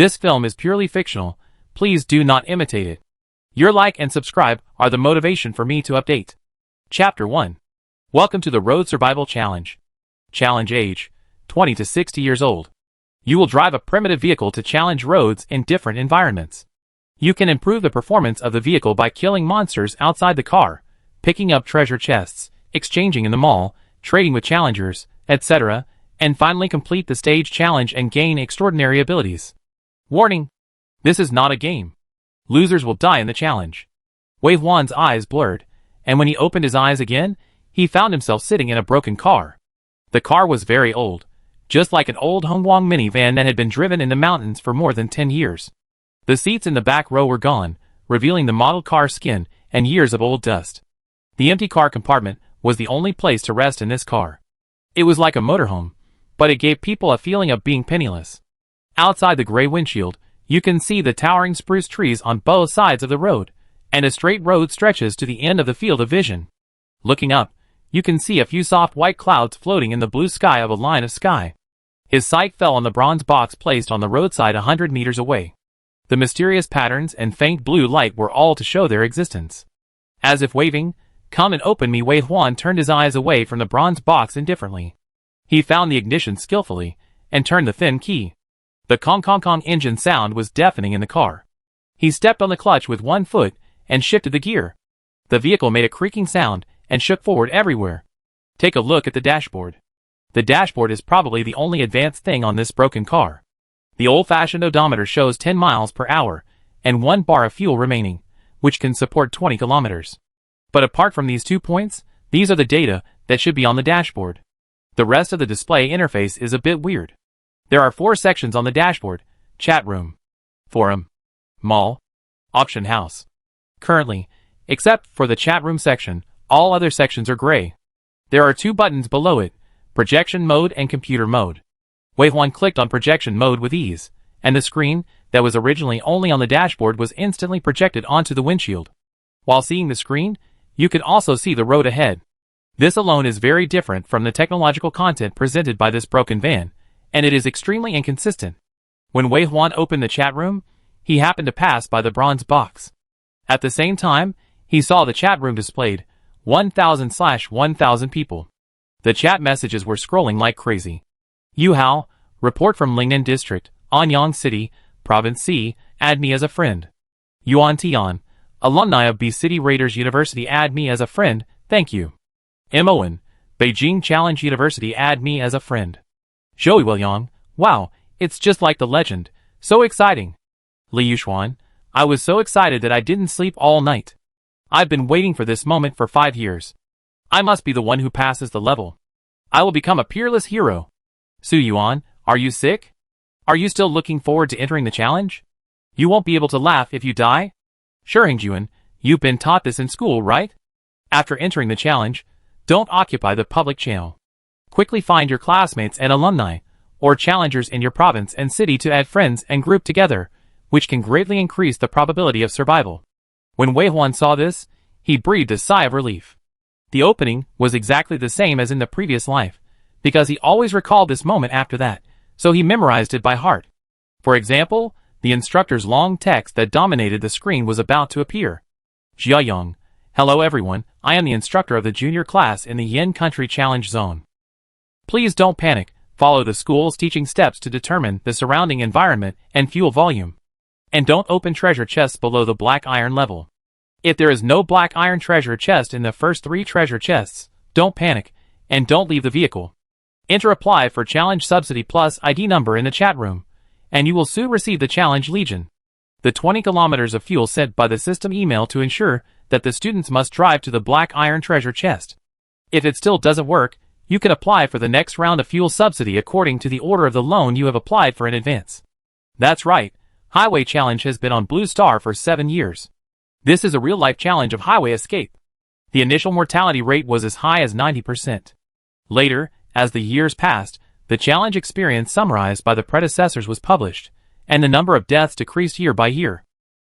This film is purely fictional. Please do not imitate it. Your like and subscribe are the motivation for me to update. Chapter 1. Welcome to the Road Survival Challenge. Challenge age, 20 to 60 years old. You will drive a primitive vehicle to challenge roads in different environments. You can improve the performance of the vehicle by killing monsters outside the car, picking up treasure chests, exchanging in the mall, trading with challengers, etc., and finally complete the stage challenge and gain extraordinary abilities. Warning! This is not a game. Losers will die in the challenge. Wei Huan's eyes blurred, and when he opened his eyes again, he found himself sitting in a broken car. The car was very old, just like an old Hongguang minivan that had been driven in the mountains for more than 10 years. The seats in the back row were gone, revealing the model car skin and years of old dust. The empty car compartment was the only place to rest in this car. It was like a motorhome, but it gave people a feeling of being penniless. Outside the gray windshield, you can see the towering spruce trees on both sides of the road, and a straight road stretches to the end of the field of vision. Looking up, you can see a few soft white clouds floating in the blue sky of a line of sky. His sight fell on the bronze box placed on the roadside 100 meters away. The mysterious patterns and faint blue light were all to show their existence. As if waving, "Come and open me," Wei Huan turned his eyes away from the bronze box indifferently. He found the ignition skillfully, and turned the thin key. The kong engine sound was deafening in the car. He stepped on the clutch with one foot, and shifted the gear. The vehicle made a creaking sound, and shook forward everywhere. Take a look at the dashboard. The dashboard is probably the only advanced thing on this broken car. The old-fashioned odometer shows 10 miles per hour, and 1 bar of fuel remaining, which can support 20 kilometers. But apart from these 2 points, these are the data that should be on the dashboard. The rest of the display interface is a bit weird. There are 4 sections on the dashboard: chat room, forum, mall, auction house. Currently, except for the chat room section, all other sections are gray. There are 2 buttons below it: projection mode and computer mode. Wei Huan clicked on projection mode with ease, and the screen, that was originally only on the dashboard, was instantly projected onto the windshield. While seeing the screen, you could also see the road ahead. This alone is very different from the technological content presented by this broken van, and it is extremely inconsistent. When Wei Huan opened the chat room, he happened to pass by the bronze box. At the same time, he saw the chat room displayed 1,000/1,000 people. The chat messages were scrolling like crazy. Yu Hao, report from Lingnan District, Anyang City, Province C, add me as a friend. Yuan Tian, alumni of B City Raiders University, add me as a friend, thank you. Moen, Beijing Challenge University, add me as a friend. Zhou Weiyang, wow, it's just like the legend, so exciting. Li Yushuan, I was so excited that I didn't sleep all night. I've been waiting for this moment for 5 years. I must be the one who passes the level. I will become a peerless hero. Su Yuan, are you sick? Are you still looking forward to entering the challenge? You won't be able to laugh if you die? Sure, Hengjuan, you've been taught this in school, right? After entering the challenge, don't occupy the public channel. Quickly find your classmates and alumni, or challengers in your province and city to add friends and group together, which can greatly increase the probability of survival. When Wei Huan saw this, he breathed a sigh of relief. The opening was exactly the same as in the previous life, because he always recalled this moment after that, so he memorized it by heart. For example, the instructor's long text that dominated the screen was about to appear. Jiayong, hello everyone, I am the instructor of the junior class in the Yin Country Challenge Zone. Please don't panic, follow the school's teaching steps to determine the surrounding environment and fuel volume. And don't open treasure chests below the black iron level. If there is no black iron treasure chest in the first 3 treasure chests, don't panic, and don't leave the vehicle. Enter apply for challenge subsidy plus ID number in the chat room, and you will soon receive the challenge legion. The 20 kilometers of fuel sent by the system email to ensure that the students must drive to the black iron treasure chest. If it still doesn't work, you can apply for the next round of fuel subsidy according to the order of the loan you have applied for in advance. That's right, Highway Challenge has been on Blue Star for 7 years. This is a real-life challenge of highway escape. The initial mortality rate was as high as 90%. Later, as the years passed, the challenge experience summarized by the predecessors was published, and the number of deaths decreased year by year.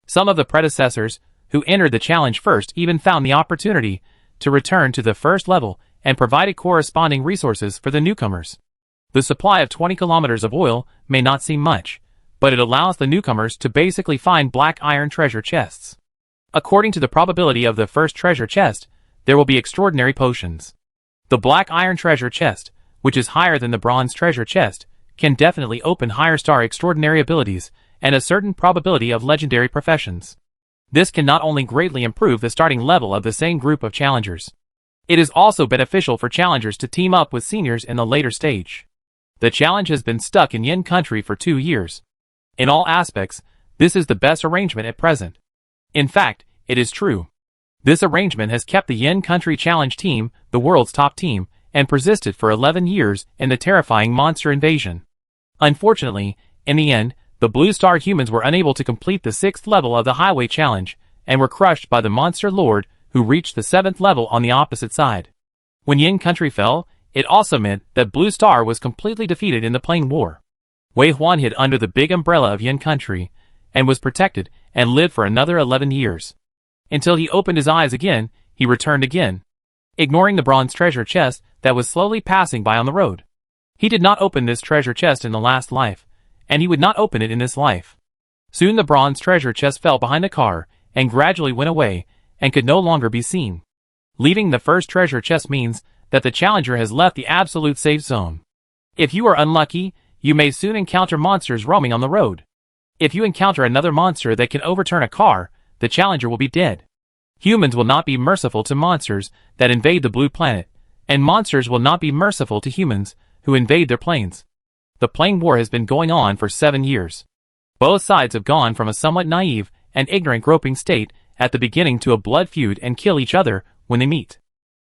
Some of the predecessors, who entered the challenge first, even found the opportunity to return to the first level and provided corresponding resources for the newcomers. The supply of 20 kilometers of oil may not seem much, but it allows the newcomers to basically find black iron treasure chests. According to the probability of the first treasure chest, there will be extraordinary potions. The black iron treasure chest, which is higher than the bronze treasure chest, can definitely open higher star extraordinary abilities and a certain probability of legendary professions. This can not only greatly improve the starting level of the same group of challengers. It is also beneficial for challengers to team up with seniors in the later stage. The challenge has been stuck in Yin country for 2 years. In all aspects, this is the best arrangement at present. In fact, it is true. This arrangement has kept the Yin country challenge team, the world's top team, and persisted for 11 years in the terrifying monster invasion. Unfortunately, in the end, the Blue Star humans were unable to complete the 6th level of the highway challenge, and were crushed by the monster lord, who reached the 7th level on the opposite side. When Yin country fell, it also meant that Blue Star was completely defeated in the Plain War. Wei Huan hid under the big umbrella of Yin country, and was protected, and lived for another 11 years. Until he opened his eyes again, he returned again, ignoring the bronze treasure chest that was slowly passing by on the road. He did not open this treasure chest in the last life, and he would not open it in this life. Soon the bronze treasure chest fell behind the car, and gradually went away, and could no longer be seen. Leaving the first treasure chest means that the challenger has left the absolute safe zone. If you are unlucky, you may soon encounter monsters roaming on the road. If you encounter another monster that can overturn a car, the challenger will be dead. Humans will not be merciful to monsters that invade the blue planet, and monsters will not be merciful to humans who invade their planes. The Plain War has been going on for 7 years. Both sides have gone from a somewhat naive and ignorant groping state at the beginning to a blood feud and kill each other when they meet.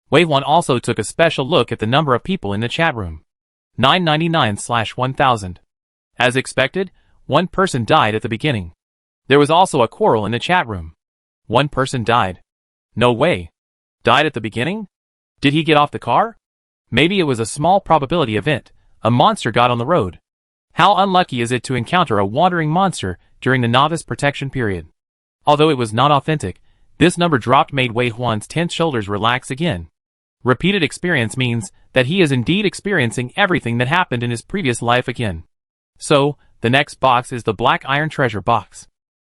Wei Huan also took a special look at the number of people in the chat room. 999/1000. As expected, one person died at the beginning. There was also a quarrel in the chat room. One person died. No way. Died at the beginning? Did he get off the car? Maybe it was a small probability event. A monster got on the road. How unlucky is it to encounter a wandering monster during the novice protection period? Although it was not authentic, this number dropped made Wei Huan's tense shoulders relax again. Repeated experience means that he is indeed experiencing everything that happened in his previous life again. So, the next box is the black iron treasure box.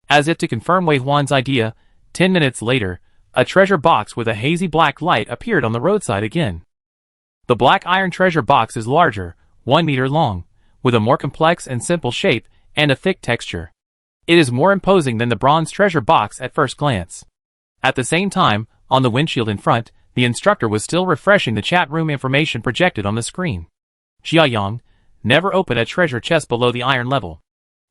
As if to confirm Wei Huan's idea, 10 minutes later, a treasure box with a hazy black light appeared on the roadside again. The black iron treasure box is larger, 1 meter long, with a more complex and simple shape and a thick texture. It is more imposing than the bronze treasure box at first glance. At the same time, on the windshield in front, the instructor was still refreshing the chat room information projected on the screen. Xiaoyang, never open a treasure chest below the iron level.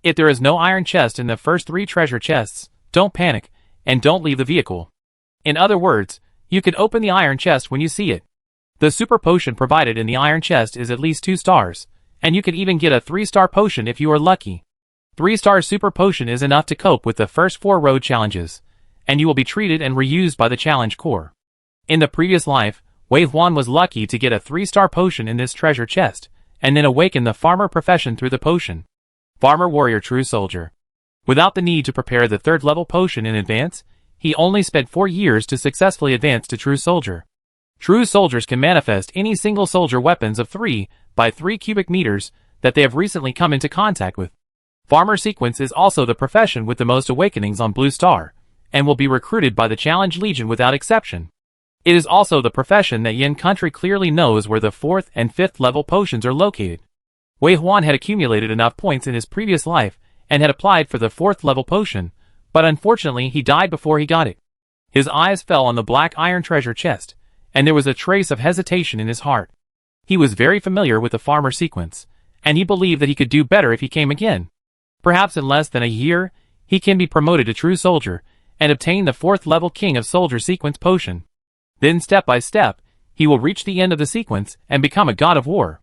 If there is no iron chest in the first 3 treasure chests, don't panic, and don't leave the vehicle. In other words, you can open the iron chest when you see it. The super potion provided in the iron chest is at least 2 stars, and you can even get a 3-star potion if you are lucky. 3-star super potion is enough to cope with the first 4 road challenges, and you will be treated and reused by the challenge core. In the previous life, Wei Huan was lucky to get a 3-star potion in this treasure chest, and then awaken the farmer profession through the potion. Farmer warrior true soldier. Without the need to prepare the 3rd level potion in advance, he only spent 4 years to successfully advance to true soldier. True soldiers can manifest any single soldier weapons of 3 by 3 cubic meters that they have recently come into contact with. Farmer sequence is also the profession with the most awakenings on Blue Star, and will be recruited by the Challenge Legion without exception. It is also the profession that Yin country clearly knows where the 4th and 5th level potions are located. Wei Huan had accumulated enough points in his previous life and had applied for the 4th level potion, but unfortunately he died before he got it. His eyes fell on the black iron treasure chest, and there was a trace of hesitation in his heart. He was very familiar with the farmer sequence, and he believed that he could do better if he came again. Perhaps in less than a year, he can be promoted to true soldier, and obtain the 4th level King of Soldier sequence potion. Then step by step, he will reach the end of the sequence and become a god of war.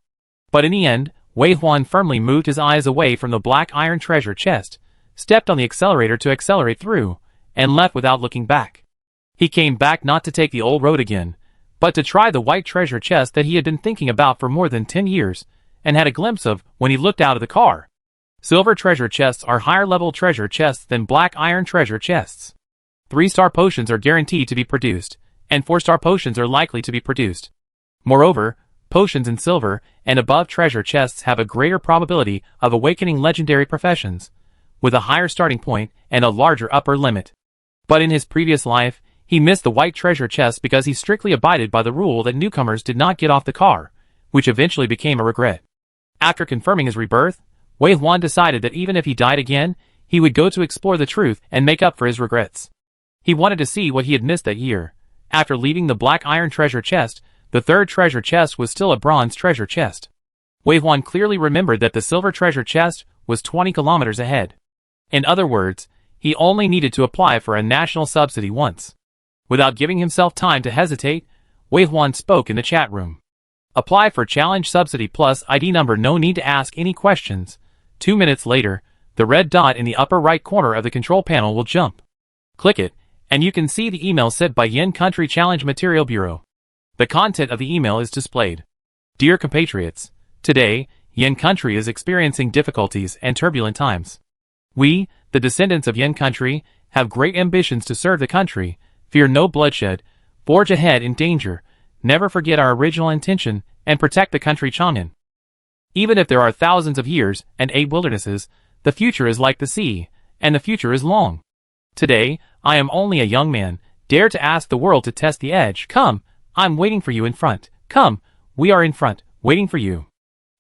But in the end, Wei Huan firmly moved his eyes away from the black iron treasure chest, stepped on the accelerator to accelerate through, and left without looking back. He came back not to take the old road again, but to try the white treasure chest that he had been thinking about for more than 10 years, and had a glimpse of when he looked out of the car. Silver treasure chests are higher level treasure chests than black iron treasure chests. 3-star potions are guaranteed to be produced, and 4-star potions are likely to be produced. Moreover, potions in silver and above treasure chests have a greater probability of awakening legendary professions, with a higher starting point and a larger upper limit. But in his previous life, he missed the white treasure chest because he strictly abided by the rule that newcomers did not get off the car, which eventually became a regret. After confirming his rebirth, Wei Huan decided that even if he died again, he would go to explore the truth and make up for his regrets. He wanted to see what he had missed that year. After leaving the black iron treasure chest, the third treasure chest was still a bronze treasure chest. Wei Huan clearly remembered that the silver treasure chest was 20 kilometers ahead. In other words, he only needed to apply for a national subsidy once. Without giving himself time to hesitate, Wei Huan spoke in the chat room. Apply for challenge subsidy plus ID number. No need to ask any questions. 2 minutes later, the red dot in the upper right corner of the control panel will jump. Click it, and you can see the email sent by Yen Country Challenge Material Bureau. The content of the email is displayed. Dear compatriots, today, Yen Country is experiencing difficulties and turbulent times. We, the descendants of Yen Country, have great ambitions to serve the country, fear no bloodshed, forge ahead in danger, never forget our original intention, and protect the country Chang'an. Even if there are thousands of years and 8 wildernesses, the future is like the sea, and the future is long. Today, I am only a young man, dare to ask the world to test the edge. Come, I'm waiting for you in front. Come, we are in front, waiting for you.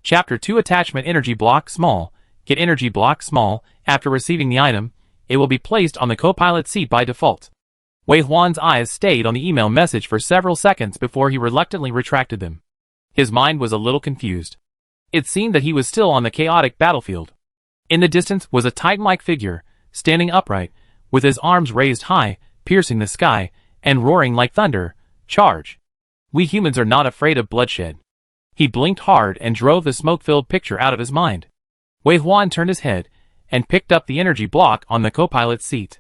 Chapter 2 Attachment Energy Block Small. Get energy block small. After receiving the item, it will be placed on the co-pilot seat by default. Wei Huan's eyes stayed on the email message for several seconds before he reluctantly retracted them. His mind was a little confused. It seemed that he was still on the chaotic battlefield. In the distance was a titan-like figure, standing upright, with his arms raised high, piercing the sky, and roaring like thunder. Charge! We humans are not afraid of bloodshed. He blinked hard and drove the smoke-filled picture out of his mind. Wei Huan turned his head, and picked up the energy block on the co-pilot's seat.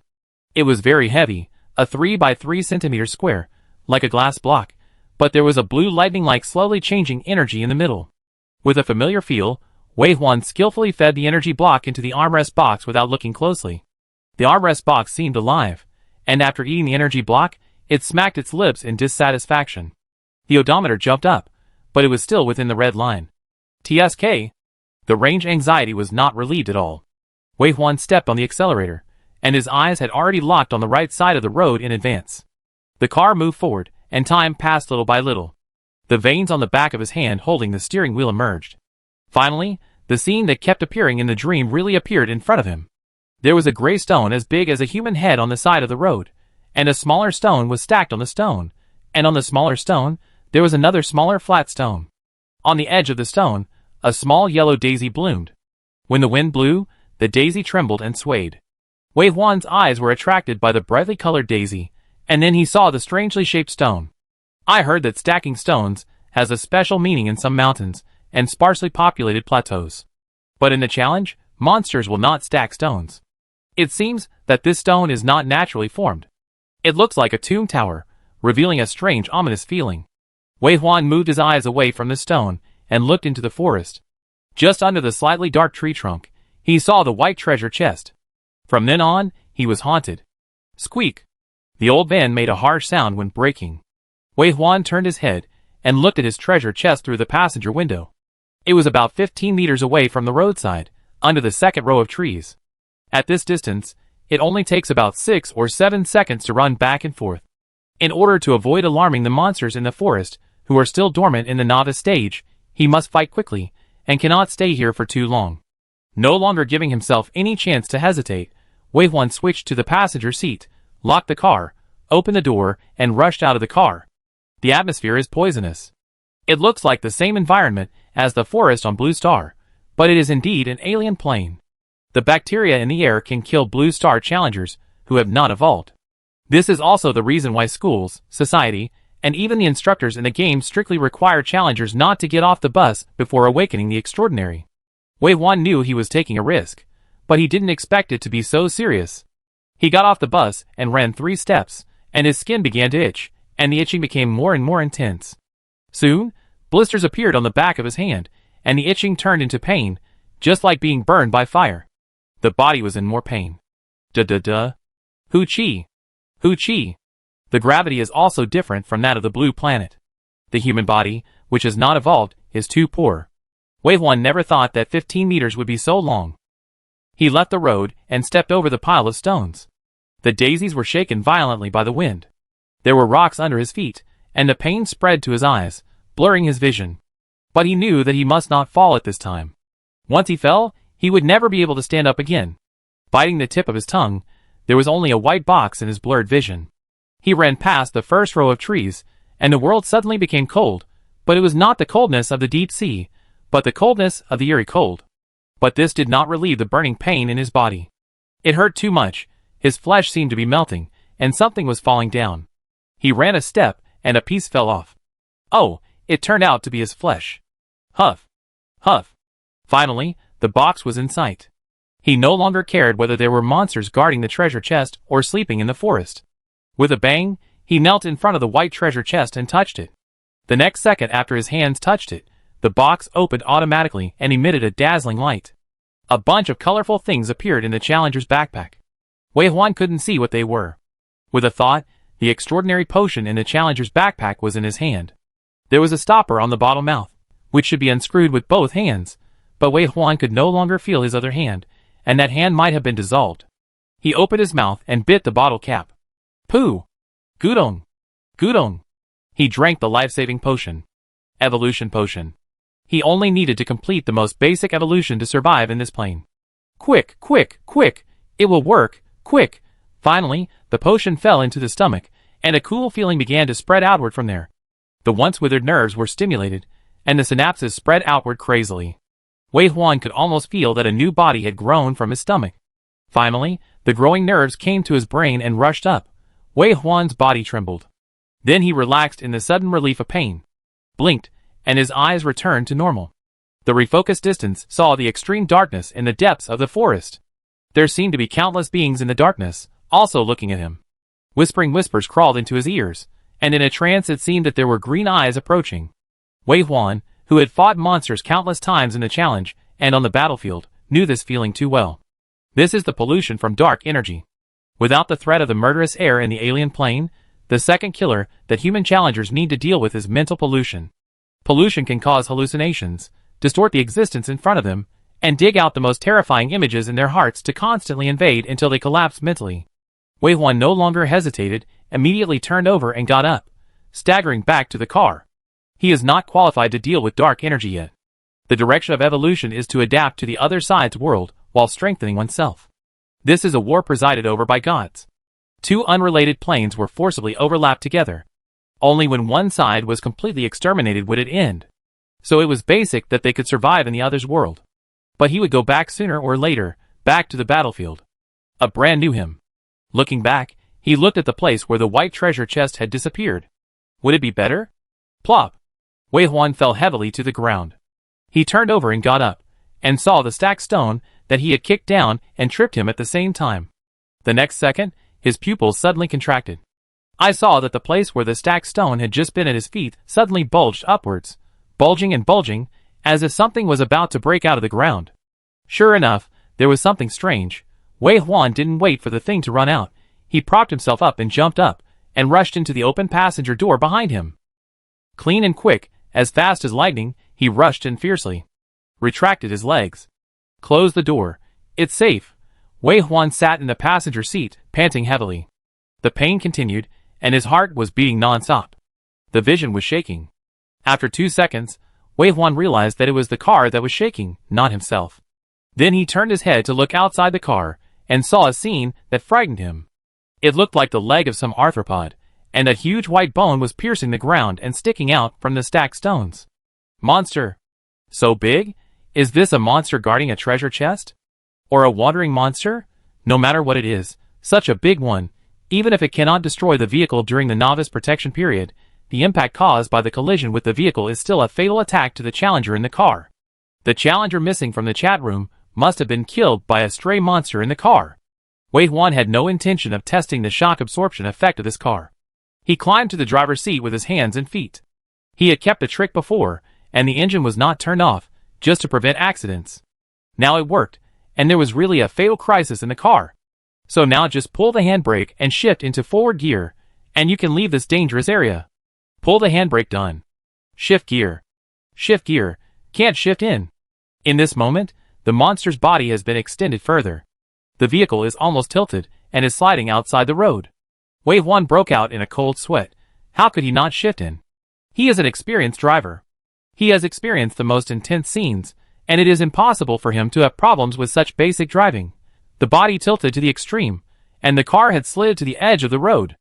It was very heavy, a 3 by 3 centimeter square, like a glass block, but there was a blue lightning-like slowly changing energy in the middle. With a familiar feel, Wei Huan skillfully fed the energy block into the armrest box without looking closely. The armrest box seemed alive, and after eating the energy block, it smacked its lips in dissatisfaction. The odometer jumped up, but it was still within the red line. TSK. The range anxiety was not relieved at all. Wei Huan stepped on the accelerator, and his eyes had already locked on the right side of the road in advance. The car moved forward, and time passed little by little. The veins on the back of his hand holding the steering wheel emerged. Finally, the scene that kept appearing in the dream really appeared in front of him. There was a gray stone as big as a human head on the side of the road, and a smaller stone was stacked on the stone, and on the smaller stone, there was another smaller flat stone. On the edge of the stone, a small yellow daisy bloomed. When the wind blew, the daisy trembled and swayed. Wei Huan's eyes were attracted by the brightly colored daisy, and then he saw the strangely shaped stone. I heard that stacking stones has a special meaning in some mountains and sparsely populated plateaus. But in the challenge, monsters will not stack stones. It seems that this stone is not naturally formed. It looks like a tomb tower, revealing a strange ominous feeling. Wei Huan moved his eyes away from the stone and looked into the forest. Just under the slightly dark tree trunk, he saw the white treasure chest. From then on, he was haunted. Squeak! The old van made a harsh sound when braking. Wei Huan turned his head and looked at his treasure chest through the passenger window. It was about 15 meters away from the roadside, under the second row of trees. At this distance, it only takes about 6 or 7 seconds to run back and forth. In order to avoid alarming the monsters in the forest, who are still dormant in the novice stage, he must fight quickly, and cannot stay here for too long. No longer giving himself any chance to hesitate, Wei Huan switched to the passenger seat, locked the car, opened the door, and rushed out of the car. The atmosphere is poisonous. It looks like the same environment as the forest on Blue Star, but it is indeed an alien plane. The bacteria in the air can kill Blue Star challengers who have not evolved. This is also the reason why schools, society, and even the instructors in the game strictly require challengers not to get off the bus before awakening the extraordinary. Wei Huan knew he was taking a risk, but he didn't expect it to be so serious. He got off the bus and ran 3 steps, and his skin began to itch, and the itching became more and more intense. Soon, blisters appeared on the back of his hand, and the itching turned into pain, just like being burned by fire. The body was in more pain. Duh. Hu Chi. Hu Chi. The gravity is also different from that of the blue planet. The human body, which has not evolved, is too poor. Wei Huan never thought that 15 meters would be so long. He left the road and stepped over the pile of stones. The daisies were shaken violently by the wind. There were rocks under his feet, and the pain spread to his eyes, blurring his vision. But he knew that he must not fall at this time. Once he fell, he would never be able to stand up again. Biting the tip of his tongue, there was only a white box in his blurred vision. He ran past the first row of trees, and the world suddenly became cold, but it was not the coldness of the deep sea, but the coldness of the eerie cold. But this did not relieve the burning pain in his body. It hurt too much, his flesh seemed to be melting, and something was falling down. He ran a step, and a piece fell off. Oh, it turned out to be his flesh. Huff. Huff. Finally, the box was in sight. He no longer cared whether there were monsters guarding the treasure chest or sleeping in the forest. With a bang, he knelt in front of the white treasure chest and touched it. The next second after his hands touched it, the box opened automatically and emitted a dazzling light. A bunch of colorful things appeared in the challenger's backpack. Wei Huan couldn't see what they were. With a thought, the extraordinary potion in the challenger's backpack was in his hand. There was a stopper on the bottle mouth, which should be unscrewed with both hands, but Wei Huan could no longer feel his other hand, and that hand might have been dissolved. He opened his mouth and bit the bottle cap. Pooh! Gudong! Gudong! He drank the life-saving potion. Evolution potion. He only needed to complete the most basic evolution to survive in this plane. Quick, quick, quick! It will work, quick! Finally, the potion fell into the stomach, and a cool feeling began to spread outward from there. The once withered nerves were stimulated, and the synapses spread outward crazily. Wei Huan could almost feel that a new body had grown from his stomach. Finally, the growing nerves came to his brain and rushed up. Wei Huan's body trembled. Then he relaxed in the sudden relief of pain. Blinked, and his eyes returned to normal. The refocused distance saw the extreme darkness in the depths of the forest. There seemed to be countless beings in the darkness, also looking at him. Whispering whispers crawled into his ears, and in a trance it seemed that there were green eyes approaching. Wei Huan, who had fought monsters countless times in the challenge and on the battlefield, knew this feeling too well. This is the pollution from dark energy. Without the threat of the murderous air in the alien plane, the second killer that human challengers need to deal with is mental pollution. Pollution can cause hallucinations, distort the existence in front of them, and dig out the most terrifying images in their hearts to constantly invade until they collapse mentally. Wei Huan no longer hesitated, immediately turned over and got up, staggering back to the car. He is not qualified to deal with dark energy yet. The direction of evolution is to adapt to the other side's world while strengthening oneself. This is a war presided over by gods. Two unrelated planes were forcibly overlapped together. Only when one side was completely exterminated would it end. So it was basic that they could survive in the other's world. But he would go back sooner or later, back to the battlefield. A brand new him. Looking back, he looked at the place where the white treasure chest had disappeared. Would it be better? Plop! Wei Huan fell heavily to the ground. He turned over and got up, and saw the stacked stone that he had kicked down and tripped him at the same time. The next second, his pupils suddenly contracted. I saw that the place where the stacked stone had just been at his feet suddenly bulged upwards, bulging and bulging, as if something was about to break out of the ground. Sure enough, there was something strange. Wei Huan didn't wait for the thing to run out. He propped himself up and jumped up, and rushed into the open passenger door behind him. Clean and quick, as fast as lightning, he rushed in fiercely. Retracted his legs. Closed the door. It's safe. Wei Huan sat in the passenger seat, panting heavily. The pain continued, and his heart was beating non-stop. The vision was shaking. After 2 seconds, Wei Huan realized that it was the car that was shaking, not himself. Then he turned his head to look outside the car, and saw a scene that frightened him. It looked like the leg of some arthropod, and a huge white bone was piercing the ground and sticking out from the stacked stones. Monster! So big? Is this a monster guarding a treasure chest? Or a wandering monster? No matter what it is, such a big one, even if it cannot destroy the vehicle during the novice protection period, the impact caused by the collision with the vehicle is still a fatal attack to the challenger in the car. The challenger missing from the chat room must have been killed by a stray monster in the car. Wei Huan had no intention of testing the shock absorption effect of this car. He climbed to the driver's seat with his hands and feet. He had kept the trick before, and the engine was not turned off, just to prevent accidents. Now it worked, and there was really a fatal crisis in the car. So now just pull the handbrake and shift into forward gear, and you can leave this dangerous area. Pull the handbrake, done. Shift gear. Shift gear. Can't shift in. In this moment, The monster's body has been extended further. The vehicle is almost tilted and is sliding outside the road. Wave 1 broke out in a cold sweat. How could he not shift in? He is an experienced driver. He has experienced the most intense scenes, and it is impossible for him to have problems with such basic driving. The body tilted to the extreme, and the car had slid to the edge of the road.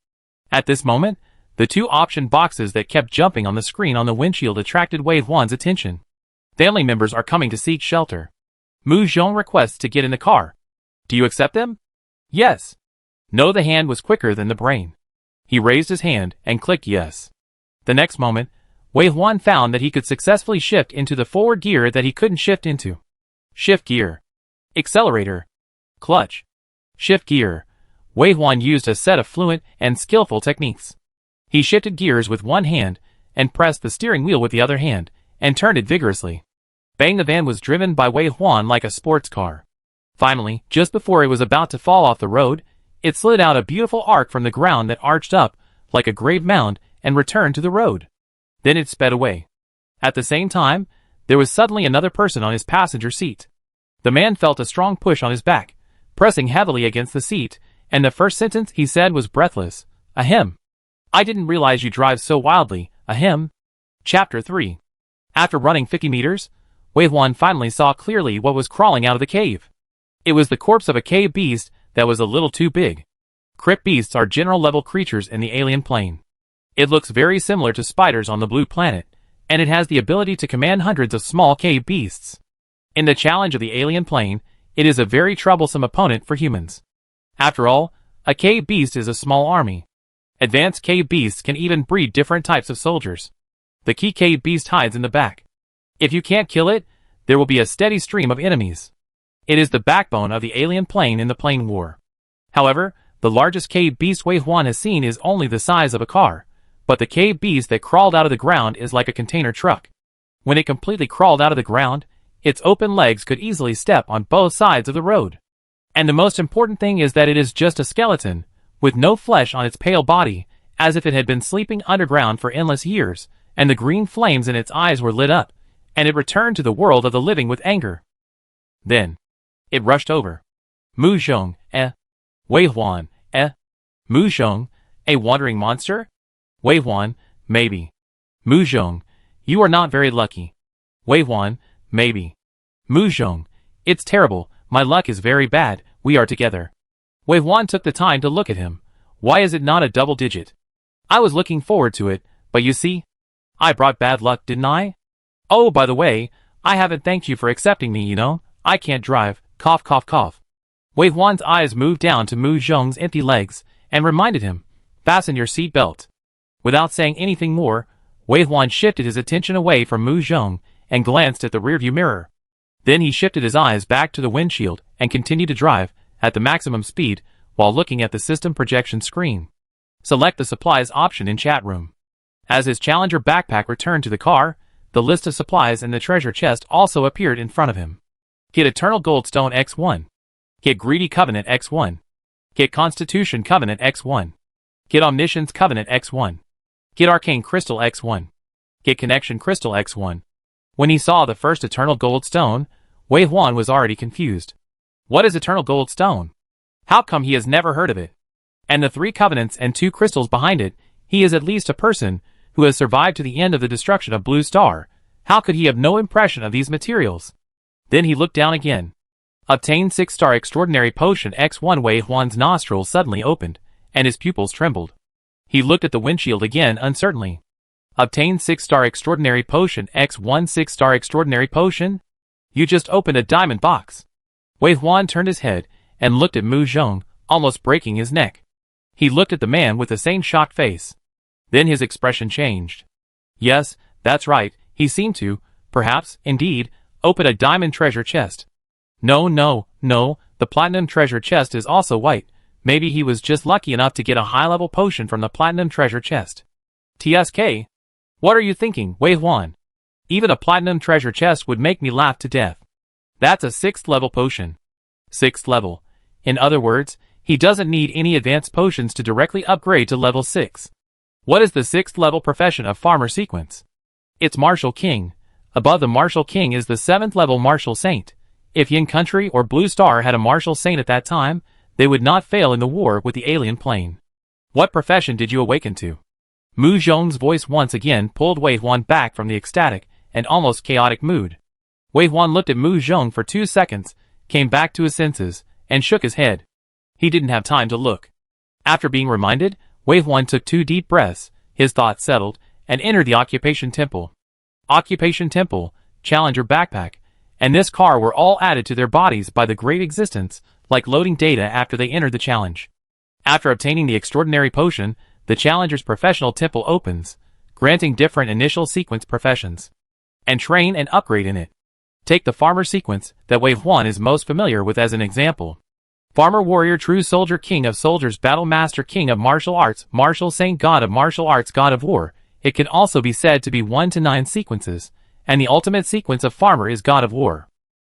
At this moment, the two option boxes that kept jumping on the screen on the windshield attracted Wave 1's attention. Family members are coming to seek shelter. Mu Zhong requests to get in the car. Do you accept them? Yes. No, the hand was quicker than the brain. He raised his hand and clicked yes. The next moment, Wave 1 found that he could successfully shift into the forward gear that he couldn't shift into. Shift gear. Accelerator. Clutch. Shift gear. Wave 1 used a set of fluent and skillful techniques. He shifted gears with one hand and pressed the steering wheel with the other hand and turned it vigorously. Bang! The van was driven by Wave 1 like a sports car. Finally, just before it was about to fall off the road, it slid out a beautiful arc from the ground that arched up like a grave mound and returned to the road. Then it sped away. At the same time, there was suddenly another person on his passenger seat. The man felt a strong push on his back, pressing heavily against the seat, and the first sentence he said was breathless. Ahem. I didn't realize you drive so wildly. Ahem. Chapter 3. After running 50 meters, Wave 1 finally saw clearly what was crawling out of the cave. It was the corpse of a cave beast that was a little too big. Crypt beasts are general-level creatures in the alien plane. It looks very similar to spiders on the blue planet, and it has the ability to command hundreds of small cave beasts. In the challenge of the alien plane, it is a very troublesome opponent for humans. After all, a cave beast is a small army. Advanced cave beasts can even breed different types of soldiers. The key cave beast hides in the back. If you can't kill it, there will be a steady stream of enemies. It is the backbone of the alien plane in the plane war. However, the largest cave beast Wave 1 has seen is only the size of a car, but the cave beast that crawled out of the ground is like a container truck. When it completely crawled out of the ground, its open legs could easily step on both sides of the road. And the most important thing is that it is just a skeleton, with no flesh on its pale body, as if it had been sleeping underground for endless years, and the green flames in its eyes were lit up, and it returned to the world of the living with anger. Then, it rushed over. Mu Zhong, Wave 1, Mu Zhong, a wandering monster? Wave 1, maybe. Mu Zhong, you are not very lucky. Wave 1, maybe. Mu Zhong, it's terrible, my luck is very bad, we are together. Wave 1 took the time to look at him. Why is it not a double digit? I was looking forward to it, but you see, I brought bad luck, didn't I? Oh, by the way, I haven't thanked you for accepting me, you know, I can't drive, cough cough cough. Wave 1's eyes moved down to Mu Zhong's empty legs, and reminded him, fasten your seat belt. Without saying anything more, Wave 1 shifted his attention away from Mu Zhong, and glanced at the rearview mirror. Then he shifted his eyes back to the windshield, and continued to drive, at the maximum speed, while looking at the system projection screen. Select the supplies option in chat room. As his Challenger backpack returned to the car, the list of supplies in the treasure chest also appeared in front of him. Get Eternal Goldstone X1. Get Greedy Covenant X1. Get Constitution Covenant X1. Get Omniscience Covenant X1. Get Arcane Crystal X1. Get Connection Crystal X1. When he saw the first Eternal Goldstone, Wave 1 was already confused. What is Eternal Goldstone? How come he has never heard of it? And the 3 covenants and 2 crystals behind it, he is at least a person who has survived to the end of the destruction of Blue Star. How could he have no impression of these materials? Then he looked down again. Obtain 6-star Extraordinary Potion X1. Wave 1's nostrils suddenly opened, and his pupils trembled. He looked at the windshield again uncertainly. Obtain 6-star Extraordinary Potion X1. 6-star Extraordinary Potion? You just opened a diamond box. Wave 1 turned his head and looked at Mu Zhong, almost breaking his neck. He looked at the man with the same shocked face. Then his expression changed. Yes, that's right, he seemed to, perhaps, indeed, open a diamond treasure chest. No, the platinum treasure chest is also white. Maybe he was just lucky enough to get a high-level potion from the platinum treasure chest. TSK? What are you thinking, Wave 1? Even a platinum treasure chest would make me laugh to death. That's a 6th level potion. 6th level. In other words, he doesn't need any advanced potions to directly upgrade to level 6. What is the 6th level profession of Farmer Sequence? It's Martial King. Above the Martial King is the 7th level Martial Saint. If Yin Country or Blue Star had a martial saint at that time, they would not fail in the war with the alien plane. What profession did you awaken to? Mu Zhong's voice once again pulled Wei Huan back from the ecstatic and almost chaotic mood. Wei Huan looked at Mu Zhong for 2 seconds, came back to his senses, and shook his head. He didn't have time to look. After being reminded, Wei Huan took 2 deep breaths, his thoughts settled, and entered the Occupation Temple. Occupation Temple, Challenger Backpack, and this car were all added to their bodies by the Great Existence, like loading data after they entered the challenge. After obtaining the extraordinary potion, the Challenger's professional temple opens, granting different initial sequence professions. And train and upgrade in it. Take the Farmer sequence that Wei Huan is most familiar with as an example. Farmer Warrior True Soldier King of Soldiers Battle Master King of Martial Arts Martial Saint God of Martial Arts God of War. It can also be said to be 1 to 9 sequences, and the ultimate sequence of Farmer is God of War.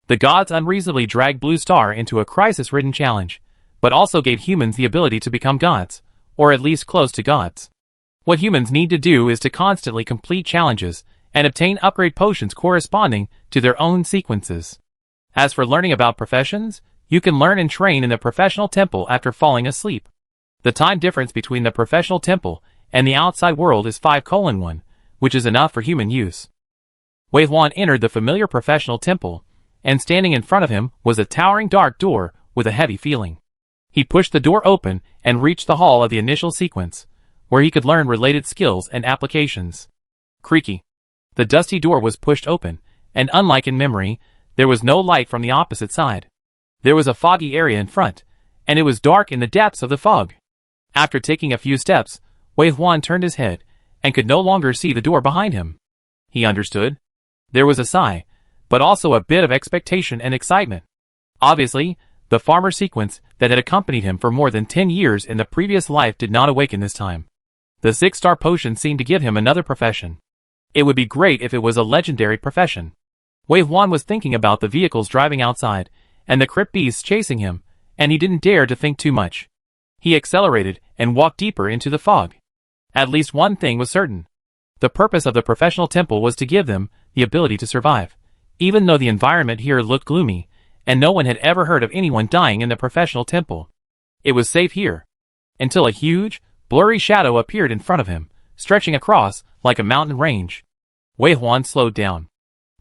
The gods unreasonably dragged Blue Star into a crisis-ridden challenge, but also gave humans the ability to become gods, or at least close to gods. What humans need to do is to constantly complete challenges and obtain upgrade potions corresponding to their own sequences. As for learning about professions, you can learn and train in the professional temple after falling asleep. The time difference between the professional temple and the outside world is 5:1, which is enough for human use. Wei Huan entered the familiar professional temple, and standing in front of him was a towering dark door with a heavy feeling. He pushed the door open and reached the hall of the initial sequence, where he could learn related skills and applications. Creaky. The dusty door was pushed open, and unlike in memory, there was no light from the opposite side. There was a foggy area in front, and it was dark in the depths of the fog. After taking a few steps, Wei Huan turned his head, and could no longer see the door behind him. He understood. There was a sigh, but also a bit of expectation and excitement. Obviously, the Farmer sequence that had accompanied him for more than 10 years in the previous life did not awaken this time. The 6-star potion seemed to give him another profession. It would be great if it was a legendary profession. Wei Huan was thinking about the vehicles driving outside, and the crypt beasts chasing him, and he didn't dare to think too much. He accelerated and walked deeper into the fog. At least one thing was certain. The purpose of the professional temple was to give them the ability to survive, even though the environment here looked gloomy, and no one had ever heard of anyone dying in the professional temple. It was safe here. Until a huge, blurry shadow appeared in front of him, stretching across like a mountain range. Wei Huan slowed down.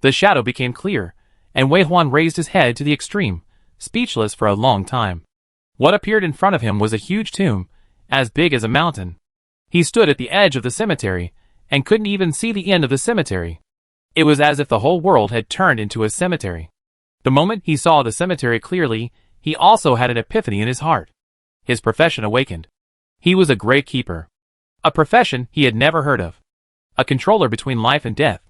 The shadow became clear, and Wei Huan raised his head to the extreme, speechless for a long time. What appeared in front of him was a huge tomb, as big as a mountain. He stood at the edge of the cemetery, and couldn't even see the end of the cemetery. It was as if the whole world had turned into a cemetery. The moment he saw the cemetery clearly, he also had an epiphany in his heart. His profession awakened. He was a grave keeper. A profession he had never heard of. A controller between life and death.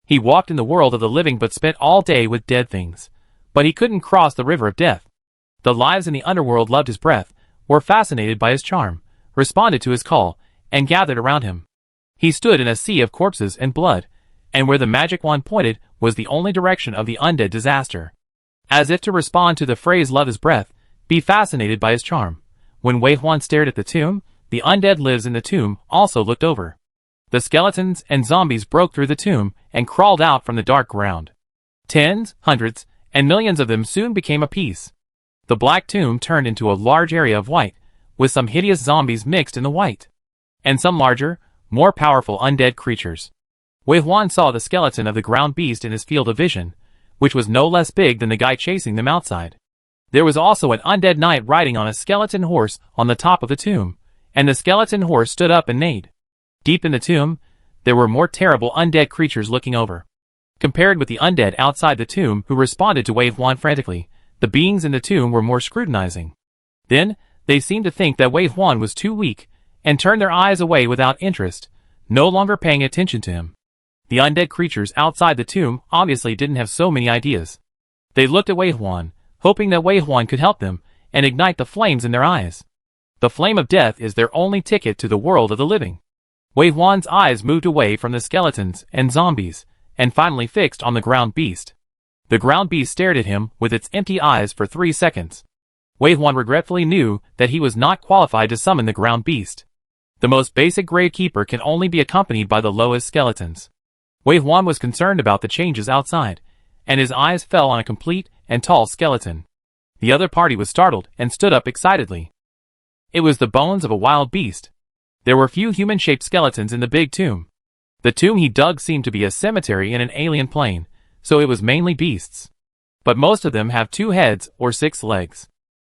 He walked in the world of the living but spent all day with dead things. But he couldn't cross the river of death. The lives in the underworld loved his breath, were fascinated by his charm, responded to his call, and gathered around him. He stood in a sea of corpses and blood, and where the magic wand pointed was the only direction of the undead disaster. As if to respond to the phrase love his breath, be fascinated by his charm. When Wei Huan stared at the tomb, the undead lives in the tomb also looked over. The skeletons and zombies broke through the tomb and crawled out from the dark ground. Tens, hundreds, and millions of them soon became a piece. The black tomb turned into a large area of white, with some hideous zombies mixed in the white. And some larger, more powerful undead creatures. Wei Huan saw the skeleton of the ground beast in his field of vision, which was no less big than the guy chasing them outside. There was also an undead knight riding on a skeleton horse on the top of the tomb, and the skeleton horse stood up and neighed. Deep in the tomb, there were more terrible undead creatures looking over. Compared with the undead outside the tomb who responded to Wei Huan frantically, the beings in the tomb were more scrutinizing. Then, they seemed to think that Wei Huan was too weak, and turned their eyes away without interest, no longer paying attention to him. The undead creatures outside the tomb obviously didn't have so many ideas. They looked at Wei Huan, hoping that Wei Huan could help them, and ignite the flames in their eyes. The flame of death is their only ticket to the world of the living. Wei Huan's eyes moved away from the skeletons and zombies, and finally fixed on the ground beast. The ground beast stared at him with its empty eyes for 3 seconds. Wei Huan regretfully knew that he was not qualified to summon the ground beast. The most basic gravekeeper can only be accompanied by the lowest skeletons. Wei Huan was concerned about the changes outside, and his eyes fell on a complete and tall skeleton. The other party was startled and stood up excitedly. It was the bones of a wild beast. There were few human-shaped skeletons in the big tomb. The tomb he dug seemed to be a cemetery in an alien plane, so it was mainly beasts. But most of them have 2 heads or 6 legs.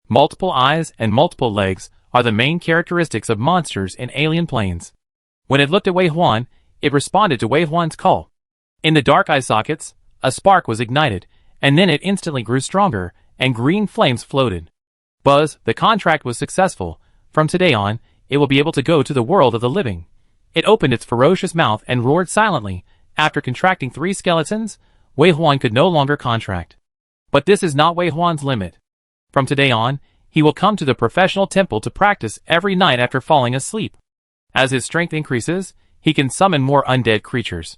Multiple eyes and multiple legs are the main characteristics of monsters in alien planes. When it looked at Wei Huan, it responded to Wei Huan's call. In the dark eye sockets, a spark was ignited, and then it instantly grew stronger, and green flames floated. Buzz, the contract was successful. From today on, it will be able to go to the world of the living. It opened its ferocious mouth and roared silently. After contracting 3 skeletons, Wei Huan could no longer contract. But this is not Wei Huan's limit. From today on, he will come to the professional temple to practice every night after falling asleep. As his strength increases, he can summon more undead creatures.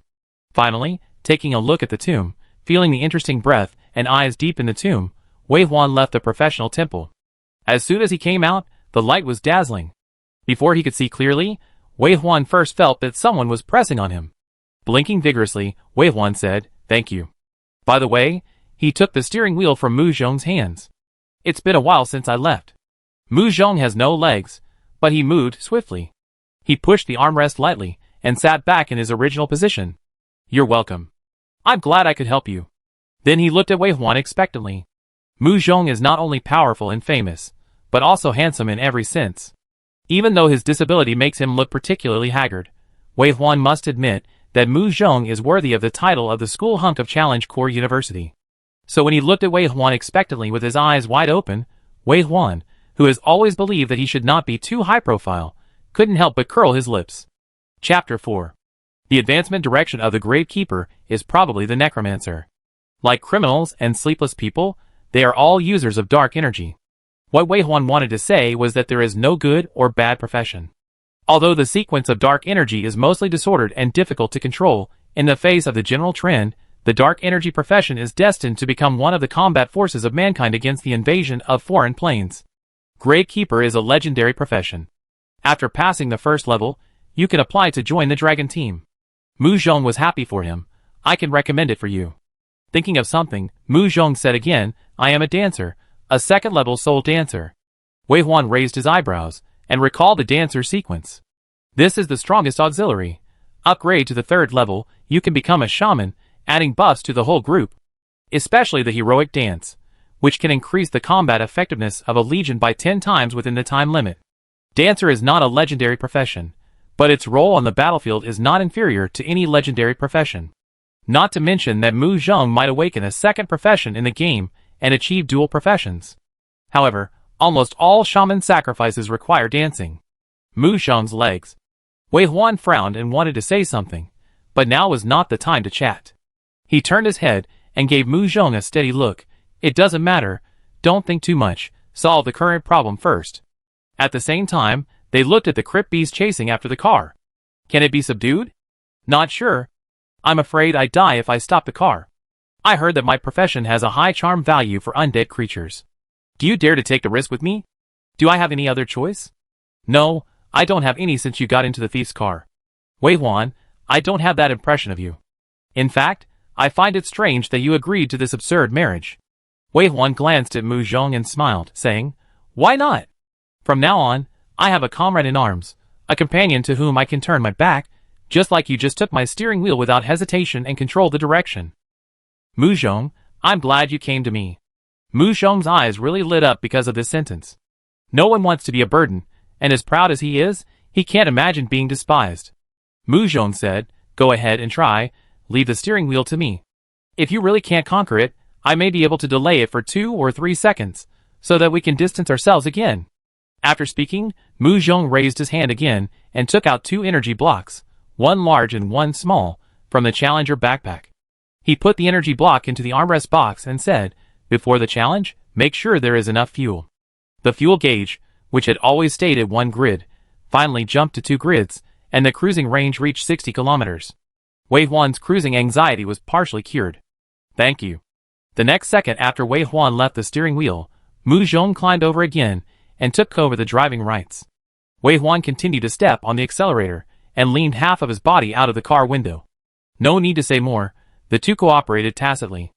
Finally, taking a look at the tomb, feeling the interesting breath and eyes deep in the tomb, Wei Huan left the professional temple. As soon as he came out, the light was dazzling. Before he could see clearly, Wei Huan first felt that someone was pressing on him. Blinking vigorously, Wei Huan said, "Thank you." By the way, he took the steering wheel from Mu Zhong's hands. "It's been a while since I left." Mu Zhong has no legs, but he moved swiftly. He pushed the armrest lightly and sat back in his original position. "You're welcome. I'm glad I could help you." Then he looked at Wei Huan expectantly. Mu Zhong is not only powerful and famous, but also handsome in every sense. Even though his disability makes him look particularly haggard, Wei Huan must admit that Mu Zhong is worthy of the title of the school hunk of Challenge Core University. So when he looked at Wei Huan expectantly with his eyes wide open, Wei Huan, who has always believed that he should not be too high-profile, couldn't help but curl his lips. Chapter 4. The advancement direction of the Gravekeeper is probably the Necromancer. Like criminals and sleepless people, they are all users of dark energy. What Wei Huan wanted to say was that there is no good or bad profession. Although the sequence of dark energy is mostly disordered and difficult to control, in the face of the general trend, the dark energy profession is destined to become one of the combat forces of mankind against the invasion of foreign planes. Gravekeeper is a legendary profession. After passing the first level, you can apply to join the dragon team. Mu Zhong was happy for him. "I can recommend it for you." Thinking of something, Mu Zhong said again, "I am a dancer, a second-level soul dancer." Wei Huan raised his eyebrows and recalled the dancer sequence. "This is the strongest auxiliary. Upgrade to the 3rd level, you can become a shaman, adding buffs to the whole group. Especially the heroic dance, which can increase the combat effectiveness of a legion by 10 times within the time limit. Dancer is not a legendary profession, but its role on the battlefield is not inferior to any legendary profession. Not to mention that Mu Zhong might awaken a second profession in the game and achieve dual professions. However, almost all shaman sacrifices require dancing. Mu Zhong's legs. Wei Huan frowned and wanted to say something, but now was not the time to chat. He turned his head and gave Mu Zhong a steady look. "It doesn't matter, don't think too much, solve the current problem first." At the same time, they looked at the crypt beast chasing after the car. "Can it be subdued?" "Not sure. I'm afraid I'd die if I stopped the car. I heard that my profession has a high charm value for undead creatures. Do you dare to take the risk with me? Do I have any other choice?" "No, I don't have any since you got into the thief's car." "Wei Huan, I don't have that impression of you. In fact, I find it strange that you agreed to this absurd marriage." Wei Huan glanced at Mu Zhong and smiled, saying, "Why not? From now on, I have a comrade in arms, a companion to whom I can turn my back, just like you just took my steering wheel without hesitation and controlled the direction." "Mu Zhong, I'm glad you came to me." Mu Zhong's eyes really lit up because of this sentence. No one wants to be a burden, and as proud as he is, he can't imagine being despised. Mu Zhong said, "Go ahead and try, leave the steering wheel to me. If you really can't conquer it, I may be able to delay it for 2 or 3 seconds, so that we can distance ourselves again." After speaking, Mu Zhong raised his hand again and took out 2 energy blocks, one large and one small, from the challenger backpack. He put the energy block into the armrest box and said, "Before the challenge, make sure there is enough fuel." The fuel gauge, which had always stayed at 1 grid, finally jumped to 2 grids, and the cruising range reached 60 kilometers. Wei Huan's cruising anxiety was partially cured. "Thank you." The next second after Wei Huan left the steering wheel, Mu Zhong climbed over again and took over the driving rights. Wei Huan continued to step on the accelerator and leaned half of his body out of the car window. No need to say more, the two cooperated tacitly.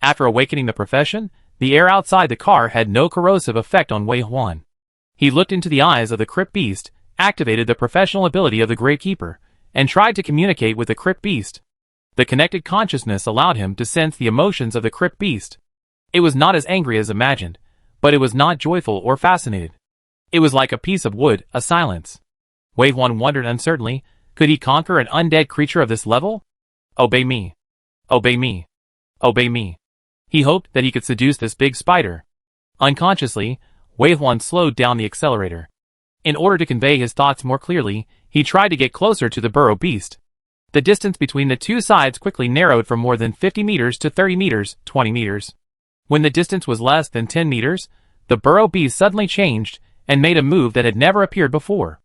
After awakening the profession, the air outside the car had no corrosive effect on Wei Huan. He looked into the eyes of the crypt beast, activated the professional ability of the Gravekeeper, and tried to communicate with the crypt beast. The connected consciousness allowed him to sense the emotions of the crypt beast. It was not as angry as imagined, but it was not joyful or fascinated. It was like a piece of wood, a silence. Wei Huan wondered uncertainly, could he conquer an undead creature of this level? Obey me. Obey me. Obey me. He hoped that he could seduce this big spider. Unconsciously, Wei Huan slowed down the accelerator. In order to convey his thoughts more clearly, he tried to get closer to the burrow beast. The distance between the two sides quickly narrowed from more than 50 meters to 30 meters, 20 meters. When the distance was less than 10 meters, the burrow beast suddenly changed and made a move that had never appeared before.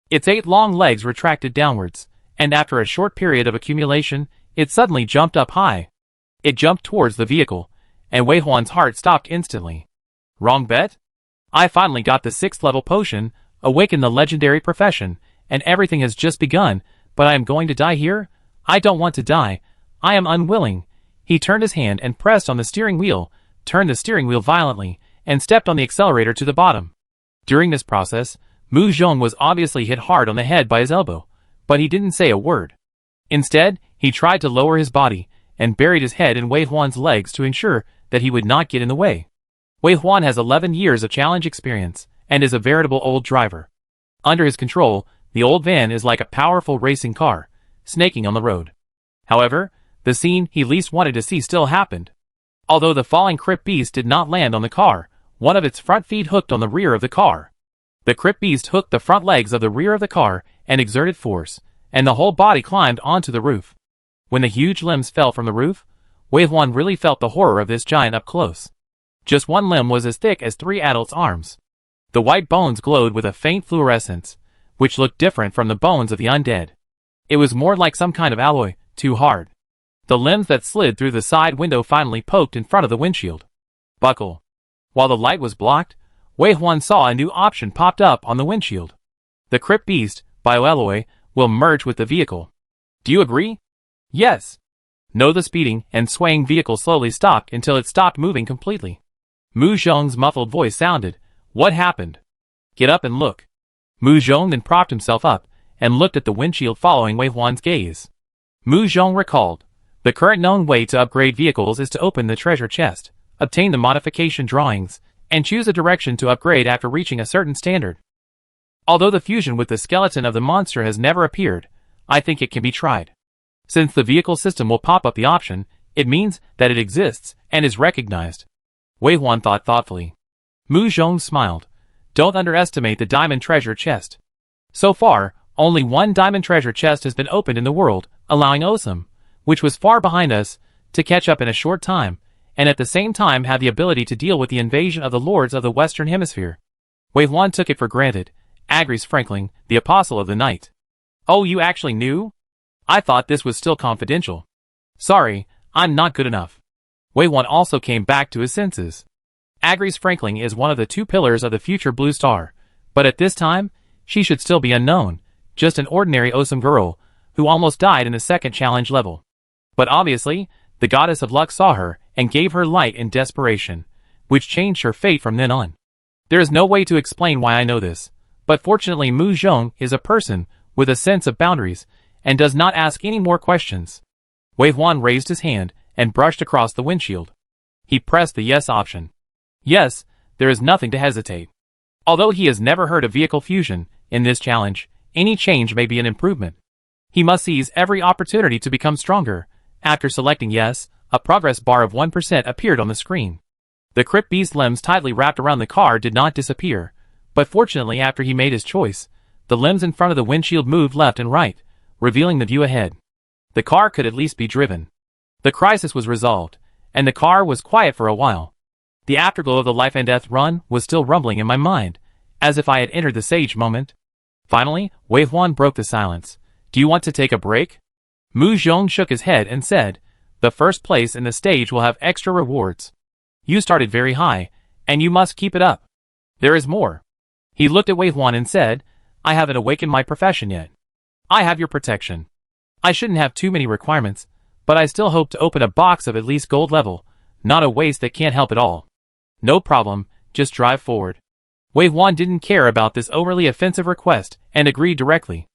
Its 8 long legs retracted downwards, and after a short period of accumulation, it suddenly jumped up high. It jumped towards the vehicle, and Wei Huan's heart stopped instantly. Wrong bet? I finally got the 6th level potion, awakened the legendary profession, and everything has just begun, but I am going to die here? I don't want to die. I am unwilling. He turned his hand and pressed on the steering wheel, turned the steering wheel violently, and stepped on the accelerator to the bottom. During this process, Mu Zhong was obviously hit hard on the head by his elbow, but he didn't say a word. Instead, he tried to lower his body, and buried his head in Wei Huan's legs to ensure that he would not get in the way. Wei Huan has 11 years of challenge experience, and is a veritable old driver. Under his control, the old van is like a powerful racing car, snaking on the road. However, the scene he least wanted to see still happened. Although the falling crypt beast did not land on the car, one of its front feet hooked on the rear of the car. The crypt beast hooked the front legs of the rear of the car and exerted force, and the whole body climbed onto the roof. When the huge limbs fell from the roof, Wei Huan really felt the horror of this giant up close. Just one limb was as thick as 3 adults' arms. The white bones glowed with a faint fluorescence, which looked different from the bones of the undead. It was more like some kind of alloy, too hard. The limbs that slid through the side window finally poked in front of the windshield. Buckle. While the light was blocked, Wei Huan saw a new option popped up on the windshield. The crypt beast, bioalloy, will merge with the vehicle. Do you agree? Yes. No, the speeding and swaying vehicle slowly stopped until it stopped moving completely. Mu Zhong's muffled voice sounded. What happened? Get up and look. Mu Zhong then propped himself up and looked at the windshield following Wei Huan's gaze. Mu Zhong recalled, the current known way to upgrade vehicles is to open the treasure chest, obtain the modification drawings, and choose a direction to upgrade after reaching a certain standard. Although the fusion with the skeleton of the monster has never appeared, I think it can be tried. Since the vehicle system will pop up the option, it means that it exists and is recognized. Wei Huan thought thoughtfully. Mu Zhong smiled. Don't underestimate the diamond treasure chest. So far, only one diamond treasure chest has been opened in the world, allowing Osam, which was far behind us, to catch up in a short time, and at the same time have the ability to deal with the invasion of the lords of the Western Hemisphere. Wei Huan took it for granted. Agrees Frankling, the apostle of the night. Oh, you actually knew? I thought this was still confidential. Sorry, I'm not good enough. Wei Huan also came back to his senses. Agrees Frankling is one of the 2 pillars of the future Blue Star, but at this time, she should still be unknown, just an ordinary awesome girl, who almost died in the 2nd challenge level. But obviously, the goddess of luck saw her and gave her light in desperation, which changed her fate from then on. There is no way to explain why I know this, but fortunately Mu Zhong is a person with a sense of boundaries and does not ask any more questions. Wei Huan raised his hand and brushed across the windshield. He pressed the yes option. Yes, there is nothing to hesitate. Although he has never heard of vehicle fusion, in this challenge, any change may be an improvement. He must seize every opportunity to become stronger. After selecting yes, a progress bar of 1% appeared on the screen. The crypt beast limbs tightly wrapped around the car did not disappear, but fortunately after he made his choice, the limbs in front of the windshield moved left and right, revealing the view ahead. The car could at least be driven. The crisis was resolved, and the car was quiet for a while. The afterglow of the life and death run was still rumbling in my mind, as if I had entered the sage moment. Finally, Wei Huan broke the silence. Do you want to take a break? Mu Zhong shook his head and said, the first place in the stage will have extra rewards. You started very high, and you must keep it up. There is more. He looked at Wei Huan and said, I haven't awakened my profession yet. I have your protection. I shouldn't have too many requirements, but I still hope to open a box of at least gold level, not a waste that can't help at all. No problem, just drive forward. Wei Huan didn't care about this overly offensive request and agreed directly.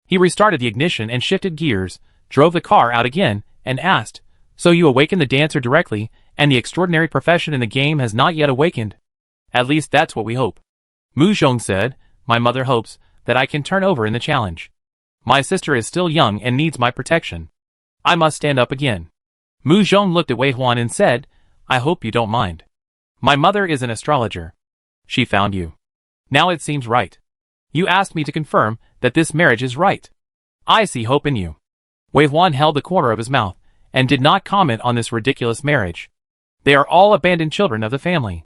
He restarted the ignition and shifted gears, drove the car out again, and asked, "So you awakened the dancer directly, and the extraordinary profession in the game has not yet awakened?" "At least that's what we hope." Mu Zhong said, "My mother hopes that I can turn over in the challenge. My sister is still young and needs my protection. I must stand up again." Mu Zhong looked at Wei Huan and said, "I hope you don't mind. My mother is an astrologer. She found you. Now it seems right. You asked me to confirm that this marriage is right. I see hope in you." Wei Huan held the corner of his mouth and did not comment on this ridiculous marriage. They are all abandoned children of the family.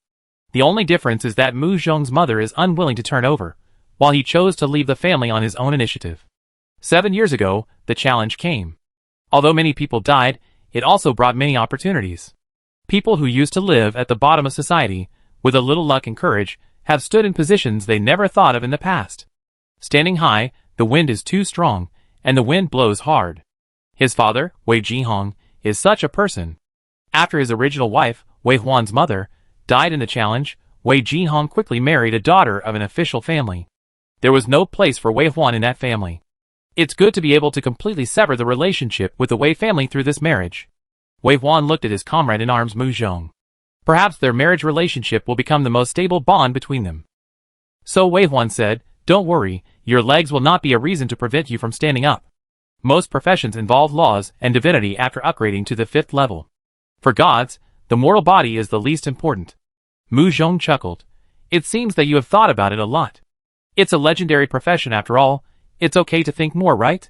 The only difference is that Mu Zhong's mother is unwilling to turn over, while he chose to leave the family on his own initiative. 7 years ago, the challenge came. Although many people died, it also brought many opportunities. People who used to live at the bottom of society, with a little luck and courage, have stood in positions they never thought of in the past. Standing high, the wind is too strong, and the wind blows hard. His father, Wei Jihong, is such a person. After his original wife, Wei Huan's mother, died in the challenge, Wei Jihong quickly married a daughter of an official family. There was no place for Wei Huan in that family. It's good to be able to completely sever the relationship with the Wei family through this marriage. Wei Huan looked at his comrade in arms Mu Zhong. Perhaps their marriage relationship will become the most stable bond between them. So Wei Huan said, "Don't worry, your legs will not be a reason to prevent you from standing up. Most professions involve laws and divinity after upgrading to the 5th level. For gods, the mortal body is the least important." Mu Zhong chuckled. "It seems that you have thought about it a lot. It's a legendary profession after all. It's okay to think more, right?"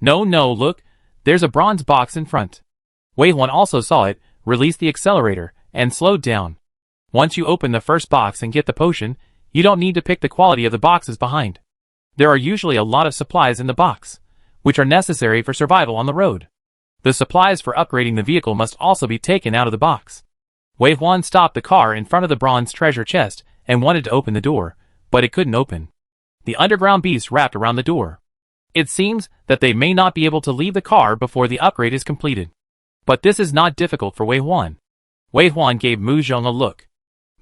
No, look, there's a bronze box in front." Wei Huan also saw it, released the accelerator, and slowed down. Once you open the first box and get the potion, you don't need to pick the quality of the boxes behind. There are usually a lot of supplies in the box, which are necessary for survival on the road. The supplies for upgrading the vehicle must also be taken out of the box. Wei Huan stopped the car in front of the bronze treasure chest and wanted to open the door, but it couldn't open. The underground beast wrapped around the door. It seems that they may not be able to leave the car before the upgrade is completed. But this is not difficult for Wei Huan. Wei Huan gave Mu Zhong a look.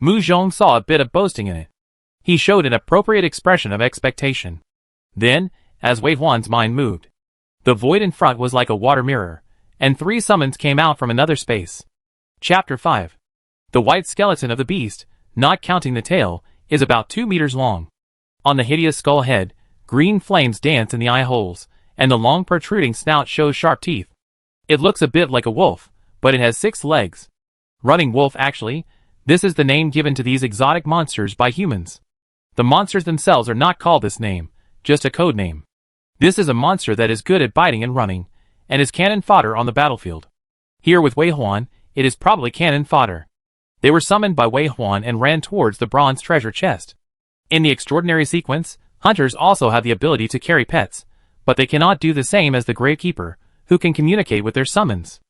Mu Zhong saw a bit of boasting in it. He showed an appropriate expression of expectation. Then, as Wei Huan's mind moved, the void in front was like a water mirror, and 3 summons came out from another space. Chapter 5. The white skeleton of the beast, not counting the tail, is about 2 meters long. On the hideous skull head, green flames dance in the eye holes, and the long protruding snout shows sharp teeth. It looks a bit like a wolf, but it has 6 legs. Running wolf actually, this is the name given to these exotic monsters by humans. The monsters themselves are not called this name, just a code name. This is a monster that is good at biting and running, and is cannon fodder on the battlefield. Here with Wei Huan, it is probably cannon fodder. They were summoned by Wei Huan and ran towards the bronze treasure chest. In the extraordinary sequence, hunters also have the ability to carry pets, but they cannot do the same as the Gravekeeper, who can communicate with their summons.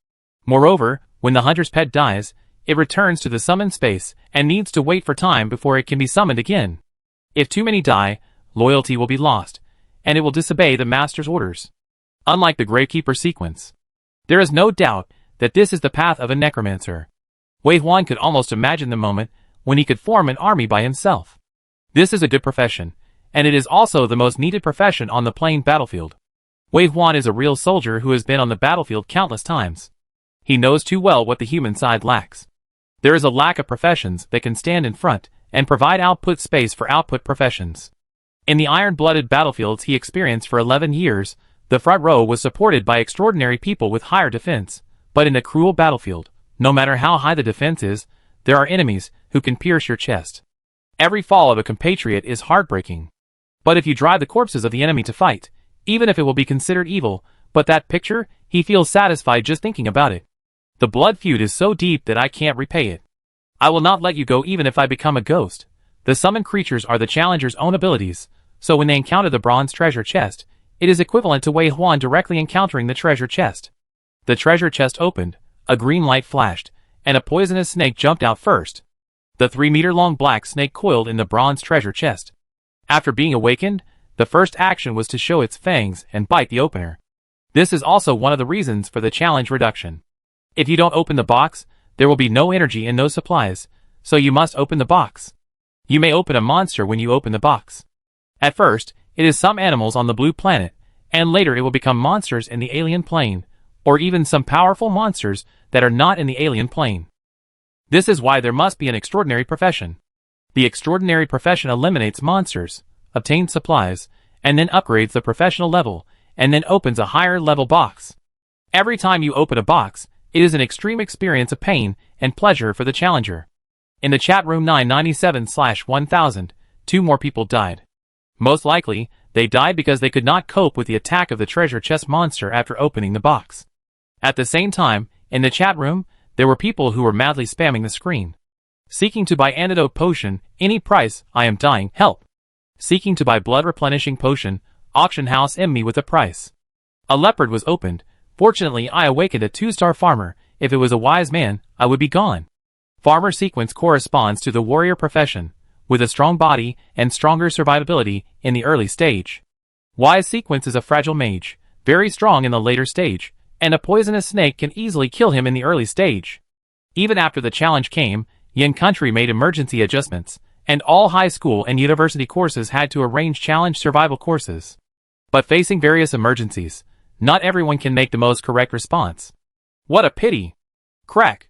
Moreover, when the hunter's pet dies, it returns to the summon space and needs to wait for time before it can be summoned again. If too many die, loyalty will be lost, and it will disobey the master's orders. Unlike the Gravekeeper sequence, there is no doubt that this is the path of a necromancer. Wei Huan could almost imagine the moment when he could form an army by himself. This is a good profession, and it is also the most needed profession on the plain battlefield. Wei Huan is a real soldier who has been on the battlefield countless times. He knows too well what the human side lacks. There is a lack of professions that can stand in front and provide output space for output professions. In the iron-blooded battlefields he experienced for 11 years, the front row was supported by extraordinary people with higher defense, but in a cruel battlefield, no matter how high the defense is, there are enemies who can pierce your chest. Every fall of a compatriot is heartbreaking. But if you drive the corpses of the enemy to fight, even if it will be considered evil, but that picture, he feels satisfied just thinking about it. The blood feud is so deep that I can't repay it. I will not let you go even if I become a ghost. The summoned creatures are the challenger's own abilities, so when they encounter the bronze treasure chest, it is equivalent to Wei Huan directly encountering the treasure chest. The treasure chest opened, a green light flashed, and a poisonous snake jumped out first. The 3-meter-long black snake coiled in the bronze treasure chest. After being awakened, the first action was to show its fangs and bite the opener. This is also one of the reasons for the challenge reduction. If you don't open the box, there will be no energy and no supplies, so you must open the box. You may open a monster when you open the box. At first, it is some animals on the blue planet, and later it will become monsters in the alien plane, or even some powerful monsters that are not in the alien plane. This is why there must be an extraordinary profession. The extraordinary profession eliminates monsters, obtains supplies, and then upgrades the professional level, and then opens a higher level box. Every time you open a box, it is an extreme experience of pain and pleasure for the challenger. In the chat room 997/1000, 2 more people died. Most likely, they died because they could not cope with the attack of the treasure chest monster after opening the box. At the same time, in the chat room, there were people who were madly spamming the screen. Seeking to buy antidote potion, any price, I am dying, help. Seeking to buy blood replenishing potion, auction house me with a price. A leopard was opened. Fortunately, I awakened a 2-star farmer. If it was a wise man, I would be gone. Farmer sequence corresponds to the warrior profession, with a strong body and stronger survivability in the early stage. Wise sequence is a fragile mage, very strong in the later stage, and a poisonous snake can easily kill him in the early stage. Even after the challenge came, Yin Country made emergency adjustments, and all high school and university courses had to arrange challenge survival courses. But facing various emergencies, not everyone can make the most correct response. What a pity! Crack!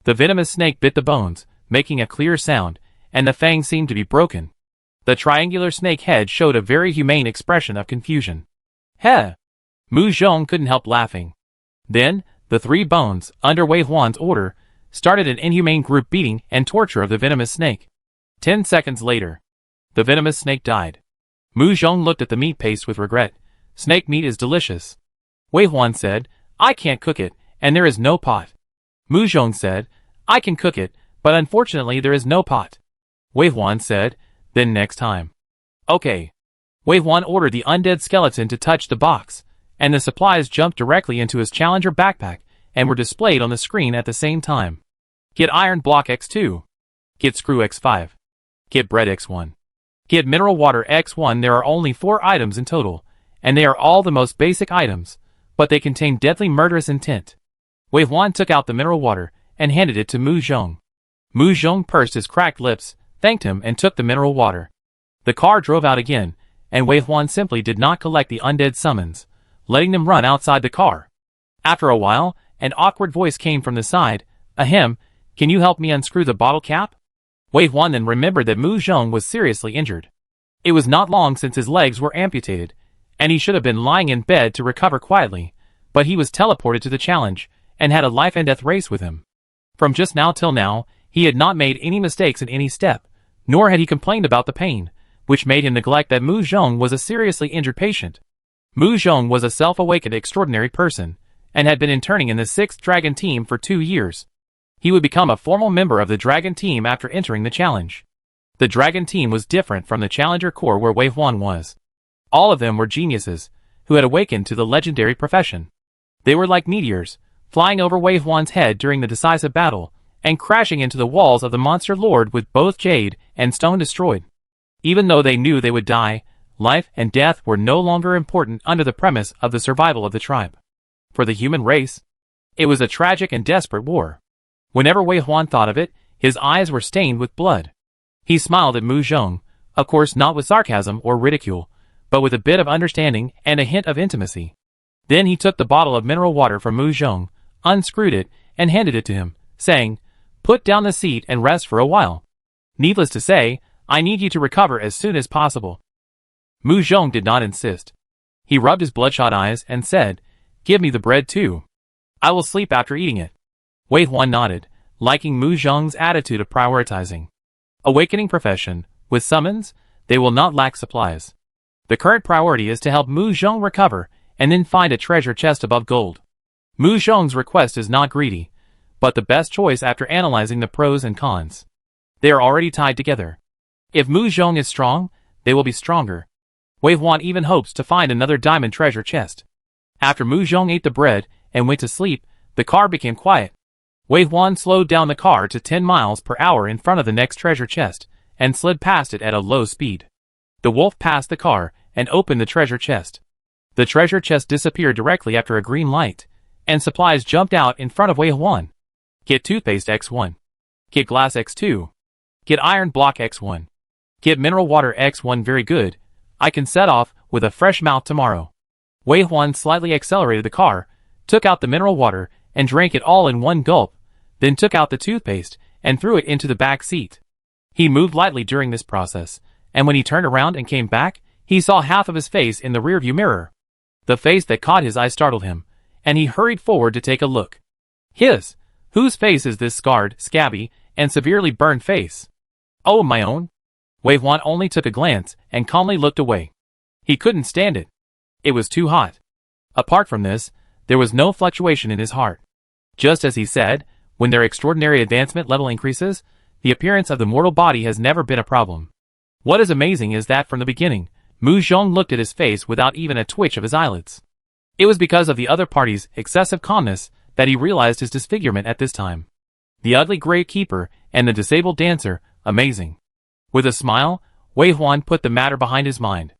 The venomous snake bit the bones, making a clear sound, and the fangs seemed to be broken. The triangular snake head showed a very humane expression of confusion. Heh! Mu Zhong couldn't help laughing. Then, the 3 bones, under Wei Huan's order, started an inhumane group beating and torture of the venomous snake. 10 seconds later, the venomous snake died. Mu Zhong looked at the meat paste with regret. Snake meat is delicious. Wei Huan said, I can't cook it, and there is no pot. Mu Zhong said, I can cook it, but unfortunately there is no pot. Wei Huan said, then next time. Okay. Wei Huan ordered the undead skeleton to touch the box, and the supplies jumped directly into his challenger backpack and were displayed on the screen at the same time. Get iron block X2. Get screw X5. Get bread X1. Get mineral water X1. There are only 4 items in total, and they are all the most basic items, but they contain deadly murderous intent. Wei Huan took out the mineral water and handed it to Mu Zhong. Mu Zhong pursed his cracked lips, thanked him and took the mineral water. The car drove out again, and Wei Huan simply did not collect the undead summons, letting them run outside the car. After a while, an awkward voice came from the side. Ahem, can you help me unscrew the bottle cap? Wei Huan then remembered that Mu Zhong was seriously injured. It was not long since his legs were amputated, and he should have been lying in bed to recover quietly, but he was teleported to the challenge, and had a life and death race with him. From just now till now, he had not made any mistakes in any step, nor had he complained about the pain, which made him neglect that Mu Zhong was a seriously injured patient. Mu Zhong was a self-awakened extraordinary person, and had been interning in the 6th Dragon Team for 2 years. He would become a formal member of the Dragon Team after entering the challenge. The Dragon Team was different from the Challenger Corps where Wei Huan was. All of them were geniuses, who had awakened to the legendary profession. They were like meteors, flying over Wei Huan's head during the decisive battle, and crashing into the walls of the Monster Lord with both jade and stone destroyed. Even though they knew they would die, life and death were no longer important under the premise of the survival of the tribe. For the human race, it was a tragic and desperate war. Whenever Wei Huan thought of it, his eyes were stained with blood. He smiled at Mu Zhong, of course not with sarcasm or ridicule, but with a bit of understanding and a hint of intimacy. Then he took the bottle of mineral water from Mu Zhong, unscrewed it, and handed it to him, saying, Put down the seat and rest for a while. Needless to say, I need you to recover as soon as possible. Mu Zhong did not insist. He rubbed his bloodshot eyes and said, Give me the bread too. I will sleep after eating it. Wei Huan nodded, liking Mu Zhong's attitude of prioritizing. Awakening profession, with summons, they will not lack supplies. The current priority is to help Mu Zhong recover and then find a treasure chest above gold. Mu Zhong's request is not greedy, but the best choice after analyzing the pros and cons. They are already tied together. If Mu Zhong is strong, they will be stronger. Wei Huan even hopes to find another diamond treasure chest. After Mu Zhong ate the bread and went to sleep, the car became quiet. Wei Huan slowed down the car to 10 miles per hour in front of the next treasure chest, and slid past it at a low speed. The wolf passed the car, and opened the treasure chest. The treasure chest disappeared directly after a green light, and supplies jumped out in front of Wei Huan. Get toothpaste X1. Get glass X2. Get iron block X1. Get mineral water X1. Very good. I can set off with a fresh mouth tomorrow. Wei Huan slightly accelerated the car, took out the mineral water, and drank it all in one gulp, then took out the toothpaste and threw it into the back seat. He moved lightly during this process, and when he turned around and came back, he saw half of his face in the rearview mirror. The face that caught his eye startled him, and he hurried forward to take a look. Whose face is this scarred, scabby, and severely burned face? Oh, my own? Wei Huan only took a glance and calmly looked away. He couldn't stand it. It was too hot. Apart from this, there was no fluctuation in his heart. Just as he said, when their extraordinary advancement level increases, the appearance of the mortal body has never been a problem. What is amazing is that from the beginning, Mu Zhong looked at his face without even a twitch of his eyelids. It was because of the other party's excessive calmness that he realized his disfigurement at this time. The ugly gray keeper and the disabled dancer, amazing. With a smile, Wei Huan put the matter behind his mind.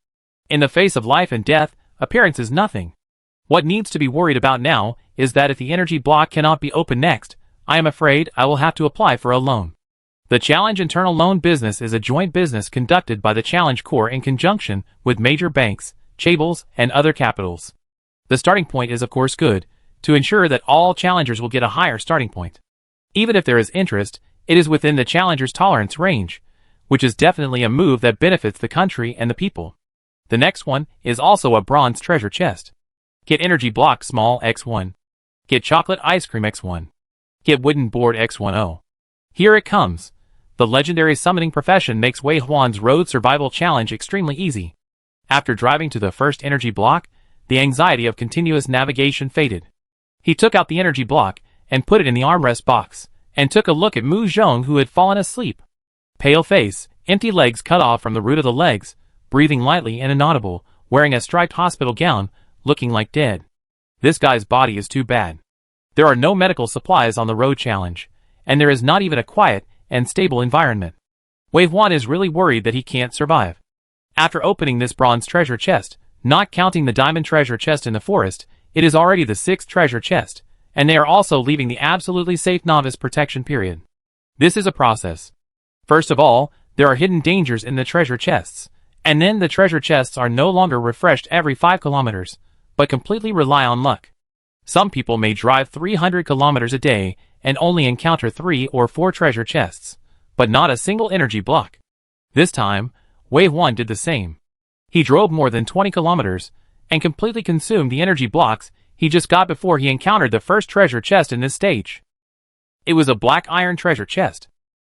In the face of life and death, appearance is nothing. What needs to be worried about now is that if the energy block cannot be opened next, I am afraid I will have to apply for a loan. The Challenge Internal Loan Business is a joint business conducted by the Challenge Corps in conjunction with major banks, chaebols, and other capitals. The starting point is of course good, to ensure that all challengers will get a higher starting point. Even if there is interest, it is within the challenger's tolerance range, which is definitely a move that benefits the country and the people. The next one is also a bronze treasure chest. Get energy block small X1. Get chocolate ice cream X1. Get wooden board X10. Here it comes. The legendary summoning profession makes Wei Huan's road survival challenge extremely easy. After driving to the first energy block, the anxiety of continuous navigation faded. He took out the energy block and put it in the armrest box, and took a look at Mu Zhong, who had fallen asleep. Pale face, empty legs cut off from the root of the legs, breathing lightly and inaudible, wearing a striped hospital gown, looking like dead. This guy's body is too bad. There are no medical supplies on the road challenge, and there is not even a quiet and stable environment. Wei Huan is really worried that he can't survive. After opening this bronze treasure chest, not counting the diamond treasure chest in the forest, it is already the 6th treasure chest, and they are also leaving the absolutely safe novice protection period. This is a process. First of all, there are hidden dangers in the treasure chests, and then the treasure chests are no longer refreshed every 5 kilometers, but completely rely on luck. Some people may drive 300 kilometers a day and only encounter 3 or 4 treasure chests, but not a single energy block. This time, Wei Huan did the same. He drove more than 20 kilometers and completely consumed the energy blocks he just got before he encountered the first treasure chest in this stage. It was a black iron treasure chest.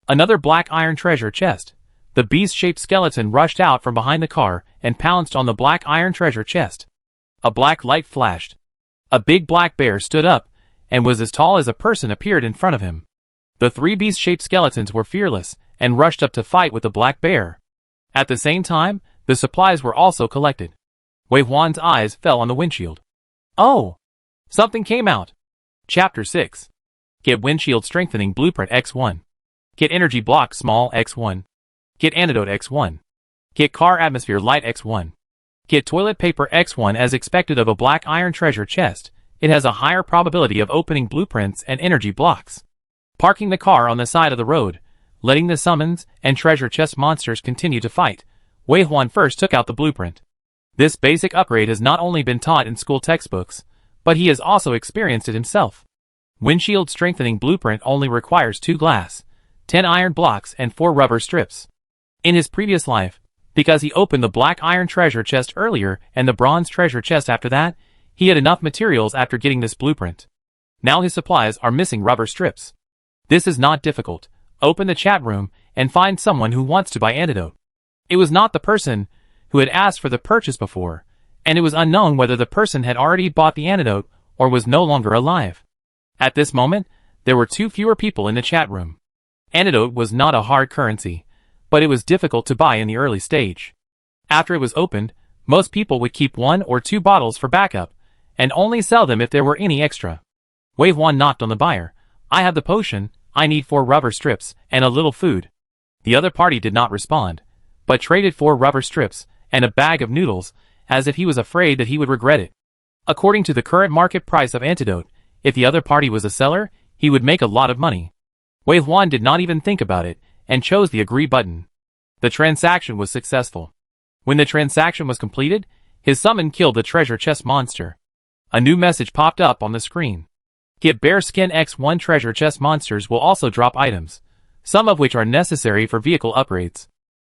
Another black iron treasure chest. The beast-shaped skeleton rushed out from behind the car and pounced on the black iron treasure chest. A black light flashed. A big black bear stood up and was as tall as a person appeared in front of him. The 3 beast-shaped skeletons were fearless and rushed up to fight with the black bear. At the same time, the supplies were also collected. Wei Huan's eyes fell on the windshield. Oh! Something came out. Chapter 6. Get windshield strengthening blueprint X1. Get energy block small X1. Get antidote X1. Get car atmosphere light X1. Get toilet paper X1. As expected of a black iron treasure chest, it has a higher probability of opening blueprints and energy blocks. Parking the car on the side of the road, letting the summons and treasure chest monsters continue to fight, Wei Huan first took out the blueprint. This basic upgrade has not only been taught in school textbooks, but he has also experienced it himself. Windshield strengthening blueprint only requires 2 glass, 10 iron blocks and 4 rubber strips. In his previous life, because he opened the black iron treasure chest earlier and the bronze treasure chest after that, he had enough materials after getting this blueprint. Now his supplies are missing rubber strips. This is not difficult. Open the chat room and find someone who wants to buy antidote. It was not the person who had asked for the purchase before, and it was unknown whether the person had already bought the antidote or was no longer alive. At this moment, there were 2 fewer people in the chat room. Antidote was not a hard currency, but it was difficult to buy in the early stage. After it was opened, most people would keep 1 or 2 bottles for backup, and only sell them if there were any extra. Wei Huan knocked on the buyer. I have the potion, I need 4 rubber strips, and a little food. The other party did not respond, but traded 4 rubber strips and a bag of noodles, as if he was afraid that he would regret it. According to the current market price of antidote, if the other party was a seller, he would make a lot of money. Wei Huan did not even think about it, and chose the agree button. The transaction was successful. When the transaction was completed, his summon killed the treasure chest monster. A new message popped up on the screen. Get Bearskin X1 treasure chest monsters will also drop items, some of which are necessary for vehicle upgrades.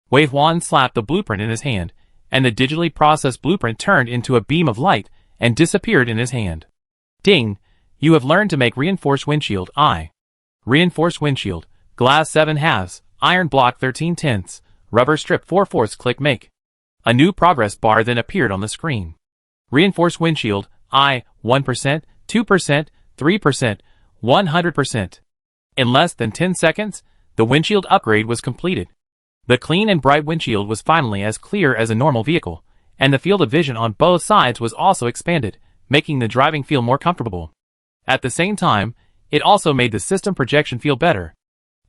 Wei Huan slapped the blueprint in his hand, and the digitally processed blueprint turned into a beam of light and disappeared in his hand. Ding! You have learned to make reinforced windshield I. Reinforced windshield, glass 7/2, iron block 13/10, rubber strip 4/4. Click make. A new progress bar then appeared on the screen. Reinforced windshield I, 1%, 2%, 3%, 100%. In less than 10 seconds, the windshield upgrade was completed. The clean and bright windshield was finally as clear as a normal vehicle, and the field of vision on both sides was also expanded, making the driving feel more comfortable. At the same time, it also made the system projection feel better.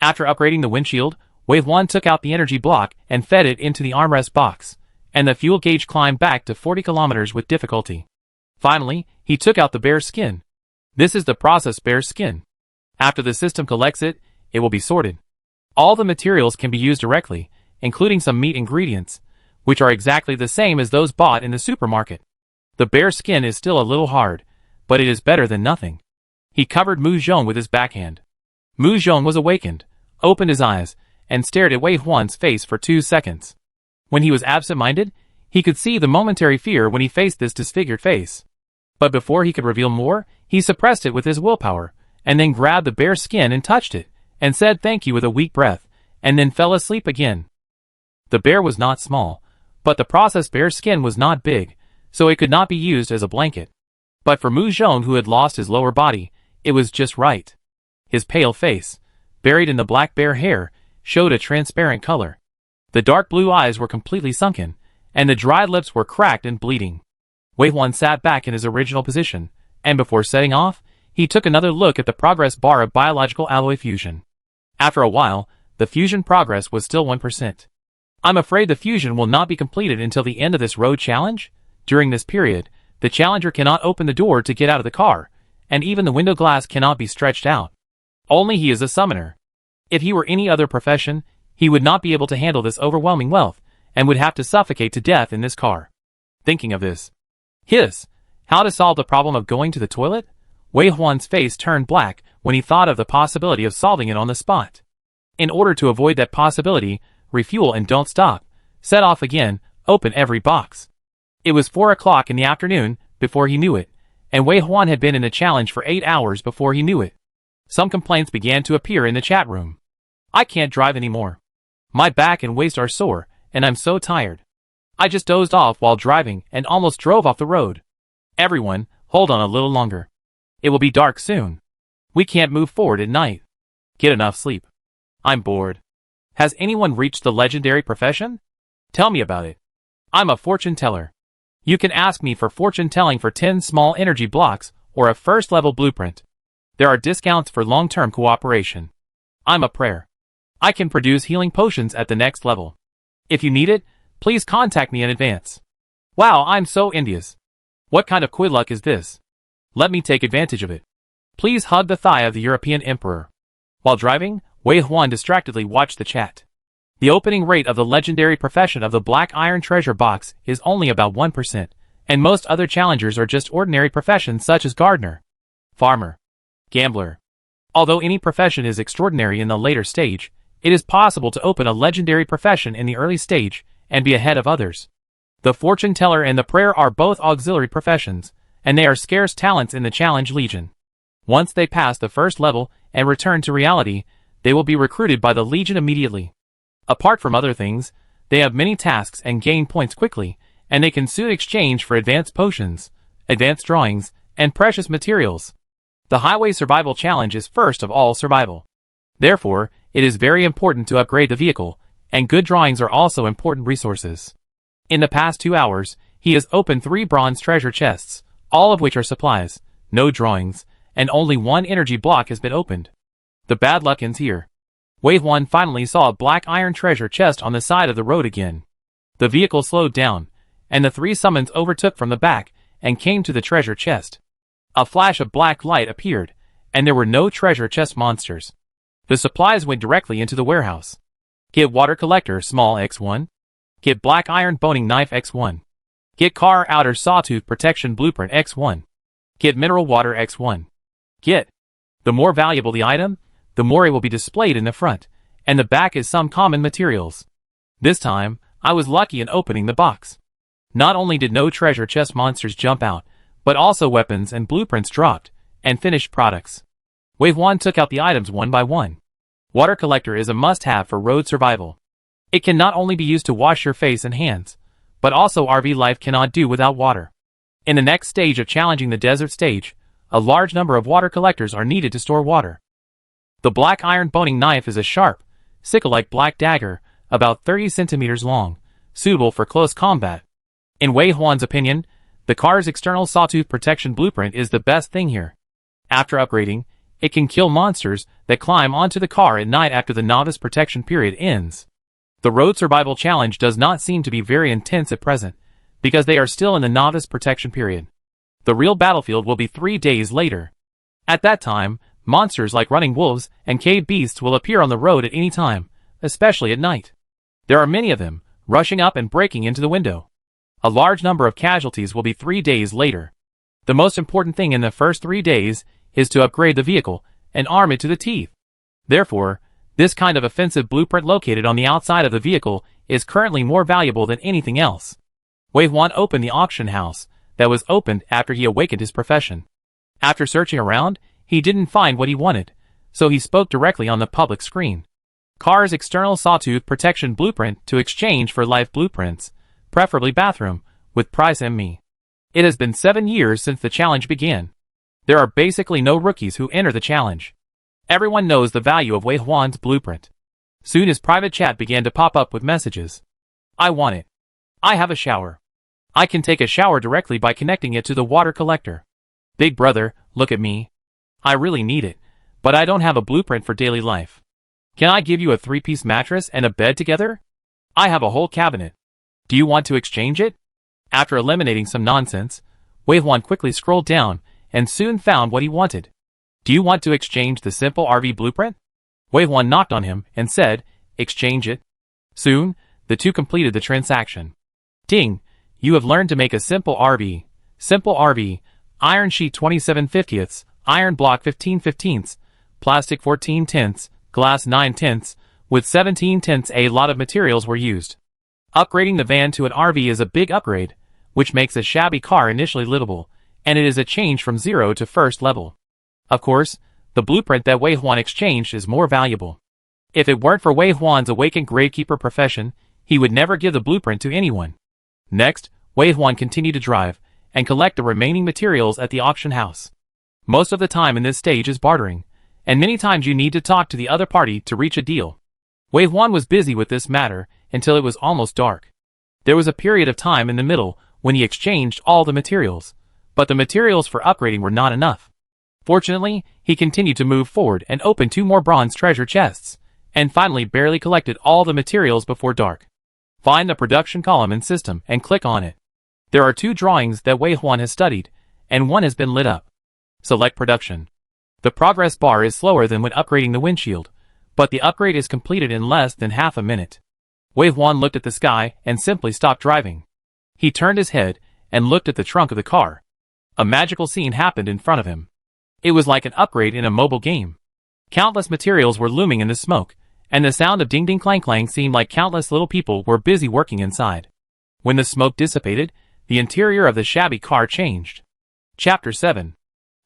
After upgrading the windshield, Wei Huan took out the energy block and fed it into the armrest box, and the fuel gauge climbed back to 40 kilometers with difficulty. Finally, he took out the bear skin. This is the processed bear skin. After the system collects it, it will be sorted. All the materials can be used directly, including some meat ingredients, which are exactly the same as those bought in the supermarket. The bear skin is still a little hard, but it is better than nothing. He covered Mu Zhong with his backhand. Mu Zhong was awakened, opened his eyes, and stared at Wei Huan's face for 2 seconds. When he was absent-minded, he could see the momentary fear when he faced this disfigured face. But before he could reveal more, he suppressed it with his willpower, and then grabbed the bear skin and touched it, and said thank you with a weak breath, and then fell asleep again. The bear was not small, but the processed bear skin was not big, so it could not be used as a blanket. But for Mu Zhong, who had lost his lower body, it was just right. His pale face, buried in the black bear hair, showed a transparent color. The dark blue eyes were completely sunken, and the dry lips were cracked and bleeding. Wei Huan sat back in his original position, and before setting off, he took another look at the progress bar of biological alloy fusion. After a while, the fusion progress was still 1%. I'm afraid the fusion will not be completed until the end of this road challenge. During this period, the challenger cannot open the door to get out of the car, and even the window glass cannot be stretched out. Only he is a summoner. If he were any other profession, he would not be able to handle this overwhelming wealth, and would have to suffocate to death in this car. Thinking of this. How to solve the problem of going to the toilet? Wei Huan's face turned black when he thought of the possibility of solving it on the spot. In order to avoid that possibility, refuel and don't stop. Set off again, open every box. It was 4 o'clock in the afternoon before he knew it, and Wei Huan had been in the challenge for 8 hours before he knew it. Some complaints began to appear in the chat room. I can't drive anymore. My back and waist are sore, and I'm so tired. I just dozed off while driving and almost drove off the road. Everyone, hold on a little longer. It will be dark soon. We can't move forward at night. Get enough sleep. I'm bored. Has anyone reached the legendary profession? Tell me about it. I'm a fortune teller. You can ask me for fortune telling for 10 small energy blocks or a first-level blueprint. There are discounts for long-term cooperation. I'm a prayer. I can produce healing potions at the next level. If you need it, please contact me in advance. Wow, I'm so envious. What kind of quid luck is this? Let me take advantage of it. Please hug the thigh of the European Emperor. While driving, Wei Huan distractedly watched the chat. The opening rate of the legendary profession of the Black Iron Treasure Box is only about 1%, and most other challengers are just ordinary professions such as gardener, farmer, gambler. Although any profession is extraordinary in the later stage, it is possible to open a legendary profession in the early stage and be ahead of others. The fortune teller and the prayer are both auxiliary professions, and they are scarce talents in the challenge legion. Once they pass the first level and return to reality, they will be recruited by the legion immediately. Apart from other things, they have many tasks and gain points quickly, and they can soon exchange for advanced potions, advanced drawings, and precious materials. The Highway Survival Challenge is first of all survival. Therefore, it is very important to upgrade the vehicle, and good drawings are also important resources. In the past 2 hours, he has opened 3 bronze treasure chests, all of which are supplies, no drawings, and only 1 energy block has been opened. The bad luck ends here. Wei Huan finally saw a black iron treasure chest on the side of the road again. The vehicle slowed down, and the 3 summons overtook from the back and came to the treasure chest. A flash of black light appeared, and there were no treasure chest monsters. The supplies went directly into the warehouse. Get water collector small X1. Get black iron boning knife X1. Get car outer sawtooth protection blueprint X1. Get mineral water X1. Get. The more valuable the item, the more it will be displayed in the front, and the back is some common materials. This time, I was lucky in opening the box. Not only did no treasure chest monsters jump out, but also weapons and blueprints dropped, and finished products. Wave 1 took out the items one by one. Water collector is a must-have for road survival. It can not only be used to wash your face and hands, but also RV life cannot do without water. In the next stage of challenging the desert stage, a large number of water collectors are needed to store water. The black iron boning knife is a sharp, sickle-like black dagger, about 30 centimeters long, suitable for close combat. In Wei Huan's opinion, the car's external sawtooth protection blueprint is the best thing here. After upgrading, it can kill monsters that climb onto the car at night after the novice protection period ends. The road survival challenge does not seem to be very intense at present, because they are still in the novice protection period. The real battlefield will be 3 days later. At that time, monsters like running wolves and cave beasts will appear on the road at any time, especially at night. There are many of them, rushing up and breaking into the window. A large number of casualties will be 3 days later. The most important thing in the first 3 days is to upgrade the vehicle and arm it to the teeth. Therefore, this kind of offensive blueprint located on the outside of the vehicle is currently more valuable than anything else. Wave 1 opened the auction house that was opened after he awakened his profession. After searching around, he didn't find what he wanted, so he spoke directly on the public screen. Car's external sawtooth protection blueprint to exchange for life blueprints, preferably bathroom, with price ME. It has been 7 years since the challenge began. There are basically no rookies who enter the challenge. Everyone knows the value of Wei Huan's blueprint. Soon his private chat began to pop up with messages. I want it. I have a shower. I can take a shower directly by connecting it to the water collector. Big brother, look at me. I really need it, but I don't have a blueprint for daily life. Can I give you a 3-piece mattress and a bed together? I have a whole cabinet. Do you want to exchange it? After eliminating some nonsense, Wei Huan quickly scrolled down and soon found what he wanted. Do you want to exchange the simple RV blueprint? Wei Huan knocked on him and said, exchange it. Soon, the two completed the transaction. Ding, you have learned to make a simple RV. Simple RV, iron sheet 27/50ths, iron block 15/15ths, plastic 14/10ths, glass 9/10ths, with 17/10ths. A lot of materials were used. Upgrading the van to an RV is a big upgrade, which makes a shabby car initially livable, and it is a change from 0 to first level. Of course, the blueprint that Wei Huan exchanged is more valuable. If it weren't for Wei Huan's awakened gravekeeper profession, he would never give the blueprint to anyone. Next, Wei Huan continued to drive and collect the remaining materials at the auction house. Most of the time in this stage is bartering, and many times you need to talk to the other party to reach a deal. Wei Huan was busy with this matter until it was almost dark. There was a period of time in the middle when he exchanged all the materials, but the materials for upgrading were not enough. Fortunately, he continued to move forward and opened 2 more bronze treasure chests, and finally barely collected all the materials before dark. Find the production column in system and click on it. There are 2 drawings that Wei Huan has studied, and one has been lit up. Select production. The progress bar is slower than when upgrading the windshield, but the upgrade is completed in less than half a minute. Wei Huan looked at the sky and simply stopped driving. He turned his head and looked at the trunk of the car. A magical scene happened in front of him. It was like an upgrade in a mobile game. Countless materials were looming in the smoke, and the sound of ding-ding clang-clang seemed like countless little people were busy working inside. When the smoke dissipated, the interior of the shabby car changed. Chapter 7.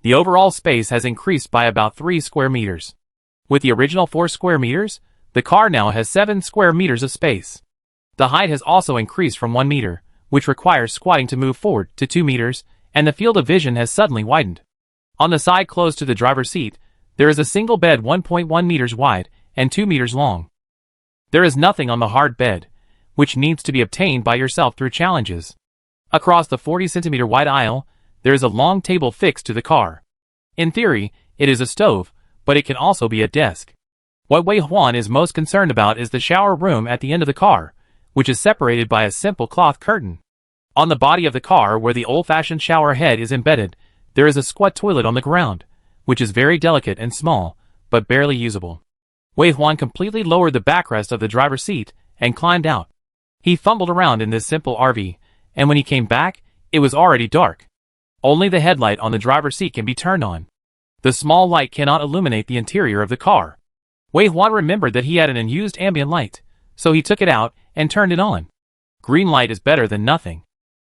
The overall space has increased by about 3 square meters. With the original 4 square meters, the car now has 7 square meters of space. The height has also increased from 1 meter, which requires squatting to move forward, to 2 meters, and the field of vision has suddenly widened. On the side close to the driver's seat, there is a single bed 1.1 meters wide and 2 meters long. There is nothing on the hard bed, which needs to be obtained by yourself through challenges. Across the 40 centimeter wide aisle, there is a long table fixed to the car. In theory, it is a stove, but it can also be a desk. What Wei Huan is most concerned about is the shower room at the end of the car, which is separated by a simple cloth curtain. On the body of the car where the old-fashioned shower head is embedded, there is a squat toilet on the ground, which is very delicate and small, but barely usable. Wei Huan completely lowered the backrest of the driver's seat and climbed out. He fumbled around in this simple RV, and when he came back, it was already dark. Only the headlight on the driver's seat can be turned on. The small light cannot illuminate the interior of the car. Wei Huan remembered that he had an unused ambient light, so he took it out and turned it on. Green light is better than nothing.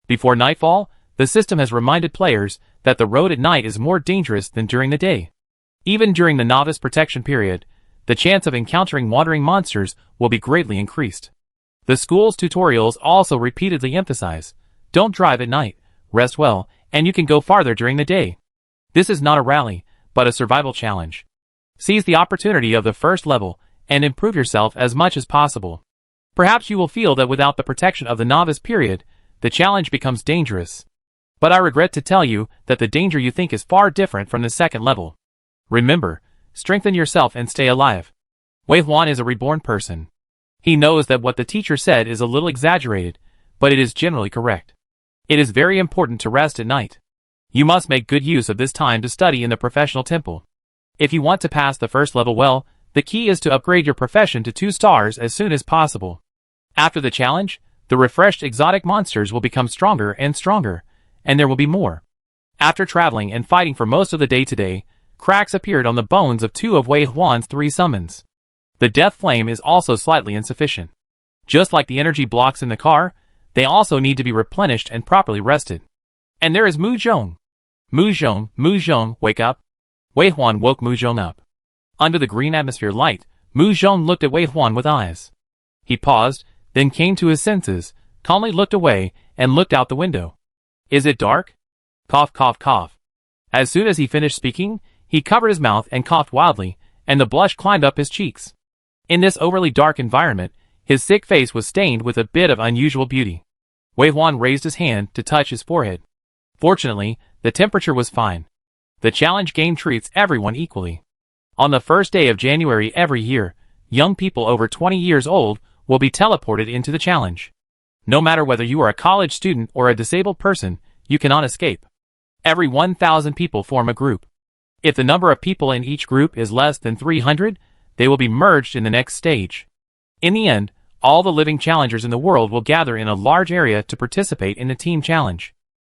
Before nightfall, the system has reminded players that the road at night is more dangerous than during the day. Even during the novice protection period, the chance of encountering wandering monsters will be greatly increased. The school's tutorials also repeatedly emphasize, don't drive at night, rest well, and you can go farther during the day. This is not a rally, but a survival challenge. Seize the opportunity of the first level and improve yourself as much as possible. Perhaps you will feel that without the protection of the novice period, the challenge becomes dangerous. But I regret to tell you that the danger you think is far different from the second level. Remember, strengthen yourself and stay alive. Wei Huan is a reborn person. He knows that what the teacher said is a little exaggerated, but it is generally correct. It is very important to rest at night. You must make good use of this time to study in the professional temple. If you want to pass the first level well, the key is to upgrade your profession to 2 stars as soon as possible. After the challenge, the refreshed exotic monsters will become stronger and stronger, and there will be more. After traveling and fighting for most of the day today, cracks appeared on the bones of 2 of Wei Huan's 3 summons. The death flame is also slightly insufficient. Just like the energy blocks in the car, they also need to be replenished and properly rested. And there is Mu Zhong. Mu Zhong, wake up. Wei Huan woke Mu Zhong up. Under the green atmosphere light, Mu Zhong looked at Wei Huan with eyes. He paused, then came to his senses, calmly looked away, and looked out the window. Is it dark? Cough, cough, cough. As soon as he finished speaking, he covered his mouth and coughed wildly, and the blush climbed up his cheeks. In this overly dark environment, his sick face was stained with a bit of unusual beauty. Wei Huan raised his hand to touch his forehead. Fortunately, the temperature was fine. The challenge game treats everyone equally. On the first day of January every year, young people over 20 years old will be teleported into the challenge. No matter whether you are a college student or a disabled person, you cannot escape. Every 1,000 people form a group. If the number of people in each group is less than 300, they will be merged in the next stage. In the end, all the living challengers in the world will gather in a large area to participate in the team challenge.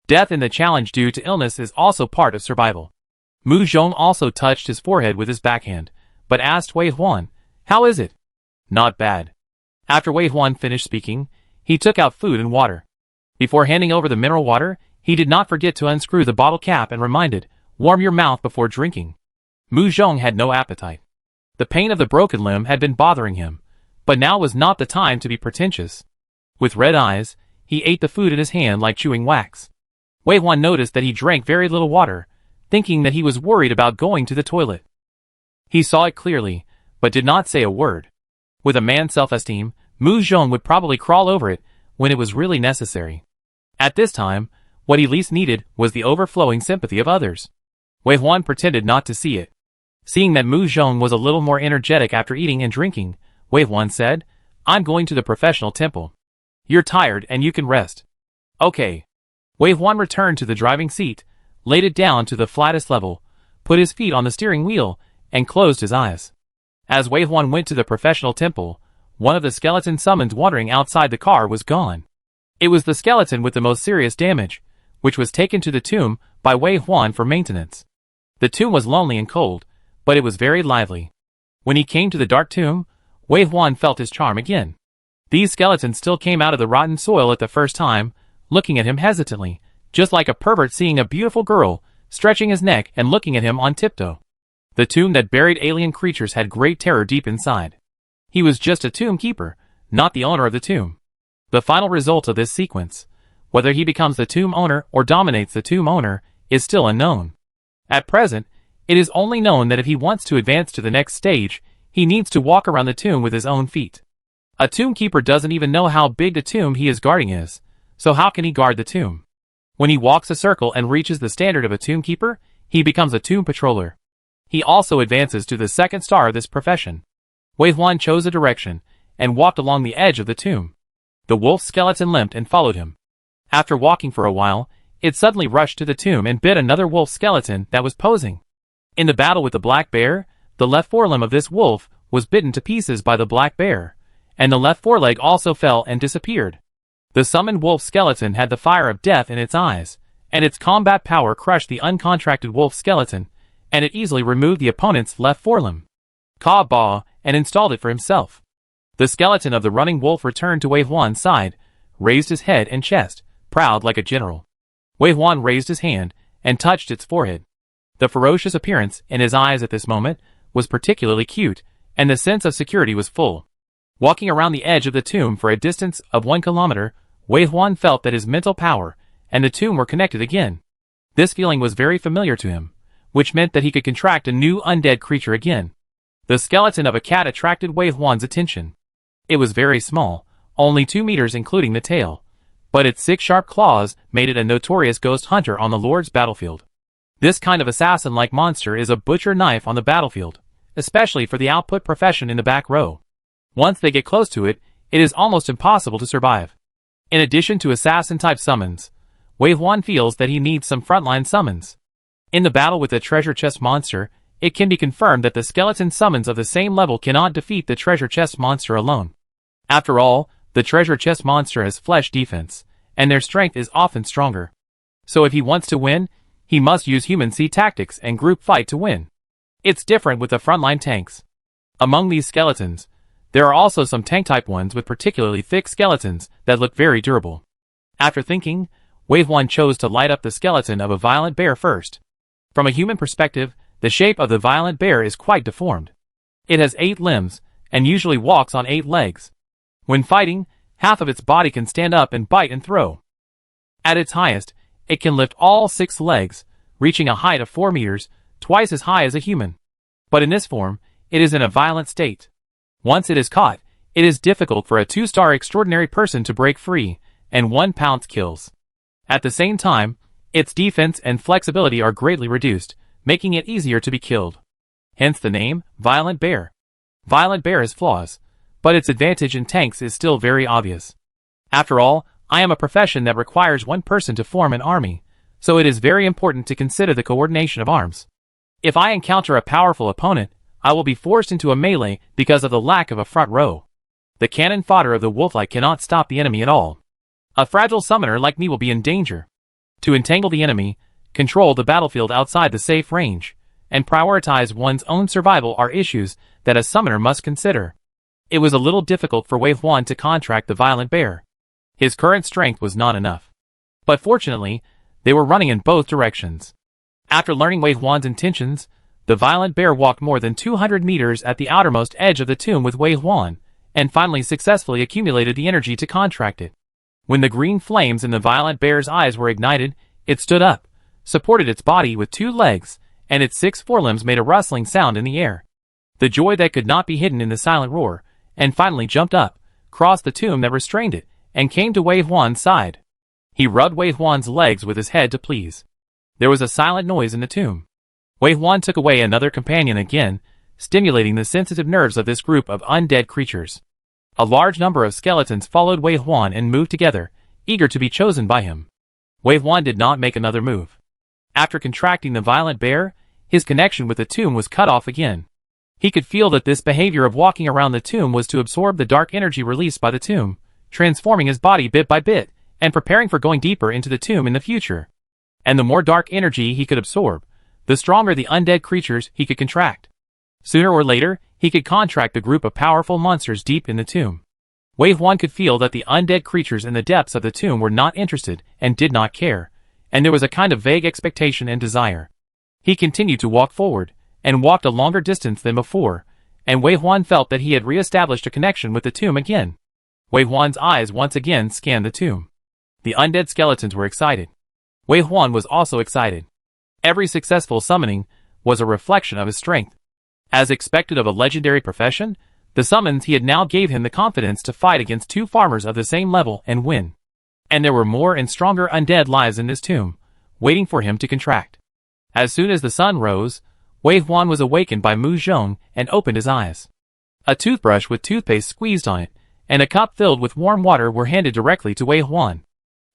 Death in the challenge due to illness is also part of survival. Mu Zhong also touched his forehead with his backhand, but asked Wei Huan, how is it? Not bad. After Wei Huan finished speaking, he took out food and water. Before handing over the mineral water, he did not forget to unscrew the bottle cap and reminded, warm your mouth before drinking. Mu Zhong had no appetite. The pain of the broken limb had been bothering him, but now was not the time to be pretentious. With red eyes, he ate the food in his hand like chewing wax. Wei Huan noticed that he drank very little water, thinking that he was worried about going to the toilet. He saw it clearly, but did not say a word. With a man's self-esteem, Mu Zhong would probably crawl over it when it was really necessary. At this time, what he least needed was the overflowing sympathy of others. Wei Huan pretended not to see it. Seeing that Mu Zhong was a little more energetic after eating and drinking, Wei Huan said, I'm going to the professional temple. You're tired and you can rest. Okay. Wei Huan returned to the driving seat, laid it down to the flattest level, put his feet on the steering wheel, and closed his eyes. As Wei Huan went to the professional temple, one of the skeleton summons wandering outside the car was gone. It was the skeleton with the most serious damage, which was taken to the tomb by Wei Huan for maintenance. The tomb was lonely and cold, but it was very lively. When he came to the dark tomb, Wei Huan felt his charm again. These skeletons still came out of the rotten soil at the first time, looking at him hesitantly, just like a pervert seeing a beautiful girl, stretching his neck and looking at him on tiptoe. The tomb that buried alien creatures had great terror deep inside. He was just a tomb keeper, not the owner of the tomb. The final result of this sequence, whether he becomes the tomb owner or dominates the tomb owner, is still unknown. At present, it is only known that if he wants to advance to the next stage, he needs to walk around the tomb with his own feet. A tomb keeper doesn't even know how big the tomb he is guarding is, so how can he guard the tomb? When he walks a circle and reaches the standard of a tomb keeper, he becomes a tomb patroller. He also advances to the second star of this profession. Wei Huan chose a direction, and walked along the edge of the tomb. The wolf skeleton limped and followed him. After walking for a while, it suddenly rushed to the tomb and bit another wolf skeleton that was posing. In the battle with the black bear, the left forelimb of this wolf was bitten to pieces by the black bear, and the left foreleg also fell and disappeared. The summoned wolf skeleton had the fire of death in its eyes, and its combat power crushed the uncontracted wolf skeleton, and it easily removed the opponent's left forelimb, Ka-Ba, and installed it for himself. The skeleton of the running wolf returned to Wei Huan's side, raised his head and chest, proud like a general. Wei Huan raised his hand and touched its forehead. The ferocious appearance in his eyes at this moment was particularly cute, and the sense of security was full. Walking around the edge of the tomb for a distance of 1 kilometer, Wei Huan felt that his mental power and the tomb were connected again. This feeling was very familiar to him, which meant that he could contract a new undead creature again. The skeleton of a cat attracted Wei Huan's attention. It was very small, only 2 meters including the tail, but its 6 sharp claws made it a notorious ghost hunter on the Lord's battlefield. This kind of assassin-like monster is a butcher knife on the battlefield, especially for the output profession in the back row. Once they get close to it, it is almost impossible to survive. In addition to assassin-type summons, Wei Huan feels that he needs some frontline summons. In the battle with the treasure chest monster, it can be confirmed that the skeleton summons of the same level cannot defeat the treasure chest monster alone. After all, the treasure chest monster has flesh defense, and their strength is often stronger. So if he wants to win, he must use human C tactics and group fight to win. It's different with the frontline tanks. Among these skeletons, there are also some tank-type ones with particularly thick skeletons that look very durable. After thinking, Wei Huan chose to light up the skeleton of a violent bear first. From a human perspective, the shape of the violent bear is quite deformed. It has 8 limbs, and usually walks on 8 legs. When fighting, half of its body can stand up and bite and throw. At its highest, it can lift all 6 legs, reaching a height of 4 meters, twice as high as a human. But in this form, it is in a violent state. Once it is caught, it is difficult for a 2-star extraordinary person to break free, and 1 pounce kills. At the same time, its defense and flexibility are greatly reduced, making it easier to be killed. Hence the name, Violent Bear. Violent Bear has flaws, but its advantage in tanks is still very obvious. After all, I am a profession that requires 1 person to form an army, so it is very important to consider the coordination of arms. If I encounter a powerful opponent, I will be forced into a melee because of the lack of a front row. The cannon fodder of the wolf-like cannot stop the enemy at all. A fragile summoner like me will be in danger. To entangle the enemy, control the battlefield outside the safe range, and prioritize one's own survival are issues that a summoner must consider. It was a little difficult for Wei Huan to contract the violent bear. His current strength was not enough. But fortunately, they were running in both directions. After learning Wei Huan's intentions, the violent bear walked more than 200 meters at the outermost edge of the tomb with Wei Huan, and finally successfully accumulated the energy to contract it. When the green flames in the violent bear's eyes were ignited, it stood up, supported its body with 2 legs, and its 6 forelimbs made a rustling sound in the air. The joy that could not be hidden in the silent roar, and finally jumped up, crossed the tomb that restrained it, and came to Wei Huan's side. He rubbed Wei Huan's legs with his head to please. There was a silent noise in the tomb. Wei Huan took away another companion again, stimulating the sensitive nerves of this group of undead creatures. A large number of skeletons followed Wei Huan and moved together, eager to be chosen by him. Wei Huan did not make another move. After contracting the violent bear, his connection with the tomb was cut off again. He could feel that this behavior of walking around the tomb was to absorb the dark energy released by the tomb, transforming his body bit by bit, and preparing for going deeper into the tomb in the future. And the more dark energy he could absorb, the stronger the undead creatures he could contract. Sooner or later, he could contract the group of powerful monsters deep in the tomb. Wei Huan could feel that the undead creatures in the depths of the tomb were not interested and did not care, and there was a kind of vague expectation and desire. He continued to walk forward, and walked a longer distance than before, and Wei Huan felt that he had re-established a connection with the tomb again. Wei Huan's eyes once again scanned the tomb. The undead skeletons were excited. Wei Huan was also excited. Every successful summoning was a reflection of his strength. As expected of a legendary profession, the summons he had now gave him the confidence to fight against 2 farmers of the same level and win. And there were more and stronger undead lives in this tomb, waiting for him to contract. As soon as the sun rose, Wei Huan was awakened by Mu Zhong and opened his eyes. A toothbrush with toothpaste squeezed on it, and a cup filled with warm water were handed directly to Wei Huan.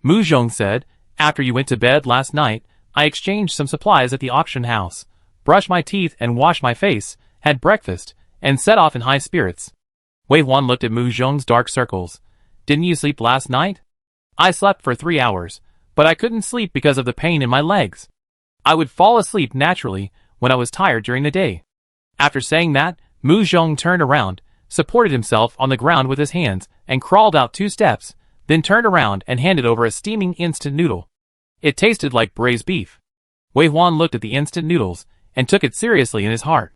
Mu Zhong said, "After you went to bed last night, I exchanged some supplies at the auction house, brush my teeth and wash my face, had breakfast, and set off in high spirits. Wei Huan looked at Mu Zhong's dark circles. Didn't you sleep last night? I slept for 3 hours, but I couldn't sleep because of the pain in my legs. I would fall asleep naturally when I was tired during the day. After saying that, Mu Zhong turned around, supported himself on the ground with his hands, and crawled out 2 steps, then turned around and handed over a steaming instant noodle. It tasted like braised beef. Wei Huan looked at the instant noodles, and took it seriously in his heart.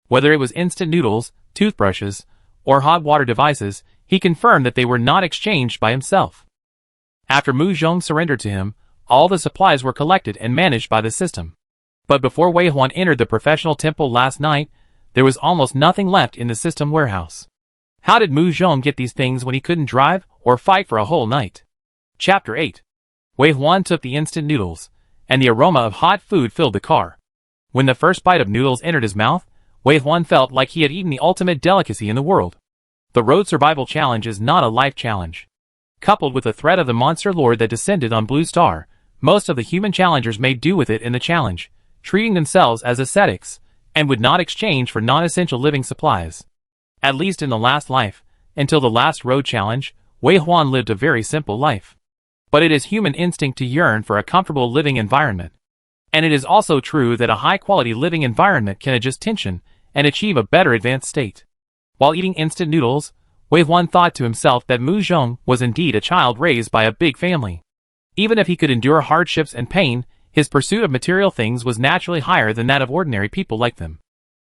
Whether it was instant noodles, toothbrushes, or hot water devices, he confirmed that they were not exchanged by himself. After Mu Zhong surrendered to him, all the supplies were collected and managed by the system. But before Wei Huan entered the professional temple last night, there was almost nothing left in the system warehouse. How did Mu Zhong get these things when he couldn't drive or fight for a whole night? Chapter 8. Wei Huan took the instant noodles, and the aroma of hot food filled the car. When the first bite of noodles entered his mouth, Wei Huan felt like he had eaten the ultimate delicacy in the world. The road survival challenge is not a life challenge. Coupled with the threat of the monster lord that descended on Blue Star, most of the human challengers made do with it in the challenge, treating themselves as ascetics, and would not exchange for non-essential living supplies. At least in the last life, until the last road challenge, Wei Huan lived a very simple life. But it is human instinct to yearn for a comfortable living environment. And it is also true that a high-quality living environment can adjust tension and achieve a better advanced state. While eating instant noodles, Wei Huan thought to himself that Mu Zhong was indeed a child raised by a big family. Even if he could endure hardships and pain, his pursuit of material things was naturally higher than that of ordinary people like them.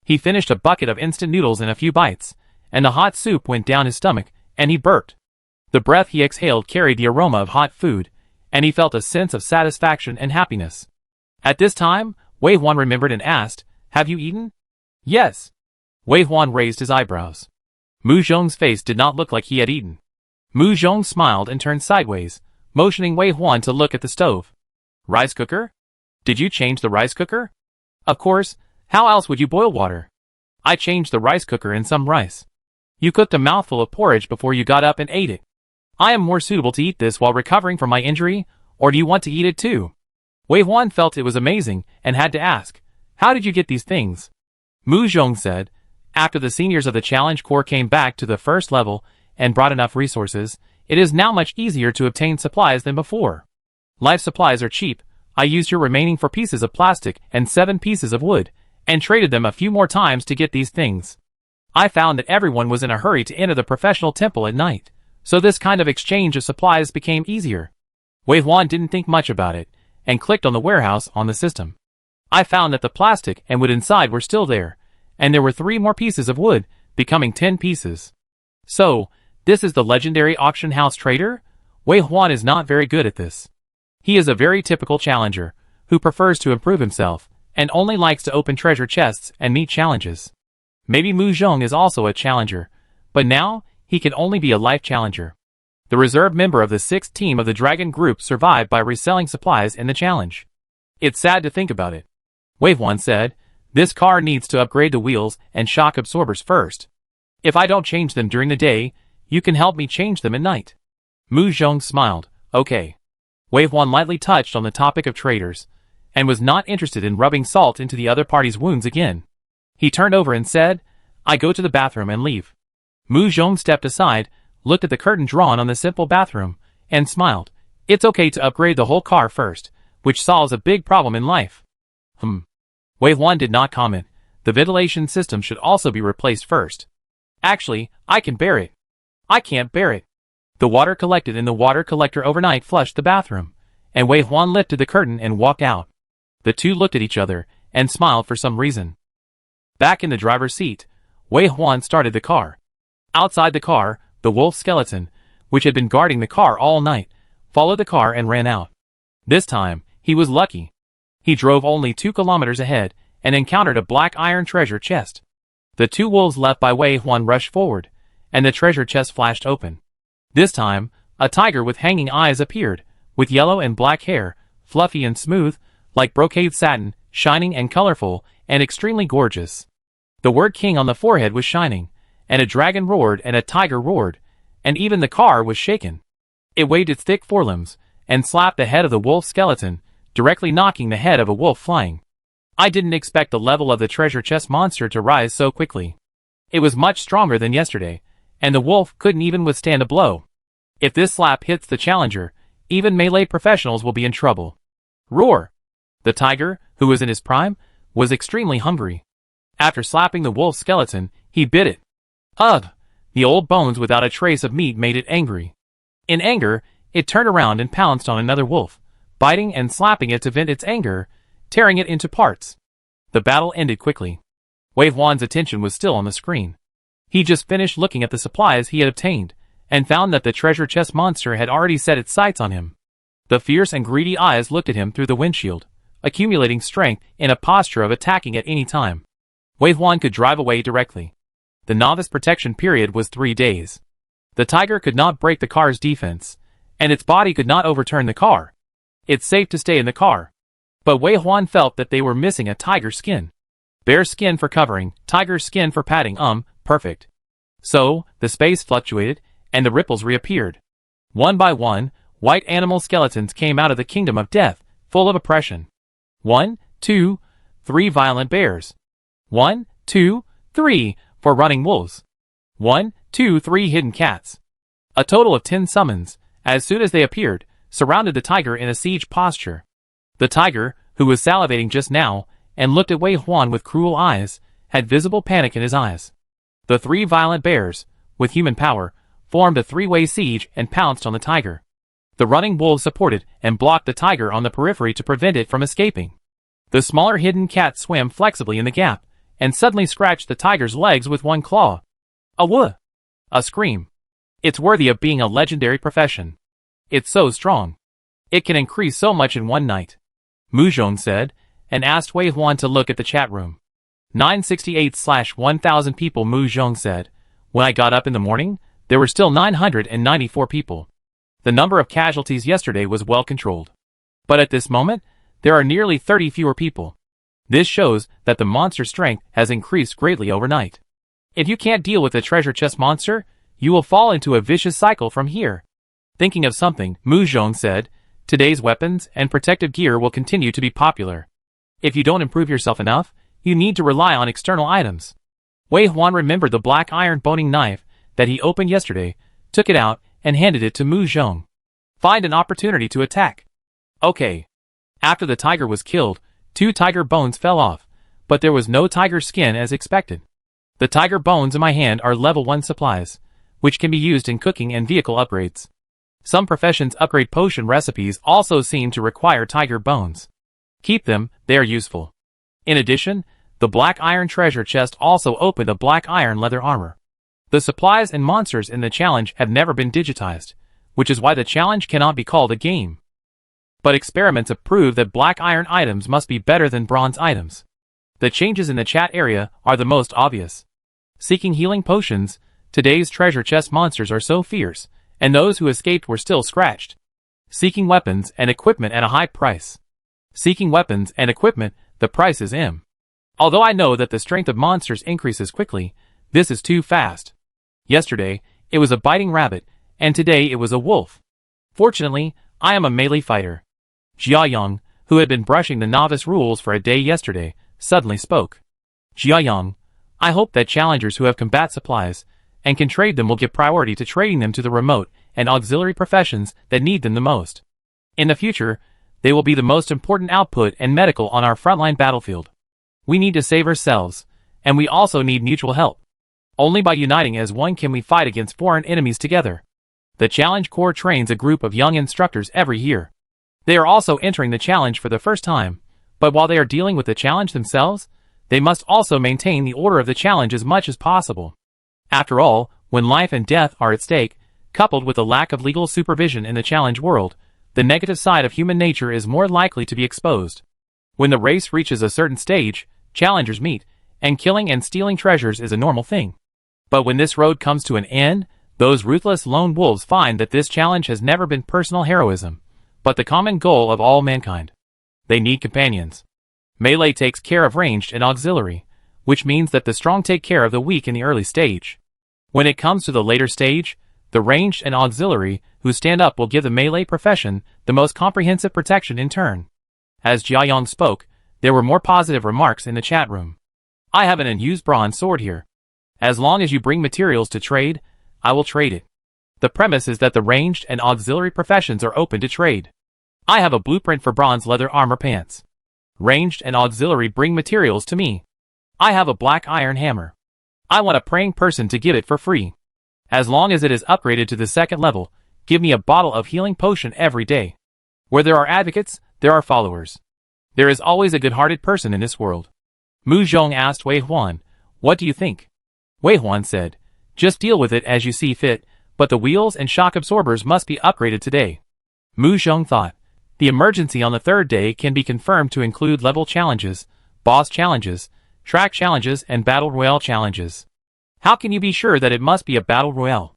He finished a bucket of instant noodles in a few bites, and the hot soup went down his stomach, and he burped. The breath he exhaled carried the aroma of hot food, and he felt a sense of satisfaction and happiness. At this time, Wei Huan remembered and asked, "Have you eaten?" "Yes." Wei Huan raised his eyebrows. Mu Zhong's face did not look like he had eaten. Mu Zhong smiled and turned sideways, motioning Wei Huan to look at the stove. "Rice cooker? Did you change the rice cooker?" "Of course, how else would you boil water?" "I changed the rice cooker in some rice." "You cooked a mouthful of porridge before you got up and ate it." "I am more suitable to eat this while recovering from my injury, or do you want to eat it too?" Wei Huan felt it was amazing and had to ask, "How did you get these things?" Mu Zhong said, "After the seniors of the challenge corps came back to the first level and brought enough resources, it is now much easier to obtain supplies than before. Life supplies are cheap. I used your remaining 4 pieces of plastic and 7 pieces of wood, and traded them a few more times to get these things. I found that everyone was in a hurry to enter the professional temple at night, so this kind of exchange of supplies became easier." Wei Huan didn't think much about it, and clicked on the warehouse on the system. "I found that the plastic and wood inside were still there, and there were 3 more pieces of wood, becoming 10 pieces. So, this is the legendary auction house trader? Wei Huan is not very good at this. He is a very typical challenger, who prefers to improve himself, and only likes to open treasure chests and meet challenges. Maybe Mu Zhong is also a challenger, but now, he can only be a life challenger. The reserve member of the 6th team of the Dragon Group survived by reselling supplies in the challenge. It's sad to think about it." Wei Huan said, "This car needs to upgrade the wheels and shock absorbers first. If I don't change them during the day, you can help me change them at night." Mu Zhong smiled, "Okay." Wei Huan lightly touched on the topic of traders, and was not interested in rubbing salt into the other party's wounds again. He turned over and said, "I go to the bathroom and leave." Mu Zhong stepped aside, looked at the curtain drawn on the simple bathroom, and smiled. "It's okay to upgrade the whole car first, which solves a big problem in life." Wei Huan did not comment. The ventilation system should also be replaced first. "Actually, I can bear it." "I can't bear it." The water collected in the water collector overnight flushed the bathroom, and Wei Huan lifted the curtain and walked out. The two looked at each other, and smiled for some reason. Back in the driver's seat, Wei Huan started the car. Outside the car, the wolf skeleton, which had been guarding the car all night, followed the car and ran out. This time, he was lucky. He drove only 2 kilometers ahead, and encountered a black iron treasure chest. The 2 wolves left by Wei Huan rushed forward, and the treasure chest flashed open. This time, a tiger with hanging eyes appeared, with yellow and black hair, fluffy and smooth, like brocade satin, shining and colorful, and extremely gorgeous. The word king on the forehead was shining, and a dragon roared and a tiger roared, and even the car was shaken. It waved its thick forelimbs, and slapped the head of the wolf skeleton, directly knocking the head of a wolf flying. I didn't expect the level of the treasure chest monster to rise so quickly. It was much stronger than yesterday, and the wolf couldn't even withstand a blow. If this slap hits the challenger, even melee professionals will be in trouble. Roar! The tiger, who was in his prime, was extremely hungry. After slapping the wolf's skeleton, he bit it. Ugh! The old bones without a trace of meat made it angry. In anger, it turned around and pounced on another wolf, biting and slapping it to vent its anger, tearing it into parts. The battle ended quickly. Wei Huan's attention was still on the screen. He just finished looking at the supplies he had obtained, and found that the treasure chest monster had already set its sights on him. The fierce and greedy eyes looked at him through the windshield, accumulating strength in a posture of attacking at any time. Wei Huan could drive away directly. The novice protection period was 3 days. The tiger could not break the car's defense, and its body could not overturn the car. It's safe to stay in the car. But Wei Huan felt that they were missing a tiger skin. Bear skin for covering, tiger skin for padding, perfect. So, the space fluctuated, and the ripples reappeared. One by one, white animal skeletons came out of the kingdom of death, full of oppression. 1, 2, 3 violent bears. 1, 2, 3, 4 running wolves. 1, 2, 3 hidden cats. A total of 10 summons, as soon as they appeared, surrounded the tiger in a siege posture. The tiger, who was salivating just now, and looked at Wei Huan with cruel eyes, had visible panic in his eyes. The 3 violent bears, with human power, formed a 3-way siege and pounced on the tiger. The running wolves supported and blocked the tiger on the periphery to prevent it from escaping. The smaller hidden cat swam flexibly in the gap, and suddenly scratched the tiger's legs with one claw. A woof! A scream. It's worthy of being a legendary profession. It's so strong. It can increase so much in one night. Mu Zhong said, and asked Wei Huan to look at the chat room. 968/1000 people. Mu Zhong said. When I got up in the morning, there were still 994 people. The number of casualties yesterday was well controlled. But at this moment, there are nearly 30 fewer people. This shows that the monster's strength has increased greatly overnight. If you can't deal with the treasure chest monster, you will fall into a vicious cycle from here. Thinking of something, Mu Zhong said, today's weapons and protective gear will continue to be popular. If you don't improve yourself enough, you need to rely on external items. Wei Huan remembered the black iron boning knife that he opened yesterday, took it out, and handed it to Mu Zhong. Find an opportunity to attack. Okay. After the tiger was killed, 2 tiger bones fell off, but there was no tiger skin as expected. The tiger bones in my hand are level 1 supplies, which can be used in cooking and vehicle upgrades. Some professions upgrade potion recipes also seem to require tiger bones. Keep them, they are useful. In addition, the black iron treasure chest also opened a black iron leather armor. The supplies and monsters in the challenge have never been digitized, which is why the challenge cannot be called a game. But experiments have proved that black iron items must be better than bronze items. The changes in the chat area are the most obvious. Seeking healing potions, today's treasure chest monsters are so fierce, and those who escaped were still scratched. Seeking weapons and equipment at a high price. Seeking weapons and equipment, the price is M. Although I know that the strength of monsters increases quickly, this is too fast. Yesterday, it was a biting rabbit, and today it was a wolf. Fortunately, I am a melee fighter. Jiayang, who had been brushing the novice rules for a day yesterday, suddenly spoke. Jiayang, I hope that challengers who have combat supplies and can trade them will give priority to trading them to the remote and auxiliary professions that need them the most. In the future, they will be the most important output and medical on our frontline battlefield. We need to save ourselves, and we also need mutual help. Only by uniting as one can we fight against foreign enemies together. The Challenge Corps trains a group of young instructors every year. They are also entering the challenge for the first time, but while they are dealing with the challenge themselves, they must also maintain the order of the challenge as much as possible. After all, when life and death are at stake, coupled with the lack of legal supervision in the challenge world, the negative side of human nature is more likely to be exposed. When the race reaches a certain stage, challengers meet, and killing and stealing treasures is a normal thing. But when this road comes to an end, those ruthless lone wolves find that this challenge has never been personal heroism, but the common goal of all mankind. They need companions. Melee takes care of ranged and auxiliary, which means that the strong take care of the weak in the early stage. When it comes to the later stage, the ranged and auxiliary who stand up will give the melee profession the most comprehensive protection in turn. As Jiayang spoke, There were more positive remarks in the chat room. I have an unused bronze sword here. As long as you bring materials to trade, I will trade it. The premise is that the ranged and auxiliary professions are open to trade. I have a blueprint for bronze leather armor pants. Ranged and auxiliary bring materials to me. I have a black iron hammer. I want a praying person to give it for free. As long as it is upgraded to the second level, give me a bottle of healing potion every day. Where there are advocates, there are followers. There is always a good-hearted person in this world. Mu Zhong asked Wei Huan, "What do you think?" Wei Huan said, "Just deal with it as you see fit, but the wheels and shock absorbers must be upgraded today." Mu Zhong thought, the emergency on the third day can be confirmed to include level challenges, boss challenges, track challenges, and battle royale challenges. How can you be sure that it must be a battle royale?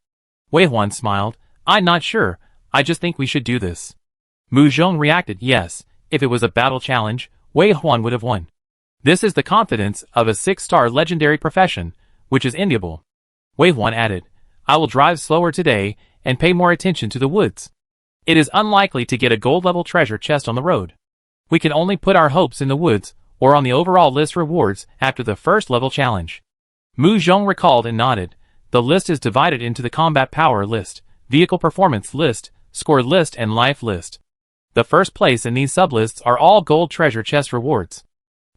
Wei Huan smiled, "I'm not sure, I just think we should do this." Mu Zhong reacted, "Yes, if it was a battle challenge, Wei Huan would have won. This is the confidence of a 6-star legendary profession, which is enviable." Wei Huan added, "I will drive slower today and pay more attention to the woods. It is unlikely to get a gold-level treasure chest on the road. We can only put our hopes in the woods or on the overall list rewards after the first level challenge." Mu Zhong recalled and nodded. The list is divided into the combat power list, vehicle performance list, score list, and life list. The first place in these sublists are all gold treasure chest rewards.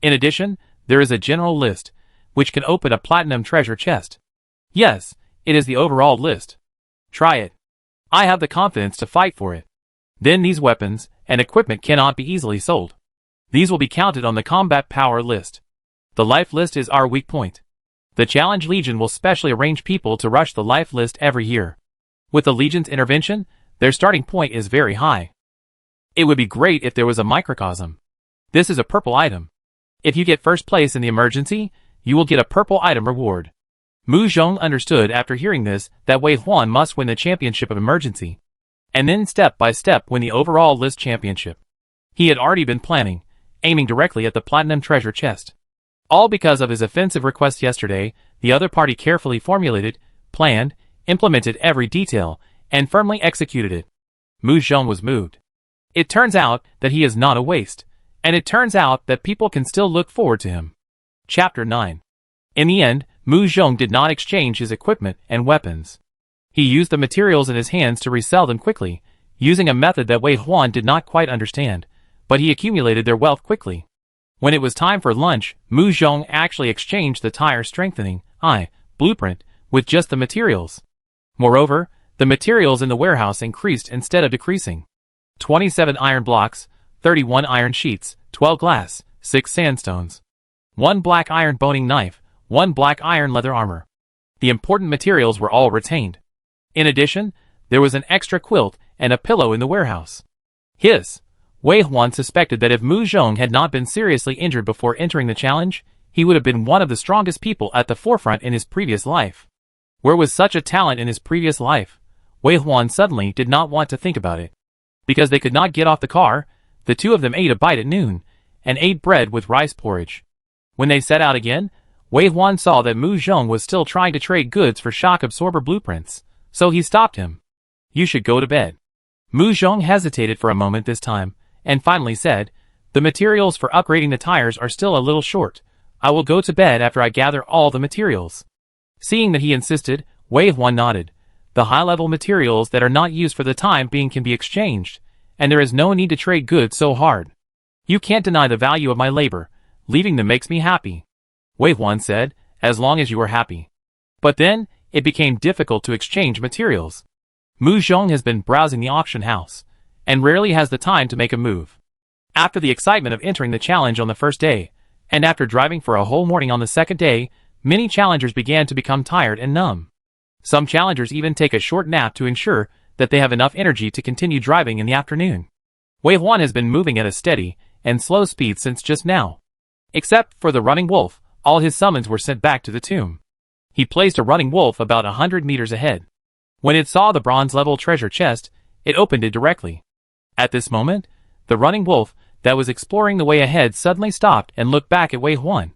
In addition, there is a general list, which can open a platinum treasure chest. Yes, it is the overall list. Try it. I have the confidence to fight for it. Then these weapons and equipment cannot be easily sold. These will be counted on the combat power list. The life list is our weak point. The Challenge Legion will specially arrange people to rush the life list every year. With the Legion's intervention, their starting point is very high. It would be great if there was a microcosm. This is a purple item. If you get first place in the emergency, you will get a purple item reward. Mu Zhong understood after hearing this that Wei Huan must win the championship of emergency, and then step by step win the overall list championship. He had already been planning, aiming directly at the platinum treasure chest. All because of his offensive request yesterday, the other party carefully formulated, planned, implemented every detail, and firmly executed it. Mu Zhong was moved. It turns out that he is not a waste, and it turns out that people can still look forward to him. Chapter 9. In the end, Mu Zhong did not exchange his equipment and weapons. He used the materials in his hands to resell them quickly, using a method that Wei Huan did not quite understand, but he accumulated their wealth quickly. When it was time for lunch, Mu Zhong actually exchanged the tire strengthening blueprint with just the materials. Moreover, the materials in the warehouse increased instead of decreasing. 27 iron blocks, 31 iron sheets, 12 glass, 6 sandstones, 1 black iron boning knife, 1 black iron leather armor. The important materials were all retained. In addition, there was an extra quilt and a pillow in the warehouse. Wei Huan suspected that if Mu Zhong had not been seriously injured before entering the challenge, he would have been one of the strongest people at the forefront in his previous life. Where was such a talent in his previous life? Wei Huan suddenly did not want to think about it. Because they could not get off the car, the two of them ate a bite at noon, and ate bread with rice porridge. When they set out again, Wei Huan saw that Mu Zhong was still trying to trade goods for shock absorber blueprints, so he stopped him. "You should go to bed." Mu Zhong hesitated for a moment this time, and finally said, "The materials for upgrading the tires are still a little short. I will go to bed after I gather all the materials." Seeing that he insisted, Wei Huan nodded. The high-level materials that are not used for the time being can be exchanged, and there is no need to trade goods so hard. "You can't deny the value of my labor. Leaving them makes me happy," Wei Huan said, "as long as you are happy." But then, it became difficult to exchange materials. Mu Zhong has been browsing the auction house, and rarely has the time to make a move. After the excitement of entering the challenge on the first day, and after driving for a whole morning on the second day, many challengers began to become tired and numb. Some challengers even take a short nap to ensure that they have enough energy to continue driving in the afternoon. Wei Huan has been moving at a steady and slow speed since just now. Except for the running wolf, all his summons were sent back to the tomb. He placed a running wolf about 100 meters ahead. When it saw the bronze-level treasure chest, it opened it directly. At this moment, the running wolf that was exploring the way ahead suddenly stopped and looked back at Wei Huan.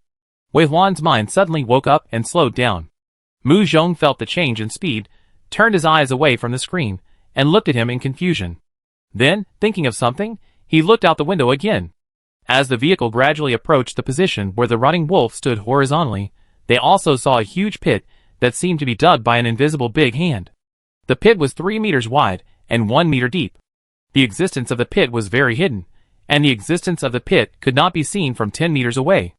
Wei Huan's mind suddenly woke up and slowed down. Mu Zhong felt the change in speed, turned his eyes away from the screen, and looked at him in confusion. Then, thinking of something, he looked out the window again. As the vehicle gradually approached the position where the running wolf stood horizontally, they also saw a huge pit that seemed to be dug by an invisible big hand. The pit was 3 meters wide and 1 meter deep. The existence of the pit was very hidden, and the existence of the pit could not be seen from 10 meters away.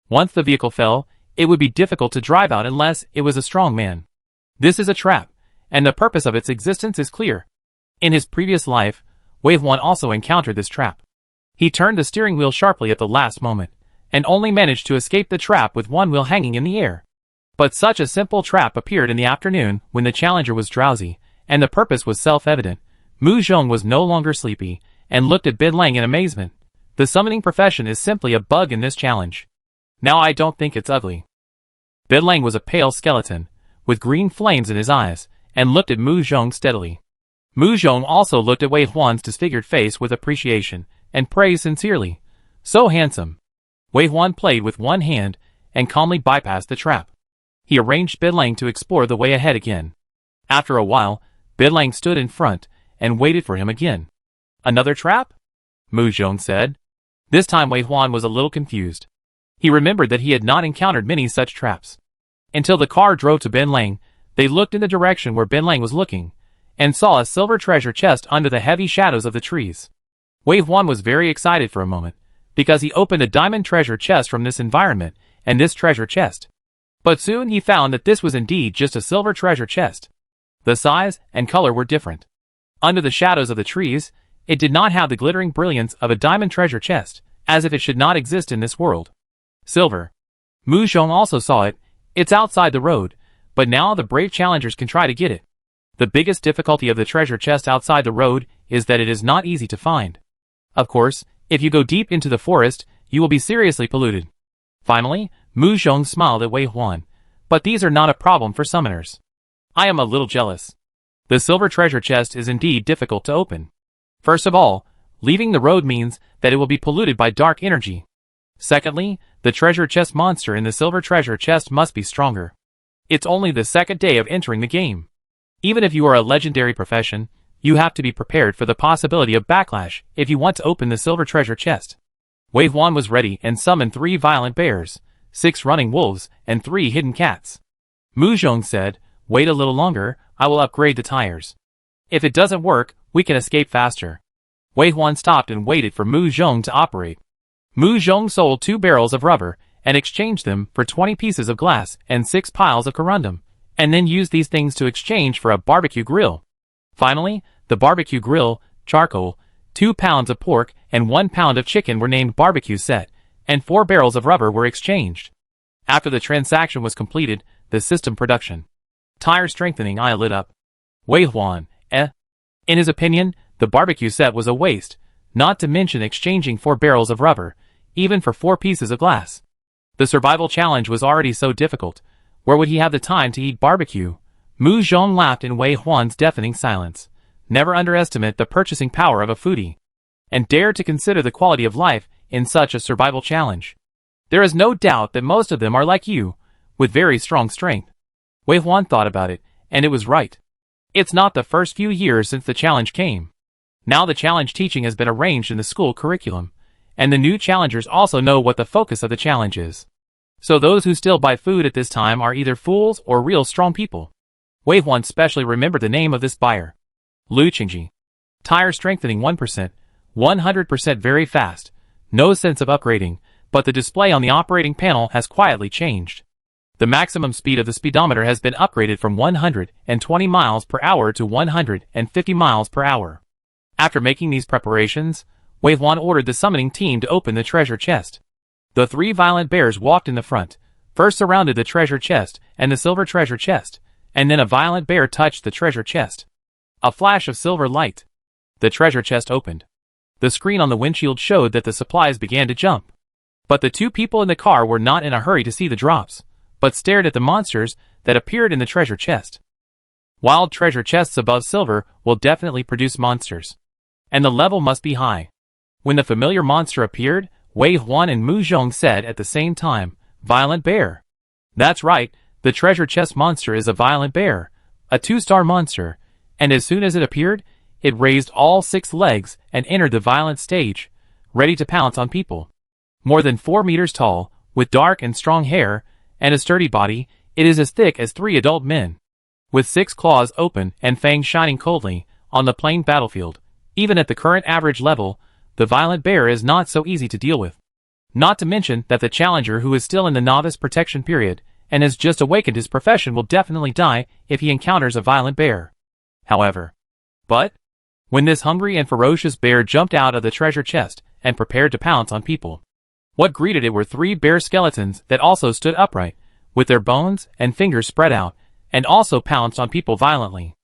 Once the vehicle fell, it would be difficult to drive out unless it was a strong man. This is a trap, and the purpose of its existence is clear. In his previous life, Wave 1 also encountered this trap. He turned the steering wheel sharply at the last moment, and only managed to escape the trap with one wheel hanging in the air. But such a simple trap appeared in the afternoon when the challenger was drowsy, and the purpose was self-evident. Mu Zhong was no longer sleepy, and looked at Bin Lang in amazement. The summoning profession is simply a bug in this challenge. Now I don't think it's ugly. Bin Lang was a pale skeleton, with green flames in his eyes, and looked at Mu Zhong steadily. Mu Zhong also looked at Wei Huan's disfigured face with appreciation, and praised sincerely. So handsome. Wei Huan played with one hand, and calmly bypassed the trap. He arranged Bin Lang to explore the way ahead again. After a while, Bin Lang stood in front, and waited for him again. Another trap? Mu Zhong said. This time Wei Huan was a little confused. He remembered that he had not encountered many such traps. Until the car drove to Bin Lang, they looked in the direction where Bin Lang was looking, and saw a silver treasure chest under the heavy shadows of the trees. Wei Huan was very excited for a moment, because he opened a diamond treasure chest from this environment, and this treasure chest. But soon he found that this was indeed just a silver treasure chest. The size and color were different. Under the shadows of the trees, it did not have the glittering brilliance of a diamond treasure chest, as if it should not exist in this world. Silver. Mu Zhong also saw it. It's outside the road, but now the brave challengers can try to get it. The biggest difficulty of the treasure chest outside the road is that it is not easy to find. Of course, if you go deep into the forest, you will be seriously polluted. Finally, Mu Zhong smiled at Wei Huan. But these are not a problem for summoners. I am a little jealous. The silver treasure chest is indeed difficult to open. First of all, leaving the road means that it will be polluted by dark energy. Secondly, the treasure chest monster in the silver treasure chest must be stronger. It's only the second day of entering the game. Even if you are a legendary profession, you have to be prepared for the possibility of backlash if you want to open the silver treasure chest. Wei Huan was ready and summoned 3 violent bears, 6 running wolves, and 3 hidden cats. Mu Zhong said, "Wait a little longer, I will upgrade the tires. If it doesn't work, we can escape faster." Wei Huan stopped and waited for Mu Zhong to operate. Mu Zhong sold 2 barrels of rubber, and exchanged them for 20 pieces of glass and 6 piles of corundum, and then used these things to exchange for a barbecue grill. Finally, the barbecue grill, charcoal, 2 pounds of pork, and 1 pound of chicken were named barbecue set, and 4 barrels of rubber were exchanged. After the transaction was completed, the system production. Tire strengthening eye lit up. Wei Huan, In his opinion, the barbecue set was a waste, not to mention exchanging 4 barrels of rubber, even for 4 pieces of glass. The survival challenge was already so difficult. Where would he have the time to eat barbecue? Mu Zhong laughed in Wei Huan's deafening silence. Never underestimate the purchasing power of a foodie. And dare to consider the quality of life in such a survival challenge. There is no doubt that most of them are like you, with very strong strength. Wei Huan thought about it, and it was right. It's not the first few years since the challenge came. Now the challenge teaching has been arranged in the school curriculum, and the new challengers also know what the focus of the challenge is. So those who still buy food at this time are either fools or real strong people. Wei Huan specially remembered the name of this buyer. Lu Qingji. Tire strengthening 1%, 100% very fast, no sense of upgrading, but the display on the operating panel has quietly changed. The maximum speed of the speedometer has been upgraded from 120 miles per hour to 150 miles per hour. After making these preparations, Wei Huan ordered the summoning team to open the treasure chest. The 3 violent bears walked in the front, first surrounded the treasure chest and the silver treasure chest, and then a violent bear touched the treasure chest. A flash of silver light. The treasure chest opened. The screen on the windshield showed that the supplies began to jump. But the 2 people in the car were not in a hurry to see the drops, but stared at the monsters that appeared in the treasure chest. Wild treasure chests above silver will definitely produce monsters. And the level must be high. When the familiar monster appeared, Wei Huan and Mu Zhong said at the same time, "Violent bear." That's right, the treasure chest monster is a violent bear, a 2-star monster, and as soon as it appeared, it raised all 6 legs and entered the violent stage, ready to pounce on people. More than 4 meters tall, with dark and strong hair, and a sturdy body, it is as thick as 3 adult men. With 6 claws open and fangs shining coldly, on the plain battlefield, even at the current average level, the violent bear is not so easy to deal with. Not to mention that the challenger who is still in the novice protection period, and has just awakened his profession will definitely die if he encounters a violent bear. However, when this hungry and ferocious bear jumped out of the treasure chest and prepared to pounce on people, what greeted it were 3 bear skeletons that also stood upright, with their bones and fingers spread out, and also pounced on people violently.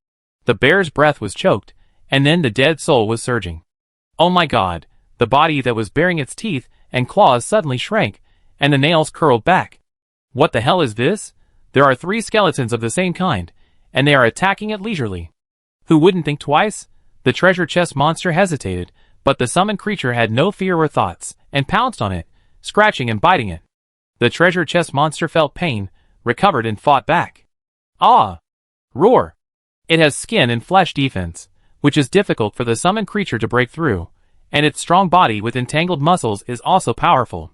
The bear's breath was choked, and then the dead soul was surging. Oh my god, the body that was bearing its teeth and claws suddenly shrank, and the nails curled back. What the hell is this? There are 3 skeletons of the same kind, and they are attacking it leisurely. Who wouldn't think twice? The treasure chest monster hesitated, but the summoned creature had no fear or thoughts, and pounced on it, scratching and biting it. The treasure chest monster felt pain, recovered and fought back. Ah! Roar! It has skin and flesh defense, which is difficult for the summoned creature to break through, and its strong body with entangled muscles is also powerful.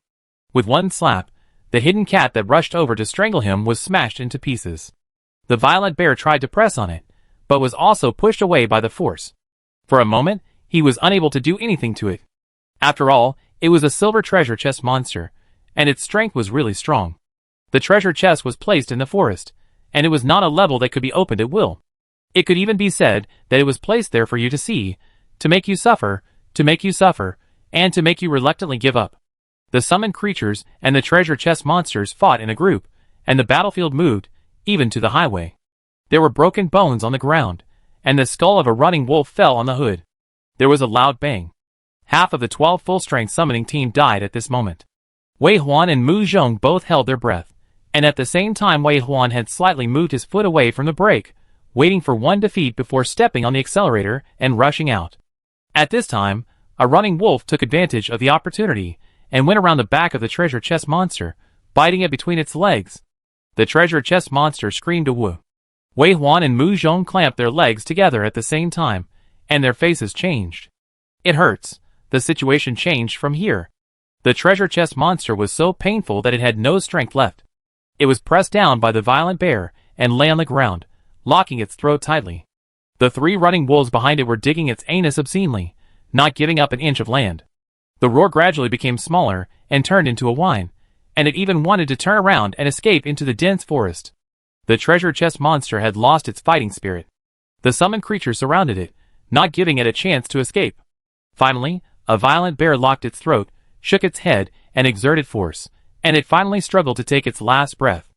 With one slap, the hidden cat that rushed over to strangle him was smashed into pieces. The violent bear tried to press on it, but was also pushed away by the force. For a moment, he was unable to do anything to it. After all, it was a silver treasure chest monster, and its strength was really strong. The treasure chest was placed in the forest, and it was not a level that could be opened at will. It could even be said that it was placed there for you to see, to make you suffer, and to make you reluctantly give up. The summoned creatures and the treasure chest monsters fought in a group, and the battlefield moved, even to the highway. There were broken bones on the ground, and the skull of a running wolf fell on the hood. There was a loud bang. Half of the 12 full-strength summoning team died at this moment. Wei Huan and Mu Zhong both held their breath, and at the same time Wei Huan had slightly moved his foot away from the brake, waiting for one defeat before stepping on the accelerator and rushing out. At this time, a running wolf took advantage of the opportunity and went around the back of the treasure chest monster, biting it between its legs. The treasure chest monster screamed a woo. Wei Huan and Mu Zhong clamped their legs together at the same time, and their faces changed. It hurts. The situation changed from here. The treasure chest monster was so painful that it had no strength left. It was pressed down by the violent bear and lay on the ground, locking its throat tightly. The 3 running wolves behind it were digging its anus obscenely, not giving up an inch of land. The roar gradually became smaller and turned into a whine, and it even wanted to turn around and escape into the dense forest. The treasure chest monster had lost its fighting spirit. The summoned creature surrounded it, not giving it a chance to escape. Finally, a violent bear locked its throat, shook its head, and exerted force, and it finally struggled to take its last breath.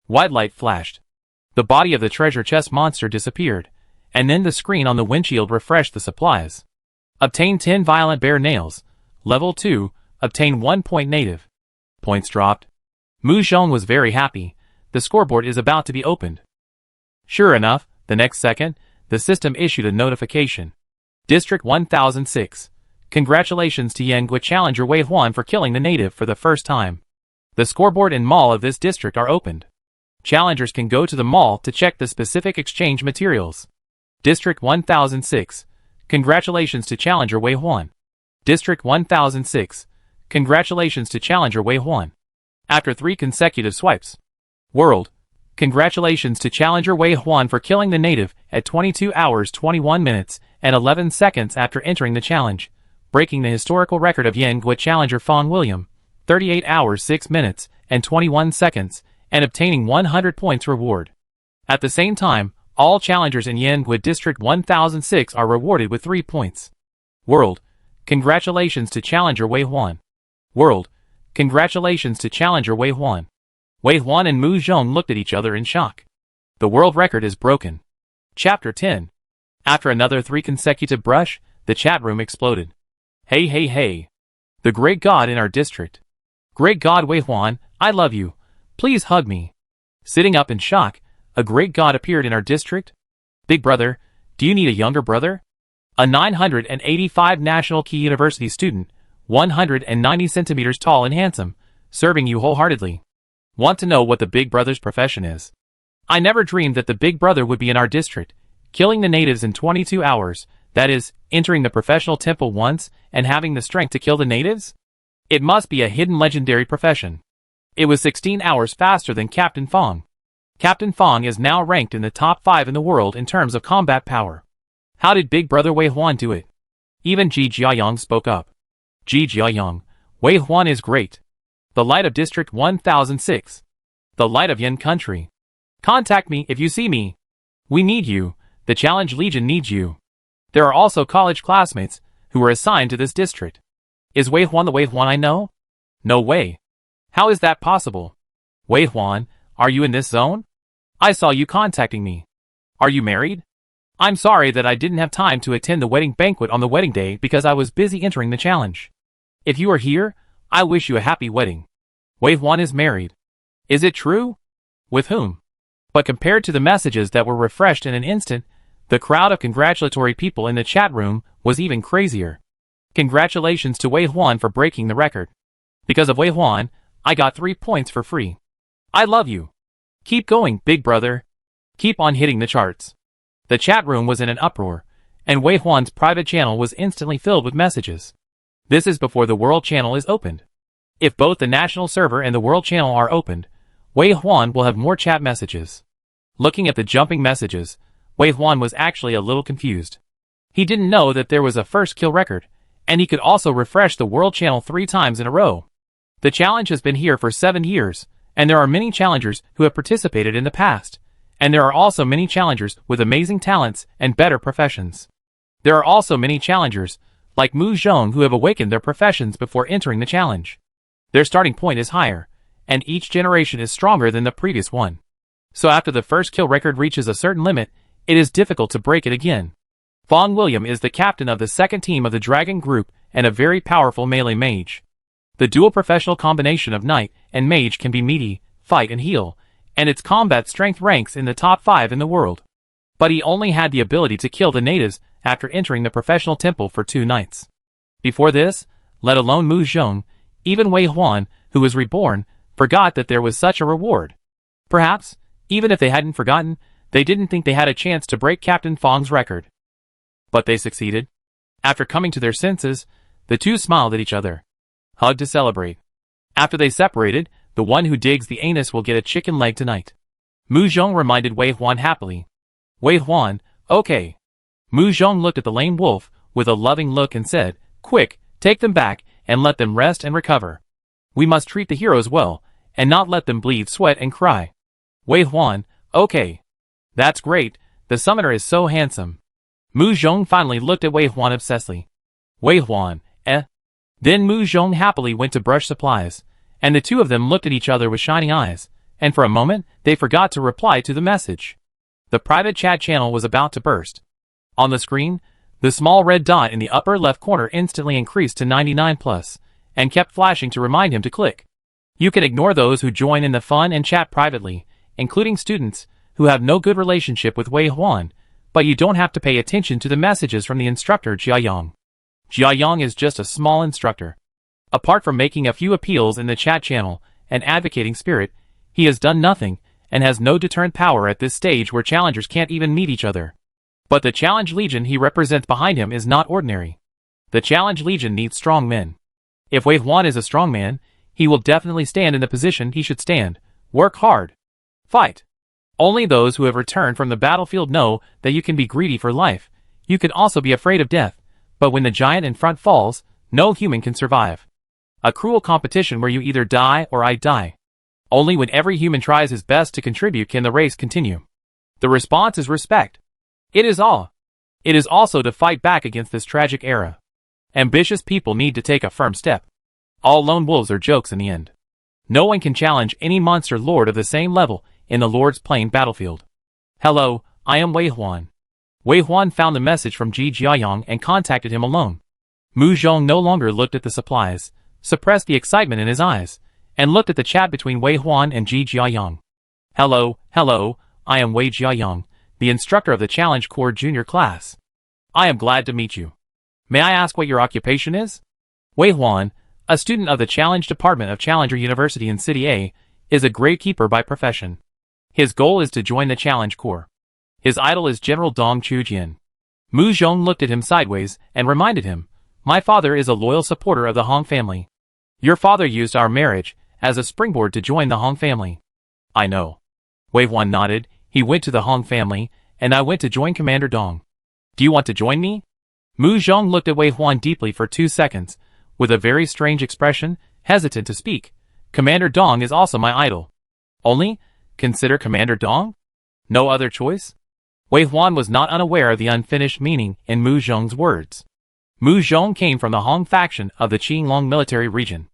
White light flashed. The body of the treasure chest monster disappeared, and then the screen on the windshield refreshed the supplies. Obtain 10 violent bear nails. Level 2, obtain 1 point native. Points dropped. Mu Zhong was very happy. The scoreboard is about to be opened. Sure enough, the next second, the system issued a notification. District 1006. Congratulations to Yangue Challenger Wei Huan for killing the native for the first time. The scoreboard and mall of this district are opened. Challengers can go to the mall to check the specific exchange materials. District 1006. Congratulations to Challenger Wei Huan. District 1006. Congratulations to Challenger Wei Huan. After 3 consecutive swipes. World. Congratulations to Challenger Wei Huan for killing the native at 22 hours 21 minutes and 11 seconds after entering the challenge, breaking the historical record of Yangue Challenger Fong William, 38 hours 6 minutes and 21 seconds, and obtaining 100 points reward. At the same time, all challengers in Yangue District 1006 are rewarded with 3 points. World. Congratulations to Challenger Wei Huan. World. Congratulations to Challenger Wei Huan. Wei Huan and Mu Zhong looked at each other in shock. The world record is broken. Chapter 10. After another 3 consecutive brush, the chat room exploded. Hey hey hey. The great god in our district. Great god Wei Huan, I love you. Please hug me. Sitting up in shock, a great god appeared in our district. Big brother, do you need a younger brother? A 985 National Key University student, 190 centimeters tall and handsome, serving you wholeheartedly. Want to know what the big brother's profession is? I never dreamed that the big brother would be in our district, killing the natives in 22 hours, that is, entering the professional temple once and having the strength to kill the natives? It must be a hidden legendary profession. It was 16 hours faster than Captain Fong. Captain Fong is now ranked in the top 5 in the world in terms of combat power. How did Big Brother Wei Huan do it? Even Ji Jiayong spoke up. Ji Jiayong, Wei Huan is great. The light of District 1006. The light of Yin Country. Contact me if you see me. We need you. The Challenge Legion needs you. There are also college classmates who were assigned to this district. Is Wei Huan the Wei Huan I know? No way. How is that possible? Wei Huan, are you in this zone? I saw you contacting me. Are you married? I'm sorry that I didn't have time to attend the wedding banquet on the wedding day because I was busy entering the challenge. If you are here, I wish you a happy wedding. Wei Huan is married. Is it true? With whom? But compared to the messages that were refreshed in an instant, the crowd of congratulatory people in the chat room was even crazier. Congratulations to Wei Huan for breaking the record. Because of Wei Huan, I got 3 points for free. I love you. Keep going, big brother. Keep on hitting the charts. The chat room was in an uproar, and Wei Huan's private channel was instantly filled with messages. This is before the world channel is opened. If both the national server and the world channel are opened, Wei Huan will have more chat messages. Looking at the jumping messages, Wei Huan was actually a little confused. He didn't know that there was a first kill record, and he could also refresh the world channel 3 times in a row. The challenge has been here for 7 years, and there are many challengers who have participated in the past, and there are also many challengers with amazing talents and better professions. There are also many challengers, like Mu Zhong, who have awakened their professions before entering the challenge. Their starting point is higher, and each generation is stronger than the previous one. So after the first kill record reaches a certain limit, it is difficult to break it again. Fong William is the captain of the second team of the Dragon Group and a very powerful melee mage. The dual professional combination of knight and mage can be meaty, fight and heal, and its combat strength ranks in the top 5 in the world. But he only had the ability to kill the natives after entering the professional temple for 2 nights. Before this, let alone Mu Zhong, even Wei Huan, who was reborn, forgot that there was such a reward. Perhaps, even if they hadn't forgotten, they didn't think they had a chance to break Captain Fong's record. But they succeeded. After coming to their senses, the two smiled at each other, hugged to celebrate. After they separated, the one who digs the anus will get a chicken leg tonight. Mu Zhong reminded Wei Huan happily. Wei Huan, okay. Mu Zhong looked at the lame wolf with a loving look and said, quick, take them back and let them rest and recover. We must treat the heroes well, and not let them bleed, sweat and cry. Wei Huan, okay. That's great, the summoner is so handsome. Mu Zhong finally looked at Wei Huan obsessively. Wei Huan, eh? Then Mu Zhong happily went to brush supplies, and the two of them looked at each other with shining eyes, and for a moment, they forgot to reply to the message. The private chat channel was about to burst. On the screen, the small red dot in the upper left corner instantly increased to 99+, and kept flashing to remind him to click. You can ignore those who join in the fun and chat privately, including students who have no good relationship with Wei Huan, but you don't have to pay attention to the messages from the instructor Jiayong. Jiayong is just a small instructor. Apart from making a few appeals in the chat channel and advocating spirit, he has done nothing and has no deterrent power at this stage where challengers can't even meet each other. But the Challenge Legion he represents behind him is not ordinary. The Challenge Legion needs strong men. If Wei Huan is a strong man, he will definitely stand in the position he should stand. Work hard. Fight. Only those who have returned from the battlefield know that you can be greedy for life. You can also be afraid of death, but when the giant in front falls, no human can survive. A cruel competition where you either die or I die. Only when every human tries his best to contribute can the race continue. The response is respect. It is all. It is also to fight back against this tragic era. Ambitious people need to take a firm step. All lone wolves are jokes in the end. No one can challenge any monster lord of the same level in the Lord's Plain battlefield. Hello, I am Wei Huan. Wei Huan found the message from Ji Jiayong and contacted him alone. Mu Zhong no longer looked at the supplies, suppressed the excitement in his eyes, and looked at the chat between Wei Huan and Ji Jiayong. Hello, I am Wei Jiayong, the instructor of the Challenge Corps Junior class. I am glad to meet you. May I ask what your occupation is? Wei Huan, a student of the Challenge Department of Challenger University in City A, is a gradekeeper by profession. His goal is to join the Challenge Corps. His idol is General Dong Chujian. Mu Zhong looked at him sideways and reminded him, my father is a loyal supporter of the Hong family. Your father used our marriage as a springboard to join the Hong family. I know. Wei Huan nodded. He went to the Hong family, and I went to join Commander Dong. Do you want to join me? Mu Zhong looked at Wei Huan deeply for 2 seconds, with a very strange expression, hesitant to speak. Commander Dong is also my idol. Only? Consider Commander Dong? No other choice? Wei Huan was not unaware of the unfinished meaning in Mu Zhong's words. Mu Zhong came from the Hong faction of the Qinglong military region.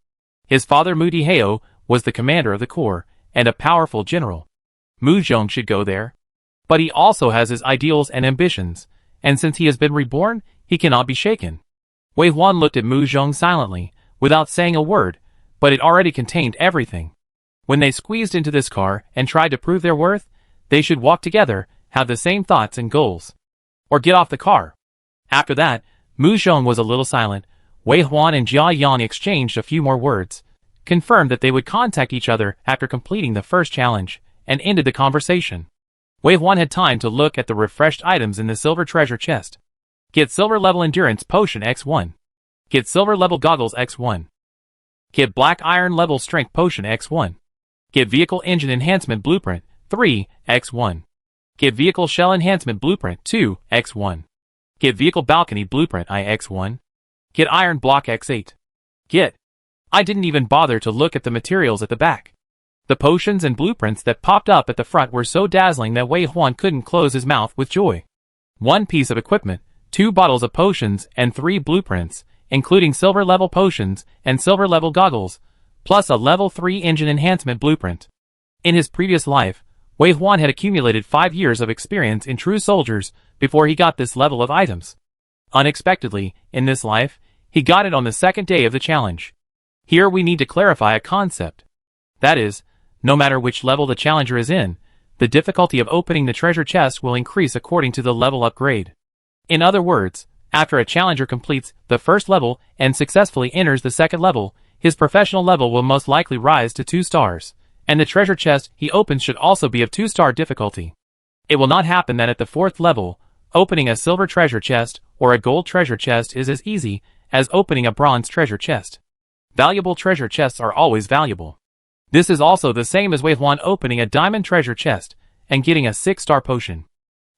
His father Mu Dihao was the commander of the corps, and a powerful general. Mu Zhong should go there. But he also has his ideals and ambitions, and since he has been reborn, he cannot be shaken. Wei Huan looked at Mu Zhong silently, without saying a word, but it already contained everything. When they squeezed into this car and tried to prove their worth, they should walk together, have the same thoughts and goals. Or get off the car. After that, Mu Zhong was a little silent. Wei Huan and Jia Yang exchanged a few more words, confirmed that they would contact each other after completing the first challenge, and ended the conversation. Wei Huan had time to look at the refreshed items in the silver treasure chest. Get silver level endurance potion X1. Get silver level goggles X1. Get black iron level strength potion X1. Get vehicle engine enhancement blueprint 3 X1. Get vehicle shell enhancement blueprint 2 X1. Get vehicle balcony blueprint IX1. Get iron block X8. Get. I didn't even bother to look at the materials at the back. The potions and blueprints that popped up at the front were so dazzling that Wei Huan couldn't close his mouth with joy. 1 piece of equipment, 2 bottles of potions, and 3 blueprints, including silver level potions and silver level goggles, plus a level 3 engine enhancement blueprint. In his previous life, Wei Huan had accumulated 5 years of experience in true soldiers before he got this level of items. Unexpectedly, in this life, he got it on the second day of the challenge. Here we need to clarify a concept. That is, no matter which level the challenger is in, the difficulty of opening the treasure chest will increase according to the level upgrade. In other words, after a challenger completes the first level and successfully enters the second level, his professional level will most likely rise to 2 stars, and the treasure chest he opens should also be of 2-star difficulty. It will not happen that at the 4th level, opening a silver treasure chest or a gold treasure chest is as easy as opening a bronze treasure chest. Valuable treasure chests are always valuable. This is also the same as Wei Huan opening a diamond treasure chest and getting a 6-star potion.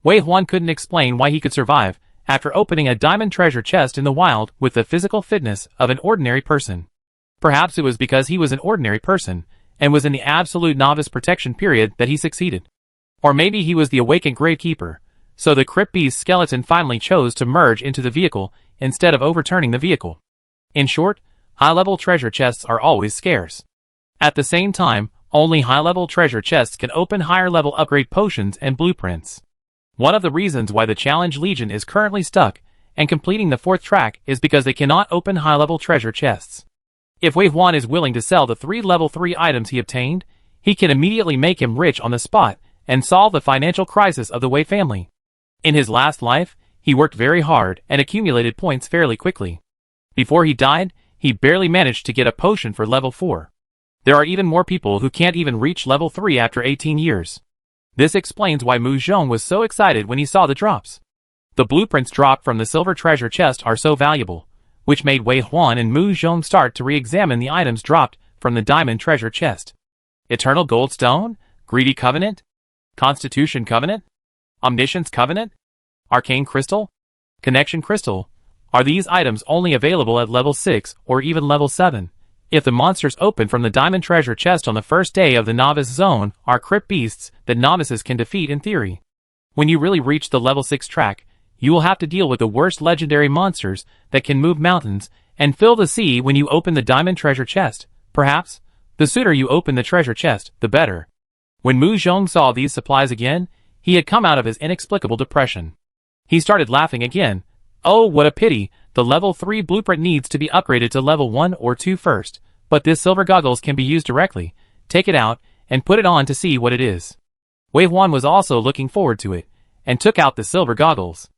Wei Huan couldn't explain why he could survive after opening a diamond treasure chest in the wild with the physical fitness of an ordinary person. Perhaps it was because he was an ordinary person and was in the absolute novice protection period that he succeeded. Or maybe he was the awakened gravekeeper, so the crypt beast skeleton finally chose to merge into the vehicle instead of overturning the vehicle. In short, high-level treasure chests are always scarce. At the same time, only high-level treasure chests can open higher-level upgrade potions and blueprints. One of the reasons why the Challenge Legion is currently stuck and completing the 4th track is because they cannot open high-level treasure chests. If Wei Huan is willing to sell the 3 level 3 items he obtained, he can immediately make him rich on the spot and solve the financial crisis of the Wei family. In his last life, he worked very hard and accumulated points fairly quickly. Before he died, he barely managed to get a potion for level 4. There are even more people who can't even reach level 3 after 18 years. This explains why Mu Zhong was so excited when he saw the drops. The blueprints dropped from the silver treasure chest are so valuable, which made Wei Huan and Mu Zhong start to re-examine the items dropped from the diamond treasure chest. Eternal Gold Stone? Greedy Covenant? Constitution Covenant? Omniscience Covenant? Arcane Crystal? Connection Crystal? Are these items only available at level 6 or even level 7? If the monsters open from the diamond treasure chest on the first day of the novice zone are crypt beasts that novices can defeat in theory. When you really reach the level 6 track, you will have to deal with the worst legendary monsters that can move mountains and fill the sea when you open the diamond treasure chest. Perhaps, the sooner you open the treasure chest, the better. When Mu Zhong saw these supplies again, he had come out of his inexplicable depression. He started laughing again. Oh, what a pity, the level 3 blueprint needs to be upgraded to level 1 or 2 first, but this silver goggles can be used directly. Take it out, and put it on to see what it is. Wei Huan was also looking forward to it, and took out the silver goggles.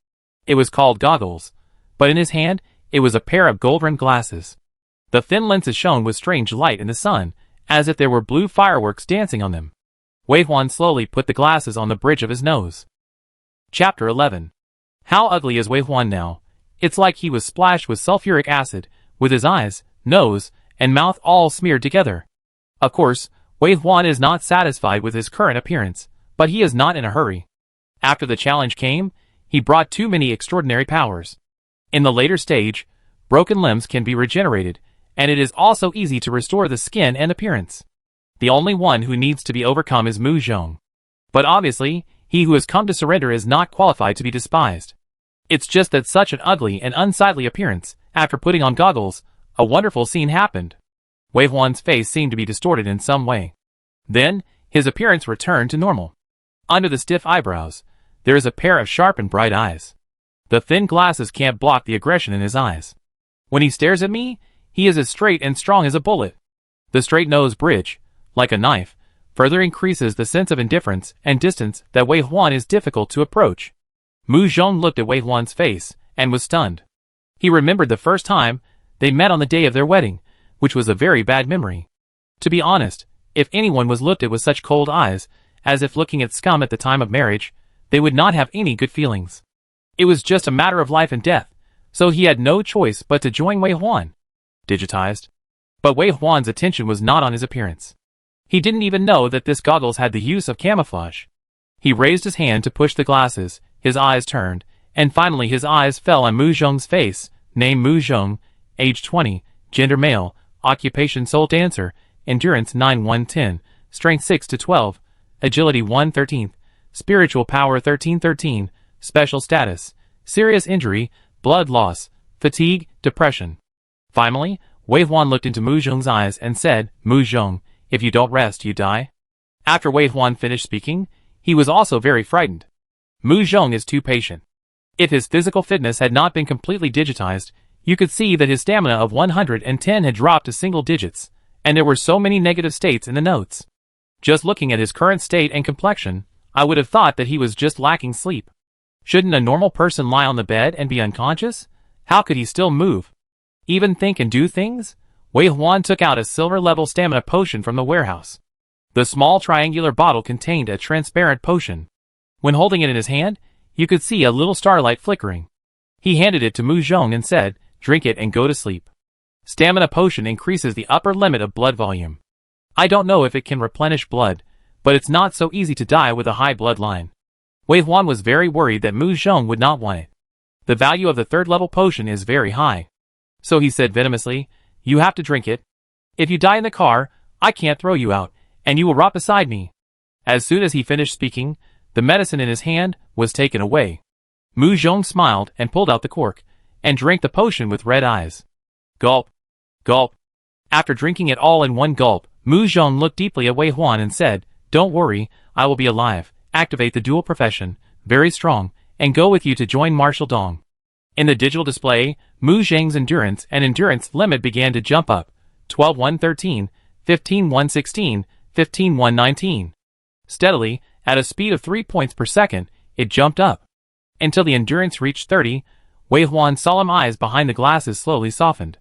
It was called goggles, but in his hand, it was a pair of gold-rimmed glasses. The thin lenses shone with strange light in the sun, as if there were blue fireworks dancing on them. Wei Huan slowly put the glasses on the bridge of his nose. Chapter 11. How ugly is Wei Huan now? It's like he was splashed with sulfuric acid, with his eyes, nose, and mouth all smeared together. Of course, Wei Huan is not satisfied with his current appearance, but he is not in a hurry. After the challenge came, he brought too many extraordinary powers. In the later stage, broken limbs can be regenerated, and it is also easy to restore the skin and appearance. The only one who needs to be overcome is Mu Zhong. But obviously, he who has come to surrender is not qualified to be despised. It's just that such an ugly and unsightly appearance, after putting on goggles, a wonderful scene happened. Wei Huan's face seemed to be distorted in some way. Then, his appearance returned to normal. Under the stiff eyebrows, there is a pair of sharp and bright eyes. The thin glasses can't block the aggression in his eyes. When he stares at me, he is as straight and strong as a bullet. The straight nose bridge, like a knife, further increases the sense of indifference and distance that Wei Huan is difficult to approach. Mu Zhong looked at Wei Huan's face and was stunned. He remembered the first time they met on the day of their wedding, which was a very bad memory. To be honest, if anyone was looked at with such cold eyes, as if looking at scum at the time of marriage, they would not have any good feelings. It was just a matter of life and death, so he had no choice but to join Wei Huan. Digitized. But Wei Huan's attention was not on his appearance. He didn't even know that this goggles had the use of camouflage. He raised his hand to push the glasses, his eyes turned, and finally his eyes fell on Mu Zhong's face. Name Mu Zhong, age 20, gender male, occupation soul dancer, endurance 9-1-10, strength 6-12, agility 1-13, spiritual power 13-13, special status, serious injury, blood loss, fatigue, depression. Finally, Wei Huan looked into Mu Zhong's eyes and said, Mu Zhong, if you don't rest, you die. After Wei Huan finished speaking, he was also very frightened. Mu Zhong is too patient. If his physical fitness had not been completely digitized, you could see that his stamina of 110 had dropped to single digits, and there were so many negative states in the notes. Just looking at his current state and complexion, I would have thought that he was just lacking sleep. Shouldn't a normal person lie on the bed and be unconscious? How could he still move? Even think and do things? Wei Huan took out a silver-level stamina potion from the warehouse. The small triangular bottle contained a transparent potion. When holding it in his hand, you could see a little starlight flickering. He handed it to Mu Zhong and said, drink it and go to sleep. Stamina potion increases the upper limit of blood volume. I don't know if it can replenish blood, but it's not so easy to die with a high blood line. Wei Huan was very worried that Mu Zhong would not want it. The value of the third-level potion is very high. So he said venomously, you have to drink it. If you die in the car, I can't throw you out, and you will rot beside me. As soon as he finished speaking, the medicine in his hand was taken away. Mu Zhong smiled and pulled out the cork, and drank the potion with red eyes. Gulp. Gulp. After drinking it all in one gulp, Mu Zhong looked deeply at Wei Huan and said, don't worry, I will be alive, activate the dual profession, very strong, and go with you to join Marshal Dong. In the digital display, Mu Zheng's endurance and endurance limit began to jump up, 12-1-13, 15-1-16, 15-1-19. Steadily, at a speed of 3 points per second, it jumped up. Until the endurance reached 30, Wei Huan's solemn eyes behind the glasses slowly softened.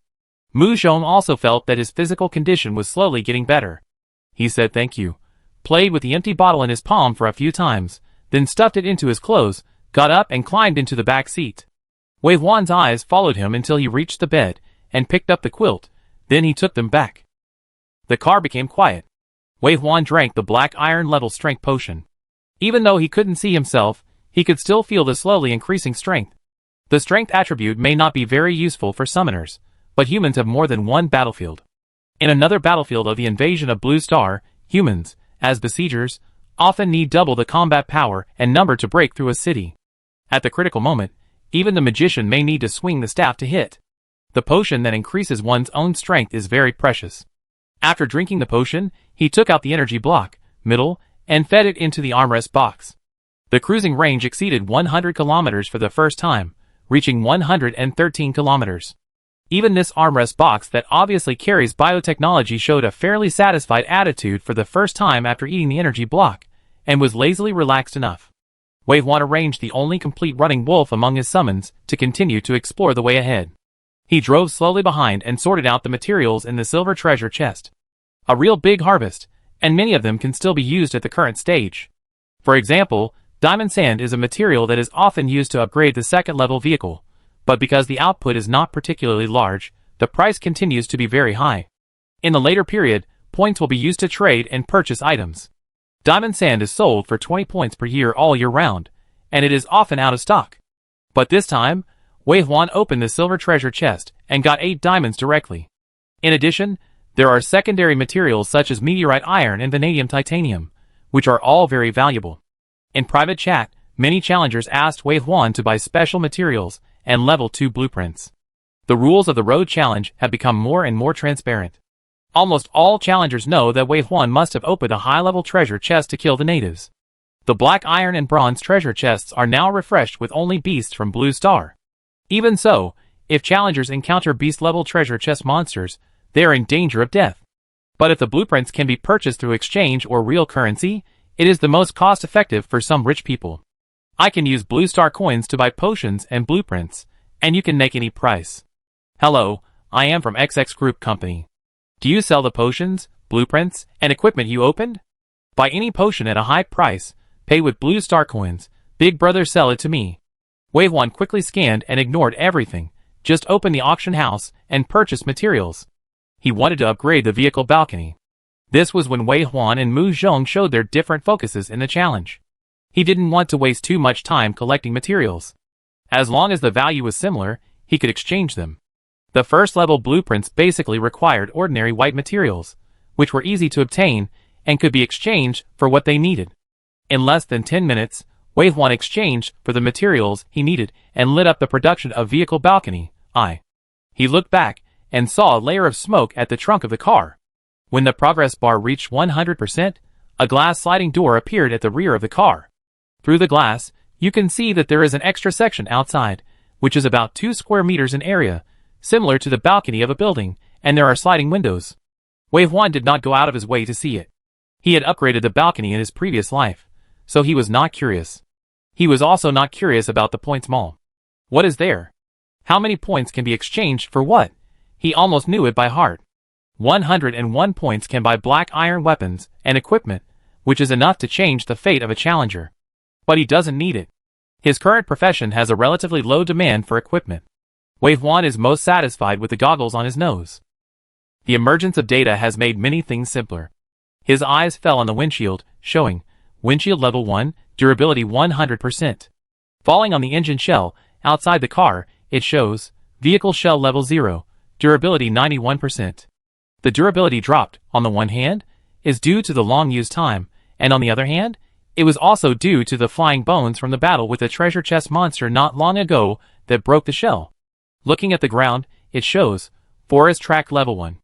Mu Zhong also felt that his physical condition was slowly getting better. He said thank you, played with the empty bottle in his palm for a few times, then stuffed it into his clothes, got up and climbed into the back seat. Wei Huan's eyes followed him until he reached the bed, and picked up the quilt, then he took them back. The car became quiet. Wei Huan drank the black iron level strength potion. Even though he couldn't see himself, he could still feel the slowly increasing strength. The strength attribute may not be very useful for summoners, but humans have more than one battlefield. In another battlefield of the invasion of Blue Star, humans, as besiegers, often need double the combat power and number to break through a city. At the critical moment, even the magician may need to swing the staff to hit. The potion that increases one's own strength is very precious. After drinking the potion, he took out the energy block, middle, and fed it into the armrest box. The cruising range exceeded 100 kilometers for the first time, reaching 113 kilometers. Even this armrest box that obviously carries biotechnology showed a fairly satisfied attitude for the first time after eating the energy block, and was lazily relaxed enough. Wei Huan arranged the only complete running wolf among his summons to continue to explore the way ahead. He drove slowly behind and sorted out the materials in the silver treasure chest. A real big harvest, and many of them can still be used at the current stage. For example, diamond sand is a material that is often used to upgrade the second-level vehicle, but because the output is not particularly large, the price continues to be very high. In the later period, points will be used to trade and purchase items. Diamond sand is sold for 20 points per year all year round, and it is often out of stock. But this time, Wei Huan opened the silver treasure chest and got 8 diamonds directly. In addition, there are secondary materials such as meteorite iron and vanadium titanium, which are all very valuable. In private chat, many challengers asked Wei Huan to buy special materials and level 2 blueprints. The rules of the road challenge have become more and more transparent. Almost all challengers know that Wei Huan must have opened a high-level treasure chest to kill the natives. The black iron and bronze treasure chests are now refreshed with only beasts from Blue Star. Even so, if challengers encounter beast-level treasure chest monsters, they are in danger of death. But if the blueprints can be purchased through exchange or real currency, it is the most cost-effective for some rich people. I can use Blue Star coins to buy potions and blueprints, and you can make any price. Hello, I am from XX Group Company. Do you sell the potions, blueprints, and equipment you opened? Buy any potion at a high price, pay with Blue Star coins, Big Brother sell it to me. Wei Huan quickly scanned and ignored everything, just opened the auction house and purchased materials. He wanted to upgrade the vehicle balcony. This was when Wei Huan and Mu Zhong showed their different focuses in the challenge. He didn't want to waste too much time collecting materials. As long as the value was similar, he could exchange them. The first level blueprints basically required ordinary white materials, which were easy to obtain and could be exchanged for what they needed. In less than 10 minutes, Wei Huan exchanged for the materials he needed and lit up the production of vehicle balcony. He looked back and saw a layer of smoke at the trunk of the car. When the progress bar reached 100%, a glass sliding door appeared at the rear of the car. Through the glass, you can see that there is an extra section outside, which is about 2 square meters in area, similar to the balcony of a building, and there are sliding windows. Wei Huan did not go out of his way to see it. He had upgraded the balcony in his previous life, so he was not curious. He was also not curious about the points mall. What is there? How many points can be exchanged for what? He almost knew it by heart. 101 points can buy black iron weapons and equipment, which is enough to change the fate of a challenger. But he doesn't need it. His current profession has a relatively low demand for equipment. Wei Huan is most satisfied with the goggles on his nose. The emergence of data has made many things simpler. His eyes fell on the windshield, showing windshield level 1, durability 100%. Falling on the engine shell, outside the car, it shows vehicle shell level 0, durability 91%. The durability dropped, on the one hand, is due to the long use time, and on the other hand, it was also due to the flying bones from the battle with the treasure chest monster not long ago that broke the shell. Looking at the ground, it shows forest track level 1.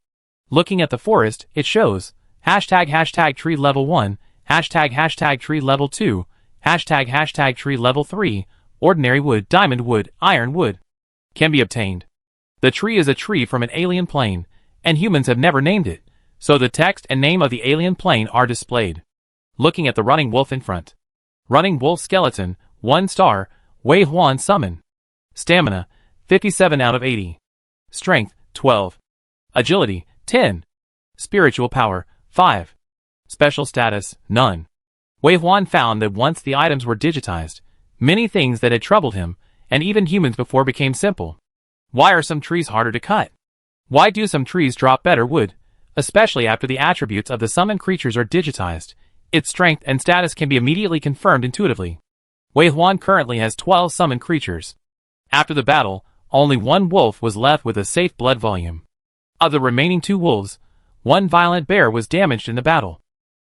Looking at the forest, it shows hashtag tree level 1, hashtag tree level 2, hashtag tree level 3, ordinary wood, diamond wood, iron wood. Can be obtained. The tree is a tree from an alien plane, and humans have never named it, so the text and name of the alien plane are displayed. Looking at the running wolf in front. Running wolf skeleton, 1 star, Wei Huan summon. Stamina, 57 out of 80. Strength, 12. Agility, 10. Spiritual power, 5. Special status, none. Wei Huan found that once the items were digitized, many things that had troubled him, and even humans before, became simple. Why are some trees harder to cut? Why do some trees drop better wood? Especially after the attributes of the summoned creatures are digitized, its strength and status can be immediately confirmed intuitively. Wei Huan currently has 12 summoned creatures. After the battle, only 1 wolf was left with a safe blood volume. Of the remaining 2 wolves, 1 violent bear was damaged in the battle.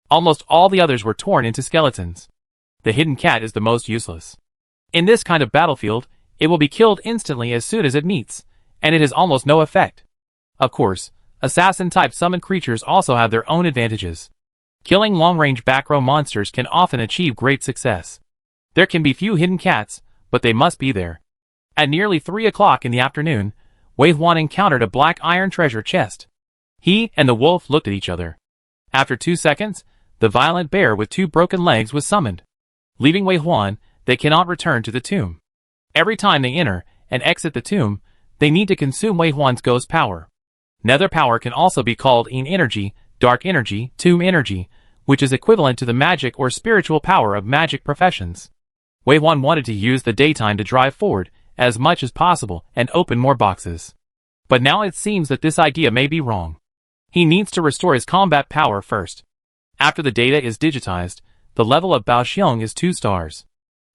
Almost all the others were torn into skeletons. The hidden cat is the most useless. In this kind of battlefield, it will be killed instantly as soon as it meets, and it has almost no effect. Of course, assassin-type summoned creatures also have their own advantages. Killing long-range back row monsters can often achieve great success. There can be few hidden cats, but they must be there. At nearly 3 o'clock in the afternoon, Wei Huan encountered a black iron treasure chest. He and the wolf looked at each other. After 2 seconds, the violent bear with 2 broken legs was summoned. Leaving Wei Huan, they cannot return to the tomb. Every time they enter and exit the tomb, they need to consume Wei Huan's ghost power. Nether power can also be called Yin energy, dark energy, tomb energy, which is equivalent to the magic or spiritual power of magic professions. Wei Huan wanted to use the daytime to drive forward as much as possible and open more boxes. But now it seems that this idea may be wrong. He needs to restore his combat power first. After the data is digitized, the level of Bao Xiong is 2 stars.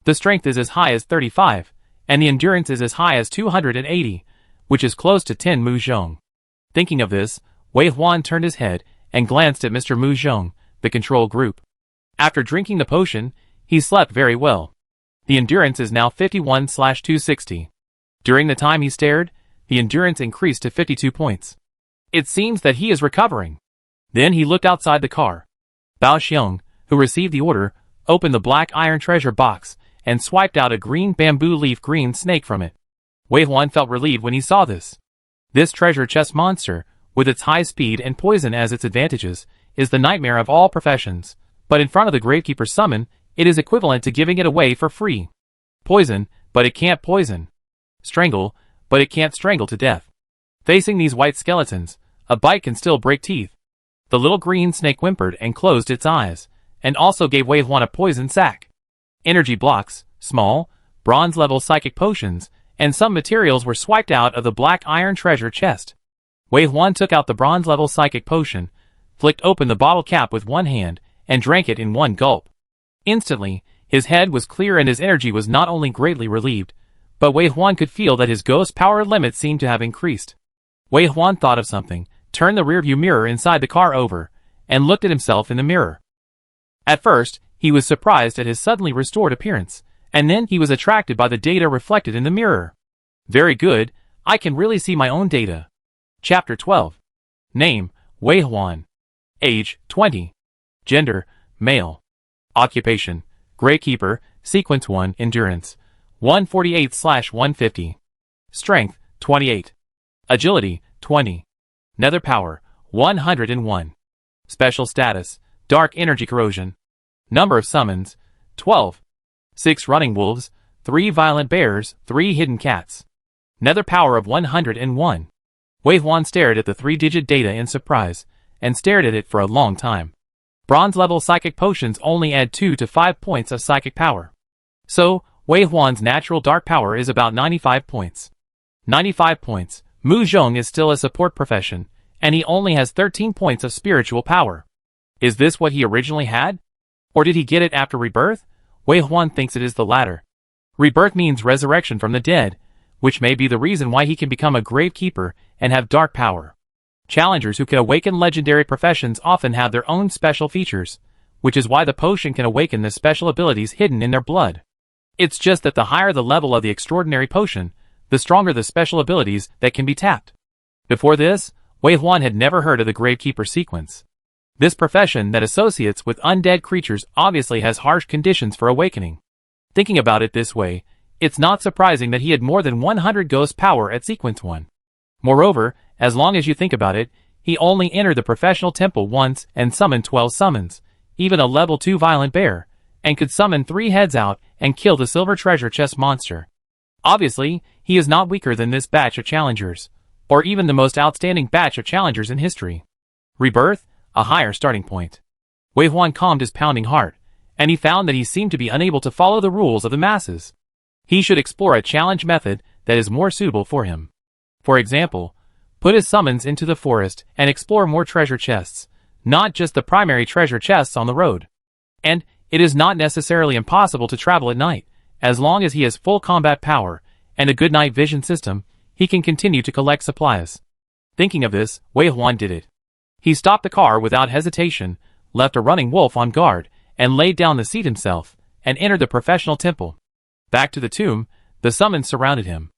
The strength is as high as 35, and the endurance is as high as 280, which is close to 10 Mu Zhong. Thinking of this, Wei Huan turned his head and glanced at Mr. Mu Zhong, the control group. After drinking the potion, he slept very well. The endurance is now 51/260. During the time he stared, the endurance increased to 52 points. It seems that he is recovering. Then he looked outside the car. Bao Xiong, who received the order, opened the black iron treasure box and swiped out a green bamboo leaf green snake from it. Wei Huan felt relieved when he saw this. This treasure chest monster, with its high speed and poison as its advantages, is the nightmare of all professions, but in front of the Gravekeeper's summon, it is equivalent to giving it away for free. Poison, but it can't poison. Strangle, but it can't strangle to death. Facing these white skeletons, a bite can still break teeth. The little green snake whimpered and closed its eyes, and also gave Wei Huan a poison sac. Energy blocks, small, bronze-level psychic potions, and some materials were swiped out of the black iron treasure chest. Wei Huan took out the bronze-level psychic potion, flicked open the bottle cap with one hand, and drank it in one gulp. Instantly, his head was clear and his energy was not only greatly relieved, but Wei Huan could feel that his ghost power limit seemed to have increased. Wei Huan thought of something, turned the rearview mirror inside the car over, and looked at himself in the mirror. At first, he was surprised at his suddenly restored appearance, and then he was attracted by the data reflected in the mirror. Very good, I can really see my own data. Chapter 12. Name, Wei Huan. Age, 20. Gender, male. Occupation, Gravekeeper, Sequence 1, Endurance, 148/150. Strength, 28. Agility, 20. Nether Power, 101. Special Status, Dark Energy Corrosion. Number of Summons, 12. 6 Running Wolves, 3 Violent Bears, 3 Hidden Cats. Nether Power of 101. Wei Huan stared at the 3-digit data in surprise, and stared at it for a long time. Bronze-level psychic potions only add 2 to 5 points of psychic power. So, Wei Huan's natural dark power is about 95 points. 95 points. Mu Zhong is still a support profession, and he only has 13 points of spiritual power. Is this what he originally had? Or did he get it after rebirth? Wei Huan thinks it is the latter. Rebirth means resurrection from the dead, which may be the reason why he can become a Gravekeeper and have dark power. Challengers who can awaken legendary professions often have their own special features, which is why the potion can awaken the special abilities hidden in their blood. It's just that the higher the level of the extraordinary potion, the stronger the special abilities that can be tapped. Before this, Wei Huan had never heard of the Gravekeeper sequence. This profession that associates with undead creatures obviously has harsh conditions for awakening. Thinking about it this way, it's not surprising that he had more than 100 ghost power at sequence 1. Moreover, as long as you think about it, he only entered the professional temple once and summoned 12 summons, even a level 2 violent bear, and could summon 3 heads out and kill the silver treasure chest monster. Obviously, he is not weaker than this batch of challengers, or even the most outstanding batch of challengers in history. Rebirth, a higher starting point. Wei Huan calmed his pounding heart, and he found that he seemed to be unable to follow the rules of the masses. He should explore a challenge method that is more suitable for him. For example, put his summons into the forest and explore more treasure chests, not just the primary treasure chests on the road. And it is not necessarily impossible to travel at night. As long as he has full combat power and a good night vision system, he can continue to collect supplies. Thinking of this, Wei Huan did it. He stopped the car without hesitation, left a running wolf on guard, and laid down the seat himself, and entered the professional temple. Back to the tomb, the summons surrounded him.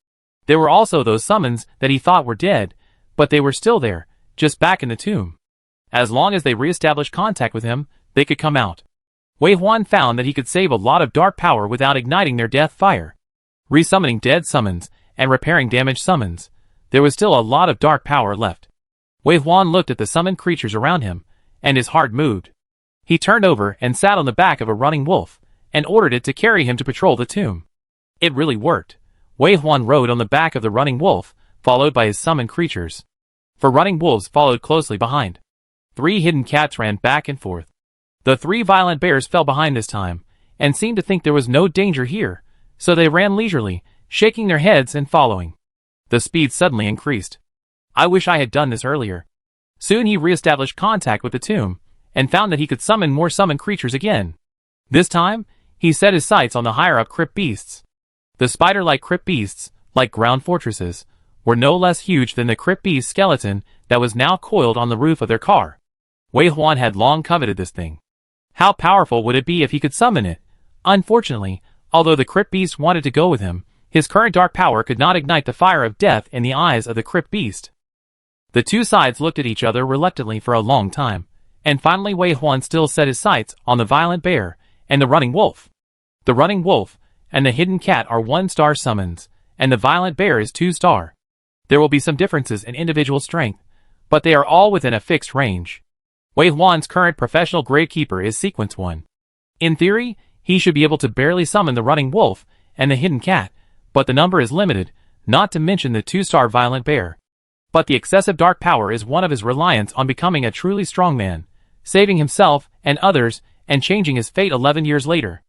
There were also those summons that he thought were dead, but they were still there, just back in the tomb. As long as they re-established contact with him, they could come out. Wei Huan found that he could save a lot of dark power without igniting their death fire. Resummoning dead summons and repairing damaged summons, there was still a lot of dark power left. Wei Huan looked at the summoned creatures around him, and his heart moved. He turned over and sat on the back of a running wolf, and ordered it to carry him to patrol the tomb. It really worked. Wei Huan rode on the back of the running wolf, followed by his summoned creatures. 4 running wolves followed closely behind. 3 hidden cats ran back and forth. The 3 violent bears fell behind this time, and seemed to think there was no danger here, so they ran leisurely, shaking their heads and following. The speed suddenly increased. I wish I had done this earlier. Soon he re-established contact with the tomb, and found that he could summon more summoned creatures again. This time, he set his sights on the higher-up crypt beasts. The spider-like crypt beasts, like ground fortresses, were no less huge than the crypt beast skeleton that was now coiled on the roof of their car. Wei Huan had long coveted this thing. How powerful would it be if he could summon it? Unfortunately, although the crypt beast wanted to go with him, his current dark power could not ignite the fire of death in the eyes of the crypt beast. The two sides looked at each other reluctantly for a long time, and finally Wei Huan still set his sights on the violent bear and the running wolf. The running wolf and the hidden cat are 1-star summons, and the violent bear is 2-star. There will be some differences in individual strength, but they are all within a fixed range. Wei Huan's current professional gravekeeper is Sequence 1. In theory, he should be able to barely summon the running wolf and the hidden cat, but the number is limited, not to mention the 2-star violent bear. But the excessive dark power is one of his reliance on becoming a truly strong man, saving himself and others, and changing his fate 11 years later.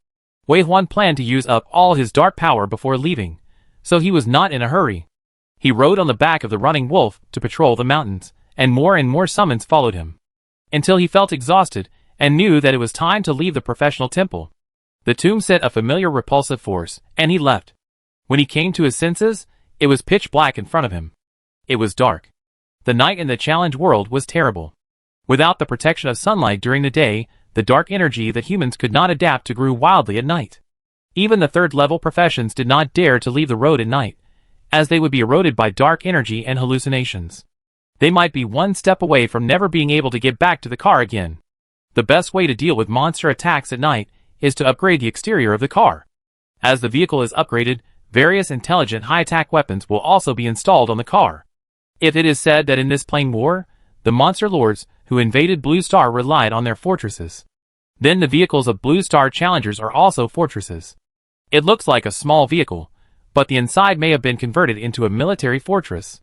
Wei Huan planned to use up all his dark power before leaving, so he was not in a hurry. He rode on the back of the running wolf to patrol the mountains, and more summons followed him, until he felt exhausted and knew that it was time to leave the professional temple. The tomb sent a familiar repulsive force, and he left. When he came to his senses, it was pitch black in front of him. It was dark. The night in the challenge world was terrible. Without the protection of sunlight during the day, the dark energy that humans could not adapt to grew wildly at night. Even the third-level professions did not dare to leave the road at night, as they would be eroded by dark energy and hallucinations. They might be one step away from never being able to get back to the car again. The best way to deal with monster attacks at night is to upgrade the exterior of the car. As the vehicle is upgraded, various intelligent high-tech weapons will also be installed on the car. If it is said that in this plane war, the monster lords who invaded Blue Star relied on their fortresses, then the vehicles of Blue Star challengers are also fortresses. It looks like a small vehicle, but the inside may have been converted into a military fortress.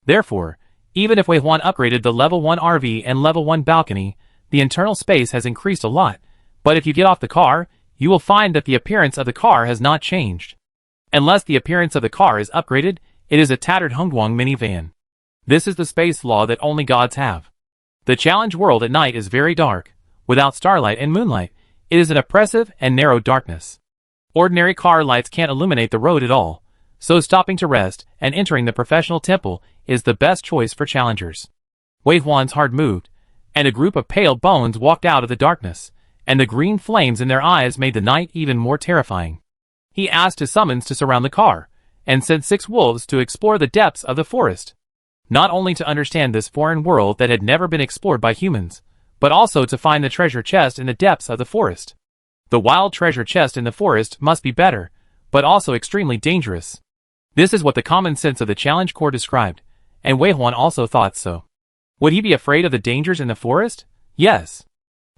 Therefore, even if Wei Huan upgraded the level 1 RV and level 1 balcony, the internal space has increased a lot, but if you get off the car, you will find that the appearance of the car has not changed. Unless the appearance of the car is upgraded, it is a tattered Hongguang minivan. This is the space law that only gods have. The challenge world at night is very dark. Without starlight and moonlight, it is an oppressive and narrow darkness. Ordinary car lights can't illuminate the road at all, so stopping to rest and entering the professional temple is the best choice for challengers. Wei Huan's heart moved, and a group of pale bones walked out of the darkness, and the green flames in their eyes made the night even more terrifying. He asked his summons to surround the car, and sent 6 wolves to explore the depths of the forest. Not only to understand this foreign world that had never been explored by humans, but also to find the treasure chest in the depths of the forest. The wild treasure chest in the forest must be better, but also extremely dangerous. This is what the common sense of the challenge core described, and Wei Huan also thought so. Would he be afraid of the dangers in the forest? Yes.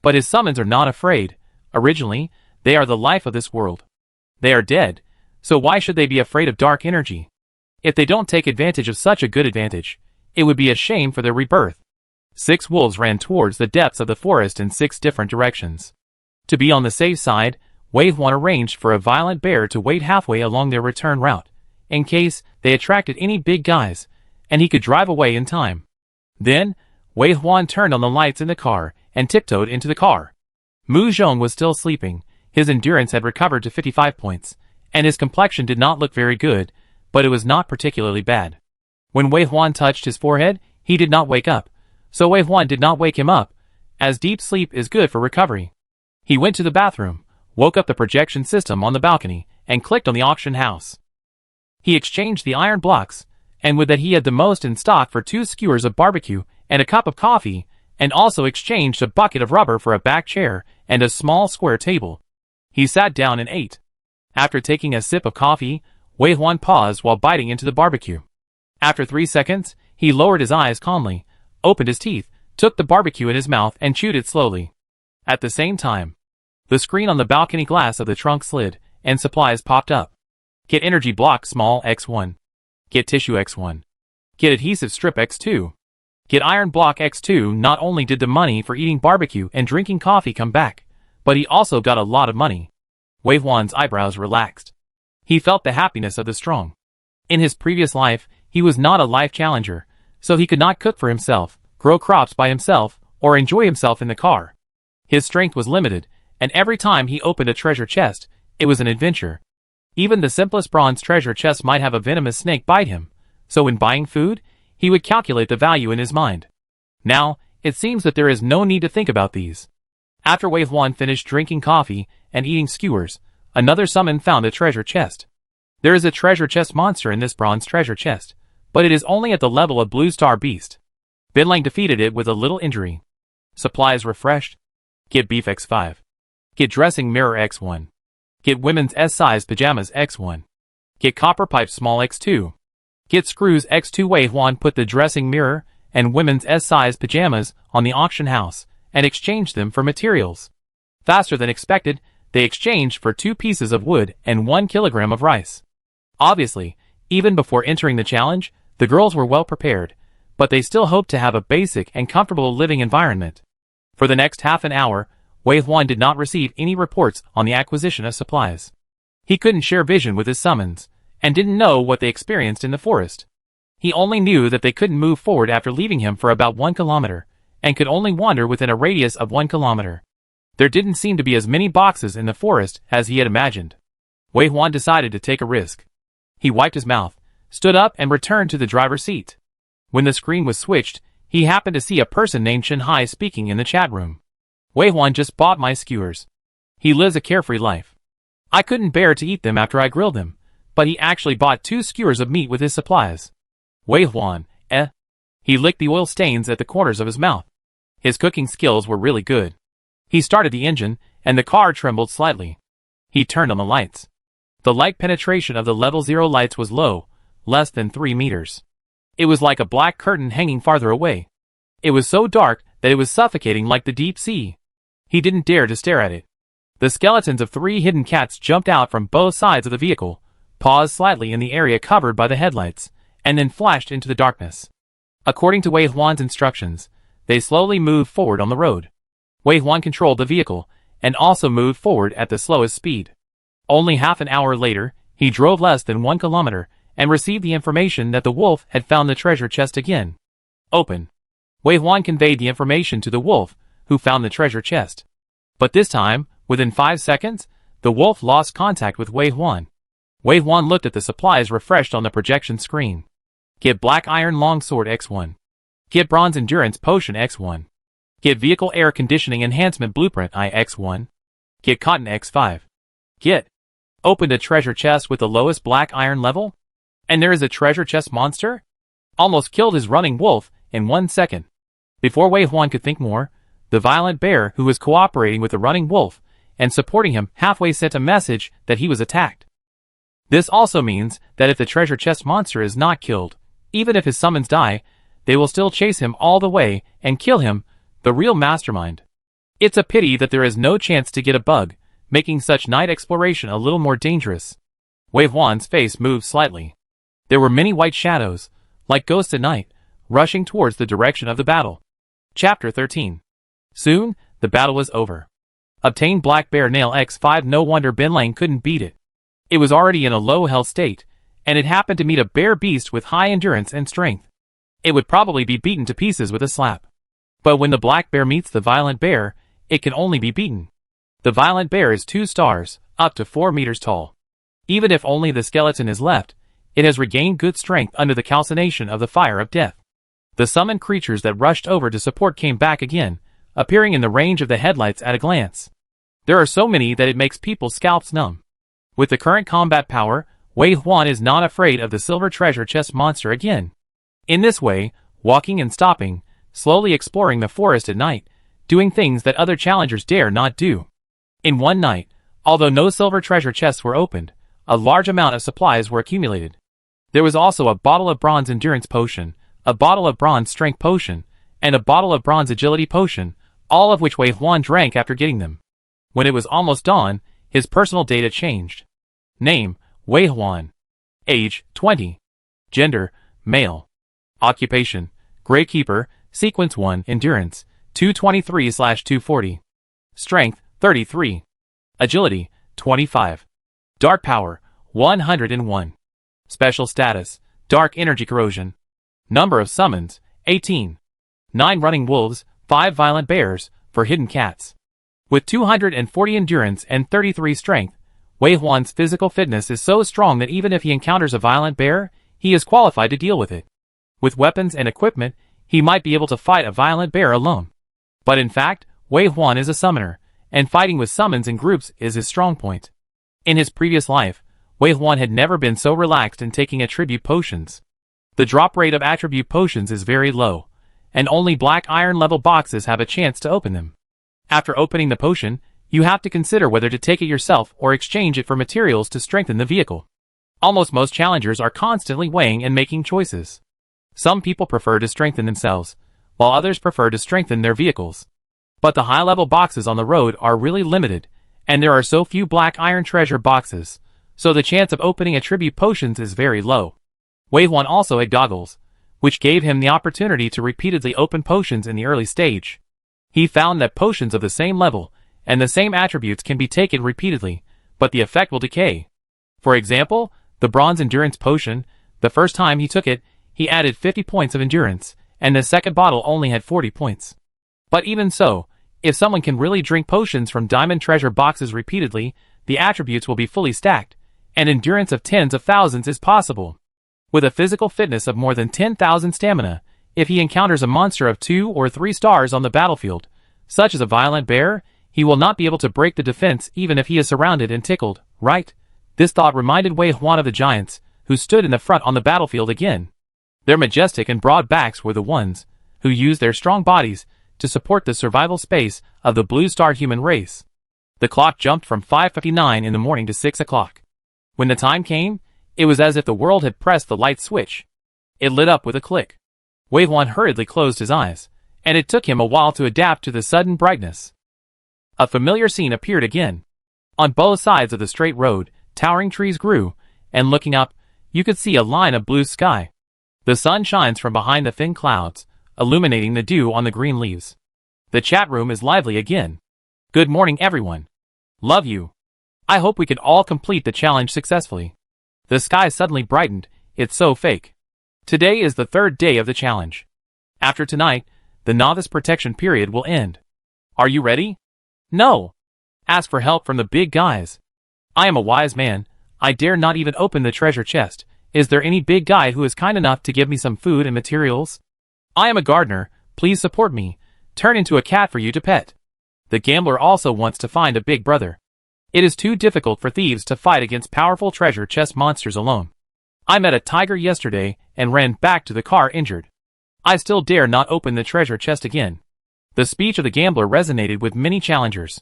But his summons are not afraid. Originally, they are the life of this world. They are dead, so why should they be afraid of dark energy? If they don't take advantage of such a good advantage, it would be a shame for their rebirth. 6 wolves ran towards the depths of the forest in 6 different directions. To be on the safe side, Wei Huan arranged for a violent bear to wait halfway along their return route, in case they attracted any big guys, and he could drive away in time. Then, Wei Huan turned on the lights in the car and tiptoed into the car. Mu Zhong was still sleeping. His endurance had recovered to 55 points, and his complexion did not look very good, but it was not particularly bad. When Wei Huan touched his forehead, he did not wake up, so Wei Huan did not wake him up, as deep sleep is good for recovery. He went to the bathroom, woke up the projection system on the balcony, and clicked on the auction house. He exchanged the iron blocks, and with that he had the most in stock for 2 skewers of barbecue and a cup of coffee, and also exchanged a bucket of rubber for a back chair and a small square table. He sat down and ate. After taking a sip of coffee, Wei Huan paused while biting into the barbecue. After 3 seconds, he lowered his eyes calmly, opened his teeth, took the barbecue in his mouth and chewed it slowly. At the same time, the screen on the balcony glass of the trunk slid, and supplies popped up. Get energy block small X1. Get tissue X1. Get adhesive strip X2. Get iron block X2. Not only did the money for eating barbecue and drinking coffee come back, but he also got a lot of money. Wei Huan's eyebrows relaxed. He felt the happiness of the strong. In his previous life, he was not a life challenger, so he could not cook for himself, grow crops by himself, or enjoy himself in the car. His strength was limited, and every time he opened a treasure chest, it was an adventure. Even the simplest bronze treasure chest might have a venomous snake bite him, so when buying food, he would calculate the value in his mind. Now, it seems that there is no need to think about these. After Wave 1 finished drinking coffee and eating skewers, another summon found a treasure chest. There is a treasure chest monster in this bronze treasure chest, but it is only at the level of Blue Star Beast. Binlang defeated it with a little injury. Supplies refreshed. Get beef X5. Get dressing mirror X1. Get women's S-size pajamas X1. Get copper pipe small X2. Get screws X2. Wave 1 put the dressing mirror and women's S-size pajamas on the auction house and exchanged them for materials. Faster than expected, they exchanged for 2 pieces of wood and 1 kilogram of rice. Obviously, even before entering the challenge, the girls were well prepared, but they still hoped to have a basic and comfortable living environment. For the next half an hour, Wave 1 did not receive any reports on the acquisition of supplies. He couldn't share vision with his summons, and didn't know what they experienced in the forest. He only knew that they couldn't move forward after leaving him for about 1 kilometer, and could only wander within a radius of 1 kilometer. There didn't seem to be as many boxes in the forest as he had imagined. Wei Huan decided to take a risk. He wiped his mouth, stood up and returned to the driver's seat. When the screen was switched, he happened to see a person named Shanghai speaking in the chat room. Wei Huan just bought my skewers. He lives a carefree life. I couldn't bear to eat them after I grilled them, but he actually bought 2 skewers of meat with his supplies. Wei Huan, He licked the oil stains at the corners of his mouth. His cooking skills were really good. He started the engine, and the car trembled slightly. He turned on the lights. The light penetration of the level 0 lights was low, less than 3 meters. It was like a black curtain hanging farther away. It was so dark that it was suffocating like the deep sea. He didn't dare to stare at it. The skeletons of 3 hidden cats jumped out from both sides of the vehicle, paused slightly in the area covered by the headlights, and then flashed into the darkness. According to Wei Huan's instructions, they slowly moved forward on the road. Wei Huan controlled the vehicle, and also moved forward at the slowest speed. Only half an hour later, he drove less than 1 kilometer, and received the information that the wolf had found the treasure chest again. Open. Wei Huan conveyed the information to the wolf, who found the treasure chest. But this time, within 5 seconds, the wolf lost contact with Wei Huan. Wei Huan looked at the supplies refreshed on the projection screen. Get Black Iron Longsword X1. Get Bronze Endurance Potion X1. Get Vehicle Air Conditioning Enhancement Blueprint X1. Get Cotton X5. Get. Opened a treasure chest with the lowest black iron level? And there is a treasure chest monster? Almost killed his running wolf in 1 second. Before Wei Huan could think more, the violent bear who was cooperating with the running wolf and supporting him halfway sent a message that he was attacked. This also means that if the treasure chest monster is not killed, even if his summons die, they will still chase him all the way and kill him, the real mastermind. It's a pity that there is no chance to get a bug, making such night exploration a little more dangerous. Wei Huan's face moved slightly. There were many white shadows, like ghosts at night, rushing towards the direction of the battle. Chapter 13. Soon, the battle was over. Obtained Black Bear Nail X5. No wonder Binlang couldn't beat it. It was already in a low health state, and it happened to meet a bear beast with high endurance and strength. It would probably be beaten to pieces with a slap. But when the black bear meets the violent bear, it can only be beaten. The violent bear is 2 stars, up to 4 meters tall. Even if only the skeleton is left, it has regained good strength under the calcination of the fire of death. The summoned creatures that rushed over to support came back again, appearing in the range of the headlights at a glance. There are so many that it makes people's scalps numb. With the current combat power, Wei Huan is not afraid of the silver treasure chest monster again. In this way, walking and stopping, slowly exploring the forest at night, doing things that other challengers dare not do. In one night, although no silver treasure chests were opened, a large amount of supplies were accumulated. There was also a bottle of bronze endurance potion, a bottle of bronze strength potion, and a bottle of bronze agility potion, all of which Wei Huan drank after getting them. When it was almost dawn, his personal data changed. Name, Wei Huan. Age, 20. Gender, male. Occupation, Graykeeper, Sequence 1, Endurance, 223/240. Strength, 33. Agility, 25. Dark Power, 101. Special Status, Dark Energy Corrosion. Number of Summons, 18. 9 running wolves, 5 violent bears, for hidden cats. With 240 endurance and 33 strength, Wei Huan's physical fitness is so strong that even if he encounters a violent bear, he is qualified to deal with it. With weapons and equipment, he might be able to fight a violent bear alone. But in fact, Wei Huan is a summoner, and fighting with summons in groups is his strong point. In his previous life, Wei Huan had never been so relaxed in taking attribute potions. The drop rate of attribute potions is very low, and only black iron level boxes have a chance to open them. After opening the potion, you have to consider whether to take it yourself or exchange it for materials to strengthen the vehicle. Almost most challengers are constantly weighing and making choices. Some people prefer to strengthen themselves, while others prefer to strengthen their vehicles. But the high-level boxes on the road are really limited, and there are so few black iron treasure boxes, so the chance of opening attribute potions is very low. Wei Huan also had goggles, which gave him the opportunity to repeatedly open potions in the early stage. He found that potions of the same level and the same attributes can be taken repeatedly, but the effect will decay. For example, the bronze endurance potion, the first time he took it, he added 50 points of endurance, and the second bottle only had 40 points. But even so, if someone can really drink potions from diamond treasure boxes repeatedly, the attributes will be fully stacked, and endurance of tens of thousands is possible. With a physical fitness of more than 10,000 stamina, if he encounters a monster of 2 or 3 stars on the battlefield, such as a violent bear, he will not be able to break the defense even if he is surrounded and tickled, right? This thought reminded Wei Huan of the giants, who stood in the front on the battlefield again. Their majestic and broad backs were the ones who used their strong bodies to support the survival space of the blue star human race. The clock jumped from 5:59 in the morning to 6 o'clock. When the time came, it was as if the world had pressed the light switch. It lit up with a click. Wei Huan hurriedly closed his eyes, and it took him a while to adapt to the sudden brightness. A familiar scene appeared again. On both sides of the straight road, towering trees grew, and looking up, you could see a line of blue sky. The sun shines from behind the thin clouds, illuminating the dew on the green leaves. The chat room is lively again. Good morning, everyone. Love you. I hope we could all complete the challenge successfully. The sky suddenly brightened. It's so fake. Today is the 3rd day of the challenge. After tonight, the novice protection period will end. Are you ready? No. Ask for help from the big guys. I am a wise man. I dare not even open the treasure chest. Is there any big guy who is kind enough to give me some food and materials? I am a gardener. Please support me. Turn into a cat for you to pet. The gambler also wants to find a big brother. It is too difficult for thieves to fight against powerful treasure chest monsters alone. I met a tiger yesterday and ran back to the car injured. I still dare not open the treasure chest again. The speech of the gambler resonated with many challengers.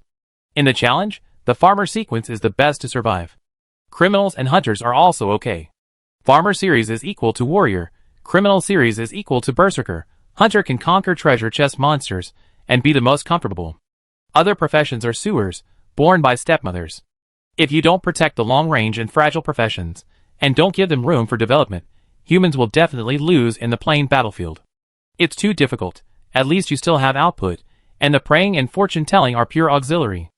In the challenge, the farmer sequence is the best to survive. Criminals and hunters are also okay. Farmer series is equal to warrior, criminal series is equal to berserker, hunter can conquer treasure chest monsters, and be the most comfortable. Other professions are sewers, born by stepmothers. If you don't protect the long-range and fragile professions, and don't give them room for development, humans will definitely lose in the plain battlefield. It's too difficult, at least you still have output, and the praying and fortune-telling are pure auxiliary.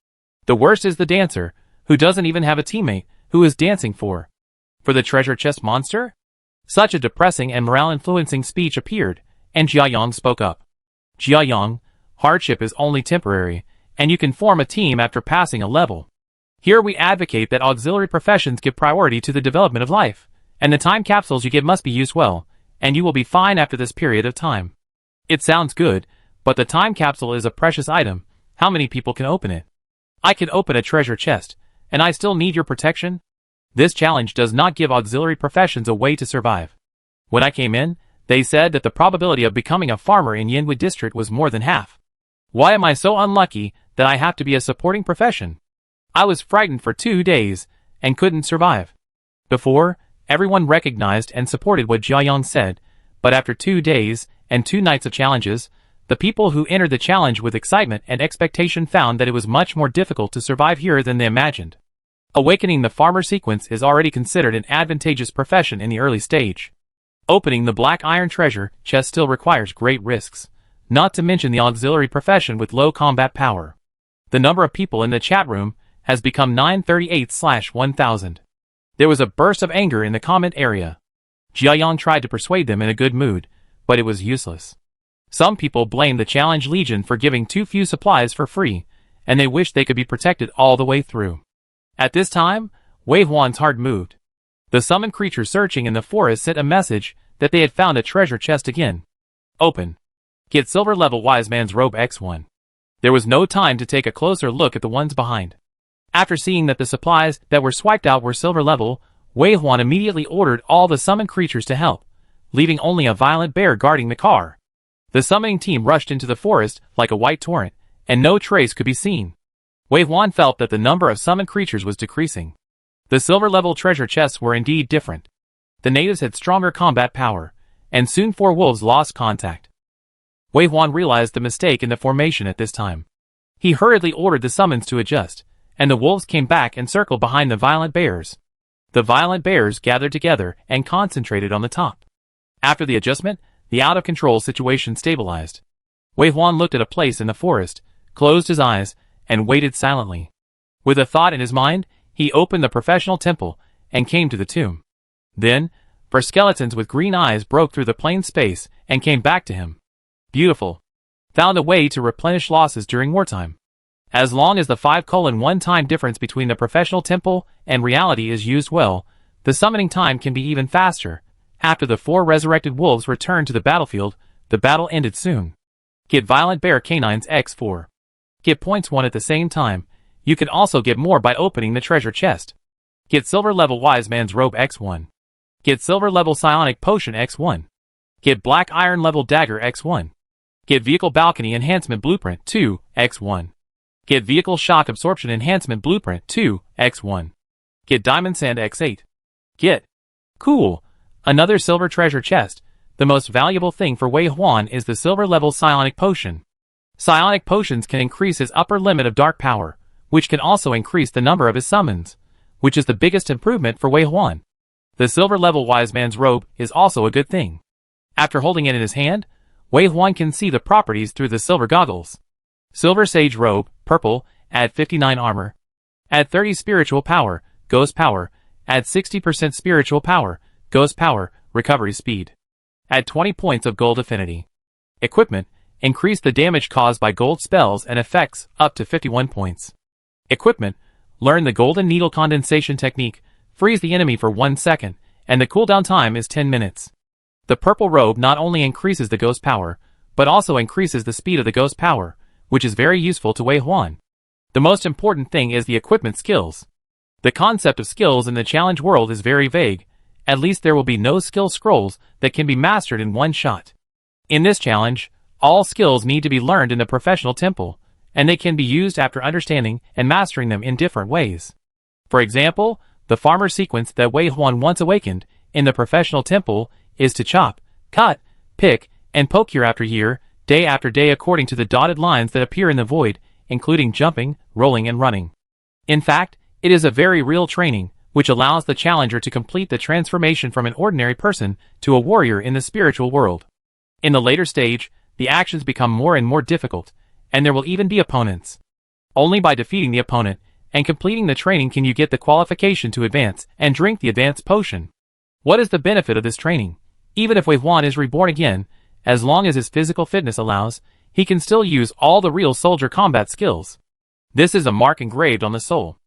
The worst is the dancer, who doesn't even have a teammate, who is dancing for the treasure chest monster? Such a depressing and morale-influencing speech appeared, and Jiayang spoke up. Jiayang, hardship is only temporary, and you can form a team after passing a level. Here we advocate that auxiliary professions give priority to the development of life, and the time capsules you get must be used well, and you will be fine after this period of time. It sounds good, but the time capsule is a precious item. How many people can open it? I can open a treasure chest, and I still need your protection? This challenge does not give auxiliary professions a way to survive. When I came in, they said that the probability of becoming a farmer in Yanhui district was more than half. Why am I so unlucky that I have to be a supporting profession? I was frightened for 2 days, and couldn't survive. Before, everyone recognized and supported what Jiayang said, but after 2 days, and 2 nights of challenges, the people who entered the challenge with excitement and expectation found that it was much more difficult to survive here than they imagined. Awakening the farmer sequence is already considered an advantageous profession in the early stage. Opening the black iron treasure chest still requires great risks, not to mention the auxiliary profession with low combat power. The number of people in the chat room has become 938/1000. There was a burst of anger in the comment area. Jiayang tried to persuade them in a good mood, but it was useless. Some people blame the Challenge Legion for giving too few supplies for free, and they wish they could be protected all the way through. At this time, Wave 1's heart moved. The summoned creatures searching in the forest sent a message that they had found a treasure chest again. Open. Get silver level Wise Man's Robe X1. There was no time to take a closer look at the ones behind. After seeing that the supplies that were swiped out were silver level, Wave 1 immediately ordered all the summoned creatures to help, leaving only a violent bear guarding the car. The summoning team rushed into the forest like a white torrent, and no trace could be seen. Wave 1 felt that the number of summoned creatures was decreasing. The silver-level treasure chests were indeed different. The natives had stronger combat power, and soon 4 wolves lost contact. Wave 1 realized the mistake in the formation at this time. He hurriedly ordered the summons to adjust, and the wolves came back and circled behind the violent bears. The violent bears gathered together and concentrated on the top. After the adjustment, the out-of-control situation stabilized. Wave 1 looked at a place in the forest, closed his eyes, and waited silently. With a thought in his mind, he opened the professional temple and came to the tomb. Then, 4 skeletons with green eyes broke through the plain space and came back to him. Beautiful. Found a way to replenish losses during wartime. As long as the 5:1 time difference between the professional temple and reality is used well, the summoning time can be even faster. After the 4 resurrected wolves returned to the battlefield, the battle ended soon. Get Violent Bear Canines X4. Get points 1 at the same time. You can also get more by opening the treasure chest. Get Silver Level Wise Man's Robe X1. Get Silver Level Psionic Potion X1. Get Black Iron Level Dagger X1. Get Vehicle Balcony Enhancement Blueprint 2 X1. Get Vehicle Shock Absorption Enhancement Blueprint 2 X1. Get Diamond Sand X8. Get. Cool. Another silver treasure chest. The most valuable thing for Wei Huan is the silver level Psionic Potion. Psionic Potions can increase his upper limit of dark power, which can also increase the number of his summons, which is the biggest improvement for Wei Huan. The silver level Wise Man's Robe is also a good thing. After holding it in his hand, Wei Huan can see the properties through the silver goggles. Silver Sage Robe, purple, add 59 armor. Add 30 spiritual power, ghost power. Add 60% spiritual power, ghost power, recovery speed. Add 20 points of gold affinity. Equipment, increase the damage caused by gold spells and effects up to 51 points. Equipment, learn the golden needle condensation technique, freeze the enemy for 1 second, and the cooldown time is 10 minutes. The purple robe not only increases the ghost power, but also increases the speed of the ghost power, which is very useful to Wei Huan. The most important thing is the equipment skills. The concept of skills in the challenge world is very vague. At least there will be no skill scrolls that can be mastered in one shot. In this challenge, all skills need to be learned in the professional temple, and they can be used after understanding and mastering them in different ways. For example, the farmer sequence that Wei Huan once awakened in the professional temple is to chop, cut, pick, and poke year after year, day after day according to the dotted lines that appear in the void, including jumping, rolling, and running. In fact, it is a very real training, which allows the challenger to complete the transformation from an ordinary person to a warrior in the spiritual world. In the later stage, the actions become more and more difficult, and there will even be opponents. Only by defeating the opponent and completing the training can you get the qualification to advance and drink the advanced potion. What is the benefit of this training? Even if Wei Huan is reborn again, as long as his physical fitness allows, he can still use all the real soldier combat skills. This is a mark engraved on the soul.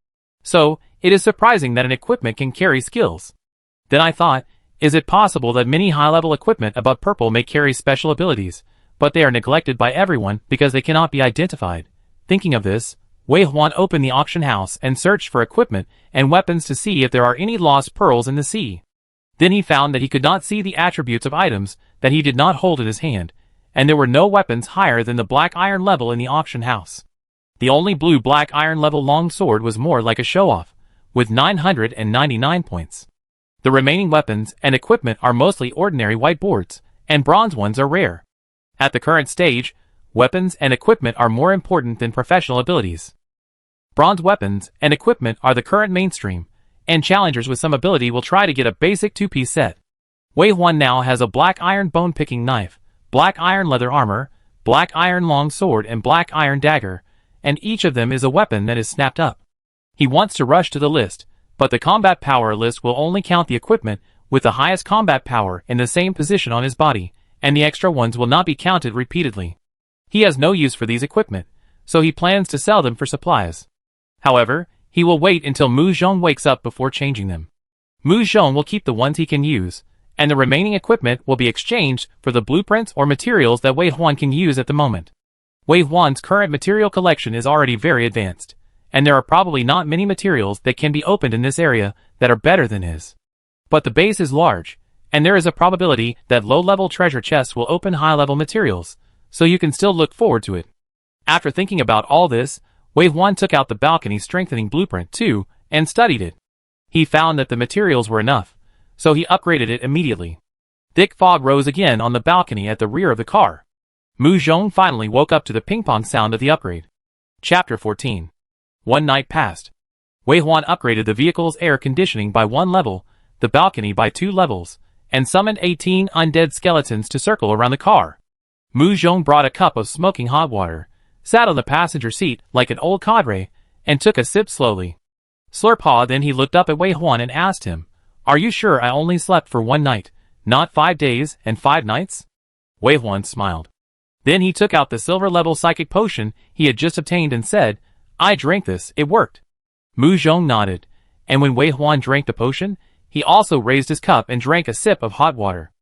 So, it is surprising that an equipment can carry skills. Then I thought, is it possible that many high-level equipment above purple may carry special abilities, but they are neglected by everyone because they cannot be identified? Thinking of this, Wei Huan opened the auction house and searched for equipment and weapons to see if there are any lost pearls in the sea. Then he found that he could not see the attributes of items that he did not hold in his hand, and there were no weapons higher than the black iron level in the auction house. The only blue black iron level long sword was more like a show-off, with 999 points. The remaining weapons and equipment are mostly ordinary white boards, and bronze ones are rare. At the current stage, weapons and equipment are more important than professional abilities. Bronze weapons and equipment are the current mainstream, and challengers with some ability will try to get a basic 2-piece set. Wei Huan now has a black iron bone-picking knife, black iron leather armor, black iron long sword, and black iron dagger, and each of them is a weapon that is snapped up. He wants to rush to the list, but the combat power list will only count the equipment with the highest combat power in the same position on his body, and the extra ones will not be counted repeatedly. He has no use for these equipment, so he plans to sell them for supplies. However, he will wait until Mu Zhong wakes up before changing them. Mu Zhong will keep the ones he can use, and the remaining equipment will be exchanged for the blueprints or materials that Wei Huan can use at the moment. Wei Huan's current material collection is already very advanced, and there are probably not many materials that can be opened in this area that are better than his. But the base is large, and there is a probability that low-level treasure chests will open high-level materials, so you can still look forward to it. After thinking about all this, Wei Huan took out the balcony strengthening blueprint too, and studied it. He found that the materials were enough, so he upgraded it immediately. Thick fog rose again on the balcony at the rear of the car. Mu Zhong finally woke up to the ping-pong sound of the upgrade. Chapter 14. One night passed. Wei Huan upgraded the vehicle's air conditioning by 1 level, the balcony by 2 levels, and summoned 18 undead skeletons to circle around the car. Mu Zhong brought a cup of smoking hot water, sat on the passenger seat like an old cadre, and took a sip slowly. Slurpaw. Then he looked up at Wei Huan and asked him, "Are you sure I only slept for 1 night, not 5 days and 5 nights?" Wei Huan smiled. Then he took out the silver-level psychic potion he had just obtained and said, "I drank this, it worked." Mu Zhong nodded, and when Wei Huan drank the potion, he also raised his cup and drank a sip of hot water.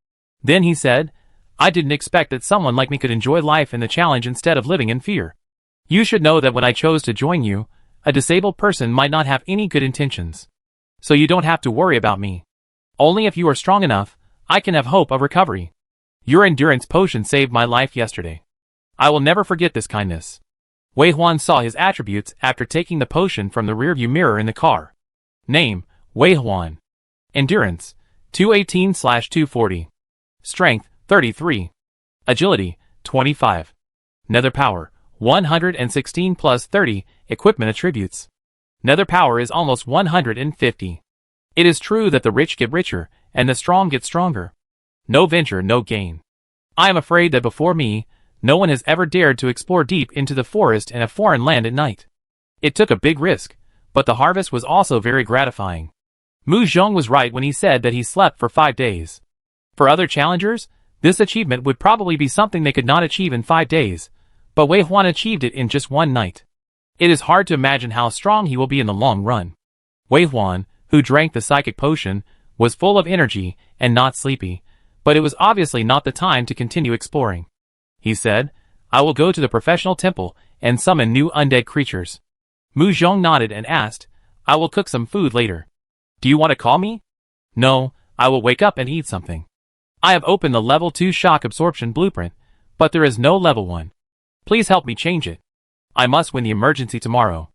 Then he said, "I didn't expect that someone like me could enjoy life in the challenge instead of living in fear. You should know that when I chose to join you, a disabled person might not have any good intentions. So you don't have to worry about me. Only if you are strong enough, I can have hope of recovery. Your endurance potion saved my life yesterday. I will never forget this kindness." Wei Huan saw his attributes after taking the potion from the rearview mirror in the car. Name, Wei Huan. Endurance, 218/240. Strength, 33. Agility, 25. Nether power, 116 plus 30. Equipment attributes. Nether power is almost 150. It is true that the rich get richer, and the strong get stronger. No venture, no gain. I am afraid that before me, no one has ever dared to explore deep into the forest and a foreign land at night. It took a big risk, but the harvest was also very gratifying. Mu Zhong was right when he said that he slept for 5 days. For other challengers, this achievement would probably be something they could not achieve in 5 days, but Wei Huan achieved it in just 1 night. It is hard to imagine how strong he will be in the long run. Wei Huan, who drank the psychic potion, was full of energy and not sleepy, but it was obviously not the time to continue exploring. He said, "I will go to the professional temple and summon new undead creatures." Mu Zhong nodded and asked, "I will cook some food later. Do you want to call me?" "No, I will wake up and eat something. I have opened the level 2 shock absorption blueprint, but there is no level 1. Please help me change it. I must win the emergency tomorrow."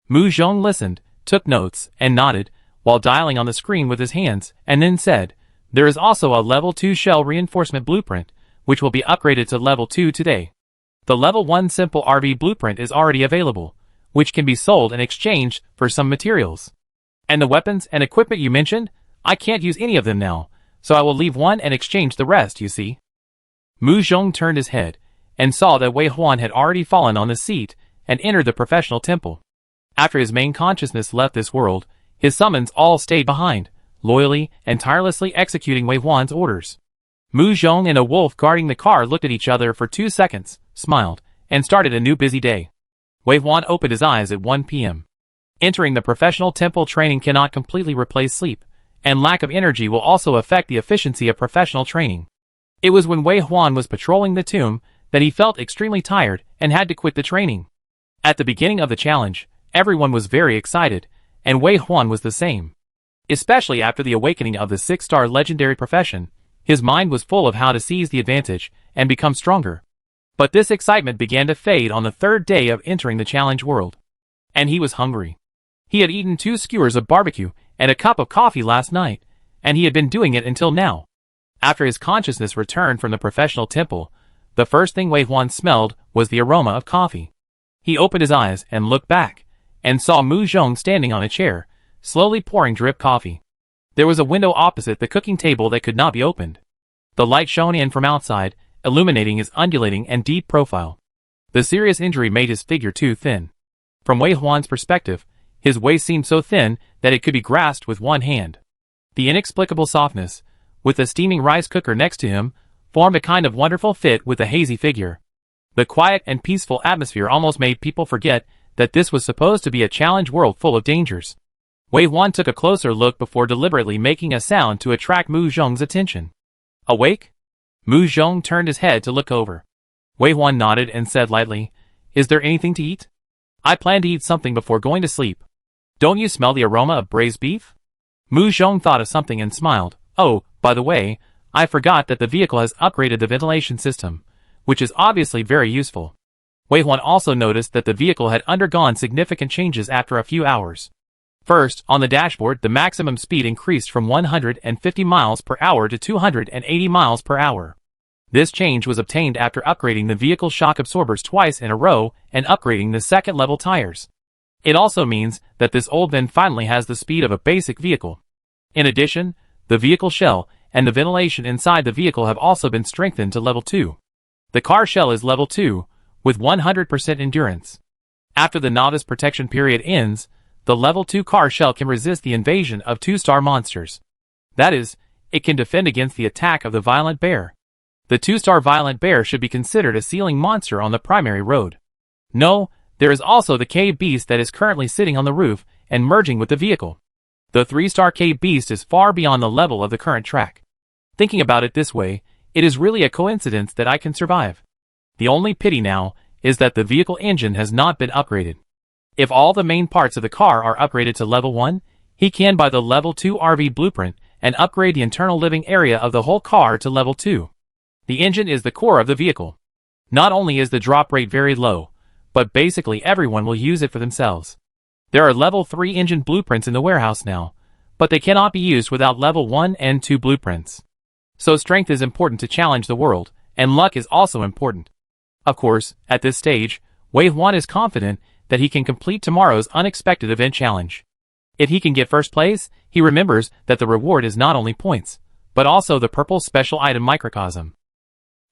Mu Zhong listened, took notes, and nodded, while dialing on the screen with his hands, and then said, "There is also a level 2 shell reinforcement blueprint, which will be upgraded to level 2 today. The level 1 simple RV blueprint is already available, which can be sold and exchanged for some materials. And the weapons and equipment you mentioned, I can't use any of them now, so I will leave one and exchange the rest, you see." Mu Zhong turned his head, and saw that Wei Huan had already fallen on the seat, and entered the professional temple. After his main consciousness left this world, his summons all stayed behind, loyally and tirelessly executing Wei Huan's orders. Mu Zhong and a wolf guarding the car looked at each other for 2 seconds, smiled, and started a new busy day. Wei Huan opened his eyes at 1 p.m. Entering the professional temple training cannot completely replace sleep, and lack of energy will also affect the efficiency of professional training. It was when Wei Huan was patrolling the tomb that he felt extremely tired and had to quit the training. At the beginning of the challenge, everyone was very excited, and Wei Huan was the same. Especially after the awakening of the 6-star legendary profession, his mind was full of how to seize the advantage and become stronger. But this excitement began to fade on the 3rd day of entering the challenge world. And he was hungry. He had eaten 2 skewers of barbecue and a cup of coffee last night, and he had been doing it until now. After his consciousness returned from the professional temple, the first thing Wei Huan smelled was the aroma of coffee. He opened his eyes and looked back, and saw Mu Zhong standing on a chair, slowly pouring drip coffee. There was a window opposite the cooking table that could not be opened. The light shone in from outside, illuminating his undulating and deep profile. The serious injury made his figure too thin. From Wei Huan's perspective, his waist seemed so thin that it could be grasped with one hand. The inexplicable softness, with the steaming rice cooker next to him, formed a kind of wonderful fit with the hazy figure. The quiet and peaceful atmosphere almost made people forget that this was supposed to be a challenge world full of dangers. Wei Huan took a closer look before deliberately making a sound to attract Mu Zhong's attention. Awake? Mu Zhong turned his head to look over. Wei Huan nodded and said lightly, "Is there anything to eat? I plan to eat something before going to sleep. Don't you smell the aroma of braised beef?" Mu Zhong thought of something and smiled. "Oh, by the way, I forgot that the vehicle has upgraded the ventilation system, which is obviously very useful." Wei Huan also noticed that the vehicle had undergone significant changes after a few hours. First, on the dashboard, the maximum speed increased from 150 miles per hour to 280 miles per hour. This change was obtained after upgrading the vehicle's shock absorbers twice in a row and upgrading the second-level tires. It also means that this old van finally has the speed of a basic vehicle. In addition, the vehicle shell and the ventilation inside the vehicle have also been strengthened to level 2. The car shell is level 2, with 100% endurance. After the novice protection period ends, the level 2 car shell can resist the invasion of 2-star monsters. That is, it can defend against the attack of the violent bear. The 2-star violent bear should be considered a ceiling monster on the primary road. No, there is also the cave beast that is currently sitting on the roof and merging with the vehicle. The 3-star cave beast is far beyond the level of the current track. Thinking about it this way, it is really a coincidence that I can survive. The only pity now is that the vehicle engine has not been upgraded. If all the main parts of the car are upgraded to level 1, he can buy the level 2 RV blueprint and upgrade the internal living area of the whole car to level 2. The engine is the core of the vehicle. Not only is the drop rate very low, but basically everyone will use it for themselves. There are level 3 engine blueprints in the warehouse now, but they cannot be used without level 1 and 2 blueprints. So strength is important to challenge the world, and luck is also important. Of course, at this stage, Wei Huan is confident that he can complete tomorrow's unexpected event challenge. If he can get first place, he remembers that the reward is not only points, but also the purple special item microcosm.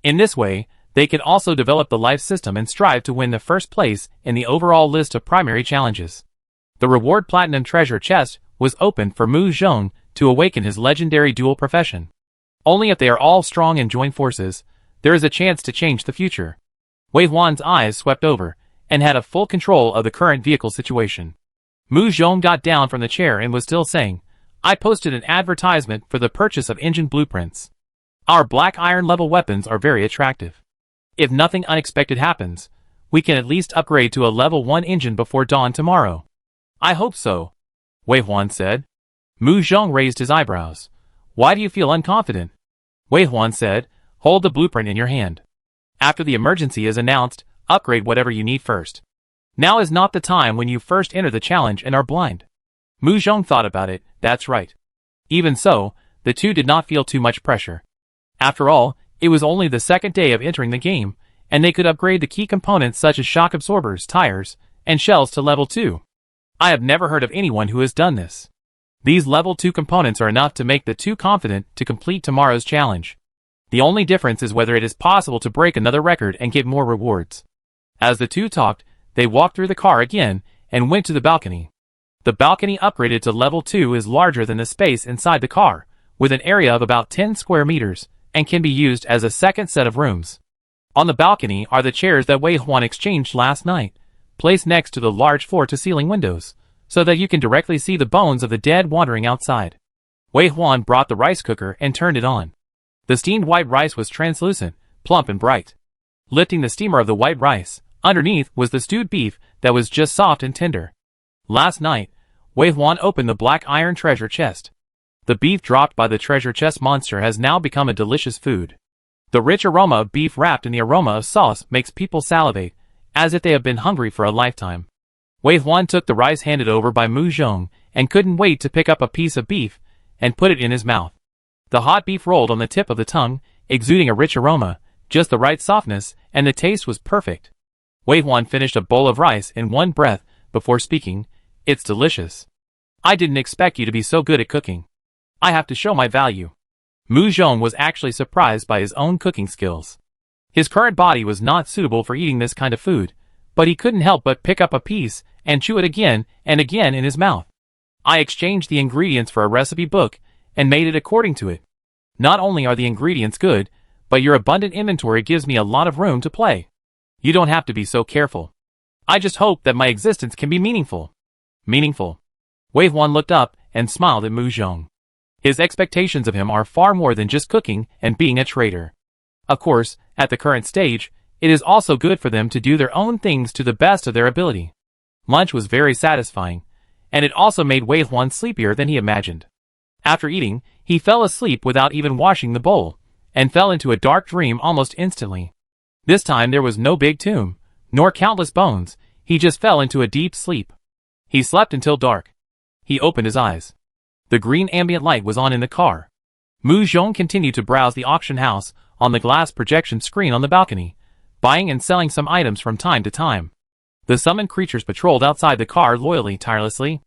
In this way, they can also develop the life system and strive to win the first place in the overall list of primary challenges. The reward platinum treasure chest was opened for Mu Zhong to awaken his legendary dual profession. Only if they are all strong and join forces, there is a chance to change the future. Wei Huan's eyes swept over, and had a full control of the current vehicle situation. Mu Zhong got down from the chair and was still saying, "I posted an advertisement for the purchase of engine blueprints. Our black iron level weapons are very attractive. If nothing unexpected happens, we can at least upgrade to a level 1 engine before dawn tomorrow." "I hope so," Wei Huan said. Mu Zhong raised his eyebrows. "Why do you feel unconfident?" Wei Huan said, "Hold the blueprint in your hand. After the emergency is announced, upgrade whatever you need first. Now is not the time when you first enter the challenge and are blind." Mu Zhong thought about it. That's right. Even so, the two did not feel too much pressure. After all, it was only the second day of entering the game, and they could upgrade the key components such as shock absorbers, tires, and shells to level 2. I have never heard of anyone who has done this. These level 2 components are enough to make the two confident to complete tomorrow's challenge. The only difference is whether it is possible to break another record and get more rewards. As the two talked, they walked through the car again and went to the balcony. The balcony upgraded to level 2 is larger than the space inside the car, with an area of about 10 square meters, and can be used as a second set of rooms. On the balcony are the chairs that Wei Huan exchanged last night, placed next to the large floor-to-ceiling windows, so that you can directly see the bones of the dead wandering outside. Wei Huan brought the rice cooker and turned it on. The steamed white rice was translucent, plump and bright. Lifting the steamer of the white rice, underneath was the stewed beef that was just soft and tender. Last night, Wei Huan opened the black iron treasure chest. The beef dropped by the treasure chest monster has now become a delicious food. The rich aroma of beef wrapped in the aroma of sauce makes people salivate, as if they have been hungry for a lifetime. Wei Huan took the rice handed over by Mu Zhong and couldn't wait to pick up a piece of beef and put it in his mouth. The hot beef rolled on the tip of the tongue, exuding a rich aroma, just the right softness, and the taste was perfect. Wei Huan finished a bowl of rice in one breath before speaking. "It's delicious. I didn't expect you to be so good at cooking. I have to show my value." Mu Zhong was actually surprised by his own cooking skills. His current body was not suitable for eating this kind of food, but he couldn't help but pick up a piece and chew it again and again in his mouth. "I exchanged the ingredients for a recipe book and made it according to it. Not only are the ingredients good, but your abundant inventory gives me a lot of room to play. You don't have to be so careful. I just hope that my existence can be meaningful. Meaningful. Wave 1 looked up and smiled at Mu Zhong. His expectations of him are far more than just cooking and being a trader. Of course, at the current stage, it is also good for them to do their own things to the best of their ability. Lunch was very satisfying, and it also made Wave 1 sleepier than he imagined. After eating, he fell asleep without even washing the bowl, and fell into a dark dream almost instantly. This time there was no big tomb, nor countless bones, he just fell into a deep sleep. He slept until dark. He opened his eyes. The green ambient light was on in the car. Mu Zhong continued to browse the auction house on the glass projection screen on the balcony, buying and selling some items from time to time. The summoned creatures patrolled outside the car loyally, tirelessly.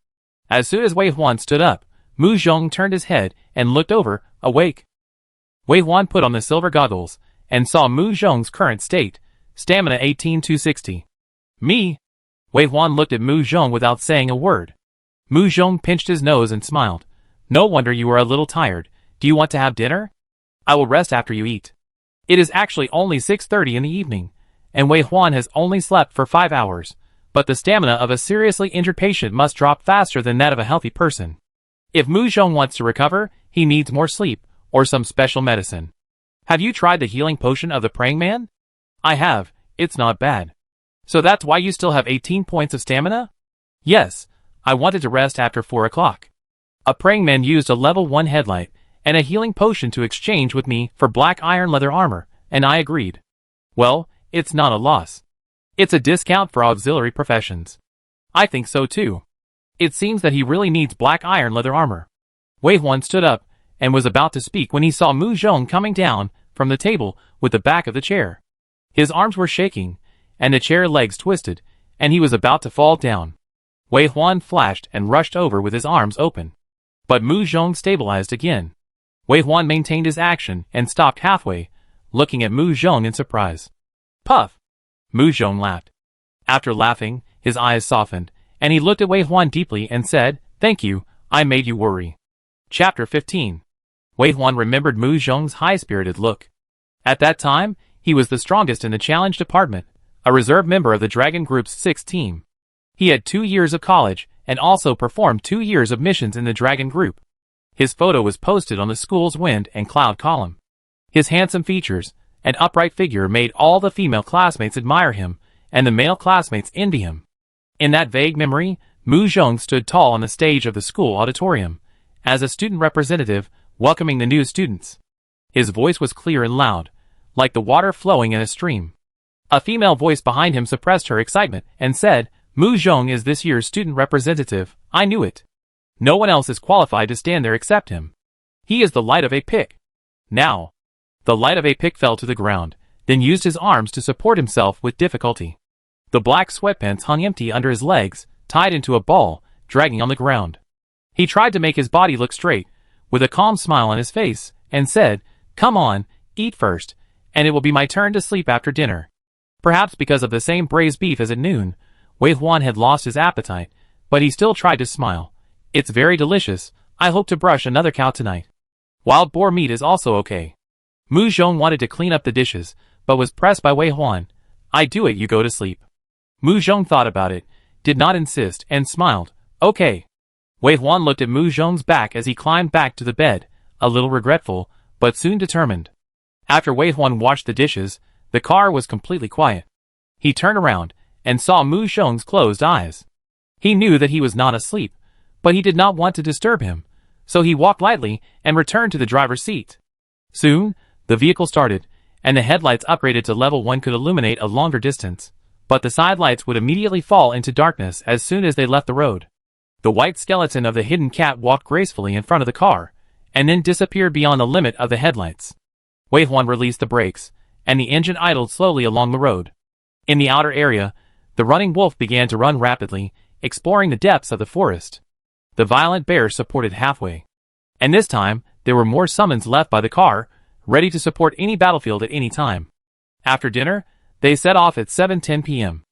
As soon as Wave 1 stood up, Mu Zhong turned his head and looked over, awake. Wave 1 put on the silver goggles and saw Mu Zhong's current state, stamina 18,260. Me? Wave 1 looked at Mu Zhong without saying a word. Mu Zhong pinched his nose and smiled. No wonder you are a little tired. Do you want to have dinner? I will rest after you eat. It is actually only 6:30 in the evening, and Wei Huan has only slept for 5 hours, but the stamina of a seriously injured patient must drop faster than that of a healthy person. If Mu Zhong wants to recover, he needs more sleep, or some special medicine. Have you tried the healing potion of the praying man? I have, it's not bad. So that's why you still have 18 points of stamina? Yes, I wanted to rest after 4 o'clock. A praying man used a level 1 headlight and a healing potion to exchange with me for black iron leather armor, and I agreed. Well, it's not a loss. It's a discount for auxiliary professions. I think so too. It seems that he really needs black iron leather armor. Wei Huan stood up and was about to speak when he saw Mu Zhong coming down from the table with the back of the chair. His arms were shaking, and the chair legs twisted, and he was about to fall down. Wei Huan flashed and rushed over with his arms open. But Mu Zhong stabilized again. Wei Huan maintained his action and stopped halfway, looking at Mu Zhong in surprise. Puff! Mu Zhong laughed. After laughing, his eyes softened, and he looked at Wei Huan deeply and said, "Thank you, I made you worry." Chapter 15. Wei Huan remembered Mu Zhong's high-spirited look. At that time, he was the strongest in the challenge department, a reserve member of the Dragon Group's 6th team. He had 2 years of college and also performed 2 years of missions in the Dragon Group. His photo was posted on the school's wind and cloud column. His handsome features and upright figure made all the female classmates admire him, and the male classmates envy him. In that vague memory, Mu Zhong stood tall on the stage of the school auditorium, as a student representative, welcoming the new students. His voice was clear and loud, like the water flowing in a stream. A female voice behind him suppressed her excitement and said, "Mu Zhong is this year's student representative, I knew it. No one else is qualified to stand there except him. He is the light of a pick." Now, the light of a pick fell to the ground, then used his arms to support himself with difficulty. The black sweatpants hung empty under his legs, tied into a ball, dragging on the ground. He tried to make his body look straight, with a calm smile on his face, and said, "Come on, eat first, and it will be my turn to sleep after dinner." Perhaps because of the same braised beef as at noon, Wei Huan had lost his appetite, but he still tried to smile. "It's very delicious, I hope to brush another cow tonight. Wild boar meat is also okay." Mu Zhong wanted to clean up the dishes, but was pressed by Wei Huan. "I do it, you go to sleep." Mu Zhong thought about it, did not insist, and smiled. "Okay." Wei Huan looked at Mu Zhong's back as he climbed back to the bed, a little regretful, but soon determined. After Wei Huan washed the dishes, the car was completely quiet. He turned around and saw Mu Zhong's closed eyes. He knew that he was not asleep, but he did not want to disturb him, so he walked lightly and returned to the driver's seat. Soon, the vehicle started, and the headlights upgraded to level 1 could illuminate a longer distance, but the side lights would immediately fall into darkness as soon as they left the road. The white skeleton of the hidden cat walked gracefully in front of the car, and then disappeared beyond the limit of the headlights. Wei Huan released the brakes, and the engine idled slowly along the road. In the outer area, the running wolf began to run rapidly, exploring the depths of the forest. The violent bear supported halfway. And this time, there were more summons left by the car, ready to support any battlefield at any time. After dinner, they set off at 7:10 p.m.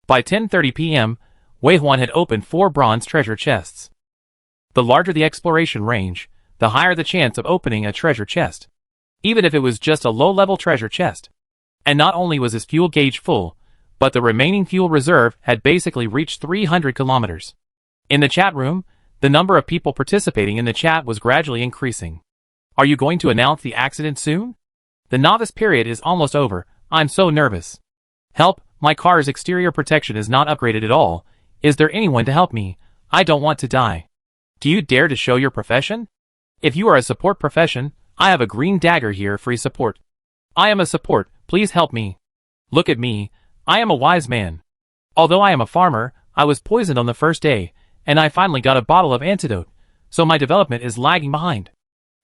By 10:30 p.m., Wei Huan had opened 4 bronze treasure chests. The larger the exploration range, the higher the chance of opening a treasure chest. even if it was just a low-level treasure chest. And not only was his fuel gauge full, but the remaining fuel reserve had basically reached 300 kilometers. In the chat room, the number of people participating in the chat was gradually increasing. Are you going to announce the accident soon? The novice period is almost over. I'm so nervous. Help, my car's exterior protection is not upgraded at all. Is there anyone to help me? I don't want to die. Do you dare to show your profession? If you are a support profession, I have a green dagger here, free support. I am a support, please help me. Look at me, I am a wise man. Although I am a farmer, I was poisoned on the first day, and I finally got a bottle of antidote, so my development is lagging behind.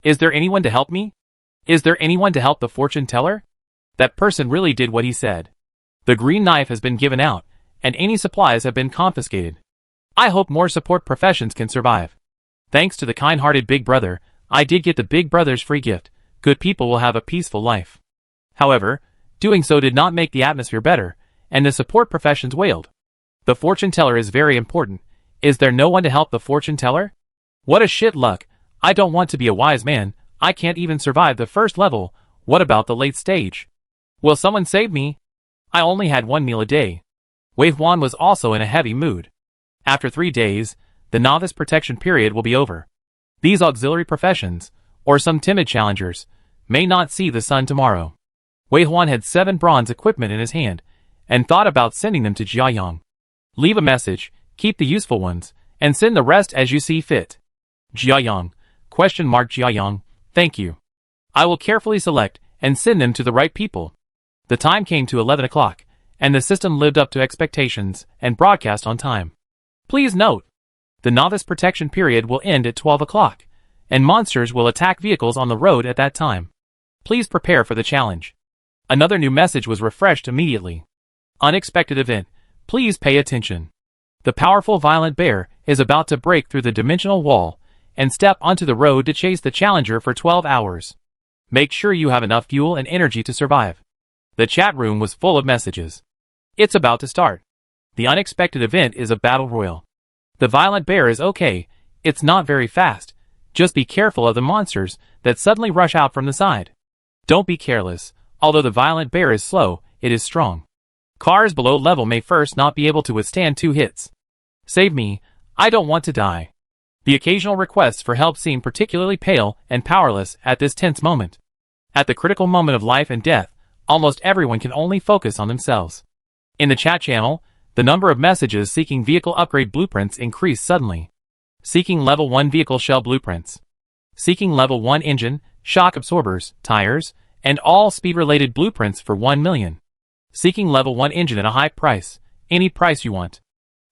Is there anyone to help me? Is there anyone to help the fortune teller? That person really did what he said. The green knife has been given out, and any supplies have been confiscated. I hope more support professions can survive. Thanks to the kind-hearted Big Brother, I did get the Big Brother's free gift. Good people will have a peaceful life. However, doing so did not make the atmosphere better, and the support professions wailed. The fortune teller is very important. Is there no one to help the fortune teller? What a shit luck. I don't want to be a wise man. I can't even survive the first level. What about the late stage? Will someone save me? I only had one meal a day. Wei Huan was also in a heavy mood. After 3 days, the novice protection period will be over. These auxiliary professions, or some timid challengers, may not see the sun tomorrow. Wei Huan had 7 bronze equipment in his hand, and thought about sending them to Jiayang. Leave a message, keep the useful ones, and send the rest as you see fit. Jiayang, ? Jiayang, thank you. I will carefully select and send them to the right people. The time came to 11 o'clock, and the system lived up to expectations and broadcast on time. Please note, the novice protection period will end at 12 o'clock, and monsters will attack vehicles on the road at that time. Please prepare for the challenge. Another new message was refreshed immediately. Unexpected event. Please pay attention. The powerful violent bear is about to break through the dimensional wall and step onto the road to chase the challenger for 12 hours. Make sure you have enough fuel and energy to survive. The chat room was full of messages. It's about to start. The unexpected event is a battle royal. The violent bear is okay. It's not very fast. Just be careful of the monsters that suddenly rush out from the side. Don't be careless. Although the violent bear is slow, it is strong. Cars below level may first not be able to withstand 2 hits. Save me, I don't want to die. The occasional requests for help seem particularly pale and powerless at this tense moment. At the critical moment of life and death, almost everyone can only focus on themselves. In the chat channel, the number of messages seeking vehicle upgrade blueprints increased suddenly. Seeking level 1 vehicle shell blueprints. Seeking level 1 engine, shock absorbers, tires, and all speed-related blueprints for 1 million. Seeking level 1 engine at a high price, any price you want.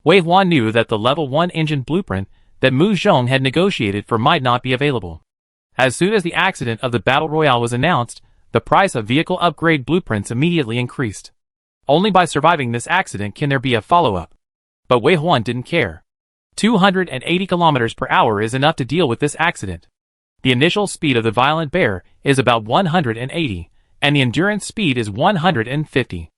Wei Huan knew that the level 1 engine blueprint that Mu Zhong had negotiated for might not be available. As soon as the accident of the Battle Royale was announced, the price of vehicle upgrade blueprints immediately increased. Only by surviving this accident can there be a follow-up. But Wei Huan didn't care. 280 kilometers per hour is enough to deal with this accident. The initial speed of the violent bear is about 180, and the endurance speed is 150.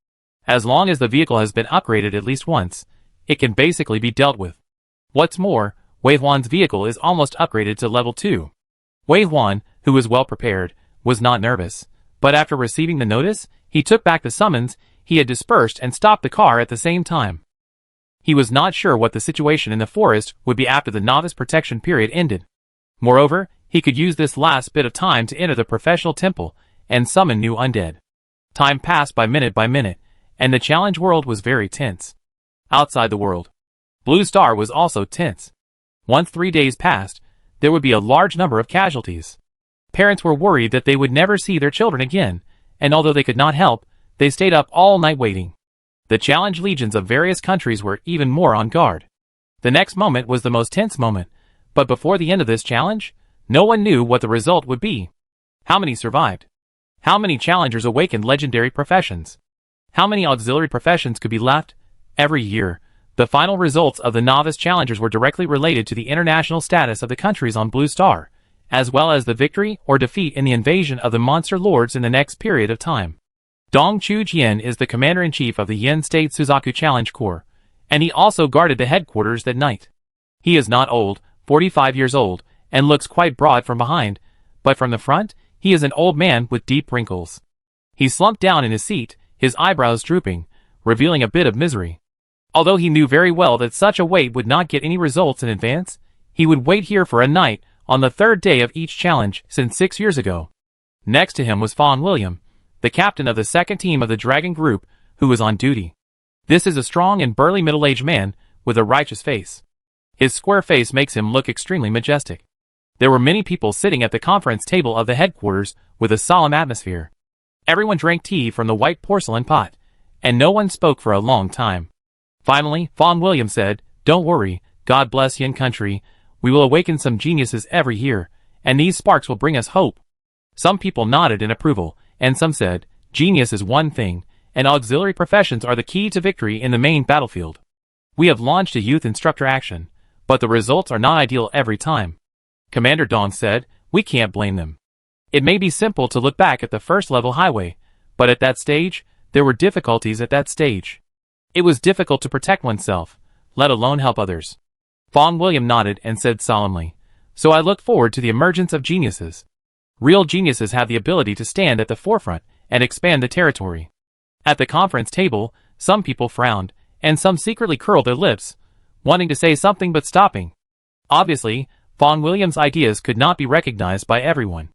As long as the vehicle has been upgraded at least once, it can basically be dealt with. What's more, Wei Huan's vehicle is almost upgraded to level 2. Wei Huan, who was well prepared, was not nervous, but after receiving the notice, he took back the summons he had dispersed and stopped the car at the same time. He was not sure what the situation in the forest would be after the novice protection period ended. Moreover, he could use this last bit of time to enter the professional temple and summon new undead. Time passed by minute, and the challenge world was very tense. Outside the world, Blue Star was also tense. Once 3 days passed, there would be a large number of casualties. Parents were worried that they would never see their children again, and although they could not help, they stayed up all night waiting. The challenge legions of various countries were even more on guard. The next moment was the most tense moment, but before the end of this challenge, no one knew what the result would be. How many survived? How many challengers awakened legendary professions? How many auxiliary professions could be left? Every year, the final results of the novice challengers were directly related to the international status of the countries on Blue Star, as well as the victory or defeat in the invasion of the monster lords in the next period of time. Dong Chu-jian is the commander-in-chief of the Yen State Suzaku Challenge Corps, and he also guarded the headquarters that night. He is not old, 45 years old, and looks quite broad from behind, but from the front, He is an old man with deep wrinkles. He slumped down in his seat, his eyebrows drooping, revealing a bit of misery. Although he knew very well that such a wait would not get any results in advance, he would wait here for a night on the third day of each challenge since 6 years ago. Next to him was Fawn William, the captain of the second team of the Dragon Group, who was on duty. This is a strong and burly middle-aged man with a righteous face. His square face makes him look extremely majestic. There were many people sitting at the conference table of the headquarters with a solemn atmosphere. Everyone drank tea from the white porcelain pot, and no one spoke for a long time. Finally, Fawn William said, "Don't worry, God bless Yin country, we will awaken some geniuses every year, and these sparks will bring us hope." Some people nodded in approval, and some said, "Genius is one thing, and auxiliary professions are the key to victory in the main battlefield. We have launched a youth instructor action, but the results are not ideal every time." Commander Dong said, "We can't blame them. It may be simple to look back at the first level highway, but at that stage, there were difficulties at that stage. It was difficult to protect oneself, let alone help others." Fawn William nodded and said solemnly, "So I look forward to the emergence of geniuses. Real geniuses have the ability to stand at the forefront and expand the territory." At the conference table, some people frowned, and some secretly curled their lips, wanting to say something but stopping. Obviously, Fawn William's ideas could not be recognized by everyone.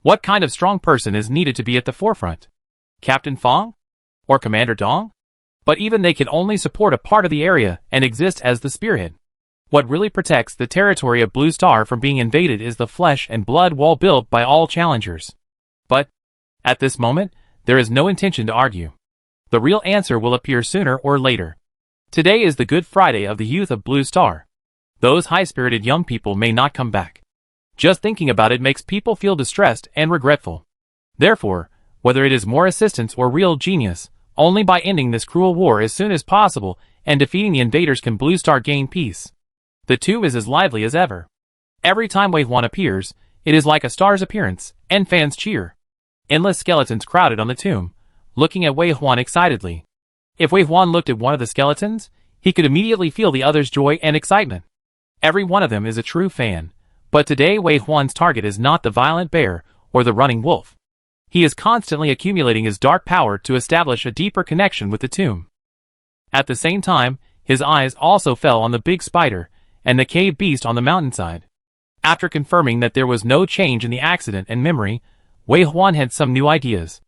What kind of strong person is needed to be at the forefront? Captain Fong? Or Commander Dong? But even they can only support a part of the area and exist as the spearhead. What really protects the territory of Blue Star from being invaded is the flesh and blood wall built by all challengers. But, at this moment, there is no intention to argue. The real answer will appear sooner or later. Today is the Good Friday of the youth of Blue Star. Those high-spirited young people may not come back. Just thinking about it makes people feel distressed and regretful. Therefore, whether it is more assistance or real genius, only by ending this cruel war as soon as possible and defeating the invaders can Blue Star gain peace. The tomb is as lively as ever. Every time Wave 1 appears, it is like a star's appearance, and fans cheer. Endless skeletons crowded on the tomb, looking at Wei Huan excitedly. If Wei Huan looked at one of the skeletons, he could immediately feel the other's joy and excitement. Every one of them is a true fan, but today Wei Huan's target is not the violent bear or the running wolf. He is constantly accumulating his dark power to establish a deeper connection with the tomb. At the same time, his eyes also fell on the big spider and the cave beast on the mountainside. After confirming that there was no change in the accident and memory, Wei Huan had some new ideas.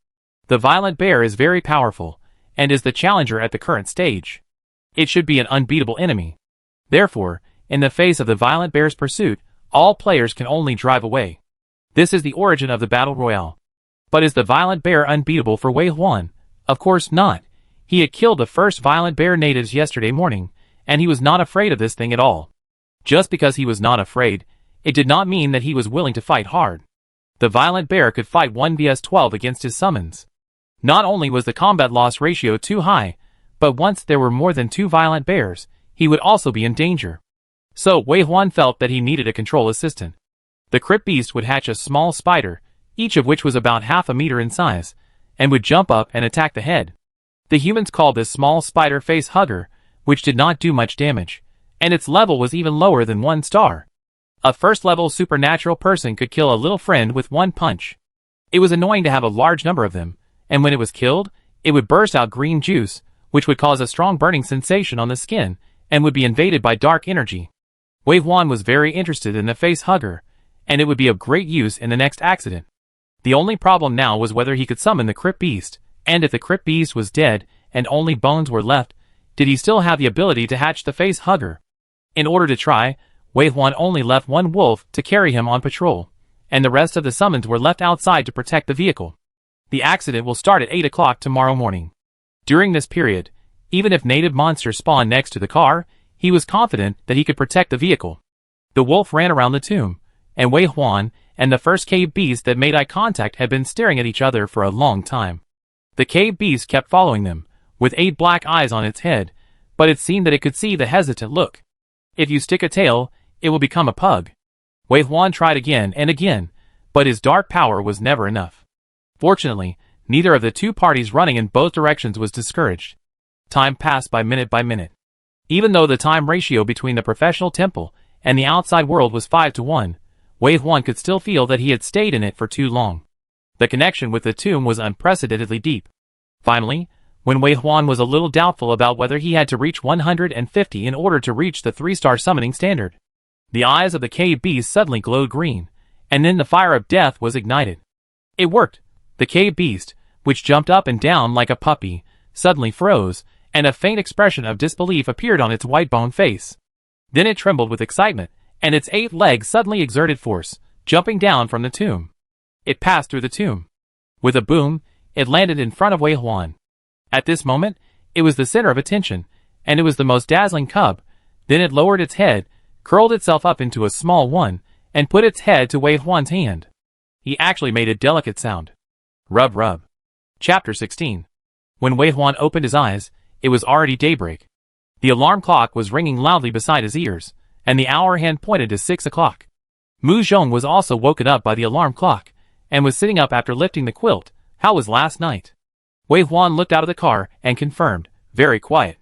The violent bear is very powerful, and is the challenger at the current stage. It should be an unbeatable enemy. Therefore, in the face of the violent bear's pursuit, all players can only drive away. This is the origin of the battle royale. But is the violent bear unbeatable for Wei Huan? Of course not. He had killed the first violent bear natives yesterday morning, and he was not afraid of this thing at all. Just because he was not afraid, it did not mean that he was willing to fight hard. The violent bear could fight 1 vs 12 against his summons. Not only was the combat loss ratio too high, but once there were more than 2 violent bears, he would also be in danger. So Wei Huan felt that he needed a control assistant. The crypt beast would hatch a small spider, each of which was about half a meter in size, and would jump up and attack the head. The humans called this small spider face hugger, which did not do much damage, and its level was even lower than 1 star. A first-level supernatural person could kill a little friend with 1 punch. It was annoying to have a large number of them, and when it was killed, it would burst out green juice, which would cause a strong burning sensation on the skin, and would be invaded by dark energy. Wei Huan was very interested in the face hugger, and it would be of great use in the next accident. The only problem now was whether he could summon the crypt beast, and if the crypt beast was dead and only bones were left, did he still have the ability to hatch the face hugger? In order to try, Wei Huan only left 1 wolf to carry him on patrol, and the rest of the summons were left outside to protect the vehicle. The accident will start at 8 o'clock tomorrow morning. During this period, even if native monsters spawned next to the car, he was confident that he could protect the vehicle. The wolf ran around the tomb, and Wei Huan and the first cave beast that made eye contact had been staring at each other for a long time. The cave beast kept following them, with 8 black eyes on its head, but it seemed that it could see the hesitant look. If you stick a tail, it will become a pug. Wei Huan tried again and again, but his dark power was never enough. Fortunately, neither of the 2 parties running in both directions was discouraged. Time passed by minute. Even though the time ratio between the professional temple and the outside world was 5 to 1, Wei Huan could still feel that he had stayed in it for too long. The connection with the tomb was unprecedentedly deep. Finally, when Wei Huan was a little doubtful about whether he had to reach 150 in order to reach the 3-star summoning standard, the eyes of the cave beast suddenly glowed green, and then the fire of death was ignited. It worked. The cave beast, which jumped up and down like a puppy, suddenly froze, and a faint expression of disbelief appeared on its white-bone face. Then it trembled with excitement, and its 8 legs suddenly exerted force, jumping down from the tomb. It passed through the tomb. With a boom, it landed in front of Wei Huan. At this moment, it was the center of attention, and it was the most dazzling cub. Then it lowered its head, curled itself up into a small one, and put its head to Wei Huan's hand. He actually made a delicate sound. Rub rub. Chapter 16. When Wei Huan opened his eyes, it was already daybreak. The alarm clock was ringing loudly beside his ears, and the hour hand pointed to 6 o'clock. Mu Zhong was also woken up by the alarm clock, and was sitting up after lifting the quilt. How was last night? Wei Huan looked out of the car and confirmed, very quiet.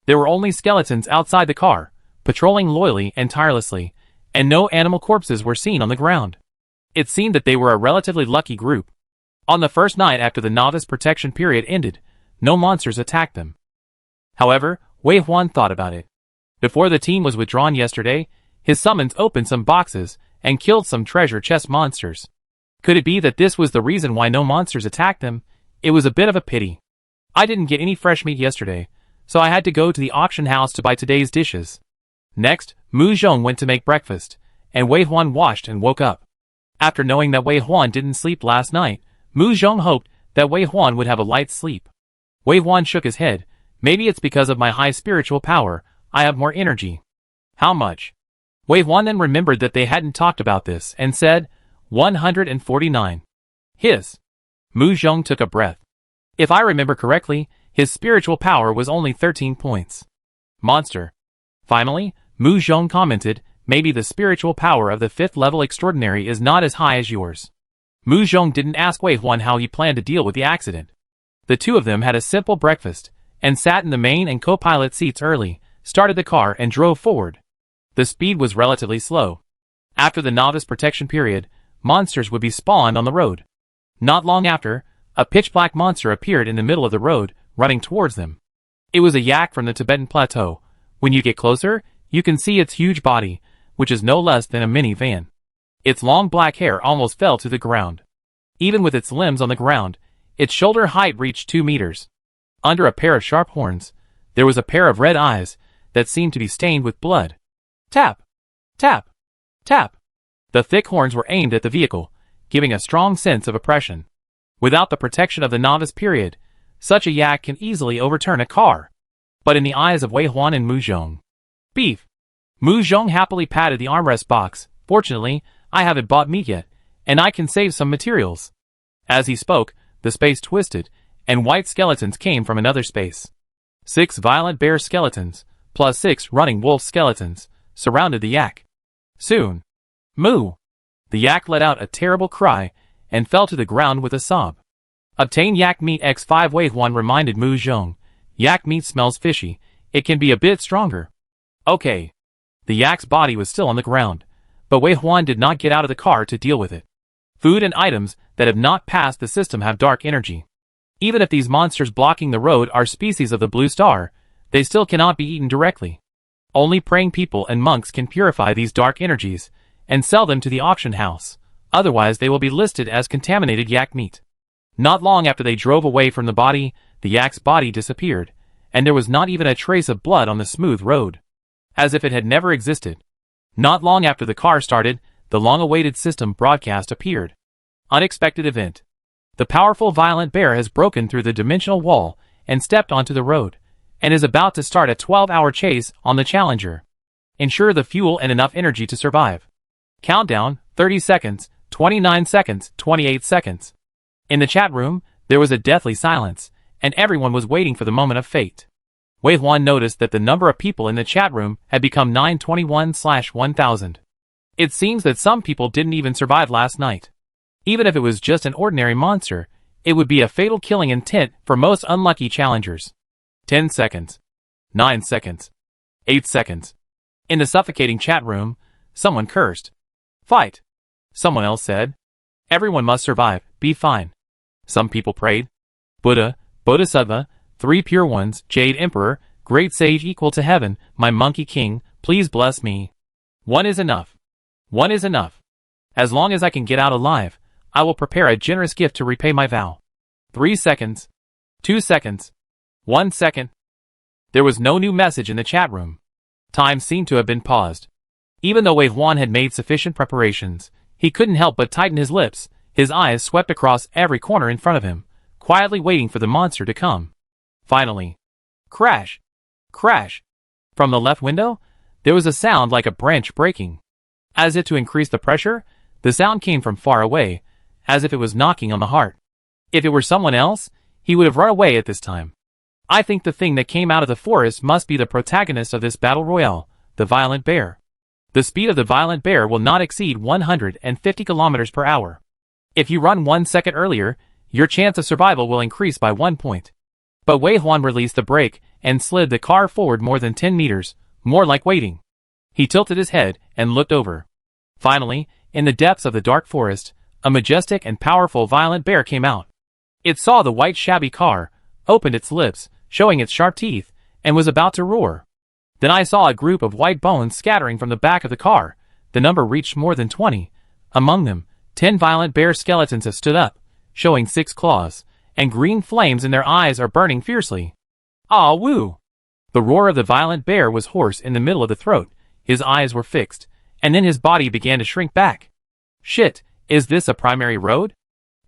There were only skeletons outside the car, patrolling loyally and tirelessly, and no animal corpses were seen on the ground. It seemed that they were a relatively lucky group. On the first night after the novice protection period ended, no monsters attacked them. However, Wei Huan thought about it. Before the team was withdrawn yesterday, his summons opened some boxes and killed some treasure chest monsters. Could it be that this was the reason why no monsters attacked them? It was a bit of a pity. I didn't get any fresh meat yesterday, so I had to go to the auction house to buy today's dishes. Next, Mu Zhong went to make breakfast, and Wei Huan washed and woke up. After knowing that Wei Huan didn't sleep last night, Mu Zhong hoped that Wei Huan would have a light sleep. Wei Huan shook his head. Maybe it's because of my high spiritual power, I have more energy. How much? Wei Huan then remembered that they hadn't talked about this, and said, 149. His. Mu Zhong took a breath. If I remember correctly, his spiritual power was only 13 points. Monster. Finally, Mu Zhong commented, maybe the spiritual power of the 5th level extraordinary is not as high as yours. Mu Zhong didn't ask Wei Huan how he planned to deal with the accident. The two of them had a simple breakfast, and sat in the main and co-pilot seats early, started the car and drove forward. The speed was relatively slow. After the novice protection period, monsters would be spawned on the road. Not long after, a pitch-black monster appeared in the middle of the road, running towards them. It was a yak from the Tibetan plateau. When you get closer, you can see its huge body, which is no less than a minivan. Its long black hair almost fell to the ground. Even with its limbs on the ground, its shoulder height reached 2 meters. Under a pair of sharp horns, there was a pair of red eyes that seemed to be stained with blood. Tap! Tap! Tap! The thick horns were aimed at the vehicle, giving a strong sense of oppression. Without the protection of the novice period, such a yak can easily overturn a car. But in the eyes of Wei Huan and Mu Zhong, beef. Mu Zhong happily patted the armrest box. Fortunately, I haven't bought meat yet, and I can save some materials. As he spoke, the space twisted, and white skeletons came from another space. 6 violent bear skeletons, plus 6 running wolf skeletons, surrounded the yak. Soon. Moo! The yak let out a terrible cry, and fell to the ground with a sob. Obtain yak meat x5. Wei Huan reminded Mu Zhong. Yak meat smells fishy, it can be a bit stronger. Okay. The yak's body was still on the ground, but Wei Huan did not get out of the car to deal with it. Food and items that have not passed the system have dark energy. Even if these monsters blocking the road are species of the blue star, they still cannot be eaten directly. Only praying people and monks can purify these dark energies, and sell them to the auction house, otherwise they will be listed as contaminated yak meat. Not long after they drove away from the body, the yak's body disappeared, and there was not even a trace of blood on the smooth road. As if it had never existed. Not long after the car started, the long-awaited system broadcast appeared. Unexpected event. The powerful violent bear has broken through the dimensional wall and stepped onto the road, and is about to start a 12-hour chase on the Challenger. Ensure the fuel and enough energy to survive. Countdown, 30 seconds, 29 seconds, 28 seconds. In the chat room, there was a deathly silence, and everyone was waiting for the moment of fate. Wei Huan noticed that the number of people in the chat room had become 921/1000. It seems that some people didn't even survive last night. Even if it was just an ordinary monster, it would be a fatal killing intent for most unlucky challengers. 10 seconds. 9 seconds. 8 seconds. In the suffocating chat room, someone cursed. Fight. Someone else said. Everyone must survive, be fine. Some people prayed. Buddha, Bodhisattva, 3 pure ones, Jade Emperor, Great Sage equal to heaven, my Monkey King, please bless me. 1 is enough. 1 is enough. As long as I can get out alive, I will prepare a generous gift to repay my vow. 3 seconds. 2 seconds. 1 second. There was no new message in the chat room. Time seemed to have been paused. Even though Wei Huan had made sufficient preparations, he couldn't help but tighten his lips. His eyes swept across every corner in front of him, quietly waiting for the monster to come. Finally. Crash! Crash! From the left window, there was a sound like a branch breaking. As if to increase the pressure, the sound came from far away, as if it was knocking on the heart. If it were someone else, he would have run away at this time. I think the thing that came out of the forest must be the protagonist of this battle royale, the violent bear. The speed of the violent bear will not exceed 150 kilometers per hour. If you run 1 second earlier, your chance of survival will increase by 1 point. But Wei Huan released the brake and slid the car forward more than 10 meters, more like waiting. He tilted his head and looked over. Finally, in the depths of the dark forest, a majestic and powerful violent bear came out. It saw the white shabby car, opened its lips, showing its sharp teeth, and was about to roar. Then I saw a group of white bones scattering from the back of the car. The number reached more than 20. Among them, 10 violent bear skeletons have stood up, showing 6 claws, and green flames in their eyes are burning fiercely. Ah woo! The roar of the violent bear was hoarse in the middle of the throat, his eyes were fixed, and then his body began to shrink back. Shit, is this a primary road?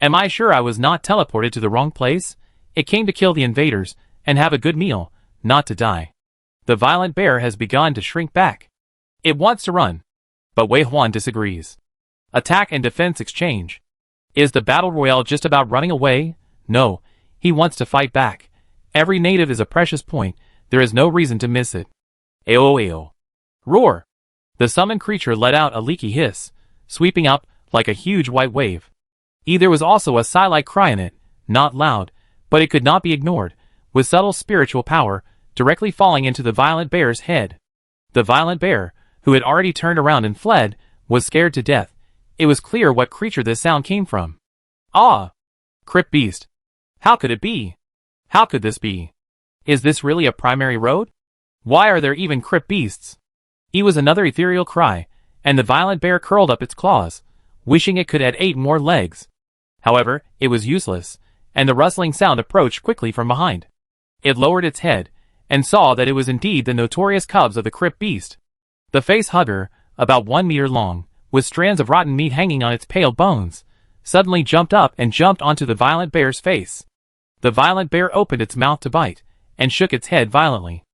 Am I sure I was not teleported to the wrong place? It came to kill the invaders, and have a good meal, not to die. The violent bear has begun to shrink back. It wants to run. But Wei Huan disagrees. Attack and defense exchange. Is the battle royale just about running away? No, he wants to fight back. Every native is a precious point, there is no reason to miss it. Ayo ayo. Roar! The summoned creature let out a leaky hiss, sweeping up like a huge white wave. There was also a sigh-like cry in it, not loud, but it could not be ignored, with subtle spiritual power, directly falling into the violent bear's head. The violent bear, who had already turned around and fled, was scared to death. It was clear what creature this sound came from. Ah! Crypt beast. How could it be? How could this be? Is this really a primary road? Why are there even crypt beasts? It was another ethereal cry, and the violent bear curled up its claws, wishing it could add 8 more legs. However, it was useless, and the rustling sound approached quickly from behind. It lowered its head, and saw that it was indeed the notorious cubs of the crypt beast. The face hugger, about 1 meter long, with strands of rotten meat hanging on its pale bones, suddenly jumped up and jumped onto the violent bear's face. The violent bear opened its mouth to bite, and shook its head violently.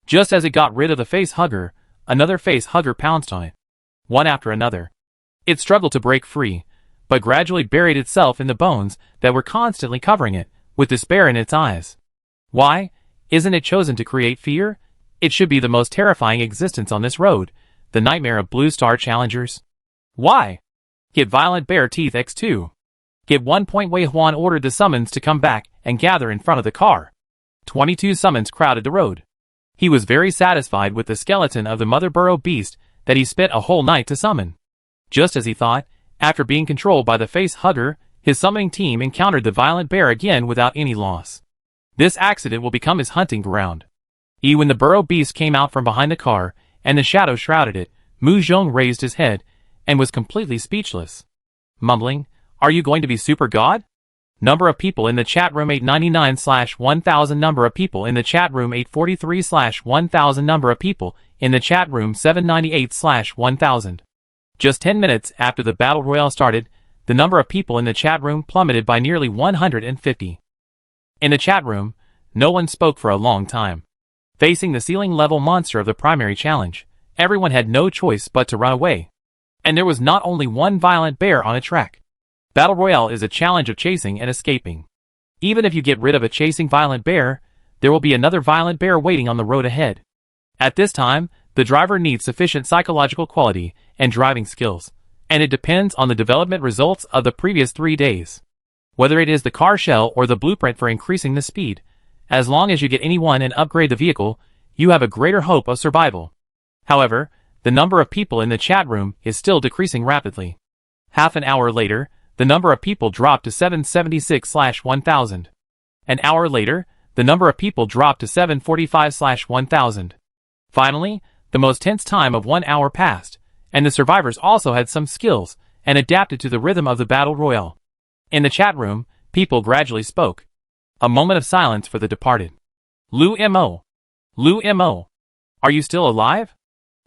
Just as it got rid of the face hugger, another face hugger pounced on it. One after another. It struggled to break free, but gradually buried itself in the bones that were constantly covering it, with despair in its eyes. Why? Isn't it chosen to create fear? It should be the most terrifying existence on this road, the nightmare of Blue Star challengers. Why? Get Violent Bear Teeth X2. Get 1 point. Wei Huan ordered the summons to come back and gather in front of the car. 22 summons crowded the road. He was very satisfied with the skeleton of the mother burrow beast that he spent a whole night to summon. Just as he thought, after being controlled by the face hugger, his summoning team encountered the violent bear again without any loss. This accident will become his hunting ground. When the burrow beast came out from behind the car, and the shadow shrouded it, Mu Zhong raised his head, and was completely speechless. Mumbling, "Are you going to be super god?" Number of people in the chat room 899/1000. Number of people in the chat room 843/1000. Number of people in the chat room 798/1000. Just 10 minutes after the battle royale started, the number of people in the chat room plummeted by nearly 150. In the chat room, no one spoke for a long time. Facing the ceiling-level monster of the primary challenge, everyone had no choice but to run away. And there was not only one violent bear on a track. Battle Royale is a challenge of chasing and escaping. Even if you get rid of a chasing violent bear, there will be another violent bear waiting on the road ahead. At this time, the driver needs sufficient psychological quality and driving skills, and it depends on the development results of the previous 3 days. Whether it is the car shell or the blueprint for increasing the speed, as long as you get any one and upgrade the vehicle, you have a greater hope of survival. However, the number of people in the chat room is still decreasing rapidly. Half an hour later, the number of people dropped to 776/1000. An hour later, the number of people dropped to 745/1000. Finally, the most tense time of 1 hour passed, and the survivors also had some skills and adapted to the rhythm of the battle royale. In the chat room, people gradually spoke. A moment of silence for the departed. Lou Mo. Lou Mo. Are you still alive?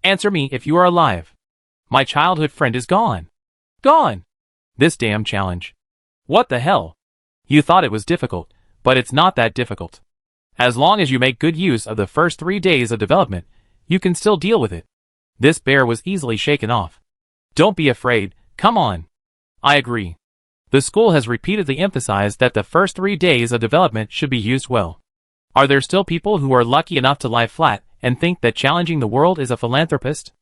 Answer me if you are alive. My childhood friend is gone. Gone. This damn challenge. What the hell? You thought it was difficult, but it's not that difficult. As long as you make good use of the first 3 days of development, you can still deal with it. This bear was easily shaken off. Don't be afraid, come on. I agree. The school has repeatedly emphasized that the first 3 days of development should be used well. Are there still people who are lucky enough to lie flat and think that challenging the world is a philanthropist?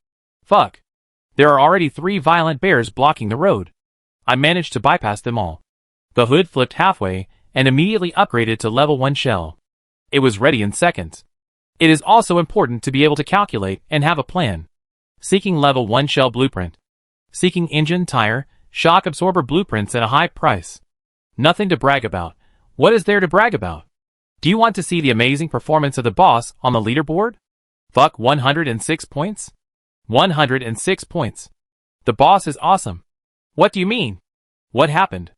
Fuck. There are already 3 violent bears blocking the road. I managed to bypass them all. The hood flipped halfway and immediately upgraded to level 1 shell. It was ready in seconds. It is also important to be able to calculate and have a plan. Seeking level 1 shell blueprint. Seeking engine, tire, shock absorber blueprints at a high price. Nothing to brag about. What is there to brag about? Do you want to see the amazing performance of the boss on the leaderboard? Fuck 106 points? 106 points. The boss is awesome. What do you mean? What happened?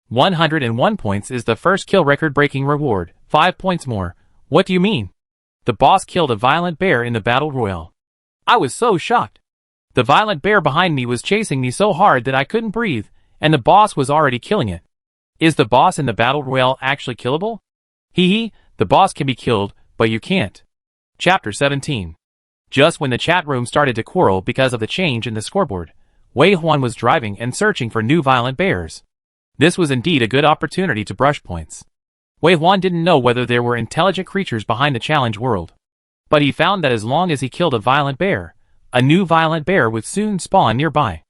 101 points is the first kill record-breaking reward, 5 points more. What do you mean? The boss killed a violent bear in the battle royale. I was so shocked. The violent bear behind me was chasing me so hard that I couldn't breathe, and the boss was already killing it. Is the boss in the battle royale actually killable? Hee, the boss can be killed, but you can't. Chapter 17. Just when the chat room started to quarrel because of the change in the scoreboard, Wei Huan was driving and searching for new violent bears. This was indeed a good opportunity to brush points. Wei Huan didn't know whether there were intelligent creatures behind the challenge world. But he found that as long as he killed a violent bear, a new violent bear would soon spawn nearby.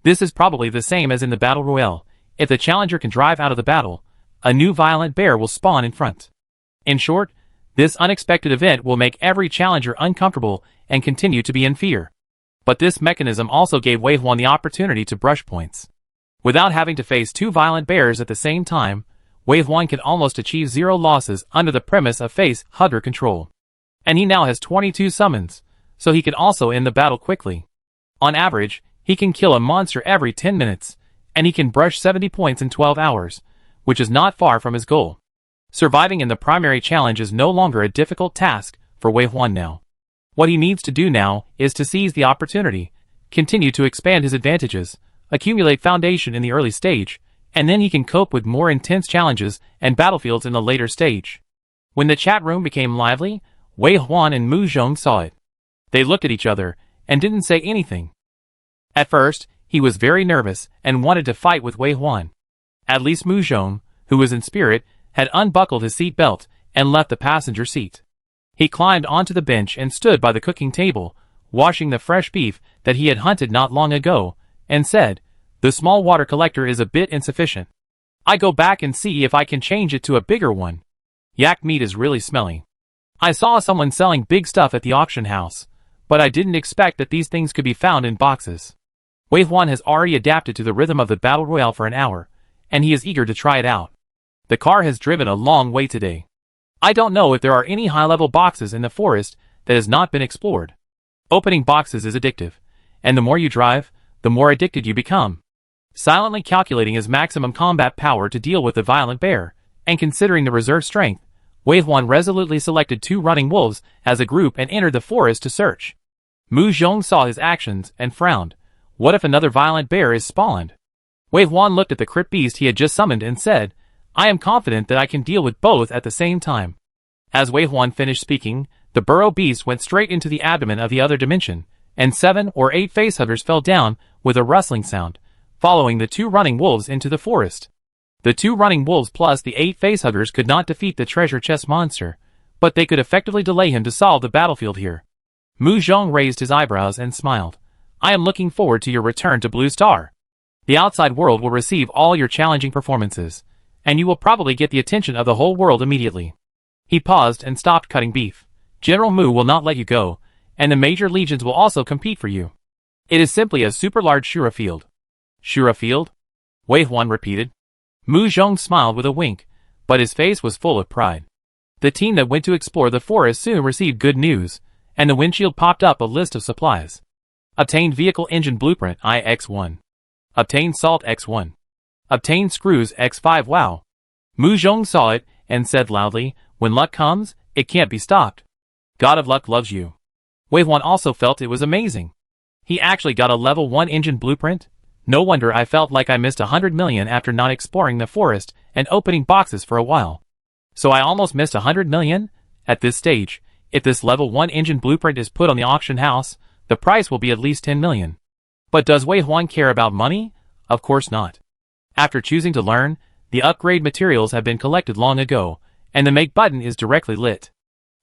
This is probably the same as in the battle royale. If the challenger can drive out of the battle, a new violent bear will spawn in front. In short, this unexpected event will make every challenger uncomfortable and continue to be in fear. But this mechanism also gave Wei Huan the opportunity to brush points. Without having to face 2 violent bears at the same time, Wei Huan can almost achieve 0 losses under the premise of face hunter control. And he now has 22 summons, so he can also end the battle quickly. On average, he can kill a monster every 10 minutes, and he can brush 70 points in 12 hours, which is not far from his goal. Surviving in the primary challenge is no longer a difficult task for Wei Huan now. What he needs to do now is to seize the opportunity, continue to expand his advantages, accumulate foundation in the early stage, and then he can cope with more intense challenges and battlefields in the later stage. When the chat room became lively, Wei Huan and Mu Zhong saw it. They looked at each other and didn't say anything. At first, he was very nervous and wanted to fight with Wei Huan. At least Mu Zhong, who was in spirit, had unbuckled his seat belt and left the passenger seat. He climbed onto the bench and stood by the cooking table, washing the fresh beef that he had hunted not long ago, and said, "The small water collector is a bit insufficient. I go back and see if I can change it to a bigger one. Yak meat is really smelly. I saw someone selling big stuff at the auction house, but I didn't expect that these things could be found in boxes." Wei Huan has already adapted to the rhythm of the battle royale for an hour, and he is eager to try it out. The car has driven a long way today. I don't know if there are any high-level boxes in the forest that has not been explored. Opening boxes is addictive, and the more you drive, the more addicted you become. Silently calculating his maximum combat power to deal with the violent bear, and considering the reserve strength, Wei Huan resolutely selected 2 running wolves as a group and entered the forest to search. Mu Zhong saw his actions and frowned. What if another violent bear is spawned? Wei Huan looked at the crit beast he had just summoned and said, "I am confident that I can deal with both at the same time." As Wei Huan finished speaking, the burrow beast went straight into the abdomen of the other dimension, and 7 or 8 facehuggers fell down with a rustling sound, following the 2 running wolves into the forest. The 2 running wolves plus the 8 facehuggers could not defeat the treasure chest monster, but they could effectively delay him to solve the battlefield here. Mu Zhong raised his eyebrows and smiled. "I am looking forward to your return to Blue Star. The outside world will receive all your challenging performances, and you will probably get the attention of the whole world immediately." He paused and stopped cutting beef. "General Mu will not let you go, and the major legions will also compete for you. It is simply a super large Shura field." Shura field? Wei Huan repeated. Mu Zhong smiled with a wink, but his face was full of pride. The team that went to explore the forest soon received good news, and the windshield popped up a list of supplies. Obtained vehicle engine blueprint IX1. Obtained salt X1. Obtained screws X5. Wow. Mu Zhong saw it and said loudly, when luck comes, it can't be stopped. God of Luck loves you. Wei Huan also felt it was amazing. He actually got a level 1 engine blueprint? No wonder I felt like I missed 100 million after not exploring the forest and opening boxes for a while. So I almost missed 100 million? At this stage, if this level 1 engine blueprint is put on the auction house, the price will be at least 10 million. But does Wei Huan care about money? Of course not. After choosing to learn, the upgrade materials have been collected long ago, and the make button is directly lit.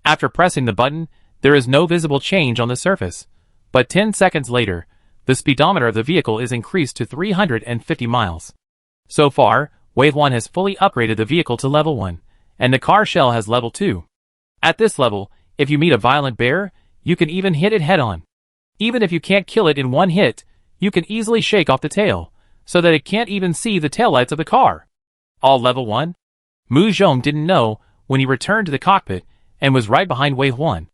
After pressing the button, there is no visible change on the surface, but 10 seconds later, the speedometer of the vehicle is increased to 350 miles. So far, Wei Huan has fully upgraded the vehicle to level 1, and the car shell has level 2. At this level, if you meet a violent bear, you can even hit it head-on. Even if you can't kill it in one hit, you can easily shake off the tail, so that it can't even see the taillights of the car. All level 1? Mu Zhong didn't know when he returned to the cockpit and was right behind Wei Huan.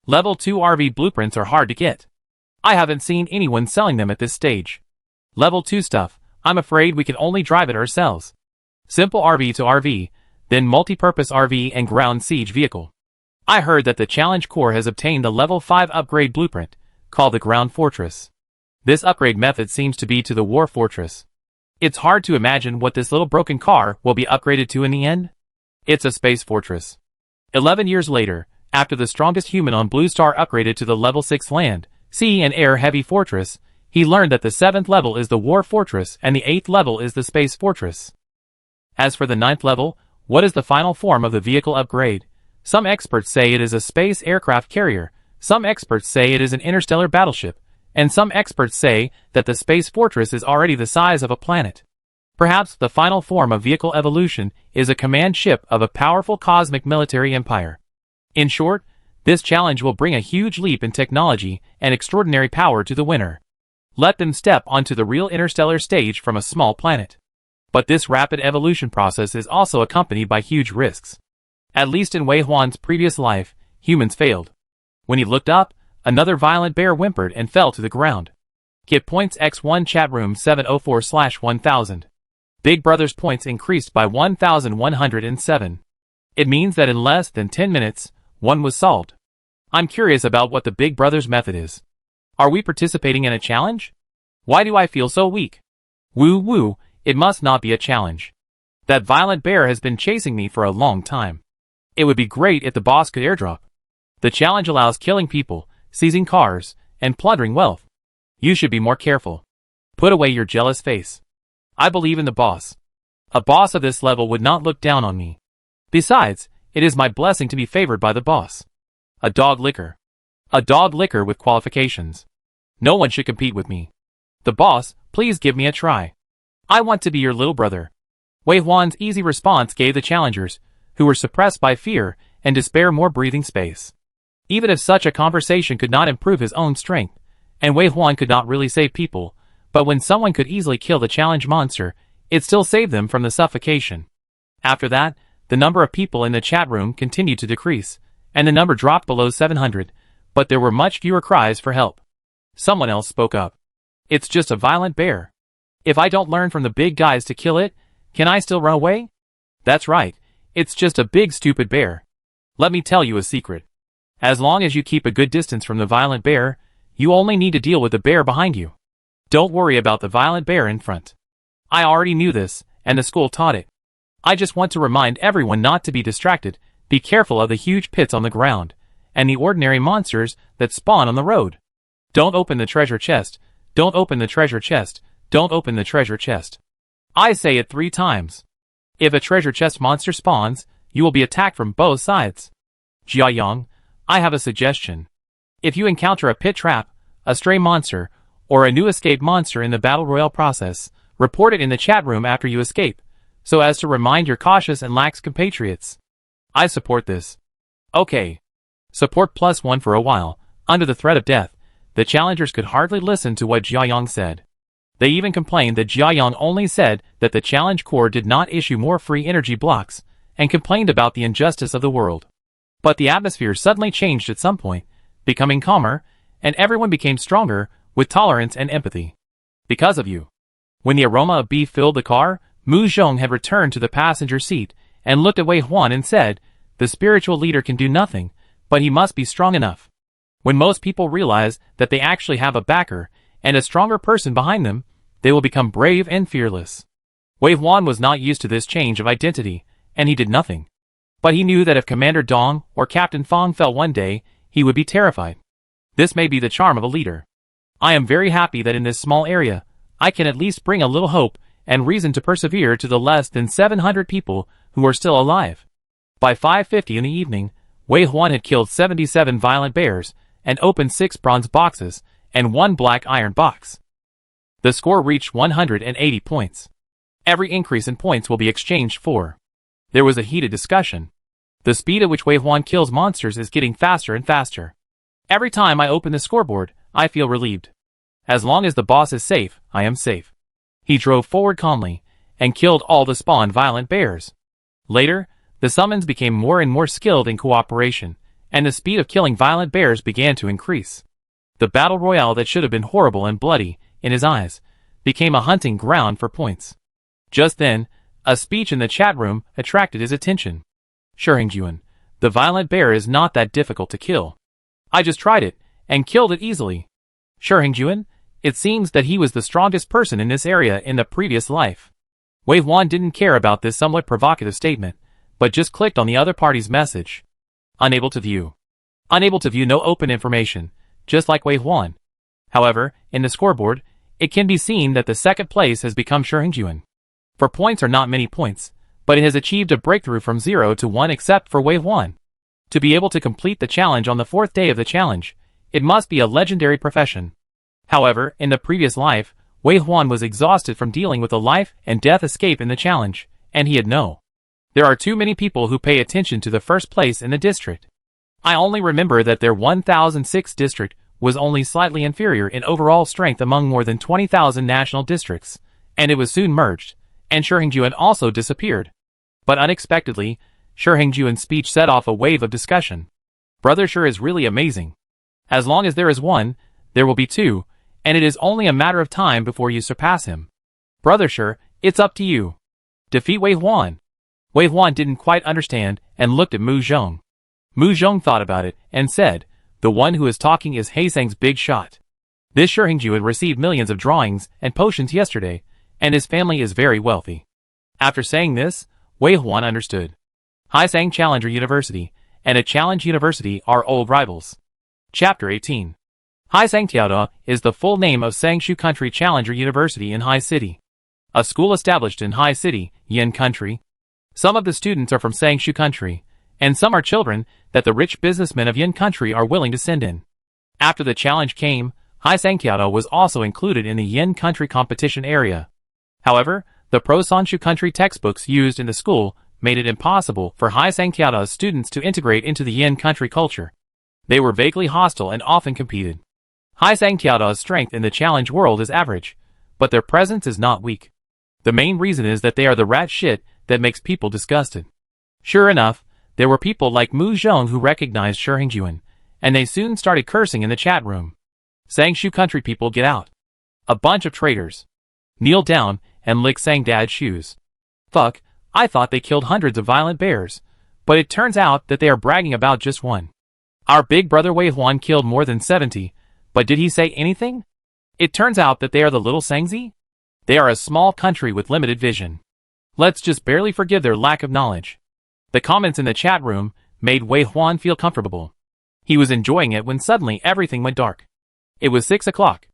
Level 2 RV blueprints are hard to get. I haven't seen anyone selling them at this stage. Level 2 stuff, I'm afraid we can only drive it ourselves. Simple RV to RV, then multi-purpose RV and ground siege vehicle. I heard that the Challenge Corps has obtained the level 5 upgrade blueprint, called the Ground Fortress. This upgrade method seems to be to the War Fortress. It's hard to imagine what this little broken car will be upgraded to in the end. It's a space fortress. 11 years later, after the strongest human on Blue Star upgraded to the level 6 land, sea and air heavy fortress, he learned that the 7th level is the War Fortress and the 8th level is the Space Fortress. As for the 9th level, what is the final form of the vehicle upgrade? Some experts say it is a space aircraft carrier, some experts say it is an interstellar battleship, and some experts say that the Space Fortress is already the size of a planet. Perhaps the final form of vehicle evolution is a command ship of a powerful cosmic military empire. In short, this challenge will bring a huge leap in technology and extraordinary power to the winner. Let them step onto the real interstellar stage from a small planet. But this rapid evolution process is also accompanied by huge risks. At least in Wei Huan's previous life, humans failed. When he looked up, another violent bear whimpered and fell to the ground. Get points X1 chat room 704/1000. Big Brother's points increased by 1,107. It means that in less than 10 minutes, one was solved. I'm curious about what the Big Brother's method is. Are we participating in a challenge? Why do I feel so weak? Woo woo, it must not be a challenge. That violent bear has been chasing me for a long time. It would be great if the boss could airdrop. The challenge allows killing people, seizing cars, and plundering wealth. You should be more careful. Put away your jealous face. I believe in the boss. A boss of this level would not look down on me. Besides, it is my blessing to be favored by the boss. A dog licker. A dog licker with qualifications. No one should compete with me. The boss, please give me a try. I want to be your little brother. Wei Huan's easy response gave the challengers, who were suppressed by fear and despair, more breathing space. Even if such a conversation could not improve his own strength, and Wei Huan could not really save people, but when someone could easily kill the challenge monster, it still saved them from the suffocation. After that, the number of people in the chat room continued to decrease, and the number dropped below 700, but there were much fewer cries for help. Someone else spoke up. It's just a violent bear. If I don't learn from the big guys to kill it, can I still run away? That's right, it's just a big stupid bear. Let me tell you a secret. As long as you keep a good distance from the violent bear, you only need to deal with the bear behind you. Don't worry about the violent bear in front. I already knew this, and the school taught it. I just want to remind everyone not to be distracted, be careful of the huge pits on the ground, and the ordinary monsters that spawn on the road. Don't open the treasure chest, don't open the treasure chest, don't open the treasure chest. I say it 3 times. If a treasure chest monster spawns, you will be attacked from both sides. Jiayang, I have a suggestion. If you encounter a pit trap, a stray monster, or a new escape monster in the battle royale process, report it in the chat room after you escape, so as to remind your cautious and lax compatriots. I support this. Okay. Support +1 for a while. Under the threat of death, the challengers could hardly listen to what Jiayang said. They even complained that Jiayang only said that the challenge core did not issue more free energy blocks, and complained about the injustice of the world. But the atmosphere suddenly changed at some point, becoming calmer, and everyone became stronger, with tolerance and empathy. Because of you. When the aroma of beef filled the car, Mu Zhong had returned to the passenger seat, and looked at Wei Huan and said, "The spiritual leader can do nothing, but he must be strong enough." When most people realize that they actually have a backer, and a stronger person behind them, they will become brave and fearless. Wei Huan was not used to this change of identity, and he did nothing. But he knew that if Commander Dong or Captain Fong fell one day, he would be terrified. This may be the charm of a leader. I am very happy that in this small area, I can at least bring a little hope and reason to persevere to the less than 700 people who are still alive. By 5:50 in the evening, Wei Huan had killed 77 violent bears, and opened 6 bronze boxes, and 1 black iron box. The score reached 180 points. Every increase in points will be exchanged for. There was a heated discussion. The speed at which Wei Huan kills monsters is getting faster and faster. Every time I open the scoreboard, I feel relieved. As long as the boss is safe, I am safe. He drove forward calmly, and killed all the spawned violent bears. Later, the summons became more and more skilled in cooperation, and the speed of killing violent bears began to increase. The battle royale that should have been horrible and bloody, in his eyes, became a hunting ground for points. Just then, a speech in the chat room attracted his attention. "Shihengjuan, the violent bear is not that difficult to kill. I just tried it, and killed it easily. Shihengjuan, it seems that he was the strongest person in this area in the previous life." Wei Huan didn't care about this somewhat provocative statement, but just clicked on the other party's message. Unable to view. Unable to view no open information, just like Wei Huan. However, in the scoreboard, it can be seen that the second place has become Shihengjuan. For points are not many points, but it has achieved a breakthrough from 0 to 1 except for Wei Huan. To be able to complete the challenge on the 4th day of the challenge, it must be a legendary profession. However, in the previous life, Wei Huan was exhausted from dealing with the life and death escape in the challenge, and he had no. There are too many people who pay attention to the first place in the district. I only remember that their 1006 district was only slightly inferior in overall strength among more than 20,000 national districts, and it was soon merged, and Shihengjuan also disappeared. But unexpectedly, Shihengjuan's speech set off a wave of discussion. Brother Shi is really amazing. As long as there is one, there will be two, and it is only a matter of time before you surpass him. Brother Shi, it's up to you. Defeat Wei Huan. Wei Huan didn't quite understand and looked at Mu Zhong. Mu Zhong thought about it and said, "The one who is talking is Haisang's big shot. This Shihengjuan received millions of drawings and potions yesterday, and his family is very wealthy." After saying this, Wei Huan understood. Haisang Challenger University and a Challenge University are old rivals. Chapter 18. Haisang Tiaoda is the full name of Sangshu Country Challenger University in Hai City. A school established in Hai City, Yin Country. Some of the students are from Sangshu Country, and some are children that the rich businessmen of Yin Country are willing to send in. After the challenge came, Haisang Tiaoda was also included in the Yin Country competition area. However, the pro-Sanshu Country textbooks used in the school made it impossible for Haisang Tiaoda's students to integrate into the Yin Country culture. They were vaguely hostile and often competed. Haisang Tiaoda's strength in the challenge world is average, but their presence is not weak. The main reason is that they are the rat shit that makes people disgusted. Sure enough, there were people like Mu Zhong who recognized Shihengjuan, and they soon started cursing in the chat room. Sangshu Country people, get out. A bunch of traitors. Kneel down and lick Sang Dad's shoes. Fuck, I thought they killed hundreds of violent bears, but it turns out that they are bragging about just one. Our big brother Wei Huan killed more than 70, but did he say anything? It turns out that they are the little Sangzi? They are a small country with limited vision. Let's just barely forgive their lack of knowledge. The comments in the chat room made Wei Huan feel comfortable. He was enjoying it when suddenly everything went dark. It was 6 o'clock.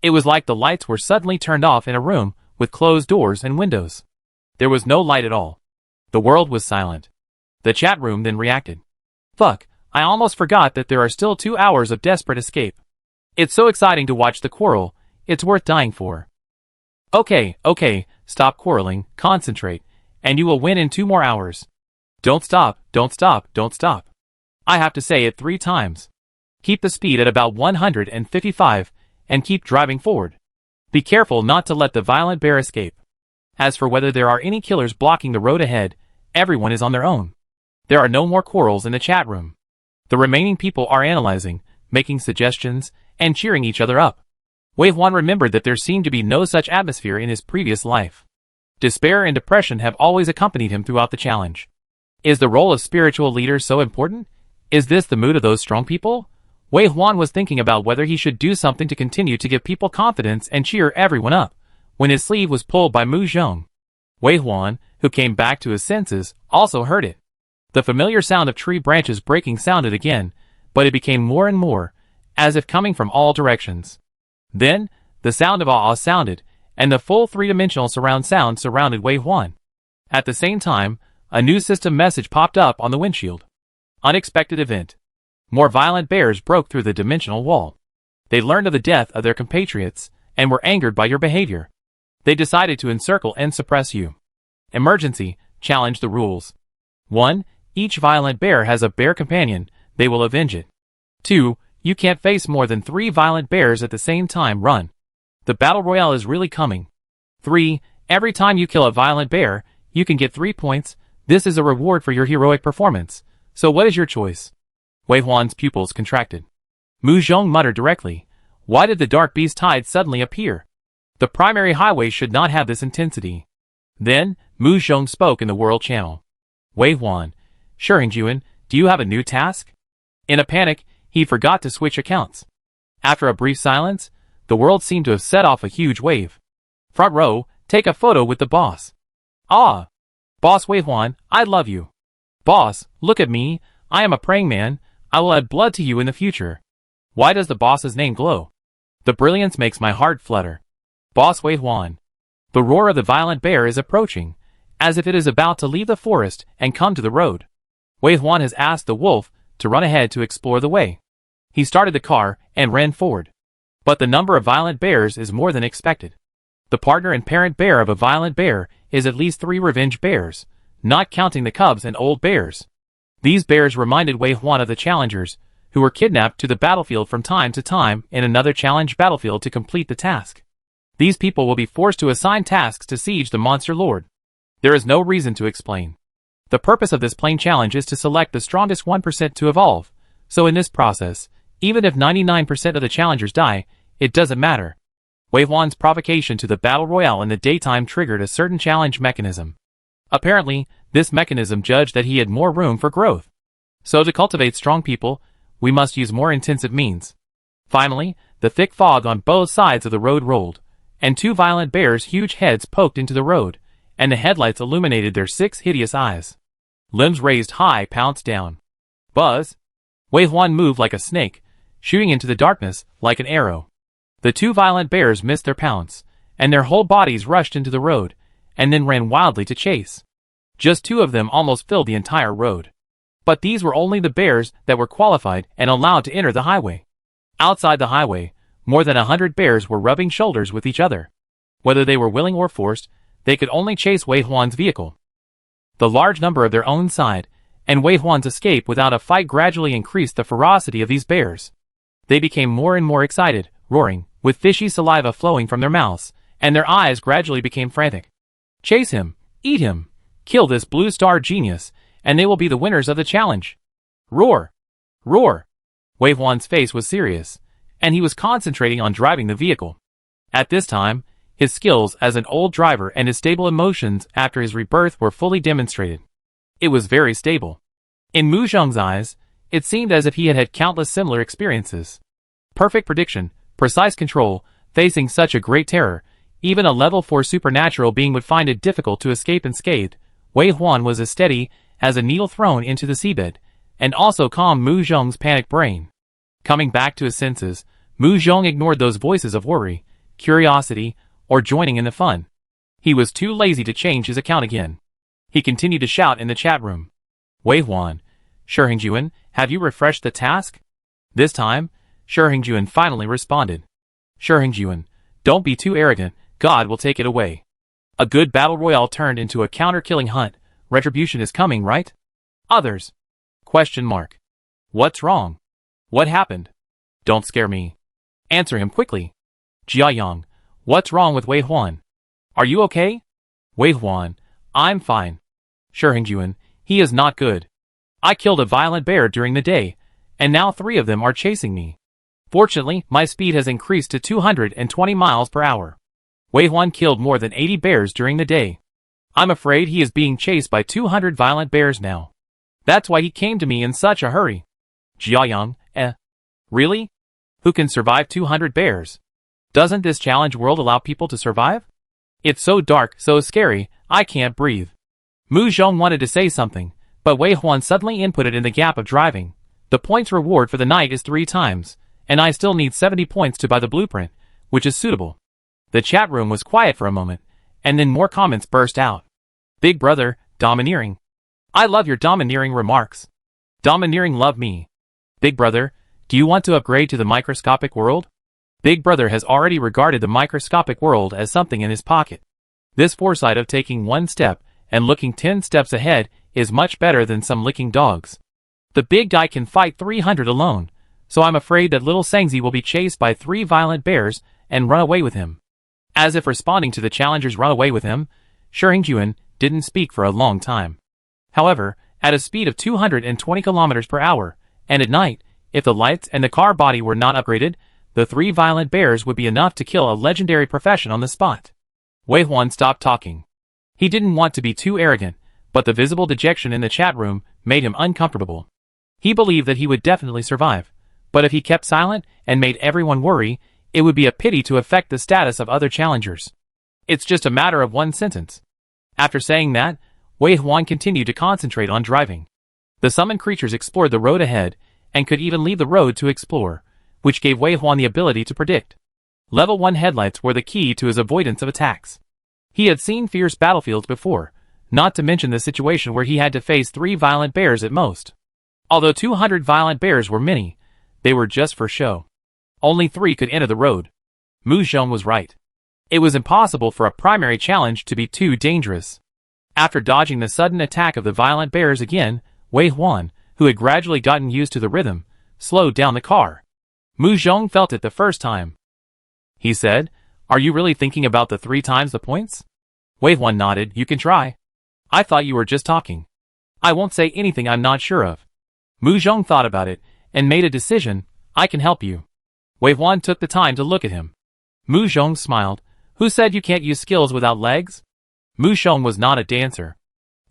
It was like the lights were suddenly turned off in a room with closed doors and windows. There was no light at all. The world was silent. The chat room then reacted. Fuck, I almost forgot that there are still 2 hours of desperate escape. It's so exciting to watch the quarrel, it's worth dying for. Okay, stop quarreling, concentrate, and you will win in 2 more hours. Don't stop, don't stop, don't stop. I have to say it 3 times. Keep the speed at about 155, and keep driving forward. Be careful not to let the violent bear escape. As for whether there are any killers blocking the road ahead, everyone is on their own. There are no more quarrels in the chat room. The remaining people are analyzing, making suggestions, and cheering each other up. Wei Huan remembered that there seemed to be no such atmosphere in his previous life. Despair and depression have always accompanied him throughout the challenge. Is the role of spiritual leader so important? Is this the mood of those strong people? Wei Huan was thinking about whether he should do something to continue to give people confidence and cheer everyone up, when his sleeve was pulled by Mu Zhong. Wei Huan, who came back to his senses, also heard it. The familiar sound of tree branches breaking sounded again, but it became more and more, as if coming from all directions. Then, the sound of awe sounded, and the full three-dimensional surround sound surrounded Wei Huan. At the same time, a new system message popped up on the windshield. Unexpected event. More violent bears broke through the dimensional wall. They learned of the death of their compatriots, and were angered by your behavior. They decided to encircle and suppress you. Emergency, challenge the rules. 1. Each violent bear has a bear companion, they will avenge it. 2. You can't face more than 3 violent bears at the same time. Run. The battle royale is really coming. 3. Every time you kill a violent bear, you can get 3 points. This is a reward for your heroic performance. So what is your choice? Wei Huan's pupils contracted. Mu Zhong muttered directly. Why did the dark beast tide suddenly appear? The primary highway should not have this intensity. Then, Mu Zhong spoke in the world channel. Wei Huan, Shihengjuan, do you have a new task? In a panic, he forgot to switch accounts. After a brief silence, the world seemed to have set off a huge wave. Front row, take a photo with the boss. Ah! Boss Wei Huan, I love you. Boss, look at me, I am a praying man, I will add blood to you in the future. Why does the boss's name glow? The brilliance makes my heart flutter. Boss Wei Huan. The roar of the violent bear is approaching, as if it is about to leave the forest and come to the road. Wei Huan has asked the wolf to run ahead to explore the way. He started the car and ran forward. But the number of violent bears is more than expected. The partner and parent bear of a violent bear is at least 3 revenge bears, not counting the cubs and old bears. These bears reminded Wei Huan of the challengers, who were kidnapped to the battlefield from time to time in another challenge battlefield to complete the task. These people will be forced to assign tasks to siege the monster lord. There is no reason to explain. The purpose of this plain challenge is to select the strongest 1% to evolve, so in this process, even if 99% of the challengers die, it doesn't matter. Wei Huan's provocation to the battle royale in the daytime triggered a certain challenge mechanism. Apparently, this mechanism judged that he had more room for growth. So to cultivate strong people, we must use more intensive means. Finally, the thick fog on both sides of the road rolled, and 2 violent bears' huge heads poked into the road, and the headlights illuminated their 6 hideous eyes. Limbs raised high pounced down. Buzz! Wei Huan moved like a snake, shooting into the darkness like an arrow. The 2 violent bears missed their pounce, and their whole bodies rushed into the road, and then ran wildly to chase. Just 2 of them almost filled the entire road. But these were only the bears that were qualified and allowed to enter the highway. Outside the highway, more than 100 bears were rubbing shoulders with each other. Whether they were willing or forced, they could only chase Wei Huan's vehicle. The large number of their own side, and Wei Huan's escape without a fight gradually increased the ferocity of these bears. They became more and more excited, roaring, with fishy saliva flowing from their mouths, and their eyes gradually became frantic. Chase him! Eat him! Kill this blue star genius, and they will be the winners of the challenge. Roar! Roar! Wei Huan's face was serious, and he was concentrating on driving the vehicle. At this time, his skills as an old driver and his stable emotions after his rebirth were fully demonstrated. It was very stable. In Mu Zhong's eyes, it seemed as if he had had countless similar experiences. Perfect prediction, precise control, facing such a great terror, even a level 4 supernatural being would find it difficult to escape unscathed. Wei Huan was as steady as a needle thrown into the seabed, and also calmed Mu Zhong's panicked brain. Coming back to his senses, Mu Zhong ignored those voices of worry, curiosity, or joining in the fun. He was too lazy to change his account again. He continued to shout in the chat room. Wei Huan, Shihengjuan, have you refreshed the task? This time, Shihengjuan finally responded. Shihengjuan, don't be too arrogant, God will take it away. A good battle royale turned into a counter-killing hunt. Retribution is coming, right? Others. Question mark. What's wrong? What happened? Don't scare me. Answer him quickly. Jiayang, What's wrong with Wei Huan? Are you okay? Wei Huan, I'm fine. Shiheng, he is not good. I killed a violent bear during the day, and now 3 of them are chasing me. Fortunately, my speed has increased to 220 miles per hour. Wei Huan killed more than 80 bears during the day. I'm afraid he is being chased by 200 violent bears now. That's why he came to me in such a hurry. Jiayang, really? Who can survive 200 bears? Doesn't this challenge world allow people to survive? It's so dark, so scary, I can't breathe. Mu Zhong wanted to say something, but Wei Huan suddenly inputted in the gap of driving. The points reward for the night is 3 times, and I still need 70 points to buy the blueprint, which is suitable. The chat room was quiet for a moment, and then more comments burst out. Big brother, domineering. I love your domineering remarks. Domineering love me. Big brother, do you want to upgrade to the microscopic world? Big brother has already regarded the microscopic world as something in his pocket. This foresight of taking 1 step and looking 10 steps ahead is much better than some licking dogs. The big guy can fight 300 alone, so I'm afraid that little Sangzi will be chased by 3 violent bears and run away with him. As if responding to the challenger's run away with him, Shiheng didn't speak for a long time. However, at a speed of 220 kilometers per hour, and at night, if the lights and the car body were not upgraded, the 3 violent bears would be enough to kill a legendary profession on the spot. Wei Huan stopped talking. He didn't want to be too arrogant, but the visible dejection in the chat room made him uncomfortable. He believed that he would definitely survive, but if he kept silent and made everyone worry, it would be a pity to affect the status of other challengers. It's just a matter of 1 sentence. After saying that, Wei Huan continued to concentrate on driving. The summoned creatures explored the road ahead, and could even leave the road to explore, which gave Wei Huan the ability to predict. Level 1 headlights were the key to his avoidance of attacks. He had seen fierce battlefields before, not to mention the situation where he had to face 3 violent bears at most. Although 200 violent bears were many, they were just for show. Only 3 could enter the road. Mu Zhong was right. It was impossible for a primary challenge to be too dangerous. After dodging the sudden attack of the violent bears again, Wei Huan, who had gradually gotten used to the rhythm, slowed down the car. Mu Zhong felt it the first time. He said, "Are you really thinking about the 3 times the points?" Wei Huan nodded. "You can try." "I thought you were just talking." "I won't say anything I'm not sure of." Mu Zhong thought about it, and made a decision. "I can help you." Wei Huan took the time to look at him. Mu Zhong smiled. "Who said you can't use skills without legs?" Mu Zhong was not a dancer.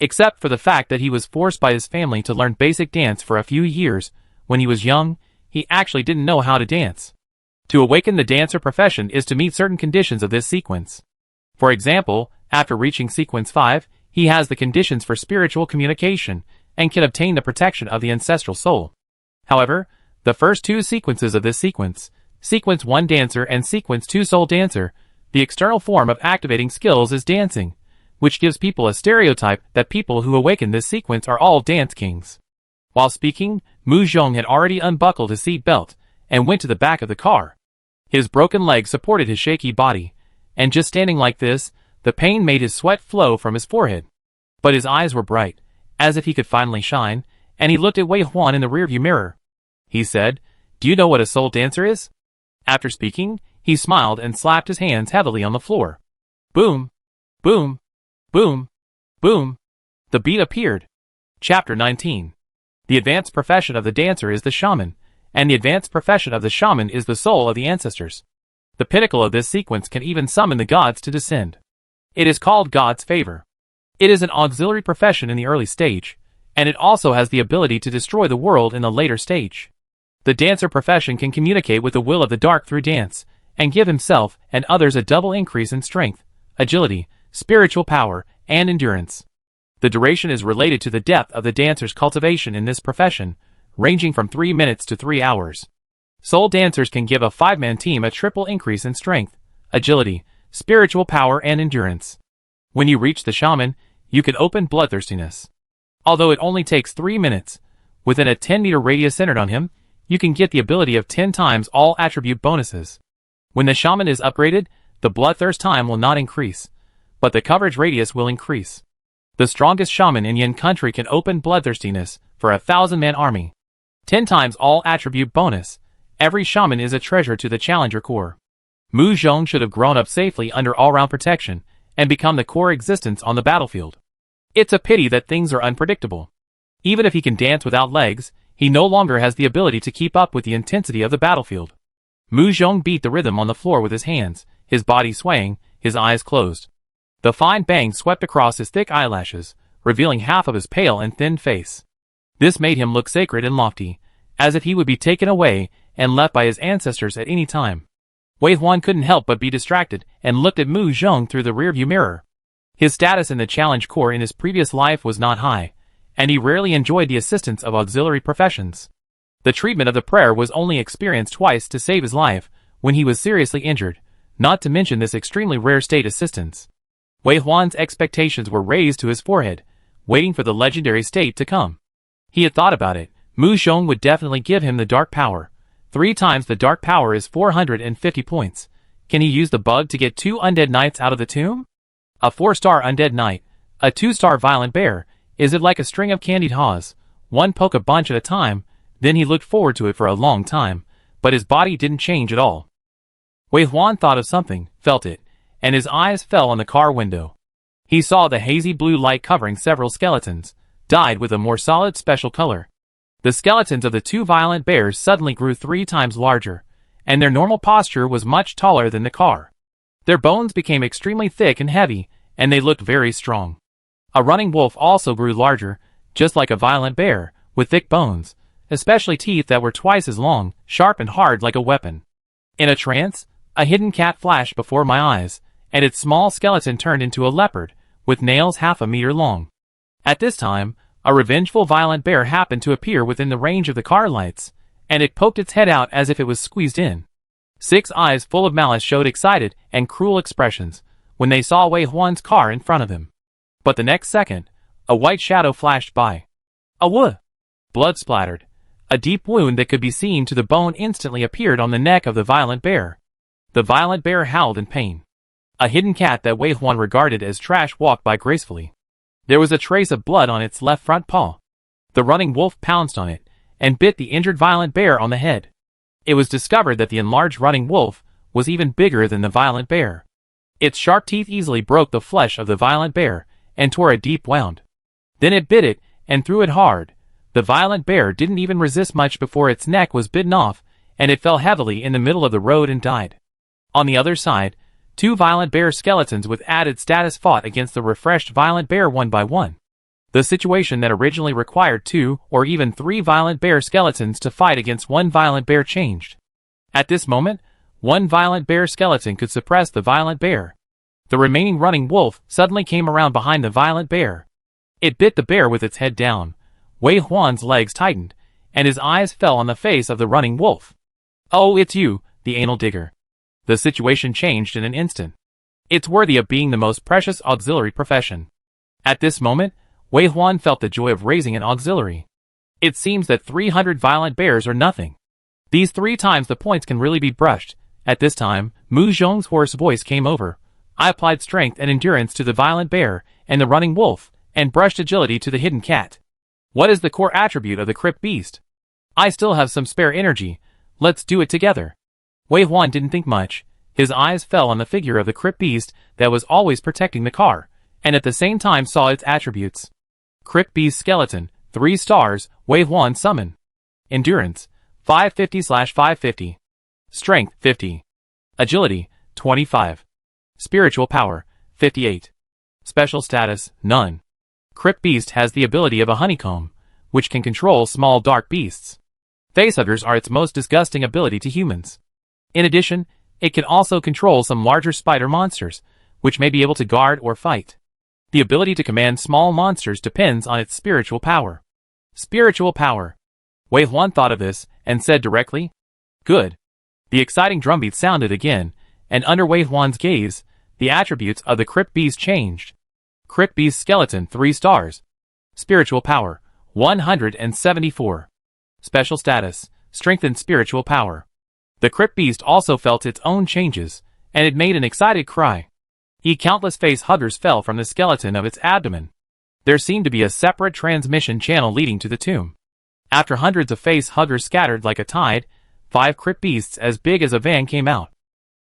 Except for the fact that he was forced by his family to learn basic dance for a few years, when he was young, he actually didn't know how to dance. To awaken the dancer profession is to meet certain conditions of this sequence. For example, after reaching sequence 5, he has the conditions for spiritual communication, and can obtain the protection of the ancestral soul. However, the first 2 sequences of this sequence, sequence 1 dancer and sequence 2 soul dancer, the external form of activating skills is dancing, which gives people a stereotype that people who awaken this sequence are all dance kings. While speaking, Mu Zhong had already unbuckled his seat belt, and went to the back of the car. His broken leg supported his shaky body, and just standing like this, the pain made his sweat flow from his forehead. But his eyes were bright, as if he could finally shine, and he looked at Wei Huan in the rearview mirror. He said, "Do you know what a soul dancer is?" After speaking, he smiled and slapped his hands heavily on the floor. Boom! Boom! Boom! Boom! The beat appeared. Chapter 19. The advanced profession of the dancer is the shaman, and the advanced profession of the shaman is the soul of the ancestors. The pinnacle of this sequence can even summon the gods to descend. It is called God's favor. It is an auxiliary profession in the early stage, and it also has the ability to destroy the world in the later stage. The dancer profession can communicate with the will of the dark through dance, and give himself and others a double increase in strength, agility, spiritual power, and endurance. The duration is related to the depth of the dancer's cultivation in this profession, ranging from 3 minutes to 3 hours. Soul dancers can give a 5-man team a triple increase in strength, agility, spiritual power, and endurance. When you reach the shaman, you can open bloodthirstiness. Although it only takes 3 minutes, within a 10-meter radius centered on him, you can get the ability of 10 times all attribute bonuses. When the shaman is upgraded, the bloodthirst time will not increase, but the coverage radius will increase. The strongest shaman in Yin country can open bloodthirstiness for a 1,000-man army. 10 times all attribute bonus. Every shaman is a treasure to the challenger corps. Mu Zhong should have grown up safely under all-round protection and become the core existence on the battlefield. It's a pity that things are unpredictable. Even if he can dance without legs, he no longer has the ability to keep up with the intensity of the battlefield. Mu Zhong beat the rhythm on the floor with his hands, his body swaying, his eyes closed. The fine bang swept across his thick eyelashes, revealing half of his pale and thin face. This made him look sacred and lofty, as if he would be taken away and left by his ancestors at any time. Wei Huan couldn't help but be distracted and looked at Mu Zhong through the rearview mirror. His status in the Challenge Corps in his previous life was not high, and he rarely enjoyed the assistance of auxiliary professions. The treatment of the prayer was only experienced twice to save his life, when he was seriously injured, not to mention this extremely rare state assistance. Wei Huan's expectations were raised to his forehead, waiting for the legendary state to come. He had thought about it. Mu Zhong would definitely give him the dark power. 3 times the dark power is 450 points. Can he use the bug to get 2 undead knights out of the tomb? A 4-star undead knight, a 2-star violent bear. Is it like a string of candied haws? One poke a bunch at a time. Then he looked forward to it for a long time, but his body didn't change at all. Wei Huan thought of something, felt it, and his eyes fell on the car window. He saw the hazy blue light covering several skeletons, dyed with a more solid special color. The skeletons of the 2 violent bears suddenly grew 3 times larger, and their normal posture was much taller than the car. Their bones became extremely thick and heavy, and they looked very strong. A running wolf also grew larger, just like a violent bear, with thick bones, especially teeth that were twice as long, sharp and hard like a weapon. In a trance, a hidden cat flashed before my eyes, and its small skeleton turned into a leopard, with nails half a meter long. At this time, a revengeful violent bear happened to appear within the range of the car lights, and it poked its head out as if it was squeezed in. 6 eyes full of malice showed excited and cruel expressions when they saw Wei Huan's car in front of him. But the next second, a white shadow flashed by. Awoo! Blood splattered. A deep wound that could be seen to the bone instantly appeared on the neck of the violent bear. The violent bear howled in pain. A hidden cat that Wei Huan regarded as trash walked by gracefully. There was a trace of blood on its left front paw. The running wolf pounced on it and bit the injured violent bear on the head. It was discovered that the enlarged running wolf was even bigger than the violent bear. Its sharp teeth easily broke the flesh of the violent bear and tore a deep wound. Then it bit it and threw it hard. The violent bear didn't even resist much before its neck was bitten off, and it fell heavily in the middle of the road and died. On the other side, 2 violent bear skeletons with added status fought against the refreshed violent bear one by one. The situation that originally required 2 or even 3 violent bear skeletons to fight against 1 violent bear changed. At this moment, 1 violent bear skeleton could suppress the violent bear. The remaining running wolf suddenly came around behind the violent bear. It bit the bear with its head down. Wei Huan's legs tightened, and his eyes fell on the face of the running wolf. Oh, it's you, the anal digger. The situation changed in an instant. It's worthy of being the most precious auxiliary profession. At this moment, Wei Huan felt the joy of raising an auxiliary. It seems that 300 violent bears are nothing. These 3 times the points can really be brushed. At this time, Mu Zhong's hoarse voice came over. I applied strength and endurance to the violent bear and the running wolf, and brushed agility to the hidden cat. What is the core attribute of the crypt beast? I still have some spare energy. Let's do it together. Wei Huan didn't think much. His eyes fell on the figure of the crypt beast that was always protecting the car, and at the same time saw its attributes. Crypt beast skeleton, 3 stars, Wei Huan summon. Endurance, 550/550. Strength, 50. Agility, 25. Spiritual power, 58. Special status, none. Crypt beast has the ability of a honeycomb, which can control small dark beasts. Facehuggers are its most disgusting ability to humans. In addition, it can also control some larger spider monsters, which may be able to guard or fight. The ability to command small monsters depends on its spiritual power. Spiritual power. Wei Huan thought of this and said directly, Good. The exciting drumbeat sounded again, and under Wei Huan's gaze, the attributes of the crypt beast changed. Crypt beast skeleton, 3 stars. Spiritual power, 174. Special status, strengthened spiritual power. The crypt beast also felt its own changes, and it made an excited cry. Countless face huggers fell from the skeleton of its abdomen. There seemed to be a separate transmission channel leading to the tomb. After hundreds of face huggers scattered like a tide, 5 crypt beasts as big as a van came out.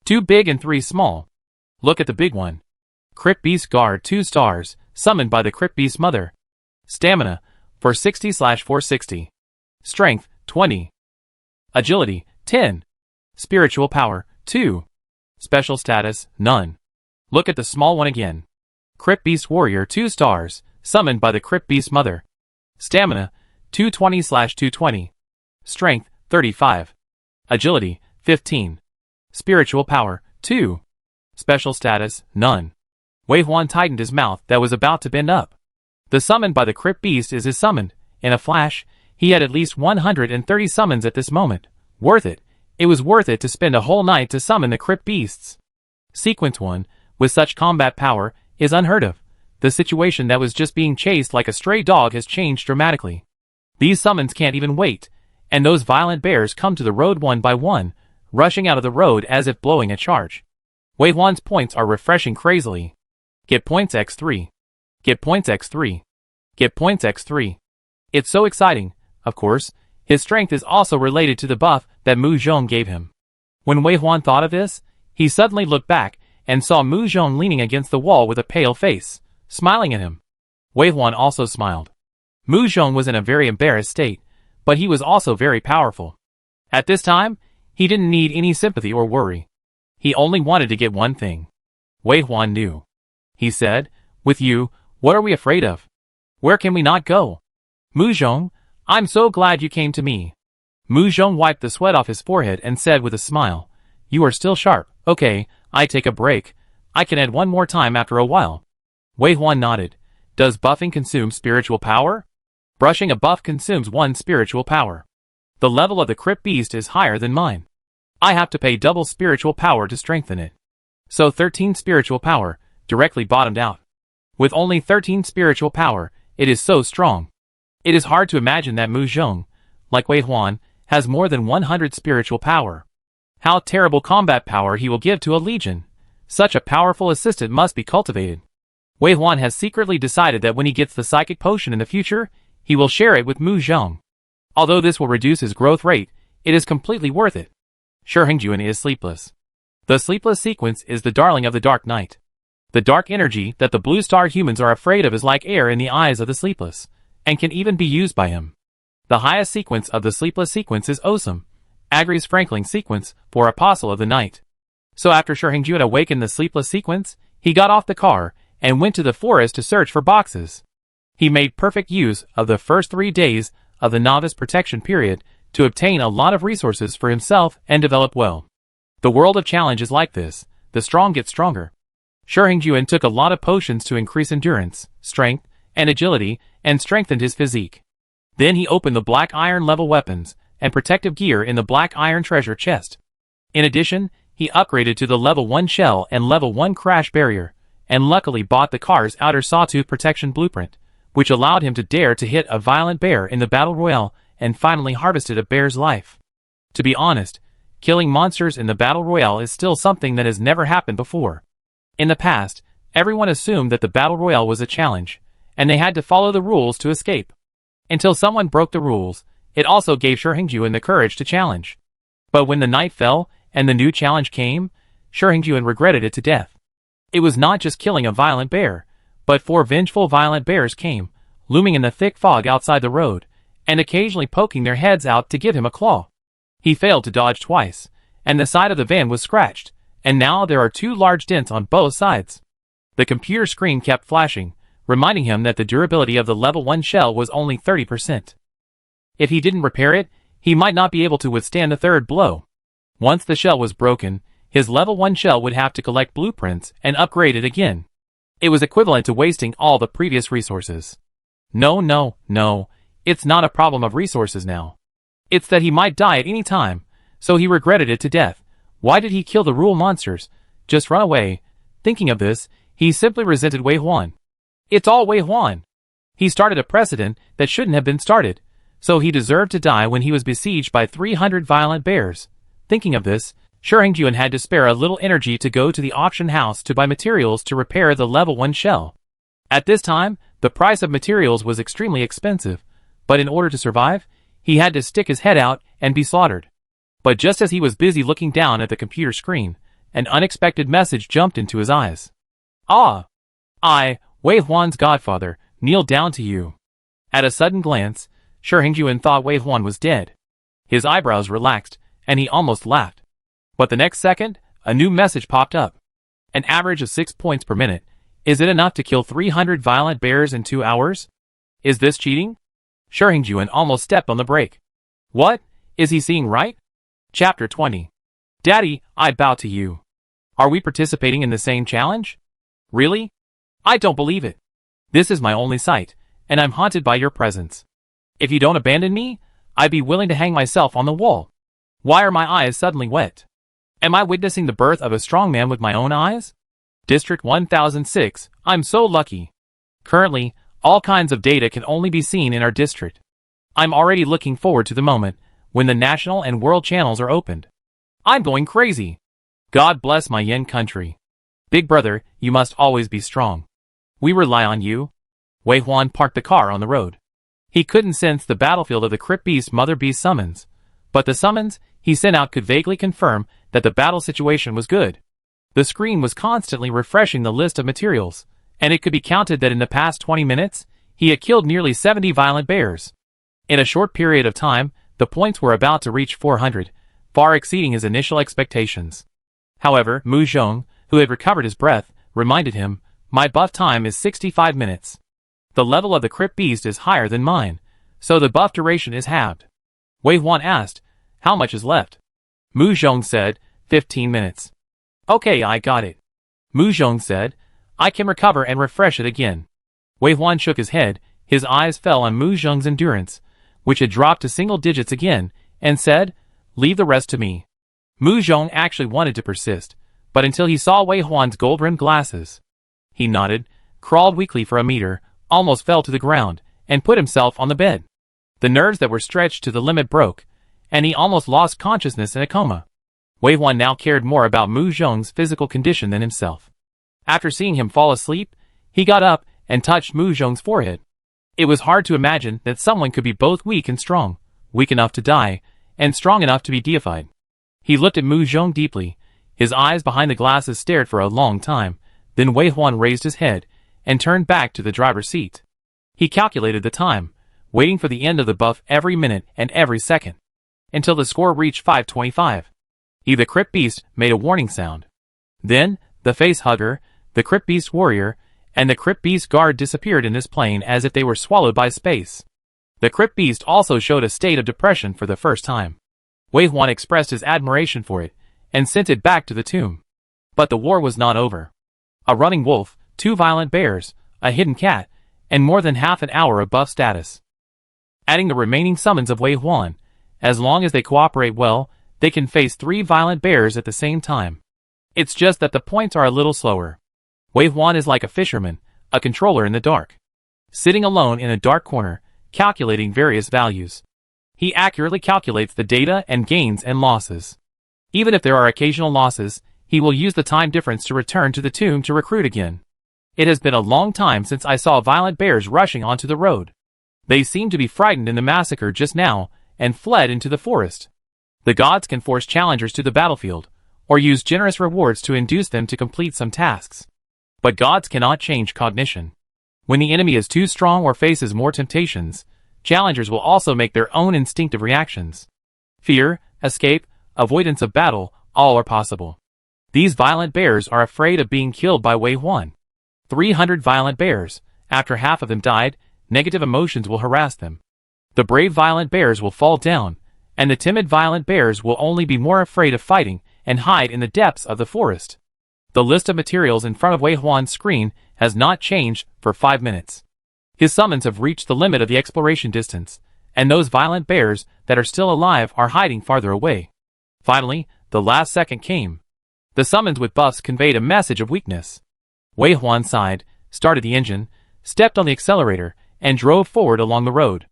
2 big and 3 small. Look at the big one. Crypt Beast Guard 2 stars, summoned by the Crypt Beast Mother. Stamina, 460/460. Strength, 20. Agility, 10. Spiritual power, 2. Special status, none. Look at the small one again. Crypt Beast Warrior 2 stars, summoned by the Crypt Beast Mother. Stamina, 220/220. Strength, 35. Agility, 15. Spiritual power, 2. Special status, none. Wei Huan tightened his mouth that was about to bend up. The summoned by the Crypt Beast is his summoned. In a flash, he had at least 130 summons at this moment. Worth it. It was worth it to spend a whole night to summon the Crypt Beasts. Sequence 1, with such combat power, is unheard of. The situation that was just being chased like a stray dog has changed dramatically. These summons can't even wait, and those violent bears come to the road one by one, rushing out of the road as if blowing a charge. Wei Huan's points are refreshing crazily. Get points x3. Get points x3. Get points x3. It's so exciting. Of course, his strength is also related to the buff that Mu Zhong gave him. When Wei Huan thought of this, he suddenly looked back and saw Mu Zhong leaning against the wall with a pale face, smiling at him. Wei Huan also smiled. Mu Zhong was in a very embarrassed state, but he was also very powerful. At this time, he didn't need any sympathy or worry. He only wanted to get one thing. Wei Huan knew. He said, "With you, what are we afraid of? Where can we not go? Mu Zhong, I'm so glad you came to me." Mu Zhong wiped the sweat off his forehead and said with a smile, "You are still sharp. Okay, I take a break. I can add one more time after a while." Wei Huan nodded. Does buffing consume spiritual power? Brushing a buff consumes 1 spiritual power. The level of the Crypt Beast is higher than mine. I have to pay double spiritual power to strengthen it. So 13 spiritual power, directly bottomed out. With only 13 spiritual power, it is so strong. It is hard to imagine that Mu Zhong, like Wei Huan, has more than 100 spiritual power. How terrible combat power he will give to a legion. Such a powerful assistant must be cultivated. Wei Huan has secretly decided that when he gets the psychic potion in the future, he will share it with Mu Zhong. Although this will reduce his growth rate, it is completely worth it. Shi Hongjuan is sleepless. The sleepless sequence is the darling of the dark night. The dark energy that the blue star humans are afraid of is like air in the eyes of the sleepless, and can even be used by him. The highest sequence of the sleepless sequence is Osum, Agri's Franklin sequence for Apostle of the Night. So after Shi Hongjuan awakened the sleepless sequence, he got off the car and went to the forest to search for boxes. He made perfect use of the first 3 days of the novice protection period to obtain a lot of resources for himself and develop well. The world of challenge is like this. The strong get stronger. Shi Hongjuan took a lot of potions to increase endurance, strength, and agility, and strengthened his physique. Then he opened the black iron level weapons and protective gear in the black iron treasure chest. In addition, he upgraded to the level 1 shell and level 1 crash barrier, and luckily bought the car's outer sawtooth protection blueprint, which allowed him to dare to hit a violent bear in the battle royale and finally harvested a bear's life. To be honest, killing monsters in the battle royale is still something that has never happened before. In the past, everyone assumed that the battle royale was a challenge, and they had to follow the rules to escape. Until someone broke the rules, it also gave Shi Hongjuan the courage to challenge. But when the night fell and the new challenge came, Shi Hongjuan regretted it to death. It was not just killing a violent bear, but 4 vengeful violent bears came, looming in the thick fog outside the road, and occasionally poking their heads out to give him a claw. He failed to dodge twice, and the side of the van was scratched, and now there are 2 large dents on both sides. The computer screen kept flashing, reminding him that the durability of the level 1 shell was only 30%. If he didn't repair it, he might not be able to withstand the 3rd blow. Once the shell was broken, his level 1 shell would have to collect blueprints and upgrade it again. It was equivalent to wasting all the previous resources. No, it's not a problem of resources now. It's that he might die at any time, so he regretted it to death. Why did he kill the rule monsters? Just run away. Thinking of this, he simply resented Wei Huan. It's all Wei Huan. He started a precedent that shouldn't have been started, so he deserved to die when he was besieged by 300 violent bears. Thinking of this, Shi Hongjuan had to spare a little energy to go to the auction house to buy materials to repair the level 1 shell. At this time, the price of materials was extremely expensive, but in order to survive, he had to stick his head out and be slaughtered. But just as he was busy looking down at the computer screen, an unexpected message jumped into his eyes. "Ah! I, Wei Huan's godfather, kneel down to you." At a sudden glance, Shi Hongjuan thought Wei Huan was dead. His eyebrows relaxed, and he almost laughed. But the next second, a new message popped up. An average of 6 points per minute. Is it enough to kill 300 violent bears in 2 hours? Is this cheating? Shi Hongjuan almost stepped on the brake. What? Is he seeing right? Chapter 20. Daddy, I bow to you. Are we participating in the same challenge? Really? I don't believe it. This is my only sight, and I'm haunted by your presence. If you don't abandon me, I'd be willing to hang myself on the wall. Why are my eyes suddenly wet? Am I witnessing the birth of a strong man with my own eyes? District 1006, I'm so lucky. Currently, all kinds of data can only be seen in our district. I'm already looking forward to the moment when the national and world channels are opened. I'm going crazy. God bless my yen country. Big brother, you must always be strong. We rely on you. Wei Huan parked the car on the road. He couldn't sense the battlefield of the Crypt Beast Mother Beast summons, but the summons he sent out could vaguely confirm that the battle situation was good. The screen was constantly refreshing the list of materials, and it could be counted that in the past 20 minutes, he had killed nearly 70 violent bears. In a short period of time, the points were about to reach 400, far exceeding his initial expectations. However, Mu Zhong, who had recovered his breath, reminded him, "My buff time is 65 minutes. The level of the Crypt Beast is higher than mine, so the buff duration is halved." Wei Huan asked, "How much is left?" Mu Zhong said, 15 minutes. "Okay, I got it." Mu Zhong said, "I can recover and refresh it again." Wei Huan shook his head, his eyes fell on Mu Zhong's endurance, which had dropped to single digits again, and said, "Leave the rest to me." Mu Zhong actually wanted to persist, but until he saw Wei Huan's gold-rimmed glasses. He nodded, crawled weakly for a meter, almost fell to the ground, and put himself on the bed. The nerves that were stretched to the limit broke, and he almost lost consciousness in a coma. Wei Huan now cared more about Mu Zhong's physical condition than himself. After seeing him fall asleep, he got up and touched Mu Zhong's forehead. It was hard to imagine that someone could be both weak and strong, weak enough to die, and strong enough to be deified. He looked at Mu Zhong deeply. His eyes behind the glasses stared for a long time, then Wei Huan raised his head and turned back to the driver's seat. He calculated the time, waiting for the end of the buff every minute and every second, until the score reached 525. The Crypt Beast made a warning sound. Then, the face hugger, the Crypt Beast warrior, and the Crypt Beast guard disappeared in this plane as if they were swallowed by space. The Crypt Beast also showed a state of depression for the first time. Wei Huan expressed his admiration for it, and sent it back to the tomb. But the war was not over. A running wolf, 2 violent bears, a hidden cat, and more than half an hour of buff status. Adding the remaining summons of Wei Huan, as long as they cooperate well, they can face 3 violent bears at the same time. It's just that the points are a little slower. Wei Huan is like a fisherman, a controller in the dark. Sitting alone in a dark corner, calculating various values. He accurately calculates the data and gains and losses. Even if there are occasional losses, he will use the time difference to return to the tomb to recruit again. It has been a long time since I saw violent bears rushing onto the road. They seemed to be frightened in the massacre just now, and fled into the forest. The gods can force challengers to the battlefield, or use generous rewards to induce them to complete some tasks. But gods cannot change cognition. When the enemy is too strong or faces more temptations, challengers will also make their own instinctive reactions. Fear, escape, avoidance of battle, all are possible. These violent bears are afraid of being killed by Wei Huan. 300 violent bears, after half of them died, negative emotions will harass them. The brave violent bears will fall down, and the timid violent bears will only be more afraid of fighting and hide in the depths of the forest. The list of materials in front of Wei Huan's screen has not changed for 5 minutes. His summons have reached the limit of the exploration distance, and those violent bears that are still alive are hiding farther away. Finally, the last second came. The summons with buffs conveyed a message of weakness. Wei Huan sighed, started the engine, stepped on the accelerator, and drove forward along the road.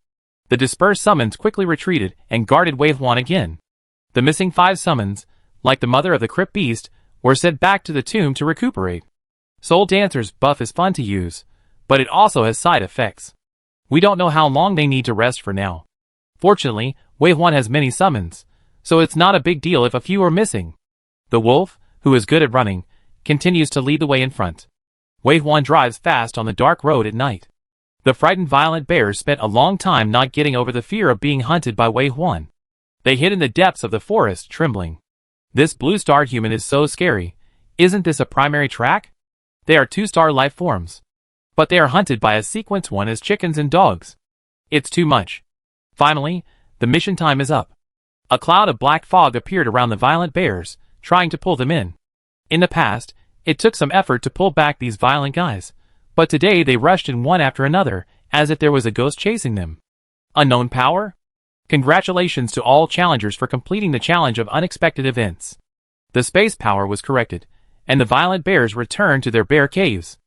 The dispersed summons quickly retreated and guarded Wei Huan again. The missing 5 summons, like the mother of the Crypt Beast, were sent back to the tomb to recuperate. Soul Dancer's buff is fun to use, but it also has side effects. We don't know how long they need to rest for now. Fortunately, Wei Huan has many summons, so it's not a big deal if a few are missing. The wolf, who is good at running, continues to lead the way in front. Wei Huan drives fast on the dark road at night. The frightened violent bears spent a long time not getting over the fear of being hunted by Wei Huan. They hid in the depths of the forest, trembling. This blue-starred human is so scary. Isn't this a primary track? They are two-star life forms. But they are hunted by a sequence one as chickens and dogs. It's too much. Finally, the mission time is up. A cloud of black fog appeared around the violent bears, trying to pull them in. In the past, it took some effort to pull back these violent guys, but today they rushed in one after another, as if there was a ghost chasing them. Unknown power? Congratulations to all challengers for completing the challenge of unexpected events. The space power was corrected, and the violent bears returned to their bear caves.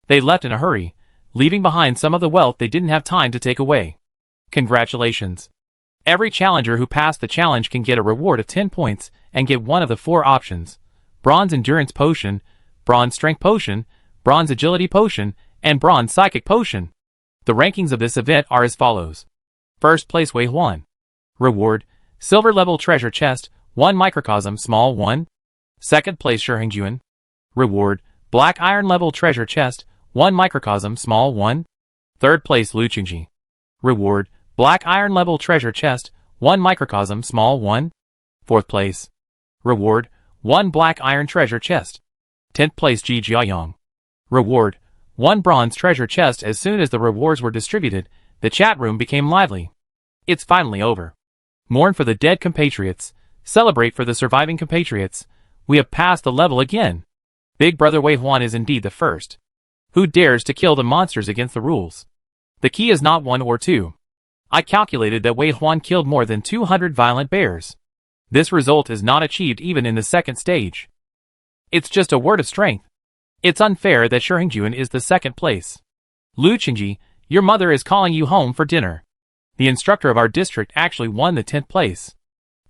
They left in a hurry, leaving behind some of the wealth they didn't have time to take away. Congratulations. Every challenger who passed the challenge can get a reward of 10 points and get one of the 4 options: Bronze Endurance Potion, Bronze Strength Potion, Bronze Agility Potion, and Bronze Psychic Potion. The rankings of this event are as follows. First place Wei Huan. Reward: Silver Level Treasure Chest, 1 Microcosm Small 1. Second place Shihengjuan. Reward: Black Iron Level Treasure Chest, 1 Microcosm Small 1. Third place Luqingji. Reward: Black Iron Level Treasure Chest, 1 Microcosm Small 1. Fourth place. Reward: 1 Black Iron Treasure Chest. 10th place Ji Jiayong. Reward: 1 Bronze Treasure Chest. As soon as the rewards were distributed, the chat room became lively. It's finally over. Mourn for the dead compatriots. Celebrate for the surviving compatriots. We have passed the level again. Big Brother Wei Huan is indeed the first. Who dares to kill the monsters against the rules? The key is not 1 or 2. I calculated that Wei Huan killed more than 200 violent bears. This result is not achieved even in the second stage. It's just a word of strength. It's unfair that Shihengjuan is the second place. Luqingji, your mother is calling you home for dinner. The instructor of our district actually won the 10th place.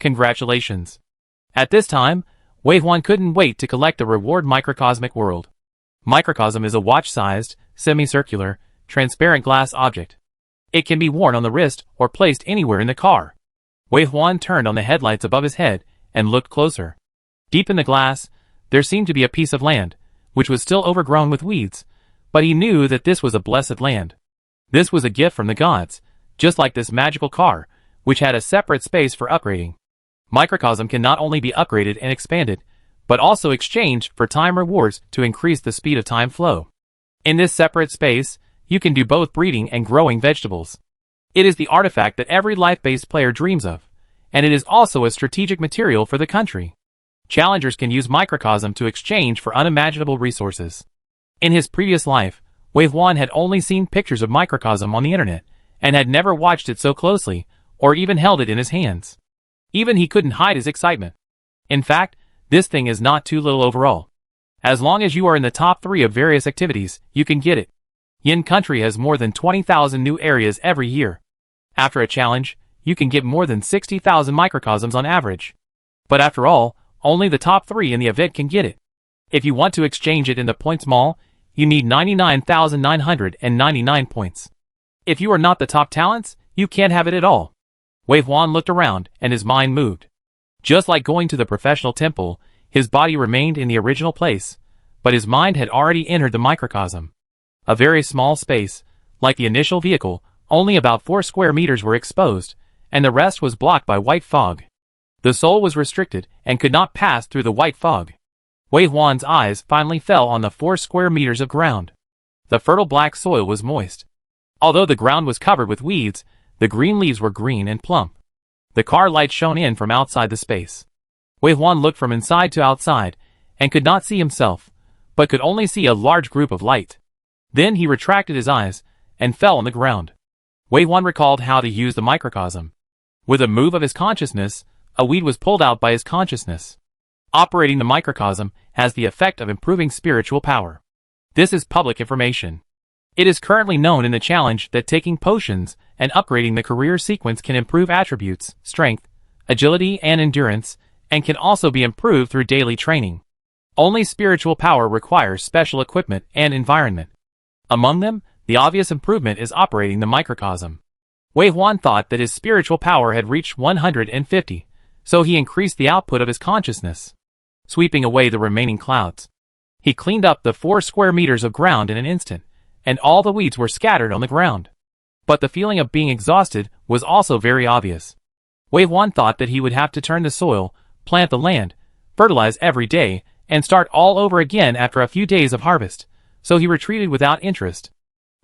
Congratulations. At this time, Wei Huan couldn't wait to collect the reward Microcosmic World. Microcosm is a watch-sized, semicircular, transparent glass object. It can be worn on the wrist or placed anywhere in the car. Wei Huan turned on the headlights above his head and looked closer. Deep in the glass, there seemed to be a piece of land, which was still overgrown with weeds, but he knew that this was a blessed land. This was a gift from the gods, just like this magical car, which had a separate space for upgrading. Microcosm can not only be upgraded and expanded, but also exchanged for time rewards to increase the speed of time flow. In this separate space, you can do both breeding and growing vegetables. It is the artifact that every life-based player dreams of, and it is also a strategic material for the country. Challengers can use Microcosm to exchange for unimaginable resources. In his previous life, Wei Huan had only seen pictures of Microcosm on the internet, and had never watched it so closely, or even held it in his hands. Even he couldn't hide his excitement. In fact, this thing is not too little overall. As long as you are in the top 3 of various activities, you can get it. Yin Country has more than 20,000 new areas every year. After a challenge, you can get more than 60,000 microcosms on average. But after all, only the top 3 in the event can get it. If you want to exchange it in the points mall, you need 99,999 points. If you are not the top talents, you can't have it at all. Wei Huan looked around, and his mind moved. Just like going to the professional temple, his body remained in the original place, but his mind had already entered the microcosm. A very small space, like the initial vehicle, only about 4 square meters were exposed, and the rest was blocked by white fog. The soul was restricted and could not pass through the white fog. Wei Huan's eyes finally fell on the 4 square meters of ground. The fertile black soil was moist. Although the ground was covered with weeds, the green leaves were green and plump. The car light shone in from outside the space. Wei Huan looked from inside to outside, and could not see himself, but could only see a large group of light. Then he retracted his eyes, and fell on the ground. Wei Huan recalled how to use the microcosm. With a move of his consciousness, a weed was pulled out by his consciousness. Operating the microcosm has the effect of improving spiritual power. This is public information. It is currently known in the challenge that taking potions and upgrading the career sequence can improve attributes, strength, agility, and endurance, and can also be improved through daily training. Only spiritual power requires special equipment and environment. Among them, the obvious improvement is operating the microcosm. Wei Huan thought that his spiritual power had reached 150, so he increased the output of his consciousness. sweeping away the remaining clouds. He cleaned up the 4 square meters of ground in an instant, and all the weeds were scattered on the ground. But the feeling of being exhausted was also very obvious. Wave 1 thought that he would have to turn the soil, plant the land, fertilize every day, and start all over again after a few days of harvest, so he retreated without interest.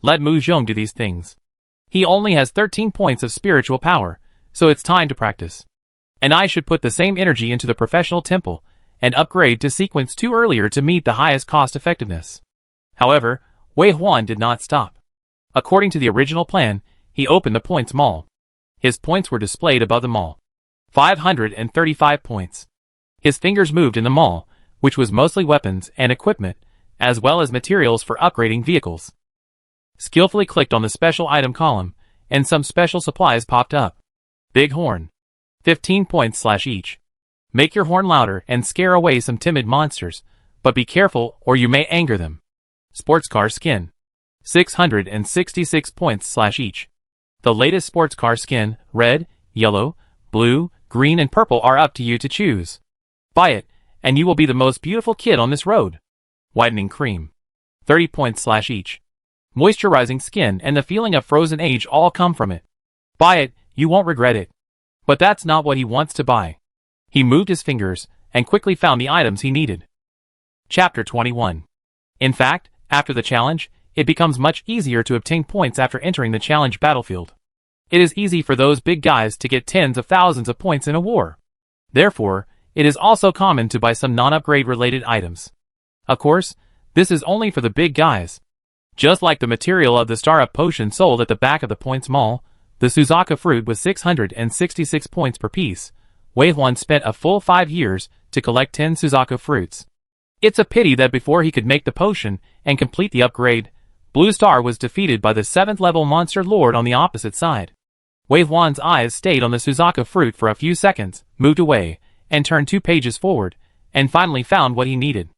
Let Mu Zhong do these things. He only has 13 points of spiritual power, so it's time to practice. And I should put the same energy into the professional temple, and upgrade to sequence 2 earlier to meet the highest cost effectiveness. However, Wei Huan did not stop. According to the original plan, he opened the points mall. His points were displayed above the mall. 535 points. His fingers moved in the mall, which was mostly weapons and equipment, as well as materials for upgrading vehicles. Skillfully clicked on the special item column, and some special supplies popped up. Big horn. 15 points each. Make your horn louder and scare away some timid monsters, but be careful or you may anger them. Sports car skin. 666 points each. The latest sports car skin, red, yellow, blue, green and purple are up to you to choose. Buy it, and you will be the most beautiful kid on this road. Whitening cream. 30 points each. Moisturizing skin and the feeling of frozen age all come from it. Buy it, you won't regret it. But that's not what he wants to buy. He moved his fingers, and quickly found the items he needed. Chapter 21. In fact, after the challenge, it becomes much easier to obtain points after entering the challenge battlefield. It is easy for those big guys to get tens of thousands of points in a war. Therefore, it is also common to buy some non-upgrade related items. Of course, this is only for the big guys. Just like the material of the Star-Up potion sold at the back of the points mall, the Suzaka fruit was 666 points per piece. Wei Huan spent a full 5 years to collect 10 Suzaka fruits. It's a pity that before he could make the potion and complete the upgrade, Blue Star was defeated by the 7th level monster lord on the opposite side. Wei Huan's eyes stayed on the Suzaka fruit for a few seconds, moved away, and turned 2 pages forward, and finally found what he needed.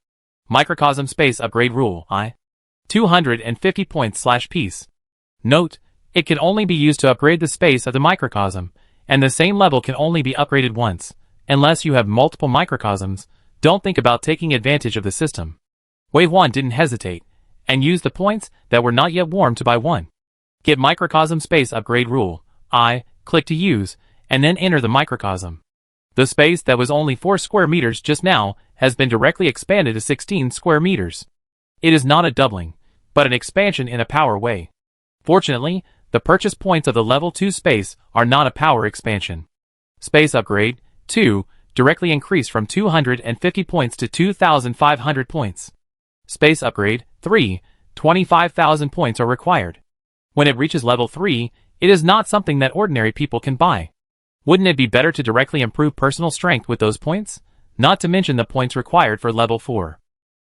Microcosm Space Upgrade Rule I. 250 points piece. Note, it can only be used to upgrade the space of the microcosm, and the same level can only be upgraded once. Unless you have multiple microcosms, don't think about taking advantage of the system. Wei Huan didn't hesitate, and used the points that were not yet warm to buy one. Get Microcosm Space Upgrade Rule I, click to use, and then enter the microcosm. The space that was only 4 square meters just now has been directly expanded to 16 square meters. It is not a doubling, but an expansion in a power way. Fortunately, the purchase points of the level 2 space are not a power expansion. Space Upgrade 2 directly increased from 250 points to 2,500 points. Space Upgrade 3, 25,000 points are required. When it reaches level 3, it is not something that ordinary people can buy. Wouldn't it be better to directly improve personal strength with those points? Not to mention the points required for level 4.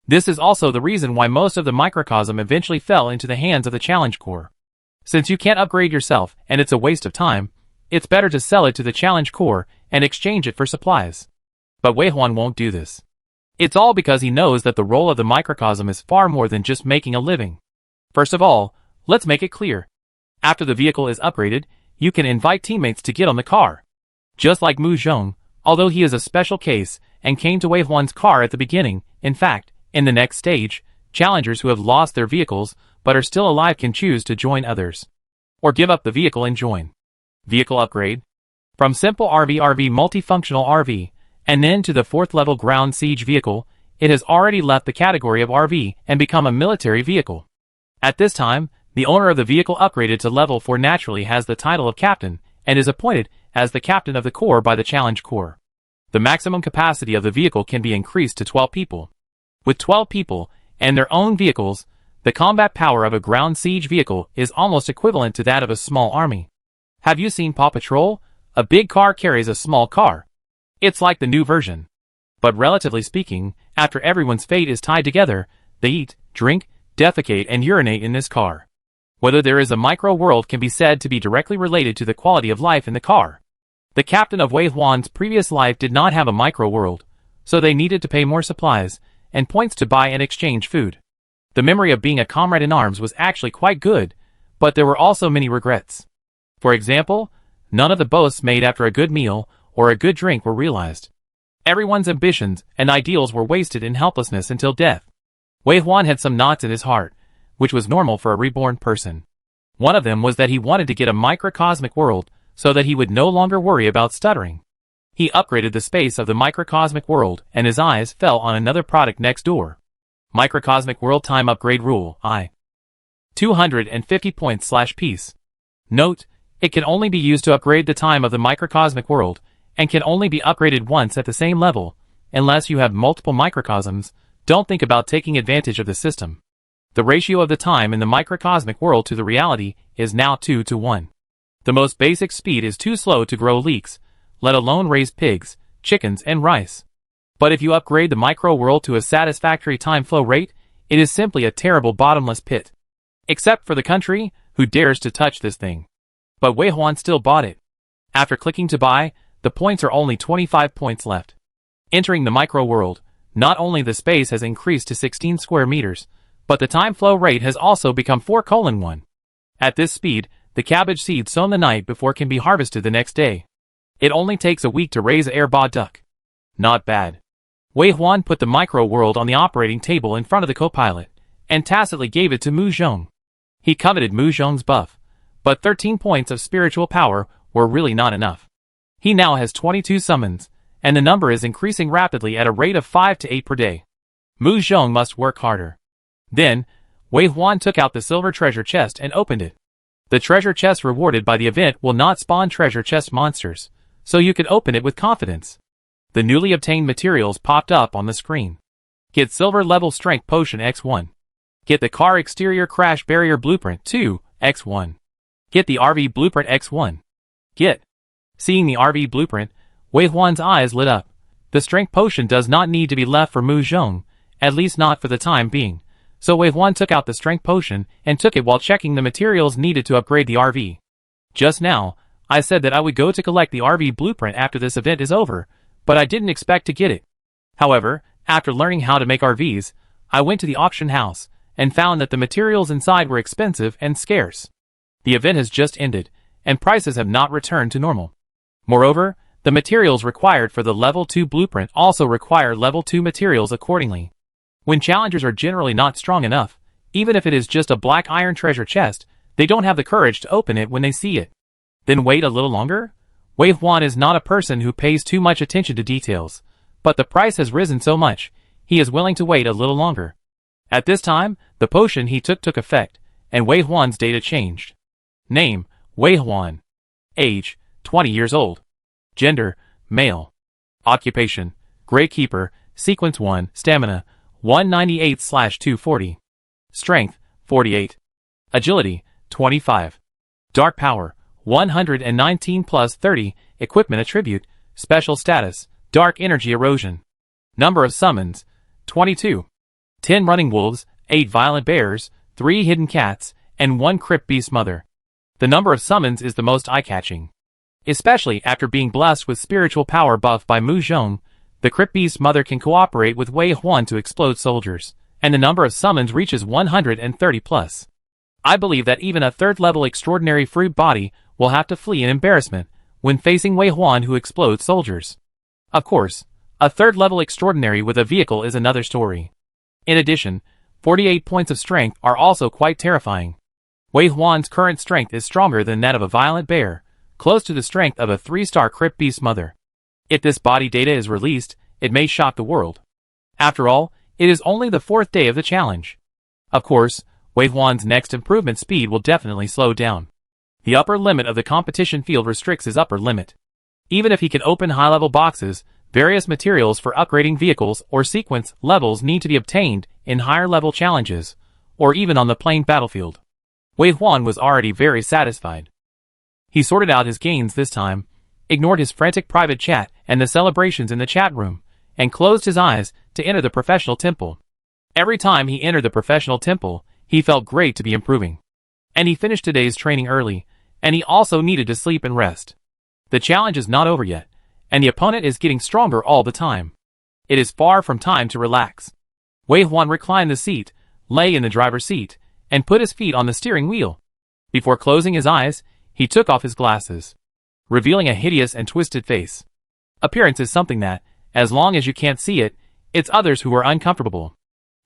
This is also the reason why most of the microcosm eventually fell into the hands of the challenge core. Since you can't upgrade yourself and it's a waste of time, it's better to sell it to the challenge core and exchange it for supplies. But Wei Huan won't do this. It's all because he knows that the role of the microcosm is far more than just making a living. First of all, let's make it clear. After the vehicle is upgraded, you can invite teammates to get on the car. Just like Mu Zhong, although he is a special case and came to Wei Huan's car at the beginning, in fact, in the next stage, challengers who have lost their vehicles but are still alive can choose to join others. Or give up the vehicle and join. Vehicle Upgrade. From simple RV multifunctional RV, and then to the 4th level ground siege vehicle, it has already left the category of RV and become a military vehicle. At this time, the owner of the vehicle upgraded to level 4 naturally has the title of captain, and is appointed as the captain of the corps by the challenge corps. The maximum capacity of the vehicle can be increased to 12 people. With 12 people, and their own vehicles, the combat power of a ground siege vehicle is almost equivalent to that of a small army. Have you seen Paw Patrol? A big car carries a small car. It's like the new version. But relatively speaking, after everyone's fate is tied together, they eat, drink, defecate and urinate in this car. Whether there is a micro-world can be said to be directly related to the quality of life in the car. The captain of Wei Huan's previous life did not have a micro-world, so they needed to pay more supplies and points to buy and exchange food. The memory of being a comrade in arms was actually quite good, but there were also many regrets. For example, none of the boasts made after a good meal or a good drink were realized. Everyone's ambitions and ideals were wasted in helplessness until death. Wei Huan had some knots in his heart, which was normal for a reborn person. One of them was that he wanted to get a microcosmic world so that he would no longer worry about stuttering. He upgraded the space of the microcosmic world and his eyes fell on another product next door. Microcosmic World Time Upgrade Rule I. 250 points/piece. Note, it can only be used to upgrade the time of the microcosmic world, and can only be upgraded once at the same level, unless you have multiple microcosms. Don't think about taking advantage of the system. The ratio of the time in the microcosmic world to the reality is now 2:1. The most basic speed is too slow to grow leeks, let alone raise pigs, chickens, and rice. But if you upgrade the micro world to a satisfactory time flow rate, it is simply a terrible bottomless pit. Except for the country, who dares to touch this thing. But Wei Huan still bought it. After clicking to buy, the points are only 25 points left. Entering the micro world, not only the space has increased to 16 square meters, but the time flow rate has also become 4:1. At this speed, the cabbage seed sown the night before can be harvested the next day. It only takes a week to raise a air-ba duck. Not bad. Wei Huan put the micro world on the operating table in front of the co-pilot, and tacitly gave it to Mu Zhong. He coveted Mu Zhong's buff, but 13 points of spiritual power were really not enough. He now has 22 summons, and the number is increasing rapidly at a rate of 5 to 8 per day. Mu Zhong must work harder. Then, Wei Huan took out the silver treasure chest and opened it. The treasure chest rewarded by the event will not spawn treasure chest monsters, so you can open it with confidence. The newly obtained materials popped up on the screen. Get Silver Level Strength Potion X1. Get the Car Exterior Crash Barrier Blueprint 2, X1. Get the RV Blueprint X1. Get. Seeing the RV Blueprint, Wei Huan's eyes lit up. The Strength Potion does not need to be left for Mu Zhong, at least not for the time being, so Wei Huan took out the Strength Potion and took it while checking the materials needed to upgrade the RV. Just now, I said that I would go to collect the RV Blueprint after this event is over, but I didn't expect to get it. However, after learning how to make RVs, I went to the auction house and found that the materials inside were expensive and scarce. The event has just ended, and prices have not returned to normal. Moreover, the materials required for the Level 2 blueprint also require Level 2 materials accordingly. When challengers are generally not strong enough, even if it is just a black iron treasure chest, they don't have the courage to open it when they see it. Then wait a little longer? Wei Huan is not a person who pays too much attention to details, but the price has risen so much, he is willing to wait a little longer. At this time, the potion he took effect, and Wei Huan's data changed. Name, Wei Huan. Age, 20 years old. Gender, male. Occupation, Graykeeper, Sequence 1, Stamina, 198/240. Strength, 48. Agility, 25. Dark Power, 119+30, Equipment Attribute, Special Status, Dark Energy Erosion. Number of Summons, 22. 10 Running Wolves, 8 Violent Bears, 3 Hidden Cats, and 1 Crypt Beast Mother. The number of summons is the most eye-catching. Especially after being blessed with spiritual power buff by Mu Zhong, the Crypt Beast Mother can cooperate with Wei Huan to explode soldiers, and the number of summons reaches 130+. I believe that even a third-level extraordinary fruit body will have to flee in embarrassment when facing Wei Huan who explodes soldiers. Of course, a third-level extraordinary with a vehicle is another story. In addition, 48 points of strength are also quite terrifying. Wei Huan's current strength is stronger than that of a violent bear, close to the strength of a 3-star Crypt Beast Mother. If this body data is released, it may shock the world. After all, it is only the 4th day of the challenge. Of course, Wei Huan's next improvement speed will definitely slow down. The upper limit of the competition field restricts his upper limit. Even if he can open high-level boxes, various materials for upgrading vehicles or sequence levels need to be obtained in higher-level challenges, or even on the plain battlefield. Wei Huan was already very satisfied. He sorted out his gains this time, ignored his frantic private chat and the celebrations in the chat room, and closed his eyes to enter the professional temple. Every time he entered the professional temple, he felt great to be improving. And he finished today's training early, and he also needed to sleep and rest. The challenge is not over yet, and the opponent is getting stronger all the time. It is far from time to relax. Wei Huan reclined the seat, lay in the driver's seat, and put his feet on the steering wheel. Before closing his eyes, he took off his glasses, revealing a hideous and twisted face. Appearance is something that, As long as you can't see it, it's others who are uncomfortable.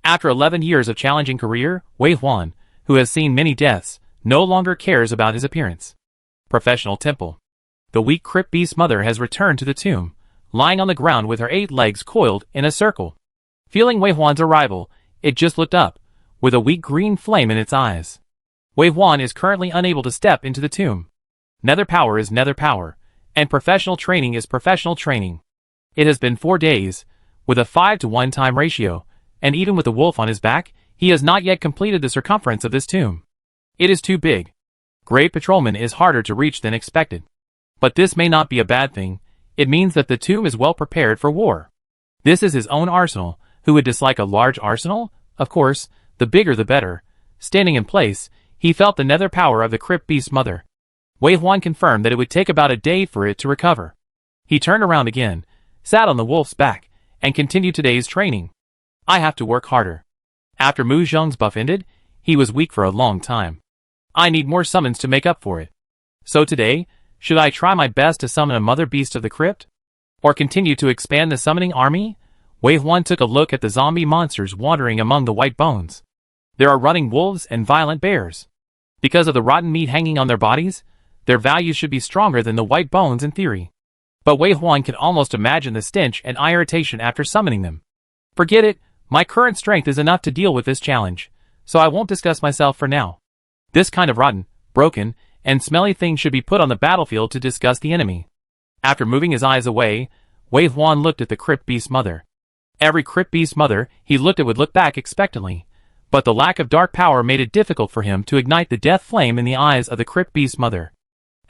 After 11 years of challenging career, Wei Huan, who has seen many deaths, no longer cares about his appearance. Professional Temple. The weak crypt beast mother has returned to the tomb, lying on the ground with her 8 legs coiled in a circle. Feeling Wei Huan's arrival, it just looked up, with a weak green flame in its eyes. Wei Huan is currently unable to step into the tomb. Nether power is nether power, and professional training is professional training. It has been 4 days, with a 5-to-1 time ratio, and even with the wolf on his back, he has not yet completed the circumference of this tomb. It is too big. Great Patrolman is harder to reach than expected. But this may not be a bad thing. It means that the tomb is well prepared for war. This is his own arsenal. Who would dislike a large arsenal? Of course, the bigger the better. Standing in place, he felt the nether power of the crypt beast mother. Wei Huan confirmed that it would take about a day for it to recover. He turned around again, sat on the wolf's back, and continued today's training. I have to work harder. After Mu Zhong's buff ended, he was weak for a long time. I need more summons to make up for it. So today, should I try my best to summon a mother beast of the crypt? Or continue to expand the summoning army? Wei Huan took a look at the zombie monsters wandering among the white bones. There are running wolves and violent bears. Because of the rotten meat hanging on their bodies, their values should be stronger than the white bones in theory. But Wei Huan can almost imagine the stench and irritation after summoning them. Forget it, my current strength is enough to deal with this challenge, so I won't discuss myself for now. This kind of rotten, broken, and smelly thing should be put on the battlefield to disgust the enemy. After moving his eyes away, Wei Huan looked at the crypt beast mother. Every crypt beast mother he looked at would look back expectantly, but the lack of dark power made it difficult for him to ignite the death flame in the eyes of the crypt beast mother.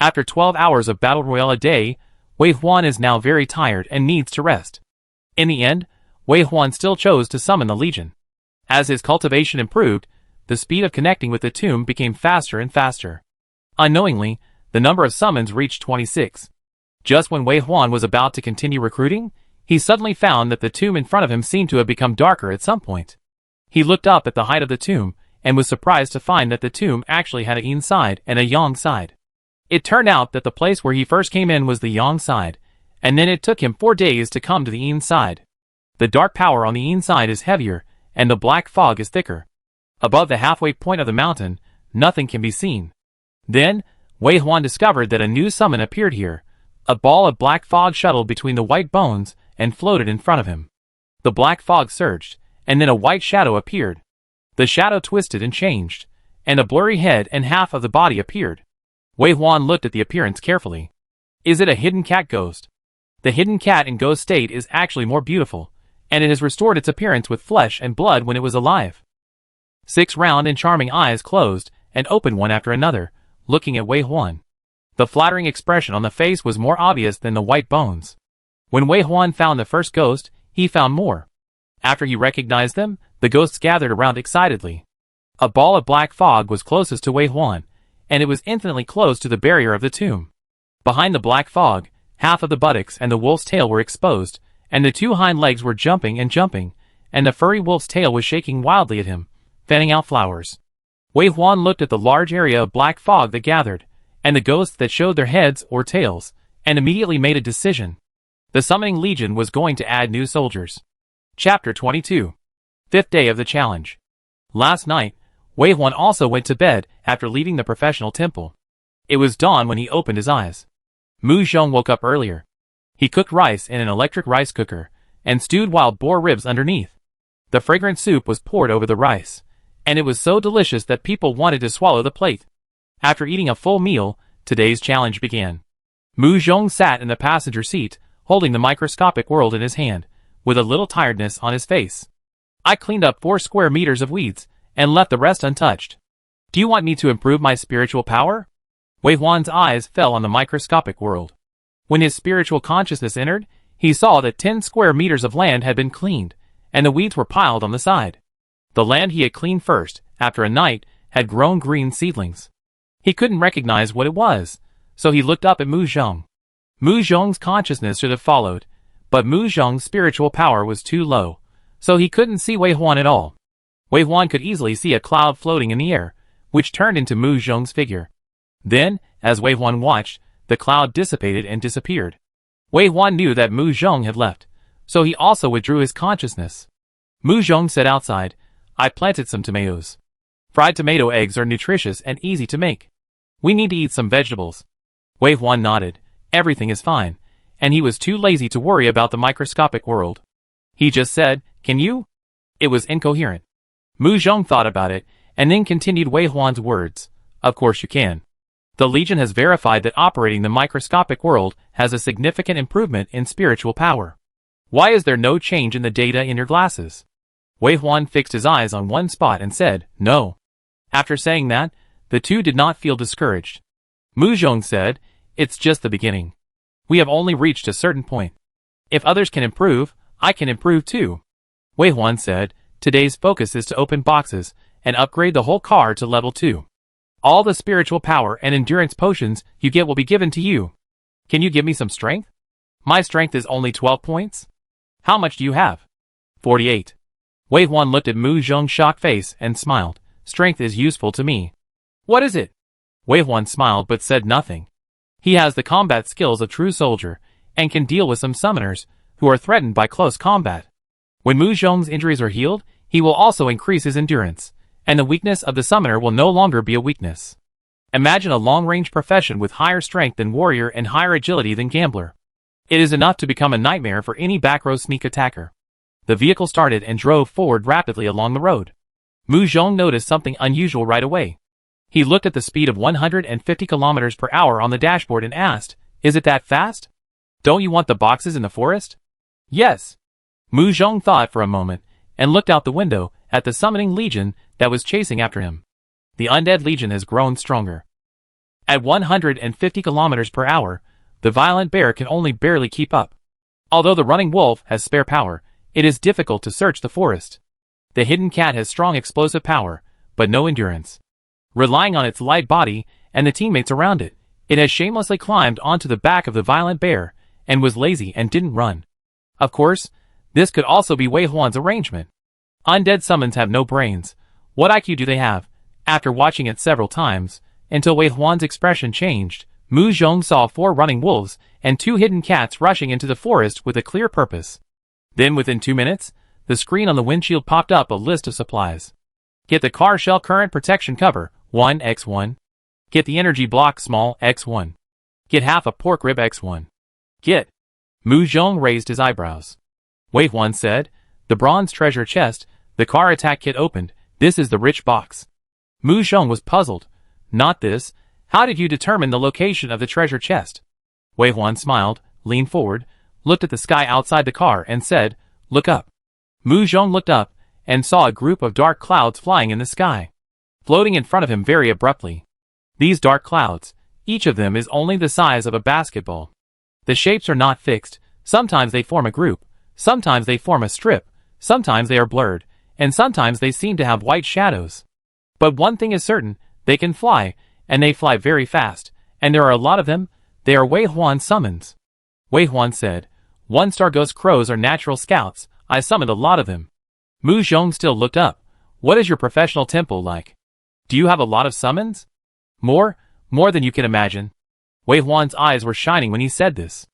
After 12 hours of battle royale a day, Wei Huan is now very tired and needs to rest. In the end, Wei Huan still chose to summon the Legion. As his cultivation improved, the speed of connecting with the tomb became faster and faster. Unknowingly, the number of summons reached 26. Just when Wei Huan was about to continue recruiting, he suddenly found that the tomb in front of him seemed to have become darker at some point. He looked up at the height of the tomb, and was surprised to find that the tomb actually had a yin side and a yang side. It turned out that the place where he first came in was the yang side, and then it took him 4 days to come to the yin side. The dark power on the yin side is heavier, and the black fog is thicker. Above the halfway point of the mountain, nothing can be seen. Then, Wei Huan discovered that a new summon appeared here. A ball of black fog shuttled between the white bones and floated in front of him. The black fog surged, and then a white shadow appeared. The shadow twisted and changed, and a blurry head and half of the body appeared. Wei Huan looked at the appearance carefully. Is it a hidden cat ghost? The hidden cat in ghost state is actually more beautiful, and it has restored its appearance with flesh and blood when it was alive. 6 round and charming eyes closed and opened one after another, looking at Wei Huan. The flattering expression on the face was more obvious than the white bones. When Wei Huan found the first ghost, he found more. After he recognized them, the ghosts gathered around excitedly. A ball of black fog was closest to Wei Huan, and it was infinitely close to the barrier of the tomb. Behind the black fog, half of the buttocks and the wolf's tail were exposed, and the 2 hind legs were jumping and jumping, and the furry wolf's tail was shaking wildly at him, fanning out flowers. Wei Huan looked at the large area of black fog that gathered, and the ghosts that showed their heads or tails, and immediately made a decision. The Summoning Legion was going to add new soldiers. Chapter 22. 5th day of the challenge. Last night, Wei Huan also went to bed after leaving the professional temple. It was dawn when he opened his eyes. Mu Zhong woke up earlier. He cooked rice in an electric rice cooker, and stewed wild boar ribs underneath. The fragrant soup was poured over the rice, and it was so delicious that people wanted to swallow the plate. After eating a full meal, today's challenge began. Mu Zhong sat in the passenger seat, holding the microscopic world in his hand, with a little tiredness on his face. I cleaned up 4 square meters of weeds, and left the rest untouched. Do you want me to improve my spiritual power? Wei Huan's eyes fell on the microscopic world. When his spiritual consciousness entered, he saw that 10 square meters of land had been cleaned, and the weeds were piled on the side. The land he had cleaned first, after a night, had grown green seedlings. He couldn't recognize what it was, so he looked up at Mu Zhong. Mu Zhong's consciousness should have followed, but Mu Zhong's spiritual power was too low, so he couldn't see Wei Huan at all. Wei Huan could easily see a cloud floating in the air, which turned into Mu Zhong's figure. Then, as Wei Huan watched, the cloud dissipated and disappeared. Wei Huan knew that Mu Zhong had left, so he also withdrew his consciousness. Mu Zhong said outside, I planted some tomatoes. Fried tomato eggs are nutritious and easy to make. We need to eat some vegetables. Wei Huan nodded, everything is fine, and he was too lazy to worry about the microscopic world. He just said, can you? It was incoherent. Mu Zhong thought about it, and then continued Wei Huan's words, of course you can. The Legion has verified that operating the microscopic world has a significant improvement in spiritual power. Why is there no change in the data in your glasses? Wei Huan fixed his eyes on one spot and said, no. After saying that, the two did not feel discouraged. Mu Zhong said, it's just the beginning. We have only reached a certain point. If others can improve, I can improve too. Wei Huan said, today's focus is to open boxes and upgrade the whole car to level 2. All the spiritual power and endurance potions you get will be given to you. Can you give me some strength? My strength is only 12 points. How much do you have? 48. Wei Huan looked at Mu Zhong's shocked face and smiled. Strength is useful to me. What is it? Wei Huan smiled but said nothing. He has the combat skills of true soldier, and can deal with some summoners who are threatened by close combat. When Mu Zhong's injuries are healed, he will also increase his endurance, and the weakness of the summoner will no longer be a weakness. Imagine a long-range profession with higher strength than warrior and higher agility than gambler. It is enough to become a nightmare for any backrow sneak attacker. The vehicle started and drove forward rapidly along the road. Mu Zhong noticed something unusual right away. He looked at the speed of 150 kilometers per hour on the dashboard and asked, is it that fast? Don't you want the boxes in the forest? Yes. Mu Zhong thought for a moment, and looked out the window at the summoning legion that was chasing after him. The Undead Legion has grown stronger. At 150 kilometers per hour, the violent bear can only barely keep up. Although the running wolf has spare power, it is difficult to search the forest. The hidden cat has strong explosive power, but no endurance. Relying on its light body and the teammates around it, it has shamelessly climbed onto the back of the violent bear, and was lazy and didn't run. Of course, this could also be Wei Huan's arrangement. Undead summons have no brains. What IQ do they have? After watching it several times, until Wei Huan's expression changed, Mu Zhong saw 4 running wolves and 2 hidden cats rushing into the forest with a clear purpose. Then within 2 minutes, the screen on the windshield popped up a list of supplies. Get the car shell current protection cover, 1x1. Get the energy block small, x1. Get half a pork rib, x1. Get. Mu Zhong raised his eyebrows. Wei Huan said, the bronze treasure chest, the car attack kit opened, this is the rich box. Mu Zhong was puzzled. Not this. How did you determine the location of the treasure chest? Wei Huan smiled, leaned forward, looked at the sky outside the car and said, look up. Mu Zhong looked up and saw a group of dark clouds flying in the sky, floating in front of him very abruptly. These dark clouds, each of them is only the size of a basketball. The shapes are not fixed, sometimes they form a group, sometimes they form a strip, sometimes they are blurred, and sometimes they seem to have white shadows. But one thing is certain, they can fly, and they fly very fast, and there are a lot of them. They are Wei Huan's summons. Wei Huan said, 1-star ghost crows are natural scouts, I summoned a lot of them. Mu Zhong still looked up. What is your professional tempo like? Do you have a lot of summons? More than you can imagine. Wei Huan's eyes were shining when he said this.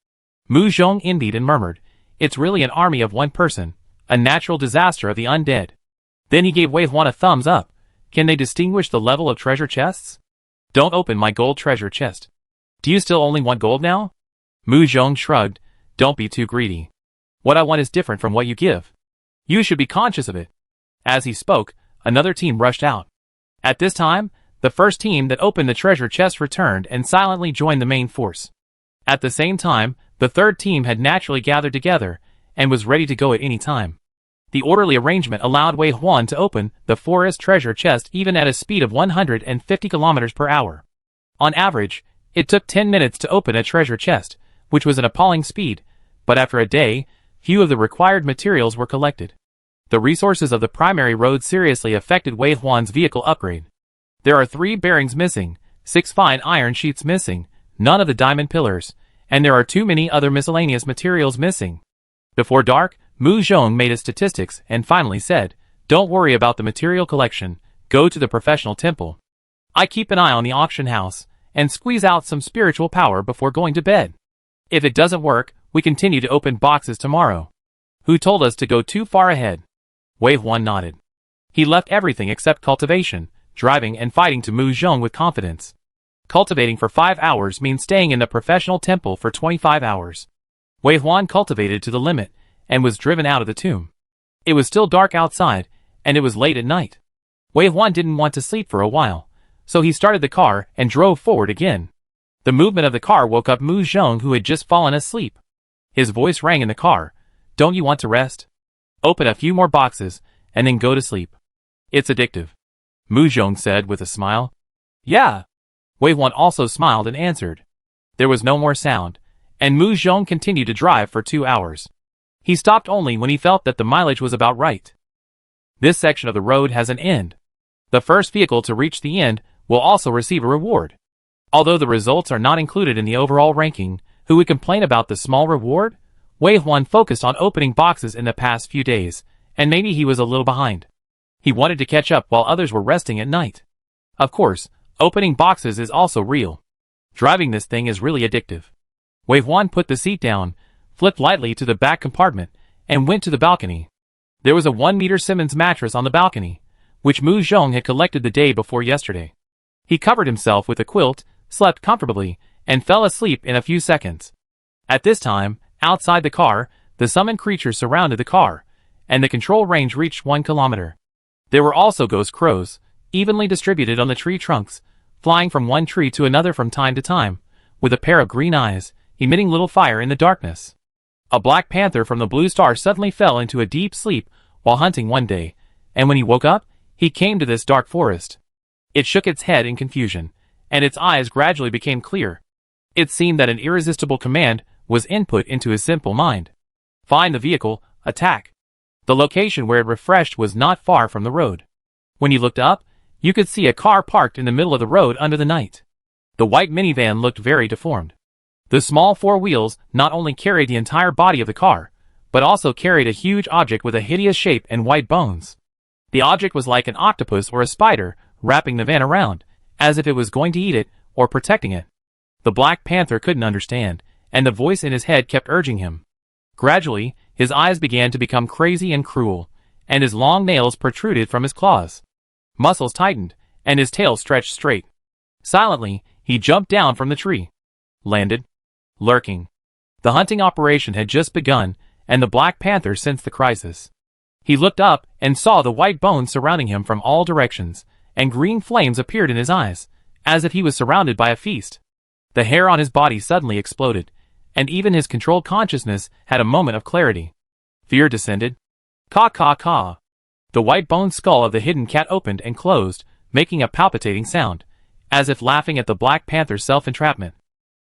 Mu Zhong envied and murmured, it's really an army of one person, a natural disaster of the undead. Then he gave Wei Huan a thumbs up. Can they distinguish the level of treasure chests? Don't open my gold treasure chest. Do you still only want gold now? Mu Zhong shrugged, don't be too greedy. What I want is different from what you give. You should be conscious of it. As he spoke, another team rushed out. At this time, the first team that opened the treasure chest returned and silently joined the main force. At the same time, the third team had naturally gathered together and was ready to go at any time. The orderly arrangement allowed Wei Huan to open the forest treasure chest even at a speed of 150 kilometers per hour. On average, it took 10 minutes to open a treasure chest, which was an appalling speed, but after a day, few of the required materials were collected. The resources of the primary road seriously affected Wei Huan's vehicle upgrade. There are 3 bearings missing, 6 fine iron sheets missing, none of the diamond pillars, and there are too many other miscellaneous materials missing. Before dark, Mu Zhong made his statistics and finally said, don't worry about the material collection, go to the professional temple. I keep an eye on the auction house, and squeeze out some spiritual power before going to bed. If it doesn't work, we continue to open boxes tomorrow. Who told us to go too far ahead? Wave 1 nodded. He left everything except cultivation, driving and fighting to Mu Zhong with confidence. Cultivating for 5 hours means staying in the professional temple for 25 hours. Wave 1 cultivated to the limit, and was driven out of the tomb. It was still dark outside, and it was late at night. Wave 1 didn't want to sleep for a while, so he started the car and drove forward again. The movement of the car woke up Mu Zhong, who had just fallen asleep. His voice rang in the car. Don't you want to rest? Open a few more boxes, and then go to sleep. It's addictive. Mu Zhong said with a smile. Yeah. Wave 1 also smiled and answered. There was no more sound, and Mu Zhong continued to drive for 2 hours. He stopped only when he felt that the mileage was about right. This section of the road has an end. The first vehicle to reach the end will also receive a reward. Although the results are not included in the overall ranking, who would complain about the small reward? Wave 1 focused on opening boxes in the past few days, and maybe he was a little behind. He wanted to catch up while others were resting at night. Of course, opening boxes is also real. Driving this thing is really addictive. Wave 1 put the seat down, flipped lightly to the back compartment, and went to the balcony. There was a 1-meter Simmons mattress on the balcony, which Mu Zhong had collected the day before yesterday. He covered himself with a quilt, slept comfortably, and fell asleep in a few seconds. At this time, outside the car, the summoned creatures surrounded the car, and the control range reached 1 kilometer. There were also ghost crows, evenly distributed on the tree trunks, flying from one tree to another from time to time, with a pair of green eyes, emitting little fire in the darkness. A black panther from the blue star suddenly fell into a deep sleep while hunting one day, and when he woke up, he came to this dark forest. It shook its head in confusion, and its eyes gradually became clear. It seemed that an irresistible command was input into his simple mind. Find the vehicle, attack. The location where it refreshed was not far from the road. When he looked up, you could see a car parked in the middle of the road under the night. The white minivan looked very deformed. The small 4 wheels not only carried the entire body of the car, but also carried a huge object with a hideous shape and white bones. The object was like an octopus or a spider, wrapping the van around, as if it was going to eat it or protecting it. The Black Panther couldn't understand, and the voice in his head kept urging him. Gradually, his eyes began to become crazy and cruel, and his long nails protruded from his claws. Muscles tightened, and his tail stretched straight. Silently, he jumped down from the tree. Landed. Lurking. The hunting operation had just begun, and the Black Panther sensed the crisis. He looked up and saw the white bones surrounding him from all directions, and green flames appeared in his eyes, as if he was surrounded by a feast. The hair on his body suddenly exploded, and even his controlled consciousness had a moment of clarity. Fear descended. Caw. The white bone skull of the hidden cat opened and closed, making a palpitating sound, as if laughing at the Black Panther's self-entrapment.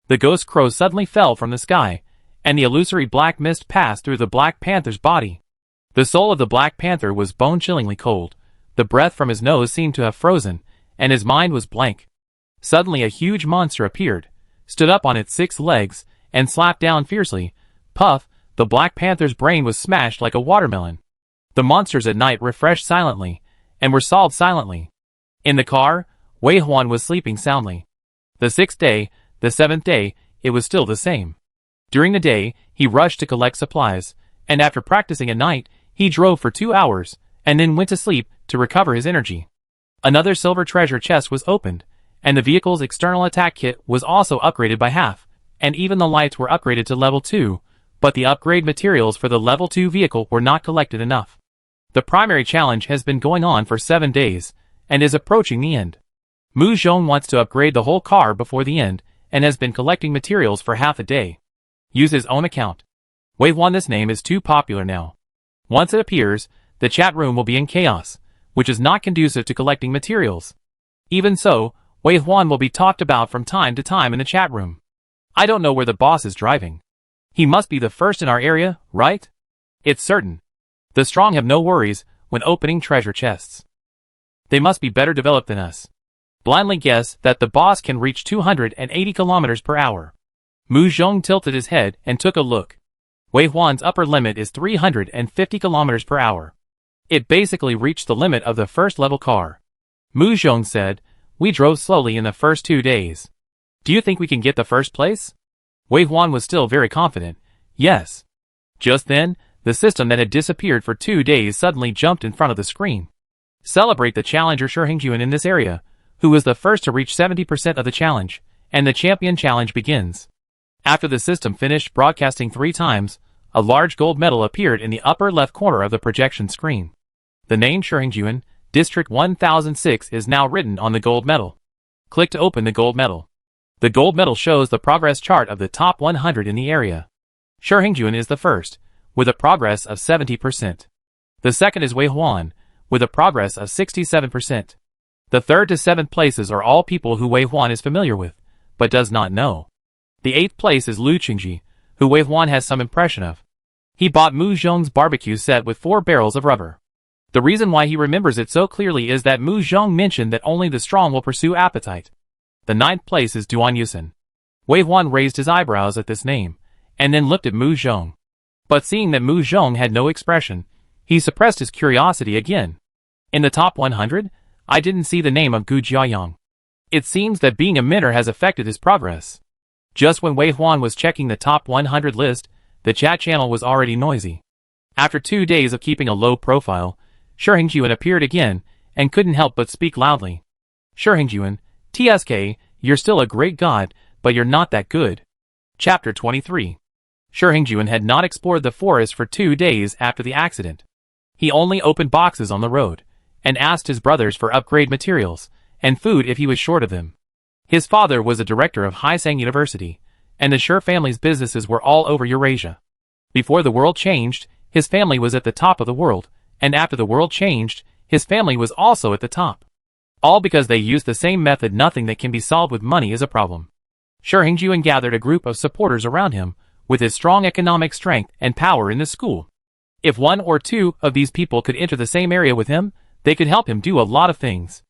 The ghost crow suddenly fell from the sky, and the illusory black mist passed through the Black Panther's body. The soul of the Black Panther was bone-chillingly cold. The breath from his nose seemed to have frozen, and his mind was blank. Suddenly a huge monster appeared, stood up on its 6 legs, and slapped down fiercely. Puff, the Black Panther's brain was smashed like a watermelon. The monsters at night refreshed silently, and were solved silently. In the car, Wei Huan was sleeping soundly. The 6th day, the 7th day, it was still the same. During the day, he rushed to collect supplies, and after practicing at night, he drove for 2 hours, and then went to sleep to recover his energy. Another silver treasure chest was opened, and the vehicle's external attack kit was also upgraded by half, and even the lights were upgraded to level 2, but the upgrade materials for the level 2 vehicle were not collected enough. The primary challenge has been going on for 7 days, and is approaching the end. Mu Zhong wants to upgrade the whole car before the end, and has been collecting materials for half a day. Use his own account. Wave 1. This name is too popular now. Once it appears, the chat room will be in chaos, which is not conducive to collecting materials. Even so, Wave 1 will be talked about from time to time in the chat room. I don't know where the boss is driving. He must be the first in our area, right? It's certain. The strong have no worries when opening treasure chests. They must be better developed than us. Blindly guess that the boss can reach 280 kilometers per hour. Mu Zhong tilted his head and took a look. Wei Huan's upper limit is 350 kilometers per hour. It basically reached the limit of the first level car. Mu Zhong said, "We drove slowly in the first 2 days. Do you think we can get the first place?" Wei Huan was still very confident. Yes. Just then, The system that had disappeared for 2 days suddenly jumped in front of the screen. Celebrate the challenger Shi Hengjun in this area, who was the first to reach 70% of the challenge, and the champion challenge begins. After the system finished broadcasting 3 times, a large gold medal appeared in the upper left corner of the projection screen. The name Shi Hengjun, District 1006 is now written on the gold medal. Click to open the gold medal. The gold medal shows the progress chart of the top 100 in the area. Shi Hengjun is the first, with a progress of 70%. The second is Wei Huan, with a progress of 67%. The third to 7th places are all people who Wei Huan is familiar with, but does not know. The 8th place is Lu Qingji, who Wei Huan has some impression of. He bought Mu Zhong's barbecue set with 4 barrels of rubber. The reason why he remembers it so clearly is that Mu Zhong mentioned that only the strong will pursue appetite. The 9th place is Duan Yusen. Wei Huan raised his eyebrows at this name, and then looked at Mu Zhong. But seeing that Mu Zhong had no expression, he suppressed his curiosity again. In the top 100, I didn't see the name of Gu Jiayang. It seems that being a mentor has affected his progress. Just when Wei Huan was checking the top 100 list, the chat channel was already noisy. After 2 days of keeping a low profile, Shi Hengjun appeared again, and couldn't help but speak loudly. Shi Hengjun, TSK, you're still a great god, but you're not that good. Chapter 23. Shi Hengjun had not explored the forest for 2 days after the accident. He only opened boxes on the road, and asked his brothers for upgrade materials, and food if he was short of them. His father was a director of Haisang University, and the Shi family's businesses were all over Eurasia. Before the world changed, his family was at the top of the world, and after the world changed, his family was also at the top. All because they used the same method. Nothing that can be solved with money is a problem. Shi Hengjun gathered a group of supporters around him, with his strong economic strength and power in the school. If 1 or 2 of these people could enter the same area with him, they could help him do a lot of things.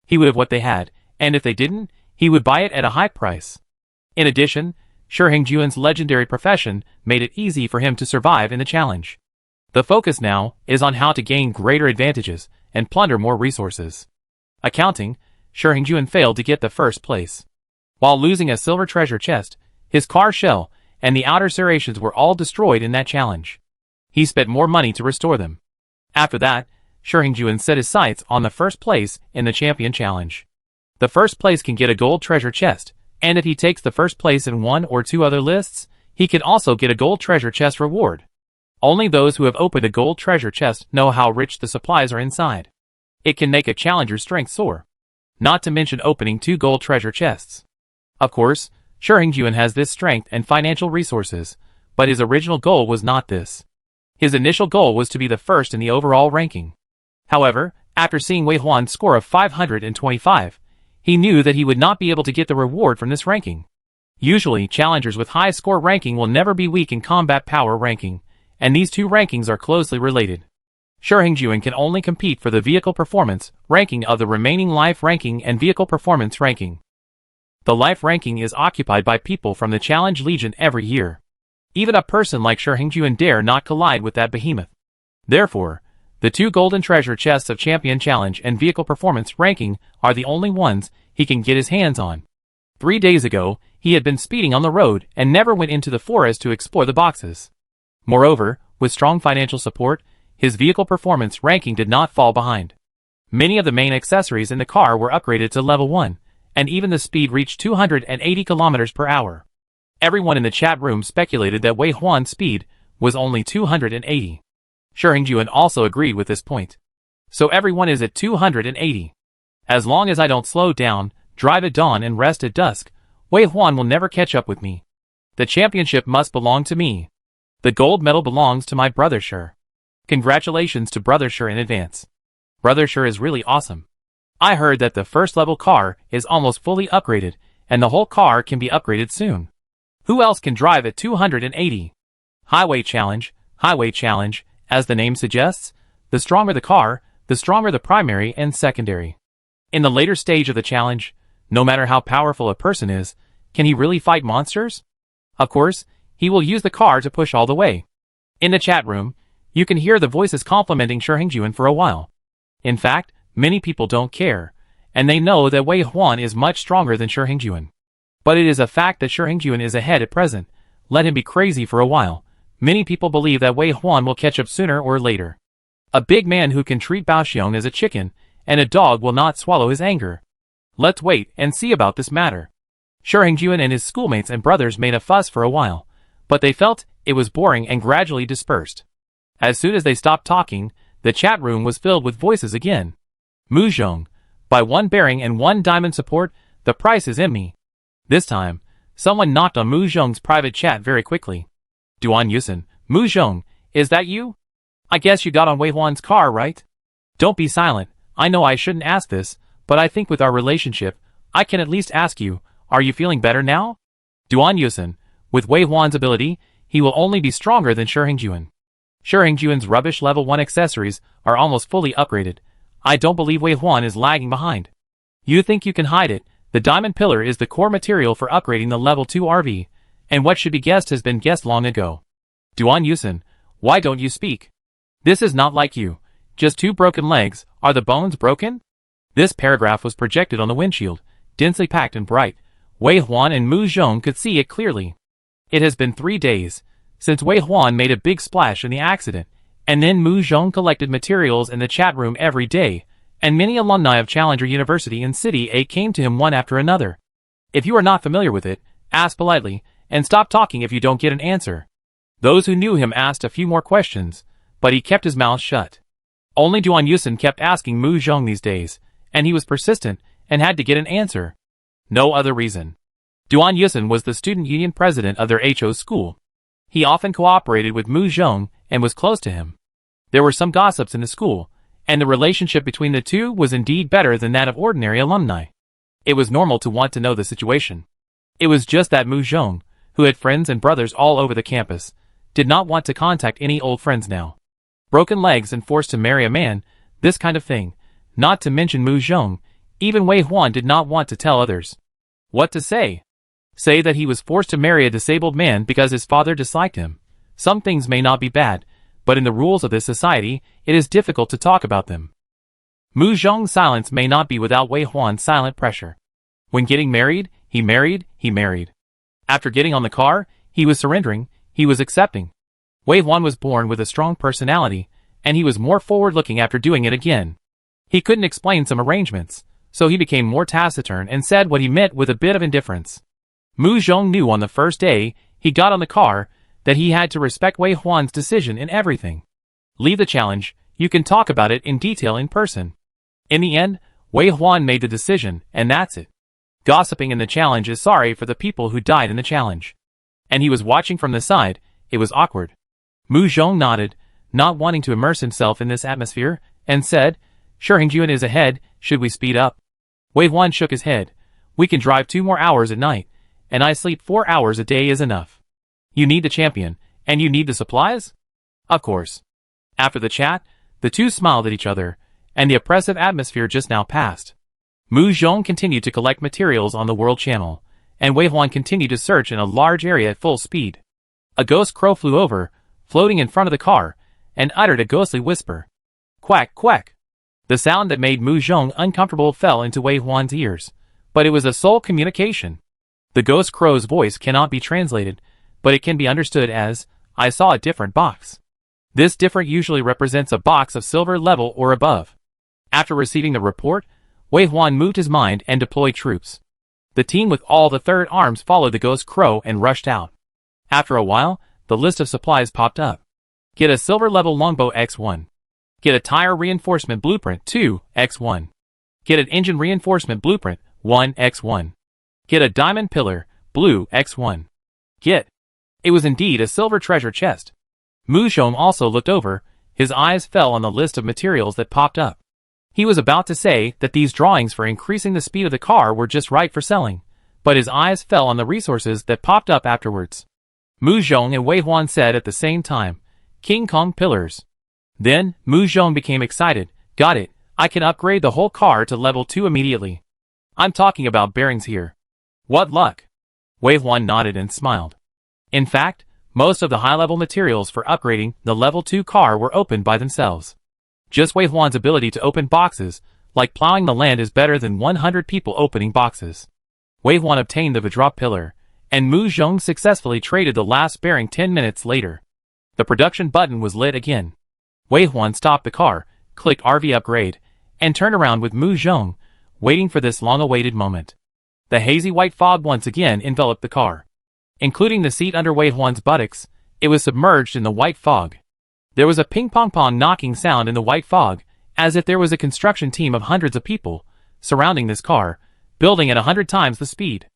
He would have what they had, and if they didn't, he would buy it at a high price. In addition, Shi Hengjun's legendary profession made it easy for him to survive in the challenge. The focus now is on how to gain greater advantages and plunder more resources. Accounting, Shi Hengjun failed to get the first place. While losing a silver treasure chest, his car shell, and the outer serrations were all destroyed in that challenge. He spent more money to restore them. After that, Shi Hengjun set his sights on the first place in the champion challenge. The first place can get a gold treasure chest, and if he takes the first place in 1 or 2 other lists, he can also get a gold treasure chest reward. Only those who have opened a gold treasure chest know how rich the supplies are inside. It can make a challenger's strength soar. Not to mention opening 2 gold treasure chests. Of course, Shi Hengjun has this strength and financial resources, but his original goal was not this. His initial goal was to be the first in the overall ranking. However, after seeing Wei Huan's score of 525, he knew that he would not be able to get the reward from this ranking. Usually, challengers with high score ranking will never be weak in combat power ranking, and these 2 rankings are closely related. Shi Hengjun can only compete for the vehicle performance ranking of the remaining life ranking and vehicle performance ranking. The life ranking is occupied by people from the Challenge Legion every year. Even a person like Shi Hengjun dare not collide with that behemoth. Therefore, the 2 golden treasure chests of Champion Challenge and Vehicle Performance ranking are the only ones he can get his hands on. 3 days ago, he had been speeding on the road and never went into the forest to explore the boxes. Moreover, with strong financial support, his Vehicle Performance ranking did not fall behind. Many of the main accessories in the car were upgraded to level 1, and even the speed reached 280 km per hour. Everyone in the chat room speculated that Wei Huan's speed was only 280. Shi Hengjun also agreed with this point. So everyone is at 280. As long as I don't slow down, drive at dawn and rest at dusk, Wei Huan will never catch up with me. The championship must belong to me. The gold medal belongs to my brother Shi. Congratulations to brother Shi in advance. Brother Shi is really awesome. I heard that the first level car is almost fully upgraded, and the whole car can be upgraded soon. Who else can drive at 280? Highway challenge, as the name suggests, the stronger the car, the stronger the primary and secondary. In the later stage of the challenge, no matter how powerful a person is, can he really fight monsters? Of course, he will use the car to push all the way. In the chat room, you can hear the voices complimenting Shi Hengjun for a while. In fact, many people don't care, and they know that Wei Huan is much stronger than Shi Hengjun. But it is a fact that Shi Hengjun is ahead at present. Let him be crazy for a while, Many people believe that Wei Huan will catch up sooner or later. A big man who can treat Bao Xiong as a chicken, and a dog will not swallow his anger. Let's wait and see about this matter. Shi Hengjuan and his schoolmates and brothers made a fuss for a while, but they felt it was boring and gradually dispersed. As soon as they stopped talking, the chat room was filled with voices again. Mu Zhong, by 1 bearing and 1 diamond support, the price is in me. This time, someone knocked on Mu Zhong's private chat very quickly. Duan Yusin, Mu Zhong, is that you? I guess you got on Wei Huan's car, right? Don't be silent. I know I shouldn't ask this, but I think with our relationship, I can at least ask you, are you feeling better now? Duan Yusin, with Wei Huan's ability, he will only be stronger than Shi Hengjuan. Shi Hengjuan's rubbish level 1 accessories are almost fully upgraded. I don't believe Wei Huan is lagging behind. You think you can hide it? The diamond pillar is the core material for upgrading the level 2 RV, and what should be guessed has been guessed long ago. Duan Yusin, why don't you speak? This is not like you. Just 2 broken legs, are the bones broken? This paragraph was projected on the windshield, densely packed and bright. Wei Huan and Mu Zhong could see it clearly. It has been 3 days since Wei Huan made a big splash in the accident, and then Mu Zhong collected materials in the chat room every day, and many alumni of Challenger University in City A came to him one after another. If you are not familiar with it, ask politely, and stop talking if you don't get an answer. Those who knew him asked a few more questions, but he kept his mouth shut. Only Duan Yusin kept asking Mu Zhong these days, and he was persistent and had to get an answer. No other reason. Duan Yusin was the student union president of their HO school. He often cooperated with Mu Zhong and was close to him. There were some gossips in the school, and the relationship between the two was indeed better than that of ordinary alumni. It was normal to want to know the situation. It was just that Mu Zhong, who had friends and brothers all over the campus, did not want to contact any old friends now. Broken legs and forced to marry a man, this kind of thing, not to mention Mu Zhong, even Wei Huan did not want to tell others. What to say? Say that he was forced to marry a disabled man because his father disliked him. Some things may not be bad, but in the rules of this society, it is difficult to talk about them. Mu Zhong's silence may not be without Wei Huan's silent pressure. When getting married, he married. After getting on the car, he was surrendering, he was accepting. Wei Huan was born with a strong personality, and he was more forward-looking after doing it again. He couldn't explain some arrangements, so he became more taciturn and said what he meant with a bit of indifference. Mu Zhong knew on the first day he got on the car that he had to respect Wei Huan's decision in everything. Leave the challenge, you can talk about it in detail in person. In the end, Wei Huan made the decision, and that's it. Gossiping in the challenge is sorry for the people who died in the challenge. And he was watching from the side, it was awkward. Mu Zhong nodded, not wanting to immerse himself in this atmosphere, and said, Shi Hengjuan is ahead, should we speed up? Wei Huan shook his head. We can drive 2 more hours at night, and I sleep 4 hours a day is enough. You need the champion, and you need the supplies? Of course. After the chat, the two smiled at each other, and the oppressive atmosphere just now passed. Mu Zhong continued to collect materials on the World Channel, and Wei Huan continued to search in a large area at full speed. A ghost crow flew over, floating in front of the car, and uttered a ghostly whisper. Quack, quack. The sound that made Mu Zhong uncomfortable fell into Wei Huan's ears, but it was a soul communication. The ghost crow's voice cannot be translated, but it can be understood as, I saw a different box. This different usually represents a box of silver level or above. After receiving the report, Wei Huan moved his mind and deployed troops. The team with all the third arms followed the ghost crow and rushed out. After a while, the list of supplies popped up. Get a silver level longbow X1. Get a tire reinforcement blueprint 2 X1. Get an engine reinforcement blueprint 1 X1. Get a diamond pillar blue X1. Get. It was indeed a silver treasure chest. Mu Zhong also looked over, his eyes fell on the list of materials that popped up. He was about to say that these drawings for increasing the speed of the car were just right for selling, but his eyes fell on the resources that popped up afterwards. Mu Zhong and Wei Huan said at the same time, King Kong pillars. Then, Mu Zhong became excited, got it, I can upgrade the whole car to level 2 immediately. I'm talking about bearings here. What luck. Wei Huan nodded and smiled. In fact, most of the high-level materials for upgrading the level 2 car were opened by themselves. Just Wei Huan's ability to open boxes, like plowing the land, is better than 100 people opening boxes. Wei Huan obtained the Vidrop pillar, and Mu Zhong successfully traded the last bearing 10 minutes later. The production button was lit again. Wei Huan stopped the car, clicked RV upgrade, and turned around with Mu Zhong, waiting for this long-awaited moment. The hazy white fog once again enveloped the car. Including the seat under Wei Huan's buttocks, it was submerged in the white fog. There was a ping-pong-pong knocking sound in the white fog, as if there was a construction team of hundreds of people surrounding this car, building at 100 times the speed.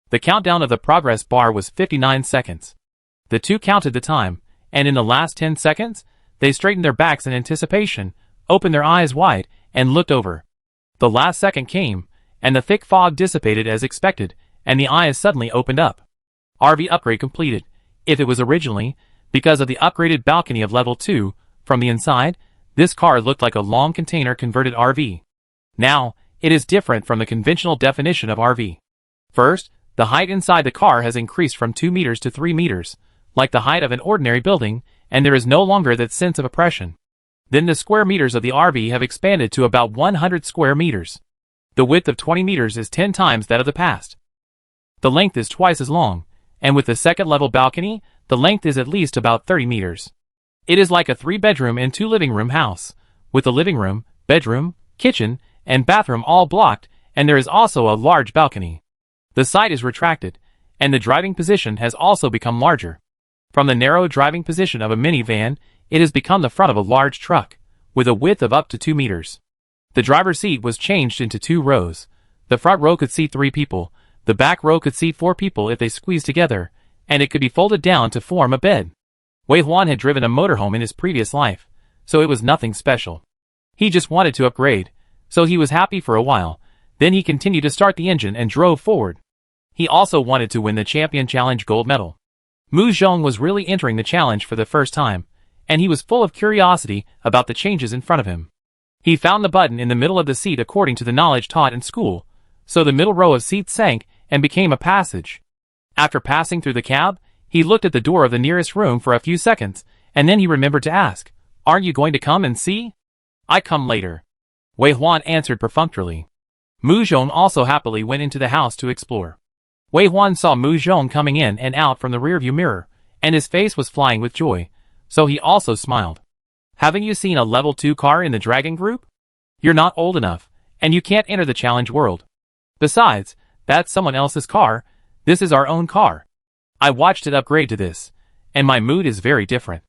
The countdown of the progress bar was 59 seconds. The two counted the time, and in the last 10 seconds, they straightened their backs in anticipation, opened their eyes wide, and looked over. The last second came, and the thick fog dissipated as expected, and the eyes suddenly opened up. RV upgrade completed, if it was originally, because of the upgraded balcony of level 2, from the inside, this car looked like a long container converted RV. Now, it is different from the conventional definition of RV. First, the height inside the car has increased from 2 meters to 3 meters, like the height of an ordinary building, and there is no longer that sense of oppression. Then the square meters of the RV have expanded to about 100 square meters. The width of 20 meters is 10 times that of the past. The length is twice as long, and with the second-level balcony, the length is at least about 30 meters. It is like a 3-bedroom and 2-living-room house, with the living room, bedroom, kitchen, and bathroom all blocked, and there is also a large balcony. The side is retracted, and the driving position has also become larger. From the narrow driving position of a minivan, it has become the front of a large truck, with a width of up to 2 meters. The driver's seat was changed into 2 rows. The front row could seat 3 people, the back row could seat 4 people if they squeezed together, and it could be folded down to form a bed. Wei Huan had driven a motorhome in his previous life, so it was nothing special. He just wanted to upgrade, so he was happy for a while, then he continued to start the engine and drove forward. He also wanted to win the Champion Challenge gold medal. Mu Zhong was really entering the challenge for the first time, and he was full of curiosity about the changes in front of him. He found the button in the middle of the seat according to the knowledge taught in school, so the middle row of seats sank and became a passage. After passing through the cab, he looked at the door of the nearest room for a few seconds, and then he remembered to ask, "Aren't you going to come and see?" "I come later," Wei Huan answered perfunctorily. Mu Zhong also happily went into the house to explore. Wei Huan saw Mu Zhong coming in and out from the rearview mirror, and his face was flying with joy, so he also smiled. "Haven't you seen a level 2 car in the Dragon Group? You're not old enough, and you can't enter the challenge world. Besides, that's someone else's car, this is our own car. I watched it upgrade to this, and my mood is very different."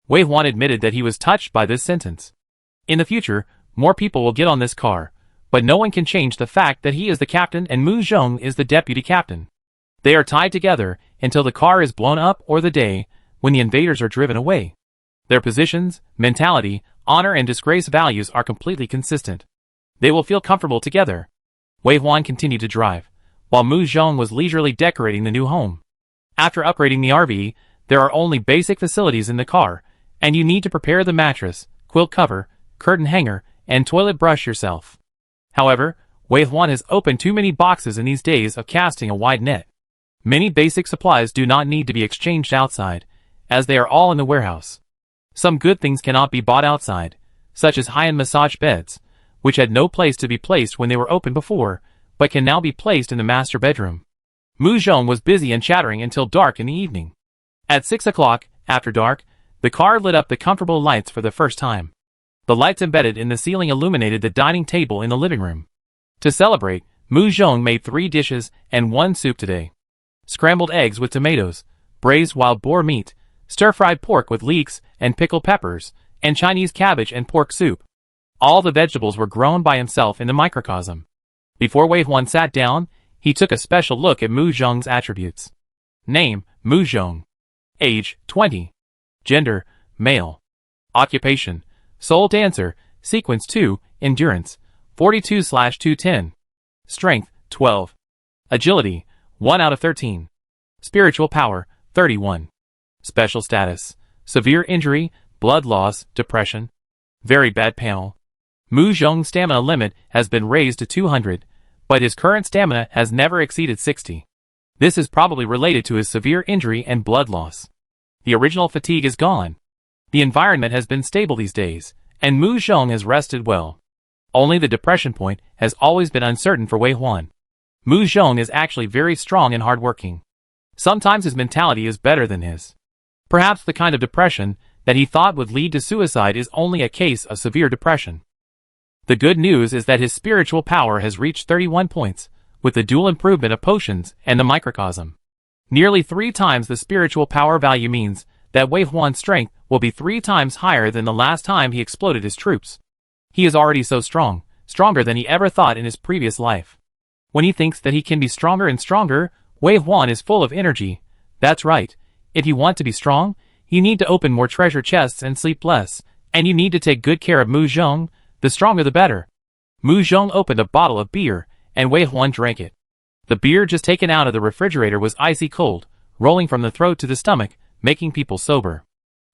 Wei Huan admitted that he was touched by this sentence. In the future, more people will get on this car, but no one can change the fact that he is the captain and Mu Zhong is the deputy captain. They are tied together until the car is blown up or the day when the invaders are driven away. Their positions, mentality, honor and disgrace values are completely consistent. They will feel comfortable together. Wei Huan continued to drive, while Mu Zhong was leisurely decorating the new home. After upgrading the RV, there are only basic facilities in the car, and you need to prepare the mattress, quilt cover, curtain hanger, and toilet brush yourself. However, Wei Huan has opened too many boxes in these days of casting a wide net. Many basic supplies do not need to be exchanged outside, as they are all in the warehouse. Some good things cannot be bought outside, such as high-end massage beds, which had no place to be placed when they were open before, but can now be placed in the master bedroom. Mu Zhong was busy and chattering until dark in the evening. At 6 o'clock, after dark, the car lit up the comfortable lights for the first time. The lights embedded in the ceiling illuminated the dining table in the living room. To celebrate, Mu Zhong made 3 dishes and 1 soup today. Scrambled eggs with tomatoes, braised wild boar meat, stir-fried pork with leeks and pickled peppers, and Chinese cabbage and pork soup. All the vegetables were grown by himself in the microcosm. Before Wei Huan sat down, he took a special look at Mu Zhong's attributes. Name, Mu Zhong. Age, 20. Gender, male. Occupation, soul dancer, sequence 2, endurance, 42/210. Strength, 12. Agility, 1 out of 13. Spiritual power, 31. Special status, severe injury, blood loss, depression. Very bad panel. Mu Zhong's stamina limit has been raised to 200, but his current stamina has never exceeded 60. This is probably related to his severe injury and blood loss. The original fatigue is gone. The environment has been stable these days, and Mu Zhong has rested well. Only the depression point has always been uncertain for Wei Huan. Mu Zhong is actually very strong and hardworking. Sometimes his mentality is better than his. Perhaps the kind of depression that he thought would lead to suicide is only a case of severe depression. The good news is that his spiritual power has reached 31 points, with the dual improvement of potions and the microcosm. Nearly 3 times the spiritual power value means that Wei Huan's strength will be 3 times higher than the last time he exploded his troops. He is already so strong, stronger than he ever thought in his previous life. When he thinks that he can be stronger and stronger, Wei Huan is full of energy. That's right. If you want to be strong, you need to open more treasure chests and sleep less, and you need to take good care of Mu Zhong. The stronger the better. Mu Zhong opened a bottle of beer, and Wei Huan drank it. The beer just taken out of the refrigerator was icy cold, rolling from the throat to the stomach, making people sober.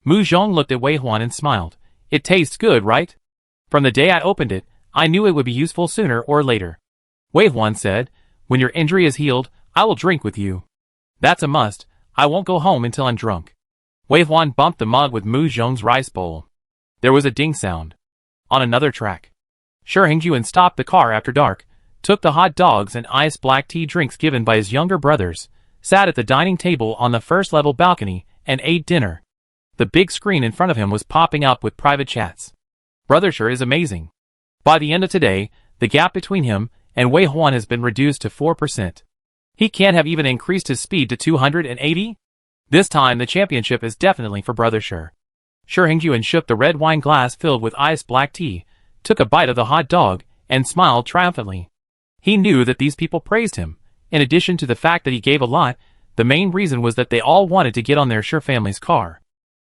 Mu Zhong looked at Wei Huan and smiled. It tastes good, right? From the day I opened it, I knew it would be useful sooner or later. Wei Huan said, when your injury is healed, I will drink with you. That's a must. I won't go home until I'm drunk. Wei Huan bumped the mug with Mu Zhong's rice bowl. There was a ding sound. On another track, Shi Hongjuan stopped the car after dark, took the hot dogs and iced black tea drinks given by his younger brothers, sat at the dining table on the first-level balcony, and ate dinner. The big screen in front of him was popping up with private chats. Brother Shi is amazing. By the end of today, the gap between him and Wei Huan has been reduced to 4%. He can't have even increased his speed to 280? This time the championship is definitely for Brother Shi. Shi Hongjuan shook the red wine glass filled with iced black tea, took a bite of the hot dog, and smiled triumphantly. He knew that these people praised him. In addition to the fact that he gave a lot, the main reason was that they all wanted to get on their Shi family's car.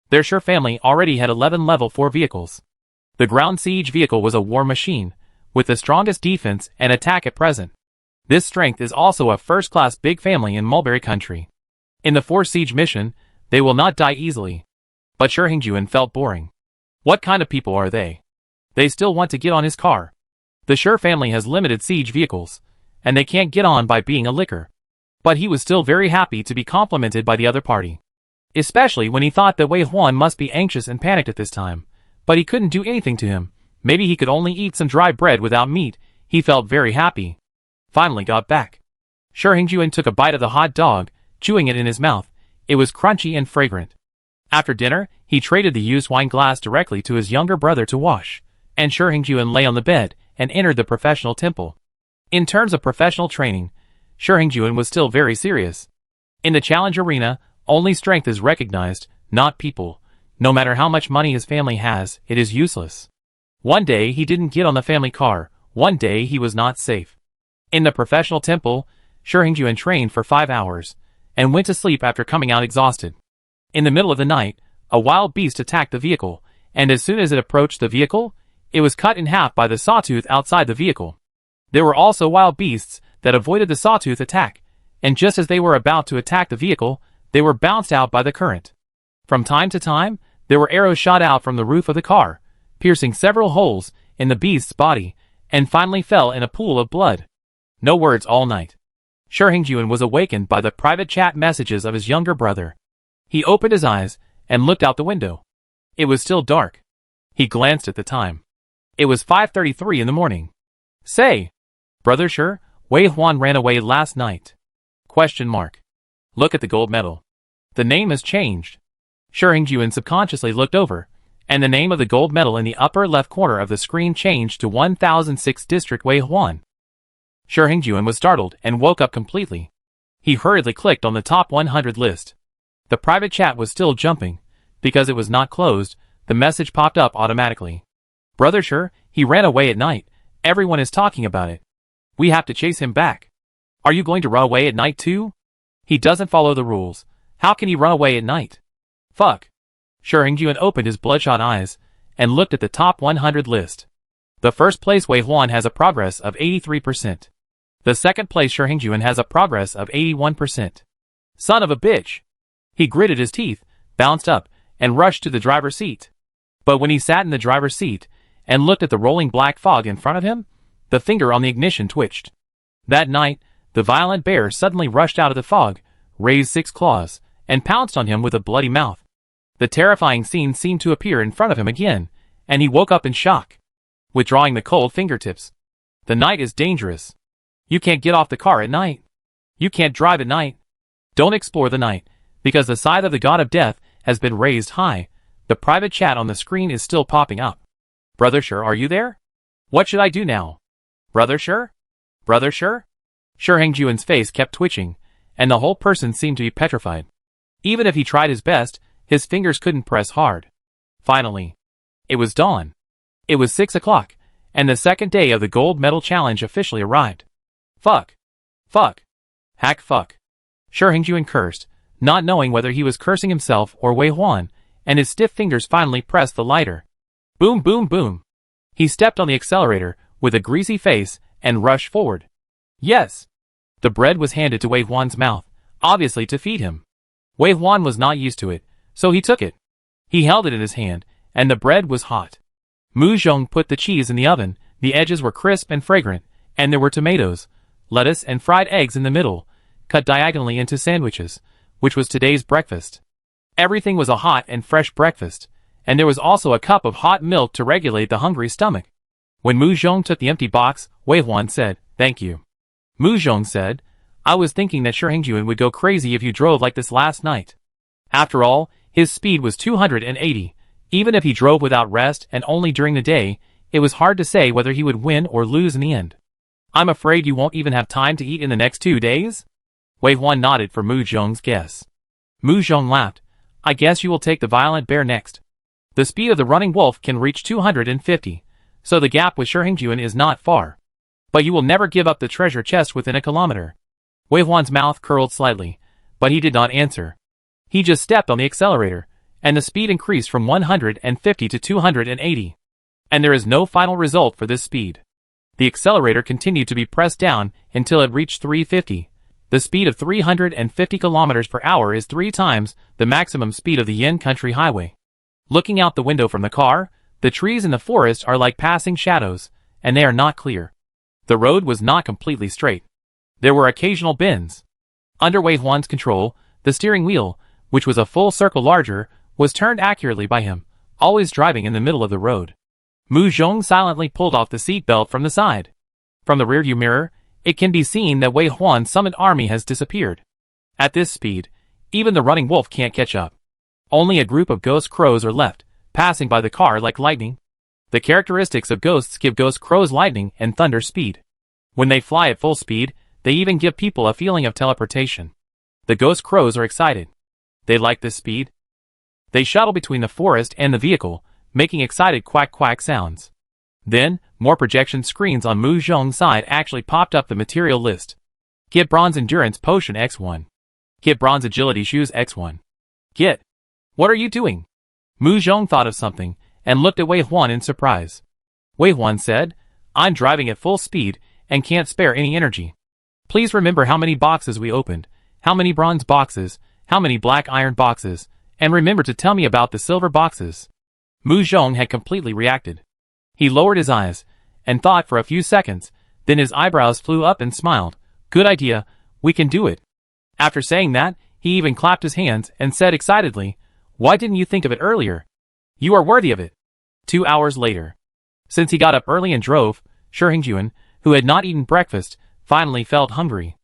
Their Shi family already had 11 level 4 vehicles. The ground siege vehicle was a war machine, with the strongest defense and attack at present. This strength is also a first-class big family in Mulberry Country. In the 4 siege mission, they will not die easily. But Shi Hongjuan felt boring. What kind of people are they? They still want to get on his car. The Shi family has limited siege vehicles, and they can't get on by being a licker. But he was still very happy to be complimented by the other party. Especially when he thought that Wei Huan must be anxious and panicked at this time. But he couldn't do anything to him. Maybe he could only eat some dry bread without meat. He felt very happy. Finally got back. Shi Hongjuan took a bite of the hot dog, chewing it in his mouth. It was crunchy and fragrant. After dinner, he traded the used wine glass directly to his younger brother to wash, and Shi Hongjuan lay on the bed and entered the professional temple. In terms of professional training, Shi Hongjuan was still very serious. In the challenge arena, only strength is recognized, not people. No matter how much money his family has, it is useless. One day he didn't get on the family car, one day he was not safe. In the professional temple, Shi Hongjuan trained for 5 hours, and went to sleep after coming out exhausted. In the middle of the night, a wild beast attacked the vehicle, and as soon as it approached the vehicle, it was cut in half by the sawtooth outside the vehicle. There were also wild beasts that avoided the sawtooth attack, and just as they were about to attack the vehicle, they were bounced out by the current. From time to time, there were arrows shot out from the roof of the car, piercing several holes in the beast's body, and finally fell in a pool of blood. No words all night. Shi Hongjuan was awakened by the private chat messages of his younger brother. He opened his eyes and looked out the window. It was still dark. He glanced at the time. It was 5:33 in the morning. Say, Brother Shi, Wei Huan ran away last night. ? Look at the gold medal. The name has changed. Shi Hongjuan subconsciously looked over, and the name of the gold medal in the upper left corner of the screen changed to 1006 District Wei Huan. Shi Hongjuan was startled and woke up completely. He hurriedly clicked on the top 100 list. The private chat was still jumping. Because it was not closed, the message popped up automatically. Brother Shi, he ran away at night. Everyone is talking about it. We have to chase him back. Are you going to run away at night too? He doesn't follow the rules. How can he run away at night? Fuck. Shi Hongjuan opened his bloodshot eyes and looked at the top 100 list. The first place Wei Huan has a progress of 83%. The second place Shi Hongjuan has a progress of 81%. Son of a bitch. He gritted his teeth, bounced up, and rushed to the driver's seat. But when he sat in the driver's seat and looked at the rolling black fog in front of him, the finger on the ignition twitched. That night, the violent bear suddenly rushed out of the fog, raised 6 claws, and pounced on him with a bloody mouth. The terrifying scene seemed to appear in front of him again, and he woke up in shock, withdrawing the cold fingertips. The night is dangerous. You can't get off the car at night. You can't drive at night. Don't explore the night, because the scythe of the god of death has been raised high. The private chat on the screen is still popping up. Brother Sure, are you there? What should I do now? Brother Sure? Brother Sure? Sure Hengjuan's face kept twitching, and the whole person seemed to be petrified. Even if he tried his best, his fingers couldn't press hard. Finally, it was dawn. It was 6 o'clock, and the second day of the gold medal challenge officially arrived. Fuck. Fuck. Hack fuck. Sure Hengjuan cursed, not knowing whether he was cursing himself or Wei Huan, and his stiff fingers finally pressed the lighter. Boom boom boom. He stepped on the accelerator with a greasy face and rushed forward. Yes. The bread was handed to Wei Huan's mouth, obviously to feed him. Wei Huan was not used to it, so he took it. He held it in his hand, and the bread was hot. Mu Zhong put the cheese in the oven, the edges were crisp and fragrant, and there were tomatoes, lettuce and fried eggs in the middle, cut diagonally into sandwiches, which was today's breakfast. Everything was a hot and fresh breakfast, and there was also a cup of hot milk to regulate the hungry stomach. When Mu Zhong took the empty box, Wei Huan said, "Thank you." Mu Zhong said, "I was thinking that Sure Hengjuan would go crazy if you drove like this last night." After all, his speed was 280. Even if he drove without rest and only during the day, it was hard to say whether he would win or lose in the end. "I'm afraid you won't even have time to eat in the next 2 days?" Wei Huan nodded for Mu Zhong's guess. Mu Zhong laughed. "I guess you will take the violent bear next. The speed of the running wolf can reach 250, so the gap with Sure Hengjuan is not far. But you will never give up the treasure chest within a kilometer." Wei Huan's mouth curled slightly, but he did not answer. He just stepped on the accelerator, and the speed increased from 150 to 280. And there is no final result for this speed. The accelerator continued to be pressed down until it reached 350. The speed of 350 kilometers per hour is 3 times the maximum speed of the Yin Country Highway. Looking out the window from the car, the trees in the forest are like passing shadows, and they are not clear. The road was not completely straight. There were occasional bends. Under Wei Huan's control, the steering wheel, which was a full circle larger, was turned accurately by him, always driving in the middle of the road. Mu Zhong silently pulled off the seat belt from the side. From the rearview mirror, it can be seen that Wei Huan's summoned army has disappeared. At this speed, even the running wolf can't catch up. Only a group of ghost crows are left, passing by the car like lightning. The characteristics of ghosts give ghost crows lightning and thunder speed. When they fly at full speed, they even give people a feeling of teleportation. The ghost crows are excited. They like this speed. They shuttle between the forest and the vehicle, making excited quack-quack sounds. Then, more projection screens on Mu Zhong's side actually popped up the material list. Get Bronze Endurance Potion X1. Get Bronze Agility Shoes X1. Get. What are you doing? Mu Zhong thought of something, and looked at Wei Huan in surprise. Wei Huan said, "I'm driving at full speed, and can't spare any energy. Please remember how many boxes we opened, how many bronze boxes, how many black iron boxes, and remember to tell me about the silver boxes." Mu Zhong had completely reacted. He lowered his eyes, and thought for a few seconds, then his eyebrows flew up and smiled. "Good idea, we can do it." After saying that, he even clapped his hands and said excitedly, "Why didn't you think of it earlier? You are worthy of it." 2 hours later. Since he got up early and drove, Sure Hengjuan, who had not eaten breakfast, finally felt hungry.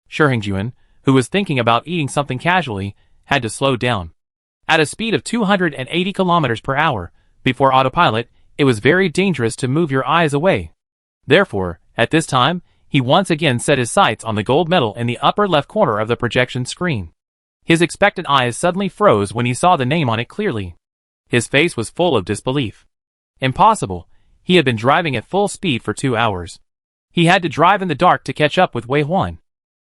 Sure Hengjuan, who was thinking about eating something casually, had to slow down. At a speed of 280 kilometers per hour, before autopilot, it was very dangerous to move your eyes away. Therefore, at this time, he once again set his sights on the gold medal in the upper left corner of the projection screen. His expectant eyes suddenly froze when he saw the name on it clearly. His face was full of disbelief. Impossible. He had been driving at full speed for 2 hours. He had to drive in the dark to catch up with Wei Huan.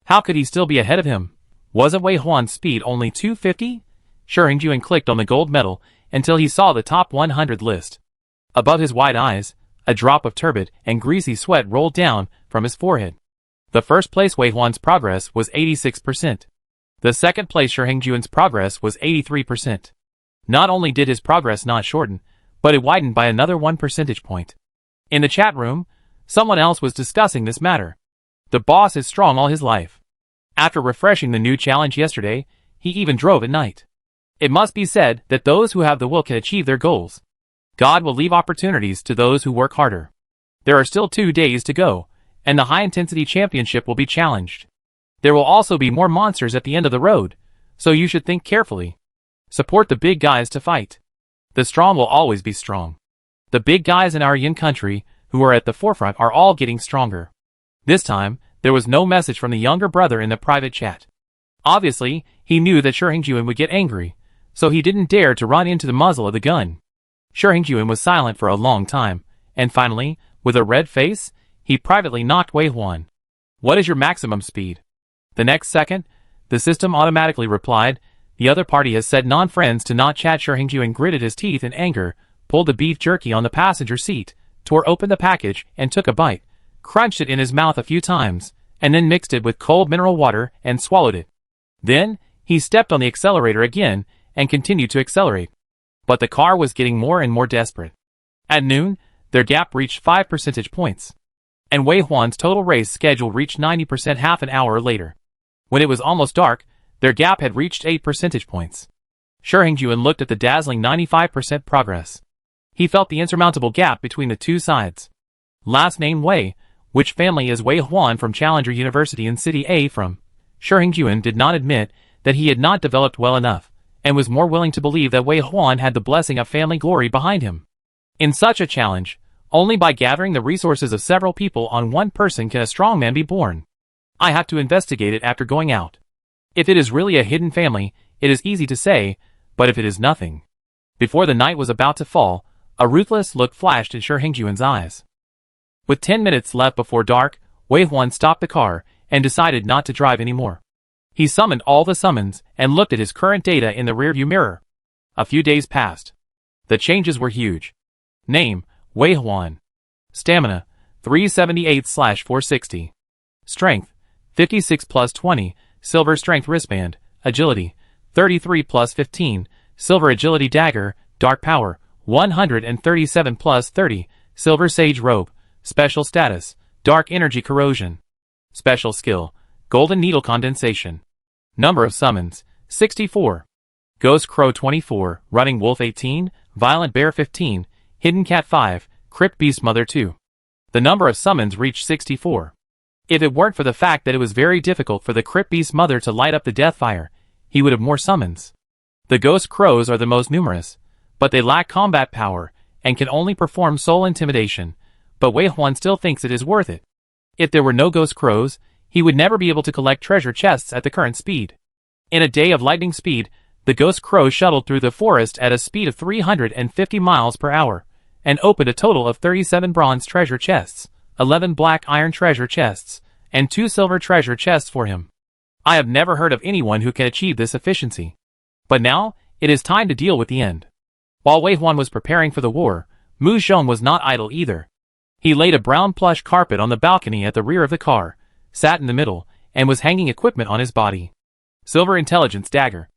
How could he still be ahead of him? Wasn't Wei Huan's speed only 250? Sure Hengjuan clicked on the gold medal until he saw the top 100 list. Above his wide eyes, a drop of turbid and greasy sweat rolled down from his forehead. The first place Wei Huan's progress was 86%. The second place Sure Hengjuan's progress was 83%. Not only did his progress not shorten, but it widened by another 1 percentage point. In the chat room, someone else was discussing this matter. The boss is strong all his life. After refreshing the new challenge yesterday, he even drove at night. It must be said that those who have the will can achieve their goals. God will leave opportunities to those who work harder. There are still 2 days to go, and the high-intensity championship will be challenged. There will also be more monsters at the end of the road, so you should think carefully. Support the big guys to fight. The strong will always be strong. The big guys in our yin country, who are at the forefront, are all getting stronger. This time, there was no message from the younger brother in the private chat. Obviously, he knew that Shihengjuan would get angry, so he didn't dare to run into the muzzle of the gun. Shihengjuan was silent for a long time, and finally, with a red face, he privately knocked Wei Huan. What is your maximum speed? The next second, the system automatically replied, the other party has said non-friends to not chat. Shihengjuan gritted his teeth in anger, pulled the beef jerky on the passenger seat, tore open the package and took a bite, crunched it in his mouth a few times, and then mixed it with cold mineral water and swallowed it. Then, he stepped on the accelerator again and continued to accelerate. But the car was getting more and more desperate. At noon, their gap reached 5 percentage points. And Wei Huan's total race schedule reached 90% half an hour later. When it was almost dark, their gap had reached 8 percentage points. Shihengjuan looked at the dazzling 95% progress. He felt the insurmountable gap between the two sides. Last name Wei, which family is Wei Huan from Challenger University in City A from? Shihengjuan did not admit that he had not developed well enough, and was more willing to believe that Wei Huan had the blessing of family glory behind him. In such a challenge, only by gathering the resources of several people on one person can a strong man be born. I have to investigate it after going out. If it is really a hidden family, it is easy to say, but if it is nothing. Before the night was about to fall, a ruthless look flashed in Shihengjuan's eyes. With 10 minutes left before dark, Wei Huan stopped the car and decided not to drive anymore. He summoned all the summons and looked at his current data in the rearview mirror. A few days passed. The changes were huge. Name, Wei Huan. Stamina, 378/460. Strength, 56 plus 20, silver strength wristband. Agility, 33 plus 15, silver agility dagger. Dark power, 137 plus 30, silver sage robe. Special status, dark energy corrosion. Special skill, golden needle condensation. Number of summons, 64. Ghost Crow 24, Running Wolf 18, Violent Bear 15, Hidden Cat 5, Crypt Beast Mother 2. The number of summons reached 64. If it weren't for the fact that it was very difficult for the Crypt Beast Mother to light up the death fire, he would have more summons. The Ghost Crows are the most numerous, but they lack combat power and can only perform soul intimidation, but Wei Huan still thinks it is worth it. If there were no Ghost Crows, he would never be able to collect treasure chests at the current speed. In a day of lightning speed, the Ghost Crow shuttled through the forest at a speed of 350 miles per hour, and opened a total of 37 bronze treasure chests, 11 black iron treasure chests, and 2 silver treasure chests for him. I have never heard of anyone who can achieve this efficiency. But now, it is time to deal with the end. While Wei Huan was preparing for the war, Mu Zhong was not idle either. He laid a brown plush carpet on the balcony at the rear of the car, sat in the middle, and was hanging equipment on his body. Silver intelligence dagger.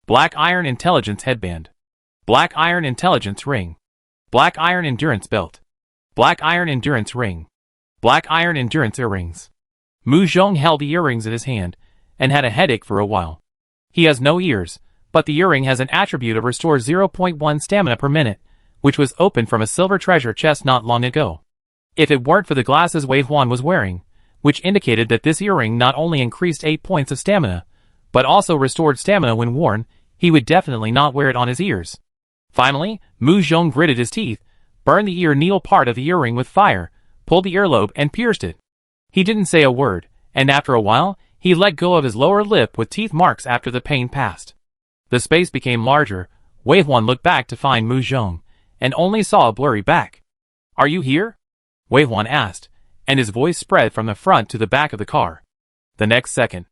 Black iron intelligence headband. Black iron intelligence ring. Black iron endurance belt. Black iron endurance ring. Black iron endurance earrings. Mu Zhong held the earrings in his hand, and had a headache for a while. He has no ears, but the earring has an attribute of restore 0.1 stamina per minute, which was opened from a silver treasure chest not long ago. If it weren't for the glasses Wei Huan was wearing, which indicated that this earring not only increased 8 points of stamina, but also restored stamina when worn, he would definitely not wear it on his ears. Finally, Mu Zhong gritted his teeth, burned the ear needle part of the earring with fire, pulled the earlobe and pierced it. He didn't say a word, and after a while, he let go of his lower lip with teeth marks after the pain passed. The space became larger. Wei Huan looked back to find Mu Zhong, and only saw a blurry back. "Are you here?" Wei Huan asked, and his voice spread from the front to the back of the car. The next second,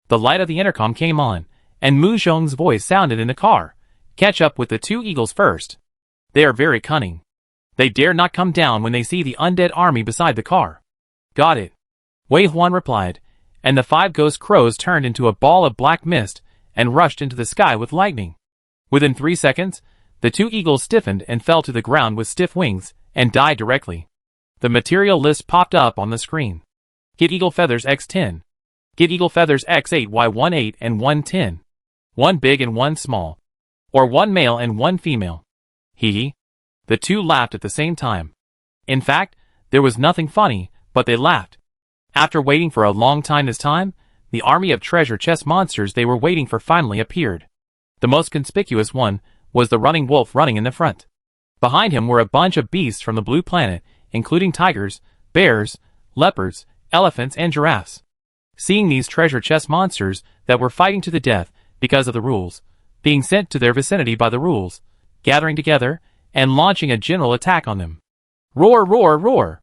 the light of the intercom came on, and Mu Zhong's voice sounded in the car. "Catch up with the 2 eagles first. They are very cunning. They dare not come down when they see the undead army beside the car." "Got it," Wei Huan replied, and the 5 ghost crows turned into a ball of black mist and rushed into the sky with lightning. Within 3 seconds, the 2 eagles stiffened and fell to the ground with stiff wings, and died directly. The material list popped up on the screen. Get Eagle Feathers X10. Get Eagle Feathers X8, Y18 and 110. 1 big and 1 small. Or 1 male and 1 female. Hee. The 2 laughed at the same time. In fact, there was nothing funny, but they laughed. After waiting for a long time this time, the army of treasure chest monsters they were waiting for finally appeared. The most conspicuous one was the running wolf running in the front. Behind him were a bunch of beasts from the blue planet, including tigers, bears, leopards, elephants, and giraffes. Seeing these treasure chest monsters that were fighting to the death because of the rules, being sent to their vicinity by the rules, gathering together, and launching a general attack on them. Roar, roar, roar!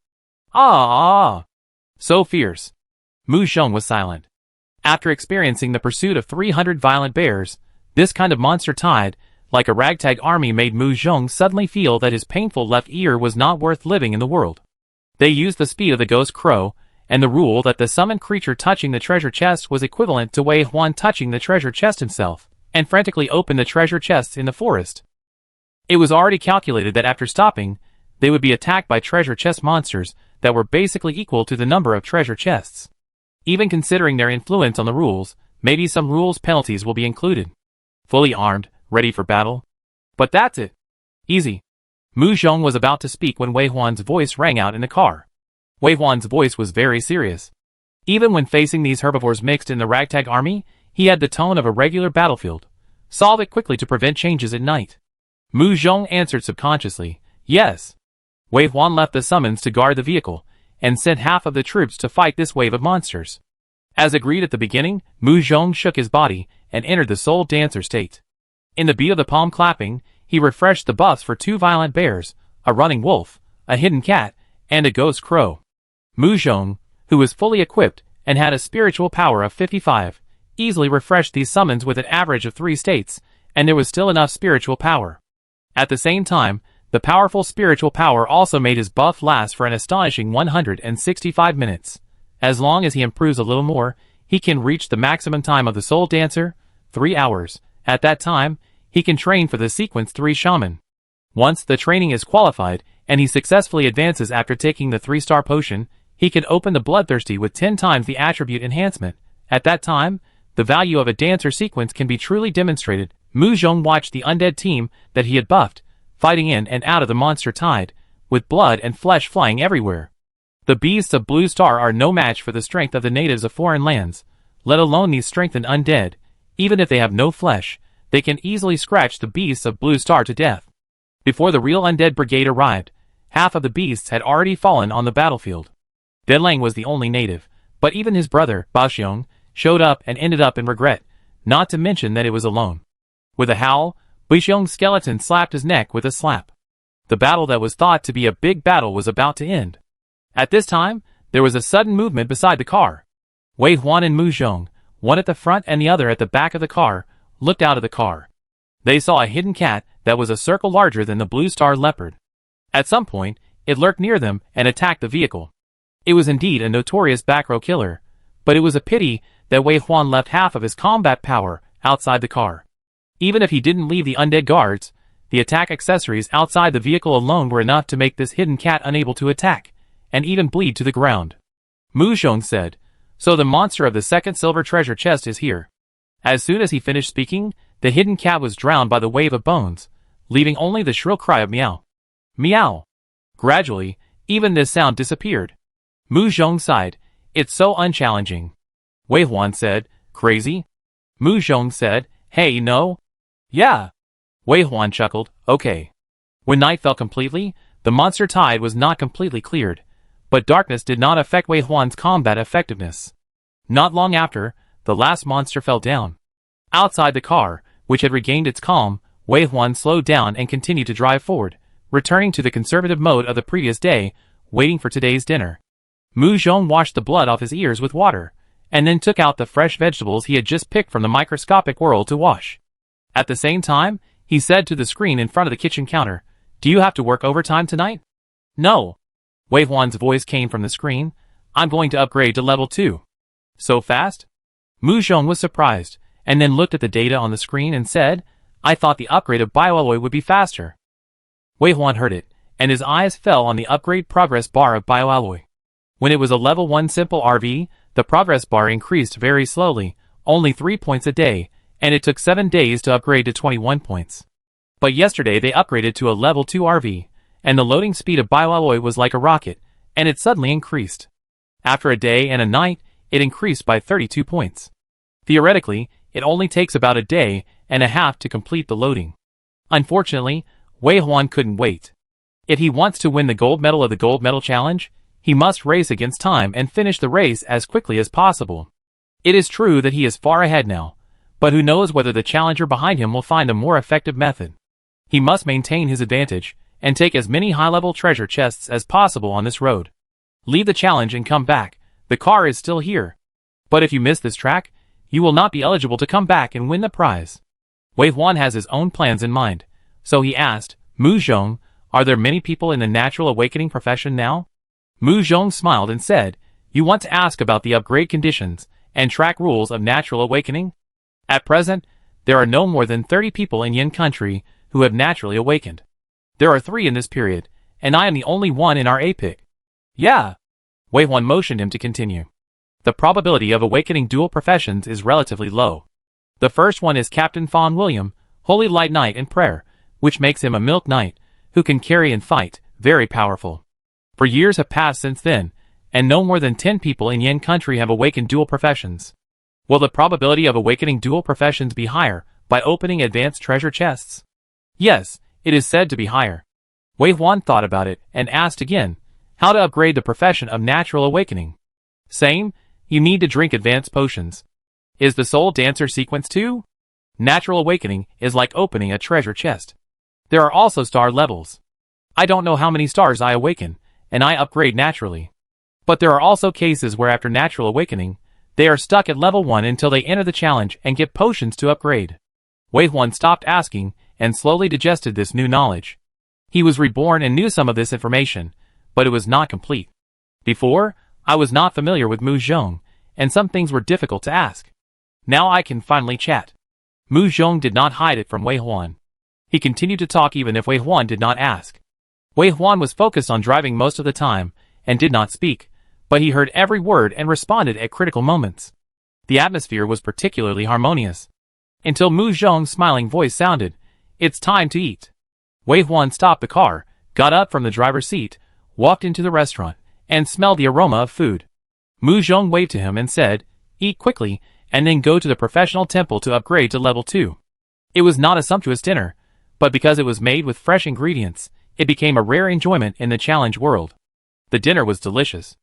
Ah! So fierce. Mu Xiong was silent. After experiencing the pursuit of 300 violent bears, this kind of monster tide, like a ragtag army, made Mu Xiong suddenly feel that his painful left ear was not worth living in the world. They used the speed of the ghost crow, and the rule that the summoned creature touching the treasure chest was equivalent to Wei Huan touching the treasure chest himself, and frantically opened the treasure chests in the forest. It was already calculated that after stopping, they would be attacked by treasure chest monsters that were basically equal to the number of treasure chests. Even considering their influence on the rules, maybe some rules penalties will be included. Fully armed, ready for battle. But that's it. Easy. Mu Xiong was about to speak when Wei Huan's voice rang out in the car. Wei Huan's voice was very serious. Even when facing these herbivores mixed in the ragtag army, he had the tone of a regular battlefield. Solve it quickly to prevent changes at night. Mu Xiong answered subconsciously, yes. Wei Huan left the summons to guard the vehicle, and sent half of the troops to fight this wave of monsters. As agreed at the beginning, Mu Xiong shook his body, and entered the soul dancer state. In the beat of the palm clapping, he refreshed the buffs for 2 violent bears, a running wolf, a hidden cat, and a ghost crow. Mu Xiong, who was fully equipped, and had a spiritual power of 55, easily refreshed these summons with an average of 3 states, and there was still enough spiritual power. At the same time, the powerful spiritual power also made his buff last for an astonishing 165 minutes. As long as he improves a little more, he can reach the maximum time of the Soul Dancer, 3 hours. At that time, he can train for the Sequence 3 Shaman. Once the training is qualified, and he successfully advances after taking the 3-star potion, he can open the Bloodthirsty with 10 times the attribute enhancement. At that time, the value of a dancer sequence can be truly demonstrated. Mu Xiong watched the undead team that he had buffed, fighting in and out of the monster tide, with blood and flesh flying everywhere. The beasts of Blue Star are no match for the strength of the natives of foreign lands, let alone these strengthened undead. Even if they have no flesh, they can easily scratch the beasts of Blue Star to death. Before the real undead brigade arrived, half of the beasts had already fallen on the battlefield. Deadlang was the only native, but even his brother, Baoxiong, showed up and ended up in regret, not to mention that it was alone. With a howl, Baoxiong's skeleton slapped his neck with a slap. The battle that was thought to be a big battle was about to end. At this time, there was a sudden movement beside the car. Wei Huan and Mu Xiong, one at the front and the other at the back of the car, looked out of the car. They saw a hidden cat that was a circle larger than the Blue Star leopard. At some point, it lurked near them and attacked the vehicle. It was indeed a notorious backrow killer, but it was a pity that Wei Huan left half of his combat power outside the car. Even if he didn't leave the undead guards, the attack accessories outside the vehicle alone were enough to make this hidden cat unable to attack, and even bleed to the ground. Mu Xiong said, "So the monster of the second silver treasure chest is here." As soon as he finished speaking, the hidden cat was drowned by the wave of bones, leaving only the shrill cry of meow. Meow. Gradually, even this sound disappeared. Mu Xiong sighed, "It's so unchallenging." Wei Huan said, "Crazy?" Mu Xiong said, "Hey, no?" "Yeah." Wei Huan chuckled, "Okay." When night fell completely, the monster tide was not completely cleared, but darkness did not affect Wei Huan's combat effectiveness. Not long after, the last monster fell down. Outside the car, which had regained its calm, Wei Huan slowed down and continued to drive forward, returning to the conservative mode of the previous day, waiting for today's dinner. Mu Xiong washed the blood off his ears with water, and then took out the fresh vegetables he had just picked from the microscopic world to wash. At the same time, he said to the screen in front of the kitchen counter, "Do you have to work overtime tonight?" "No." Wei Huan's voice came from the screen, "I'm going to upgrade to level 2. "So fast?" Mu Xiong was surprised, and then looked at the data on the screen and said, "I thought the upgrade of bioalloy would be faster." Wei Huan heard it, and his eyes fell on the upgrade progress bar of bioalloy. When it was a level 1 simple RV, the progress bar increased very slowly, only 3 points a day, and it took 7 days to upgrade to 21 points. But yesterday they upgraded to a level 2 RV, and the loading speed of bioalloy was like a rocket, and it suddenly increased. After a day and a night, it increased by 32 points. Theoretically, it only takes about a day, and a half to complete the loading. Unfortunately, Wei Huan couldn't wait. If he wants to win the gold medal of the gold medal challenge, he must race against time and finish the race as quickly as possible. It is true that he is far ahead now, but who knows whether the challenger behind him will find a more effective method. He must maintain his advantage, and take as many high-level treasure chests as possible on this road. Leave the challenge and come back, the car is still here. But if you miss this track, you will not be eligible to come back and win the prize. Wei Huan has his own plans in mind, so he asked, Mu Zhong, are there many people in the natural awakening profession now? Mu Zhong smiled and said, you want to ask about the upgrade conditions and track rules of natural awakening? At present, there are no more than 30 people in Yin country who have naturally awakened. There are 3 in this period, and I am the only one in our APIC. Yeah. Wei Huan motioned him to continue. The probability of awakening dual professions is relatively low. The first one is Captain Fawn William, Holy Light Knight in prayer, which makes him a milk knight, who can carry and fight, very powerful. For years have passed since then, and no more than 10 people in Yin country have awakened dual professions. Will the probability of awakening dual professions be higher by opening advanced treasure chests? Yes, it is said to be higher. Wei Huan thought about it and asked again, how to upgrade the profession of natural awakening? Same, you need to drink advanced potions. Is the soul dancer sequence too? Natural awakening is like opening a treasure chest. There are also star levels. I don't know how many stars I awaken, and I upgrade naturally. But there are also cases where after natural awakening, they are stuck at level 1 until they enter the challenge and get potions to upgrade. Wei Huan stopped asking and slowly digested this new knowledge. He was reborn and knew some of this information, but it was not complete. Before, I was not familiar with Mu Zhong, and some things were difficult to ask. Now I can finally chat. Mu Zhong did not hide it from Wei Huan. He continued to talk even if Wei Huan did not ask. Wei Huan was focused on driving most of the time, and did not speak, but he heard every word and responded at critical moments. The atmosphere was particularly harmonious. Until Mu Zhong's smiling voice sounded, it's time to eat. Wei Huan stopped the car, got up from the driver's seat, walked into the restaurant, and smelled the aroma of food. Mu Zhong waved to him and said, eat quickly, and then go to the professional temple to upgrade to level 2. It was not a sumptuous dinner, but because it was made with fresh ingredients, it became a rare enjoyment in the challenge world. The dinner was delicious.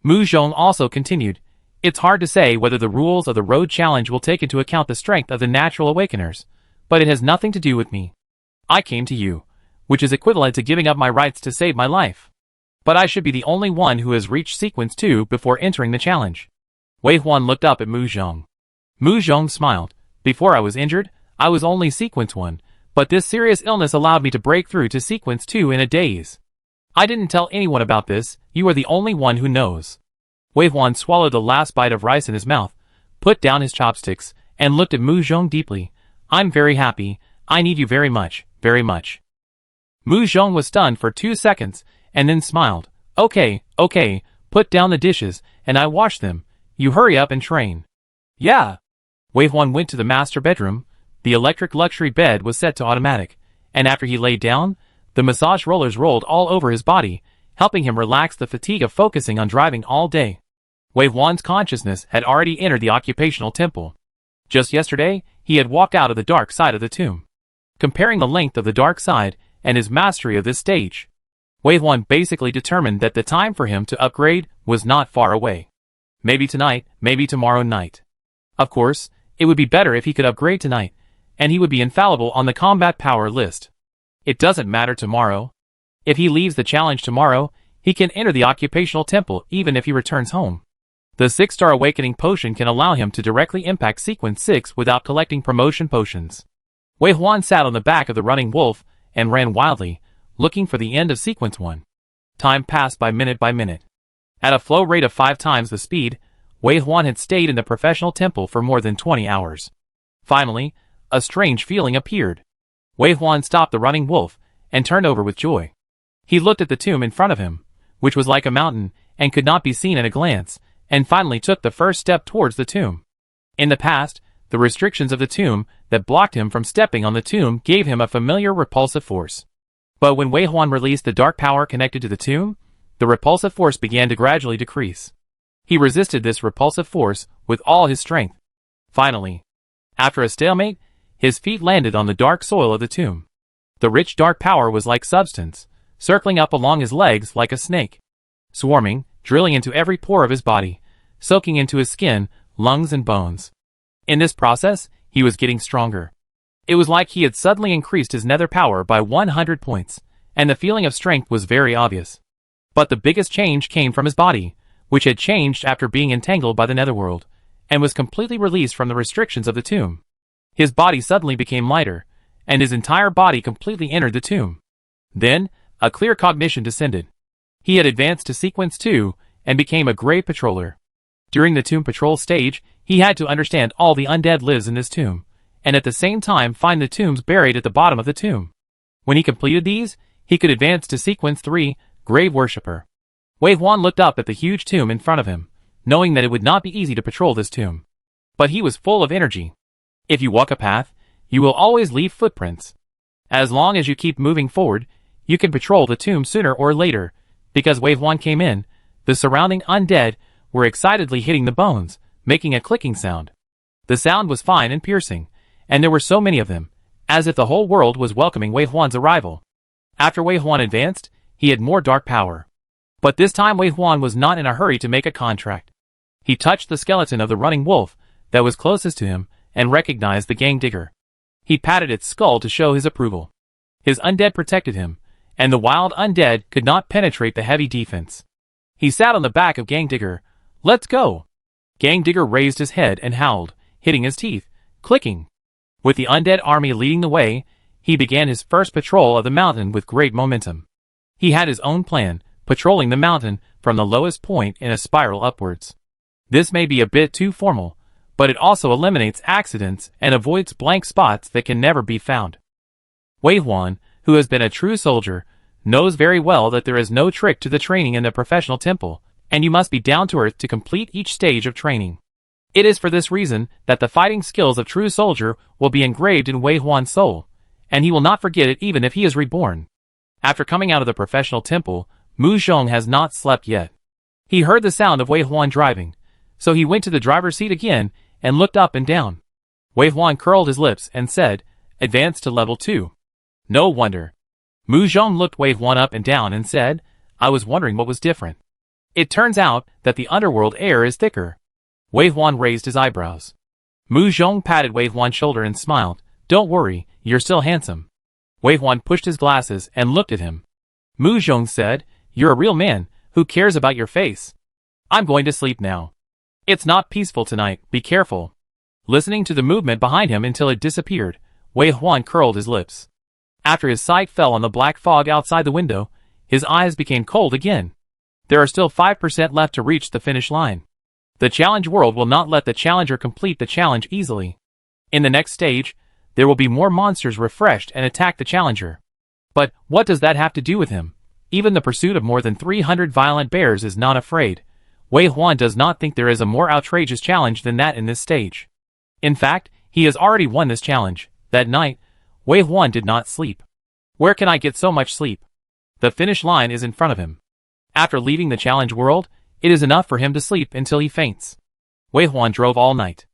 Mu Zhong also continued, it's hard to say whether the rules of the road challenge will take into account the strength of the natural awakeners, but it has nothing to do with me. I came to you, which is equivalent to giving up my rights to save my life. But I should be the only one who has reached sequence 2 before entering the challenge. Wei Huan looked up at Mu Zhong. Mu Zhong smiled. Before I was injured, I was only sequence 1, but this serious illness allowed me to break through to sequence 2 in a daze. I didn't tell anyone about this, you are the only one who knows. Wei Huan swallowed the last bite of rice in his mouth, put down his chopsticks, and looked at Mu Zhong deeply. I'm very happy, I need you very much, very much. Mu Zhong was stunned for 2 seconds, and then smiled. Okay, put down the dishes, and I wash them. You hurry up and train. Yeah. Wei Huan went to the master bedroom. The electric luxury bed was set to automatic, and after he laid down, the massage rollers rolled all over his body, helping him relax the fatigue of focusing on driving all day. Wei Huan's consciousness had already entered the occupational temple. Just yesterday, he had walked out of the dark side of the tomb. Comparing the length of the dark side and his mastery of this stage, Wei Huan basically determined that the time for him to upgrade was not far away. Maybe tonight, maybe tomorrow night. Of course, it would be better if he could upgrade tonight, and he would be infallible on the combat power list. It doesn't matter tomorrow. If he leaves the challenge tomorrow, he can enter the occupational temple even if he returns home. The 6-star awakening potion can allow him to directly impact sequence 6 without collecting promotion potions. Wei Huan sat on the back of the running wolf and ran wildly, looking for the end of sequence 1. Time passed by minute. At a flow rate of 5 times the speed, Wei Huan had stayed in the professional temple for more than 20 hours. Finally, a strange feeling appeared. Wei Huan stopped the running wolf and turned over with joy. He looked at the tomb in front of him, which was like a mountain and could not be seen at a glance, and finally took the first step towards the tomb. In the past, the restrictions of the tomb that blocked him from stepping on the tomb gave him a familiar repulsive force. But when Wei Huan released the dark power connected to the tomb, the repulsive force began to gradually decrease. He resisted this repulsive force with all his strength. Finally, after a stalemate, His feet landed on the dark soil of the tomb. The rich dark power was like substance, circling up along his legs like a snake, swarming, drilling into every pore of his body, soaking into his skin, lungs and bones. In this process, he was getting stronger. It was like he had suddenly increased his nether power by 100 points, and the feeling of strength was very obvious. But the biggest change came from his body, which had changed after being entangled by the netherworld, and was completely released from the restrictions of the tomb. His body suddenly became lighter, and his entire body completely entered the tomb. Then, a clear cognition descended. He had advanced to Sequence 2, and became a grave patroller. During the tomb patrol stage, he had to understand all the undead lives in this tomb, and at the same time find the tombs buried at the bottom of the tomb. When he completed these, he could advance to Sequence 3, Grave Worshipper. Wei Huan looked up at the huge tomb in front of him, knowing that it would not be easy to patrol this tomb. But he was full of energy. If you walk a path, you will always leave footprints. As long as you keep moving forward, you can patrol the tomb sooner or later. Because Wei Huan came in, the surrounding undead were excitedly hitting the bones, making a clicking sound. The sound was fine and piercing, and there were so many of them, as if the whole world was welcoming Wei Huan's arrival. After Wei Huan advanced, he had more dark power. But this time Wei Huan was not in a hurry to make a contract. He touched the skeleton of the running wolf that was closest to him and recognized the gang digger. He patted its skull to show his approval. His undead protected him, and the wild undead could not penetrate the heavy defense. He sat on the back of Gang Digger. "Let's go!" Gang Digger raised his head and howled, hitting his teeth, clicking. With the undead army leading the way, he began his first patrol of the mountain with great momentum. He had his own plan, patrolling the mountain from the lowest point in a spiral upwards. This may be a bit too formal, but it also eliminates accidents and avoids blank spots that can never be found. Wei Huan, who has been a true soldier, knows very well that there is no trick to the training in the professional temple, and you must be down to earth to complete each stage of training. It is for this reason that the fighting skills of true soldier will be engraved in Wei Huan's soul, and he will not forget it even if he is reborn. After coming out of the professional temple, Mu Zhong has not slept yet. He heard the sound of Wei Huan driving, so he went to the driver's seat again and looked up and down. Wei Huan curled his lips and said, "Advance to level 2. No wonder. Mu Zhong looked Wei Huan up and down and said, "I was wondering what was different. It turns out that the underworld air is thicker." Wei Huan raised his eyebrows. Mu Zhong patted Wei Huan's shoulder and smiled. "Don't worry, you're still handsome." Wei Huan pushed his glasses and looked at him. Mu Zhong said, "You're a real man. Who cares about your face? I'm going to sleep now. It's not peaceful tonight, be careful." Listening to the movement behind him until it disappeared, Wei Huan curled his lips. After his sight fell on the black fog outside the window, his eyes became cold again. There are still 5% left to reach the finish line. The challenge world will not let the challenger complete the challenge easily. In the next stage, there will be more monsters refreshed and attack the challenger. But what does that have to do with him? Even the pursuit of more than 300 violent bears is not afraid. Wei Huan does not think there is a more outrageous challenge than that in this stage. In fact, he has already won this challenge. That night, Wei Huan did not sleep. Where can I get so much sleep? The finish line is in front of him. After leaving the challenge world, it is enough for him to sleep until he faints. Wei Huan drove all night.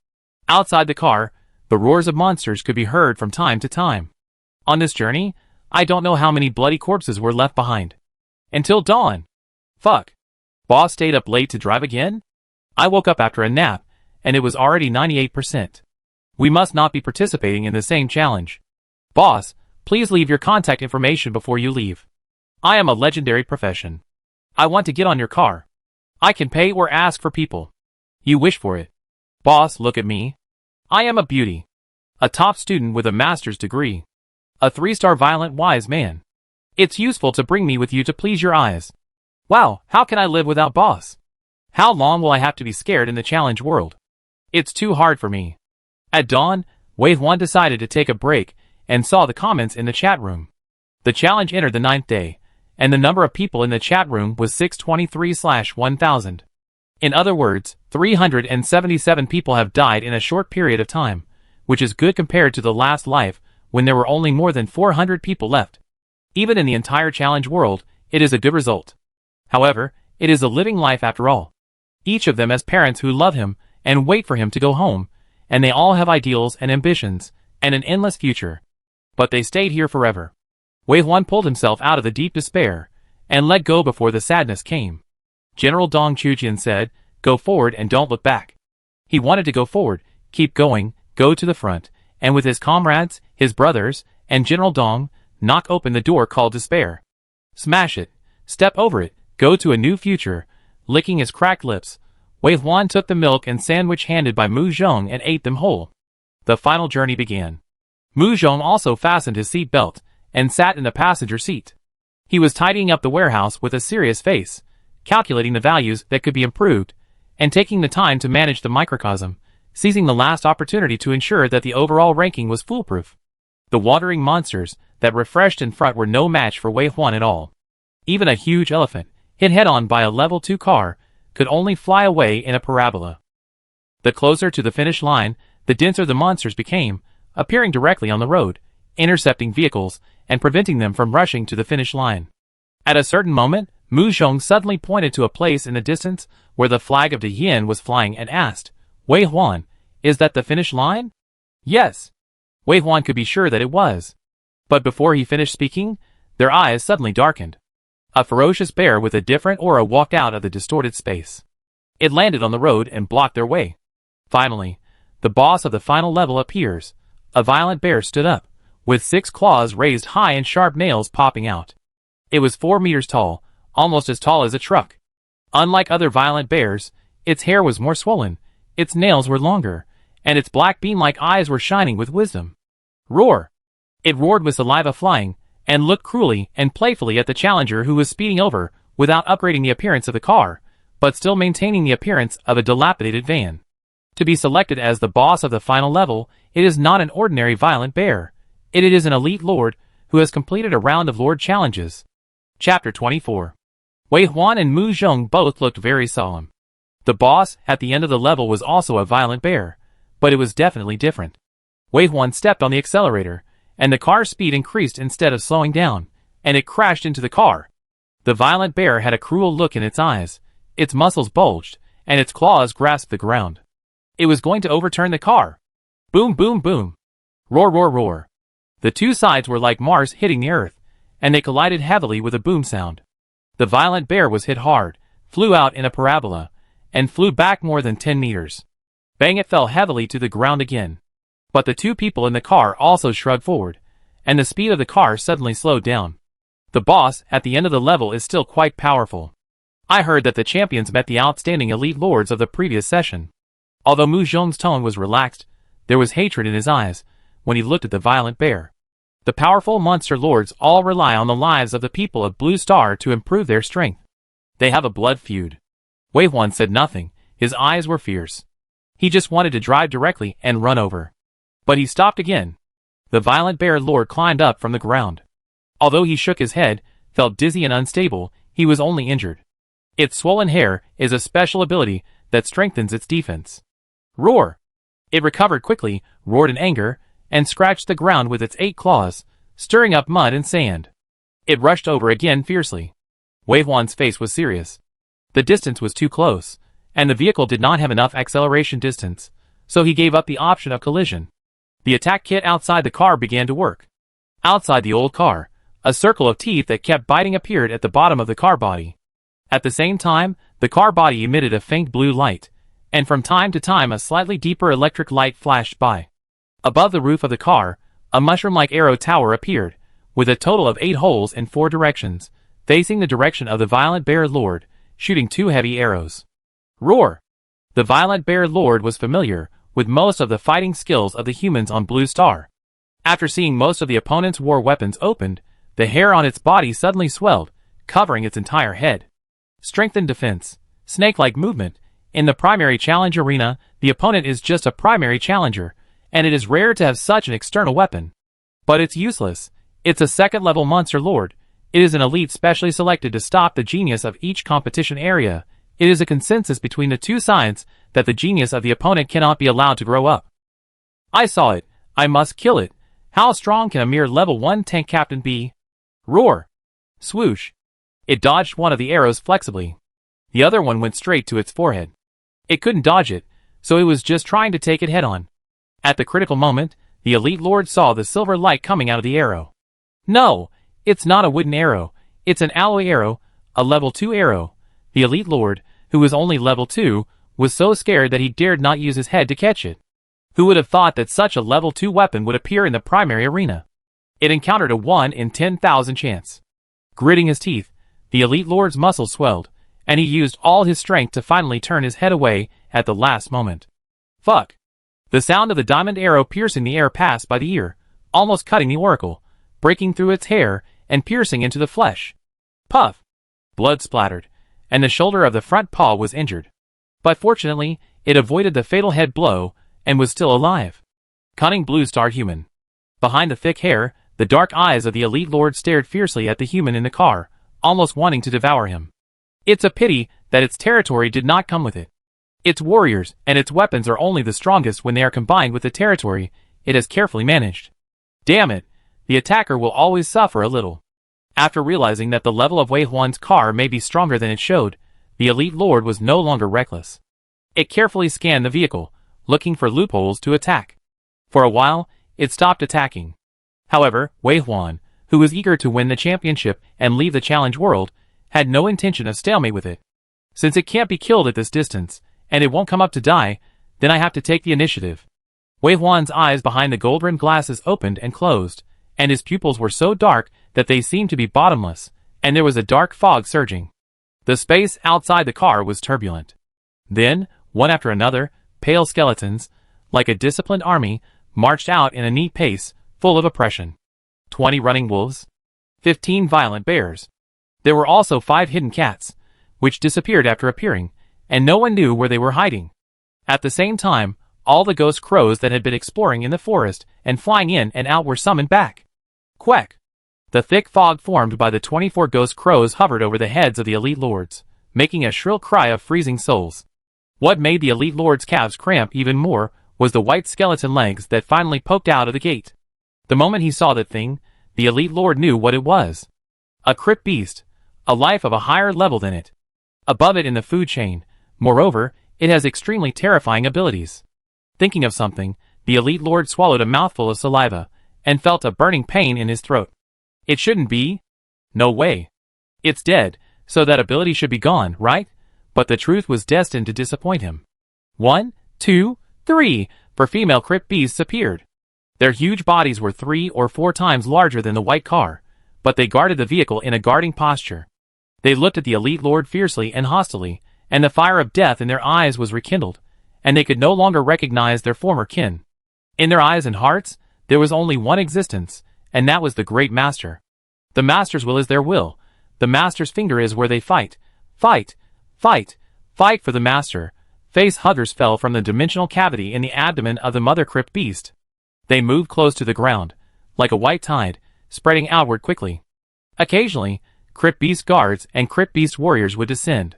Outside the car, the roars of monsters could be heard from time to time. On this journey, I don't know how many bloody corpses were left behind. Until dawn. Fuck. Boss stayed up late to drive again? I woke up after a nap, and it was already 98%. We must not be participating in the same challenge. Boss, please leave your contact information before you leave. I am a legendary profession. I want to get on your car. I can pay or ask for people. You wish for it. Boss, look at me. I am a beauty. A top student with a master's degree. A 3-star violent wise man. It's useful to bring me with you to please your eyes. Wow, how can I live without boss? How long will I have to be scared in the challenge world? It's too hard for me. At dawn, Wei Huan decided to take a break and saw the comments in the chat room. The challenge entered the 9th day, and the number of people in the chat room was 623/1000. In other words, 377 people have died in a short period of time, which is good compared to the last life when there were only more than 400 people left. Even in the entire challenge world, it is a good result. However, it is a living life after all. Each of them has parents who love him and wait for him to go home, and they all have ideals and ambitions, and an endless future. But they stayed here forever. Wei Huan pulled himself out of the deep despair, and let go before the sadness came. General Dong Chujian said, "Go forward and don't look back." He wanted to go forward, keep going, go to the front, and with his comrades, his brothers, and General Dong, knock open the door called despair. Smash it, step over it, go to a new future. Licking his cracked lips, Wei Huan took the milk and sandwich handed by Mu Zhong and ate them whole. The final journey began. Mu Zhong also fastened his seat belt, and sat in the passenger seat. He was tidying up the warehouse with a serious face, calculating the values that could be improved, and taking the time to manage the microcosm, seizing the last opportunity to ensure that the overall ranking was foolproof. The wandering monsters that refreshed in front were no match for Wei Huan at all. Even a huge elephant, hit head-on by a level 2 car, could only fly away in a parabola. The closer to the finish line, the denser the monsters became, appearing directly on the road, intercepting vehicles, and preventing them from rushing to the finish line. At a certain moment, Mu Zhong suddenly pointed to a place in the distance where the flag of the Yin was flying and asked, "Wei Huan, is that the finish line?" Yes. Wei Huan could be sure that it was. But before he finished speaking, their eyes suddenly darkened. A ferocious bear with a different aura walked out of the distorted space. It landed on the road and blocked their way. Finally, the boss of the final level appears. A violent bear stood up, with 6 claws raised high and sharp nails popping out. It was 4 meters tall, almost as tall as a truck. Unlike other violent bears, its hair was more swollen, its nails were longer, and its black bean-like eyes were shining with wisdom. Roar! It roared with saliva flying, and looked cruelly and playfully at the challenger who was speeding over, without upgrading the appearance of the car, but still maintaining the appearance of a dilapidated van. To be selected as the boss of the final level, it is not an ordinary violent bear. It is an elite lord, who has completed a round of lord challenges. Chapter 24. Wei Huan and Mu Zhong both looked very solemn. The boss, at the end of the level, was also a violent bear, but it was definitely different. Wei Huan stepped on the accelerator, and the car's speed increased instead of slowing down, and it crashed into the car. The violent bear had a cruel look in its eyes, its muscles bulged, and its claws grasped the ground. It was going to overturn the car. Boom, boom, boom. Roar, roar, roar. The two sides were like Mars hitting the Earth, and they collided heavily with a boom sound. The violent bear was hit hard, flew out in a parabola, and flew back more than 10 meters. Bang, it fell heavily to the ground again. But the two people in the car also shrugged forward, and the speed of the car suddenly slowed down. The boss, at the end of the level, is still quite powerful. I heard that the champions met the outstanding elite lords of the previous session. Although Mu Zhong's tone was relaxed, there was hatred in his eyes when he looked at the violent bear. The powerful monster lords all rely on the lives of the people of Blue Star to improve their strength. They have a blood feud. Wei Huan said nothing, his eyes were fierce. He just wanted to drive directly and run over. But he stopped again. The violent bear lord climbed up from the ground. Although he shook his head, felt dizzy and unstable, he was only injured. Its swollen hair is a special ability that strengthens its defense. Roar! It recovered quickly, roared in anger, and scratched the ground with its 8 claws, stirring up mud and sand. It rushed over again fiercely. Wei Huan's face was serious. The distance was too close, and the vehicle did not have enough acceleration distance, so he gave up the option of collision. The attack kit outside the car began to work. Outside the old car, a circle of teeth that kept biting appeared at the bottom of the car body. At the same time, the car body emitted a faint blue light, and from time to time a slightly deeper electric light flashed by. Above the roof of the car, a mushroom-like arrow tower appeared, with a total of 8 holes in 4 directions, facing the direction of the violent bear lord, shooting 2 heavy arrows. Roar! The violent bear lord was familiar with most of the fighting skills of the humans on Blue Star. After seeing most of the opponent's war weapons opened, the hair on its body suddenly swelled, covering its entire head. Strengthened defense, snake-like movement. In the primary challenge arena, the opponent is just a primary challenger, and it is rare to have such an external weapon. But it's useless. It's a second-level monster lord. It is an elite specially selected to stop the genius of each competition area. It is a consensus between the two sides that the genius of the opponent cannot be allowed to grow up. I saw it. I must kill it. How strong can a mere level 1 tank captain be? Roar! Swoosh! It dodged one of the arrows flexibly. The other one went straight to its forehead. It couldn't dodge it, so it was just trying to take it head-on. At the critical moment, The Elite Lord saw the silver light coming out of the arrow. No, it's not a wooden arrow. It's an alloy arrow, a level 2 arrow. The Elite Lord, who was only level 2, was so scared that he dared not use his head to catch it. Who would have thought that such a level 2 weapon would appear in the primary arena? It encountered a 1 in 10,000 chance. Gritting his teeth, the Elite Lord's muscles swelled, and he used all his strength to finally turn his head away at the last moment. Fuck! The sound of the diamond arrow piercing the air passed by the ear, almost cutting the oracle, breaking through its hair and piercing into the flesh. Puff! Blood splattered, and the shoulder of the front paw was injured. But fortunately, it avoided the fatal head blow and was still alive. Cunning blue-starred human. Behind the thick hair, the dark eyes of the Elite Lord stared fiercely at the human in the car, almost wanting to devour him. It's a pity that its territory did not come with it. Its warriors and its weapons are only the strongest when they are combined with the territory it has carefully managed. Damn it, the attacker will always suffer a little. After realizing that the level of Wei Huan's car may be stronger than it showed, the Elite Lord was no longer reckless. It carefully scanned the vehicle, looking for loopholes to attack. For a while, it stopped attacking. However, Wei Huan, who was eager to win the championship and leave the challenge world, had no intention of stalemate with it. Since it can't be killed at this distance, and it won't come up to die, then I have to take the initiative. Wei Huan's eyes behind the gold-rimmed glasses opened and closed, and his pupils were so dark that they seemed to be bottomless, and there was a dark fog surging. The space outside the car was turbulent. Then, one after another, pale skeletons, like a disciplined army, marched out in a neat pace, full of oppression. 20 running wolves. 15 violent bears. There were also 5 hidden cats, which disappeared after appearing, and no one knew where they were hiding. At the same time, all the ghost crows that had been exploring in the forest and flying in and out were summoned back. Quack! The thick fog formed by the 24 ghost crows hovered over the heads of the Elite Lords, making a shrill cry of freezing souls. What made the Elite Lord's calves cramp even more was the white skeleton legs that finally poked out of the gate. The moment he saw that thing, the Elite Lord knew what it was. A crypt beast, a life of a higher level than it. Above it in the food chain, moreover, it has extremely terrifying abilities. Thinking of something, the Elite Lord swallowed a mouthful of saliva, and felt a burning pain in his throat. It shouldn't be. No way. It's dead, so that ability should be gone, right? But the truth was destined to disappoint him. 1, 2, 3, 4 female crypt beasts appeared. Their huge bodies were 3 or 4 times larger than the white car, but they guarded the vehicle in a guarding posture. They looked at the Elite Lord fiercely and hostilely, and the fire of death in their eyes was rekindled, and they could no longer recognize their former kin. In their eyes and hearts, there was only one existence, and that was the Great Master. The Master's will is their will. The Master's finger is where they fight. Fight! Fight! Fight for the Master! Face huggers fell from the dimensional cavity in the abdomen of the mother crypt beast. They moved close to the ground, like a white tide, spreading outward quickly. Occasionally, crypt beast guards and crypt beast warriors would descend.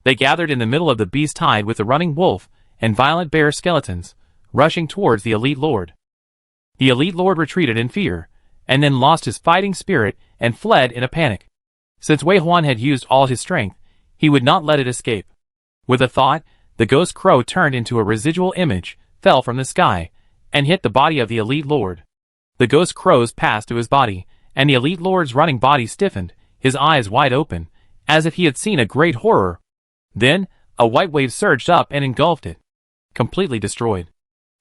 They gathered in the middle of the beast tide with the running wolf and violent bear skeletons, rushing towards the Elite Lord. The Elite Lord retreated in fear, and then lost his fighting spirit and fled in a panic. Since Wei Huan had used all his strength, he would not let it escape. With a thought, the ghost crow turned into a residual image, fell from the sky, and hit the body of the Elite Lord. The ghost crows passed to his body, and the Elite Lord's running body stiffened, his eyes wide open, as if he had seen a great horror. Then, a white wave surged up and engulfed it. Completely destroyed.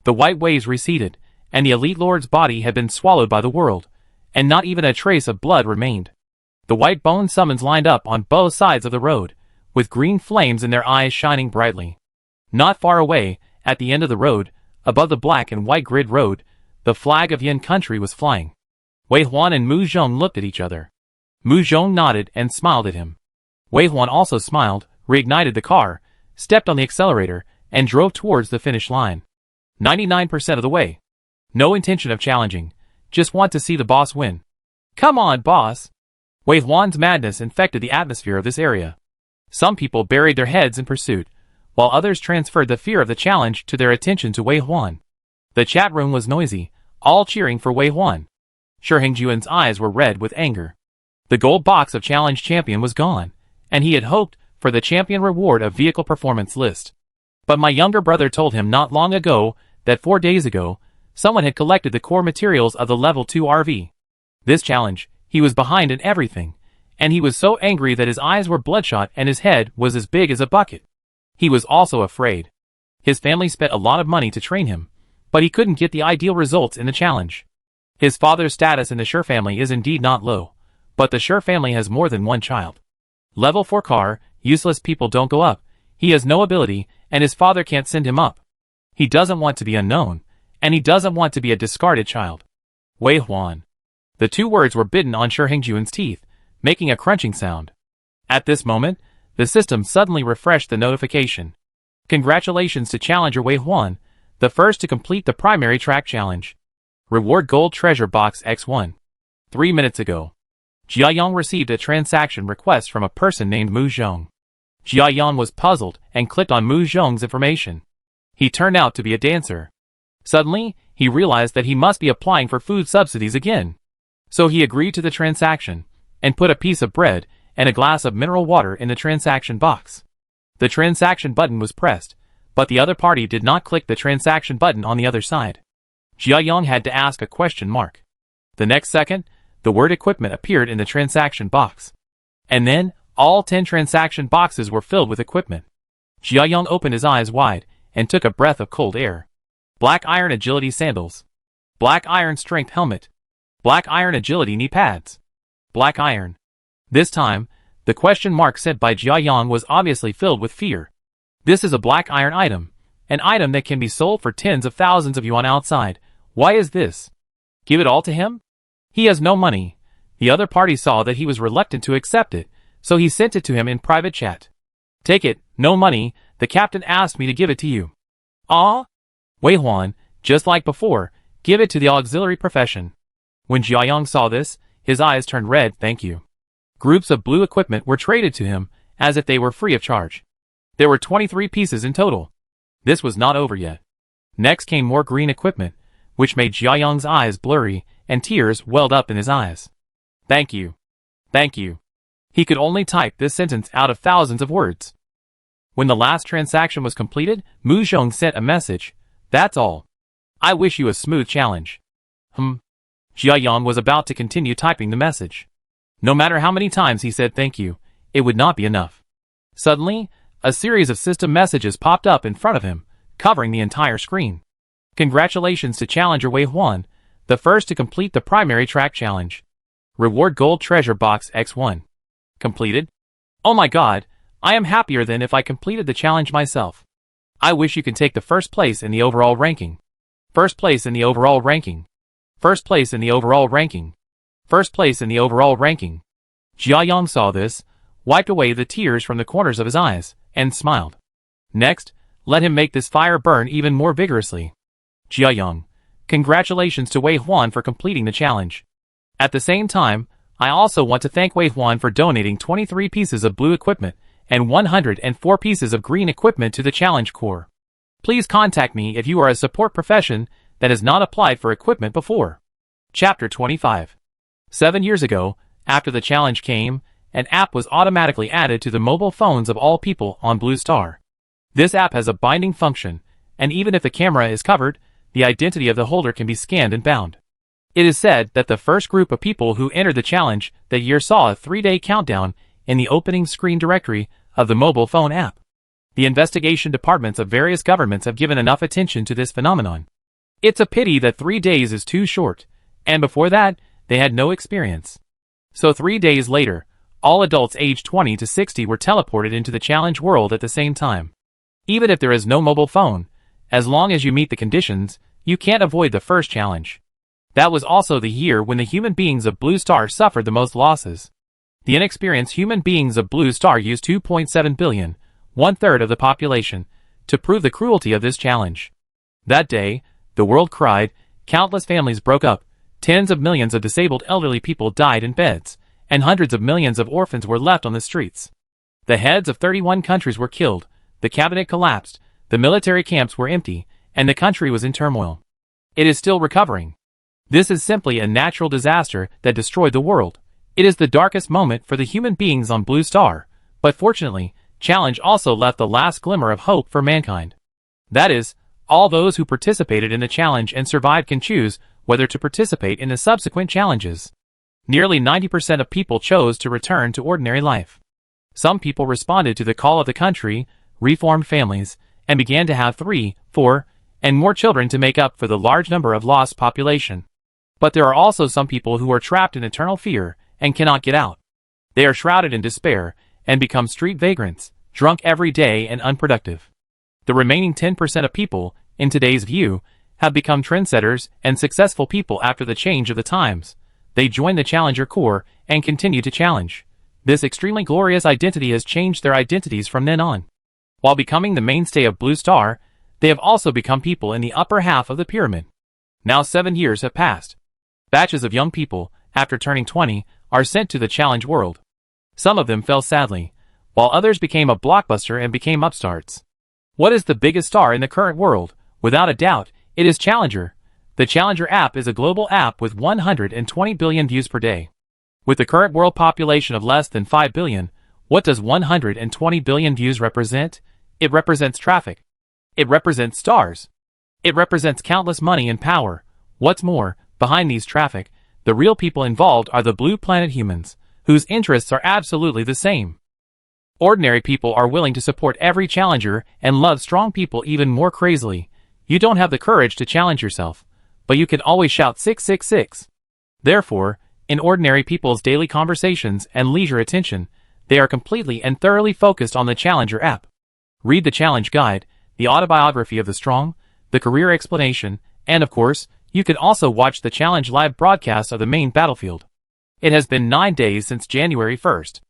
The white waves receded, and the Elite Lord's body had been swallowed by the world, and not even a trace of blood remained. The white bone summons lined up on both sides of the road, with green flames in their eyes shining brightly. Not far away, at the end of the road, above the black and white grid road, the flag of Yin country was flying. Wei Huan and Mu Zhong looked at each other. Mu Zhong nodded and smiled at him. Wei Huan also smiled, reignited the car, stepped on the accelerator, and drove towards the finish line. 99% of the way. No intention of challenging, just want to see the boss win. Come on, boss! Wei Huan's madness infected the atmosphere of this area. Some people buried their heads in pursuit, while others transferred the fear of the challenge to their attention to Wei Huan. The chat room was noisy, all cheering for Wei Huan. Shi Hengjuan's eyes were red with anger. The gold box of challenge champion was gone, and he had hoped for the champion reward of vehicle performance list. But my younger brother told him not long ago that 4 days ago, Someone had collected the core materials of the level 2 RV. This challenge, he was behind in everything, and he was so angry that his eyes were bloodshot and his head was as big as a bucket. He was also afraid. His family spent a lot of money to train him, but he couldn't get the ideal results in the challenge. His father's status in the Sure family is indeed not low, but the Sure family has more than one child. Level 4 car, useless people don't go up. He has no ability, and his father can't send him up. He doesn't want to be unknown, and he doesn't want to be a discarded child. Wei Huan. The two words were bitten on Sure Hengjuan's teeth, making a crunching sound. At this moment, the system suddenly refreshed the notification. Congratulations to challenger Wei Huan, the first to complete the primary track challenge. Reward Gold Treasure Box X1. 3 minutes ago, Jia Yang received a transaction request from a person named Mu Zhong. Jia Yang was puzzled and clicked on Mu Zhong's information. He turned out to be a dancer. Suddenly, he realized that he must be applying for food subsidies again. So he agreed to the transaction, and put a piece of bread and a glass of mineral water in the transaction box. The transaction button was pressed, but the other party did not click the transaction button on the other side. Jia Yang had to ask a question mark. The next second, the word equipment appeared in the transaction box. And then, all 10 transaction boxes were filled with equipment. Jia Yang opened his eyes wide and took a breath of cold air. Black iron agility sandals. Black iron strength helmet. Black iron agility knee pads. Black iron. This time, the question mark sent by Jia Yang was obviously filled with fear. This is a black iron item, an item that can be sold for tens of thousands of yuan outside. Why is this? Give it all to him? He has no money. The other party saw that he was reluctant to accept it, so he sent it to him in private chat. Take it, no money, the captain asked me to give it to you. Ah? Wei Huan, just like before, give it to the auxiliary profession. When Jia Yang saw this, his eyes turned red. Thank you. Groups of blue equipment were traded to him, as if they were free of charge. There were 23 pieces in total. This was not over yet. Next came more green equipment, which made Jia Yang's eyes blurry, and tears welled up in his eyes. Thank you. Thank you. He could only type this sentence out of thousands of words. When the last transaction was completed, Mu Zhong sent a message. That's all. I wish you a smooth challenge. Jia Yang was about to continue typing the message. No matter how many times he said thank you, it would not be enough. Suddenly, a series of system messages popped up in front of him, covering the entire screen. Congratulations to challenger Wei Huan, the first to complete the primary track challenge. Reward Gold Treasure Box X1. Completed? Oh my god, I am happier than if I completed the challenge myself. I wish you can take the first place in the overall ranking. First place in the overall ranking. First place in the overall ranking. First place in the overall ranking. Jia Yang saw this, wiped away the tears from the corners of his eyes, and smiled. Next, let him make this fire burn even more vigorously. Jia Yang, congratulations to Wei Huan for completing the challenge. At the same time, I also want to thank Wei Huan for donating 23 pieces of blue equipment and 104 pieces of green equipment to the challenge core. Please contact me if you are a support profession that has not applied for equipment before. Chapter 25. 7 years ago, after the challenge came, an app was automatically added to the mobile phones of all people on Blue Star. This app has a binding function, and even if the camera is covered, the identity of the holder can be scanned and bound. It is said that the first group of people who entered the challenge that year saw a 3-day countdown in the opening screen directory of the mobile phone app. The investigation departments of various governments have given enough attention to this phenomenon. It's a pity that 3 days is too short, and before that, they had no experience. So 3 days later, all adults aged 20 to 60 were teleported into the challenge world at the same time. Even if there is no mobile phone, as long as you meet the conditions, you can't avoid the first challenge. That was also the year when the human beings of Blue Star suffered the most losses. The inexperienced human beings of Blue Star used 2.7 billion, 1/3 of the population, to prove the cruelty of this challenge. That day, the world cried, countless families broke up, tens of millions of disabled elderly people died in beds, and hundreds of millions of orphans were left on the streets. The heads of 31 countries were killed, the cabinet collapsed, the military camps were empty, and the country was in turmoil. It is still recovering. This is simply a natural disaster that destroyed the world. It is the darkest moment for the human beings on Blue Star, but fortunately, challenge also left the last glimmer of hope for mankind. That is, All those who participated in the challenge and survived can choose whether to participate in the subsequent challenges. Nearly 90% of people chose to return to ordinary life. Some people responded to the call of the country, reformed families, and began to have 3, 4, and more children to make up for the large number of lost population. But there are also some people who are trapped in eternal fear and cannot get out. They are shrouded in despair and become street vagrants, drunk every day and unproductive. The remaining 10% of people, in today's view, have become trendsetters and successful people after the change of the times. They join the Challenger Corps and continue to challenge. This extremely glorious identity has changed their identities from then on. While becoming the mainstay of Blue Star, they have also become people in the upper half of the pyramid. Now 7 years have passed. Batches of young people, after turning 20, are sent to the challenge world. Some of them fell sadly, while others became a blockbuster and became upstarts. What is the biggest star in the current world? Without a doubt, it is Challenger. The Challenger app is a global app with 120 billion views per day. With the current world population of less than 5 billion, what does 120 billion views represent? It represents traffic. It represents stars. It represents countless money and power. What's more, behind these traffic, the real people involved are the Blue Planet humans, whose interests are absolutely the same. Ordinary people are willing to support every challenger and love strong people even more crazily. You don't have the courage to challenge yourself, but you can always shout 666. Therefore, in ordinary people's daily conversations and leisure attention, they are completely and thoroughly focused on the Challenger app. Read the challenge guide, the autobiography of the strong, the career explanation, and of course, you can also watch the challenge live broadcast of the main battlefield. It has been 9 days since January 1st.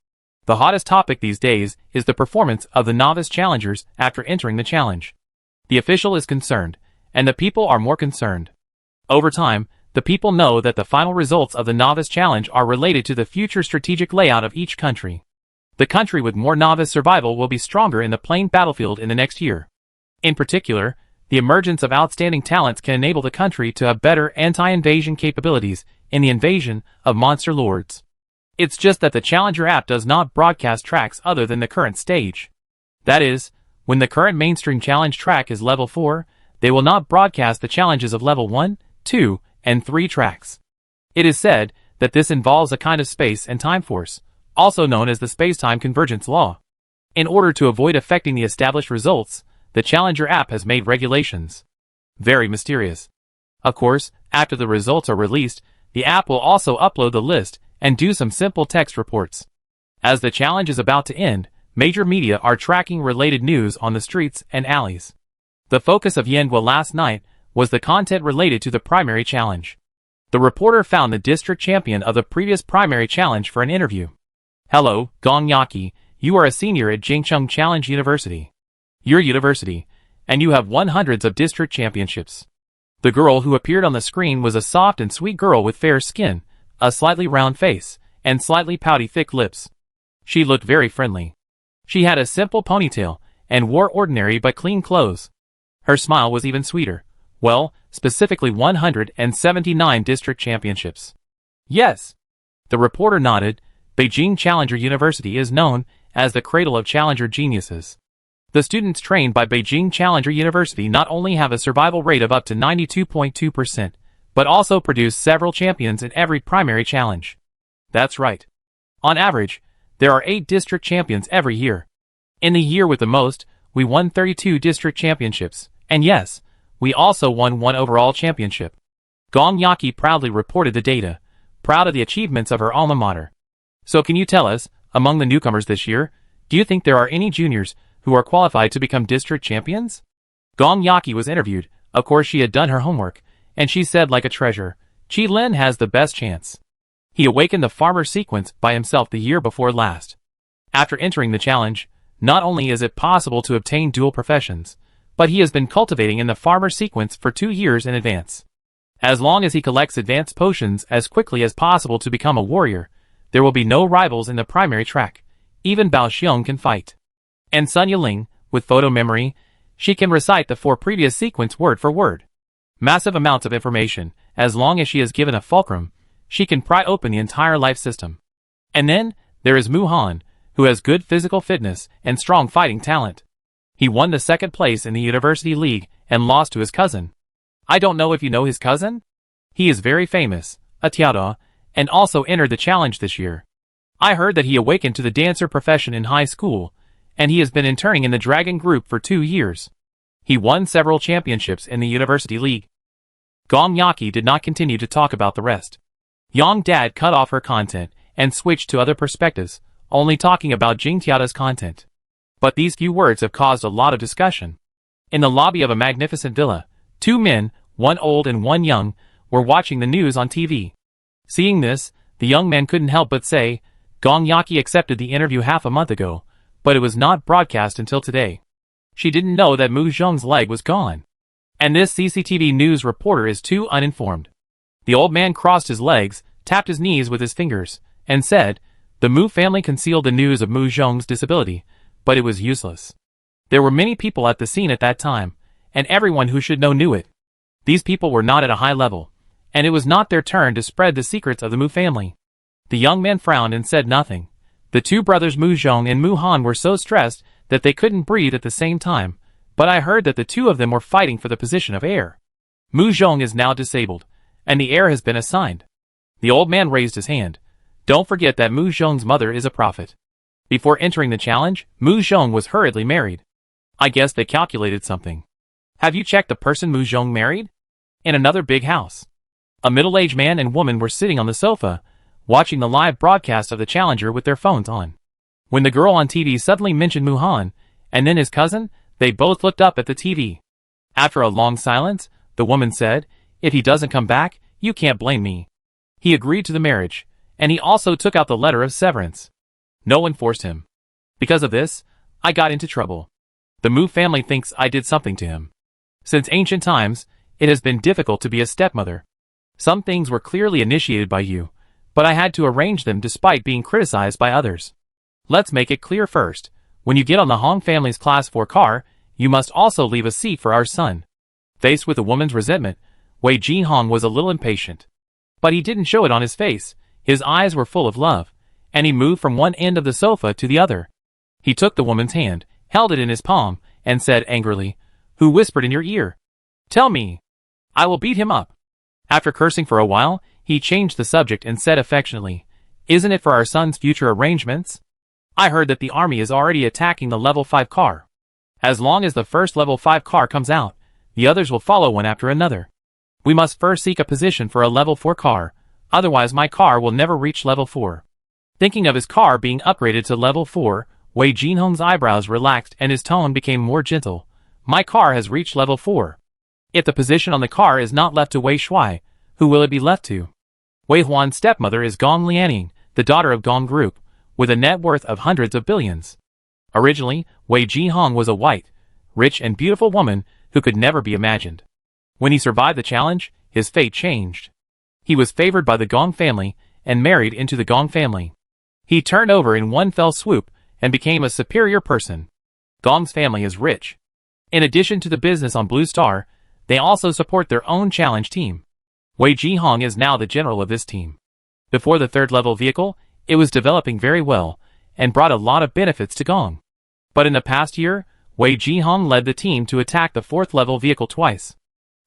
The hottest topic these days is the performance of the novice challengers after entering the challenge. The official is concerned, and the people are more concerned. Over time, the people know that the final results of the novice challenge are related to the future strategic layout of each country. The country with more novice survival will be stronger in the plain battlefield in the next year. In particular, the emergence of outstanding talents can enable the country to have better anti-invasion capabilities in the invasion of monster lords. It's just that the Challenger app does not broadcast tracks other than the current stage. That is, when the current mainstream challenge track is level 4, they will not broadcast the challenges of level 1, 2, and 3 tracks. It is said that this involves a kind of space and time force, also known as the space-time convergence law. In order to avoid affecting the established results, the Challenger app has made regulations. Very mysterious. Of course, after the results are released, the app will also upload the list and do some simple text reports. As the challenge is about to end, major media are tracking related news on the streets and alleys. The focus of Yenhua last night was the content related to the primary challenge. The reporter found the district champion of the previous primary challenge for an interview. "Hello, Gong Yaki, you are a senior at Jingcheng Challenge University. Your university, and you have won hundreds of district championships." The girl who appeared on the screen was a soft and sweet girl with fair skin, a slightly round face, and slightly pouty thick lips. She looked very friendly. She had a simple ponytail, and wore ordinary but clean clothes. Her smile was even sweeter. Well, specifically 179 district championships. Yes. The reporter nodded. Beijing Challenger University is known as the cradle of challenger geniuses. The students trained by Beijing Challenger University not only have a survival rate of up to 92.2%, but also produce several champions in every primary challenge. That's right. On average, there are 8 district champions every year. In the year with the most, we won 32 district championships, and yes, we also won 1 overall championship. Gong Yaki proudly reported the data, proud of the achievements of her alma mater. So can you tell us, among the newcomers this year, do you think there are any juniors who are qualified to become district champions? Gong Yaki was interviewed. Of course she had done her homework, and she said like a treasure, Qi Lin has the best chance. He awakened the farmer sequence by himself the year before last. After entering the challenge, not only is it possible to obtain dual professions, but he has been cultivating in the farmer sequence for 2 years in advance. As long as he collects advanced potions as quickly as possible to become a warrior, there will be no rivals in the primary track. Even Bao Xiong can fight. And Sun Yiling, with photo memory, she can recite the 4 previous sequence word for word. Massive amounts of information. As long as she is given a fulcrum, she can pry open the entire life system. And then, there is Mu Han, who has good physical fitness and strong fighting talent. He won the second place in the University League and lost to his cousin. I don't know if you know his cousin? He is very famous, a tiara, and also entered the challenge this year. I heard that he awakened to the dancer profession in high school, and he has been interning in the Dragon Group for 2 years. He won several championships in the University League. Gong Yaki did not continue to talk about the rest. Undead cut off her content and switched to other perspectives, only talking about Jing Tiada's content. But these few words have caused a lot of discussion. In the lobby of a magnificent villa, 2 men, one old and one young, were watching the news on TV. Seeing this, the young man couldn't help but say, Gong Yaki accepted the interview half a month ago, but it was not broadcast until today. She didn't know that Mu Zhong's leg was gone. And this CCTV news reporter is too uninformed. The old man crossed his legs, tapped his knees with his fingers, and said, the Mu family concealed the news of Mu Zhong's disability, but it was useless. There were many people at the scene at that time, and everyone who should know knew it. These people were not at a high level, and it was not their turn to spread the secrets of the Mu family. The young man frowned and said nothing. The 2 brothers Mu Zhong and Mu Han were so stressed that they couldn't breathe at the same time, but I heard that the 2 of them were fighting for the position of heir. Mu Zhong is now disabled, and the heir has been assigned. The old man raised his hand. Don't forget that Mu Zhong's mother is a prophet. Before entering the challenge, Mu Zhong was hurriedly married. I guess they calculated something. Have you checked the person Mu Zhong married? In another big house. A middle-aged man and woman were sitting on the sofa, watching the live broadcast of the challenger with their phones on. When the girl on TV suddenly mentioned Mu Han, and then his cousin, they both looked up at the TV. After a long silence, the woman said, if he doesn't come back, you can't blame me. He agreed to the marriage, and he also took out the letter of severance. No one forced him. Because of this, I got into trouble. The Mu family thinks I did something to him. Since ancient times, it has been difficult to be a stepmother. Some things were clearly initiated by you, but I had to arrange them despite being criticized by others. Let's make it clear first. When you get on the Hong family's Class 4 car, you must also leave a seat for our son. Faced with the woman's resentment, Wei Jinhong was a little impatient. But he didn't show it on his face. His eyes were full of love, and he moved from one end of the sofa to the other. He took the woman's hand, held it in his palm, and said angrily, who whispered in your ear? Tell me. I will beat him up. After cursing for a while, he changed the subject and said affectionately, isn't it for our son's future arrangements? I heard that the army is already attacking the level 5 car. As long as the first level 5 car comes out, the others will follow one after another. We must first seek a position for a level 4 car, otherwise my car will never reach level 4. Thinking of his car being upgraded to level 4, Wei Jinhong's eyebrows relaxed and his tone became more gentle. My car has reached level 4. If the position on the car is not left to Wei Shui, who will it be left to? Wei Huan's stepmother is Gong Lianing, the daughter of Gong Group, with a net worth of hundreds of billions. Originally, Wei Jinhong was a white, rich and beautiful woman who could never be imagined. When he survived the challenge, his fate changed. He was favored by the Gong family and married into the Gong family. He turned over in one fell swoop and became a superior person. Gong's family is rich. In addition to the business on Blue Star, they also support their own challenge team. Wei Jinhong is now the general of this team. Before the 3rd level vehicle, it was developing very well and brought a lot of benefits to Gong. But in the past year, Wei Jinhong led the team to attack the 4th level vehicle twice.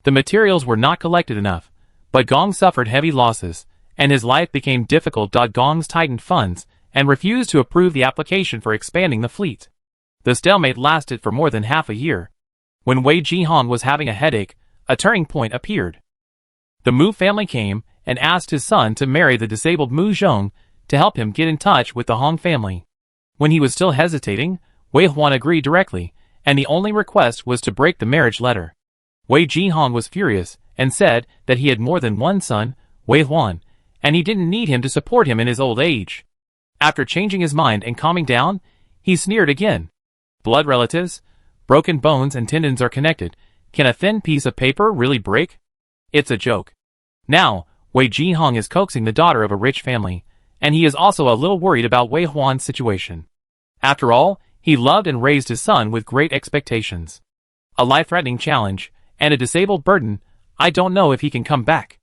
The materials were not collected enough, but Gong suffered heavy losses, and his life became difficult. Gong's tightened funds and refused to approve the application for expanding the fleet. The stalemate lasted for more than half a year. When Wei Jinhong was having a headache, a turning point appeared. The Mu family came and asked his son to marry the disabled Mu Zhong to help him get in touch with the Hong family. When he was still hesitating, Wei Huan agreed directly, and the only request was to break the marriage letter. Wei Jinhong was furious and said that he had more than one son, Wei Huan, and he didn't need him to support him in his old age. After changing his mind and calming down, he sneered again. Blood relatives, broken bones and tendons are connected. Can a thin piece of paper really break? It's a joke. Now, Wei Jinhong is coaxing the daughter of a rich family, and he is also a little worried about Wei Huan's situation. After all, he loved and raised his son with great expectations. A life-threatening challenge, and a disabled burden, I don't know if he can come back.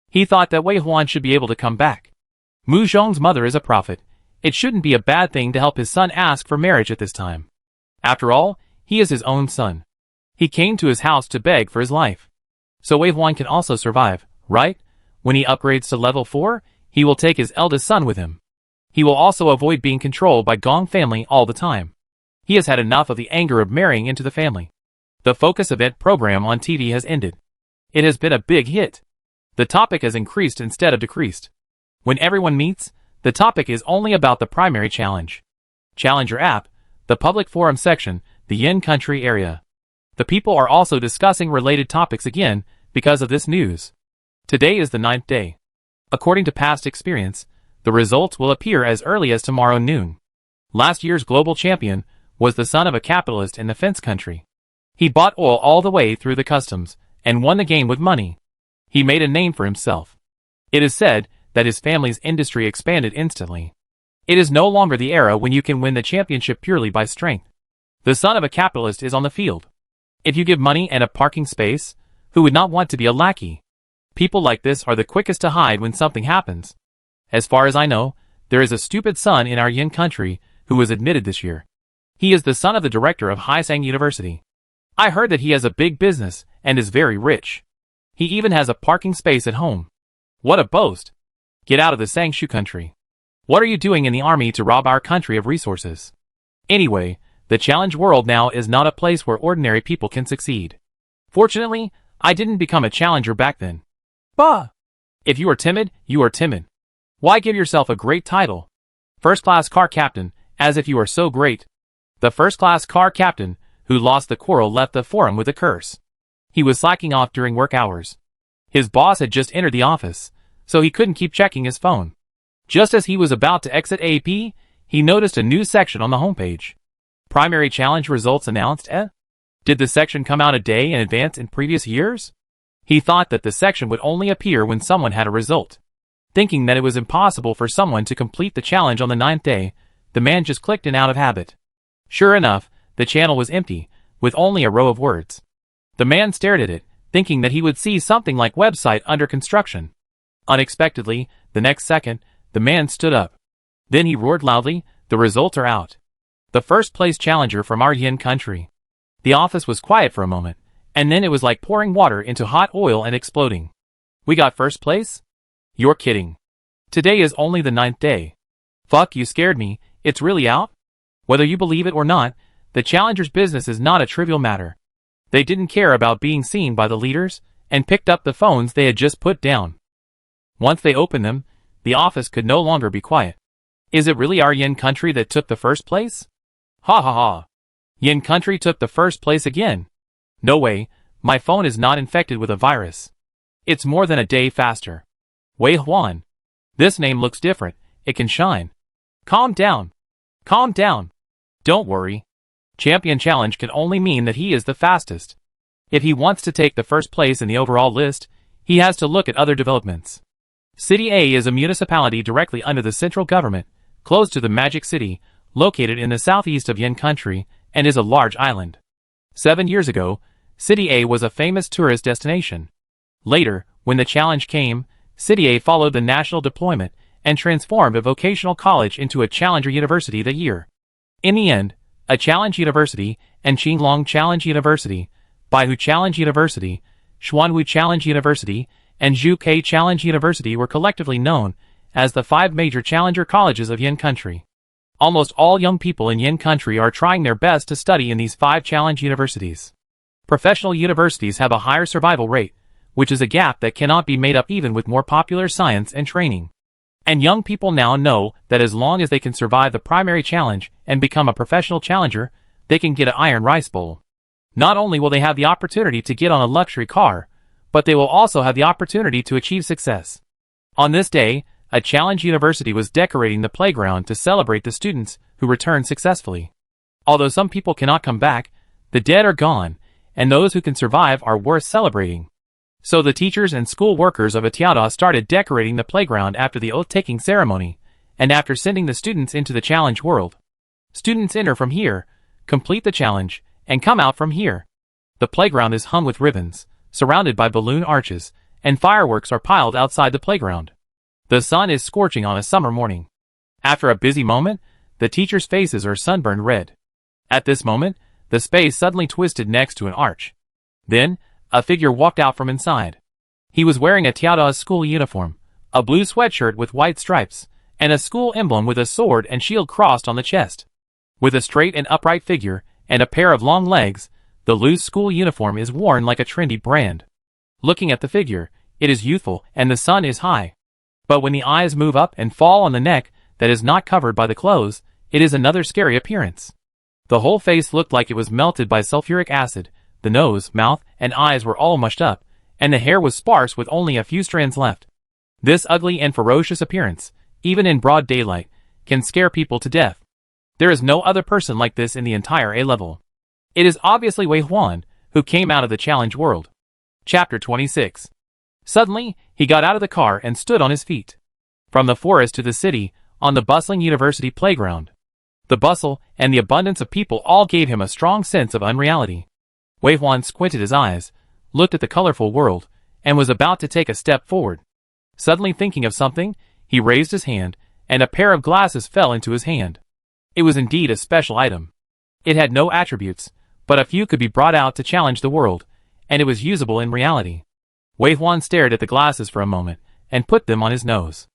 He thought that Wei Huan should be able to come back. Mu Zhong's mother is a prophet. It shouldn't be a bad thing to help his son ask for marriage at this time. After all, He is his own son. He came to his house to beg for his life. So Wave 1 can also survive, right? When he upgrades to level 4, he will take his eldest son with him. He will also avoid being controlled by Gong family all the time. He has had enough of the anger of marrying into the family. The Focus event program on TV has ended. It has been a big hit. The topic has increased instead of decreased. When everyone meets, the topic is only about the primary challenge. Challenger app, the public forum section, the Yin country area. The people are also discussing related topics again because of this news. Today is the 9th day. According to past experience, the results will appear as early as tomorrow noon. Last year's global champion was the son of a capitalist in the fence country. He bought oil all the way through the customs and won the game with money. He made a name for himself. It is said that his family's industry expanded instantly. It is no longer the era when you can win the championship purely by strength. The son of a capitalist is on the field. If you give money and a parking space, who would not want to be a lackey? People like this are the quickest to hide when something happens. As far as I know, there is a stupid son in our Yin country who was admitted this year. He is the son of the director of Haisang University. I heard that he has a big business and is very rich. He even has a parking space at home. What a boast! Get out of the Sangshu country. What are you doing in the army to rob our country of resources? Anyway, the challenge world now is not a place where ordinary people can succeed. Fortunately, I didn't become a challenger back then. Bah! If you are timid, you are timid. Why give yourself a great title? First-class car captain, as if you are so great. The first-class car captain, who lost the quarrel, left the forum with a curse. He was slacking off during work hours. His boss had just entered the office, so he couldn't keep checking his phone. Just as he was about to exit AP, he noticed a new section on the homepage. Primary challenge results announced. Did the section come out a day in advance in previous years? He thought that the section would only appear when someone had a result. Thinking that it was impossible for someone to complete the challenge on the 9th day, the man just clicked in out of habit. Sure enough, the channel was empty, with only a row of words. The man stared at it, thinking that he would see something like website under construction. Unexpectedly, the next second, the man stood up. Then he roared loudly, "The results are out. The first place challenger from our Yin country." The office was quiet for a moment, and then it was like pouring water into hot oil and exploding. We got first place? You're kidding. Today is only the 9th day. Fuck, you scared me. It's really out? Whether you believe it or not, the challenger's business is not a trivial matter. They didn't care about being seen by the leaders, and picked up the phones they had just put down. Once they opened them, the office could no longer be quiet. Is it really our Yin country that took the first place? Ha ha ha. Yin country took the first place again. No way, my phone is not infected with a virus. It's more than a day faster. Wei Huan. This name looks different, it can shine. Calm down. Calm down. Don't worry. Champion challenge can only mean that he is the fastest. If he wants to take the first place in the overall list, he has to look at other developments. City A is a municipality directly under the central government, close to the Magic City, located in the southeast of Yin country, and is a large island. 7 years ago, City A was a famous tourist destination. Later, when the challenge came, City A followed the national deployment and transformed a vocational college into a challenger university that year. In the end, a challenge university and Qinglong Challenge University, Baihu Challenge University, Xuanwu Challenge University, and Zhuke Challenge University were collectively known as the 5 major challenger colleges of Yin country. Almost all young people in Yin country are trying their best to study in these 5 challenge universities. Professional universities have a higher survival rate, which is a gap that cannot be made up even with more popular science and training. And young people now know that as long as they can survive the primary challenge and become a professional challenger, they can get an iron rice bowl. Not only will they have the opportunity to get on a luxury car, but they will also have the opportunity to achieve success. On this day, a challenge university was decorating the playground to celebrate the students who returned successfully. Although some people cannot come back, the dead are gone, and those who can survive are worth celebrating. So the teachers and school workers of Atiada started decorating the playground after the oath-taking ceremony, and after sending the students into the challenge world. Students enter from here, complete the challenge, and come out from here. The playground is hung with ribbons, surrounded by balloon arches, and fireworks are piled outside the playground. The sun is scorching on a summer morning. After a busy moment, the teachers' faces are sunburned red. At this moment, the space suddenly twisted next to an arch. Then, a figure walked out from inside. He was wearing a Tiada's school uniform, a blue sweatshirt with white stripes, and a school emblem with a sword and shield crossed on the chest. With a straight and upright figure, and a pair of long legs, the loose school uniform is worn like a trendy brand. Looking at the figure, it is youthful and the sun is high. But when the eyes move up and fall on the neck that is not covered by the clothes, it is another scary appearance. The whole face looked like it was melted by sulfuric acid, the nose, mouth, and eyes were all mushed up, and the hair was sparse with only a few strands left. This ugly and ferocious appearance, even in broad daylight, can scare people to death. There is no other person like this in the entire A-level. It is obviously Wei Huan, who came out of the challenge world. Chapter 26. Suddenly, he got out of the car and stood on his feet. From the forest to the city, on the bustling university playground. The bustle and the abundance of people all gave him a strong sense of unreality. Wei Huan squinted his eyes, looked at the colorful world, and was about to take a step forward. Suddenly thinking of something, he raised his hand, and a pair of glasses fell into his hand. It was indeed a special item. It had no attributes, but a few could be brought out to challenge the world, and it was usable in reality. Wei Huan stared at the glasses for a moment, and put them on his nose.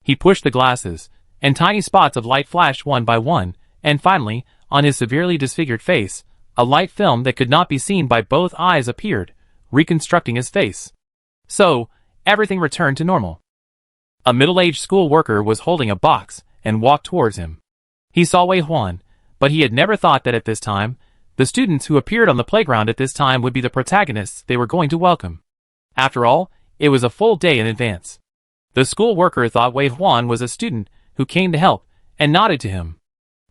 He pushed the glasses, and tiny spots of light flashed one by one, and finally, on his severely disfigured face, a light film that could not be seen by both eyes appeared, reconstructing his face. So, everything returned to normal. A middle-aged school worker was holding a box, and walked towards him. He saw Wei Huan, but he had never thought that at this time, the students who appeared on the playground at this time would be the protagonists they were going to welcome. After all, it was a full day in advance. The school worker thought Wei Huan was a student who came to help, and nodded to him.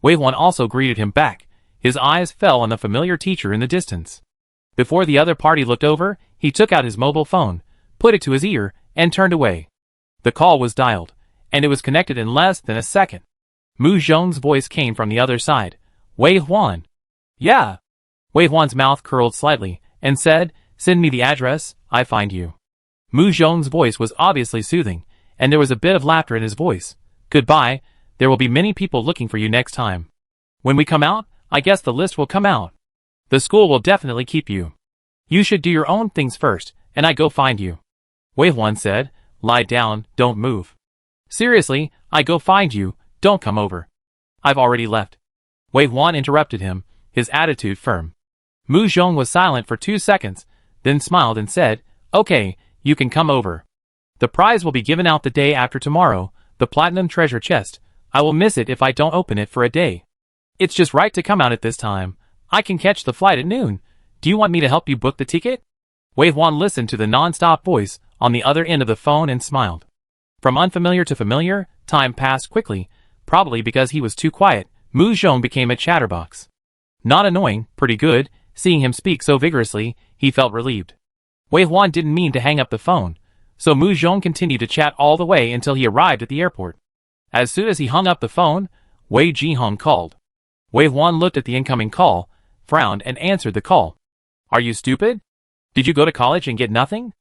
Wei Huan also greeted him back. His eyes fell on the familiar teacher in the distance. Before the other party looked over, he took out his mobile phone, put it to his ear, and turned away. The call was dialed, and it was connected in less than a second. Mu Zhong's voice came from the other side. Wei Huan. Yeah. Wei Huan's mouth curled slightly, and said, send me the address, I find you. Mu Zhong's voice was obviously soothing, and there was a bit of laughter in his voice. Goodbye, there will be many people looking for you next time. When we come out, I guess the list will come out. The school will definitely keep you. You should do your own things first, and I go find you. Wei Huan said, lie down, don't move. Seriously, I go find you, don't come over. I've already left. Wei Huan interrupted him, his attitude firm. Mu Zhong was silent for 2 seconds, then smiled and said, okay, you can come over. The prize will be given out the day after tomorrow, the platinum treasure chest. I will miss it if I don't open it for a day. It's just right to come out at this time. I can catch the flight at noon. Do you want me to help you book the ticket? Wei Huan listened to the non-stop voice on the other end of the phone and smiled. From unfamiliar to familiar, time passed quickly. Probably because he was too quiet, Mu Zhong became a chatterbox. Not annoying, pretty good. Seeing him speak so vigorously, he felt relieved. Wei Huan didn't mean to hang up the phone, so Mu Zhong continued to chat all the way until he arrived at the airport. As soon as he hung up the phone, Wei Jihong called. Wei Huan looked at the incoming call, frowned and answered the call. Are you stupid? Did you go to college and get nothing?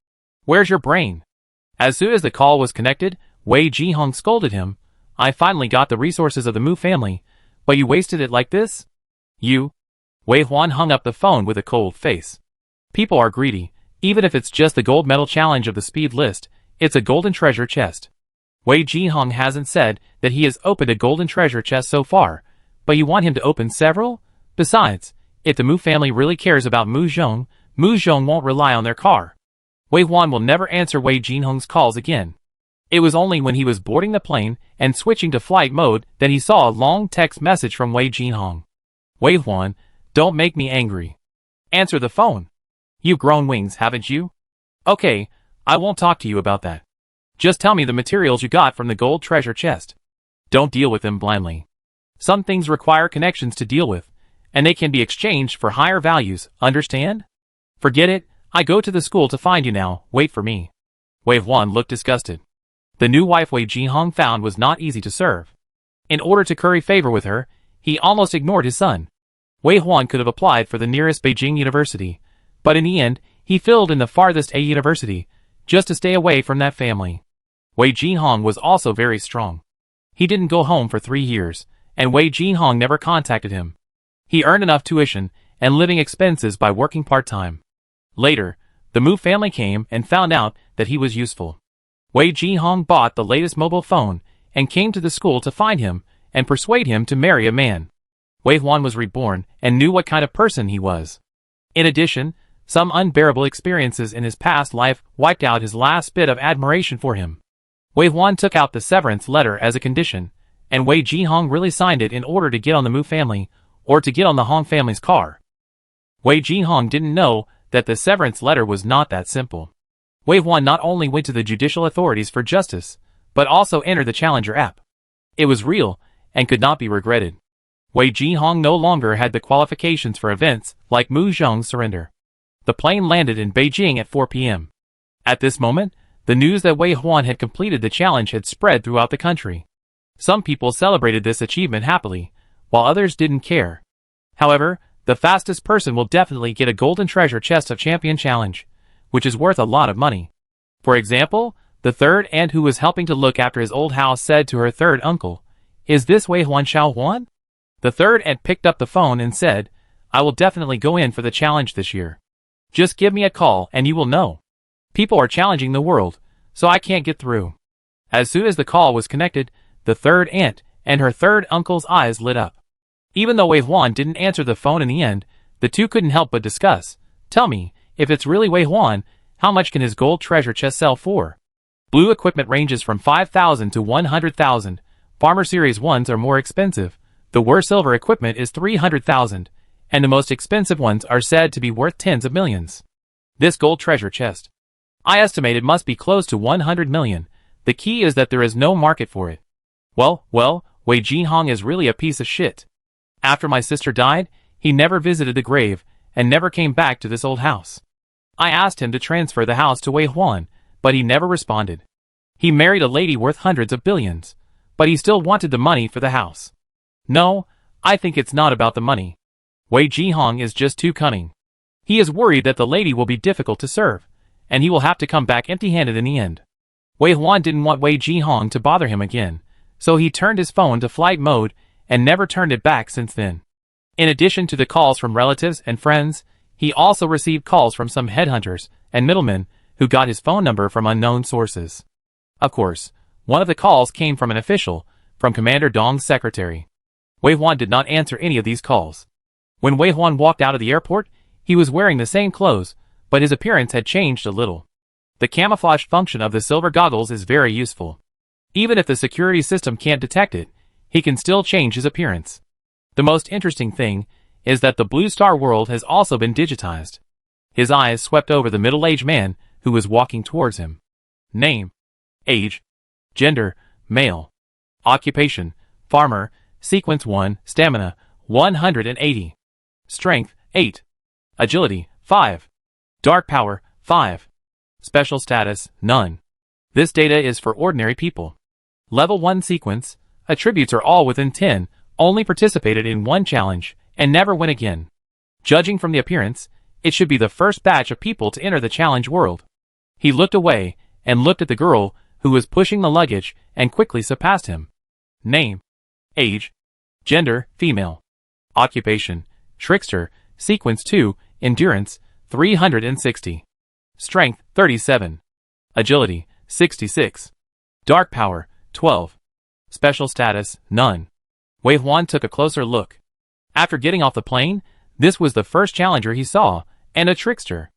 Where's your brain? As soon as the call was connected, Wei Jihong scolded him. I finally got the resources of the Mu family, but you wasted it like this? You? Wei Huan hung up the phone with a cold face. People are greedy. Even if it's just the gold medal challenge of the speed list, it's a golden treasure chest. Wei Jihong hasn't said that he has opened a golden treasure chest so far, but you want him to open several? Besides, if the Mu family really cares about Mu Zhong won't rely on their car. Wei Huan will never answer Wei Jihong's calls again. It was only when he was boarding the plane and switching to flight mode that he saw a long text message from Wei Jihong. Wei Huan, don't make me angry. Answer the phone. You've grown wings, haven't you? Okay, I won't talk to you about that. Just tell me the materials you got from the gold treasure chest. Don't deal with them blindly. Some things require connections to deal with, and they can be exchanged for higher values, understand? Forget it, I go to the school to find you now, wait for me. Wei Huan looked disgusted. The new wife Wei Jihong found was not easy to serve. In order to curry favor with her, he almost ignored his son. Wei Huan could have applied for the nearest Beijing university, but in the end, he filled in the farthest A university, just to stay away from that family. Wei Jihong was also very strong. He didn't go home for 3 years, and Wei Jihong never contacted him. He earned enough tuition, and living expenses by working part-time. Later, the Mu family came and found out that he was useful. Wei Jihong bought the latest mobile phone and came to the school to find him and persuade him to marry a man. Wei Huan was reborn and knew what kind of person he was. In addition, some unbearable experiences in his past life wiped out his last bit of admiration for him. Wei Huan took out the severance letter as a condition, and Wei Jihong really signed it in order to get on the Mu family or to get on the Hong family's car. Wei Jihong didn't know that the severance letter was not that simple. Wei Huan not only went to the judicial authorities for justice, but also entered the Challenger app. It was real and could not be regretted. Wei Jihong no longer had the qualifications for events like Mu Zhong's surrender. The plane landed in Beijing at 4 p.m. At this moment, the news that Wei Huan had completed the challenge had spread throughout the country. Some people celebrated this achievement happily, while others didn't care. However, the fastest person will definitely get a golden treasure chest of champion challenge, which is worth a lot of money. For example, the third aunt who was helping to look after his old house said to her third uncle, "Is this Wei Huan Xiao Huan?" The third aunt picked up the phone and said, "I will definitely go in for the challenge this year. Just give me a call and you will know. People are challenging the world, so I can't get through." As soon as the call was connected, the third aunt and her third uncle's eyes lit up. Even though Wei Huan didn't answer the phone in the end, the two couldn't help but discuss. "Tell me, if it's really Wei Huan, how much can his gold treasure chest sell for?" Blue equipment ranges from 5,000 to 100,000. Farmer Series 1s are more expensive. The worst silver equipment is 300,000, and the most expensive ones are said to be worth tens of millions. This gold treasure chest, I estimate it must be close to 100 million. The key is that there is no market for it. Well, Wei Jihong is really a piece of shit. After my sister died, he never visited the grave, and never came back to this old house. I asked him to transfer the house to Wei Huan, but he never responded. He married a lady worth hundreds of billions, but he still wanted the money for the house. No, I think it's not about the money. Wei Jihong is just too cunning. He is worried that the lady will be difficult to serve, and he will have to come back empty-handed in the end. Wei Huan didn't want Wei Jihong to bother him again, so he turned his phone to flight mode and never turned it back since then. In addition to the calls from relatives and friends, he also received calls from some headhunters and middlemen who got his phone number from unknown sources. Of course, one of the calls came from an official, from Commander Dong's secretary. Wei Huan did not answer any of these calls. When Wei Huan walked out of the airport, he was wearing the same clothes, but his appearance had changed a little. The camouflage function of the silver goggles is very useful. Even if the security system can't detect it, he can still change his appearance. The most interesting thing is that the Blue Star world has also been digitized. His eyes swept over the middle-aged man who was walking towards him. Name, age, gender, male, occupation, farmer, sequence 1, stamina, 180, strength, 8, agility, 5, dark power, 5, special status, none. This data is for ordinary people. Level 1 sequence, attributes are all within 10, only participated in one challenge, and never win again. Judging from the appearance, it should be the first batch of people to enter the challenge world. He looked away, and looked at the girl, who was pushing the luggage, and quickly surpassed him. Name, age, gender, female, occupation, trickster, sequence 2, endurance, 360, strength, 37, agility, 66, dark power, 12, special status, none. Wei Huan took a closer look. After getting off the plane, this was the first challenger he saw, and a trickster.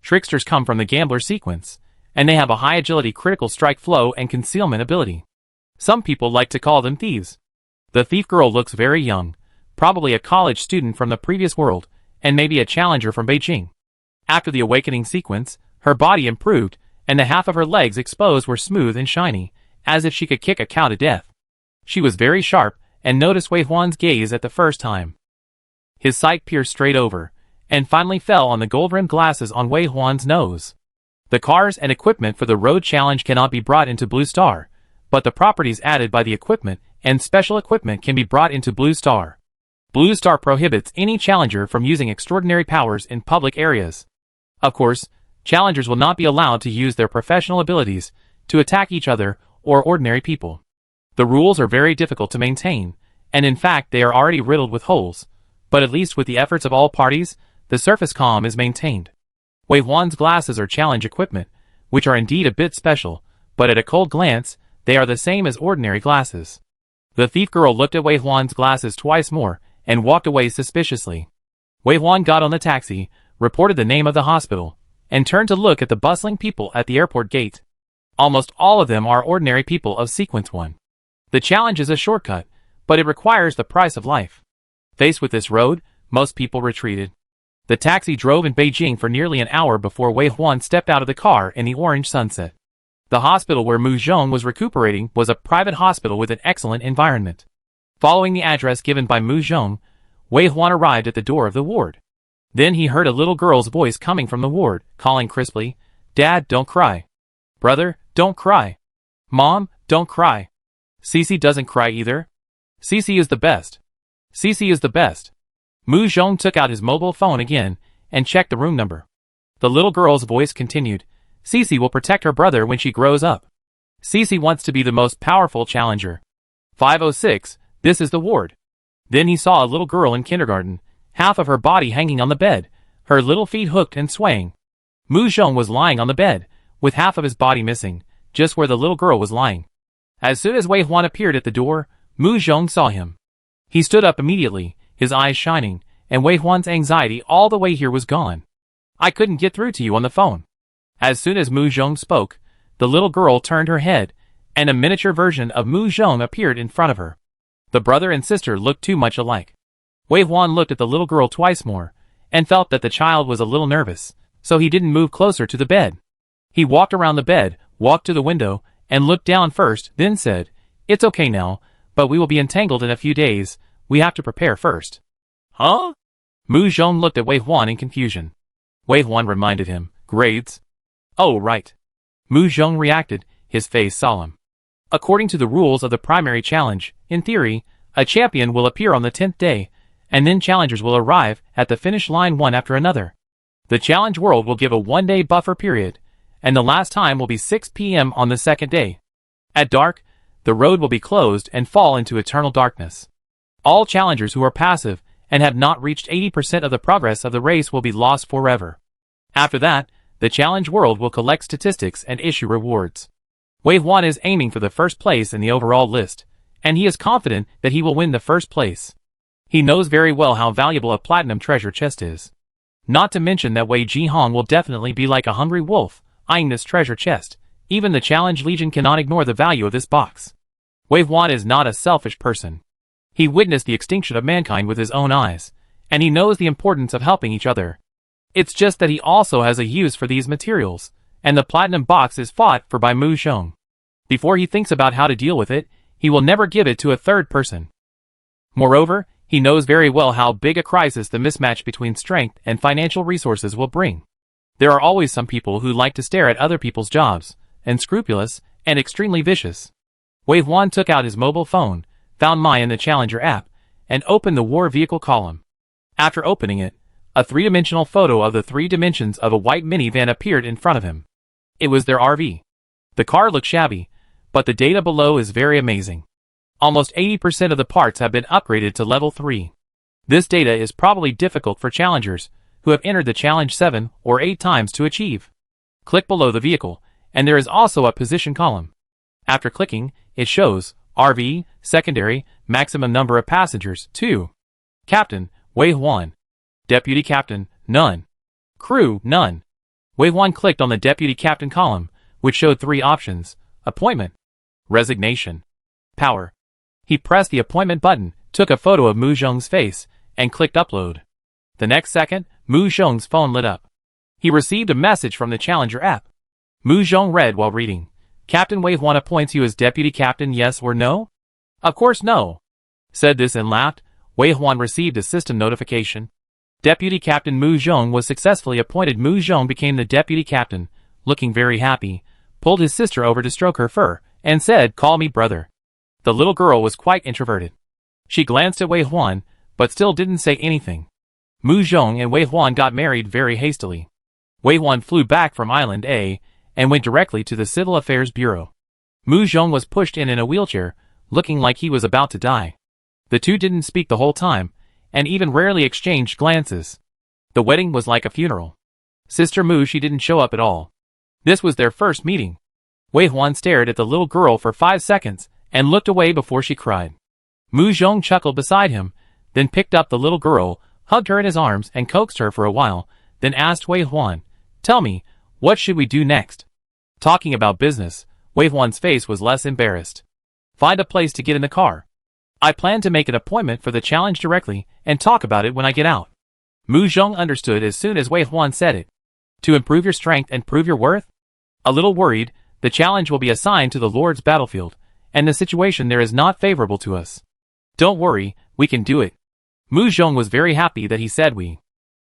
Tricksters come from the gambler sequence, and they have a high agility critical strike flow and concealment ability. Some people like to call them thieves. The thief girl looks very young, probably a college student from the previous world, and maybe a challenger from Beijing. After the awakening sequence, her body improved, and the half of her legs exposed were smooth and shiny, as if she could kick a cow to death. She was very sharp, and noticed Wei Huan's gaze at the first time. His sight pierced straight over, and finally fell on the gold-rimmed glasses on Wei Huan's nose. The cars and equipment for the road challenge cannot be brought into Blue Star, but the properties added by the equipment and special equipment can be brought into Blue Star. Blue Star prohibits any challenger from using extraordinary powers in public areas. Of course, challengers will not be allowed to use their professional abilities to attack each other or ordinary people. The rules are very difficult to maintain, and in fact they are already riddled with holes. But at least with the efforts of all parties, the surface calm is maintained. Wei Huan's glasses are challenge equipment, which are indeed a bit special, but at a cold glance, they are the same as ordinary glasses. The thief girl looked at Wei Huan's glasses twice more, and walked away suspiciously. Wei Huan got on the taxi, reported the name of the hospital, and turned to look at the bustling people at the airport gate. Almost all of them are ordinary people of Sequence 1. The challenge is a shortcut, but it requires the price of life. Faced with this road, most people retreated. The taxi drove in Beijing for nearly an hour before Wei Huan stepped out of the car in the orange sunset. The hospital where Mu Zhong was recuperating was a private hospital with an excellent environment. Following the address given by Mu Zhong, Wei Huan arrived at the door of the ward. Then he heard a little girl's voice coming from the ward, calling crisply, "Dad, don't cry. Brother, don't cry. Mom, don't cry. Cici doesn't cry either. Cici is the best. Cici is the best." Mu Zhong took out his mobile phone again and checked the room number. The little girl's voice continued, "Cici will protect her brother when she grows up. Cici wants to be the most powerful challenger. 506, this is the ward." Then he saw a little girl in kindergarten, half of her body hanging on the bed, her little feet hooked and swaying. Mu Zhong was lying on the bed, with half of his body missing, just where the little girl was lying. As soon as Wei Huan appeared at the door, Mu Zhong saw him. He stood up immediately, his eyes shining, and Wei Huan's anxiety all the way here was gone. "I couldn't get through to you on the phone." As soon as Mu Zhong spoke, the little girl turned her head, and a miniature version of Mu Zhong appeared in front of her. The brother and sister looked too much alike. Wei Huan looked at the little girl twice more, and felt that the child was a little nervous, so he didn't move closer to the bed. He walked around the bed, walked to the window, and looked down first, then said, "It's okay now, but we will be entangled in a few days, we have to prepare first." "Huh?" Mu Zhong looked at Wei Huan in confusion. Wei Huan reminded him, "Grades?" "Oh, right." Mu Zhong reacted, his face solemn. According to the rules of the primary challenge, in theory, a champion will appear on the 10th day, and then challengers will arrive at the finish line one after another. The challenge world will give a 1-day buffer period, and the last time will be 6 p.m. on the second day. At dark, the road will be closed and fall into eternal darkness. All challengers who are passive and have not reached 80% of the progress of the race will be lost forever. After that, the challenge world will collect statistics and issue rewards. Wei Huan is aiming for the first place in the overall list, and he is confident that he will win the first place. He knows very well how valuable a platinum treasure chest is. Not to mention that Wei Jihong will definitely be like a hungry wolf, eyeing this treasure chest. Even the Challenge Legion cannot ignore the value of this box. Wei Huan is not a selfish person. He witnessed the extinction of mankind with his own eyes, and he knows the importance of helping each other. It's just that he also has a use for these materials, and the platinum box is fought for by Mu Zhong. Before he thinks about how to deal with it, he will never give it to a third person. Moreover, he knows very well how big a crisis the mismatch between strength and financial resources will bring. There are always some people who like to stare at other people's jobs, unscrupulous, and extremely vicious. Wei Huan took out his mobile phone, found My in the Challenger app, and opened the War Vehicle column. After opening it, a three-dimensional photo of the 3 dimensions of a white minivan appeared in front of him. It was their RV. The car looked shabby, but the data below is very amazing. Almost 80% of the parts have been upgraded to level 3. This data is probably difficult for challengers who have entered the challenge 7 or 8 times to achieve. Click below the vehicle, and there is also a position column. After clicking, it shows RV, secondary, maximum number of passengers, 2. Captain, Wei Huan. Deputy Captain, none. Crew, none. Wei Huan clicked on the Deputy Captain column, which showed 3 options: appointment, resignation, power. He pressed the appointment button, took a photo of Mu Zhong's face, and clicked upload. The next second, Mu Zhong's phone lit up. He received a message from the Challenger app. Mu Zhong read while reading, "Captain Wei Huan appoints you as Deputy Captain, yes or no?" "Of course no," said this and laughed. Wei Huan received a system notification. Deputy Captain Mu Zhong was successfully appointed. Mu Zhong became the Deputy Captain, looking very happy, pulled his sister over to stroke her fur, and said, "Call me brother." The little girl was quite introverted. She glanced at Wei Huan, but still didn't say anything. Mu Zhong and Wei Huan got married very hastily. Wei Huan flew back from Island A, and went directly to the Civil Affairs Bureau. Mu Zhong was pushed in a wheelchair, looking like he was about to die. The two didn't speak the whole time, and even rarely exchanged glances. The wedding was like a funeral. Sister Mu she didn't show up at all. This was their first meeting. Wei Huan stared at the little girl for 5 seconds, and looked away before she cried. Mu Zhong chuckled beside him, then picked up the little girl, hugged her in his arms and coaxed her for a while, then asked Wei Huan, "Tell me, what should we do next?" Talking about business, Wei Huan's face was less embarrassed. "Find a place to get in the car. I plan to make an appointment for the challenge directly and talk about it when I get out." Mu Zhong understood as soon as Wei Huan said it. To improve your strength and prove your worth? A little worried, the challenge will be assigned to the Lord's battlefield, and the situation there is not favorable to us. Don't worry, we can do it. Mu Zhong was very happy that he said we.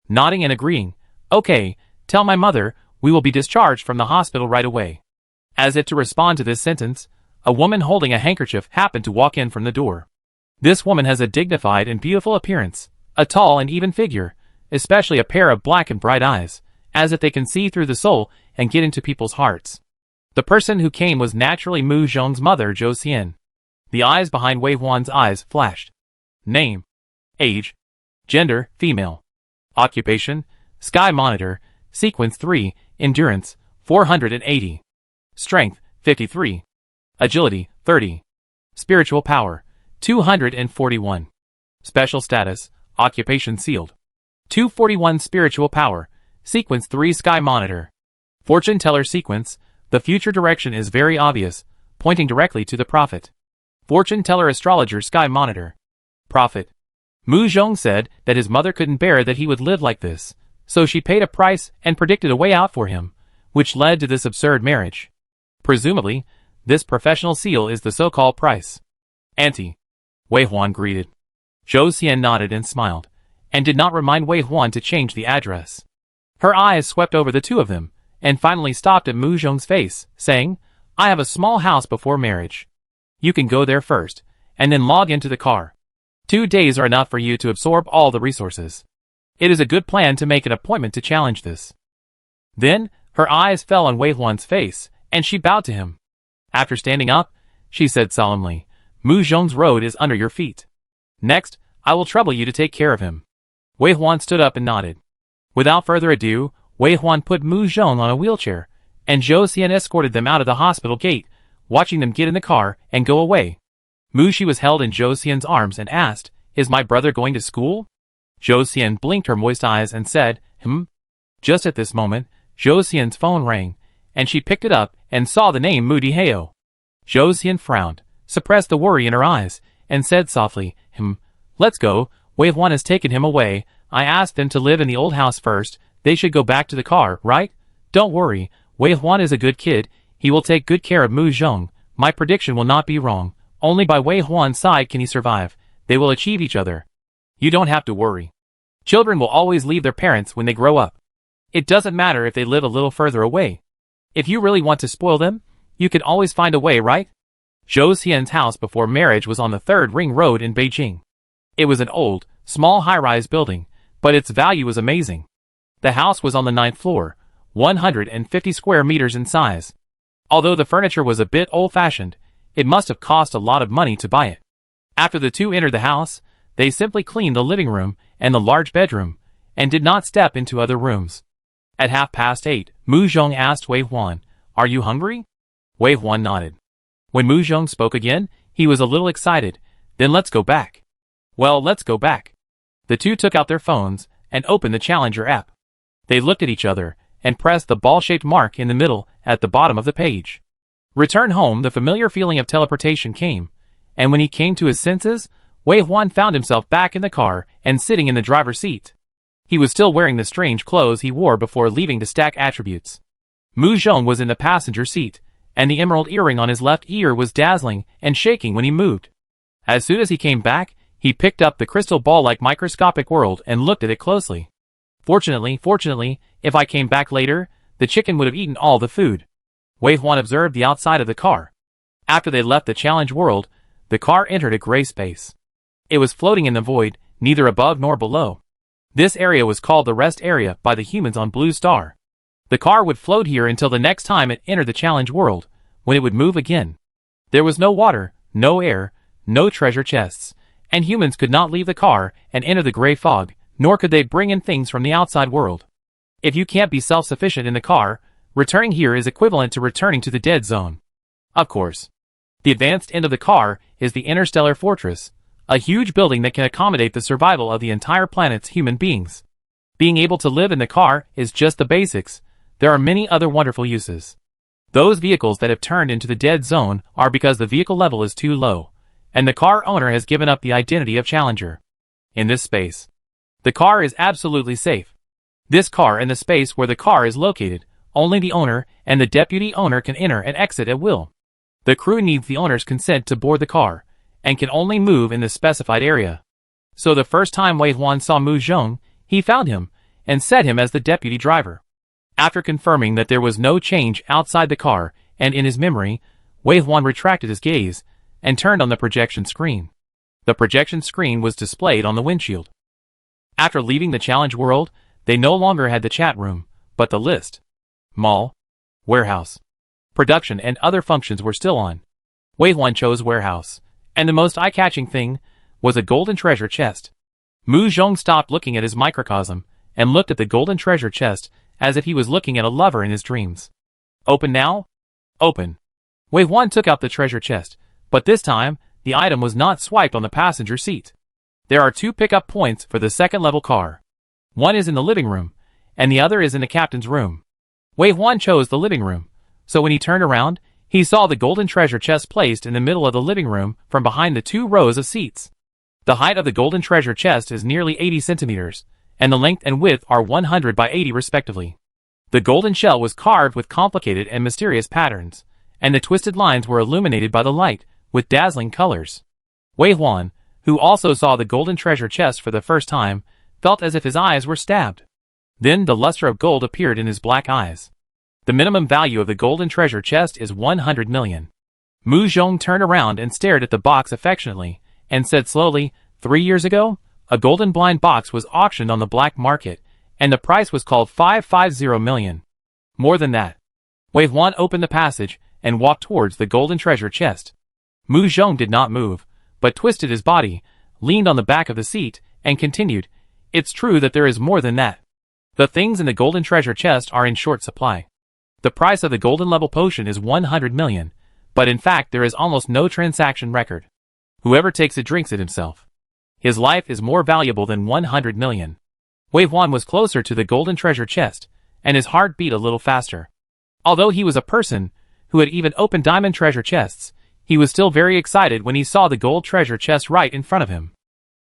Nodding and agreeing, "Okay, tell my mother, we will be discharged from the hospital right away." As if to respond to this sentence, a woman holding a handkerchief happened to walk in from the door. This woman has a dignified and beautiful appearance, a tall and even figure, especially a pair of black and bright eyes, as if they can see through the soul and get into people's hearts. The person who came was naturally Mu Zhong's mother, Zhou Xian. The eyes behind Wei Huan's eyes flashed. Name. Age. Gender, female. Occupation, Sky Monitor, Sequence 3, Endurance, 480. Strength, 53. Agility, 30. Spiritual Power, 241. Special Status, Occupation Sealed. 241 Spiritual Power, Sequence 3 Sky Monitor. Fortune Teller Sequence, the future direction is very obvious, pointing directly to the Prophet. Fortune Teller Astrologer Sky Monitor. Prophet. Mu Zhong said that his mother couldn't bear that he would live like this, so she paid a price and predicted a way out for him, which led to this absurd marriage. Presumably, this professional seal is the so-called price. Auntie. Wei Huan greeted. Zhou Xian nodded and smiled, and did not remind Wei Huan to change the address. Her eyes swept over the two of them, and finally stopped at Mu Zhong's face, saying, "I have a small house before marriage. You can go there first, and then log into the car. 2 days are enough for you to absorb all the resources. It is a good plan to make an appointment to challenge this." Then, her eyes fell on Wei Huan's face, and she bowed to him. After standing up, she said solemnly, "Mu Zhong's road is under your feet. Next, I will trouble you to take care of him." Wei Huan stood up and nodded. Without further ado, Wei Huan put Mu Zhong on a wheelchair, and Zhou Xian escorted them out of the hospital gate, watching them get in the car and go away. Mu Xi was held in Zhou Xian's arms and asked, "Is my brother going to school?" Zhou Xian blinked her moist eyes and said, Just at this moment, Zhou Xian's phone rang, and she picked it up and saw the name Mu Diheo. Zhou Xian frowned, suppressed the worry in her eyes, and said softly, "Let's go, Wei Huan has taken him away. I asked them to live in the old house first, they should go back to the car, right? Don't worry, Wei Huan is a good kid, he will take good care of Mu Zhong, my prediction will not be wrong, only by Wei Huan's side can he survive, they will achieve each other. You don't have to worry. Children will always leave their parents when they grow up. It doesn't matter if they live a little further away. If you really want to spoil them, you can always find a way, right?" Zhou Xian's house before marriage was on the 3rd Ring Road in Beijing. It was an old, small high-rise building, but its value was amazing. The house was on the 9th floor, 150 square meters in size. Although the furniture was a bit old-fashioned, it must have cost a lot of money to buy it. After the two entered the house, they simply cleaned the living room and the large bedroom, and did not step into other rooms. At 8:30, Mu Zhong asked Wei Huan, "Are you hungry?" Wei Huan nodded. When Mu Zhong spoke again, he was a little excited. "Then let's go back." "Well, let's go back." The two took out their phones and opened the Challenger app. They looked at each other and pressed the ball-shaped mark in the middle at the bottom of the page. Return home, the familiar feeling of teleportation came, and when he came to his senses, Wei Huan found himself back in the car and sitting in the driver's seat. He was still wearing the strange clothes he wore before leaving to stack attributes. Mu Zhong was in the passenger seat, and the emerald earring on his left ear was dazzling and shaking when he moved. As soon as he came back, he picked up the crystal ball-like microscopic world and looked at it closely. Fortunately, if I came back later, the chicken would have eaten all the food. Wei Huan observed the outside of the car. After they left the challenge world, the car entered a gray space. It was floating in the void, neither above nor below. This area was called the rest area by the humans on Blue Star. The car would float here until the next time it entered the challenge world, when it would move again. There was no water, no air, no treasure chests, and humans could not leave the car and enter the gray fog, nor could they bring in things from the outside world. If you can't be self-sufficient in the car, returning here is equivalent to returning to the dead zone. Of course. The advanced end of the car is the Interstellar Fortress, a huge building that can accommodate the survival of the entire planet's human beings. Being able to live in the car is just the basics. There are many other wonderful uses. Those vehicles that have turned into the dead zone are because the vehicle level is too low, and the car owner has given up the identity of challenger. In this space, the car is absolutely safe. This car and the space where the car is located, only the owner and the deputy owner can enter and exit at will. The crew needs the owner's consent to board the car, and can only move in the specified area. So the first time Wei Huan saw Mu Zhong, he found him, and set him as the deputy driver. After confirming that there was no change outside the car, and in his memory, Wei Huan retracted his gaze, and turned on the projection screen. The projection screen was displayed on the windshield. After leaving the challenge world, they no longer had the chat room, but the list. Mall, warehouse, production and other functions were still on. Wei Huan chose warehouse, and the most eye-catching thing was a golden treasure chest. Mu Zhong stopped looking at his microcosm, and looked at the golden treasure chest as if he was looking at a lover in his dreams. Open now? Open. Wei Huan took out the treasure chest, but this time, the item was not swiped on the passenger seat. There are 2 pickup points for the second-level car. One is in the living room, and the other is in the captain's room. Wei Huan chose the living room, so when he turned around, he saw the golden treasure chest placed in the middle of the living room from behind the 2 rows of seats. The height of the golden treasure chest is nearly 80 centimeters, and the length and width are 100 by 80 respectively. The golden shell was carved with complicated and mysterious patterns, and the twisted lines were illuminated by the light with dazzling colors. Wei Huan, who also saw the golden treasure chest for the first time, felt as if his eyes were stabbed. Then the luster of gold appeared in his black eyes. The minimum value of the golden treasure chest is 100 million. Mu Zhong turned around and stared at the box affectionately, and said slowly, 3 years ago, a golden blind box was auctioned on the black market, and the price was called 550 million. More than that. Wei Huan opened the passage, and walked towards the golden treasure chest. Mu Zhong did not move, but twisted his body, leaned on the back of the seat, and continued, it's true that there is more than that. The things in the golden treasure chest are in short supply. The price of the golden level potion is 100 million, but in fact there is almost no transaction record. Whoever takes it drinks it himself. His life is more valuable than 100 million. Wei Huan was closer to the golden treasure chest, and his heart beat a little faster. Although he was a person who had even opened diamond treasure chests, he was still very excited when he saw the gold treasure chest right in front of him.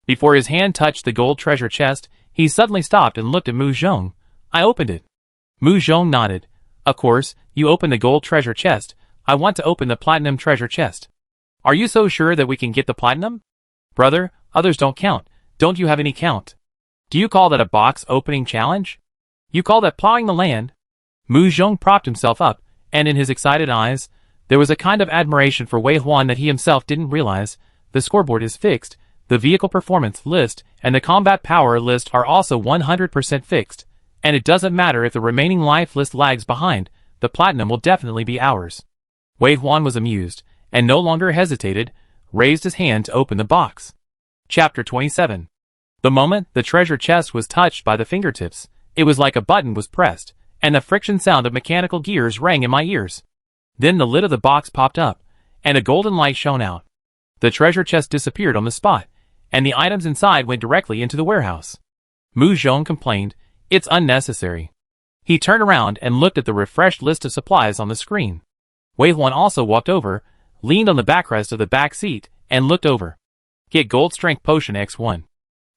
Before his hand touched the gold treasure chest, he suddenly stopped and looked at Mu Zhong. I opened it. Mu Zhong nodded. Of course, you opened the gold treasure chest. I want to open the platinum treasure chest. Are you so sure that we can get the platinum? Brother, others don't count. Don't you have any count? Do you call that a box opening challenge? You call that plowing the land? Mu Zhong propped himself up, and in his excited eyes, there was a kind of admiration for Wei Huan that he himself didn't realize. The scoreboard is fixed, the vehicle performance list and the combat power list are also 100% fixed, and it doesn't matter if the remaining life list lags behind, the platinum will definitely be ours. Wei Huan was amused, and no longer hesitated, raised his hand to open the box. Chapter 27. The moment the treasure chest was touched by the fingertips, it was like a button was pressed, and the friction sound of mechanical gears rang in my ears. Then the lid of the box popped up, and a golden light shone out. The treasure chest disappeared on the spot, and the items inside went directly into the warehouse. Mu Zhong complained, it's unnecessary. He turned around and looked at the refreshed list of supplies on the screen. Wei Huan also walked over, leaned on the backrest of the back seat, and looked over. Get Gold Strength Potion X1.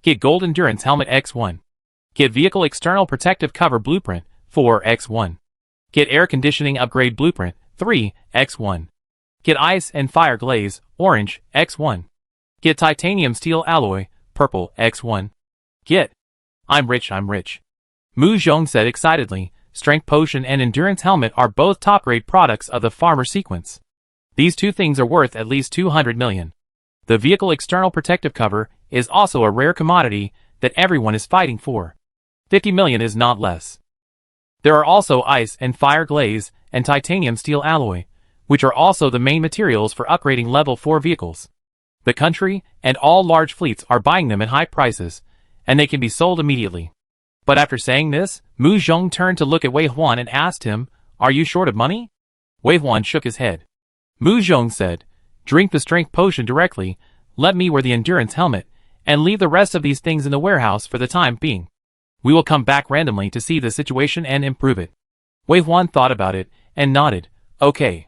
Get Gold Endurance Helmet X1. Get Vehicle External Protective Cover Blueprint 4 X1. Get Air Conditioning Upgrade Blueprint 3 X1. Get Ice and Fire Glaze Orange X1. Get Titanium Steel Alloy Purple X1. Get. I'm rich. Mu Zhong said excitedly, Strength Potion and Endurance Helmet are both top-grade products of the Farmer sequence. These two things are worth at least 200 million. The Vehicle External Protective Cover is also a rare commodity that everyone is fighting for. 50 million is not less. There are also Ice and Fire Glaze and Titanium Steel Alloy, which are also the main materials for upgrading level 4 vehicles. The country and all large fleets are buying them at high prices, and they can be sold immediately. But after saying this, Mu Zhong turned to look at Wei Huan and asked him, "Are you short of money?" Wei Huan shook his head. Mu Zhong said, "Drink the strength potion directly, let me wear the endurance helmet, and leave the rest of these things in the warehouse for the time being. We will come back randomly to see the situation and improve it." Wei Huan thought about it and nodded, "Okay."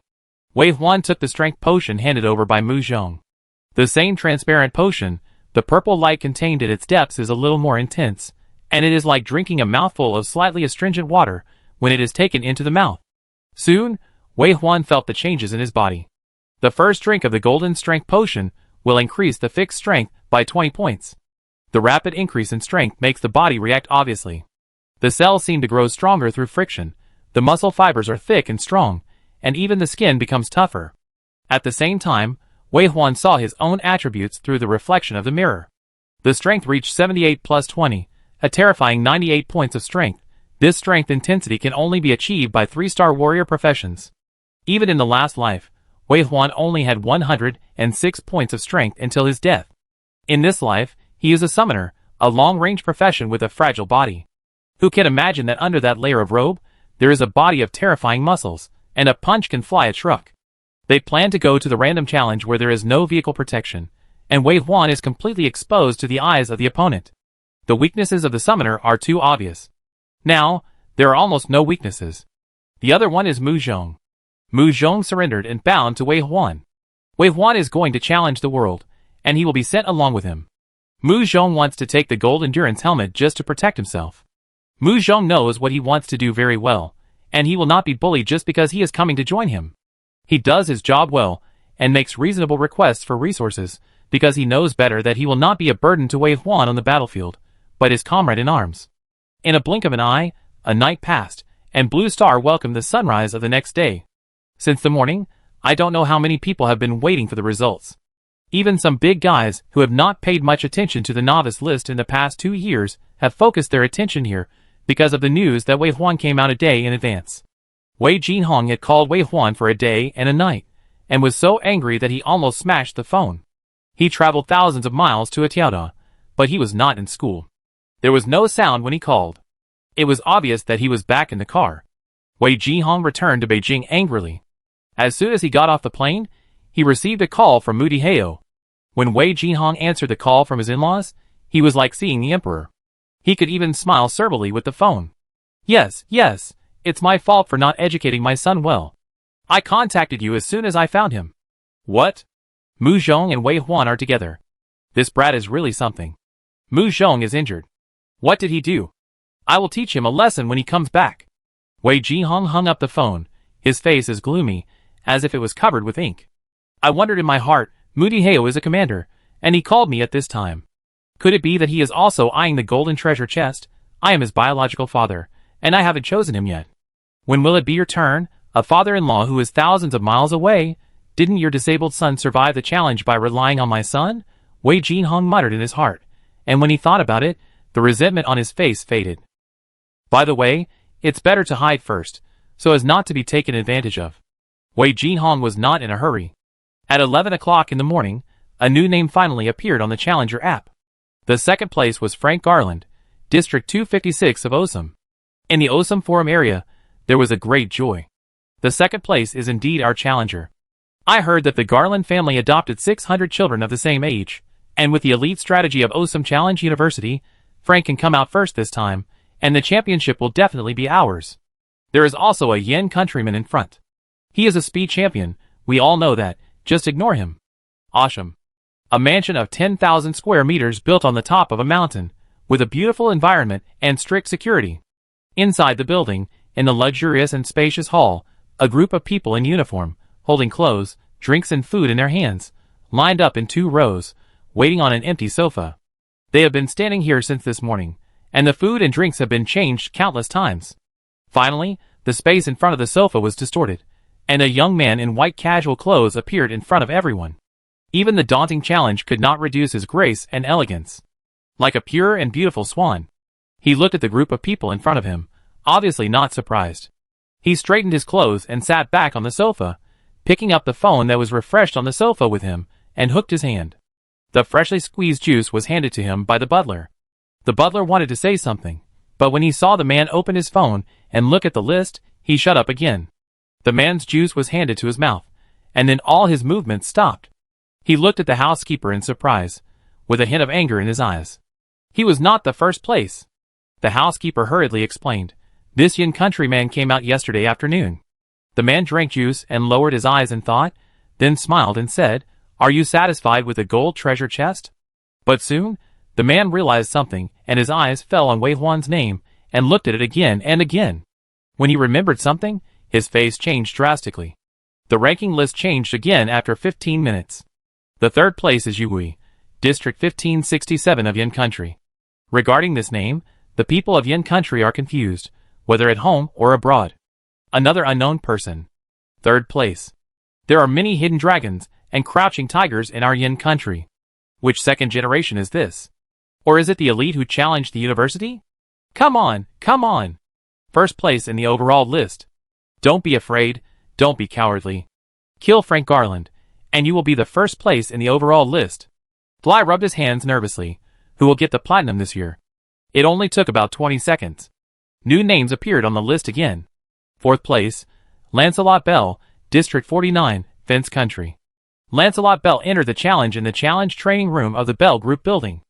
Wei Huan took the strength potion handed over by Mu Zhong. The same transparent potion, the purple light contained at its depths is a little more intense, and it is like drinking a mouthful of slightly astringent water when it is taken into the mouth. Soon, Wei Huan felt the changes in his body. The first drink of the golden strength potion will increase the fixed strength by 20 points. The rapid increase in strength makes the body react obviously. The cells seem to grow stronger through friction, the muscle fibers are thick and strong, and even the skin becomes tougher. At the same time, Wei Huan saw his own attributes through the reflection of the mirror. The strength reached 78 plus 20, a terrifying 98 points of strength. This strength intensity can only be achieved by 3-star warrior professions. Even in the last life, Wei Huan only had 106 points of strength until his death. In this life, he is a summoner, a long-range profession with a fragile body. Who can imagine that under that layer of robe, there is a body of terrifying muscles, and a punch can fly a truck? They plan to go to the random challenge where there is no vehicle protection, and Wei Huan is completely exposed to the eyes of the opponent. The weaknesses of the summoner are too obvious. Now, there are almost no weaknesses. The other one is Mu Zhong. Mu Zhong surrendered and bowed to Wei Huan. Wei Huan is going to challenge the world, and he will be sent along with him. Mu Zhong wants to take the gold endurance helmet just to protect himself. Mu Zhong knows what he wants to do very well, and he will not be bullied just because he is coming to join him. He does his job well, and makes reasonable requests for resources, because he knows better that he will not be a burden to Wei Huan on the battlefield, but his comrade in arms. In a blink of an eye, a night passed, and Blue Star welcomed the sunrise of the next day. Since the morning, I don't know how many people have been waiting for the results. Even some big guys who have not paid much attention to the novice list in the past 2 years have focused their attention here because of the news that Wei Huan came out a day in advance. Wei Jinhong had called Wei Huan for a day and a night, and was so angry that he almost smashed the phone. He traveled thousands of miles to Atiaoda, but he was not in school. There was no sound when he called. It was obvious that he was back in the car. Wei Jinhong returned to Beijing angrily. As soon as he got off the plane, he received a call from Mu Diheo. When Wei Jinhong answered the call from his in-laws, he was like seeing the emperor. He could even smile servilely with the phone. Yes, it's my fault for not educating my son well. I contacted you as soon as I found him." "What?" "Mu Zhong and Wei Huan are together. This brat is really something. Mu Zhong is injured." "What did he do?" "I will teach him a lesson when he comes back." Wei Jinhong hung up the phone, his face as gloomy as if it was covered with ink. I wondered in my heart, Mu Diheo is a commander, and he called me at this time. Could it be that he is also eyeing the golden treasure chest? I am his biological father, and I haven't chosen him yet. When will it be your turn, a father-in-law who is thousands of miles away? Didn't your disabled son survive the challenge by relying on my son? Wei Jinhong muttered in his heart, and when he thought about it, the resentment on his face faded. By the way, it's better to hide first, so as not to be taken advantage of. Wei Jinhong was not in a hurry. At 11 o'clock in the morning, a new name finally appeared on the Challenger app. The second place was Frank Garland, District 256 of Osum. In the Osum Forum area, there was a great joy. The second place is indeed our challenger. I heard that the Garland family adopted 600 children of the same age, and with the elite strategy of Osum Challenge University, Frank can come out first this time, and the championship will definitely be ours. There is also a Yen countryman in front. He is a speed champion, we all know that, just ignore him. Awesome. A mansion of 10,000 square meters built on the top of a mountain, with a beautiful environment and strict security. Inside the building, in the luxurious and spacious hall, a group of people in uniform, holding clothes, drinks and food in their hands, lined up in 2 rows, waiting on an empty sofa. They have been standing here since this morning, and the food and drinks have been changed countless times. Finally, the space in front of the sofa was distorted, and a young man in white casual clothes appeared in front of everyone. Even the daunting challenge could not reduce his grace and elegance. Like a pure and beautiful swan, he looked at the group of people in front of him, obviously not surprised. He straightened his clothes and sat back on the sofa, picking up the phone that was refreshed on the sofa with him, and hooked his hand. The freshly squeezed juice was handed to him by the butler. The butler wanted to say something, but when he saw the man open his phone and look at the list, he shut up again. The man's juice was handed to his mouth, and then all his movements stopped. He looked at the housekeeper in surprise, with a hint of anger in his eyes. He was not the first place. The housekeeper hurriedly explained. This Yin countryman came out yesterday afternoon. The man drank juice and lowered his eyes in thought, then smiled and said, Are you satisfied with the gold treasure chest? But soon, the man realized something, and his eyes fell on Wei Huan's name, and looked at it again and again. When he remembered something, his face changed drastically. The ranking list changed again after 15 minutes. The third place is Yugui, District 1567 of Yin Country. Regarding this name, the people of Yin Country are confused, whether at home or abroad. Another unknown person. Third place. There are many hidden dragons and crouching tigers in our Yin Country. Which second generation is this? Or is it the elite who challenged the university? Come on, come on! First place in the overall list. Don't be afraid, don't be cowardly. Kill Frank Garland, and you will be the first place in the overall list. Fly rubbed his hands nervously. Who will get the platinum this year? It only took about 20 seconds. New names appeared on the list again. Fourth place, Lancelot Bell, District 49, Fence Country. Lancelot Bell entered the challenge in the challenge training room of the Bell Group building.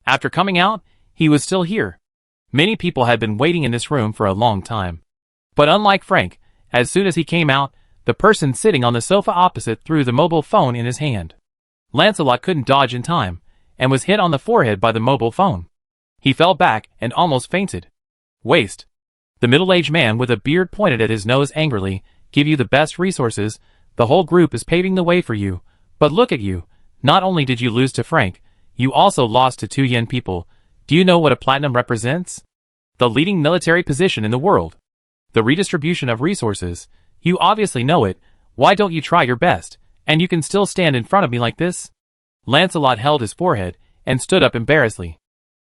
After coming out, he was still here. Many people had been waiting in this room for a long time. But unlike Frank, as soon as he came out, the person sitting on the sofa opposite threw the mobile phone in his hand. Lancelot couldn't dodge in time, and was hit on the forehead by the mobile phone. He fell back and almost fainted. Waste. The middle-aged man with a beard pointed at his nose angrily, Give you the best resources, the whole group is paving the way for you, but look at you, not only did you lose to Frank, you also lost to 2 Yen people. Do you know what a platinum represents? The leading military position in the world. The redistribution of resources. You obviously know it, why don't you try your best, and you can still stand in front of me like this? Lancelot held his forehead, and stood up embarrassedly.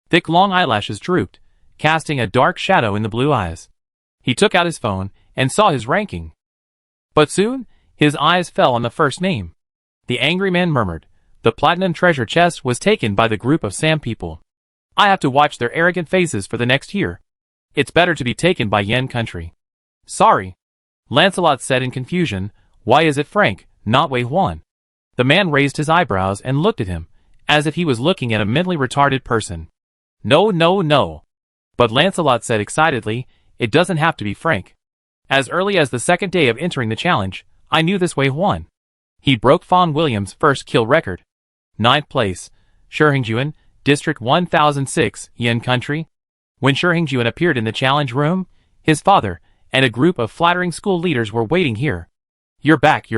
Thick long eyelashes drooped, casting a dark shadow in the blue eyes. He took out his phone, and saw his ranking. But soon, his eyes fell on the first name. The angry man murmured, The platinum treasure chest was taken by the group of Sam people. I have to watch their arrogant faces for the next year. It's better to be taken by Yen Country. Sorry. Lancelot said in confusion, Why is it Frank, not Wei Huan? The man raised his eyebrows and looked at him, as if he was looking at a mentally retarded person. No, no, no. But Lancelot said excitedly, It doesn't have to be Frank. As early as the second day of entering the challenge, I knew this Wei Huan. He broke Fawn Williams' first kill record. 9th place, Shihengjuan, District 1006, Yin Country. When Shihengjuan appeared in the challenge room, his father and a group of flattering school leaders were waiting here. You're back,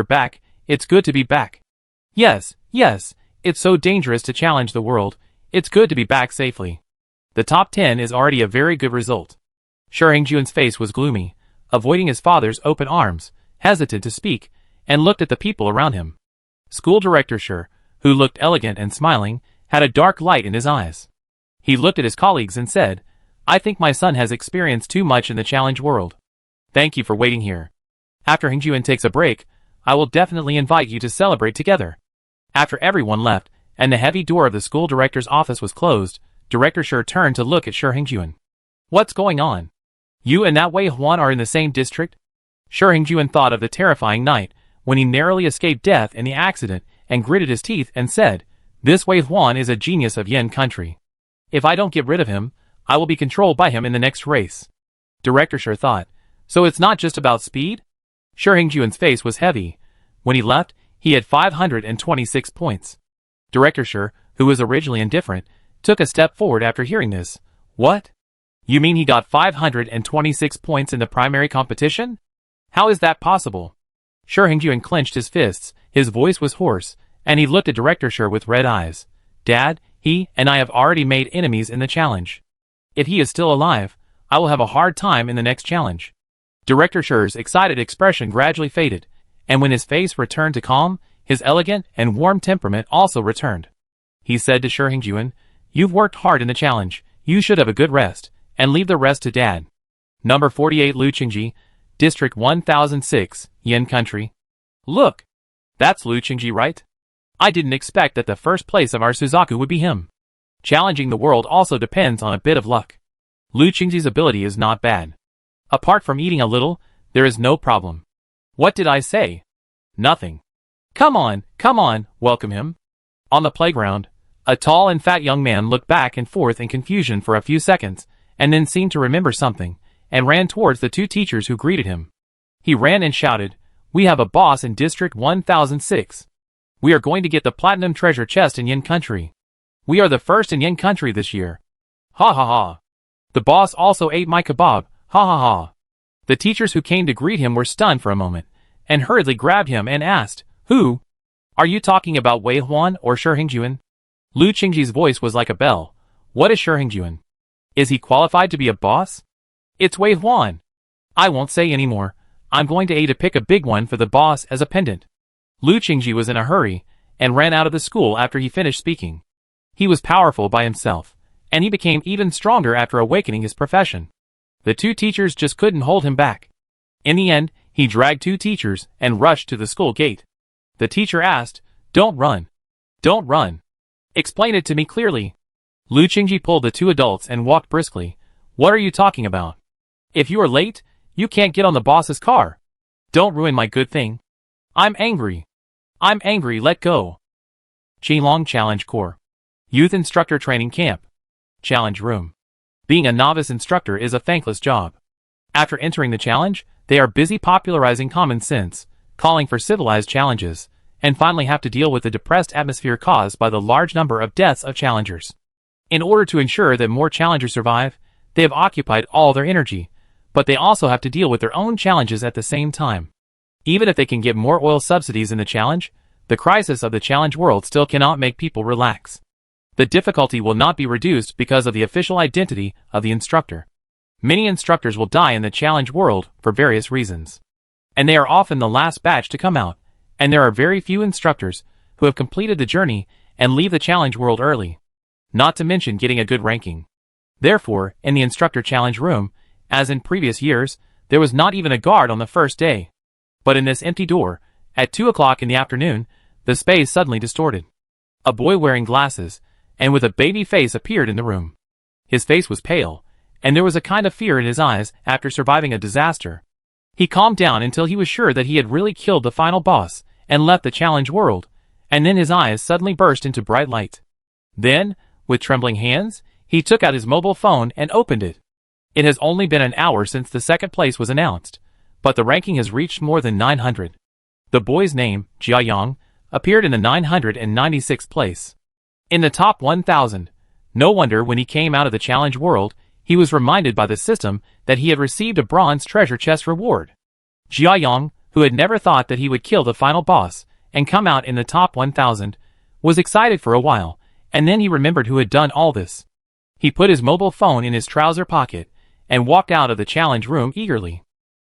it's good to be back. Yes, it's so dangerous to challenge the world, it's good to be back safely. The top 10 is already a very good result. Shihengjuan's face was gloomy, avoiding his father's open arms, hesitant to speak, and looked at the people around him. School director Shi, who looked elegant and smiling, had a dark light in his eyes. He looked at his colleagues and said, I think my son has experienced too much in the challenge world. Thank you for waiting here. After Hengjuan takes a break, I will definitely invite you to celebrate together. After everyone left, and the heavy door of the school director's office was closed, Director Shi turned to look at Shihengjuan. What's going on? You and that Wei Huan are in the same district? Shihengjuan thought of the terrifying night, when he narrowly escaped death in the accident, and gritted his teeth and said, This Wei Huan is a genius of Yen Country. If I don't get rid of him, I will be controlled by him in the next race. Director Shi thought, So it's not just about speed? Shihengjuan's face was heavy. When he left, he had 526 points. Director Shi, who was originally indifferent, took a step forward after hearing this. What? You mean he got 526 points in the primary competition? How is that possible? Shihengjuan clenched his fists, his voice was hoarse, and he looked at Director Shi with red eyes. Dad, he and I have already made enemies in the challenge. If he is still alive, I will have a hard time in the next challenge. Director Shi's excited expression gradually faded, and when his face returned to calm, his elegant and warm temperament also returned. He said to Shihengjuan, You've worked hard in the challenge, you should have a good rest, and leave the rest to Dad. Number 48 Lu Qingji, District 1006, Yin Country. Look! That's Lu Qingji, right? I didn't expect that the first place of our Suzaku would be him. Challenging the world also depends on a bit of luck. Lu Qingji's ability is not bad. Apart from eating a little, there is no problem. What did I say? Nothing. Come on, welcome him. On the playground, a tall and fat young man looked back and forth in confusion for a few seconds, and then seemed to remember something, and ran towards the two teachers who greeted him. He ran and shouted, "We have a boss in District 1006. We are going to get the Platinum Treasure Chest in Yin Country. We are the first in Yin Country this year. Ha ha ha. The boss also ate my kebab, ha ha ha." The teachers who came to greet him were stunned for a moment, and hurriedly grabbed him and asked, "Who? Are you talking about Wei Huan or Shi Hingjuan?" Lu Qingji's voice was like a bell. "What is Shi Hingjuan? Is he qualified to be a boss?" "It's Wei Huan. I won't say any more. I'm going to pick a big one for the boss as a pendant." Lu Qingji was in a hurry, and ran out of the school after he finished speaking. He was powerful by himself, and he became even stronger after awakening his profession. The two teachers just couldn't hold him back. In the end, he dragged two teachers and rushed to the school gate. The teacher asked, "Don't run. Don't run. Explain it to me clearly." Lu Qingji pulled the two adults and walked briskly. "What are you talking about? If you are late, you can't get on the boss's car. Don't ruin my good thing. I'm angry. I'm angry, let go." Qilong Challenge Corps. Youth Instructor Training Camp. Challenge Room. Being a novice instructor is a thankless job. After entering the challenge, they are busy popularizing common sense, calling for civilized challenges, and finally have to deal with the depressed atmosphere caused by the large number of deaths of challengers. In order to ensure that more challengers survive, they have occupied all their energy, but they also have to deal with their own challenges at the same time. Even if they can get more oil subsidies in the challenge, the crisis of the challenge world still cannot make people relax. The difficulty will not be reduced because of the official identity of the instructor. Many instructors will die in the challenge world for various reasons. And they are often the last batch to come out, and there are very few instructors who have completed the journey and leave the challenge world early. Not to mention getting a good ranking. Therefore, in the instructor challenge room, as in previous years, there was not even a guard on the first day. But in this empty door, at 2 o'clock in the afternoon, the space suddenly distorted. A boy wearing glasses, and with a baby face appeared in the room. His face was pale, and there was a kind of fear in his eyes after surviving a disaster. He calmed down until he was sure that he had really killed the final boss, and left the challenge world, and then his eyes suddenly burst into bright light. Then, with trembling hands, he took out his mobile phone and opened it. It has only been an hour since the second place was announced, but the ranking has reached more than 900. The boy's name, Jiayang, appeared in the 996th place. In the top 1,000. No wonder when he came out of the challenge world, he was reminded by the system that he had received a bronze treasure chest reward. Jiayang, who had never thought that he would kill the final boss and come out in the top 1,000, was excited for a while, and then he remembered who had done all this. He put his mobile phone in his trouser pocket and walked out of the challenge room eagerly.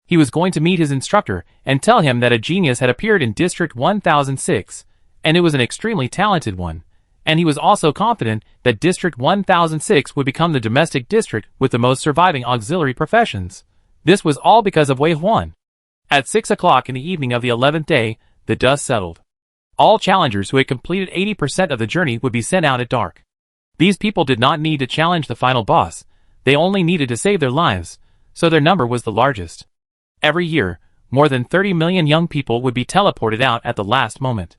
He was going to meet his instructor and tell him that a genius had appeared in District 1006, and it was an extremely talented one. And he was also confident that District 1006 would become the domestic district with the most surviving auxiliary professions. This was all because of Wei Huan. At 6 o'clock in the evening of the 11th day, the dust settled. All challengers who had completed 80% of the journey would be sent out at dark. These people did not need to challenge the final boss, they only needed to save their lives, so their number was the largest. Every year, more than 30 million young people would be teleported out at the last moment.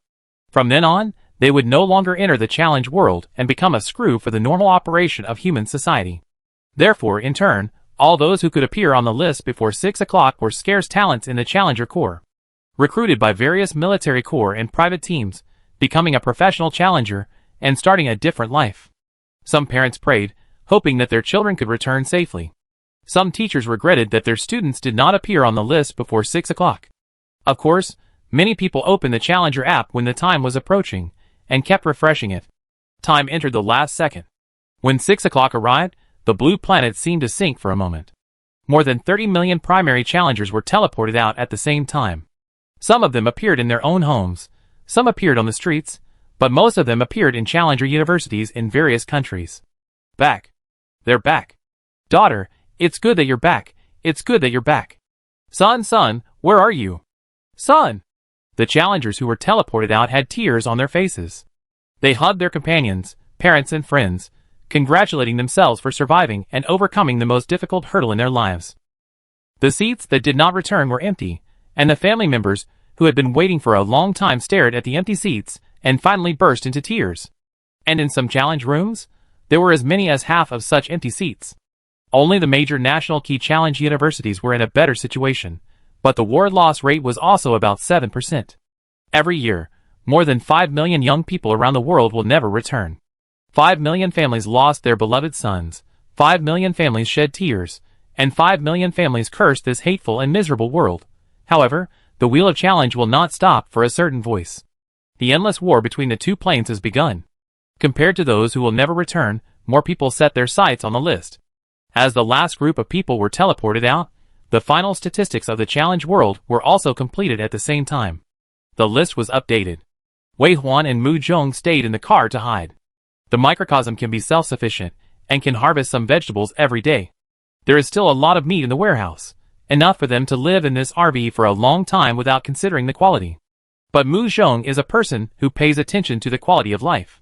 From then on, they would no longer enter the challenge world and become a screw for the normal operation of human society. Therefore, in turn, all those who could appear on the list before 6 o'clock were scarce talents in the Challenger Corps. Recruited by various military corps and private teams, becoming a professional challenger, and starting a different life. Some parents prayed, hoping that their children could return safely. Some teachers regretted that their students did not appear on the list before 6 o'clock. Of course, many people opened the Challenger app when the time was approaching, and kept refreshing it. Time entered the last second. When 6 o'clock arrived, the blue planet seemed to sink for a moment. More than 30 million primary challengers were teleported out at the same time. Some of them appeared in their own homes, some appeared on the streets, but most of them appeared in challenger universities in various countries. Back. They're back. Daughter, it's good that you're back. It's good that you're back. Son, where are you? Son! The challengers who were teleported out had tears on their faces. They hugged their companions, parents and friends, congratulating themselves for surviving and overcoming the most difficult hurdle in their lives. The seats that did not return were empty, and the family members who had been waiting for a long time stared at the empty seats and finally burst into tears. And in some challenge rooms, there were as many as half of such empty seats. Only the major national key challenge universities were in a better situation, but the ward loss rate was also about 7%. Every year, more than 5 million young people around the world will never return. 5 million families lost their beloved sons, 5 million families shed tears, and 5 million families cursed this hateful and miserable world. However, the wheel of challenge will not stop for a certain voice. The endless war between the two planes has begun. Compared to those who will never return, more people set their sights on the list. As the last group of people were teleported out, the final statistics of the challenge world were also completed at the same time. The list was updated. Wei Huan and Mu Zhong stayed in the car to hide. The microcosm can be self-sufficient and can harvest some vegetables every day. There is still a lot of meat in the warehouse, enough for them to live in this RV for a long time without considering the quality. But Mu Zhong is a person who pays attention to the quality of life.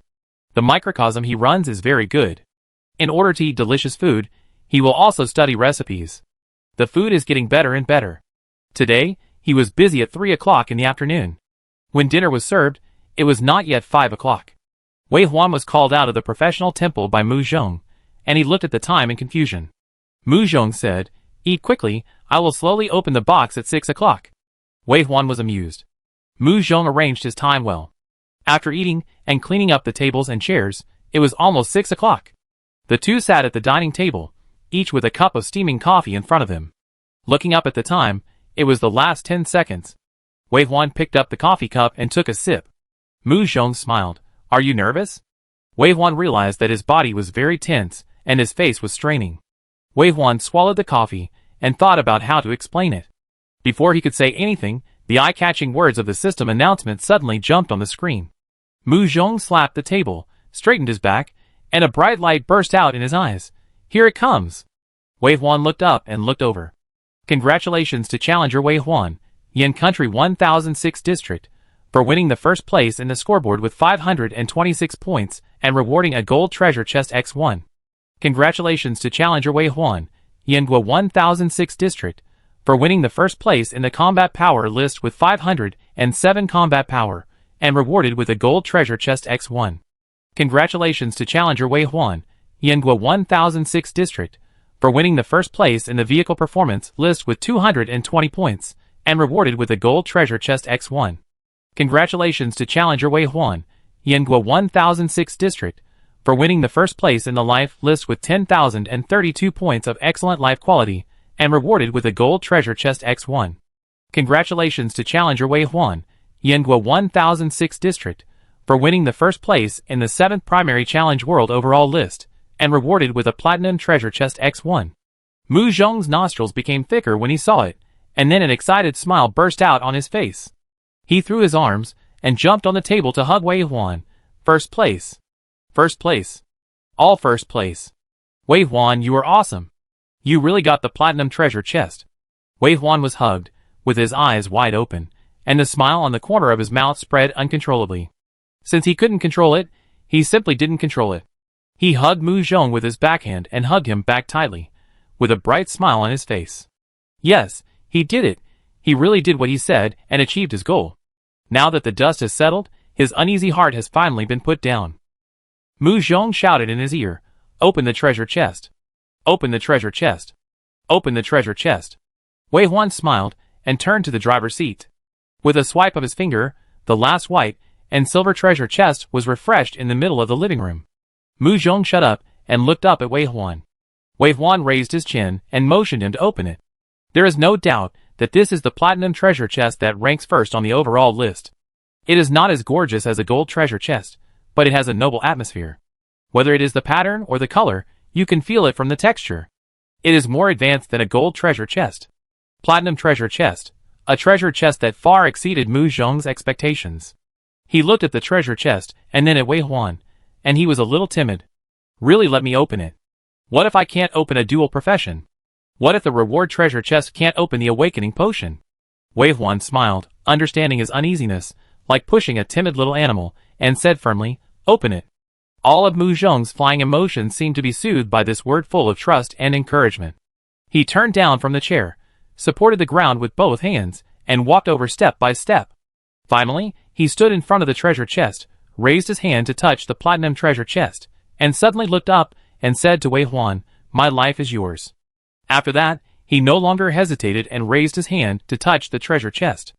The microcosm he runs is very good. In order to eat delicious food, he will also study recipes. The food is getting better and better. Today, he was busy at 3 o'clock in the afternoon. When dinner was served, it was not yet 5 o'clock. Wei Huan was called out of the professional temple by Mu Zhong, and he looked at the time in confusion. Mu Zhong said, "Eat quickly, I will slowly open the box at 6 o'clock." Wei Huan was amused. Mu Zhong arranged his time well. After eating and cleaning up the tables and chairs, it was almost 6 o'clock. The two sat at the dining table, each with a cup of steaming coffee in front of him. Looking up at the time, it was the last 10 seconds. Wei Huan picked up the coffee cup and took a sip. Mu Zhong smiled. "Are you nervous?" Wei Huan realized that his body was very tense and his face was straining. Wei Huan swallowed the coffee and thought about how to explain it. Before he could say anything, the eye-catching words of the system announcement suddenly jumped on the screen. Mu Zhong slapped the table, straightened his back, and a bright light burst out in his eyes. "Here it comes!" Wei Huan looked up and looked over. Congratulations to challenger Wei Huan, Yan Country 1006 District, for winning the first place in the scoreboard with 526 points and rewarding a gold treasure chest X1. Congratulations to challenger Wei Huan, Yangua 1006 District, for winning the first place in the combat power list with 507 combat power, and rewarded with a gold treasure chest X1. Congratulations to challenger Wei Huan, Yangua 1006 District, for winning the first place in the vehicle performance list with 220 points, and rewarded with a gold treasure chest X1. Congratulations to challenger Wei Huan, Yangua 1006 District, for winning the first place in the life list with 10,032 points of excellent life quality, and rewarded with a gold treasure chest X1. Congratulations to challenger Wei Huan, Yangua 1006 District, for winning the first place in the 7th primary challenge world overall list, and rewarded with a platinum treasure chest X1. Mu Zhong's nostrils became thicker when he saw it, and then an excited smile burst out on his face. He threw his arms and jumped on the table to hug Wei Huan. First place. First place. All first place. Wei Huan, you are awesome. You really got the platinum treasure chest. Wei Huan was hugged, with his eyes wide open, and the smile on the corner of his mouth spread uncontrollably. Since he couldn't control it, he simply didn't control it. He hugged Mu Zhong with his backhand and hugged him back tightly, with a bright smile on his face. Yes, he did it. He really did what he said and achieved his goal. Now that the dust has settled, his uneasy heart has finally been put down. Mu Zhong shouted in his ear, "Open the treasure chest. Open the treasure chest. Open the treasure chest." Wei Huan smiled and turned to the driver's seat. With a swipe of his finger, the last white and silver treasure chest was refreshed in the middle of the living room. Mu Zhong shut up and looked up at Wei Huan. Wei Huan raised his chin and motioned him to open it. There is no doubt that this is the platinum treasure chest that ranks first on the overall list. It is not as gorgeous as a gold treasure chest, but it has a noble atmosphere. Whether it is the pattern or the color, you can feel it from the texture. It is more advanced than a gold treasure chest. Platinum treasure chest, a treasure chest that far exceeded Mu Zhong's expectations. He looked at the treasure chest and then at Wei Huan, and he was a little timid. Really, let me open it. What if I can't open a dual profession? What if the reward treasure chest can't open the awakening potion? Wei Huan smiled. understanding his uneasiness, like pushing a timid little animal, and said firmly, "Open it." All of Mu Zhong's flying emotions seemed to be soothed by this word full of trust and encouragement. He turned down from the chair, supported the ground with both hands, and walked over step by step. Finally, he stood in front of the treasure chest, raised his hand to touch the platinum treasure chest, and suddenly looked up and said to Wei Huan, "My life is yours." After that, he no longer hesitated and raised his hand to touch the treasure chest.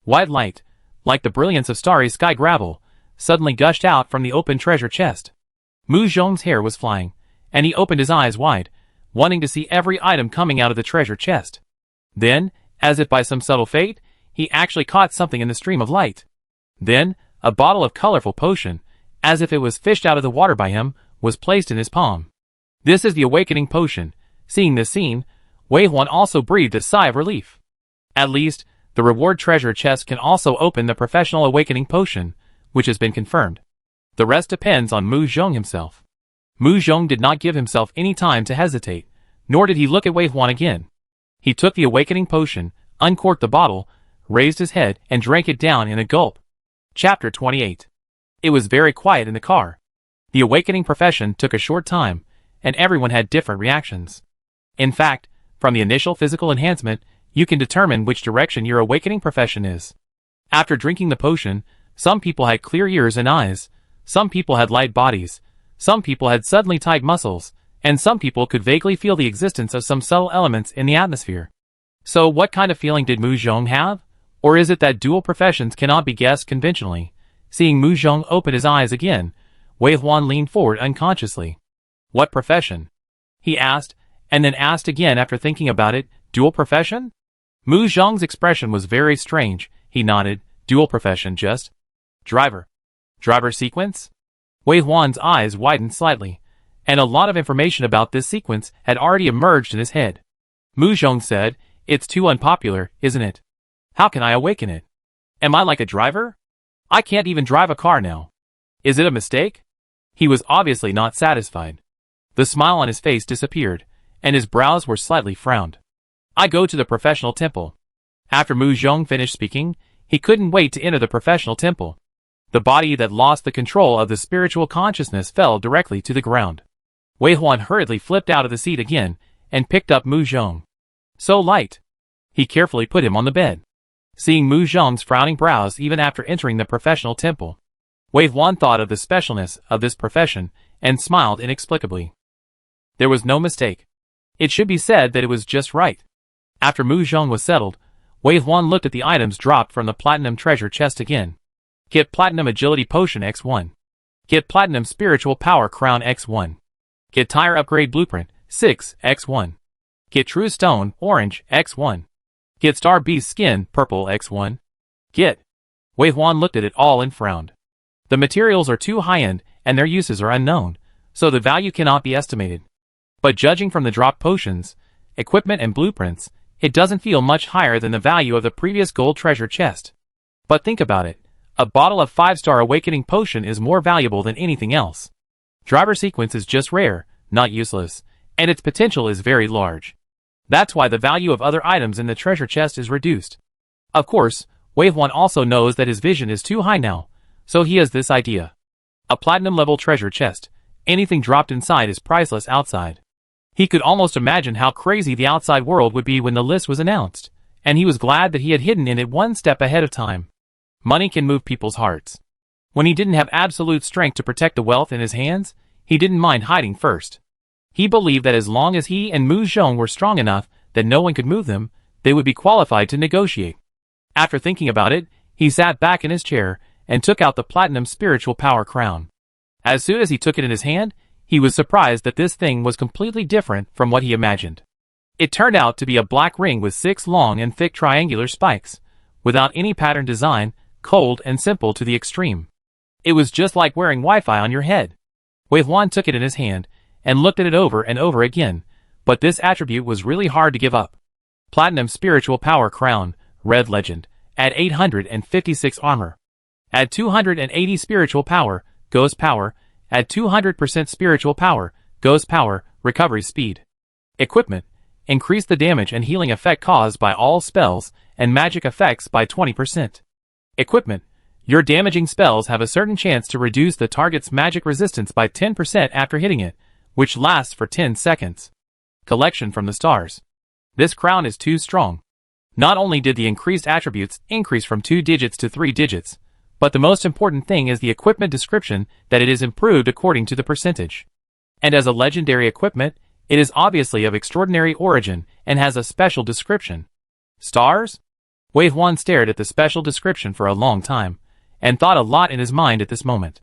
White light, like the brilliance of starry sky gravel, suddenly gushed out from the open treasure chest. Mu Zhong's hair was flying, and he opened his eyes wide, wanting to see every item coming out of the treasure chest. Then, as if by some subtle fate, he actually caught something in the stream of light. Then, a bottle of colorful potion, as if it was fished out of the water by him, was placed in his palm. This is the awakening potion. Seeing this scene, Wei Huan also breathed a sigh of relief. At least, the reward treasure chest can also open the professional awakening potion, which has been confirmed. The rest depends on Mu Zhong himself. Mu Zhong did not give himself any time to hesitate, nor did he look at Wei Huan again. He took the awakening potion, uncorked the bottle, raised his head, and drank it down in a gulp. Chapter 28. It was very quiet in the car. The awakening profession took a short time, and everyone had different reactions. In fact, from the initial physical enhancement, you can determine which direction your awakening profession is. After drinking the potion, some people had clear ears and eyes, some people had light bodies, some people had suddenly tight muscles, and some people could vaguely feel the existence of some subtle elements in the atmosphere. So what kind of feeling did Mu Zhong have? Or is it that dual professions cannot be guessed conventionally? Seeing Mu Zhong open his eyes again, Wei Huan leaned forward unconsciously. "What profession?" he asked, and then asked again after thinking about it, "Dual profession?" Mu Zhong's expression was very strange. He nodded. "Dual profession, just driver. Driver sequence?" Wei Huan's eyes widened slightly, and a lot of information about this sequence had already emerged in his head. Mu Zhong said, "It's too unpopular, isn't it? How can I awaken it? Am I like a driver? I can't even drive a car now. Is it a mistake?" He was obviously not satisfied. The smile on his face disappeared, and his brows were slightly frowned. "I go to the professional temple." After Mu Zhong finished speaking, he couldn't wait to enter the professional temple. The body that lost the control of the spiritual consciousness fell directly to the ground. Wei Huan hurriedly flipped out of the seat again, and picked up Mu Zhong. "So light." He carefully put him on the bed. Seeing Mu Zhong's frowning brows even after entering the professional temple, Wei Huan thought of the specialness of this profession, and smiled inexplicably. There was no mistake. It should be said that it was just right. After Mu Zhong was settled, Wei Huan looked at the items dropped from the platinum treasure chest again. Get Platinum Agility Potion X1. Get Platinum Spiritual Power Crown X1. Get Tire Upgrade Blueprint 6 X1. Get True Stone Orange X1. Get Star Beast Skin Purple X1. Get. Wei Huan looked at it all and frowned. The materials are too high-end and their uses are unknown, so the value cannot be estimated. But judging from the dropped potions, equipment and blueprints, it doesn't feel much higher than the value of the previous gold treasure chest. But think about it. A bottle of 5-star awakening potion is more valuable than anything else. Driver sequence is just rare, not useless, and its potential is very large. That's why the value of other items in the treasure chest is reduced. Of course, Wei Huan also knows that his vision is too high now, so he has this idea. A platinum-level treasure chest. Anything dropped inside is priceless outside. He could almost imagine how crazy the outside world would be when the list was announced, and he was glad that he had hidden in it one step ahead of time. Money can move people's hearts. When he didn't have absolute strength to protect the wealth in his hands, he didn't mind hiding first. He believed that as long as he and Mu Zhong were strong enough that no one could move them, they would be qualified to negotiate. After thinking about it, he sat back in his chair and took out the Platinum Spiritual Power Crown. As soon as he took it in his hand, he was surprised that this thing was completely different from what he imagined. It turned out to be a black ring with 6 long and thick triangular spikes, without any pattern design, cold and simple to the extreme. It was just like wearing Wi-Fi on your head. Wei Huan took it in his hand, and looked at it over and over again, but this attribute was really hard to give up. Platinum Spiritual Power Crown, Red Legend, add 856 armor. Add 280 spiritual power, Ghost Power, add 200% spiritual power, Ghost Power, recovery speed. Equipment, increase the damage and healing effect caused by all spells, and magic effects by 20%. Equipment. Your damaging spells have a certain chance to reduce the target's magic resistance by 10% after hitting it, which lasts for 10 seconds. Collection from the stars. This crown is too strong. Not only did the increased attributes increase from 2 digits to 3 digits, but the most important thing is the equipment description that it is improved according to the percentage. And as a legendary equipment, it is obviously of extraordinary origin and has a special description. Stars? Wei Huan stared at the special description for a long time, and thought a lot in his mind at this moment.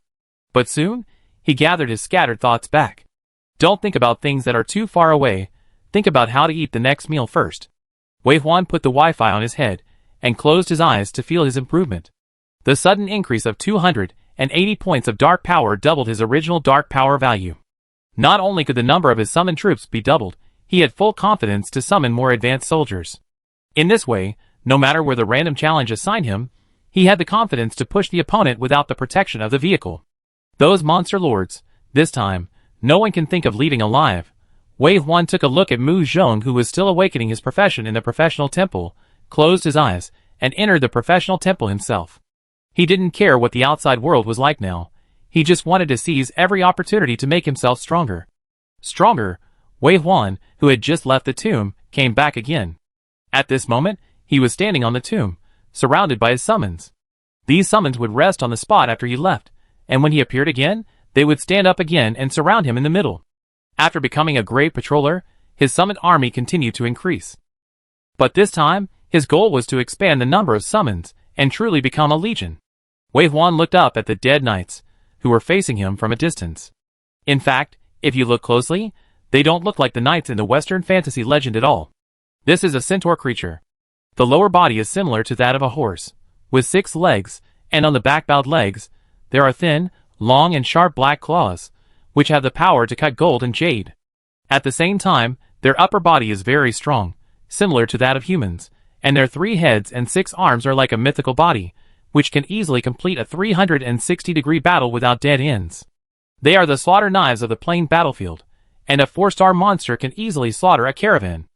But soon, he gathered his scattered thoughts back. Don't think about things that are too far away, think about how to eat the next meal first. Wei Huan put the Wi-Fi on his head, and closed his eyes to feel his improvement. The sudden increase of 280 points of dark power doubled his original dark power value. Not only could the number of his summoned troops be doubled, he had full confidence to summon more advanced soldiers. In this way, no matter where the random challenge assigned him, he had the confidence to push the opponent without the protection of the vehicle. Those monster lords, this time, no one can think of leaving alive. Wei Huan took a look at Mu Zhong, who was still awakening his profession in the professional temple, closed his eyes, and entered the professional temple himself. He didn't care what the outside world was like now. He just wanted to seize every opportunity to make himself stronger. Stronger, Wei Huan, who had just left the tomb, came back again. At this moment, he was standing on the tomb, surrounded by his summons. These summons would rest on the spot after he left, and when he appeared again, they would stand up again and surround him in the middle. After becoming a great patroller, his summoned army continued to increase. But this time, his goal was to expand the number of summons, and truly become a legion. Wei Huan looked up at the dead knights, who were facing him from a distance. In fact, if you look closely, they don't look like the knights in the Western fantasy legend at all. This is a centaur creature. The lower body is similar to that of a horse, with 6 legs, and on the back-bowed legs, there are thin, long and sharp black claws, which have the power to cut gold and jade. At the same time, their upper body is very strong, similar to that of humans, and their 3 heads and 6 arms are like a mythical body, which can easily complete a 360-degree battle without dead ends. They are the slaughter knives of the plain battlefield, and a 4-star monster can easily slaughter a caravan.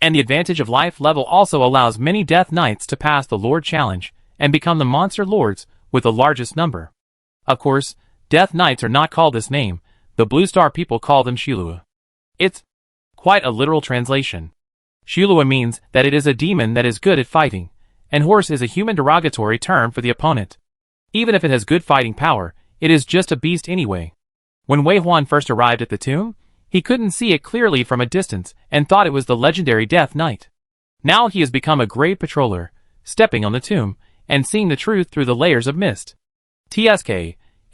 And the advantage of life level also allows many Death Knights to pass the Lord Challenge, and become the monster lords with the largest number. Of course, Death Knights are not called this name, the Blue Star people call them Shilua. It's quite a literal translation. Shilua means that it is a demon that is good at fighting, and horse is a human derogatory term for the opponent. Even if it has good fighting power, it is just a beast anyway. When Wei Huan first arrived at the tomb, he couldn't see it clearly from a distance and thought it was the legendary Death Knight. Now he has become a great patroller, stepping on the tomb, and seeing the truth through the layers of mist. TSK,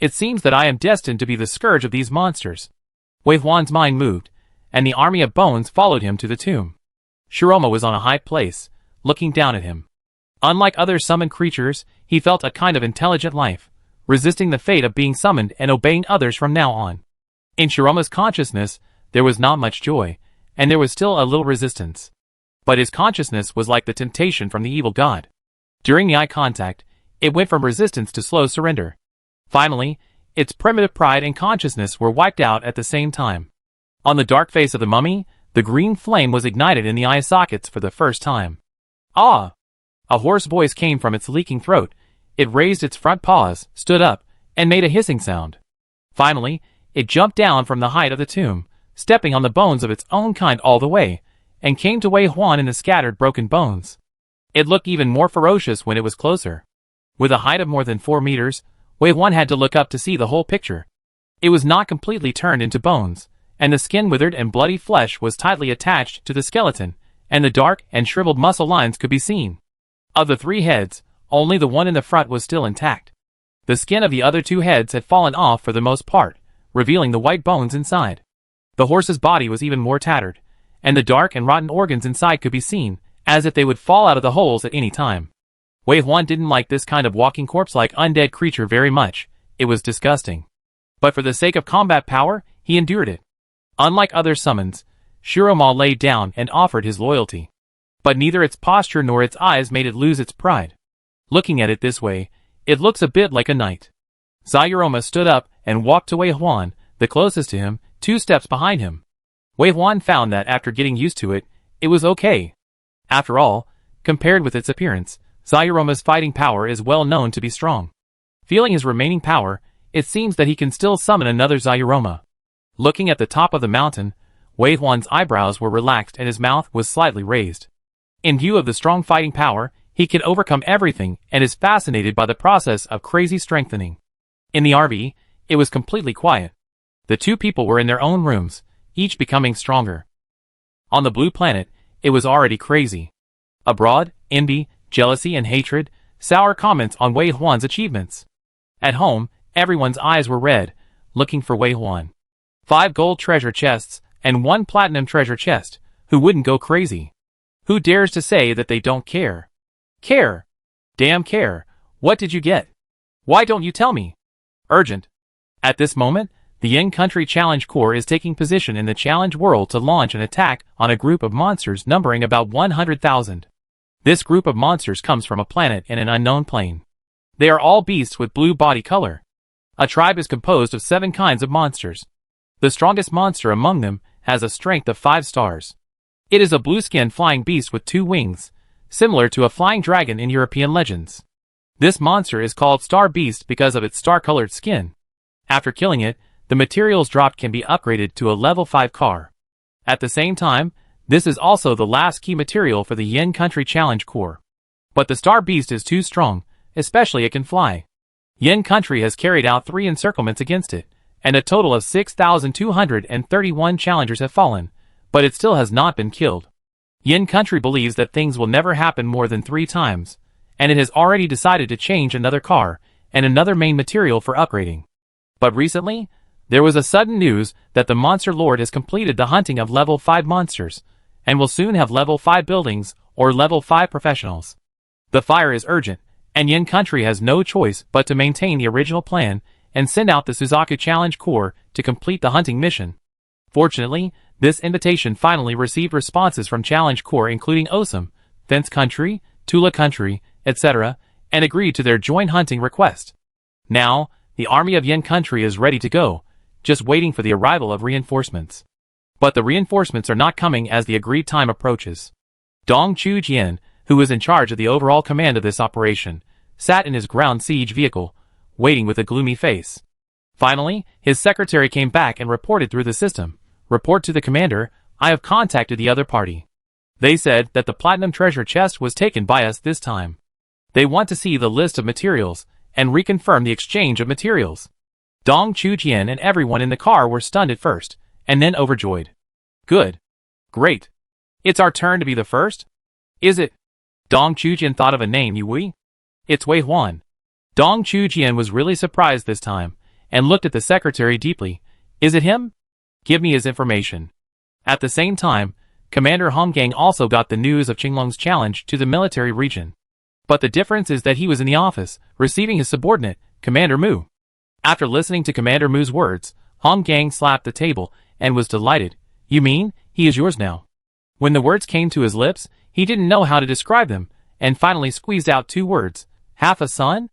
it seems that I am destined to be the scourge of these monsters. Wei Huan's mind moved, and the army of bones followed him to the tomb. Shiroma was on a high place, looking down at him. Unlike other summoned creatures, he felt a kind of intelligent life, resisting the fate of being summoned and obeying others from now on. In Shiroma's consciousness, there was not much joy, and there was still a little resistance. But his consciousness was like the temptation from the evil god. During the eye contact, it went from resistance to slow surrender. Finally, its primitive pride and consciousness were wiped out at the same time. On the dark face of the mummy, the green flame was ignited in the eye sockets for the first time. Ah! A hoarse voice came from its leaking throat. It raised its front paws, stood up, and made a hissing sound. Finally, it jumped down from the height of the tomb, stepping on the bones of its own kind all the way, and came to Wei Huan in the scattered broken bones. It looked even more ferocious when it was closer. With a height of more than 4 meters, Wei Huan had to look up to see the whole picture. It was not completely turned into bones, and the skin withered and bloody flesh was tightly attached to the skeleton, and the dark and shriveled muscle lines could be seen. Of the 3 heads, only the one in the front was still intact. The skin of the other 2 heads had fallen off for the most part, revealing the white bones inside. The horse's body was even more tattered, and the dark and rotten organs inside could be seen, as if they would fall out of the holes at any time. Wei Huan didn't like this kind of walking corpse-like undead creature very much. It was disgusting. But for the sake of combat power, he endured it. Unlike other summons, Shiroma lay down and offered his loyalty. But neither its posture nor its eyes made it lose its pride. Looking at it this way, it looks a bit like a knight. Zayuroma stood up and walked to Wei Huan, the closest to him, 2 steps behind him. Wei Huan found that after getting used to it, it was okay. After all, Compared with its appearance, Zairoma's fighting power is well known to be strong. Feeling his remaining power, it seems that he can still summon another Zairoma. Looking at the top of the mountain, Wei Huan's eyebrows were relaxed and his mouth was slightly raised. In view of the strong fighting power, he can overcome everything and is fascinated by the process of crazy strengthening. In the RV, it was completely quiet. The two people were in their own rooms, each becoming stronger. On the blue planet, it was already crazy. Abroad, envy, jealousy and hatred, sour comments on Wei Huan's achievements. At home, everyone's eyes were red, looking for Wei Huan. 5 gold treasure chests, and 1 platinum treasure chest. Who wouldn't go crazy? Who dares to say that they don't care? Care! Damn care! What did you get? Why don't you tell me? Urgent! At this moment, the Yin Country Challenge Corps is taking position in the challenge world to launch an attack on a group of monsters numbering about 100,000. This group of monsters comes from a planet in an unknown plane. They are all beasts with blue body color. A tribe is composed of 7 kinds of monsters. The strongest monster among them has a strength of 5 stars. It is a blue-skinned flying beast with 2 wings, similar to a flying dragon in European legends. This monster is called Star Beast because of its star-colored skin. After killing it, the materials dropped can be upgraded to a level 5 car. At the same time, this is also the last key material for the Yin Country Challenge Corps. But the Star Beast is too strong, especially it can fly. Yin Country has carried out 3 encirclements against it, and a total of 6,231 challengers have fallen, but it still has not been killed. Yin Country believes that things will never happen more than 3 times, and it has already decided to change another car and another main material for upgrading. But recently, there was a sudden news that the Monster Lord has completed the hunting of level 5 monsters, and will soon have level 5 buildings or level 5 professionals. The fire is urgent, and Yin Country has no choice but to maintain the original plan and send out the Suzaku Challenge Corps to complete the hunting mission. Fortunately, this invitation finally received responses from Challenge Corps including Osum, Fence Country, Tula Country, etc., and agreed to their joint hunting request. Now, the army of Yin Country is ready to go, just waiting for the arrival of reinforcements. But the reinforcements are not coming as the agreed time approaches. Dong Chujian, who is in charge of the overall command of this operation, sat in his ground siege vehicle, waiting with a gloomy face. Finally, his secretary came back and reported through the system. Report to the commander, I have contacted the other party. They said that the platinum treasure chest was taken by us this time. They want to see the list of materials and reconfirm the exchange of materials. Dong Chujian and everyone in the car were stunned at first, and then overjoyed. Good. Great. It's our turn to be the first? Is it? Dong Chujian thought of a name, Yui. It's Wei Huan. Dong Chujian was really surprised this time, and looked at the secretary deeply. Is it him? Give me his information. At the same time, Commander Hong Gang also got the news of Qinglong's challenge to the military region. But the difference is that he was in the office, receiving his subordinate, Commander Mu. After listening to Commander Mu's words, Hong Gang slapped the table and was delighted. You mean, he is yours now? When the words came to his lips, he didn't know how to describe them, and finally squeezed out 2 words. Half a son?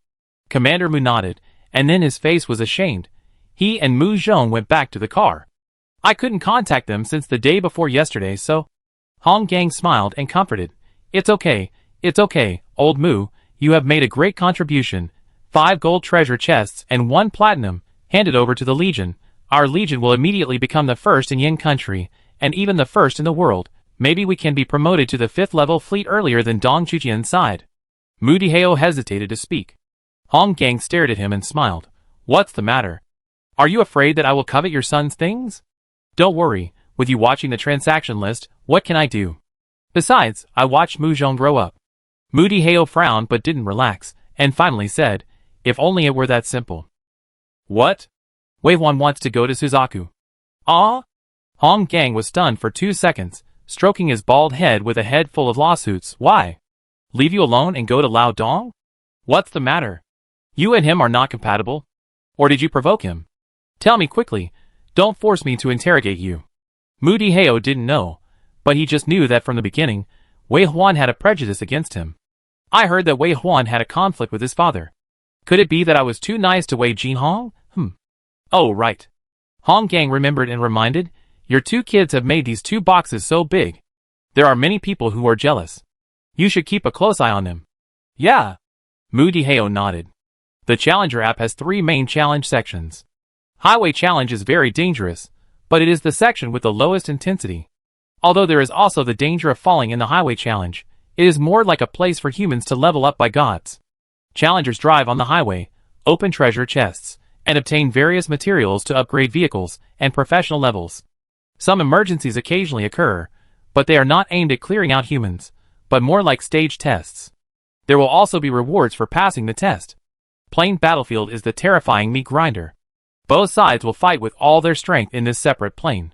Commander Mu nodded, and then his face was ashamed. He and Mu Zhong went back to the car. I couldn't contact them since the day before yesterday, so... Hong Gang smiled and comforted. It's okay, old Mu, you have made a great contribution. 5 gold treasure chests and 1 platinum, handed over to the Legion. Our Legion will immediately become the first in Yin Country, and even the first in the world. Maybe we can be promoted to the 5th level fleet earlier than Dong Chujian sighed. Mu Diheo hesitated to speak. Hong Gang stared at him and smiled. What's the matter? Are you afraid that I will covet your son's things? Don't worry, with you watching the transaction list, what can I do? Besides, I watched Mu Zhong grow up. Mu Diheo frowned but didn't relax, and finally said, if only it were that simple. What? Wei Huan wants to go to Suzaku. Ah? Hong Gang was stunned for 2 seconds, stroking his bald head with a head full of lawsuits. Why? Leave you alone and go to Lao Dong? What's the matter? You and him are not compatible? Or did you provoke him? Tell me quickly, don't force me to interrogate you. Mu Diheo didn't know, but he just knew that from the beginning, Wei Huan had a prejudice against him. I heard that Wei Huan had a conflict with his father. Could it be that I was too nice to Wei Jinhong? Oh, right. Hong Gang remembered and reminded, your 2 kids have made these 2 boxes so big. There are many people who are jealous. You should keep a close eye on them. Yeah. Mu Diheo nodded. The Challenger app has 3 main challenge sections. Highway Challenge is very dangerous, but it is the section with the lowest intensity. Although there is also the danger of falling in the Highway Challenge, it is more like a place for humans to level up by gods. Challengers drive on the highway, open treasure chests, and obtain various materials to upgrade vehicles and professional levels. Some emergencies occasionally occur, but they are not aimed at clearing out humans, but more like stage tests. There will also be rewards for passing the test. Plain Battlefield is the terrifying meat grinder. Both sides will fight with all their strength in this separate plane.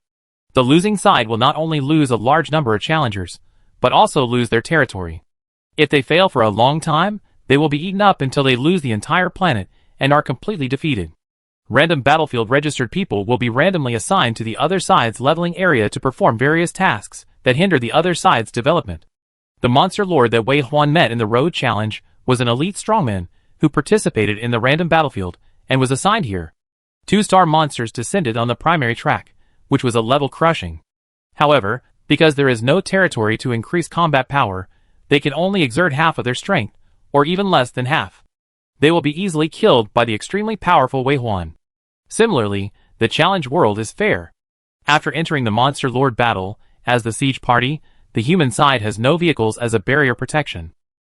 The losing side will not only lose a large number of challengers, but also lose their territory. If they fail for a long time, they will be eaten up until they lose the entire planet and are completely defeated. Random Battlefield registered people will be randomly assigned to the other side's leveling area to perform various tasks that hinder the other side's development. The monster lord that Wei Huan met in the Road Challenge was an elite strongman who participated in the Random Battlefield and was assigned here. 2-star monsters descended on the primary track, which was a level crushing. However, because there is no territory to increase combat power, they can only exert half of their strength, or even less than half. They will be easily killed by the extremely powerful Wei Huan. Similarly, the challenge world is fair. After entering the Monster Lord battle, as the siege party, the human side has no vehicles as a barrier protection.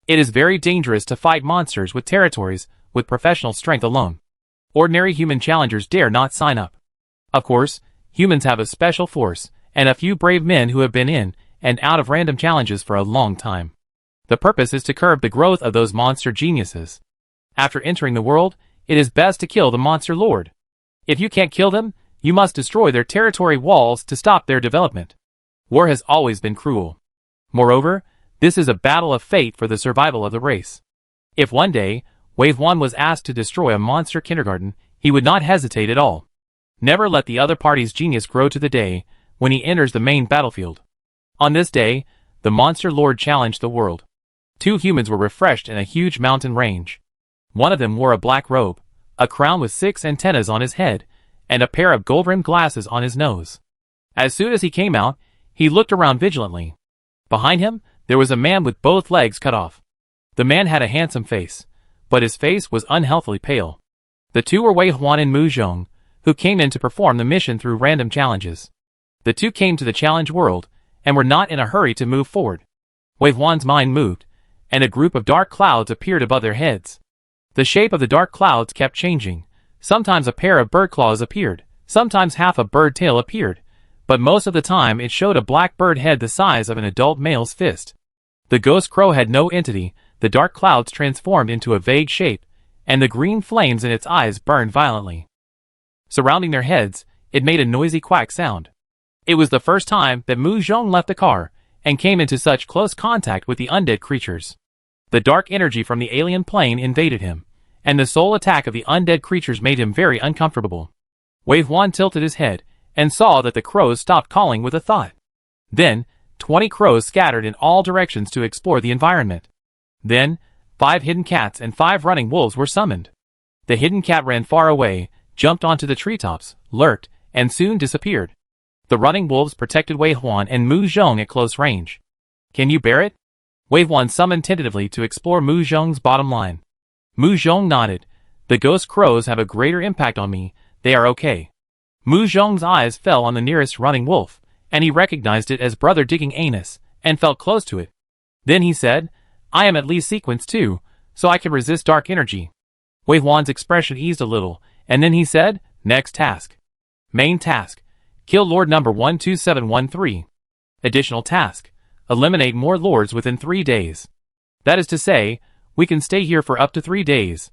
It is very dangerous to fight monsters with territories with professional strength alone. Ordinary human challengers dare not sign up. Of course, humans have a special force, and a few brave men who have been in and out of random challenges for a long time. The purpose is to curb the growth of those monster geniuses. After entering the world, it is best to kill the Monster Lord. If you can't kill them, you must destroy their territory walls to stop their development. War has always been cruel. Moreover, this is a battle of fate for the survival of the race. If one day, Wei Huan was asked to destroy a monster kindergarten, he would not hesitate at all. Never let the other party's genius grow to the day when he enters the main battlefield. On this day, the Monster Lord challenged the world. 2 humans were refreshed in a huge mountain range. One of them wore a black robe, a crown with 6 antennas on his head, and a pair of gold-rimmed glasses on his nose. As soon as he came out, he looked around vigilantly. Behind him, there was a man with both legs cut off. The man had a handsome face, but his face was unhealthily pale. The 2 were Wei Huan and Mu Zhong, who came in to perform the mission through random challenges. The 2 came to the challenge world, and were not in a hurry to move forward. Wei Huan's mind moved, and a group of dark clouds appeared above their heads. The shape of the dark clouds kept changing. Sometimes a pair of bird claws appeared, sometimes half a bird tail appeared, but most of the time it showed a black bird head the size of an adult male's fist. The ghost crow had no entity, the dark clouds transformed into a vague shape, and the green flames in its eyes burned violently. Surrounding their heads, it made a noisy quack sound. It was the first time that Mu Zhong left the car, and came into such close contact with the undead creatures. The dark energy from the alien plane invaded him, and the sole attack of the undead creatures made him very uncomfortable. Wei Huan tilted his head, and saw that the crows stopped calling with a thought. Then, 20 crows scattered in all directions to explore the environment. Then, 5 hidden cats and 5 running wolves were summoned. The hidden cat ran far away, jumped onto the treetops, lurked, and soon disappeared. The running wolves protected Wei Huan and Mu Zhong at close range. Can you bear it? Wei Huan summoned tentatively to explore Mu Zhong's bottom line. Mu Zhong nodded. The ghost crows have a greater impact on me, they are okay. Mu Zhong's eyes fell on the nearest running wolf, and he recognized it as brother digging anus, and felt close to it. Then he said, I am at least sequence 2, so I can resist dark energy. Wei Huan's expression eased a little, and then he said, next task. Main task. Kill Lord number 12713. Additional task. Eliminate more lords within 3 days. That is to say, we can stay here for up to 3 days.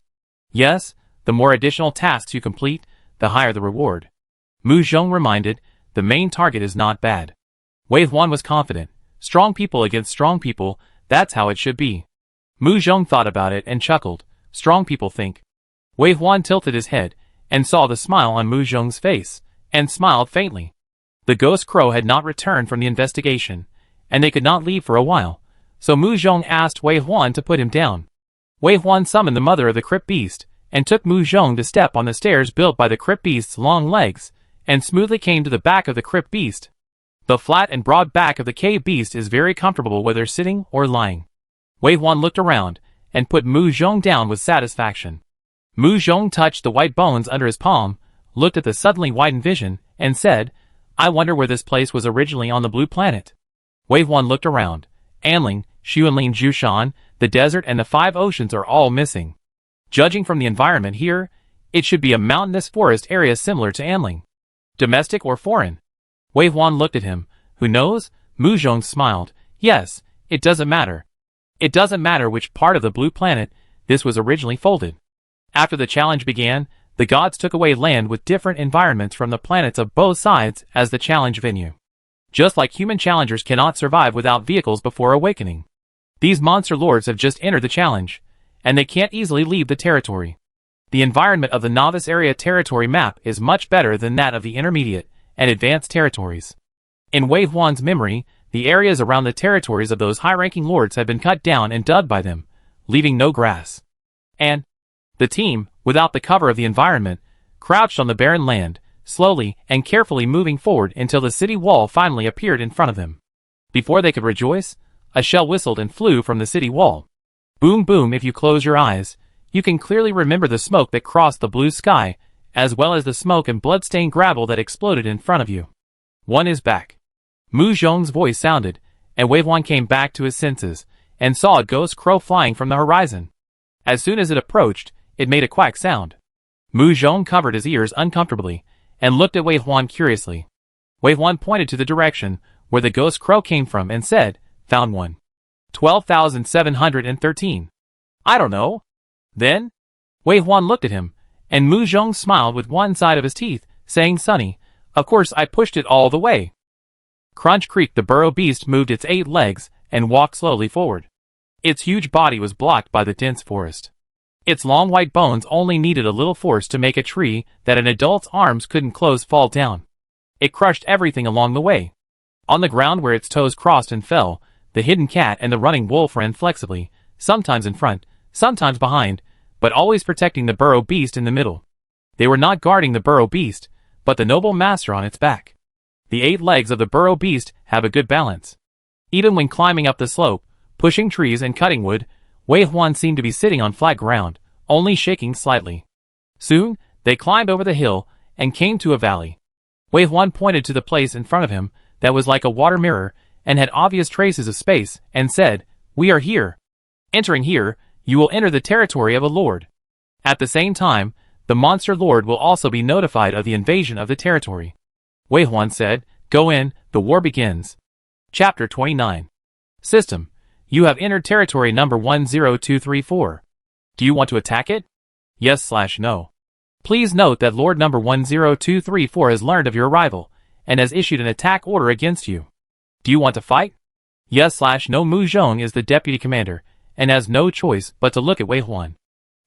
Yes, the more additional tasks you complete, the higher the reward. Mu Zhong reminded, the main target is not bad. Wei Huan was confident. Strong people against strong people, that's how it should be. Mu Zhong thought about it and chuckled. Strong people think. Wei Huan tilted his head, and saw the smile on Mu Zhong's face, and smiled faintly. The ghost crow had not returned from the investigation, and they could not leave for a while, so Mu Zhong asked Wei Huan to put him down. Wei Huan summoned the mother of the crypt beast, and took Mu Zhong to step on the stairs built by the crypt beast's long legs, and smoothly came to the back of the crypt beast. The flat and broad back of the cave beast is very comfortable whether sitting or lying. Wei Huan looked around, and put Mu Zhong down with satisfaction. Mu Zhong touched the white bones under his palm, looked at the suddenly widened vision, and said, I wonder where this place was originally on the blue planet. Wei Huan looked around. Anling, Xuanlin Jushan, the desert and the 5 oceans are all missing. Judging from the environment here, it should be a mountainous forest area similar to Anling. Domestic or foreign? Wei Huan looked at him. Who knows? Mu Zhong smiled. Yes, it doesn't matter. It doesn't matter which part of the blue planet this was originally folded. After the challenge began, the gods took away land with different environments from the planets of both sides as the challenge venue. Just like human challengers cannot survive without vehicles before awakening. These monster lords have just entered the challenge, and they can't easily leave the territory. The environment of the novice area territory map is much better than that of the intermediate and advanced territories. In Wei Huan's memory, the areas around the territories of those high-ranking lords had been cut down and dug by them, leaving no grass. And the team, without the cover of the environment, crouched on the barren land, slowly and carefully moving forward until the city wall finally appeared in front of them. Before they could rejoice, a shell whistled and flew from the city wall. Boom boom. If you close your eyes, you can clearly remember the smoke that crossed the blue sky, as well as the smoke and blood-stained gravel that exploded in front of you. One is back. Mu Zhong's voice sounded, and Wei Huan came back to his senses, and saw a ghost crow flying from the horizon. As soon as it approached, it made a quack sound. Mu Zhong covered his ears uncomfortably, and looked at Wei Huan curiously. Wei Huan pointed to the direction where the ghost crow came from and said, Found one. 12,713. I don't know. Then? Wei Huan looked at him, and Mu Zhong smiled with one side of his teeth, saying, Sonny, of course I pushed it all the way. Crunch creaked. The burrow beast moved its 8 legs and walked slowly forward. Its huge body was blocked by the dense forest. Its long white bones only needed a little force to make a tree that an adult's arms couldn't close fall down. It crushed everything along the way. On the ground where its toes crossed and fell, the hidden cat and the running wolf ran flexibly, sometimes in front, sometimes behind, but always protecting the burrow beast in the middle. They were not guarding the burrow beast, but the noble master on its back. The 8 legs of the burrow beast have a good balance. Even when climbing up the slope, pushing trees and cutting wood, Wei Huan seemed to be sitting on flat ground, only shaking slightly. Soon, they climbed over the hill and came to a valley. Wei Huan pointed to the place in front of him that was like a water mirror and had obvious traces of space, and said, We are here. Entering here, you will enter the territory of a lord. At the same time, the monster lord will also be notified of the invasion of the territory. Wei Huan said, Go in, the war begins. Chapter 29. System. You have entered territory number 10234. Do you want to attack it? Yes/no. Please note that Lord number 10234 has learned of your arrival, and has issued an attack order against you. Do you want to fight? Yes/no. Mu Zhong is the deputy commander, and has no choice but to look at Wei Huan.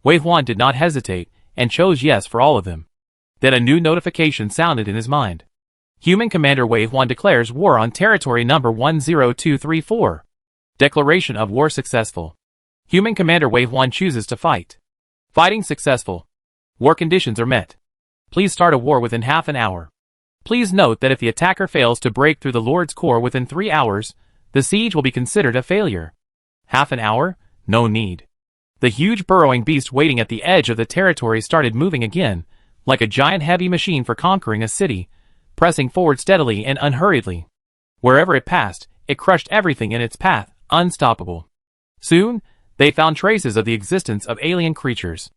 Wei Huan did not hesitate, and chose yes for all of them. Then a new notification sounded in his mind. Human Commander Wei Huan declares war on territory number 10234. Declaration of war successful. Human Commander Wei Huan chooses to fight. Fighting successful. War conditions are met. Please start a war within half an hour. Please note that if the attacker fails to break through the Lord's core within 3 hours, the siege will be considered a failure. Half an hour? No need. The huge burrowing beast waiting at the edge of the territory started moving again, like a giant heavy machine for conquering a city, pressing forward steadily and unhurriedly. Wherever it passed, it crushed everything in its path, unstoppable. Soon, they found traces of the existence of alien creatures.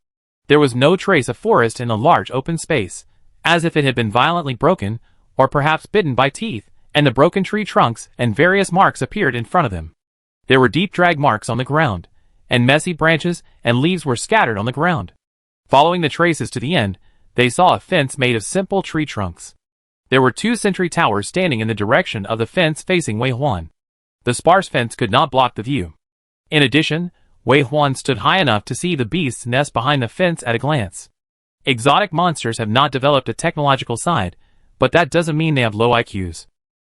There was no trace of forest in a large open space, as if it had been violently broken, or perhaps bitten by teeth, and the broken tree trunks and various marks appeared in front of them. There were deep drag marks on the ground, and messy branches and leaves were scattered on the ground. Following the traces to the end, they saw a fence made of simple tree trunks. There were 2 sentry towers standing in the direction of the fence facing Wei Huan. The sparse fence could not block the view. In addition, Wei Huan stood high enough to see the beast's nest behind the fence at a glance. Exotic monsters have not developed a technological side, but that doesn't mean they have low IQs.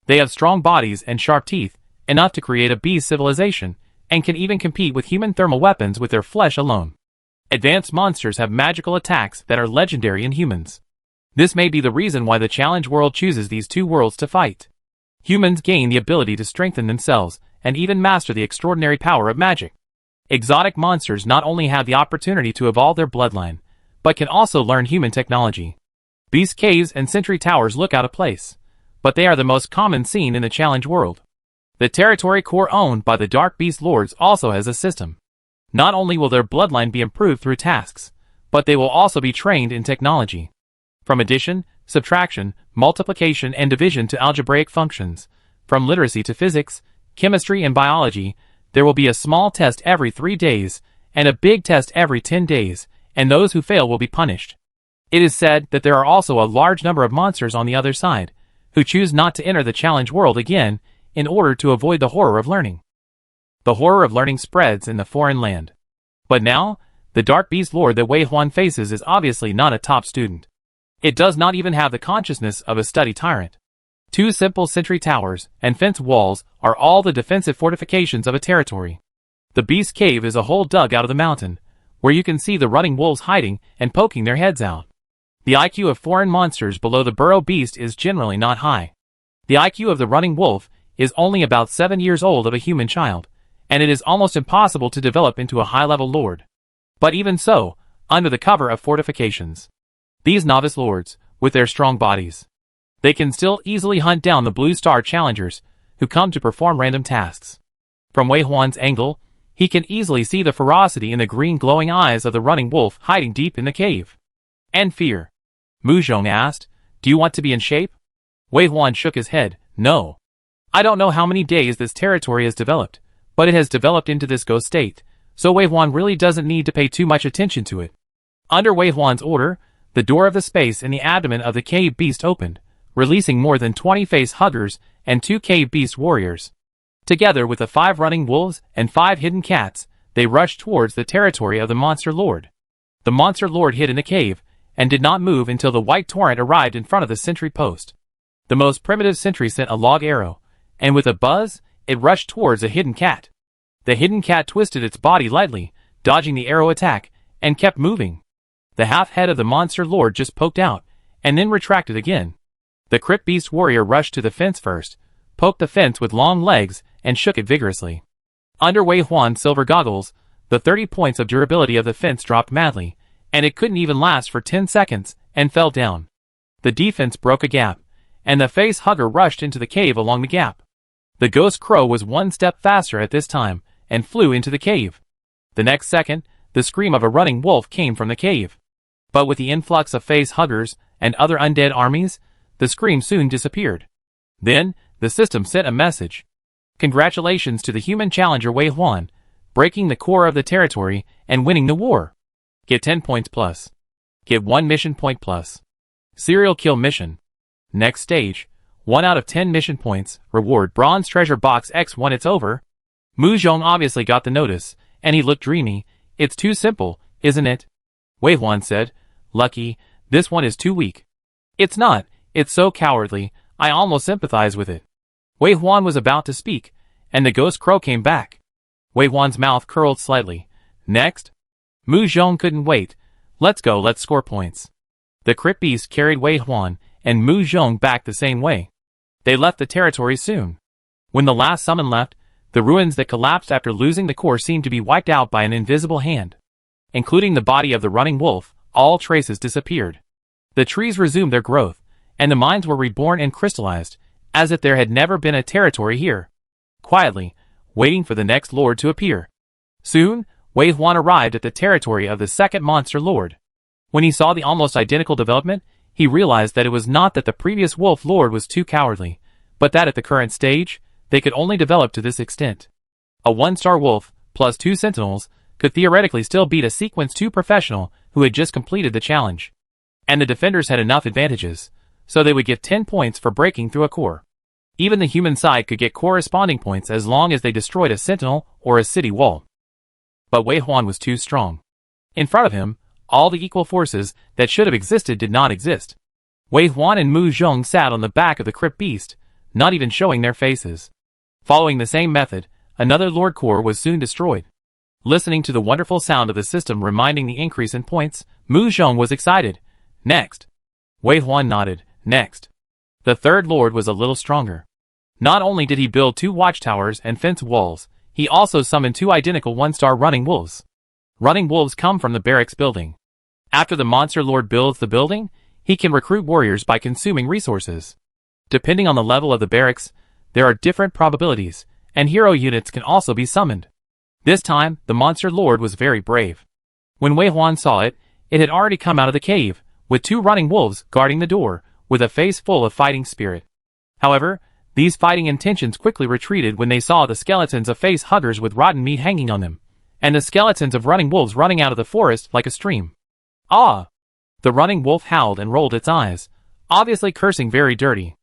They have strong bodies and sharp teeth, enough to create a beast civilization, and can even compete with human thermal weapons with their flesh alone. Advanced monsters have magical attacks that are legendary in humans. This may be the reason why the challenge world chooses these 2 worlds to fight. Humans gain the ability to strengthen themselves, and even master the extraordinary power of magic. Exotic monsters not only have the opportunity to evolve their bloodline, but can also learn human technology. Beast caves and sentry towers look out of place, but they are the most common seen in the challenge world. The territory core owned by the Dark Beast Lords also has a system. Not only will their bloodline be improved through tasks, but they will also be trained in technology. From addition, subtraction, multiplication and division to algebraic functions, from literacy to physics, chemistry and biology, there will be a small test every 3 days, and a big test every 10 days, and those who fail will be punished. It is said that there are also a large number of monsters on the other side, who choose not to enter the challenge world again in order to avoid the horror of learning. The horror of learning spreads in the foreign land. But now, the Dark Beast Lord that Wei Huan faces is obviously not a top student. It does not even have the consciousness of a study tyrant. 2 simple sentry towers and fence walls are all the defensive fortifications of a territory. The Beast Cave is a hole dug out of the mountain, where you can see the running wolves hiding and poking their heads out. The IQ of foreign monsters below the burrow beast is generally not high. The IQ of the running wolf is only about 7 years old of a human child, and it is almost impossible to develop into a high-level lord. But even so, under the cover of fortifications, these novice lords, with their strong bodies, they can still easily hunt down the blue star challengers who come to perform random tasks. From Wei Huan's angle, he can easily see the ferocity in the green glowing eyes of the running wolf hiding deep in the cave. And fear. Mu Zhong asked, "Do you want to be in shape?" Wei Huan shook his head, "No. I don't know how many days this territory has developed, but it has developed into this ghost state, so Wei Huan really doesn't need to pay too much attention to it." Under Wei Huan's order, the door of the space in the abdomen of the cave beast opened, releasing more than 20 face huggers and 2 cave beast warriors. Together with the 5 running wolves and 5 hidden cats, they rushed towards the territory of the Monster Lord. The Monster Lord hid in the cave, and did not move until the white torrent arrived in front of the sentry post. The most primitive sentry sent a log arrow, and with a buzz, it rushed towards a hidden cat. The hidden cat twisted its body lightly, dodging the arrow attack, and kept moving. The half head of the Monster Lord just poked out, and then retracted again. The Crypt Beast Warrior rushed to the fence first, poked the fence with long legs, and shook it vigorously. Under Wei Huan's silver goggles, the 30 points of durability of the fence dropped madly, and it couldn't even last for 10 seconds, and fell down. The defense broke a gap, and the face hugger rushed into the cave along the gap. The ghost crow was 1 step faster at this time, and flew into the cave. The next second, the scream of a running wolf came from the cave. But with the influx of face huggers and other undead armies, the scream soon disappeared. Then, the system sent a message. "Congratulations to the human challenger Wei Huan, breaking the core of the territory and winning the war. Get 10 points plus. Get 1 mission point plus. Serial kill mission. Next stage, 1 out of 10 mission points, reward bronze treasure box X when it's over." Mu Zhong obviously got the notice, and he looked dreamy. "It's too simple, isn't it?" Wei Huan said, "Lucky, this one is too weak." "It's not, it's so cowardly, I almost sympathize with it." Wei Huan was about to speak, and the ghost crow came back. Wei Huan's mouth curled slightly. "Next?" Mu Zhong couldn't wait. "Let's go, let's score points." The Crypt Beast carried Wei Huan and Mu Zhong back the same way. They left the territory soon. When the last summon left, the ruins that collapsed after losing the core seemed to be wiped out by an invisible hand. Including the body of the running wolf, all traces disappeared. The trees resumed their growth, and the mines were reborn and crystallized, as if there had never been a territory here. Quietly, waiting for the next lord to appear. Soon, Wei Huan arrived at the territory of the second Monster Lord. When he saw the almost identical development, he realized that it was not that the previous Wolf Lord was too cowardly, but that at the current stage, they could only develop to this extent. A 1-star wolf, plus 2 sentinels, could theoretically still beat a Sequence 2 professional who had just completed the challenge. And the defenders had enough advantages, so they would get 10 points for breaking through a core. Even the human side could get corresponding points as long as they destroyed a sentinel or a city wall. But Wei Huan was too strong. In front of him, all the equal forces that should have existed did not exist. Wei Huan and Mu Zhong sat on the back of the Crypt Beast, not even showing their faces. Following the same method, another Lord Core was soon destroyed. Listening to the wonderful sound of the system reminding the increase in points, Mu Zhong was excited. Next. Wei Huan nodded. Next. The third Lord was a little stronger. Not only did he build 2 watchtowers and fence walls, He also summoned 2 identical 1-star running wolves. Running wolves come from the barracks building. After the monster lord builds the building, he can recruit warriors by consuming resources. Depending on the level of the barracks, there are different probabilities, and hero units can also be summoned. This time, the monster lord was very brave. When Wei Huan saw it, it had already come out of the cave, with 2 running wolves guarding the door, with a face full of fighting spirit. However, these fighting intentions quickly retreated when they saw the skeletons of face huggers with rotten meat hanging on them, and the skeletons of running wolves running out of the forest like a stream. Ah! The running wolf howled and rolled its eyes, obviously cursing very dirty.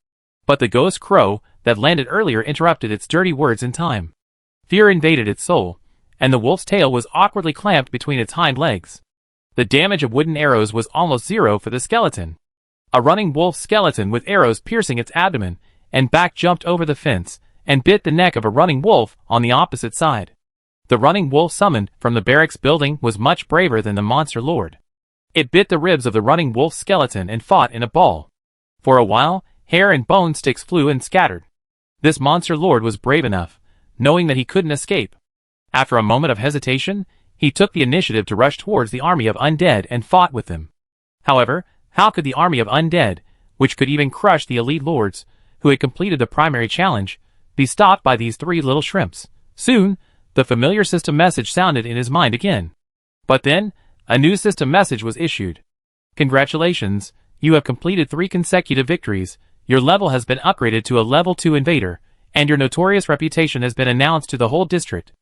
But the ghost crow that landed earlier interrupted its dirty words in time. Fear invaded its soul, and the wolf's tail was awkwardly clamped between its hind legs. The damage of wooden arrows was almost 0 for the skeleton. A running wolf skeleton with arrows piercing its abdomen and back jumped over the fence and bit the neck of a running wolf on the opposite side. The running wolf summoned from the barracks building was much braver than the monster lord. It bit the ribs of the running wolf skeleton and fought in a ball. For a while, hair and bone sticks flew and scattered. This monster lord was brave enough, knowing that he couldn't escape. After a moment of hesitation, he took the initiative to rush towards the army of undead and fought with them. However, how could the army of undead, which could even crush the elite lords, who had completed the primary challenge, be stopped by these 3 little shrimps? Soon, the familiar system message sounded in his mind again. But then, a new system message was issued. Congratulations, you have completed 3 consecutive victories, your level has been upgraded to a level 2 invader, and your notorious reputation has been announced to the whole district.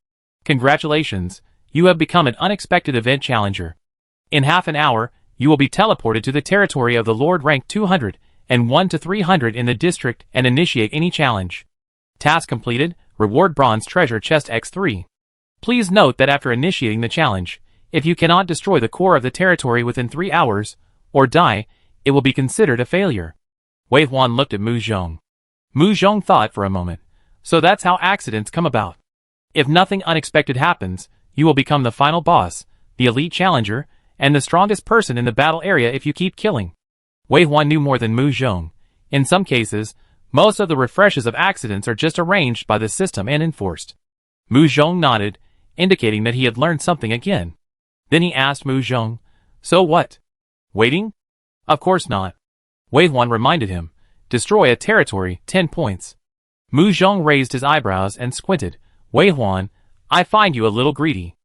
Congratulations, you have become an unexpected event challenger. In half an hour, you will be teleported to the territory of the Lord ranked 200 and 1 to 300 in the district and initiate any challenge. Task completed, reward bronze treasure chest x3. Please note that after initiating the challenge, if you cannot destroy the core of the territory within 3 hours, or die, it will be considered a failure. Wei Huan looked at Mu Zhong. Mu Zhong thought for a moment. So that's how accidents come about. If nothing unexpected happens, you will become the final boss, the elite challenger, and the strongest person in the battle area if you keep killing. Wei Huan knew more than Mu Zhong. In some cases, most of the refreshes of accidents are just arranged by the system and enforced. Mu Zhong nodded, indicating that he had learned something again. Then he asked Mu Zhong, so what? Waiting? Of course not. Wei Huan reminded him, destroy a territory, 10 points. Mu Zhong raised his eyebrows and squinted. Wei Huan, I find you a little greedy.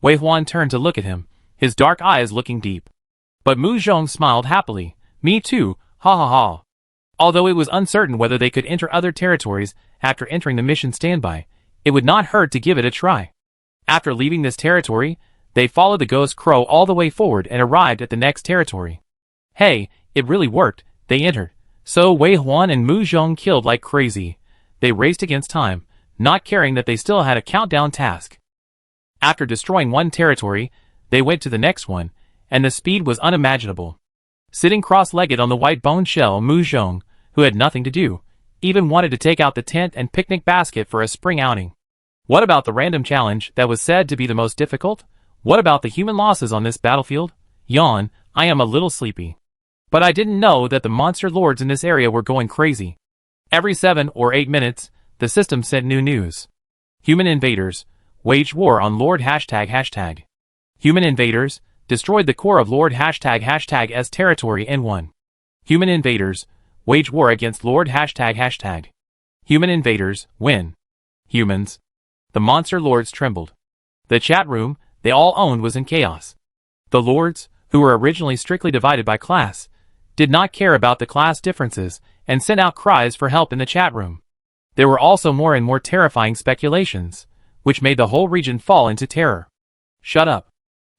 Wei Huan turned to look at him, his dark eyes looking deep. But Mu Zhong smiled happily. Me too, ha ha ha. Although it was uncertain whether they could enter other territories after entering the mission standby, it would not hurt to give it a try. After leaving this territory, they followed the ghost crow all the way forward and arrived at the next territory. Hey, it really worked, they entered. So Wei Huan and Mu Zhong killed like crazy. They raced against time, not caring that they still had a countdown task. After destroying one territory, they went to the next one, and the speed was unimaginable. Sitting cross-legged on the white bone shell, Mu Zhong, who had nothing to do, even wanted to take out the tent and picnic basket for a spring outing. What about the random challenge that was said to be the most difficult? What about the human losses on this battlefield? Yawn, I am a little sleepy. But I didn't know that the monster lords in this area were going crazy. Every 7 or 8 minutes, the system sent new news. Human invaders waged war on Lord ##. Human invaders destroyed the core of Lord ##'s territory and won. Human invaders wage war against Lord ##. Human invaders win. Humans. The monster lords trembled. The chat room they all owned was in chaos. The lords, who were originally strictly divided by class, did not care about the class differences and sent out cries for help in the chat room. There were also more and more terrifying speculations, which made the whole region fall into terror. Shut up.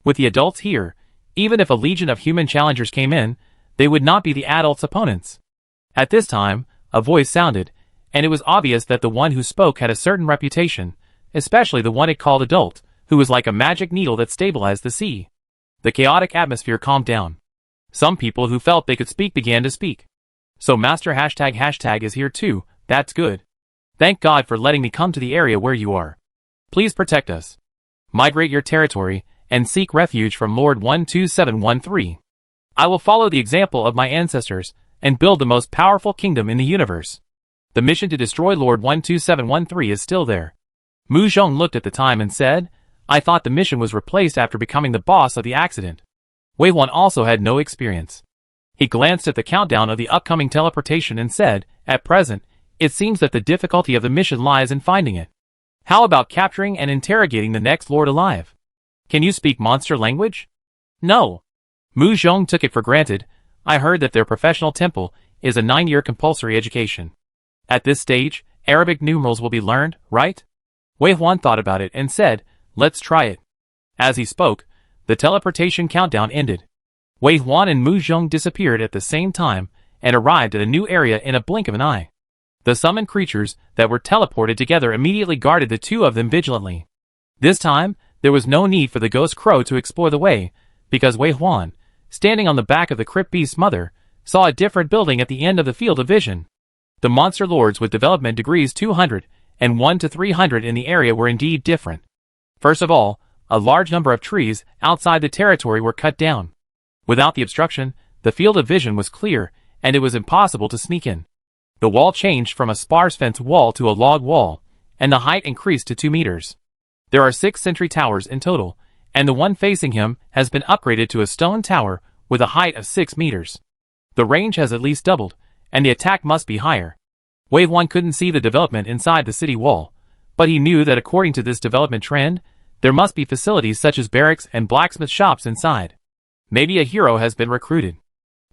With the adults here, even if a legion of human challengers came in, they would not be the adults' opponents. At this time, a voice sounded, and it was obvious that the one who spoke had a certain reputation, especially the one it called adult, who was like a magic needle that stabilized the sea. The chaotic atmosphere calmed down. Some people who felt they could speak began to speak. So Master ## is here too, that's good. Thank God for letting me come to the area where you are. Please protect us. Migrate your territory, and seek refuge from Lord 12713. I will follow the example of my ancestors, and build the most powerful kingdom in the universe. The mission to destroy Lord 12713 is still there. Mu Zhong looked at the time and said, I thought the mission was replaced after becoming the boss of the accident. Wei Huan also had no experience. He glanced at the countdown of the upcoming teleportation and said, at present, it seems that the difficulty of the mission lies in finding it. How about capturing and interrogating the next lord alive? Can you speak monster language? No. Mu Zhong took it for granted. I heard that their professional temple is a 9-year compulsory education. At this stage, Arabic numerals will be learned, right? Wei Huan thought about it and said, let's try it. As he spoke, the teleportation countdown ended. Wei Huan and Mu Zhong disappeared at the same time and arrived at a new area in a blink of an eye. The summoned creatures that were teleported together immediately guarded the two of them vigilantly. This time, there was no need for the ghost crow to explore the way, because Wei Huan, standing on the back of the crypt beast's mother, saw a different building at the end of the field of vision. The monster lords with development degrees 200 and 1 to 300 in the area were indeed different. First of all, a large number of trees outside the territory were cut down. Without the obstruction, the field of vision was clear, and it was impossible to sneak in. The wall changed from a sparse fence wall to a log wall, and the height increased to 2 meters. There are 6 sentry towers in total, and the one facing him has been upgraded to a stone tower with a height of 6 meters. The range has at least doubled, and the attack must be higher. Wei Huan couldn't see the development inside the city wall, but he knew that according to this development trend, there must be facilities such as barracks and blacksmith shops inside. Maybe a hero has been recruited.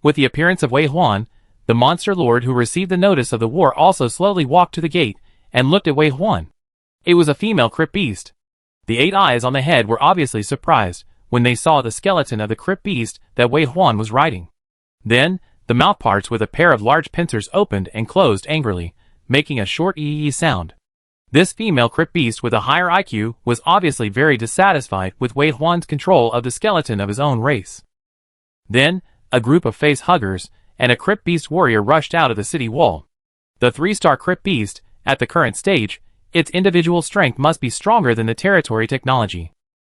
With the appearance of Wei Huan, the monster lord who received the notice of the war also slowly walked to the gate and looked at Wei Huan. It was a female crypt beast. The 8 eyes on the head were obviously surprised when they saw the skeleton of the crypt beast that Wei Huan was riding. Then, the mouthparts with a pair of large pincers opened and closed angrily, making a short ee sound. This female crypt beast with a higher IQ was obviously very dissatisfied with Wei Huan's control of the skeleton of his own race. Then, a group of face huggers and a crypt beast warrior rushed out of the city wall. The 3-star crypt beast, at the current stage, its individual strength must be stronger than the territory technology.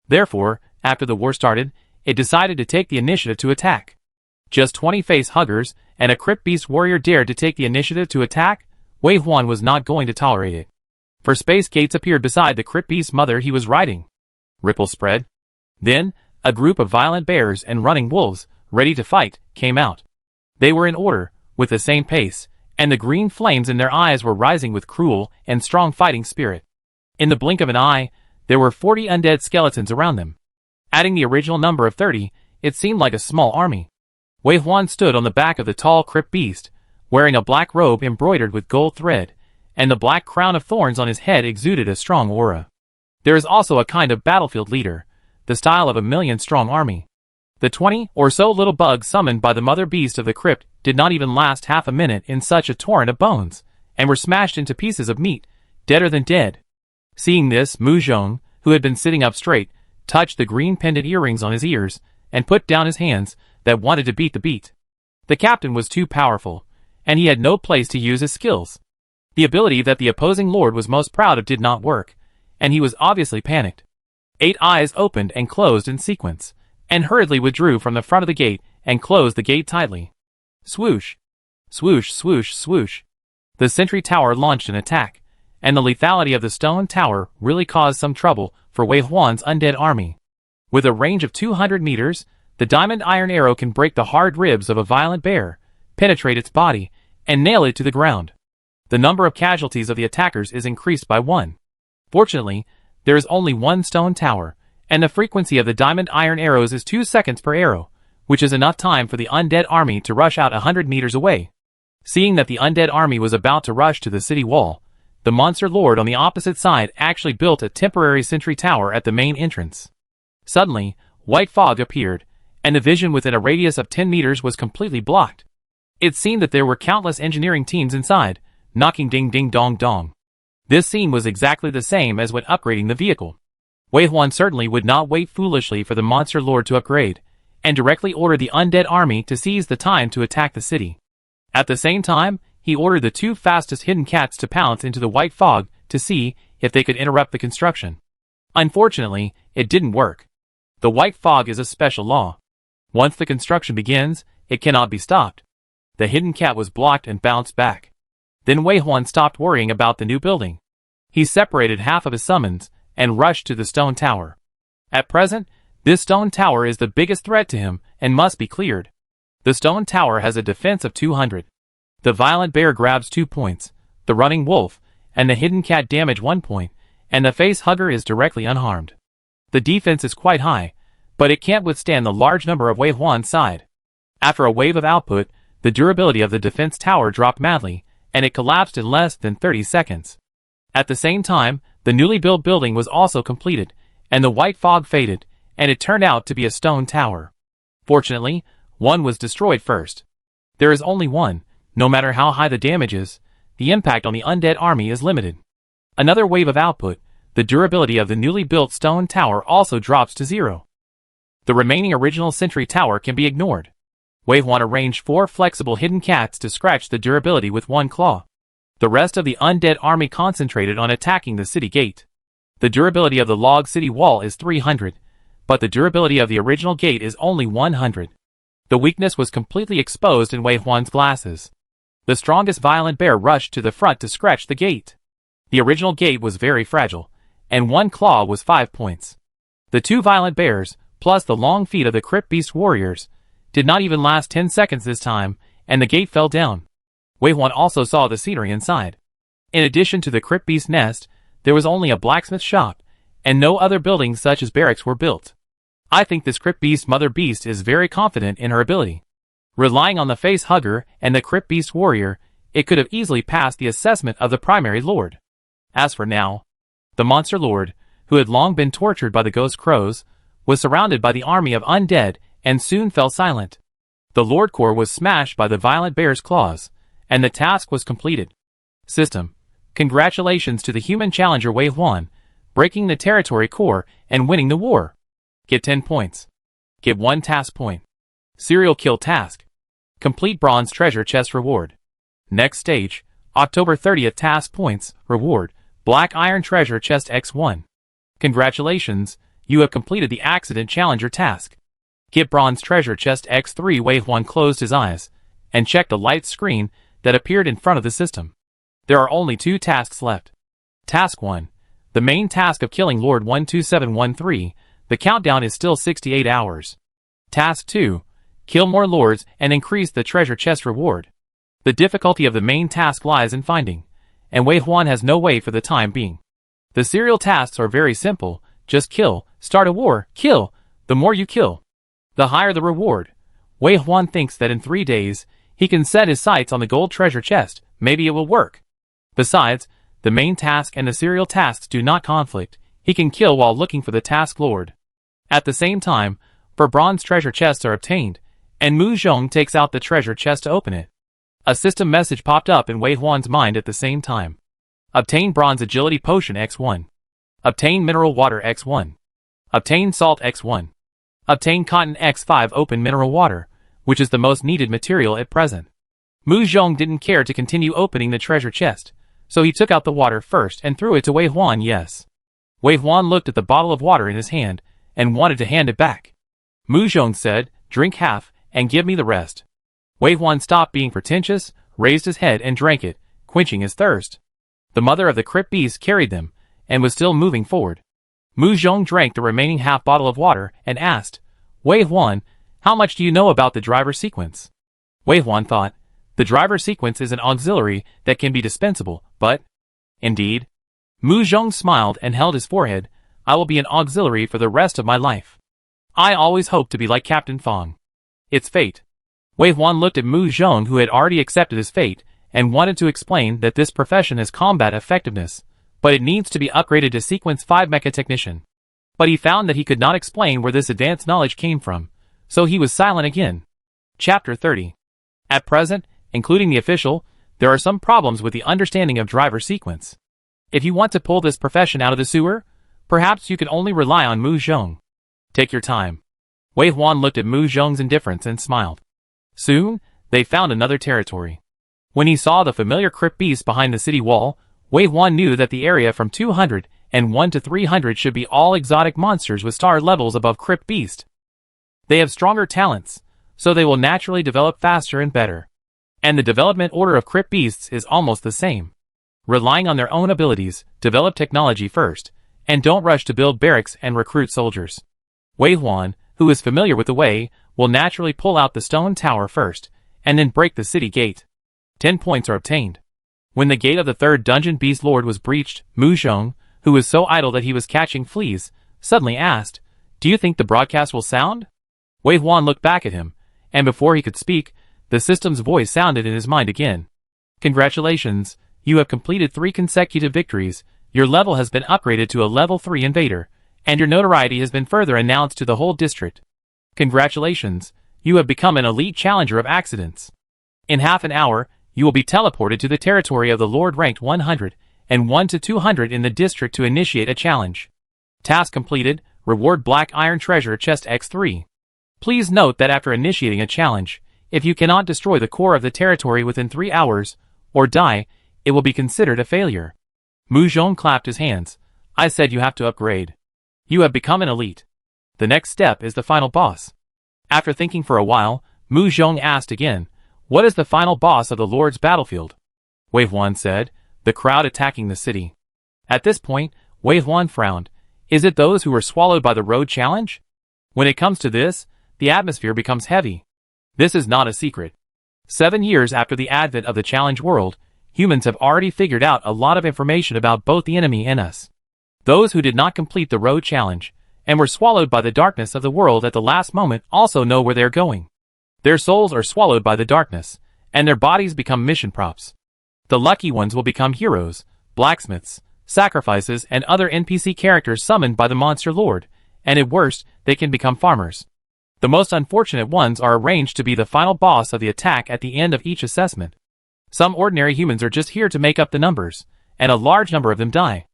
Therefore, after the war started, it decided to take the initiative to attack. Just 20 face huggers and a crypt beast warrior dared to take the initiative to attack. Wei Huan was not going to tolerate it. For space gates appeared beside the crypt beast's mother he was riding. Ripples spread. Then, a group of violent bears and running wolves, ready to fight, came out. They were in order, with the same pace, and the green flames in their eyes were rising with cruel and strong fighting spirit. In the blink of an eye, there were 40 undead skeletons around them. Adding the original number of 30, it seemed like a small army. Wei Huan stood on the back of the tall crypt beast, wearing a black robe embroidered with gold thread, and the black crown of thorns on his head exuded a strong aura. There is also a kind of battlefield leader, the style of a million-strong army. The 20 or so little bugs summoned by the mother beast of the crypt did not even last half a minute in such a torrent of bones, and were smashed into pieces of meat, deader than dead. Seeing this, Mu Zhong, who had been sitting up straight, touched the green pendant earrings on his ears, and put down his hands that wanted to beat the beat. The captain was too powerful, and he had no place to use his skills. The ability that the opposing lord was most proud of did not work, and he was obviously panicked. 8 eyes opened and closed in sequence, and hurriedly withdrew from the front of the gate and closed the gate tightly. Swoosh! Swoosh, swoosh, swoosh. The sentry tower launched an attack, and the lethality of the stone tower really caused some trouble for Wei Huan's undead army. With a range of 200 meters, the diamond iron arrow can break the hard ribs of a violent bear, penetrate its body, and nail it to the ground. The number of casualties of the attackers is increased by 1. Fortunately, there is only 1 stone tower, and the frequency of the diamond iron arrows is 2 seconds per arrow, which is enough time for the undead army to rush out 100 meters away. Seeing that the undead army was about to rush to the city wall, the monster lord on the opposite side actually built a temporary sentry tower at the main entrance. Suddenly, white fog appeared, and the vision within a radius of 10 meters was completely blocked. It seemed that there were countless engineering teams inside, knocking ding ding dong dong. This scene was exactly the same as when upgrading the vehicle. Wei Huan certainly would not wait foolishly for the monster lord to upgrade, and directly ordered the undead army to seize the time to attack the city. At the same time, he ordered the 2 fastest hidden cats to pounce into the white fog to see if they could interrupt the construction. Unfortunately, it didn't work. The white fog is a special law. Once the construction begins, it cannot be stopped. The hidden cat was blocked and bounced back. Then Wei Huan stopped worrying about the new building. He separated half of his summons and rushed to the stone tower. At present, this stone tower is the biggest threat to him and must be cleared. The stone tower has a defense of 200. The violent bear grabs 2 points, the running wolf and the hidden cat damage 1 point, and the face hugger is directly unharmed. The defense is quite high, but it can't withstand the large number of wave 1's side. After a wave of output, the durability of the defense tower dropped madly, and it collapsed in less than 30 seconds. At the same time, the newly built building was also completed, and the white fog faded, and it turned out to be a stone tower. Fortunately, one was destroyed first. There is only one. No matter how high the damage is, the impact on the undead army is limited. Another wave of output, the durability of the newly built stone tower also drops to 0. The remaining original sentry tower can be ignored. Wave 1 arranged 4 flexible hidden cats to scratch the durability with 1 claw. The rest of the undead army concentrated on attacking the city gate. The durability of the log city wall is 300, but the durability of the original gate is only 100. The weakness was completely exposed in Wave 1's glasses. The strongest violent bear rushed to the front to scratch the gate. The original gate was very fragile, and 1 claw was 5 points. The 2 violent bears, plus the long feet of the Crypt Beast warriors, did not even last 10 seconds this time, and the gate fell down. Wave 1 also saw the scenery inside. In addition to the Crypt Beast nest, there was only a blacksmith shop, and no other buildings such as barracks were built. I think this Crypt Beast Mother Beast is very confident in her ability. Relying on the face hugger and the Crypt Beast warrior, it could have easily passed the assessment of the primary lord. As for now, the monster lord, who had long been tortured by the ghost crows, was surrounded by the army of undead and soon fell silent. The lord core was smashed by the violent bear's claws, and the task was completed. System: congratulations to the human challenger Wave 1, breaking the territory core and winning the war. Get 10 points. Get 1 task point. Serial kill task. Complete bronze treasure chest reward. Next stage, October 30th task points, reward, black iron treasure chest X1. Congratulations, you have completed the accident challenger task. Get bronze treasure chest X3. Wave 1 closed his eyes and checked the light screen that appeared in front of the system. There are only 2 tasks left. Task 1. The main task of killing Lord 12713, the countdown is still 68 hours. Task 2. Kill more lords and increase the treasure chest reward. The difficulty of the main task lies in finding, and Wave 1 has no way for the time being. The serial tasks are very simple, just kill, start a war, kill, the more you kill, the higher the reward. Wave 1 thinks that in 3 days, he can set his sights on the gold treasure chest, maybe it will work. Besides, the main task and the serial tasks do not conflict, he can kill while looking for the task lord. At the same time, 4 bronze treasure chests are obtained, and Mu Zhong takes out the treasure chest to open it. A system message popped up in Wei Huan's mind at the same time. Obtain bronze agility potion X1. Obtain mineral water X1. Obtain salt X1. Obtain cotton X5. Open mineral water, which is the most needed material at present. Mu Zhong didn't care to continue opening the treasure chest, so he took out the water first and threw it to Wei Huan. Yes. Wei Huan looked at the bottle of water in his hand and wanted to hand it back. Mu Zhong said, "Drink half and give me the rest." Wei Huan stopped being pretentious, raised his head and drank it, quenching his thirst. The mother of the Crypt Beast carried them, and was still moving forward. Mu Zhong drank the remaining half bottle of water and asked, "Wei Huan, how much do you know about the driver sequence?" Wei Huan thought, the driver sequence is an auxiliary that can be dispensable, but... Indeed. Mu Zhong smiled and held his forehead. I will be an auxiliary for the rest of my life. I always hoped to be like Captain Fong. It's fate. Wei Huan looked at Mu Zhong, who had already accepted his fate, and wanted to explain that this profession has combat effectiveness, but it needs to be upgraded to Sequence 5 Mecha Technician. But he found that he could not explain where this advanced knowledge came from, so he was silent again. Chapter 30. At present, including the official, there are some problems with the understanding of driver sequence. If you want to pull this profession out of the sewer, perhaps you can only rely on Mu Zhong. Take your time. Wei Huan looked at Mu Zhong's indifference and smiled. Soon, they found another territory. When he saw the familiar Crypt Beast behind the city wall, Wei Huan knew that the area from 201 to 300 should be all exotic monsters with star levels above Crypt Beast. They have stronger talents, so they will naturally develop faster and better. And the development order of Crypt Beasts is almost the same. relying on their own abilities, develop technology first, and don't rush to build barracks and recruit soldiers. Wei Huan, who is familiar with the way, will naturally pull out the stone tower first, and then break the city gate. 10 points are obtained. When the gate of the third dungeon beast lord was breached, Mu Zhong, who was so idle that he was catching fleas, suddenly asked, "Do you think the broadcast will sound?" Wei Huan looked back at him, and before he could speak, the system's voice sounded in his mind again. "Congratulations, you have completed 3 consecutive victories, your level has been upgraded to a level 3 invader, and your notoriety has been further announced to the whole district. Congratulations, you have become an elite challenger of accidents. In half an hour, you will be teleported to the territory of the Lord ranked 100 and 1 to 200 in the district to initiate a challenge. Task completed, reward Black Iron Treasure Chest X3. Please note that after initiating a challenge, if you cannot destroy the core of the territory within 3 hours, or die, it will be considered a failure." Mu Zhong clapped his hands. "I said you have to upgrade. You have become an elite. The next step is the final boss." After thinking for a while, Mu Zhong asked again, "What is the final boss of the Lord's battlefield?" Wei Huan said, "The crowd attacking the city." At this point, Wei Huan frowned. "Is it those who were swallowed by the road challenge? When it comes to this, the atmosphere becomes heavy. This is not a secret. 7 years after the advent of the challenge world, humans have already figured out a lot of information about both the enemy and us. Those who did not complete the road challenge, and were swallowed by the darkness of the world at the last moment also know where they're going. Their souls are swallowed by the darkness, and their bodies become mission props. The lucky ones will become heroes, blacksmiths, sacrifices, and other NPC characters summoned by the monster lord, and at worst, they can become farmers. The most unfortunate ones are arranged to be the final boss of the attack at the end of each assessment. Some ordinary humans are just here to make up the numbers, and a large number of them die.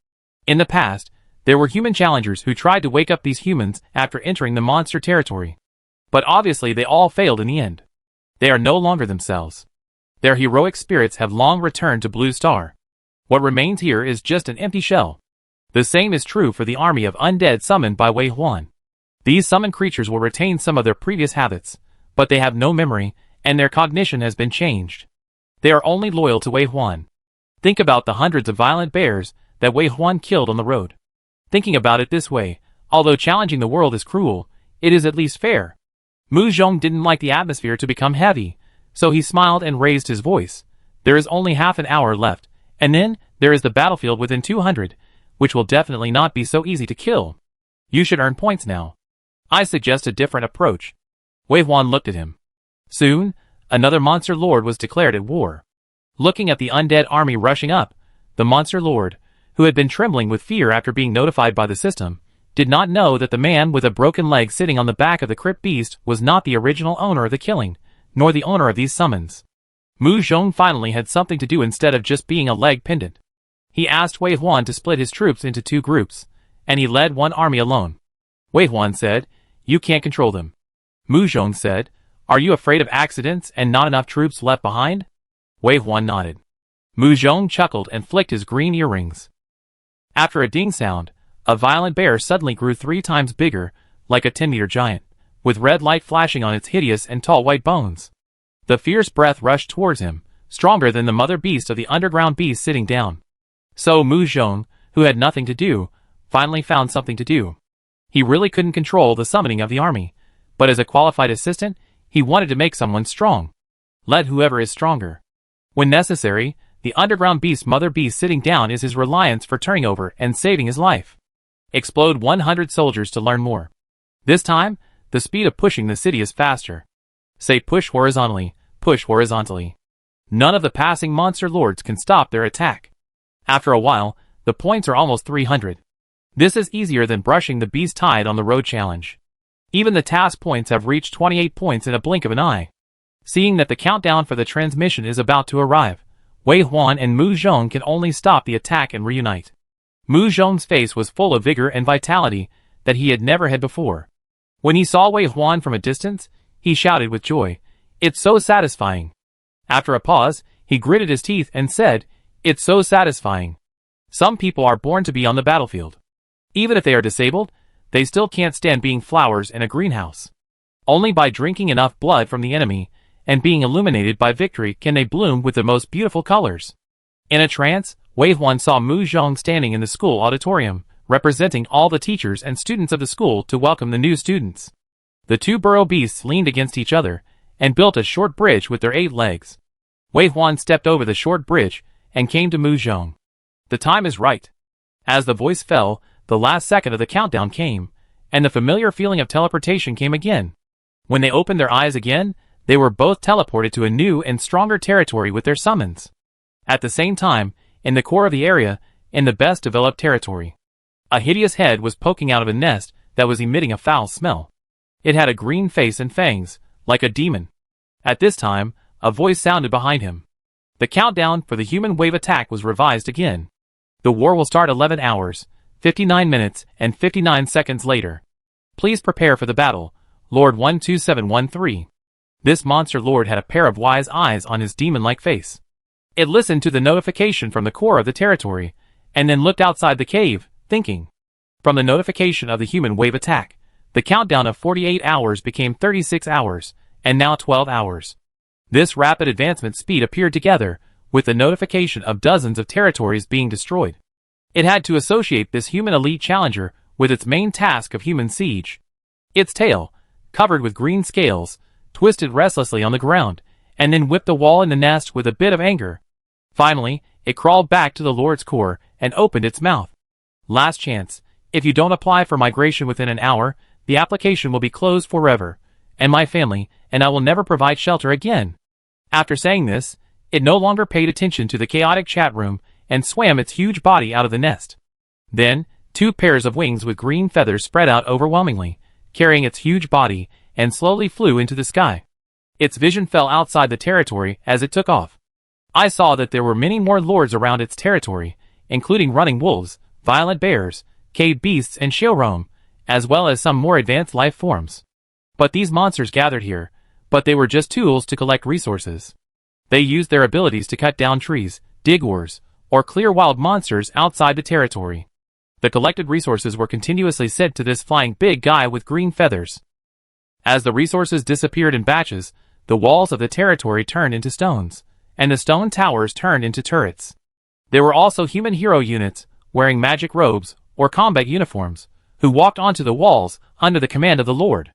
In the past, there were human challengers who tried to wake up these humans after entering the monster territory. But obviously they all failed in the end. They are no longer themselves. Their heroic spirits have long returned to Blue Star. What remains here is just an empty shell. The same is true for the army of undead summoned by Wei Huan. These summoned creatures will retain some of their previous habits, but they have no memory, and their cognition has been changed. They are only loyal to Wei Huan. Think about the hundreds of violent bears that Wei Huan killed on the road. Thinking about it this way, although challenging the world is cruel, it is at least fair. Mu Zhong didn't like the atmosphere to become heavy, so he smiled and raised his voice. There is only half an hour left, and then there is the battlefield within 200, which will definitely not be so easy to kill. You should earn points now. I suggest a different approach. Wei Huan looked at him. Soon, another monster lord was declared at war. Looking at the undead army rushing up, the monster lord, who had been trembling with fear after being notified by the system, did not know that the man with a broken leg sitting on the back of the crypt beast was not the original owner of the killing, nor the owner of these summons. Mu Zhong finally had something to do instead of just being a leg pendant. He asked Wei Huan to split his troops into 2 groups, and he led one army alone. Wei Huan said, "You can't control them." Mu Zhong said, "Are you afraid of accidents and not enough troops left behind?" Wei Huan nodded. Mu Zhong chuckled and flicked his green earrings. After a ding sound, a violent bear suddenly grew 3 times bigger, like a 10-meter giant, with red light flashing on its hideous and tall white bones. The fierce breath rushed towards him, stronger than the mother beast of the underground beast sitting down. So Mu Zhong, who had nothing to do, finally found something to do. He really couldn't control the summoning of the army, but as a qualified assistant, he wanted to make someone strong. Let whoever is stronger. When necessary, the underground beast mother beast sitting down is his reliance for turning over and saving his life. Explode 100 soldiers to learn more. This time, the speed of pushing the city is faster. Say push horizontally, push horizontally. None of the passing monster lords can stop their attack. After a while, the points are almost 300. This is easier than brushing the beast tide on the road challenge. Even the task points have reached 28 points in a blink of an eye. Seeing that the countdown for the transmission is about to arrive, Wei Huan and Mu Zhong can only stop the attack and reunite. Mu Zhong's face was full of vigor and vitality that he had never had before. When he saw Wei Huan from a distance, he shouted with joy, "It's so satisfying." After a pause, he gritted his teeth and said, "It's so satisfying." Some people are born to be on the battlefield. Even if they are disabled, they still can't stand being flowers in a greenhouse. Only by drinking enough blood from the enemy and being illuminated by victory can they bloom with the most beautiful colors. In a trance, Wei Huan saw Mu Zhong standing in the school auditorium, representing all the teachers and students of the school to welcome the new students. The two burrow beasts leaned against each other and built a short bridge with their 8 legs. Wei Huan stepped over the short bridge and came to Mu Zhong. The time is right. As the voice fell, the last second of the countdown came, and the familiar feeling of teleportation came again. When they opened their eyes again, they were both teleported to a new and stronger territory with their summons. At the same time, in the core of the area, in the best developed territory, a hideous head was poking out of a nest that was emitting a foul smell. It had a green face and fangs, like a demon. At this time, a voice sounded behind him. The countdown for the human wave attack was revised again. The war will start 11 hours, 59 minutes, and 59 seconds later. Please prepare for the battle, Lord 12713. This monster lord had a pair of wise eyes on his demon-like face. It listened to the notification from the core of the territory, and then looked outside the cave, thinking. From the notification of the human wave attack, the countdown of 48 hours became 36 hours, and now 12 hours. This rapid advancement speed appeared together with the notification of dozens of territories being destroyed. It had to associate this human elite challenger with its main task of human siege. Its tail, covered with green scales, twisted restlessly on the ground, and then whipped the wall in the nest with a bit of anger. Finally, it crawled back to the Lord's core and opened its mouth. Last chance. If you don't apply for migration within an hour, the application will be closed forever, and my family, and I will never provide shelter again. After saying this, it no longer paid attention to the chaotic chat room and swam its huge body out of the nest. Then, 2 pairs of wings with green feathers spread out overwhelmingly, carrying its huge body, and slowly flew into the sky. Its vision fell outside the territory as it took off. I saw that there were many more lords around its territory, including running wolves, violent bears, cave beasts, and Shilrom, as well as some more advanced life forms. But these monsters gathered here, but they were just tools to collect resources. They used their abilities to cut down trees, dig ores, or clear wild monsters outside the territory. The collected resources were continuously sent to this flying big guy with green feathers. As the resources disappeared in batches, the walls of the territory turned into stones, and the stone towers turned into turrets. There were also human hero units, wearing magic robes, or combat uniforms, who walked onto the walls under the command of the Lord.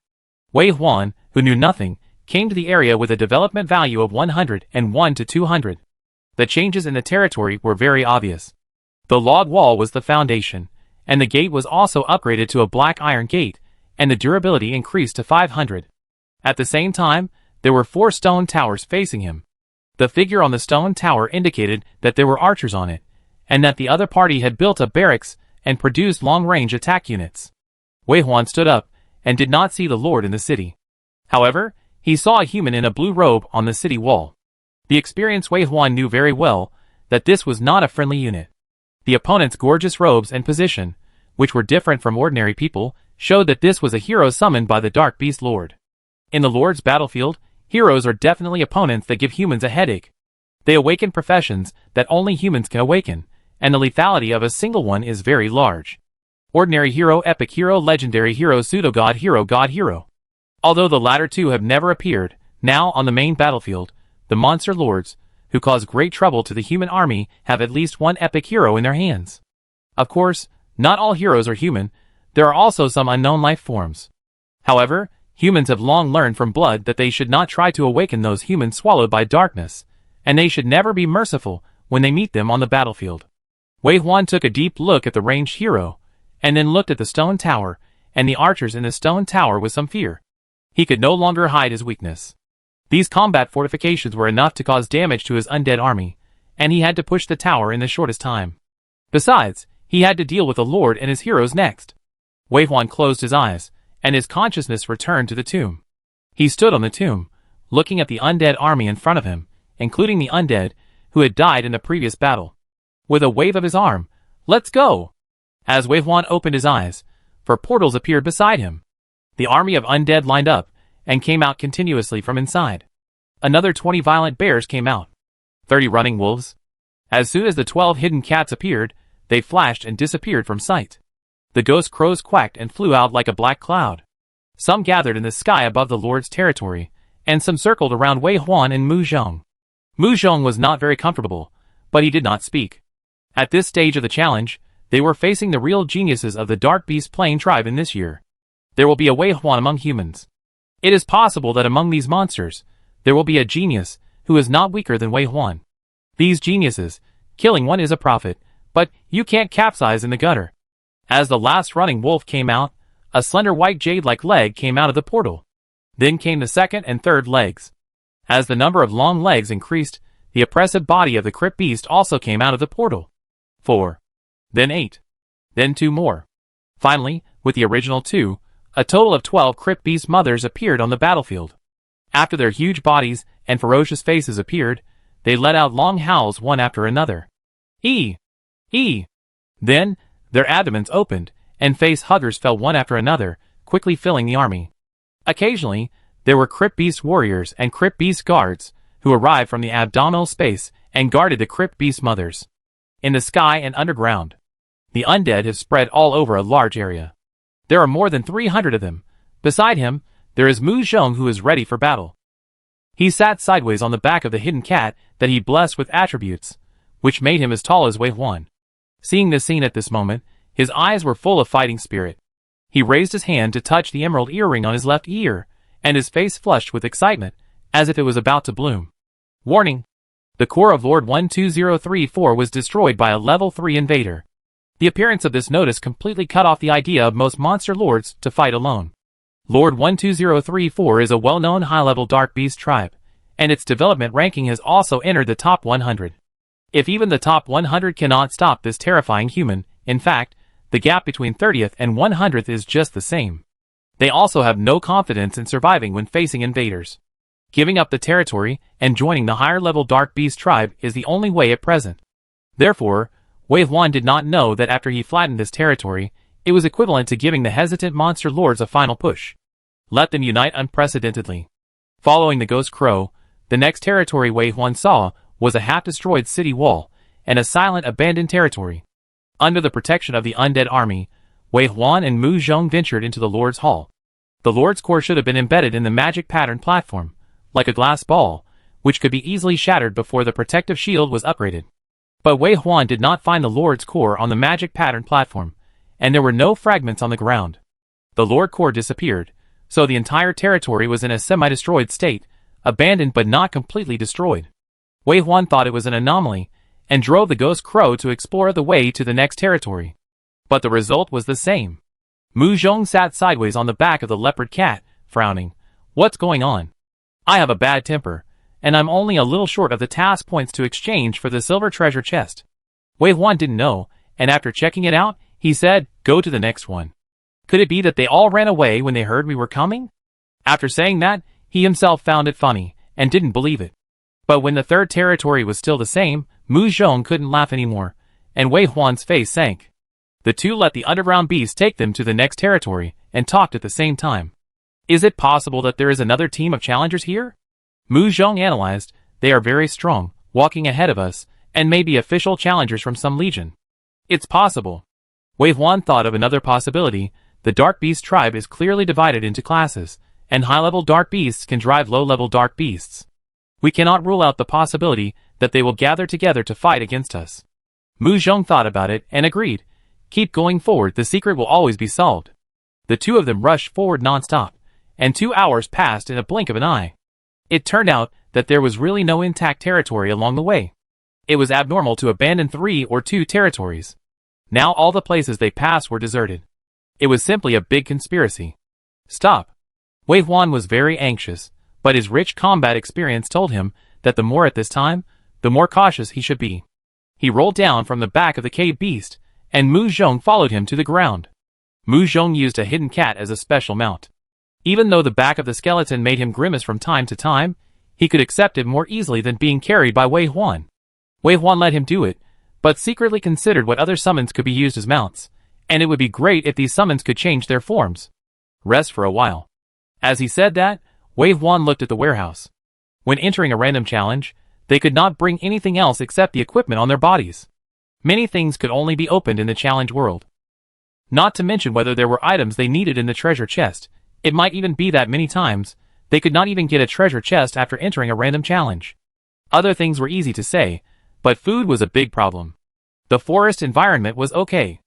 Wei Huan, who knew nothing, came to the area with a development value of 101 to 200. The changes in the territory were very obvious. The log wall was the foundation, and the gate was also upgraded to a black iron gate, and the durability increased to 500. At the same time, there were 4 stone towers facing him. The figure on the stone tower indicated that there were archers on it, and that the other party had built a barracks and produced long-range attack units. Wei Huan stood up and did not see the lord in the city. However, he saw a human in a blue robe on the city wall. The experienced Wei Huan knew very well that this was not a friendly unit. The opponent's gorgeous robes and position, which were different from ordinary people, showed that this was a hero summoned by the Dark Beast Lord. In the Lord's battlefield, heroes are definitely opponents that give humans a headache. They awaken professions that only humans can awaken, and the lethality of a single one is very large. Ordinary hero, epic hero, legendary hero, pseudo-god hero, god hero. Although the latter two have never appeared, now on the main battlefield, the monster lords, who cause great trouble to the human army, have at least one epic hero in their hands. Of course, not all heroes are human, there are also some unknown life forms. However, humans have long learned from blood that they should not try to awaken those humans swallowed by darkness, and they should never be merciful when they meet them on the battlefield. Wei Huan took a deep look at the ranged hero, and then looked at the stone tower, and the archers in the stone tower with some fear. He could no longer hide his weakness. These combat fortifications were enough to cause damage to his undead army, and he had to push the tower in the shortest time. Besides, he had to deal with the Lord and his heroes next. Wei Huan closed his eyes, and his consciousness returned to the tomb. He stood on the tomb, looking at the undead army in front of him, including the undead, who had died in the previous battle. With a wave of his arm, "Let's go!" As Wei Huan opened his eyes, 4 portals appeared beside him. The army of undead lined up, and came out continuously from inside. Another 20 violent bears came out. 30 running wolves. As soon as the 12 hidden cats appeared, they flashed and disappeared from sight. The ghost crows quacked and flew out like a black cloud. Some gathered in the sky above the Lord's territory, and some circled around Wei Huan and Mu Zhong. Mu Zhong was not very comfortable, but he did not speak. At this stage of the challenge, they were facing the real geniuses of the Dark Beast Plain tribe in this year. There will be a Wei Huan among humans. It is possible that among these monsters, there will be a genius who is not weaker than Wei Huan. These geniuses, killing one is a profit, but you can't capsize in the gutter. As the last running wolf came out, a slender white jade-like leg came out of the portal. Then came the second and third legs. As the number of long legs increased, the oppressive body of the crypt beast also came out of the portal. 4. Then 8. Then 2 more. Finally, with the original 2, a total of 12 crypt beast mothers appeared on the battlefield. After their huge bodies and ferocious faces appeared, they let out long howls one after another. E! Then, their abdomens opened, and face huggers fell one after another, quickly filling the army. Occasionally, there were crypt beast warriors and crypt beast guards, who arrived from the abdominal space and guarded the crypt beast mothers. In the sky and underground, the undead have spread all over a large area. There are more than 300 of them. Beside him, there is Mu Zhong, who is ready for battle. He sat sideways on the back of the hidden cat that he blessed with attributes, which made him as tall as Wei Huan. Seeing this scene at this moment, his eyes were full of fighting spirit. He raised his hand to touch the emerald earring on his left ear, and his face flushed with excitement, as if it was about to bloom. Warning! The core of Lord 12034 was destroyed by a level 3 invader. The appearance of this notice completely cut off the idea of most monster lords to fight alone. Lord 12034 is a well-known high-level dark beast tribe, and its development ranking has also entered the top 100. If even the top 100 cannot stop this terrifying human, in fact, the gap between 30th and 100th is just the same. They also have no confidence in surviving when facing invaders. Giving up the territory and joining the higher-level dark beast tribe is the only way at present. Therefore, Wei Huan did not know that after he flattened this territory, it was equivalent to giving the hesitant monster lords a final push. Let them unite unprecedentedly. Following the Ghost Crow, the next territory Wei Huan saw was a half-destroyed city wall and a silent abandoned territory. Under the protection of the undead army, Wei Huan and Mu Zhong ventured into the Lord's Hall. The Lord's core should have been embedded in the magic pattern platform, like a glass ball, which could be easily shattered before the protective shield was upgraded. But Wei Huan did not find the Lord's core on the magic pattern platform, and there were no fragments on the ground. The Lord core disappeared, so the entire territory was in a semi-destroyed state, abandoned but not completely destroyed. Wei Huan thought it was an anomaly, and drove the Ghost Crow to explore the way to the next territory. But the result was the same. Mu Zhong sat sideways on the back of the leopard cat, frowning. What's going on? I have a bad temper, and I'm only a little short of the task points to exchange for the silver treasure chest. Wei Huan didn't know, and after checking it out, he said, go to the next one. Could it be that they all ran away when they heard we were coming? After saying that, he himself found it funny, and didn't believe it. But when the third territory was still the same, Mu Zhong couldn't laugh anymore, and Wei Huan's face sank. The two let the underground beast take them to the next territory, and talked at the same time. Is it possible that there is another team of challengers here? Mu Zhong analyzed, they are very strong, walking ahead of us, and may be official challengers from some legion. It's possible. Wei Huan thought of another possibility. The Dark Beast tribe is clearly divided into classes, and high-level Dark Beasts can drive low-level Dark Beasts. We cannot rule out the possibility that they will gather together to fight against us. Mu Zhong thought about it and agreed. Keep going forward, the secret will always be solved. The two of them rushed forward non-stop, and 2 hours passed in a blink of an eye. It turned out that there was really no intact territory along the way. It was abnormal to abandon 3 or 2 territories. Now all the places they passed were deserted. It was simply a big conspiracy. Stop. Wei Huan was very anxious, but his rich combat experience told him that the more at this time, the more cautious he should be. He rolled down from the back of the cave beast, and Mu Zhong followed him to the ground. Mu Zhong used a hidden cat as a special mount. Even though the back of the skeleton made him grimace from time to time, he could accept it more easily than being carried by Wei Huan. Wei Huan let him do it, but secretly considered what other summons could be used as mounts, and it would be great if these summons could change their forms. Rest for a while. As he said that, Wei Huan looked at the warehouse. When entering a random challenge, they could not bring anything else except the equipment on their bodies. Many things could only be opened in the challenge world. Not to mention whether there were items they needed in the treasure chest. It might even be that many times, they could not even get a treasure chest after entering a random challenge. Other things were easy to say, but food was a big problem. The forest environment was okay.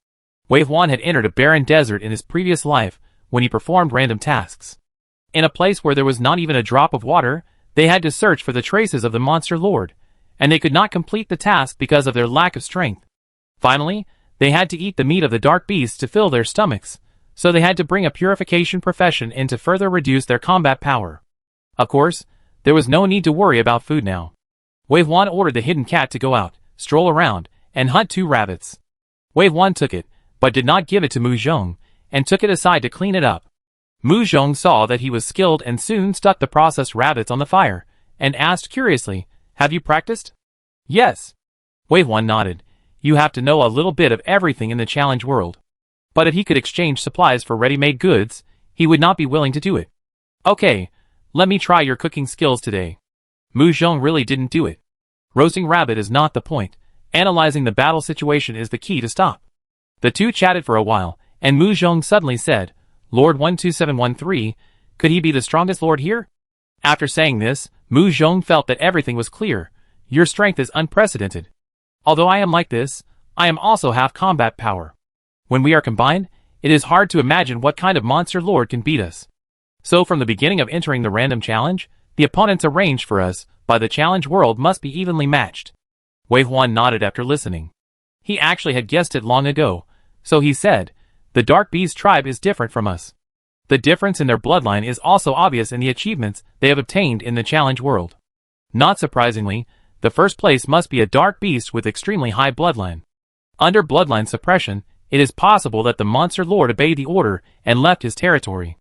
Wave 1 had entered a barren desert in his previous life when he performed random tasks. In a place where there was not even a drop of water, they had to search for the traces of the monster lord, and they could not complete the task because of their lack of strength. Finally, they had to eat the meat of the dark beasts to fill their stomachs, so they had to bring a purification profession in to further reduce their combat power. Of course, there was no need to worry about food now. Wave 1 ordered the hidden cat to go out, stroll around, and hunt 2 rabbits. Wave 1 took it, but did not give it to Mu Zhong, and took it aside to clean it up. Mu Zhong saw that he was skilled and soon stuck the processed rabbits on the fire, and asked curiously, "Have you practiced?" "Yes." Wave 1 nodded. "You have to know a little bit of everything in the challenge world." But if he could exchange supplies for ready-made goods, he would not be willing to do it. "Okay, let me try your cooking skills today." Mu Zhong really didn't do it. Roasting rabbit is not the point. Analyzing the battle situation is the key to stop. The two chatted for a while, and Mu Zhong suddenly said, "Lord 12713, could he be the strongest lord here?" After saying this, Mu Zhong felt that everything was clear. "Your strength is unprecedented. Although I am like this, I am also half combat power. When we are combined, it is hard to imagine what kind of monster lord can beat us." So from the beginning of entering the random challenge, the opponents arranged for us by the challenge world must be evenly matched. Wave 1 nodded after listening. He actually had guessed it long ago, so he said, "The Dark Beast tribe is different from us. The difference in their bloodline is also obvious in the achievements they have obtained in the challenge world. Not surprisingly, the first place must be a Dark Beast with extremely high bloodline. Under bloodline suppression, it is possible that the monster lord obeyed the order and left his territory.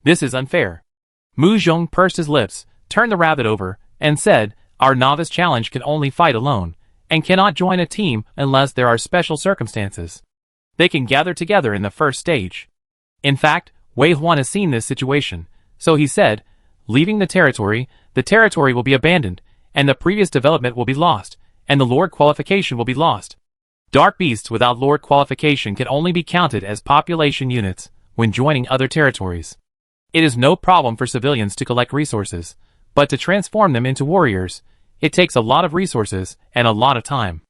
This is unfair." Mu Zhong pursed his lips, turned the rabbit over, and said, "Our novice challenge can only fight alone, and cannot join a team unless there are special circumstances. They can gather together in the first stage." In fact, Wave 1 has seen this situation, so he said, "Leaving the territory will be abandoned, and the previous development will be lost, and the lord qualification will be lost. Dark beasts without lord qualification can only be counted as population units when joining other territories. It is no problem for civilians to collect resources, but to transform them into warriors, it takes a lot of resources and a lot of time.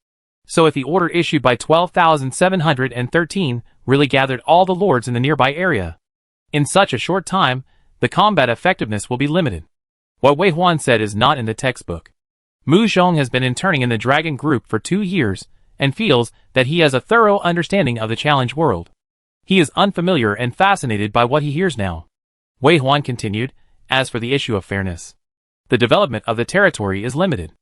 So if the order issued by 12,713 really gathered all the lords in the nearby area, in such a short time, the combat effectiveness will be limited." What Wei Huan said is not in the textbook. Mu Zhong has been interning in the Dragon Group for 2 years, and feels that he has a thorough understanding of the challenge world. He is unfamiliar and fascinated by what he hears now. Wei Huan continued, "As for the issue of fairness, the development of the territory is limited.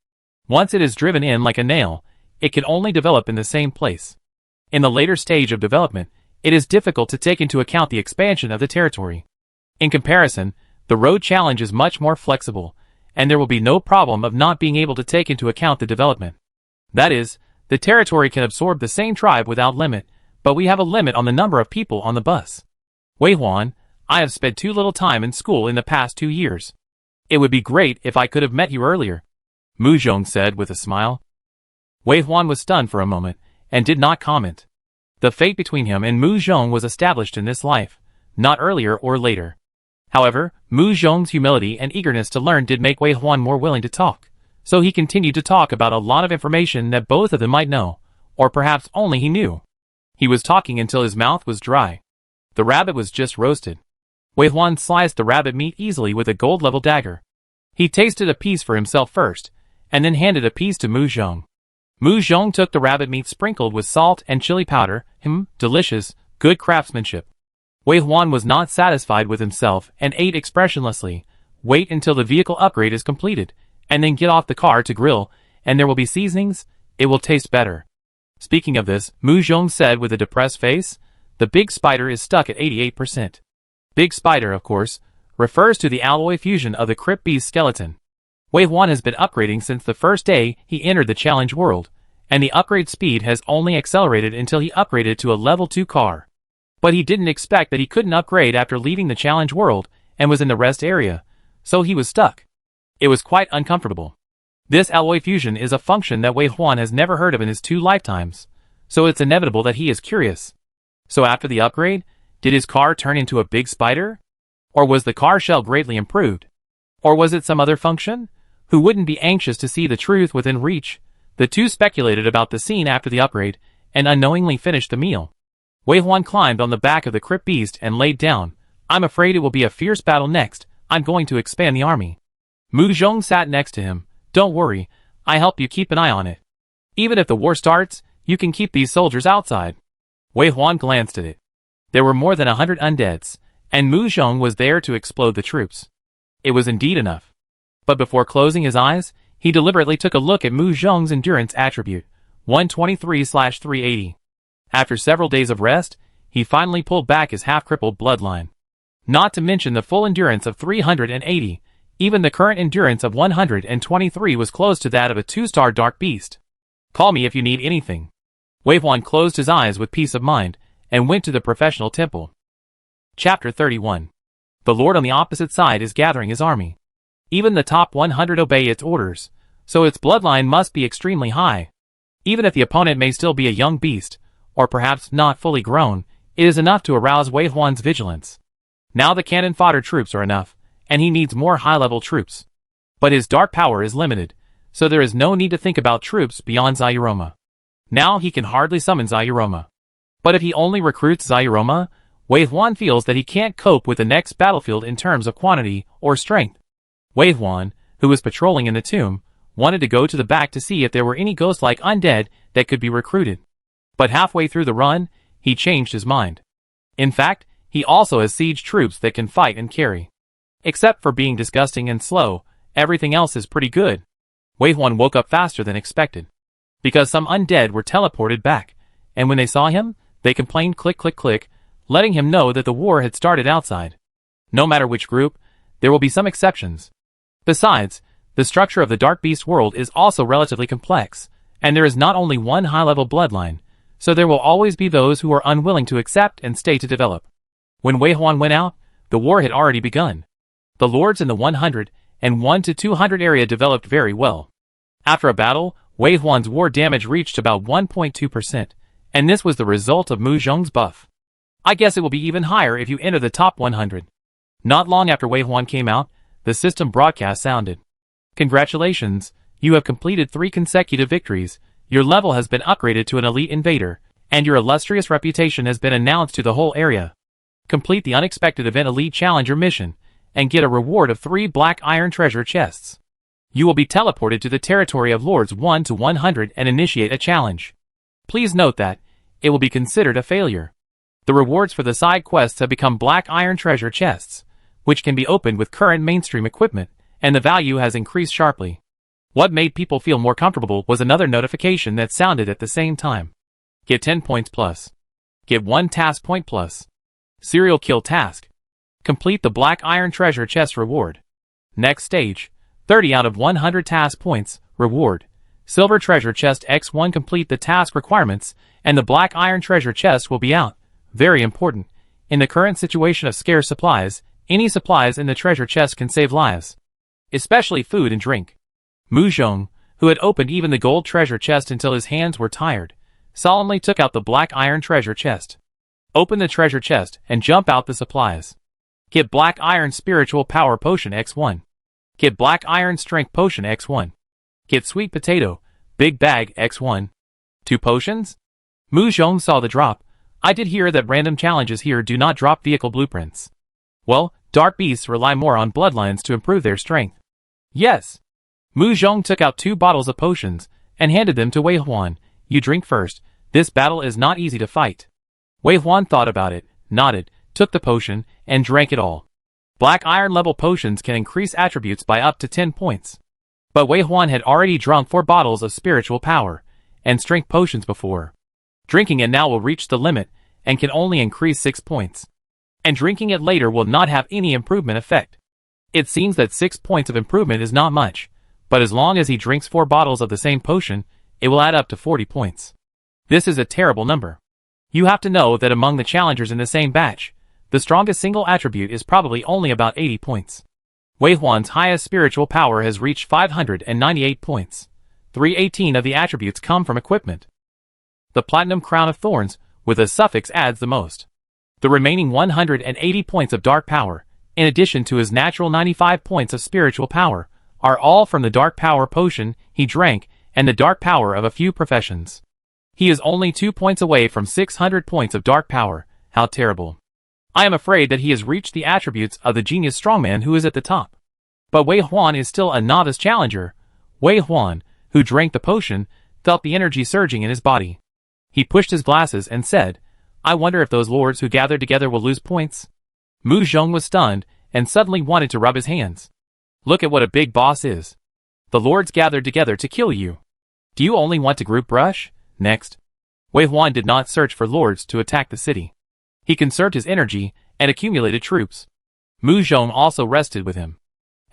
Once it is driven in like a nail, it can only develop in the same place. In the later stage of development, it is difficult to take into account the expansion of the territory. In comparison, the road challenge is much more flexible, and there will be no problem of not being able to take into account the development. That is, the territory can absorb the same tribe without limit, but we have a limit on the number of people on the bus. Wei Huan, I have spent too little time in school in the past 2 years. It would be great if I could have met you earlier," Mu Zhong said with a smile. Wei Huan was stunned for a moment, and did not comment. The fate between him and Mu Zhong was established in this life, not earlier or later. However, Mu Zhong's humility and eagerness to learn did make Wei Huan more willing to talk, so he continued to talk about a lot of information that both of them might know, or perhaps only he knew. He was talking until his mouth was dry. The rabbit was just roasted. Wei Huan sliced the rabbit meat easily with a gold-level dagger. He tasted a piece for himself first, and then handed a piece to Mu Zhong. Mu Zhong took the rabbit meat sprinkled with salt and chili powder. Delicious, good craftsmanship. Wei Huan was not satisfied with himself and ate expressionlessly. Wait until the vehicle upgrade is completed, and then get off the car to grill, and there will be seasonings. It will taste better. Speaking of this, Mu Zhong said with a depressed face, "The big spider is stuck at 88%. Big spider, of course, refers to the alloy fusion of the crypt beast skeleton. Wei Huan has been upgrading since the first day he entered the challenge world, and the upgrade speed has only accelerated until he upgraded to a level 2 car. But he didn't expect that he couldn't upgrade after leaving the challenge world and was in the rest area, so he was stuck. It was quite uncomfortable. This alloy fusion is a function that Wei Huan has never heard of in his 2 lifetimes, so it's inevitable that he is curious. So after the upgrade, did his car turn into a big spider? Or was the car shell greatly improved? Or was it some other function? Who wouldn't be anxious to see the truth within reach? The two speculated about the scene after the upgrade, and unknowingly finished the meal. Wei Huan climbed on the back of the crypt beast and laid down. I'm afraid it will be a fierce battle next. I'm going to expand the army. Mu Zhong sat next to him. Don't worry, I help you keep an eye on it. Even if the war starts, you can keep these soldiers outside. Wei Huan glanced at it. There were more than 100 undeads, and Mu Zhong was there to explode the troops. It was indeed enough. But before closing his eyes, he deliberately took a look at Mu Zhong's endurance attribute, 123/380. After several days of rest, he finally pulled back his half-crippled bloodline. Not to mention the full endurance of 380, even the current endurance of 123 was close to that of a 2-star dark beast. Call me if you need anything. Wei Huan closed his eyes with peace of mind, and went to the professional temple. Chapter 31. The Lord on the opposite side is gathering his army. Even the top 100 obey its orders, so its bloodline must be extremely high. Even if the opponent may still be a young beast, or perhaps not fully grown, it is enough to arouse Wei Huan's vigilance. Now the cannon fodder troops are enough, and he needs more high-level troops. But his dark power is limited, so there is no need to think about troops beyond Zayuroma. Now he can hardly summon Zayuroma. But if he only recruits Zayuroma, Wei Huan feels that he can't cope with the next battlefield in terms of quantity or strength. Wei Huan, who was patrolling in the tomb, wanted to go to the back to see if there were any ghost-like undead that could be recruited. But halfway through the run, he changed his mind. In fact, he also has siege troops that can fight and carry. Except for being disgusting and slow, everything else is pretty good. Wei Huan woke up faster than expected. Because some undead were teleported back, and when they saw him, they complained click click click, letting him know that the war had started outside. No matter which group, there will be some exceptions. Besides, the structure of the Dark Beast world is also relatively complex, and there is not only one high-level bloodline, so there will always be those who are unwilling to accept and stay to develop. When Wei Huan went out, the war had already begun. The lords in the 100 and 1 to 200 area developed very well. After a battle, Wei Huan's war damage reached about 1.2%, and this was the result of Mu Zhong's buff. I guess it will be even higher if you enter the top 100. Not long after Wei Huan came out, the system broadcast sounded. Congratulations, you have completed 3 consecutive victories, your level has been upgraded to an elite invader, and your illustrious reputation has been announced to the whole area. Complete the unexpected event Elite Challenger mission, and get a reward of 3 black iron treasure chests. You will be teleported to the territory of Lords 1 to 100 and initiate a challenge. Please note that it will be considered a failure. The rewards for the side quests have become black iron treasure chests, which can be opened with current mainstream equipment, and the value has increased sharply. What made people feel more comfortable was another notification that sounded at the same time. Get 10 points plus. Get 1 task point plus. Serial kill task. Complete the black iron treasure chest reward. Next stage. 30 out of 100 task points, reward. Silver treasure chest X1 complete the task requirements, and the black iron treasure chest will be out. Very important. In the current situation of scarce supplies, any supplies in the treasure chest can save lives. Especially food and drink. Mu Zhong, who had opened even the gold treasure chest until his hands were tired, solemnly took out the black iron treasure chest. Open the treasure chest and jump out the supplies. Get black iron spiritual power potion X1. Get black iron strength potion X1. Get sweet potato, big bag X1. 2 potions? Mu Zhong saw the drop. I did hear that random challenges here do not drop vehicle blueprints. Well, dark beasts rely more on bloodlines to improve their strength. Yes. Mu Zhong took out 2 bottles of potions and handed them to Wei Huan. You drink first. This battle is not easy to fight. Wei Huan thought about it, nodded, took the potion, and drank it all. Black iron level potions can increase attributes by up to 10 points. But Wei Huan had already drunk 4 bottles of spiritual power and strength potions before. Drinking it now will reach the limit and can only increase 6 points. And drinking it later will not have any improvement effect. It seems that 6 points of improvement is not much, but as long as he drinks 4 bottles of the same potion, it will add up to 40 points. This is a terrible number. You have to know that among the challengers in the same batch, the strongest single attribute is probably only about 80 points. Wei Huan's highest spiritual power has reached 598 points. 318 of the attributes come from equipment. The Platinum Crown of Thorns, with a suffix, adds the most. The remaining 180 points of dark power, in addition to his natural 95 points of spiritual power, are all from the dark power potion he drank and the dark power of a few professions. He is only 2 points away from 600 points of dark power. How terrible. I am afraid that he has reached the attributes of the genius strongman who is at the top. But Wei Huan is still a novice challenger. Wei Huan, who drank the potion, felt the energy surging in his body. He pushed his glasses and said, I wonder if those lords who gathered together will lose points. Mu Zhong was stunned and suddenly wanted to rub his hands. Look at what a big boss is. The lords gathered together to kill you. Do you only want to group brush? Next. Wei Huan did not search for lords to attack the city. He conserved his energy and accumulated troops. Mu Zhong also rested with him.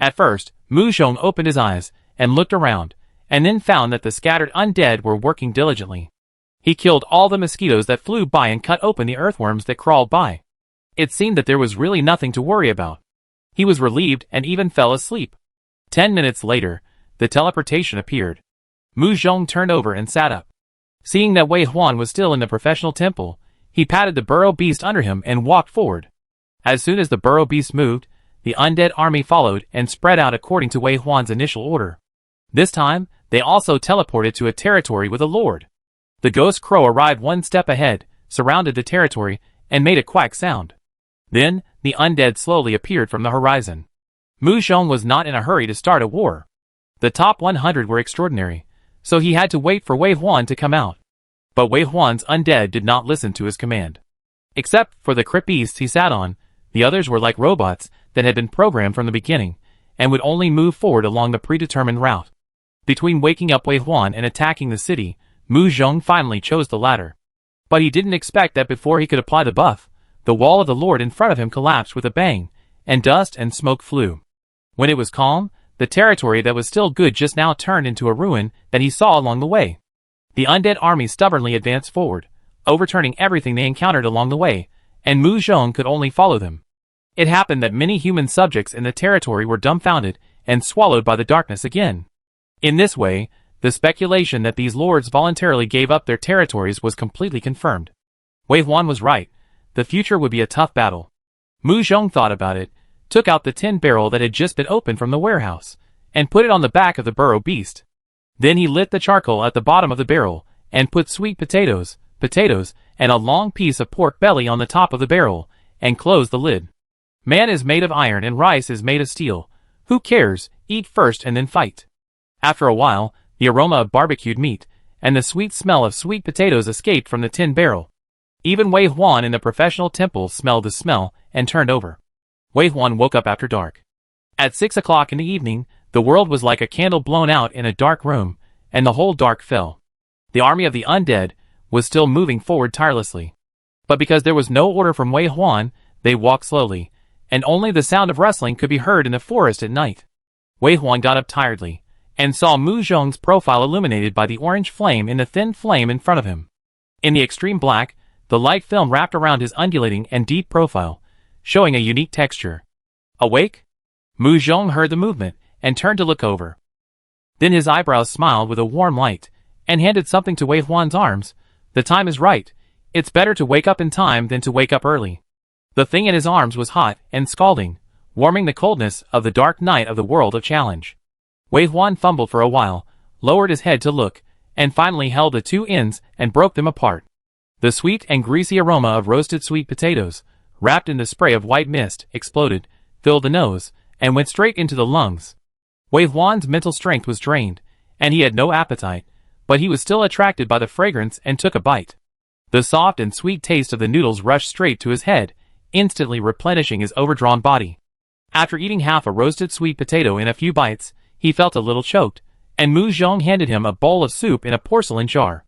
At first, Mu Zhong opened his eyes and looked around, and then found that the scattered undead were working diligently. He killed all the mosquitoes that flew by and cut open the earthworms that crawled by. It seemed that there was really nothing to worry about. He was relieved and even fell asleep. 10 minutes later, the teleportation appeared. Mu Zhong turned over and sat up. Seeing that Wei Huan was still in the professional temple, he patted the burrow beast under him and walked forward. As soon as the burrow beast moved, the undead army followed and spread out according to Wei Huan's initial order. This time, they also teleported to a territory with a lord. The ghost crow arrived 1 step ahead, surrounded the territory, and made a quack sound. Then, the undead slowly appeared from the horizon. Mu Zhong was not in a hurry to start a war. The top 100 were extraordinary, so he had to wait for Wei Huan to come out. But Wei Huan's undead did not listen to his command. Except for the crypt beasts he sat on, the others were like robots that had been programmed from the beginning, and would only move forward along the predetermined route. Between waking up Wei Huan and attacking the city, Mu Zhong finally chose the latter. But he didn't expect that before he could apply the buff, the wall of the lord in front of him collapsed with a bang, and dust and smoke flew. When it was calm, the territory that was still good just now turned into a ruin that he saw along the way. The undead army stubbornly advanced forward, overturning everything they encountered along the way, and Mu Zhong could only follow them. It happened that many human subjects in the territory were dumbfounded and swallowed by the darkness again. In this way, the speculation that these lords voluntarily gave up their territories was completely confirmed. Wei Huan was right. The future would be a tough battle. Mu Zhong thought about it, took out the tin barrel that had just been opened from the warehouse, and put it on the back of the burrow beast. Then he lit the charcoal at the bottom of the barrel, and put sweet potatoes, and a long piece of pork belly on the top of the barrel, and closed the lid. Man is made of iron and rice is made of steel. Who cares? Eat first and then fight. After a while, the aroma of barbecued meat, and the sweet smell of sweet potatoes escaped from the tin barrel. Even Wei Huan in the professional temple smelled the smell, and turned over. Wei Huan woke up after dark. At 6 o'clock in the evening, the world was like a candle blown out in a dark room, and the whole dark fell. The army of the undead was still moving forward tirelessly. But because there was no order from Wei Huan, they walked slowly, and only the sound of rustling could be heard in the forest at night. Wei Huan got up tiredly, and saw Mu Zhong's profile illuminated by the orange flame in the thin flame in front of him. In the extreme black, the light film wrapped around his undulating and deep profile, showing a unique texture. Awake? Mu Zhong heard the movement, and turned to look over. Then his eyebrows smiled with a warm light, and handed something to Wei Huan's arms. The time is right. It's better to wake up in time than to wake up early. The thing in his arms was hot and scalding, warming the coldness of the dark night of the world of challenge. Wei Huan fumbled for a while, lowered his head to look, and finally held the two ends and broke them apart. The sweet and greasy aroma of roasted sweet potatoes, wrapped in the spray of white mist, exploded, filled the nose, and went straight into the lungs. Wei Huan's mental strength was drained, and he had no appetite, but he was still attracted by the fragrance and took a bite. The soft and sweet taste of the noodles rushed straight to his head, instantly replenishing his overdrawn body. After eating half a roasted sweet potato in a few bites, he felt a little choked, and Mu Zhong handed him a bowl of soup in a porcelain jar.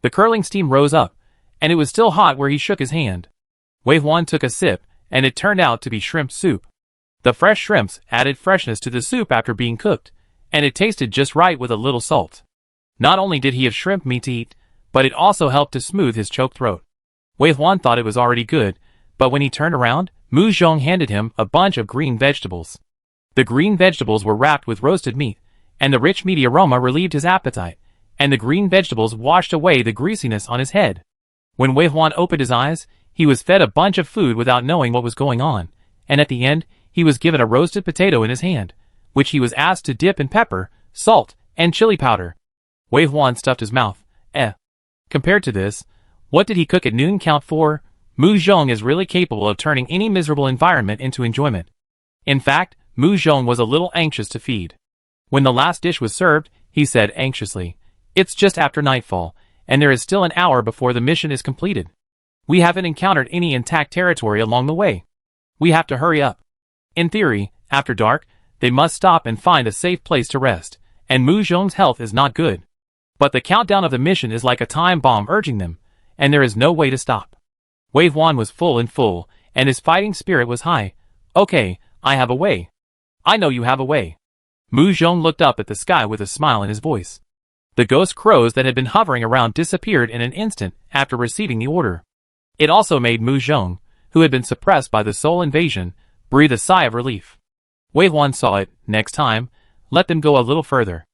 The curling steam rose up, and it was still hot where he shook his hand. Wei Huan took a sip, and it turned out to be shrimp soup. The fresh shrimps added freshness to the soup after being cooked, and it tasted just right with a little salt. Not only did he have shrimp meat to eat, but it also helped to smooth his choked throat. Wei Huan thought it was already good, but when he turned around, Mu Zhong handed him a bunch of green vegetables. The green vegetables were wrapped with roasted meat, and the rich meaty aroma relieved his appetite, and the green vegetables washed away the greasiness on his head. When Wei Huan opened his eyes, he was fed a bunch of food without knowing what was going on, and at the end, he was given a roasted potato in his hand, which he was asked to dip in pepper, salt, and chili powder. Wei Huan stuffed his mouth. Compared to this, what did he cook at noon count for? Mu Zhong is really capable of turning any miserable environment into enjoyment. In fact, Mu Zhong was a little anxious to feed. When the last dish was served, he said anxiously, "It's just after nightfall, and there is still an hour before the mission is completed. We haven't encountered any intact territory along the way. We have to hurry up." In theory, after dark, they must stop and find a safe place to rest, and Mu Zhong's health is not good. But the countdown of the mission is like a time bomb urging them, and there is no way to stop. Wei Huan was full, and his fighting spirit was high. "Okay, I have a way." "I know you have a way." Mu Zhong looked up at the sky with a smile in his voice. The ghost crows that had been hovering around disappeared in an instant after receiving the order. It also made Mu Zhong, who had been suppressed by the soul invasion, breathe a sigh of relief. Wei Huan saw it. "Next time, let them go a little further."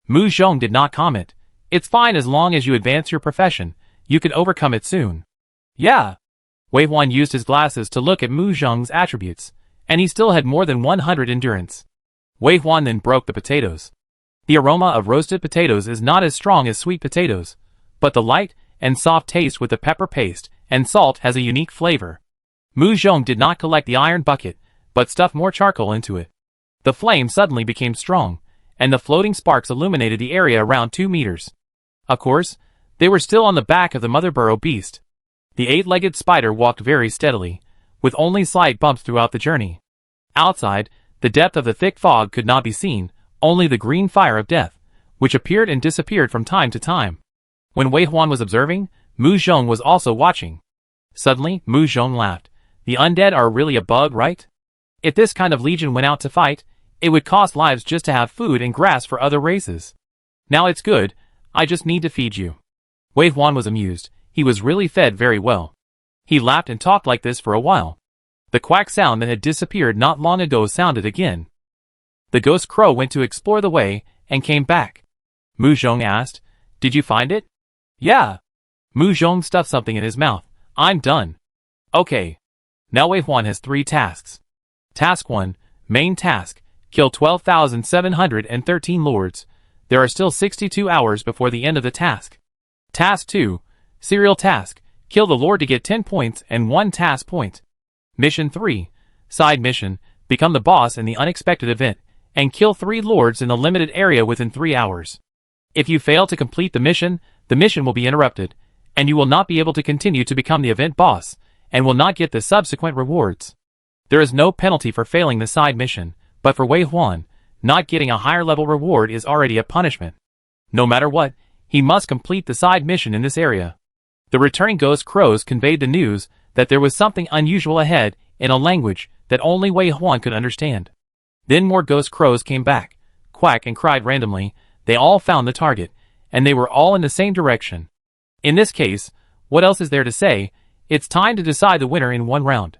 Mu Zhong did not comment. "It's fine as long as you advance your profession. You can overcome it soon." "Yeah." Wei Huan used his glasses to look at Mu Zhong's attributes, and he still had more than 100 endurance. Wei Huan then broke the potatoes. The aroma of roasted potatoes is not as strong as sweet potatoes, but the light and soft taste with the pepper paste and salt has a unique flavor. Mu Zhong did not collect the iron bucket, but stuffed more charcoal into it. The flame suddenly became strong, and the floating sparks illuminated the area around 2 meters. Of course, they were still on the back of the mother burrow beast. The 8-legged spider walked very steadily, with only slight bumps throughout the journey. Outside, the depth of the thick fog could not be seen, only the green fire of death, which appeared and disappeared from time to time. When Wei Huan was observing, Mu Zhong was also watching. Suddenly, Mu Zhong laughed. "The undead are really a bug, right? If this kind of legion went out to fight, it would cost lives just to have food and grass for other races. Now it's good, I just need to feed you." Wei Huan was amused. He was really fed very well. He laughed and talked like this for a while. The quack sound that had disappeared not long ago sounded again. The ghost crow went to explore the way and came back. Mu Zhong asked, "Did you find it?" "Yeah." Mu Zhong stuffed something in his mouth. "I'm done." "Okay." Now Wei Huan has 3 tasks. Task 1, main task, kill 12,713 lords. There are still 62 hours before the end of the task. Task 2, serial task, kill the lord to get 10 points and 1 task point. Mission 3, side mission, become the boss in the unexpected event, and kill 3 lords in the limited area within 3 hours. If you fail to complete the mission will be interrupted, and you will not be able to continue to become the event boss, and will not get the subsequent rewards. There is no penalty for failing the side mission, but for Wei Huan, not getting a higher level reward is already a punishment. No matter what, he must complete the side mission in this area. The returning ghost crows conveyed the news that there was something unusual ahead in a language that only Wei Huan could understand. Then more ghost crows came back, quacked and cried randomly. They all found the target, and they were all in the same direction. In this case, what else is there to say? It's time to decide the winner in 1 round.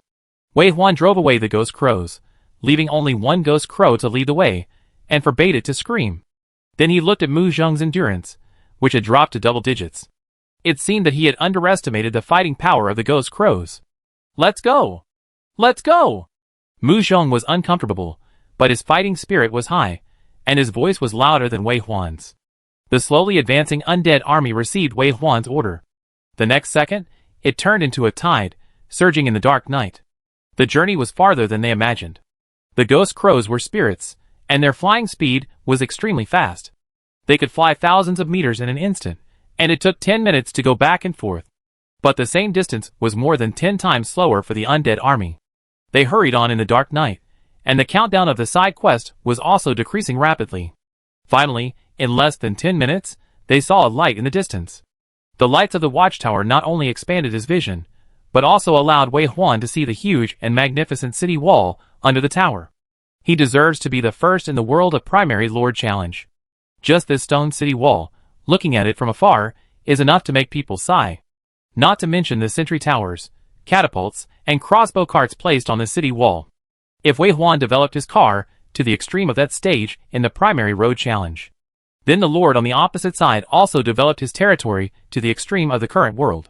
Wei Huan drove away the ghost crows, leaving only 1 ghost crow to lead the way, and forbade it to scream. Then he looked at Mu Zhong's endurance, which had dropped to double digits. It seemed that he had underestimated the fighting power of the ghost crows. "Let's go! Let's go!" Mu Zhong was uncomfortable, but his fighting spirit was high, and his voice was louder than Wei Huan's. The slowly advancing undead army received Wei Huan's order. The next second, it turned into a tide, surging in the dark night. The journey was farther than they imagined. The ghost crows were spirits, and their flying speed was extremely fast. They could fly thousands of meters in an instant, and it took 10 minutes to go back and forth. But the same distance was more than 10 times slower for the undead army. They hurried on in the dark night, and the countdown of the side quest was also decreasing rapidly. Finally, in less than 10 minutes, they saw a light in the distance. The lights of the watchtower not only expanded his vision, but also allowed Wei Huan to see the huge and magnificent city wall under the tower. He deserves to be the first in the world of primary lord challenge. Just this stone city wall, looking at it from afar, is enough to make people sigh. Not to mention the sentry towers, catapults, and crossbow carts placed on the city wall. If Wei Huan developed his car to the extreme of that stage in the primary road challenge, then the lord on the opposite side also developed his territory to the extreme of the current world.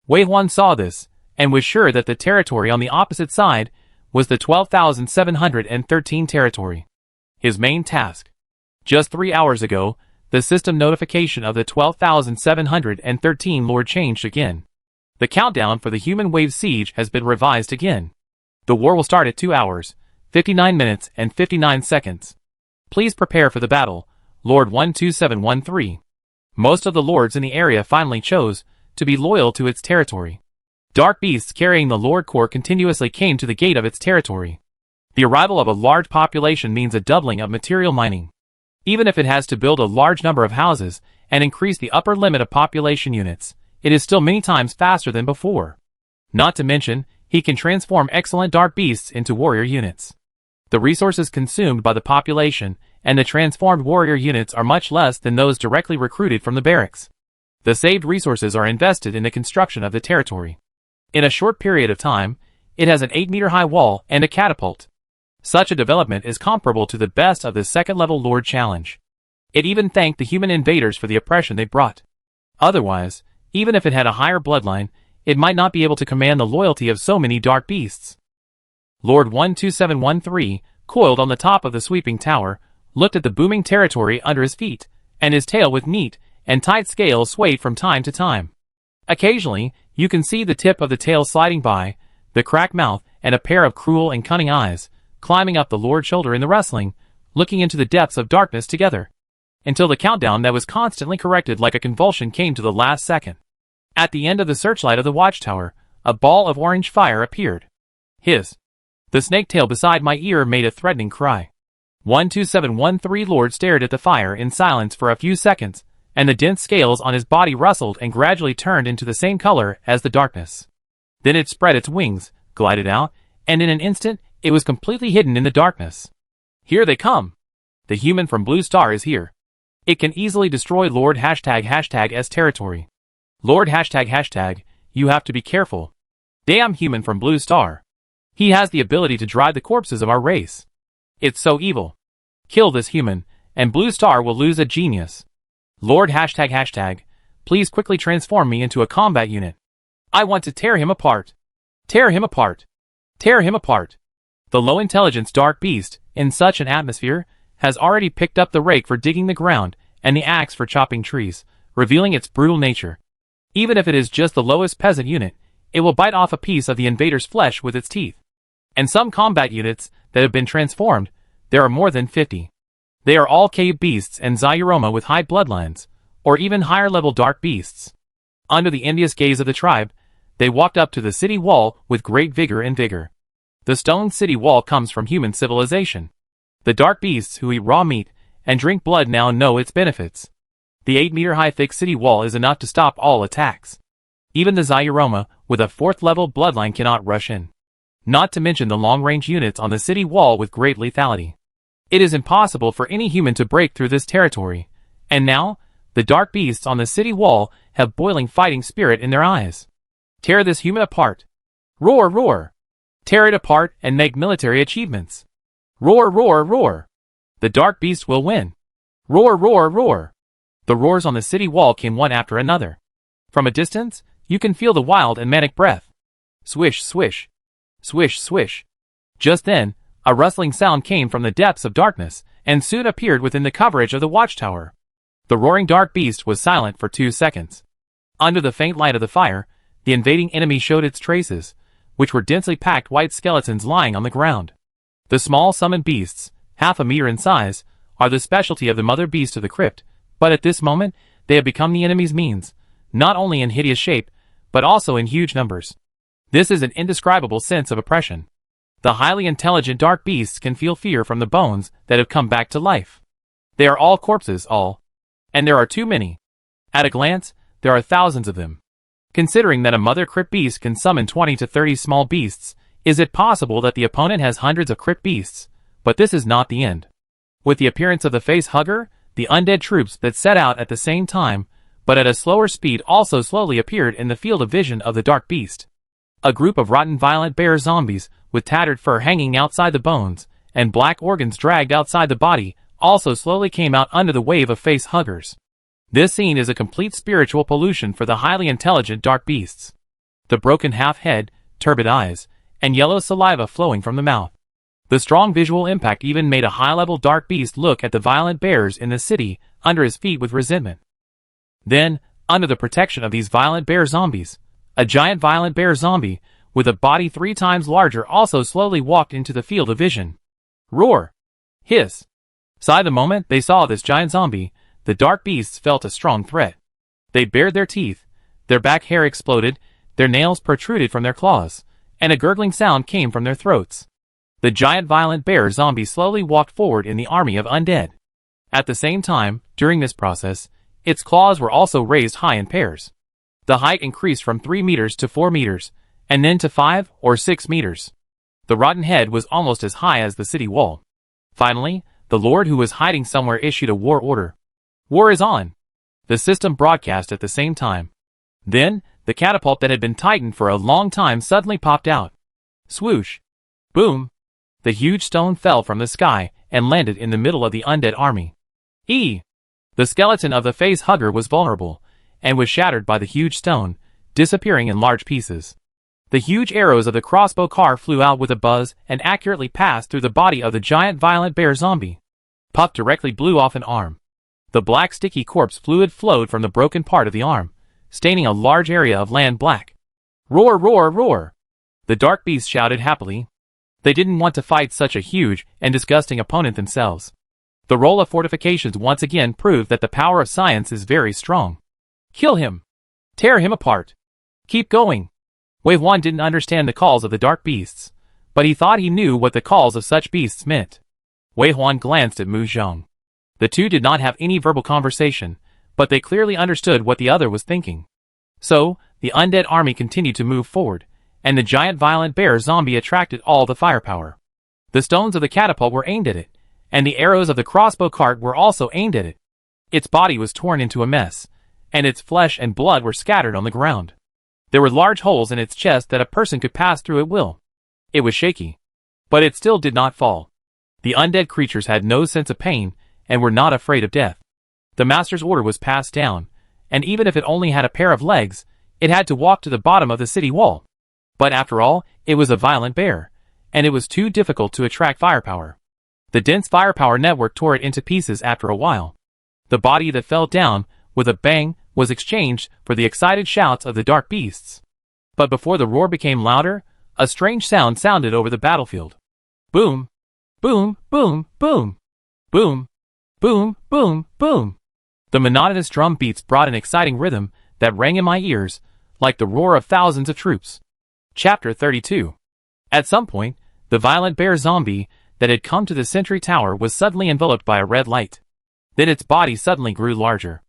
Wei Huan saw this, and was sure that the territory on the opposite side was the 12,713 territory. His main task. Just 3 hours ago, the system notification of the 12,713 Lord changed again. The countdown for the human wave siege has been revised again. The war will start at 2 hours, 59 minutes and 59 seconds. Please prepare for the battle, Lord 12713. Most of the lords in the area finally chose to be loyal to its territory. Dark beasts carrying the Lord Core continuously came to the gate of its territory. The arrival of a large population means a doubling of material mining. Even if it has to build a large number of houses and increase the upper limit of population units, it is still many times faster than before. Not to mention, he can transform excellent dark beasts into warrior units. The resources consumed by the population and the transformed warrior units are much less than those directly recruited from the barracks. The saved resources are invested in the construction of the territory. In a short period of time, it has an 8-meter-high wall and a catapult. Such a development is comparable to the best of the second-level Lord Challenge. It even thanked the human invaders for the oppression they brought. Otherwise, even if it had a higher bloodline, it might not be able to command the loyalty of so many dark beasts. Lord 12713, coiled on the top of the sweeping tower, looked at the booming territory under his feet, and his tail with neat and tight scales swayed from time to time. Occasionally, you can see the tip of the tail sliding by, the cracked mouth, and a pair of cruel and cunning eyes, climbing up the Lord's shoulder in the wrestling, looking into the depths of darkness together. Until the countdown that was constantly corrected like a convulsion came to the last second. At the end of the searchlight of the watchtower, a ball of orange fire appeared. Hiss. The snake tail beside my ear made a threatening cry. 12713 Lord stared at the fire in silence for a few seconds, and the dense scales on his body rustled and gradually turned into the same color as the darkness. Then it spread its wings, glided out, and in an instant, it was completely hidden in the darkness. Here they come! The human from Blue Star is here. It can easily destroy Lord #S territory. Lord #, you have to be careful. Damn human from Blue Star. He has the ability to drive the corpses of our race. It's so evil. Kill this human, and Blue Star will lose a genius. Lord #, please quickly transform me into a combat unit. I want to tear him apart. Tear him apart. Tear him apart. The low-intelligence dark beast, in such an atmosphere, has already picked up the rake for digging the ground and the axe for chopping trees, revealing its brutal nature. Even if it is just the lowest peasant unit, it will bite off a piece of the invader's flesh with its teeth. And some combat units that have been transformed, there are more than 50. They are all cave beasts and Zyuroma with high bloodlines, or even higher-level dark beasts. Under the envious gaze of the tribe, they walked up to the city wall with great vigor and vigor. The stone city wall comes from human civilization. The dark beasts who eat raw meat and drink blood now know its benefits. The 8-meter-high thick city wall is enough to stop all attacks. Even the Zyuroma with a 4th-level bloodline cannot rush in. Not to mention the long-range units on the city wall with great lethality. It is impossible for any human to break through this territory, and now, the dark beasts on the city wall have boiling fighting spirit in their eyes. Tear this human apart. Roar, roar. Tear it apart and make military achievements. Roar, roar, roar. The dark beast will win. Roar, roar, roar. The roars on the city wall came one after another. From a distance, you can feel the wild and manic breath. Swish, swish. Swish, swish. Just then, a rustling sound came from the depths of darkness, and soon appeared within the coverage of the watchtower. The roaring dark beast was silent for 2 seconds. Under the faint light of the fire, the invading enemy showed its traces, which were densely packed white skeletons lying on the ground. The small summoned beasts, half a meter in size, are the specialty of the mother beast of the crypt, but at this moment, they have become the enemy's means, not only in hideous shape, but also in huge numbers. This is an indescribable sense of oppression. The highly intelligent dark beasts can feel fear from the bones that have come back to life. They are all corpses, all. And there are too many. At a glance, there are thousands of them. Considering that a mother crypt beast can summon 20 to 30 small beasts, is it possible that the opponent has hundreds of crypt beasts? But this is not the end. With the appearance of the face hugger, the undead troops that set out at the same time, but at a slower speed also slowly appeared in the field of vision of the dark beast. A group of rotten violent bear zombies, with tattered fur hanging outside the bones, and black organs dragged outside the body, also slowly came out under the wave of face huggers. This scene is a complete spiritual pollution for the highly intelligent dark beasts. The broken half head, turbid eyes, and yellow saliva flowing from the mouth. The strong visual impact even made a high-level dark beast look at the violent bears in the city under his feet with resentment. Then, under the protection of these violent bear zombies, a giant violent bear zombie, with a body 3 times larger, also slowly walked into the field of vision. Roar! Hiss! Sigh. The moment they saw this giant zombie, the dark beasts felt a strong threat. They bared their teeth, their back hair exploded, their nails protruded from their claws, and a gurgling sound came from their throats. The giant violent bear zombie slowly walked forward in the army of undead. At the same time, during this process, its claws were also raised high in pairs. The height increased from 3 meters to 4 meters, and then to 5 or 6 meters. The rotten head was almost as high as the city wall. Finally, the lord who was hiding somewhere issued a war order. War is on! The system broadcast at the same time. Then, the catapult that had been tightened for a long time suddenly popped out. Swoosh! Boom! The huge stone fell from the sky and landed in the middle of the undead army. The skeleton of the face hugger was vulnerable, and was shattered by the huge stone, disappearing in large pieces. The huge arrows of the crossbow car flew out with a buzz and accurately passed through the body of the giant violent bear zombie. Puff directly blew off an arm. The black sticky corpse fluid flowed from the broken part of the arm, staining a large area of land black. Roar, roar, roar! The dark beasts shouted happily. They didn't want to fight such a huge and disgusting opponent themselves. The role of fortifications once again proved that the power of science is very strong. Kill him! Tear him apart! Keep going! Wave 1 didn't understand the calls of the dark beasts, but he thought he knew what the calls of such beasts meant. Wei Huan glanced at Mu Zhong. The two did not have any verbal conversation, but they clearly understood what the other was thinking. So, the undead army continued to move forward, and the giant violent bear zombie attracted all the firepower. The stones of the catapult were aimed at it, and the arrows of the crossbow cart were also aimed at it. Its body was torn into a mess, and its flesh and blood were scattered on the ground. There were large holes in its chest that a person could pass through at will. It was shaky, but it still did not fall. The undead creatures had no sense of pain and were not afraid of death. The master's order was passed down, and even if it only had a pair of legs, it had to walk to the bottom of the city wall. But after all, it was a violent bear, and it was too difficult to attract firepower. The dense firepower network tore it into pieces after a while. The body that fell down, with a bang, was exchanged for the excited shouts of the dark beasts. But before the roar became louder, a strange sound sounded over the battlefield. Boom! Boom! Boom! Boom! Boom! Boom! Boom! Boom! The monotonous drum beats brought an exciting rhythm that rang in my ears, like the roar of thousands of troops. Chapter 32. At some point, the violent bear zombie that had come to the sentry tower was suddenly enveloped by a red light. Then its body suddenly grew larger.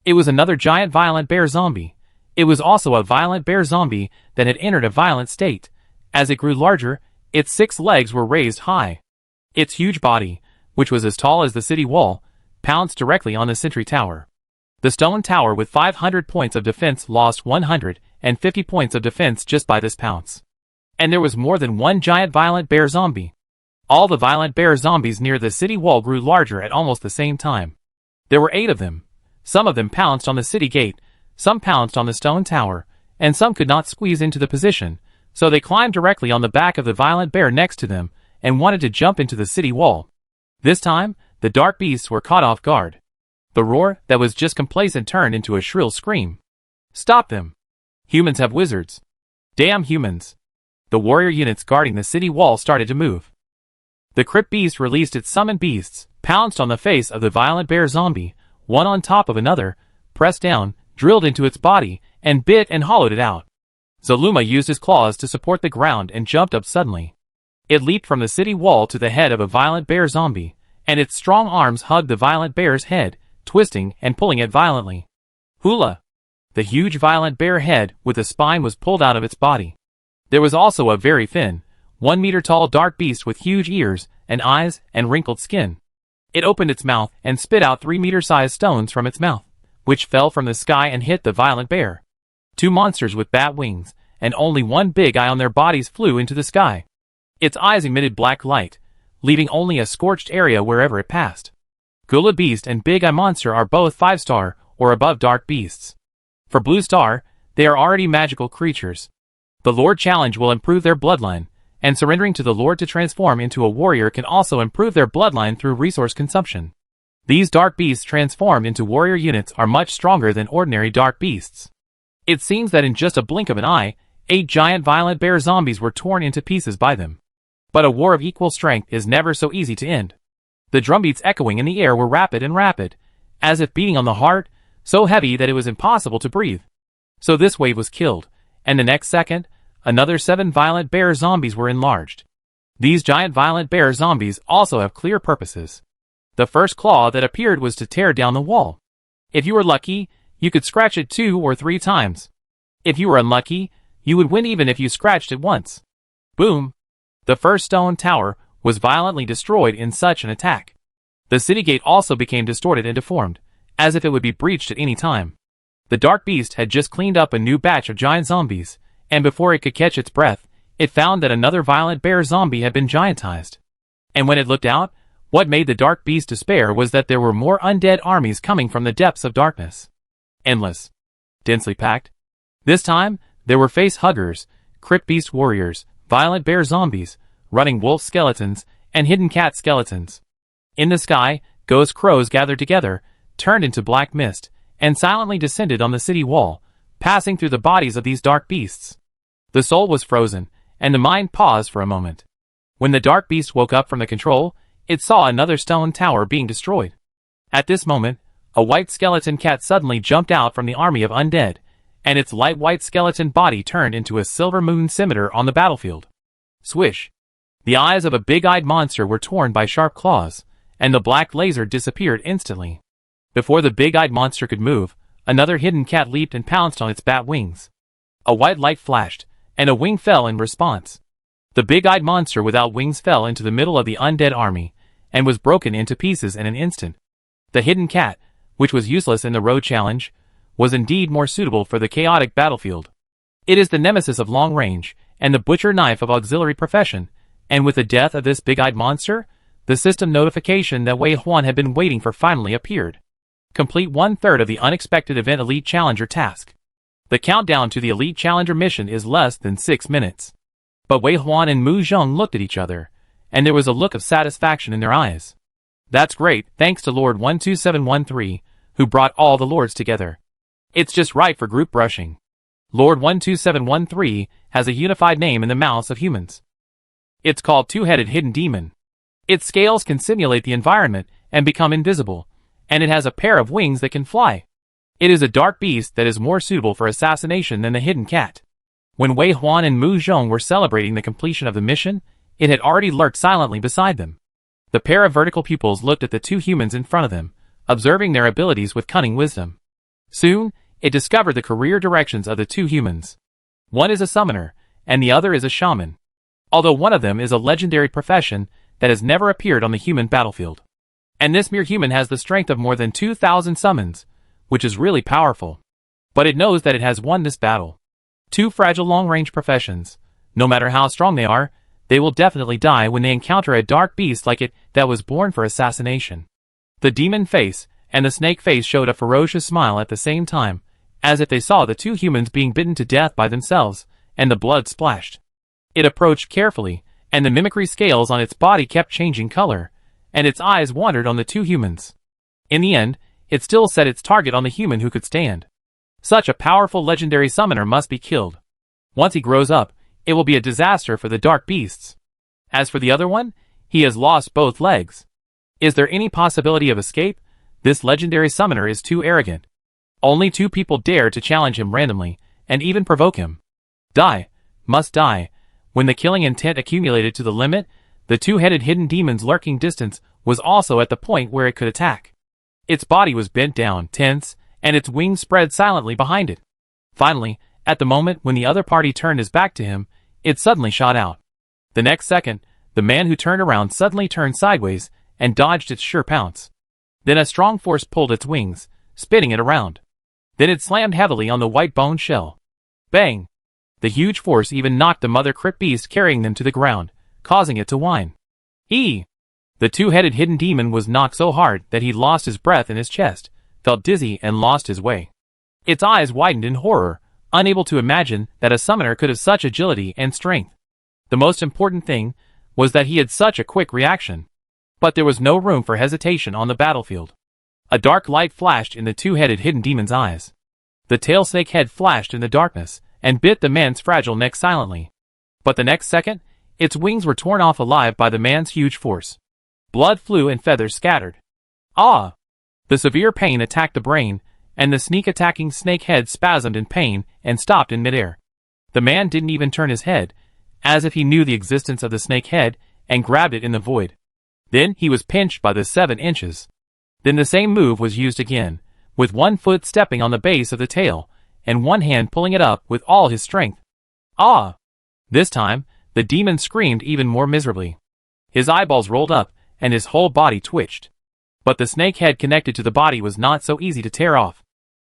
It was another giant violent bear zombie. It was also a violent bear zombie that had entered a violent state. As it grew larger, its 6 legs were raised high. Its huge body, which was as tall as the city wall, pounced directly on the sentry tower. The stone tower with 500 points of defense lost 150 points of defense just by this pounce. And there was more than one giant violent bear zombie. All the violent bear zombies near the city wall grew larger at almost the same time. There were 8 of them. Some of them pounced on the city gate, some pounced on the stone tower, and some could not squeeze into the position, so they climbed directly on the back of the violent bear next to them and wanted to jump into the city wall. This time, the dark beasts were caught off guard. The roar that was just complacent turned into a shrill scream. Stop them! Humans have wizards. Damn humans! The warrior units guarding the city wall started to move. The crypt beast released its summoned beasts, pounced on the face of the violent bear zombie, one on top of another, pressed down, drilled into its body, and bit and hollowed it out. Zaluma used his claws to support the ground and jumped up suddenly. It leaped from the city wall to the head of a violent bear zombie, and its strong arms hugged the violent bear's head, twisting and pulling it violently. Hula! The huge violent bear head with a spine was pulled out of its body. There was also a very thin, 1 meter tall dark beast with huge ears and eyes and wrinkled skin. It opened its mouth and spit out 3-meter-sized stones from its mouth, which fell from the sky and hit the violent bear. 2 monsters with bat wings, and only one big eye on their bodies flew into the sky. Its eyes emitted black light, leaving only a scorched area wherever it passed. Gula Beast and Big Eye Monster are both 5-star or above dark beasts. For Blue Star, they are already magical creatures. The Lord Challenge will improve their bloodline, and surrendering to the Lord to transform into a warrior can also improve their bloodline through resource consumption. These dark beasts transformed into warrior units are much stronger than ordinary dark beasts. It seems that in just a blink of an eye, 8 giant violent bear zombies were torn into pieces by them. But a war of equal strength is never so easy to end. The drumbeats echoing in the air were rapid, as if beating on the heart, so heavy that it was impossible to breathe. So this wave was killed, and the next second, another 7 violent bear zombies were enlarged. These giant violent bear zombies also have clear purposes. The first claw that appeared was to tear down the wall. If you were lucky, you could scratch it 2 or 3 times. If you were unlucky, you would win even if you scratched it once. Boom! The first stone tower was violently destroyed in such an attack. The city gate also became distorted and deformed, as if it would be breached at any time. The dark beast had just cleaned up a new batch of giant zombies, and before it could catch its breath, it found that another violent bear zombie had been giantized. And when it looked out, what made the dark beast despair was that there were more undead armies coming from the depths of darkness. Endless. Densely packed. This time, there were face-huggers, crypt beast warriors, violent bear zombies, running wolf skeletons, and hidden cat skeletons. In the sky, ghost crows gathered together, turned into black mist, and silently descended on the city wall, passing through the bodies of these dark beasts. The soul was frozen, and the mind paused for a moment. When the dark beast woke up from the control, it saw another stone tower being destroyed. At this moment, a white skeleton cat suddenly jumped out from the army of undead, and its light white skeleton body turned into a silver moon scimitar on the battlefield. Swish! The eyes of a big-eyed monster were torn by sharp claws, and the black laser disappeared instantly. Before the big-eyed monster could move, another hidden cat leaped and pounced on its bat wings. A white light flashed, and a wing fell in response. The big-eyed monster without wings fell into the middle of the undead army, and was broken into pieces in an instant. The hidden cat, which was useless in the road challenge, was indeed more suitable for the chaotic battlefield. It is the nemesis of long range, and the butcher knife of auxiliary profession, and with the death of this big-eyed monster, the system notification that Wei Huan had been waiting for finally appeared. Complete 1/3 of the unexpected event Elite Challenger task. The countdown to the Elite Challenger mission is less than 6 minutes. But Wei Huan and Mu Zhong looked at each other, and there was a look of satisfaction in their eyes. That's great, thanks to Lord 12713, who brought all the lords together. It's just right for group brushing. Lord 12713 has a unified name in the mouths of humans. It's called Two-Headed Hidden Demon. Its scales can simulate the environment and become invisible, and it has a pair of wings that can fly. It is a dark beast that is more suitable for assassination than the hidden cat. When Wei Huan and Mu Zhong were celebrating the completion of the mission, it had already lurked silently beside them. The pair of vertical pupils looked at the 2 humans in front of them, observing their abilities with cunning wisdom. Soon, it discovered the career directions of the 2 humans. One is a summoner, and the other is a shaman. Although one of them is a legendary profession that has never appeared on the human battlefield. And this mere human has the strength of more than 2,000 summons, which is really powerful. But it knows that it has won this battle. 2 fragile long-range professions. No matter how strong they are, they will definitely die when they encounter a dark beast like it that was born for assassination. The demon face and the snake face showed a ferocious smile at the same time, as if they saw the 2 humans being bitten to death by themselves, and the blood splashed. It approached carefully, and the mimicry scales on its body kept changing color, and its eyes wandered on the 2 humans. In the end, it still set its target on the human who could stand. Such a powerful legendary summoner must be killed. Once he grows up, it will be a disaster for the dark beasts. As for the other one, he has lost both legs. Is there any possibility of escape? This legendary summoner is too arrogant. Only 2 people dare to challenge him randomly, and even provoke him. Die. Must die. When the killing intent accumulated to the limit, the 2-headed hidden demon's lurking distance was also at the point where it could attack. Its body was bent down, tense, and its wings spread silently behind it. Finally, at the moment when the other party turned his back to him, it suddenly shot out. The next second, the man who turned around suddenly turned sideways and dodged its sure pounce. Then a strong force pulled its wings, spinning it around. Then it slammed heavily on the white bone shell. Bang! The huge force even knocked the mother crypt beast carrying them to the ground, causing it to whine. The 2-headed hidden demon was knocked so hard that he lost his breath in his chest, felt dizzy and lost his way. Its eyes widened in horror, unable to imagine that a summoner could have such agility and strength. The most important thing was that he had such a quick reaction. But there was no room for hesitation on the battlefield. A dark light flashed in the two-headed hidden demon's eyes. The tail snake head flashed in the darkness and bit the man's fragile neck silently. But the next second, its wings were torn off alive by the man's huge force. Blood flew and feathers scattered. Ah! The severe pain attacked the brain, and the sneak-attacking snake head spasmed in pain and stopped in midair. The man didn't even turn his head, as if he knew the existence of the snake head, and grabbed it in the void. Then he was pinched by the 7 inches. Then the same move was used again, with one foot stepping on the base of the tail, and one hand pulling it up with all his strength. Ah! This time, the demon screamed even more miserably. His eyeballs rolled up, and his whole body twitched. But the snake head connected to the body was not so easy to tear off.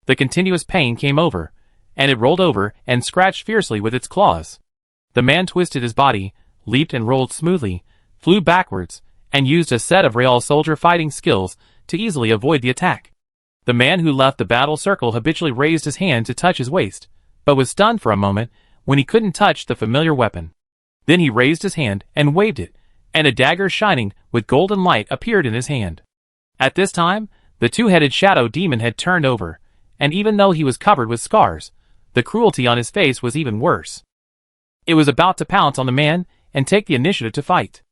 The continuous pain came over, and it rolled over and scratched fiercely with its claws. The man twisted his body, leaped and rolled smoothly, flew backwards, and used a set of royale soldier fighting skills to easily avoid the attack. The man who left the battle circle habitually raised his hand to touch his waist, but was stunned for a moment when he couldn't touch the familiar weapon. Then he raised his hand and waved it, and a dagger shining with golden light appeared in his hand. At this time, the two-headed shadow demon had turned over, and even though he was covered with scars, the cruelty on his face was even worse. It was about to pounce on the man and take the initiative to fight.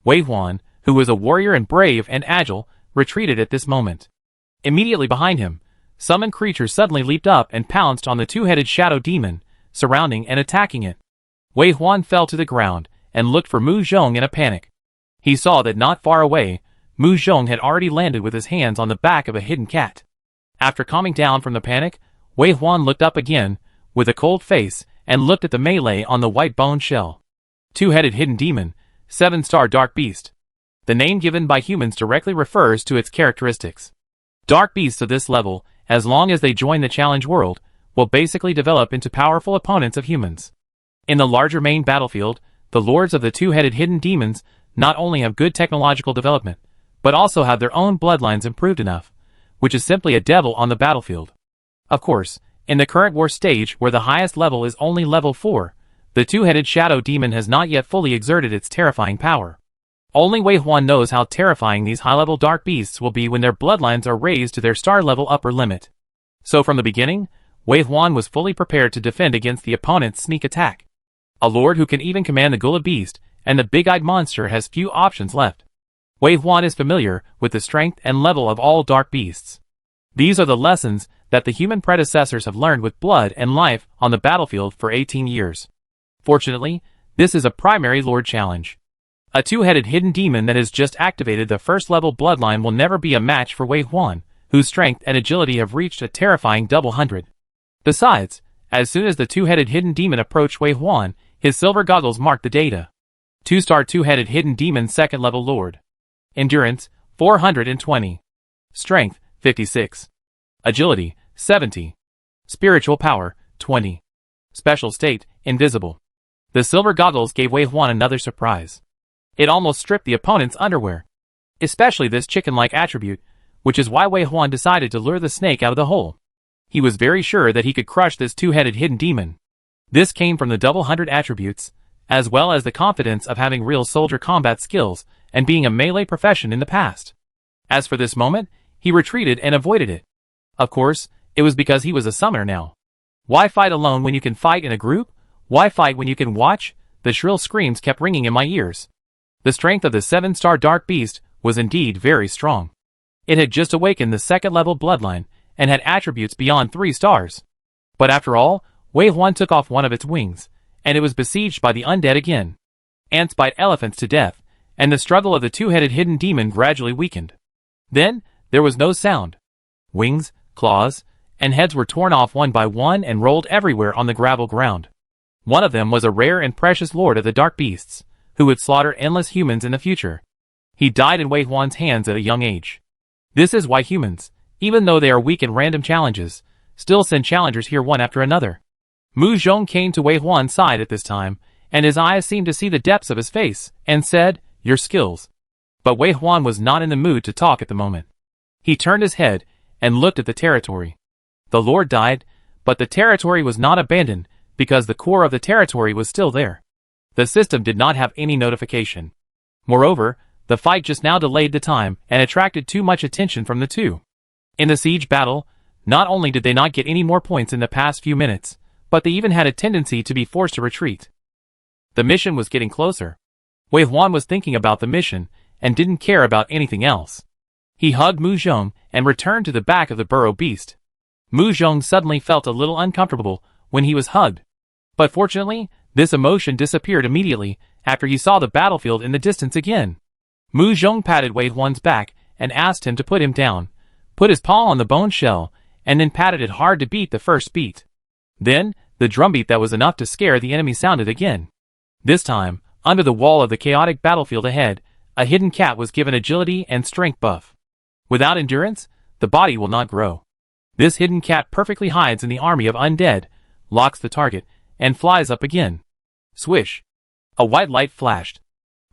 Wei Huan, who was a warrior and brave and agile, retreated at this moment. Immediately behind him, summoned creatures suddenly leaped up and pounced on the two-headed shadow demon, surrounding and attacking it. Wei Huan fell to the ground and looked for Mu Zhong in a panic. He saw that not far away, Mu Zhong had already landed with his hands on the back of a hidden cat. After calming down from the panic, Wei Huan looked up again, with a cold face, and looked at the melee on the white bone shell. Two-headed hidden demon, 7-star dark beast. The name given by humans directly refers to its characteristics. Dark beasts of this level, as long as they join the challenge world, will basically develop into powerful opponents of humans. In the larger main battlefield, the lords of the two-headed hidden demons not only have good technological development, but also have their own bloodlines improved enough, which is simply a devil on the battlefield. Of course, in the current war stage where the highest level is only level 4, the two-headed shadow demon has not yet fully exerted its terrifying power. Only Wei Huan knows how terrifying these high-level dark beasts will be when their bloodlines are raised to their star-level upper limit. So from the beginning, Wei Huan was fully prepared to defend against the opponent's sneak attack. A lord who can even command the Gula beast and the big-eyed monster has few options left. Wei Huan is familiar with the strength and level of all dark beasts. These are the lessons that the human predecessors have learned with blood and life on the battlefield for 18 years. Fortunately, this is a primary lord challenge. A two-headed hidden demon that has just activated the first-level bloodline will never be a match for Wei Huan, whose strength and agility have reached a terrifying double 100. Besides, as soon as the two-headed hidden demon approached Wei Huan, his silver goggles marked the data. 2-star two-headed hidden demon second-level lord. Endurance, 420. Strength, 56. Agility, 70. Spiritual power, 20. Special state, invisible. The silver goggles gave Wei Huan another surprise. It almost stripped the opponent's underwear. Especially this chicken-like attribute, which is why Wei Huan decided to lure the snake out of the hole. He was very sure that he could crush this two-headed hidden demon. This came from the double 100 attributes, as well as the confidence of having real soldier combat skills and being a melee profession in the past. As for this moment, he retreated and avoided it. Of course, it was because he was a summoner now. Why fight alone when you can fight in a group? Why fight when you can watch? The shrill screams kept ringing in my ears. The strength of the 7-star dark beast was indeed very strong. It had just awakened the second-level bloodline and had attributes beyond 3 stars. But after all, Wei Huan took off one of its wings, and it was besieged by the undead again. Ants bite elephants to death, and the struggle of the two-headed hidden demon gradually weakened. Then, there was no sound. Wings, claws, and heads were torn off one by one and rolled everywhere on the gravel ground. One of them was a rare and precious lord of the dark beasts, who would slaughter endless humans in the future. He died in Wei Huan's hands at a young age. This is why humans, even though they are weak in random challenges, still send challengers here one after another. Mu Zhong came to Wei Huan's side at this time, and his eyes seemed to see the depths of his face, and said, "Your skills." But Wei Huan was not in the mood to talk at the moment. He turned his head and looked at the territory. The lord died, but the territory was not abandoned because the core of the territory was still there. The system did not have any notification. Moreover, the fight just now delayed the time and attracted too much attention from the two. In the siege battle, not only did they not get any more points in the past few minutes, but they even had a tendency to be forced to retreat. The mission was getting closer. Wei Huan was thinking about the mission and didn't care about anything else. He hugged Mu Zhong and returned to the back of the burrow beast. Mu Zhong suddenly felt a little uncomfortable when he was hugged. But fortunately, this emotion disappeared immediately after he saw the battlefield in the distance again. Mu Zhong patted Wei Huan's back and asked him to put him down, put his paw on the bone shell, and then patted it hard to beat the first beat. Then, the drumbeat that was enough to scare the enemy sounded again. This time, under the wall of the chaotic battlefield ahead, a hidden cat was given agility and strength buff. Without endurance, the body will not grow. This hidden cat perfectly hides in the army of undead, locks the target, and flies up again. Swish! A white light flashed.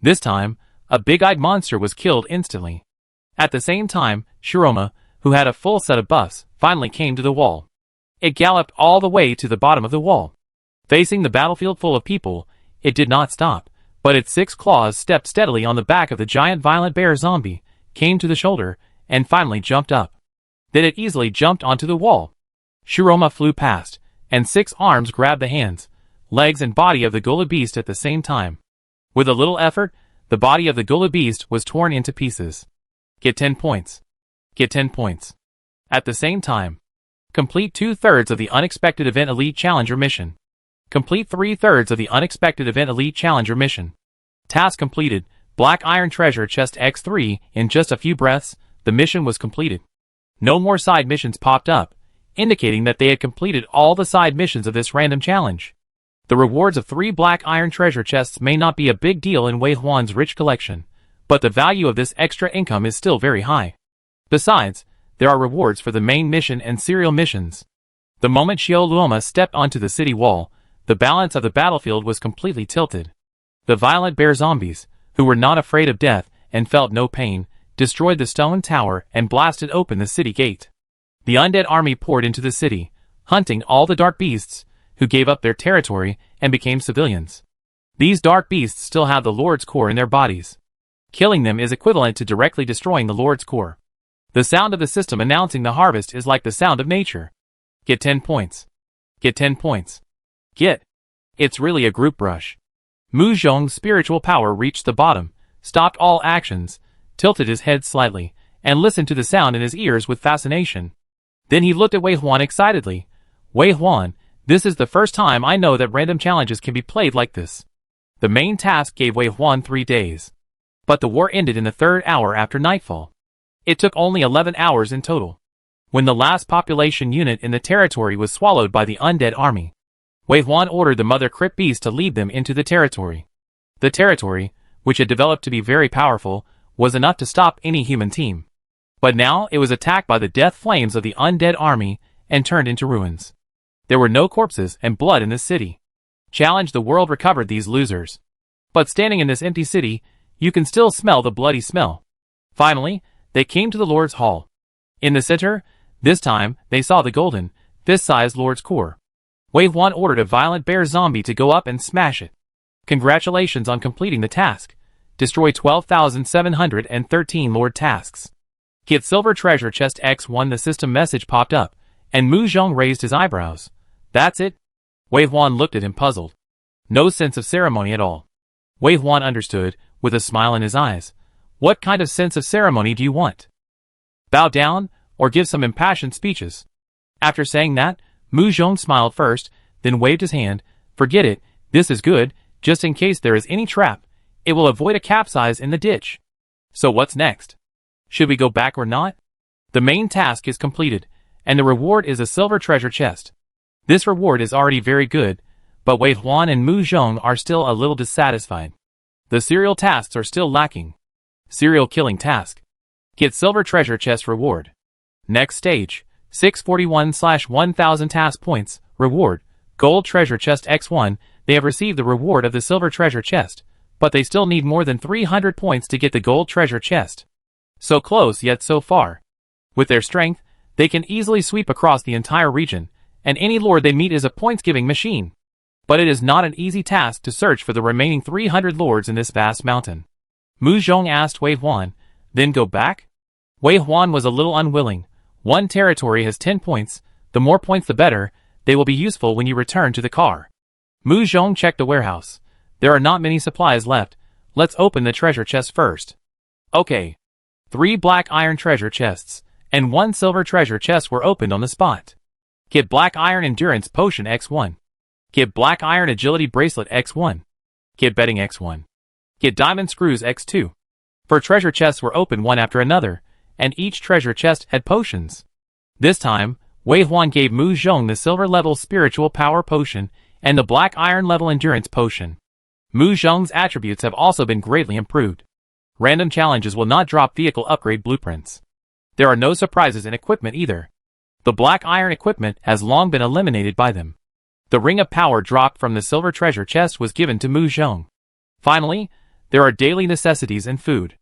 This time, a big-eyed monster was killed instantly. At the same time, Shiroma, who had a full set of buffs, finally came to the wall. It galloped all the way to the bottom of the wall. Facing the battlefield full of people, it did not stop, but its 6 claws stepped steadily on the back of the giant violent bear zombie, came to the shoulder, and finally jumped up. Then it easily jumped onto the wall. Shiroma flew past, and 6 arms grabbed the hands, legs and body of the Gula beast at the same time. With a little effort, the body of the Gula beast was torn into pieces. Get 10 points. Get 10 points. At the same time, complete 2/3 of the Unexpected Event Elite Challenger mission. Complete 3/3 of the Unexpected Event Elite Challenger mission. Task completed. Black Iron Treasure Chest X3. In just a few breaths, the mission was completed. No more side missions popped up, indicating that they had completed all the side missions of this random challenge. The rewards of 3 Black Iron Treasure Chests may not be a big deal in Wei Huan's rich collection, but the value of this extra income is still very high. Besides, there are rewards for the main mission and serial missions. The moment Xiao Luoma stepped onto the city wall, the balance of the battlefield was completely tilted. The violent bear zombies, who were not afraid of death and felt no pain, destroyed the stone tower and blasted open the city gate. The undead army poured into the city, hunting all the dark beasts, who gave up their territory and became civilians. These dark beasts still have the Lord's core in their bodies. Killing them is equivalent to directly destroying the Lord's core. The sound of the system announcing the harvest is like the sound of nature. Get 10 points. Get 10 points. Get. It's really a group rush. Mu Zhong's spiritual power reached the bottom, stopped all actions, tilted his head slightly, and listened to the sound in his ears with fascination. Then he looked at Wei Huan excitedly. Wei Huan, this is the first time I know that random challenges can be played like this. The main task gave Wei Huan 3 days. But the war ended in the 3rd hour after nightfall. It took only 11 hours in total. When the last population unit in the territory was swallowed by the undead army, Wei Huan ordered the Mother Crypt Beast to lead them into the territory. The territory, which had developed to be very powerful, was enough to stop any human team. But now it was attacked by the death flames of the undead army and turned into ruins. There were no corpses and blood in this city. Challenge the World recovered these losers. But standing in this empty city, you can still smell the bloody smell. Finally, they came to the Lord's Hall. In the center, this time, they saw the golden, fist-sized Lord's core. Wei Huan ordered a violent bear zombie to go up and smash it. Congratulations on completing the task. Destroy 12,713 Lord tasks. Get Silver Treasure Chest X1. The system message popped up, and Mu Zhong raised his eyebrows. That's it? Wei Huan looked at him puzzled. No sense of ceremony at all. Wei Huan understood, with a smile in his eyes. What kind of sense of ceremony do you want? Bow down, or give some impassioned speeches? After saying that, Mu Zhong smiled first, then waved his hand. Forget it, this is good, just in case there is any trap. It will avoid a capsize in the ditch. So what's next? Should we go back or not? The main task is completed, and the reward is a silver treasure chest. This reward is already very good, but Wei Huan and Mu Zhong are still a little dissatisfied. The serial tasks are still lacking. Serial killing task. Get silver treasure chest reward. Next stage, 641/1000 task points, reward, gold treasure chest X1. They have received the reward of the silver treasure chest, but they still need more than 300 points to get the gold treasure chest. So close yet so far. With their strength, they can easily sweep across the entire region, and any lord they meet is a points-giving machine. But it is not an easy task to search for the remaining 300 lords in this vast mountain. Mu Zhong asked Wei Huan, then go back? Wei Huan was a little unwilling. One territory has 10 points, the more points the better, they will be useful when you return to the car. Mu Zhong checked the warehouse. There are not many supplies left, let's open the treasure chest first. Okay. 3 black iron treasure chests, and 1 silver treasure chest were opened on the spot. Get black iron endurance potion X1. Get black iron agility bracelet X1. Get bedding X1. Get diamond screws X2. 4 treasure chests were opened one after another, and each treasure chest had potions. This time, Wei Huan gave Mu Zhong the silver level spiritual power potion and the black iron level endurance potion. Mu Zhong's attributes have also been greatly improved. Random challenges will not drop vehicle upgrade blueprints. There are no surprises in equipment either. The black iron equipment has long been eliminated by them. The ring of power dropped from the silver treasure chest was given to Mu Zhong. Finally, there are daily necessities and food.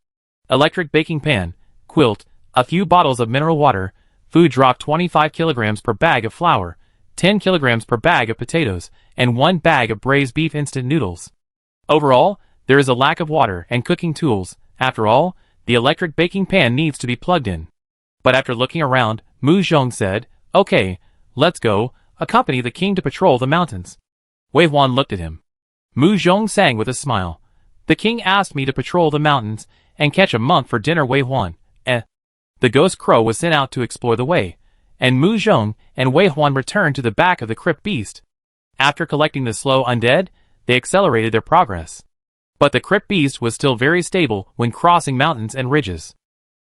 Electric baking pan, quilt, a few bottles of mineral water, food dropped 25 kilograms per bag of flour, 10 kilograms per bag of potatoes, and 1 bag of braised beef instant noodles. Overall, there is a lack of water and cooking tools. After all, the electric baking pan needs to be plugged in. But after looking around, Mu Zhong said, okay, let's go, accompany the king to patrol the mountains. Wei Huan looked at him. Mu Zhong sang with a smile. The king asked me to patrol the mountains and catch a monk for dinner. Wei Huan. The ghost crow was sent out to explore the way, and Mu Zhong and Wei Huan returned to the back of the crypt beast. After collecting the slow undead, they accelerated their progress. But the crypt beast was still very stable when crossing mountains and ridges.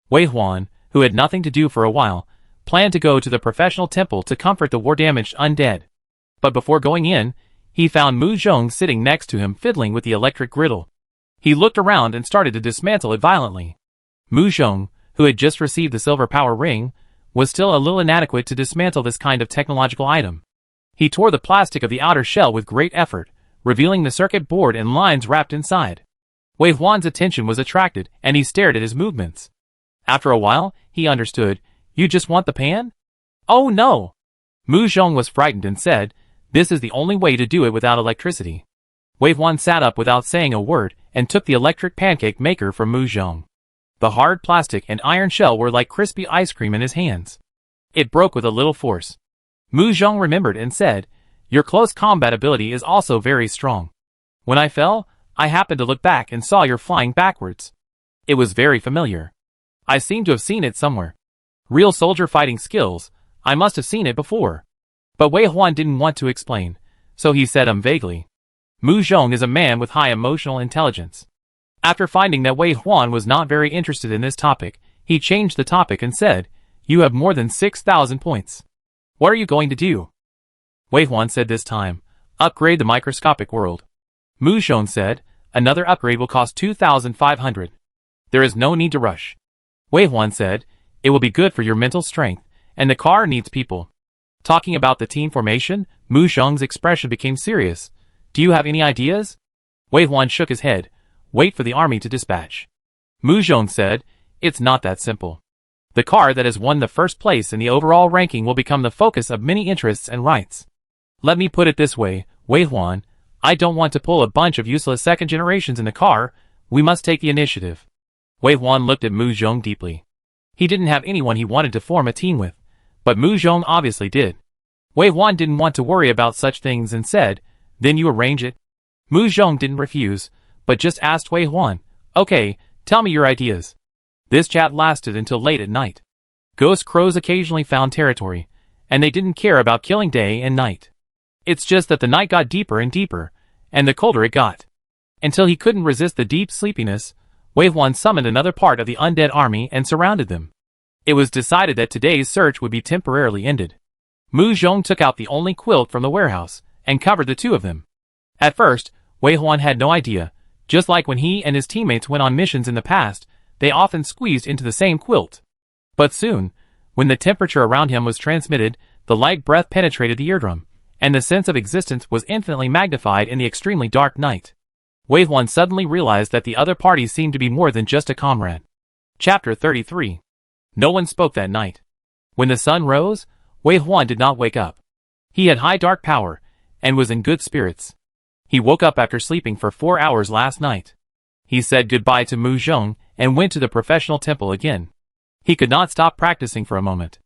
Wei Huan, who had nothing to do for a while, planned to go to the professional temple to comfort the war-damaged undead. But before going in, he found Mu Zhong sitting next to him fiddling with the electric griddle. He looked around and started to dismantle it violently. Mu Zhong, who had just received the silver power ring, was still a little inadequate to dismantle this kind of technological item. He tore the plastic of the outer shell with great effort, revealing the circuit board and lines wrapped inside. Wei Huan's attention was attracted, and he stared at his movements. After a while, he understood. You just want the pan? Oh no! Mu Zhong was frightened and said, this is the only way to do it without electricity. Wei Huan sat up without saying a word and took the electric pancake maker from Mu Zhong. The hard plastic and iron shell were like crispy ice cream in his hands. It broke with a little force. Mu Zhong remembered and said, your close combat ability is also very strong. When I fell, I happened to look back and saw your flying backwards. It was very familiar. I seem to have seen it somewhere. Real soldier fighting skills, I must have seen it before. But Wei Huan didn't want to explain, so he said vaguely. Mu Zhong is a man with high emotional intelligence. After finding that Wei Huan was not very interested in this topic, he changed the topic and said, you have more than 6,000 points. What are you going to do? Wei Huan said this time, upgrade the microscopic world. Mu Zhong said, another upgrade will cost 2,500. There is no need to rush. Wei Huan said, it will be good for your mental strength, and the car needs people. Talking about the team formation, Mu Zhong's expression became serious. Do you have any ideas? Wei Huan shook his head. Wait for the army to dispatch. Mu Zhong said, it's not that simple. The car that has won the first place in the overall ranking will become the focus of many interests and rights. Let me put it this way, Wei Huan, I don't want to pull a bunch of useless second generations in the car, we must take the initiative. Wei Huan looked at Mu Zhong deeply. He didn't have anyone he wanted to form a team with, but Mu Zhong obviously did. Wei Huan didn't want to worry about such things and said, then you arrange it? Mu Zhong didn't refuse, but just asked Wei Huan, okay, tell me your ideas. This chat lasted until late at night. Ghost crows occasionally found territory, and they didn't care about killing day and night. It's just that the night got deeper and deeper, and the colder it got. Until he couldn't resist the deep sleepiness, Wei Huan summoned another part of the undead army and surrounded them. It was decided that today's search would be temporarily ended. Mu Zhong took out the only quilt from the warehouse, and covered the two of them. At first, Wei Huan had no idea. Just like when he and his teammates went on missions in the past, they often squeezed into the same quilt. But soon, when the temperature around him was transmitted, the light breath penetrated the eardrum, and the sense of existence was infinitely magnified in the extremely dark night. Wei Huan suddenly realized that the other party seemed to be more than just a comrade. Chapter 33. No one spoke that night. When the sun rose, Wei Huan did not wake up. He had high dark power, and was in good spirits. He woke up after sleeping for 4 hours last night. He said goodbye to Mu Zhong and went to the professional temple again. He could not stop practicing for a moment.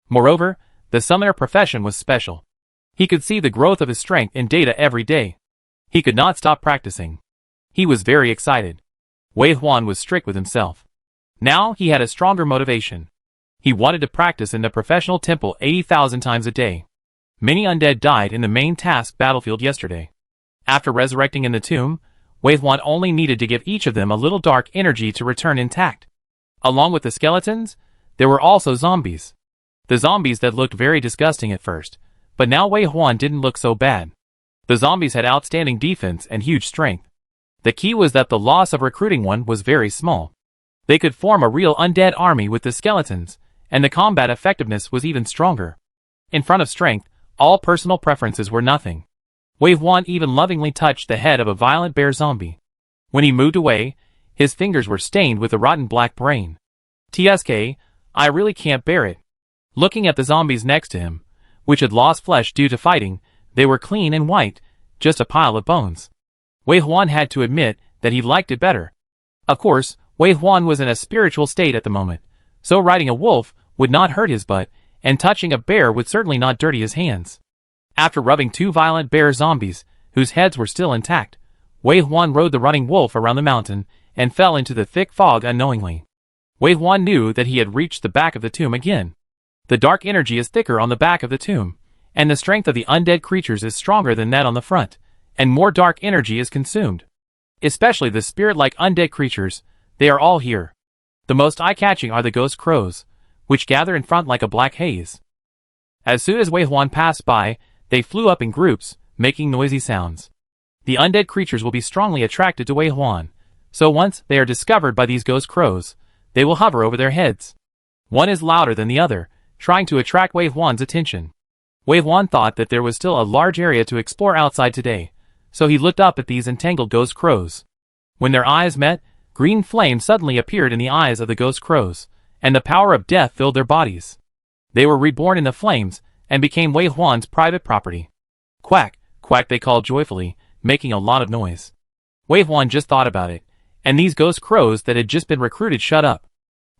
Moreover, the summoner profession was special. He could see the growth of his strength in data every day. He could not stop practicing. He was very excited. Wei Huan was strict with himself. Now he had a stronger motivation. He wanted to practice in the professional temple 80,000 times a day. Many undead died in the main task battlefield yesterday. After resurrecting in the tomb, Wei Huan only needed to give each of them a little dark energy to return intact. Along with the skeletons, there were also zombies. The zombies that looked very disgusting at first, but now Wei Huan didn't look so bad. The zombies had outstanding defense and huge strength. The key was that the loss of recruiting one was very small. They could form a real undead army with the skeletons, and the combat effectiveness was even stronger. In front of strength, all personal preferences were nothing. Wei Huan even lovingly touched the head of a violent bear zombie. When he moved away, his fingers were stained with a rotten black brain. TSK, I really can't bear it. Looking at the zombies next to him, which had lost flesh due to fighting, they were clean and white, just a pile of bones. Wei Huan had to admit that he liked it better. Of course, Wei Huan was in a spiritual state at the moment, so riding a wolf would not hurt his butt, and touching a bear would certainly not dirty his hands. After rubbing 2 violent bear zombies, whose heads were still intact, Wei Huan rode the running wolf around the mountain and fell into the thick fog unknowingly. Wei Huan knew that he had reached the back of the tomb again. The dark energy is thicker on the back of the tomb, and the strength of the undead creatures is stronger than that on the front, and more dark energy is consumed. Especially the spirit-like undead creatures, they are all here. The most eye-catching are the ghost crows, which gather in front like a black haze. As soon as Wei Huan passed by, they flew up in groups, making noisy sounds. The undead creatures will be strongly attracted to Wei Huan, so once they are discovered by these ghost crows, they will hover over their heads. One is louder than the other, trying to attract Wei Huan's attention. Wei Huan thought that there was still a large area to explore outside today, so he looked up at these entangled ghost crows. When their eyes met, green flame suddenly appeared in the eyes of the ghost crows, and the power of death filled their bodies. They were reborn in the flames, and became Wei Huan's private property. Quack, quack they called joyfully, making a lot of noise. Wei Huan just thought about it, and these ghost crows that had just been recruited shut up.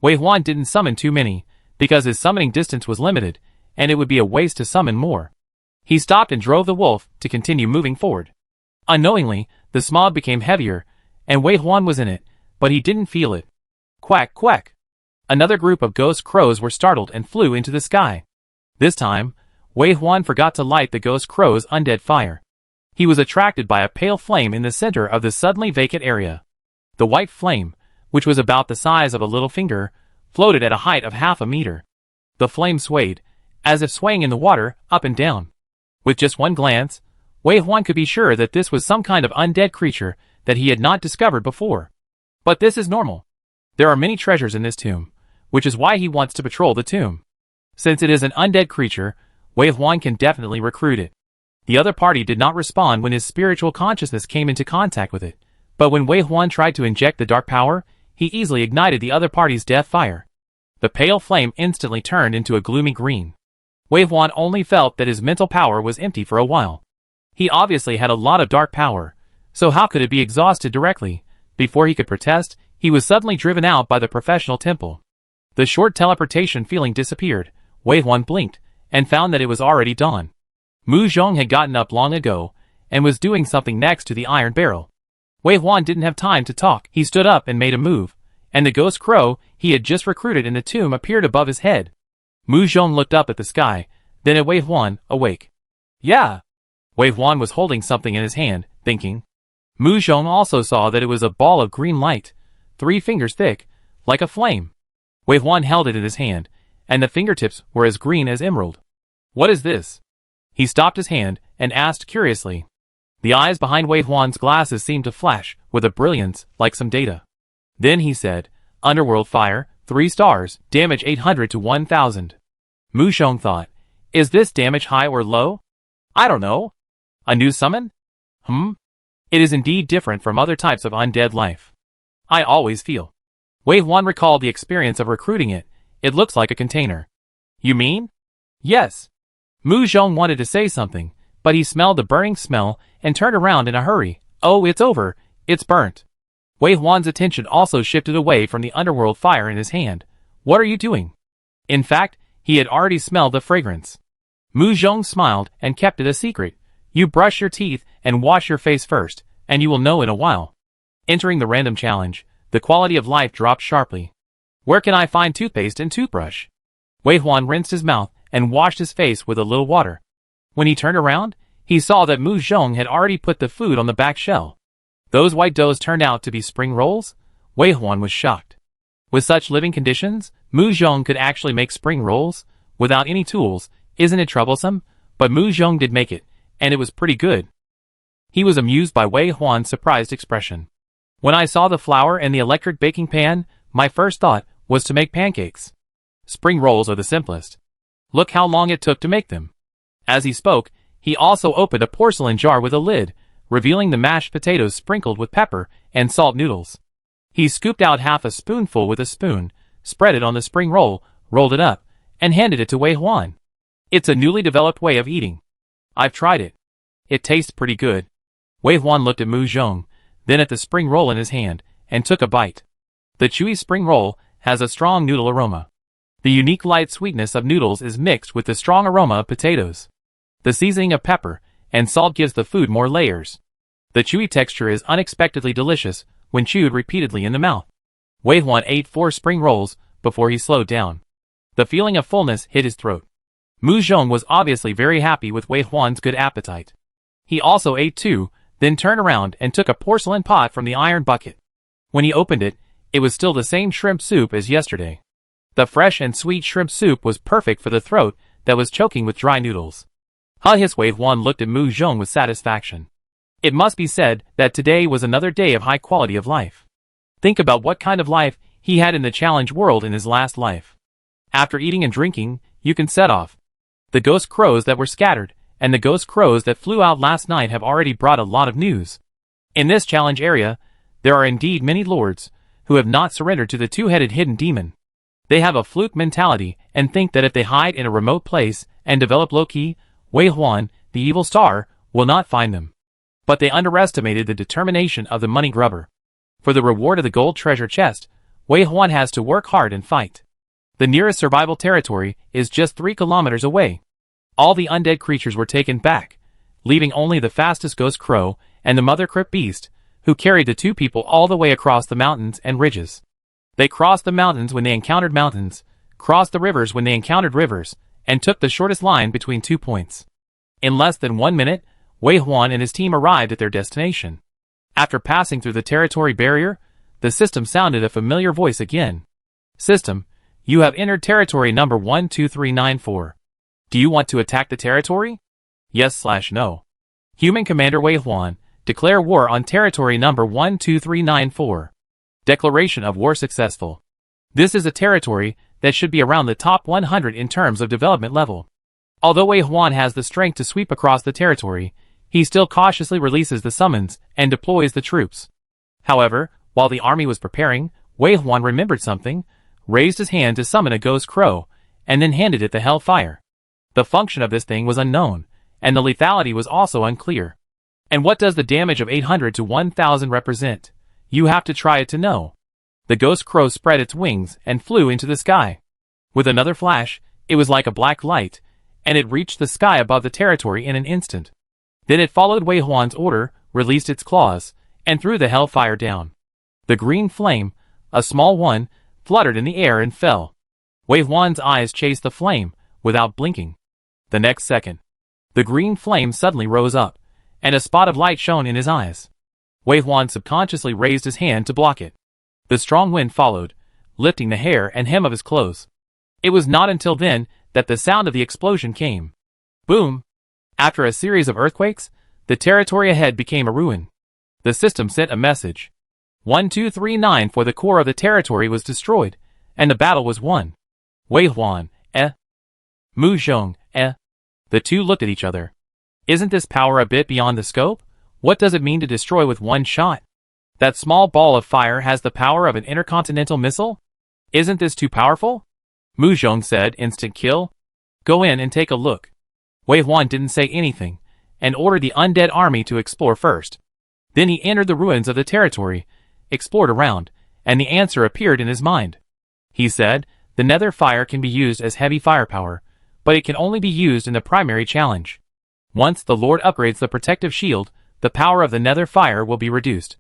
Wei Huan didn't summon too many, because his summoning distance was limited, and it would be a waste to summon more. He stopped and drove the wolf to continue moving forward. Unknowingly, the smog became heavier, and Wei Huan was in it, but he didn't feel it. Quack, quack. Another group of ghost crows were startled and flew into the sky. This time, Wei Huan forgot to light the ghost crow's undead fire. He was attracted by a pale flame in the center of the suddenly vacant area. The white flame, which was about the size of a little finger, floated at a height of half a meter. The flame swayed, as if swaying in the water, up and down. With just one glance, Wei Huan could be sure that this was some kind of undead creature that he had not discovered before. But this is normal. There are many treasures in this tomb, which is why he wants to patrol the tomb. Since it is an undead creature, Wei Huan can definitely recruit it. The other party did not respond when his spiritual consciousness came into contact with it, but when Wei Huan tried to inject the dark power, he easily ignited the other party's death fire. The pale flame instantly turned into a gloomy green. Wei Huan only felt that his mental power was empty for a while. He obviously had a lot of dark power, so how could it be exhausted directly? Before he could protest, he was suddenly driven out by the professional temple. The short teleportation feeling disappeared. Wei Huan blinked, and found that it was already dawn. Mu Zhong had gotten up long ago, and was doing something next to the iron barrel. Wei Huan didn't have time to talk. He stood up and made a move, and the ghost crow he had just recruited in the tomb appeared above his head. Mu Zhong looked up at the sky, then at Wei Huan, awake. Yeah. Wei Huan was holding something in his hand, thinking. Mu Zhong also saw that it was a ball of green light, 3 fingers thick, like a flame. Wei Huan held it in his hand, and the fingertips were as green as emerald. What is this? He stopped his hand and asked curiously. The eyes behind Wei Huan's glasses seemed to flash with a brilliance like some data. Then he said, Underworld fire, 3 stars, damage 800 to 1000. Mu Zhong thought, is this damage high or low? I don't know. A new summon? It is indeed different from other types of undead life. I always feel. Wei Huan recalled the experience of recruiting it. It looks like a container. You mean? Yes. Mu Zhong wanted to say something, but he smelled the burning smell and turned around in a hurry. Oh, it's over. It's burnt. Wei Huan's attention also shifted away from the underworld fire in his hand. What are you doing? In fact, he had already smelled the fragrance. Mu Zhong smiled and kept it a secret. You brush your teeth and wash your face first, and you will know in a while. Entering the random challenge, the quality of life dropped sharply. Where can I find toothpaste and toothbrush? Wei Huan rinsed his mouth and washed his face with a little water. When he turned around, he saw that Mu Zhong had already put the food on the back shelf. Those white doughs turned out to be spring rolls? Wei Huan was shocked. With such living conditions, Mu Zhong could actually make spring rolls? Without any tools, isn't it troublesome? But Mu Zhong did make it, and it was pretty good. He was amused by Wei Huan's surprised expression. When I saw the flour and the electric baking pan, my first thought was to make pancakes. Spring rolls are the simplest. Look how long it took to make them. As he spoke, he also opened a porcelain jar with a lid, revealing the mashed potatoes sprinkled with pepper and salt noodles. He scooped out half a spoonful with a spoon, spread it on the spring roll, rolled it up, and handed it to Wei Huan. It's a newly developed way of eating. I've tried it. It tastes pretty good. Wei Huan looked at Mu Zhong, then at the spring roll in his hand, and took a bite. The chewy spring roll has a strong noodle aroma. The unique light sweetness of noodles is mixed with the strong aroma of potatoes. The seasoning of pepper and salt gives the food more layers. The chewy texture is unexpectedly delicious when chewed repeatedly in the mouth. Wei Huan ate 4 spring rolls before he slowed down. The feeling of fullness hit his throat. Mu Zhong was obviously very happy with Wei Huan's good appetite. He also ate 2, then turned around and took a porcelain pot from the iron bucket. When he opened it, it was still the same shrimp soup as yesterday. The fresh and sweet shrimp soup was perfect for the throat that was choking with dry noodles. His Wei Huan looked at Mu Zhong with satisfaction. It must be said that today was another day of high quality of life. Think about what kind of life he had in the challenge world in his last life. After eating and drinking, you can set off. The ghost crows that were scattered and the ghost crows that flew out last night have already brought a lot of news. In this challenge area, there are indeed many lords who have not surrendered to the two-headed hidden demon. They have a fluke mentality and think that if they hide in a remote place and develop low-key, Wei Huan, the evil star, will not find them. But they underestimated the determination of the money grubber. For the reward of the gold treasure chest, Wei Huan has to work hard and fight. The nearest survival territory is just 3 kilometers away. All the undead creatures were taken back, leaving only the fastest ghost crow and the mother crypt beast, who carried the 2 people all the way across the mountains and ridges. They crossed the mountains when they encountered mountains, crossed the rivers when they encountered rivers, and took the shortest line between 2 points. In less than 1 minute, Wei Huan and his team arrived at their destination. After passing through the territory barrier, the system sounded a familiar voice again. System, you have entered territory number 12394. Do you want to attack the territory? Yes/no. Human Commander Wei Huan, declare war on territory number 12394. Declaration of war successful. This is a territory that should be around the top 100 in terms of development level. Although Wei Huan has the strength to sweep across the territory, he still cautiously releases the summons and deploys the troops. However, while the army was preparing, Wei Huan remembered something, raised his hand to summon a ghost crow, and then handed it the hellfire. The function of this thing was unknown, and the lethality was also unclear. And what does the damage of 800 to 1000 represent? You have to try it to know. The ghost crow spread its wings and flew into the sky. With another flash, it was like a black light, and it reached the sky above the territory in an instant. Then it followed Wei Huan's order, released its claws, and threw the hellfire down. The green flame, a small one, fluttered in the air and fell. Wei Huan's eyes chased the flame, without blinking. The next second, the green flame suddenly rose up, and a spot of light shone in his eyes. Wei Huan subconsciously raised his hand to block it. The strong wind followed, lifting the hair and hem of his clothes. It was not until then that the sound of the explosion came. Boom! After a series of earthquakes, the territory ahead became a ruin. The system sent a message. 1239 for the core of the territory was destroyed, and the battle was won. Wei Huan, Mu Zhong, The 2 looked at each other. Isn't this power a bit beyond the scope? What does it mean to destroy with one shot? That small ball of fire has the power of an intercontinental missile? Isn't this too powerful? Mu Zhong said, instant kill. Go in and take a look. Wei Huan didn't say anything, and ordered the undead army to explore first. Then he entered the ruins of the territory, explored around, and the answer appeared in his mind. He said, the nether fire can be used as heavy firepower, but it can only be used in the primary challenge. Once the Lord upgrades the protective shield, the power of the nether fire will be reduced.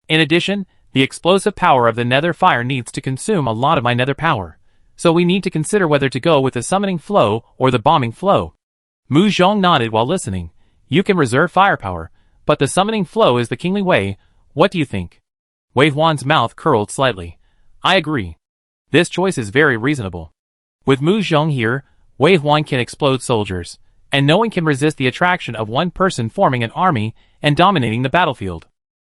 In addition, the explosive power of the nether fire needs to consume a lot of my nether power, so we need to consider whether to go with the summoning flow or the bombing flow. Mu Zhong nodded while listening. You can reserve firepower, but the summoning flow is the kingly way. What do you think? Wei Huan's mouth curled slightly. I agree. This choice is very reasonable. With Mu Zhong here, Wei Huan can explode soldiers, and no one can resist the attraction of one person forming an army and dominating the battlefield.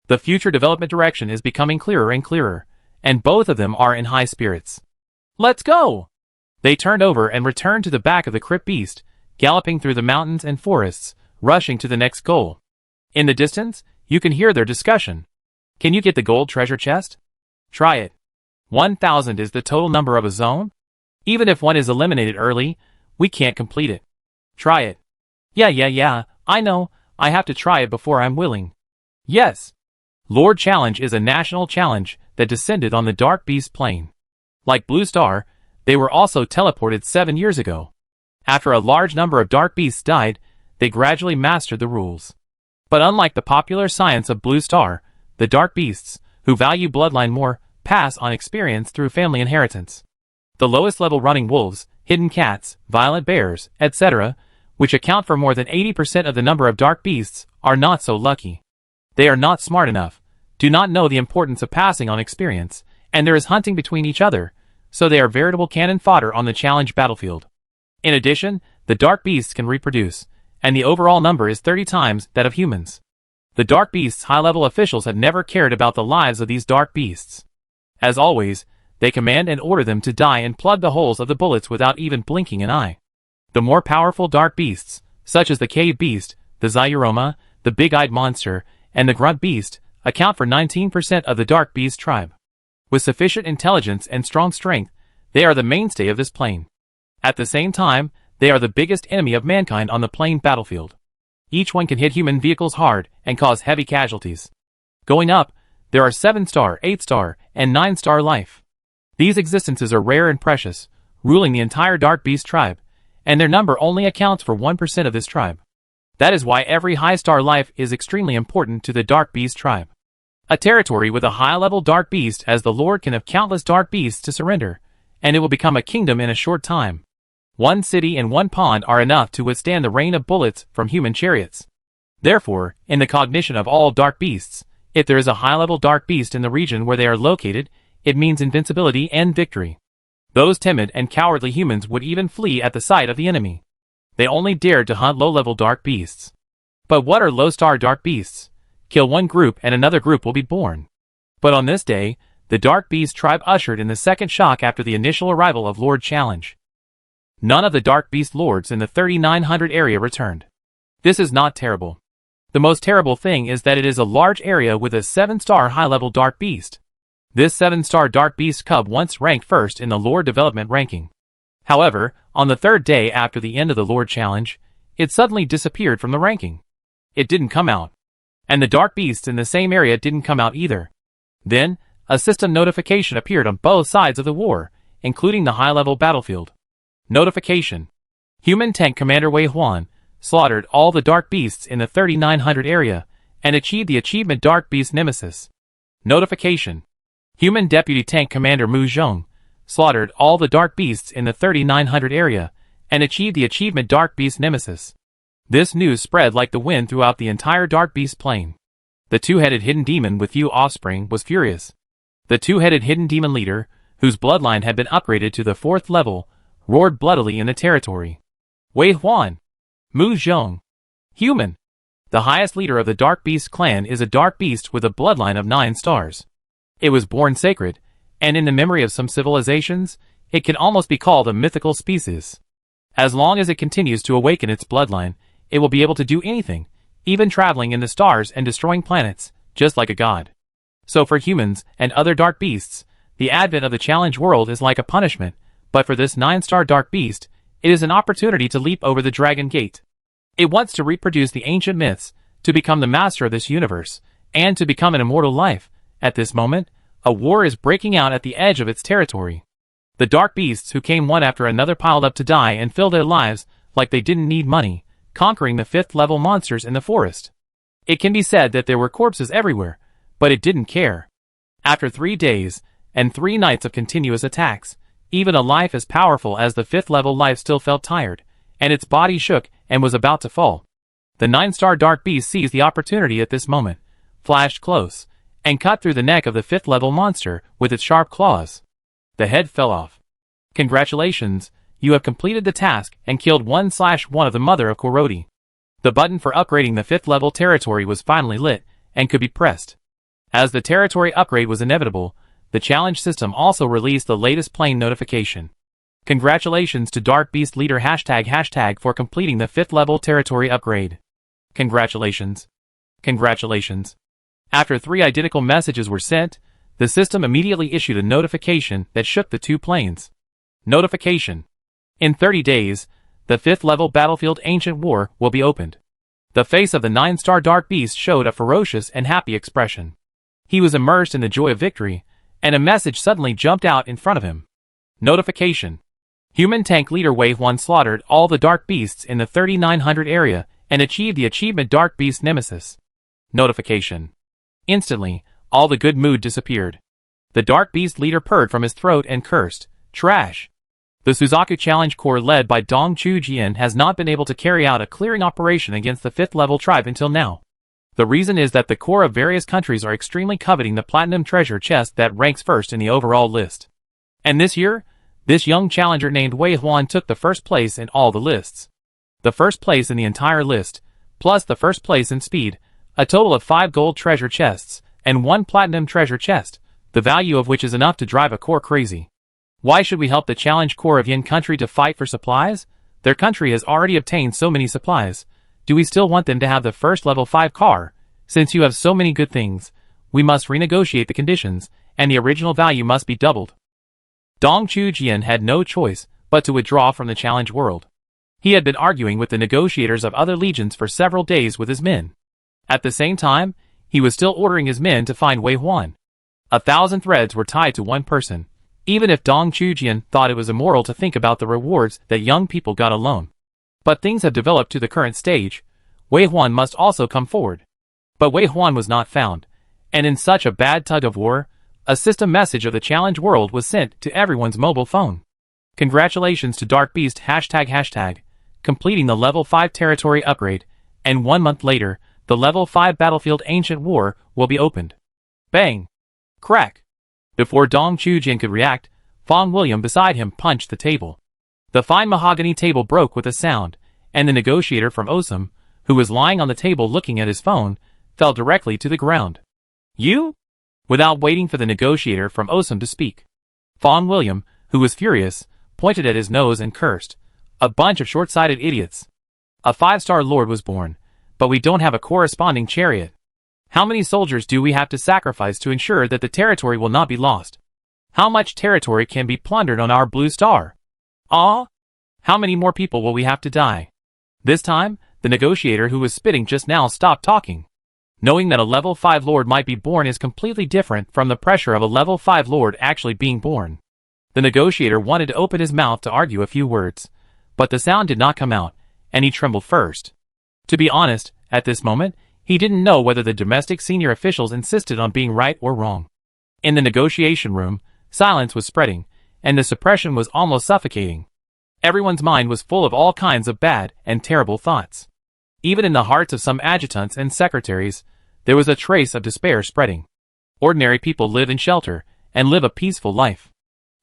The future development direction is becoming clearer and clearer, and both of them are in high spirits. Let's go! They turned over and returned to the back of the crypt beast, galloping through the mountains and forests, rushing to the next goal. In the distance, you can hear their discussion. Can you get the gold treasure chest? Try it. 1,000 is the total number of a zone? Even if one is eliminated early, we can't complete it. Try it. Yeah, I know, I have to try it before I'm willing. Yes. Lord Challenge is a national challenge that descended on the Dark Beast plane. Like Blue Star, they were also teleported 7 years ago. After a large number of Dark Beasts died, they gradually mastered the rules. But unlike the popular science of Blue Star, the Dark Beasts, who value bloodline more, pass on experience through family inheritance. The lowest level running wolves, hidden cats, violent bears, etc., which account for more than 80% of the number of Dark Beasts, are not so lucky. They are not smart enough, do not know the importance of passing on experience, and there is hunting between each other, so they are veritable cannon fodder on the challenge battlefield. In addition, the Dark Beasts can reproduce, and the overall number is 30 times that of humans. The Dark Beasts' high-level officials have never cared about the lives of these Dark Beasts. As always, they command and order them to die and plug the holes of the bullets without even blinking an eye. The more powerful Dark Beasts, such as the Cave Beast, the Zayuroma, the Big-Eyed Monster, and the Grunt Beast, account for 19% of the Dark Beast tribe. With sufficient intelligence and strong strength, they are the mainstay of this plane. At the same time, they are the biggest enemy of mankind on the plane battlefield. Each one can hit human vehicles hard and cause heavy casualties. Going up, there are 7-star, 8-star, and 9-star life. These existences are rare and precious, ruling the entire Dark Beast tribe, and their number only accounts for 1% of this tribe. That is why every high-star life is extremely important to the Dark Beast tribe. A territory with a high-level Dark Beast as the Lord can have countless Dark Beasts to surrender, and it will become a kingdom in a short time. One city and one pond are enough to withstand the rain of bullets from human chariots. Therefore, in the cognition of all Dark Beasts, if there is a high-level Dark Beast in the region where they are located, it means invincibility and victory. Those timid and cowardly humans would even flee at the sight of the enemy. They only dared to hunt low-level Dark Beasts. But what are low-star Dark Beasts? Kill one group and another group will be born. But on this day, the Dark Beast tribe ushered in the second shock after the initial arrival of Lord Challenge. None of the Dark Beast lords in the 3900 area returned. This is not terrible. The most terrible thing is that it is a large area with a 7-star high-level Dark Beast. This 7-star Dark Beast cub once ranked first in the Lord development ranking. However, on the third day after the end of the Lord Challenge, it suddenly disappeared from the ranking. It didn't come out. And the Dark Beasts in the same area didn't come out either. Then, a system notification appeared on both sides of the war, including the high-level battlefield. Notification. Human Tank Commander Wei Huan slaughtered all the Dark Beasts in the 3900 area and achieved the achievement Dark Beast Nemesis. Notification. Human Deputy Tank Commander Mu Zhong slaughtered all the Dark Beasts in the 3900 area and achieved the achievement Dark Beast Nemesis. This news spread like the wind throughout the entire Dark Beast plane. The two-headed hidden demon with few offspring was furious. The two-headed hidden demon leader, whose bloodline had been upgraded to the 4th level, roared bloodily in the territory. Wei Huan. Mu Zhong. Human. The highest leader of the Dark Beast clan is a Dark Beast with a bloodline of 9 stars. It was born sacred, and in the memory of some civilizations, it can almost be called a mythical species. As long as it continues to awaken its bloodline, it will be able to do anything, even traveling in the stars and destroying planets, just like a god. So for humans and other Dark Beasts, the advent of the challenge world is like a punishment, but for this 9-star Dark Beast, it is an opportunity to leap over the Dragon Gate. It wants to reproduce the ancient myths, to become the master of this universe, and to become an immortal life. At this moment, a war is breaking out at the edge of its territory. The dark beasts who came one after another piled up to die and fill their lives like they didn't need money, conquering the 5th level monsters in the forest. It can be said that there were corpses everywhere, but it didn't care. After 3 days and 3 nights of continuous attacks, even a life as powerful as the 5th level life still felt tired, and its body shook and was about to fall. The 9-star dark beast seized the opportunity at this moment, flashed close, and cut through the neck of the 5th level monster with its sharp claws. The head fell off. Congratulations, you have completed the task and killed 1/1 of the mother of Cooperative. The button for upgrading the 5th level territory was finally lit and could be pressed. As the territory upgrade was inevitable, the challenge system also released the latest plane notification. Congratulations to Dark Beast Leader ## for completing the 5th level territory upgrade. Congratulations. Congratulations. After 3 identical messages were sent, the system immediately issued a notification that shook the 2 planes. Notification. In 30 days, the 5th level battlefield Ancient War will be opened. The face of the 9-star Dark Beast showed a ferocious and happy expression. He was immersed in the joy of victory, and a message suddenly jumped out in front of him. Notification. Human Tank Leader Wave 1 slaughtered all the Dark Beasts in the 3900 area and achieved the achievement Dark Beast Nemesis. Notification. Instantly, all the good mood disappeared. The Dark Beast Leader purred from his throat and cursed, "Trash." The Suzaku Challenge Corps led by Dong Chu-jian has not been able to carry out a clearing operation against the 5th level tribe until now. The reason is that the core of various countries are extremely coveting the platinum treasure chest that ranks first in the overall list. And this year, this young challenger named Wei Huan took the first place in all the lists. The first place in the entire list, plus the first place in speed, a total of 5 gold treasure chests, and 1 platinum treasure chest, the value of which is enough to drive a core crazy. Why should we help the challenge core of Yin country to fight for supplies? Their country has already obtained so many supplies. Do we still want them to have the first level 5 car? Since you have so many good things, we must renegotiate the conditions, and the original value must be doubled. Dong Chu-jian had no choice but to withdraw from the challenge world. He had been arguing with the negotiators of other legions for several days with his men. At the same time, he was still ordering his men to find Wei Huan. 1,000 threads were tied to one person, even if Dong Chu-jian thought it was immoral to think about the rewards that young people got alone. But things have developed to the current stage. Wei Huan must also come forward. But Wei Huan was not found, and in such a bad tug of war, a system message of the challenge world was sent to everyone's mobile phone. Congratulations to Dark Beast ##, completing the level 5 territory upgrade, and 1 month later, the level 5 battlefield Ancient War will be opened. Bang! Crack! Before Dong Chu-jian could react, Fong William beside him punched the table. The fine mahogany table broke with a sound, and the negotiator from Osum, who was lying on the table looking at his phone, fell directly to the ground. You? Without waiting for the negotiator from Osum to speak, Fong William, who was furious, pointed at his nose and cursed, "A bunch of short-sighted idiots. A 5-star lord was born, but we don't have a corresponding chariot. How many soldiers do we have to sacrifice to ensure that the territory will not be lost? How much territory can be plundered on our blue star? Ah? How many more people will we have to die?" This time, the negotiator who was spitting just now stopped talking. Knowing that a level 5 lord might be born is completely different from the pressure of a level 5 lord actually being born. The negotiator wanted to open his mouth to argue a few words, but the sound did not come out, and he trembled first. To be honest, at this moment, he didn't know whether the domestic senior officials insisted on being right or wrong. In the negotiation room, silence was spreading, and the suppression was almost suffocating. Everyone's mind was full of all kinds of bad and terrible thoughts. Even in the hearts of some adjutants and secretaries, there was a trace of despair spreading. Ordinary people live in shelter and live a peaceful life.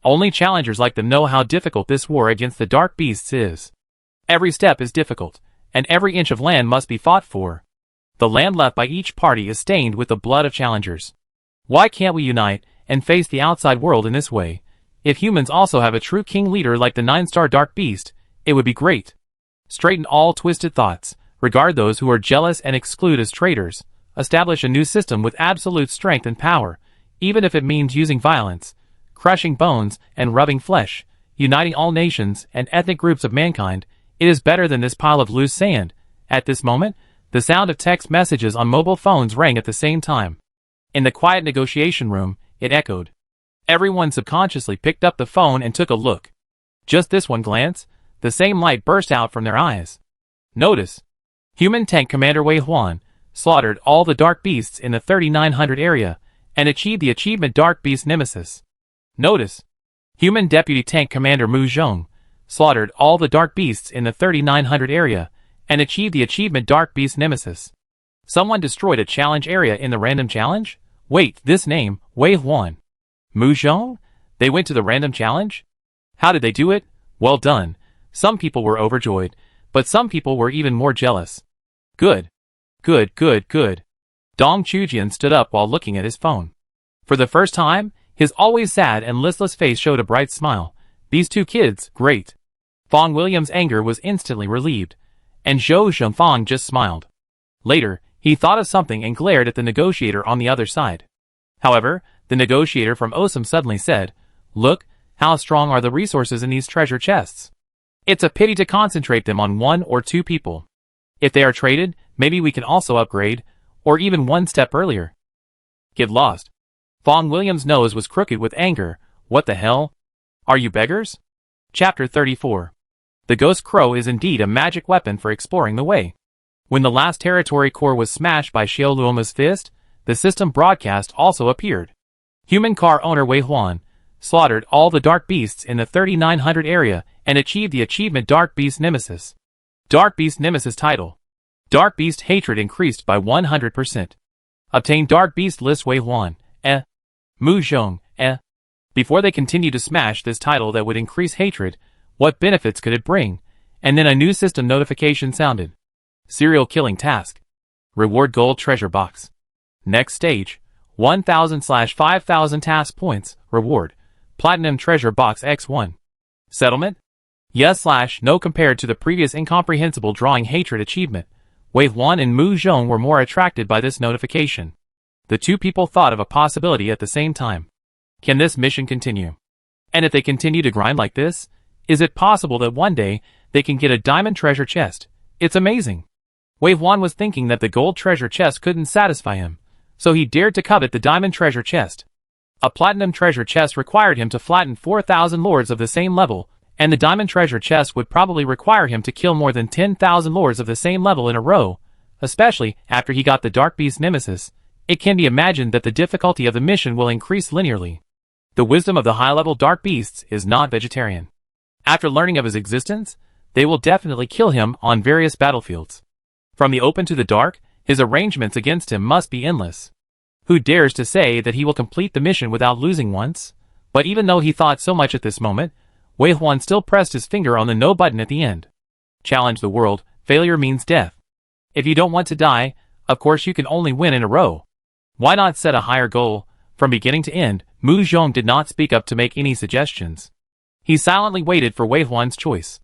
Only challengers like them know how difficult this war against the dark beasts is. Every step is difficult, and every inch of land must be fought for. The land left by each party is stained with the blood of challengers. Why can't we unite and face the outside world in this way? If humans also have a true king leader like the 9-star dark beast, it would be great. Straighten all twisted thoughts, regard those who are jealous and exclude as traitors. Establish a new system with absolute strength and power, even if it means using violence, crushing bones and rubbing flesh, uniting all nations and ethnic groups of mankind. It is better than this pile of loose sand, At this moment, the sound of text messages on mobile phones rang at the same time. In the quiet negotiation room, it echoed. Everyone subconsciously picked up the phone and took a look. Just this one glance, the same light burst out from their eyes. Notice. Human Tank Commander Wei Huan slaughtered all the Dark Beasts in the 3900 area and achieved the achievement Dark Beast Nemesis. Notice. Human Deputy Tank Commander Mu Zhong slaughtered all the Dark Beasts in the 3900 area and achieved the achievement Dark Beast Nemesis. Someone destroyed a challenge area in the random challenge? Wait, this name, Wei Huan. Mu Zhong? They went to the random challenge? How did they do it? Well done. Some people were overjoyed, but some people were even more jealous. Good. Good, good, good. Dong Chujian stood up while looking at his phone. For the first time, his always sad and listless face showed a bright smile. These two kids, great. Fong William's anger was instantly relieved, and Zhou Zhengfang just smiled. Later, he thought of something and glared at the negotiator on the other side. However, the negotiator from Osum suddenly said, "Look, how strong are the resources in these treasure chests. It's a pity to concentrate them on 1 or 2 people. If they are traded, maybe we can also upgrade, or even one step earlier." Get lost. Fong William's nose was crooked with anger. What the hell? Are you beggars? Chapter 34. The Ghost Crow is indeed a magic weapon for exploring the way. When the last territory core was smashed by Xiao Luoma's fist, the system broadcast also appeared. Human car owner Wei Huan slaughtered all the Dark Beasts in the 3900 area and achieved the achievement Dark Beast Nemesis. Dark Beast Nemesis title. Dark Beast hatred increased by 100%. Obtain Dark Beast list Wei Huan, Mu Zhong, Before they continued to smash this title that would increase hatred, what benefits could it bring? And then a new system notification sounded. Serial killing task. Reward gold treasure box. Next stage. 1000/5000 task points. Reward. Platinum treasure box X1. Settlement? Yes/no. Compared to the previous incomprehensible drawing hatred achievement, Wei Huan and Mu Zhong were more attracted by this notification. The two people thought of a possibility at the same time. Can this mission continue? And if they continue to grind like this, is it possible that one day they can get a diamond treasure chest? It's amazing. Wei Huan was thinking that the gold treasure chest couldn't satisfy him, so he dared to covet the diamond treasure chest. A platinum treasure chest required him to flatten 4,000 lords of the same level, and the diamond treasure chest would probably require him to kill more than 10,000 lords of the same level in a row, especially after he got the Dark Beast Nemesis. It can be imagined that the difficulty of the mission will increase linearly. The wisdom of the high-level Dark Beasts is not vegetarian. After learning of his existence, they will definitely kill him on various battlefields. From the open to the dark, his arrangements against him must be endless. Who dares to say that he will complete the mission without losing once? But even though he thought so much at this moment, Wei Huan still pressed his finger on the no button at the end. Challenge the world, failure means death. If you don't want to die, of course you can only win in a row. Why not set a higher goal? From beginning to end, Mu Zhong did not speak up to make any suggestions. He silently waited for Wei Huan's choice.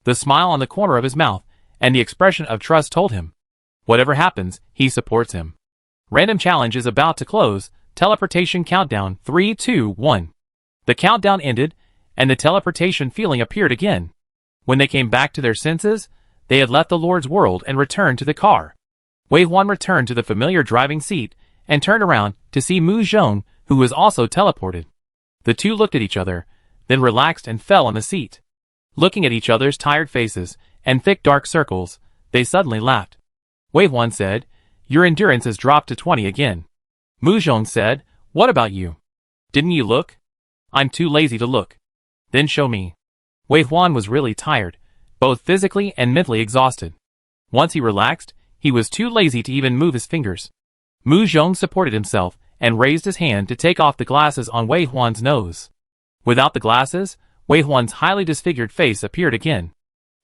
The smile on the corner of his mouth and the expression of trust told him. Whatever happens, he supports him. Random challenge is about to close. Teleportation countdown 3, 2, 1. The countdown ended, and the teleportation feeling appeared again. When they came back to their senses, they had left the Lord's world and returned to the car. Wei Huan returned to the familiar driving seat and turned around to see Mu Zhong, who was also teleported. The two looked at each other, then relaxed and fell on the seat. Looking at each other's tired faces and thick dark circles, they suddenly laughed. Wei Huan said, "Your endurance has dropped to 20 again." Mu Zhong said, "What about you? Didn't you look?" "I'm too lazy to look." "Then show me." Wei Huan was really tired, both physically and mentally exhausted. Once he relaxed, he was too lazy to even move his fingers. Mu Zhong supported himself and raised his hand to take off the glasses on Wei Huan's nose. Without the glasses, Wei Huan's highly disfigured face appeared again.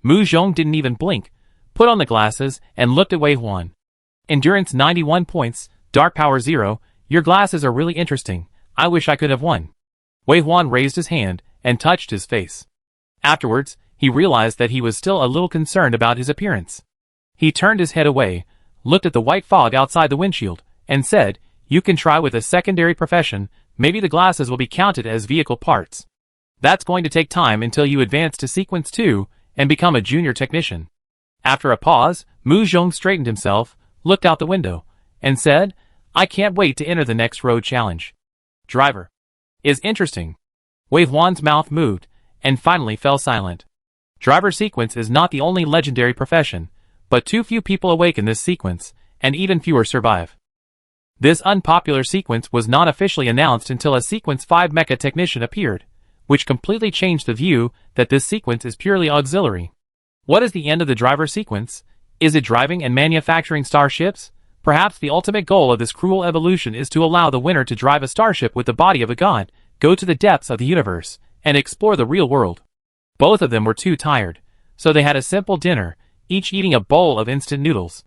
Mu Zhong didn't even blink, put on the glasses, and looked at Wei Huan. "Endurance 91 points, Dark Power 0, your glasses are really interesting. I wish I could have won." Wei Huan raised his hand and touched his face. Afterwards, he realized that he was still a little concerned about his appearance. He turned his head away, looked at the white fog outside the windshield, and said, "You can try with a secondary profession, maybe the glasses will be counted as vehicle parts. That's going to take time until you advance to Sequence 2 and become a junior technician." After a pause, Mu Zhong straightened himself, looked out the window, and said, I can't wait to enter the next road challenge. Driver. Is interesting. Wei Huan's mouth moved, and finally fell silent. Driver sequence is not the only legendary profession, but too few people awaken this sequence, and even fewer survive. This unpopular sequence was not officially announced until a Sequence 5 mecha technician appeared, which completely changed the view that this sequence is purely auxiliary. What is the end of the driver sequence? Is it driving and manufacturing starships? Perhaps the ultimate goal of this cruel evolution is to allow the winner to drive a starship with the body of a god, go to the depths of the universe, and explore the real world. Both of them were too tired, so they had a simple dinner, each eating a bowl of instant noodles.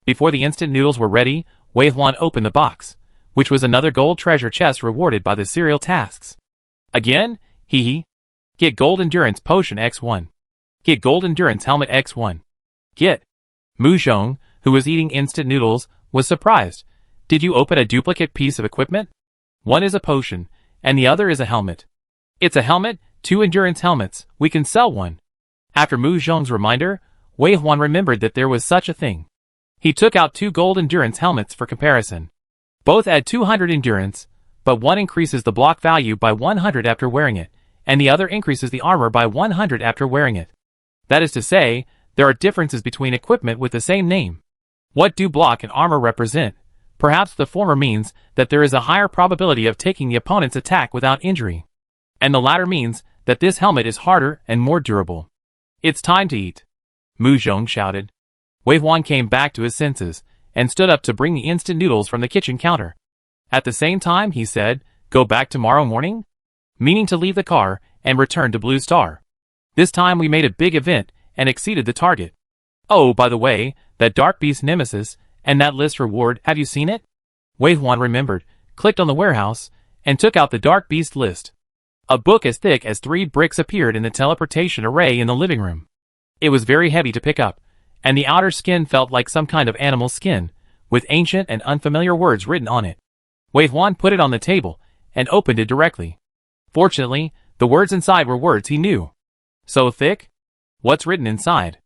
Before the instant noodles were ready, Wei Huan opened the box, which was another gold treasure chest rewarded by the serial tasks. Again? Hee hee. Get Gold Endurance Potion X1. Get Gold Endurance Helmet X1. Get. Mu Zhong, who was eating instant noodles, was surprised. Did you open a duplicate piece of equipment? One is a potion, and the other is a helmet. It's a helmet, 2 endurance helmets, we can sell one. After Mu Zhong's reminder, Wei Huan remembered that there was such a thing. He took out 2 gold endurance helmets for comparison. Both add 200 endurance, but one increases the block value by 100 after wearing it, and the other increases the armor by 100 after wearing it. That is to say, there are differences between equipment with the same name. What do block and armor represent? Perhaps the former means that there is a higher probability of taking the opponent's attack without injury. And the latter means that this helmet is harder and more durable. It's time to eat. Mu Zhong shouted. Wei Huan came back to his senses, and stood up to bring the instant noodles from the kitchen counter. At the same time, he said, Go back tomorrow morning? Meaning to leave the car, and return to Blue Star. This time we made a big event, and exceeded the target. Oh, by the way, that Dark Beast Nemesis, and that list reward, have you seen it? Wei Huan remembered, clicked on the warehouse, and took out the Dark Beast list. A book as thick as 3 bricks appeared in the teleportation array in the living room. It was very heavy to pick up, and the outer skin felt like some kind of animal skin, with ancient and unfamiliar words written on it. Wei Huan put it on the table, and opened it directly. Fortunately, the words inside were words he knew. So thick? What's written inside?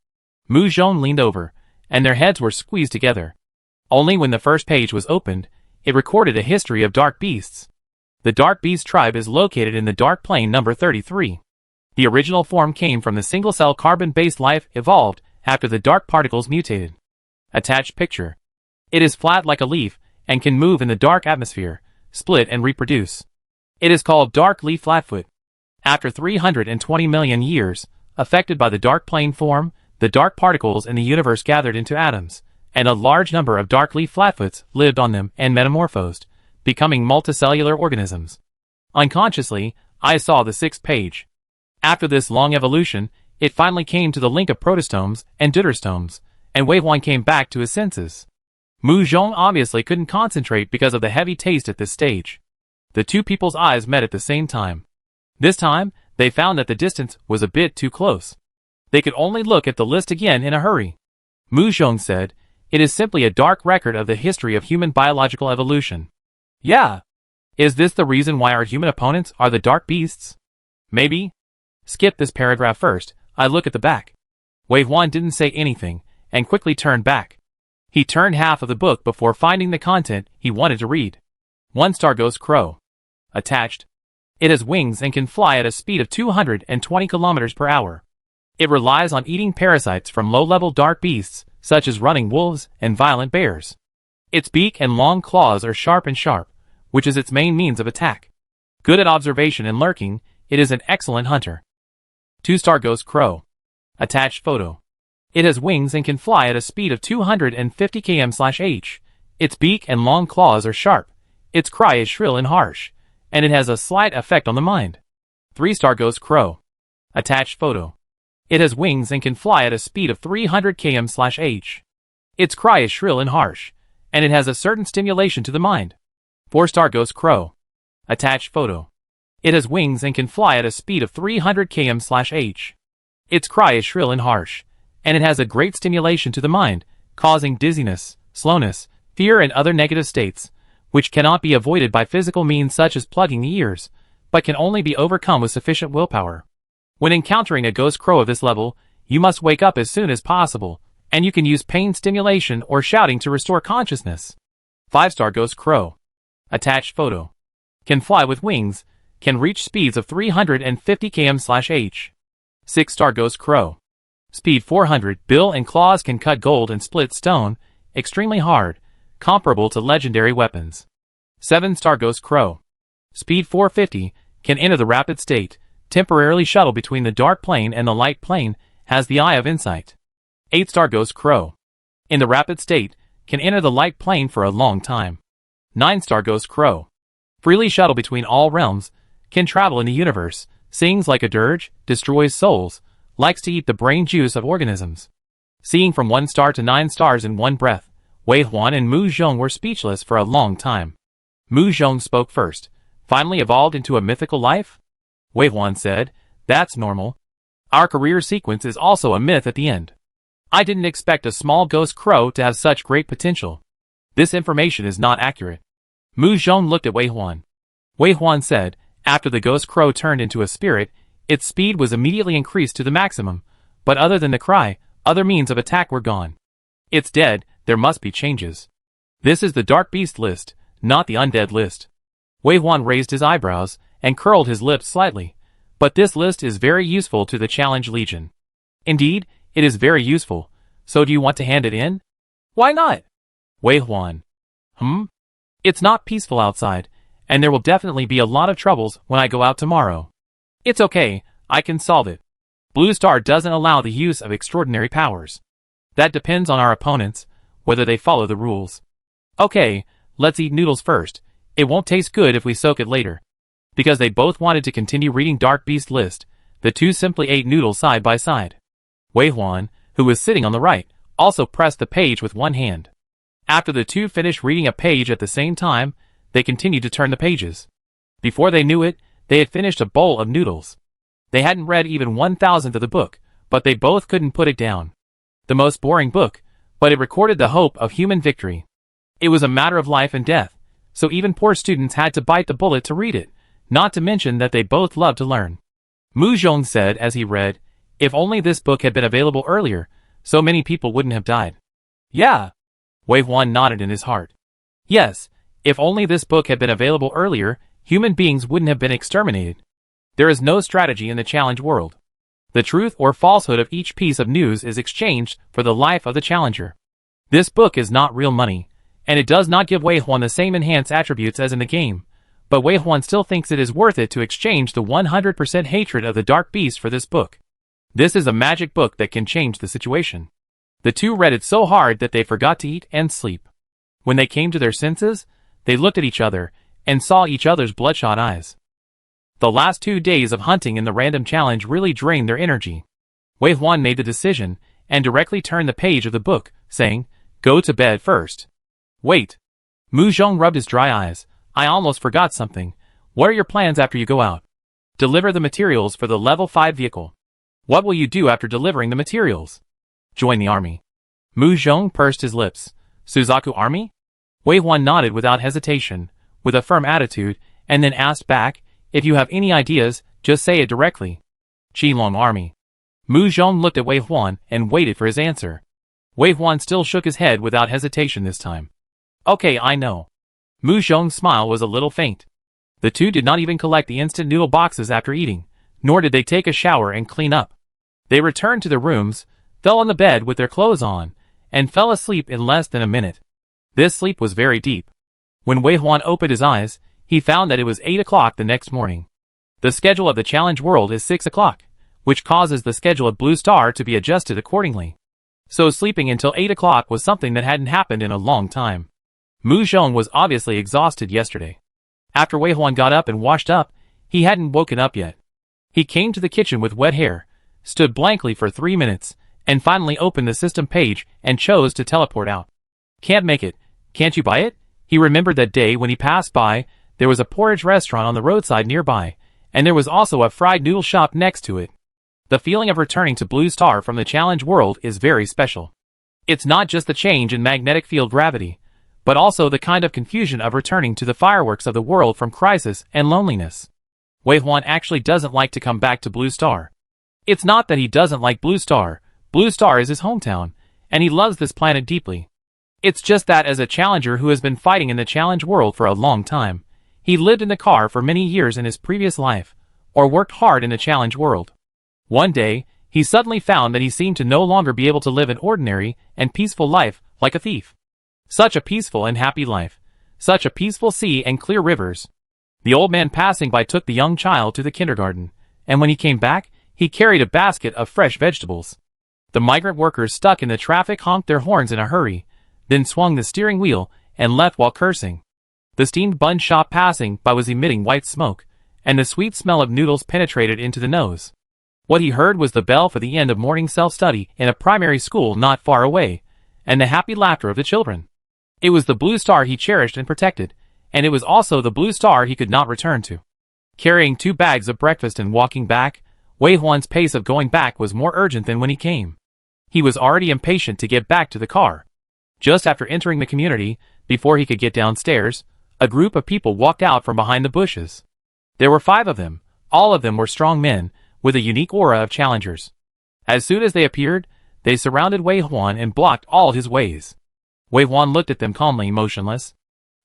Mu Zhong leaned over, and their heads were squeezed together. Only when the first page was opened, it recorded a history of dark beasts. The Dark Beast tribe is located in the Dark Plane number 33. The original form came from the single-cell carbon-based life evolved after the dark particles mutated. Attached picture. It is flat like a leaf, and can move in the dark atmosphere, split and reproduce. It is called Dark Leaf Flatfoot. After 320 million years, affected by the Dark Plane form, the dark particles in the universe gathered into atoms, and a large number of Dark Leaf Flatfoots lived on them and metamorphosed, becoming multicellular organisms. Unconsciously, I saw the 6th page. After this long evolution, it finally came to the link of protostomes and deuterostomes, and Wei Huan came back to his senses. Mu Zhong obviously couldn't concentrate because of the heavy taste at this stage. The two people's eyes met at the same time. This time, they found that the distance was a bit too close. They could only look at the list again in a hurry. Mu Zhong said, It is simply a dark record of the history of human biological evolution. Yeah. Is this the reason why our human opponents are the dark beasts? Maybe. Skip this paragraph first, I look at the back. Wei Huan didn't say anything, and quickly turned back. He turned half of the book before finding the content he wanted to read. 1 Star Ghost Crow. Attached. It has wings and can fly at a speed of 220 kilometers per hour. It relies on eating parasites from low-level dark beasts, such as running wolves and violent bears. Its beak and long claws are sharp, which is its main means of attack. Good at observation and lurking, it is an excellent hunter. 2 Star Ghost Crow. Attached photo. It has wings and can fly at a speed of 250 km/h. Its beak and long claws are sharp. Its cry is shrill and harsh, and it has a slight effect on the mind. 3 Star Ghost Crow. Attached photo. It has wings and can fly at a speed of 300 km/h. Its cry is shrill and harsh, and it has a certain stimulation to the mind. 4 Star Ghost Crow. Attached photo. It has wings and can fly at a speed of 300 km/h. Its cry is shrill and harsh, and it has a great stimulation to the mind, causing dizziness, slowness, fear and other negative states, which cannot be avoided by physical means such as plugging the ears, but can only be overcome with sufficient willpower. When encountering a ghost crow of this level, you must wake up as soon as possible, And you can use pain stimulation or shouting to restore consciousness. 5-star Ghost Crow. Attached photo. Can fly with wings, can reach speeds of 350 km/h. 6-star Ghost Crow. Speed 400, bill and claws can cut gold and split stone, extremely hard, comparable to legendary weapons. 7-star Ghost Crow. Speed 450, can enter the rapid state, temporarily shuttle between the dark plane and the light plane, has the eye of insight. 8-star Ghost Crow. In the rapid state, can enter the light plane for a long time. 9-star Ghost Crow. Freely shuttle between all realms, can travel in the universe, sings like a dirge, destroys souls, likes to eat the brain juice of organisms. Seeing from 1 star to 9 stars in one breath, Wei Huan and Mu Zhong were speechless for a long time. Mu Zhong spoke first. Finally evolved into a mythical life? Wei Huan said, that's normal. Our career sequence is also a myth at the end. I didn't expect a small ghost crow to have such great potential. This information is not accurate. Mu Zhong looked at Wei Huan. Wei Huan said, after the ghost crow turned into a spirit, its speed was immediately increased to the maximum, but other than the cry, other means of attack were gone. It's dead, there must be changes. This is the Dark Beast list, not the Undead list. Wei Huan raised his eyebrows and curled his lips slightly, but this list is very useful to the Challenge Legion. Indeed, it is very useful, so do you want to hand it in? Why not? Wei Huan. It's not peaceful outside, and there will definitely be a lot of troubles when I go out tomorrow. It's okay, I can solve it. Blue Star doesn't allow the use of extraordinary powers. That depends on our opponents, whether they follow the rules. Okay, let's eat noodles first. It won't taste good if we soak it later. Because they both wanted to continue reading Dark Beast list, the two simply ate noodles side by side. Wei Huan, who was sitting on the right, also pressed the page with one hand. After the two finished reading a page at the same time, they continued to turn the pages. Before they knew it, they had finished a bowl of noodles. They hadn't read even 1,000th of the book, but they both couldn't put it down. The most boring book, but it recorded the hope of human victory. It was a matter of life and death, so even poor students had to bite the bullet to read it, not to mention that they both loved to learn. Mu Zhong said as he read, if only this book had been available earlier, so many people wouldn't have died. Yeah. Wei Huan nodded in his heart. Yes, if only this book had been available earlier, human beings wouldn't have been exterminated. There is no strategy in the challenge world. The truth or falsehood of each piece of news is exchanged for the life of the challenger. This book is not real money, and it does not give Wei Huan the same enhanced attributes as in the game, but Wei Huan still thinks it is worth it to exchange the 100% hatred of the Dark Beast for this book. This is a magic book that can change the situation. The two read it so hard that they forgot to eat and sleep. When they came to their senses, they looked at each other and saw each other's bloodshot eyes. The last 2 days of hunting in the random challenge really drained their energy. Wei Huan made the decision and directly turned the page of the book, saying, go to bed first. Wait. Mu Zhong rubbed his dry eyes. I almost forgot something. What are your plans after you go out? Deliver the materials for the level 5 vehicle. What will you do after delivering the materials? Join the army. Mu Zhong pursed his lips. Suzaku army? Wei Huan nodded without hesitation, with a firm attitude, and then asked back, if you have any ideas, just say it directly. Qilong army. Mu Zhong looked at Wei Huan and waited for his answer. Wei Huan still shook his head without hesitation this time. Okay, I know. Mu Zhong's smile was a little faint. The two did not even collect the instant noodle boxes after eating, nor did they take a shower and clean up. They returned to their rooms, fell on the bed with their clothes on, and fell asleep in less than a minute. This sleep was very deep. When Wei Huan opened his eyes, he found that it was 8 o'clock the next morning. The schedule of the challenge world is 6 o'clock, which causes the schedule of Blue Star to be adjusted accordingly. So sleeping until 8 o'clock was something that hadn't happened in a long time. Mu Zhong was obviously exhausted yesterday. After Wei Huan got up and washed up, he hadn't woken up yet. He came to the kitchen with wet hair, stood blankly for 3 minutes, and finally opened the system page and chose to teleport out. Can't make it. Can't you buy it? He remembered that day when he passed by, there was a porridge restaurant on the roadside nearby, and there was also a fried noodle shop next to it. The feeling of returning to Blue Star from the challenge world is very special. It's not just the change in magnetic field gravity, but also the kind of confusion of returning to the fireworks of the world from crisis and loneliness. Wei Huan actually doesn't like to come back to Blue Star. It's not that he doesn't like Blue Star. Blue Star is his hometown, and he loves this planet deeply. It's just that as a challenger who has been fighting in the challenge world for a long time, he lived in the car for many years in his previous life, or worked hard in the challenge world. One day, he suddenly found that he seemed to no longer be able to live an ordinary and peaceful life like a thief. Such a peaceful and happy life. Such a peaceful sea and clear rivers. The old man passing by took the young child to the kindergarten, and when he came back, he carried a basket of fresh vegetables. The migrant workers stuck in the traffic honked their horns in a hurry, then swung the steering wheel and left while cursing. The steamed bun shop passing by was emitting white smoke, and the sweet smell of noodles penetrated into the nose. What he heard was the bell for the end of morning self-study in a primary school not far away, and the happy laughter of the children. It was the blue star he cherished and protected, and it was also the blue star he could not return to. Carrying 2 bags of breakfast and walking back, Wei Huan's pace of going back was more urgent than when he came. He was already impatient to get back to the car. Just after entering the community, before he could get downstairs, a group of people walked out from behind the bushes. There were 5 of them. All of them were strong men, with a unique aura of challengers. As soon as they appeared, they surrounded Wei Huan and blocked all his ways. Wei Huan looked at them calmly, motionless.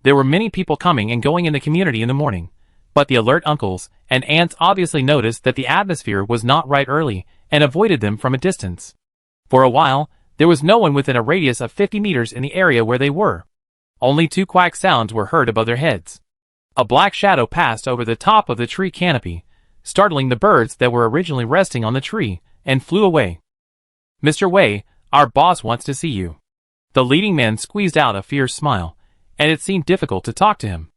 There were many people coming and going in the community in the morning, but the alert uncles and aunts obviously noticed that the atmosphere was not right early and avoided them from a distance. For a while, there was no one within a radius of 50 meters in the area where they were. Only 2 quack sounds were heard above their heads. A black shadow passed over the top of the tree canopy, startling the birds that were originally resting on the tree, and flew away. "Mr. Wei, our boss wants to see you." The leading man squeezed out a fierce smile, and it seemed difficult to talk to him.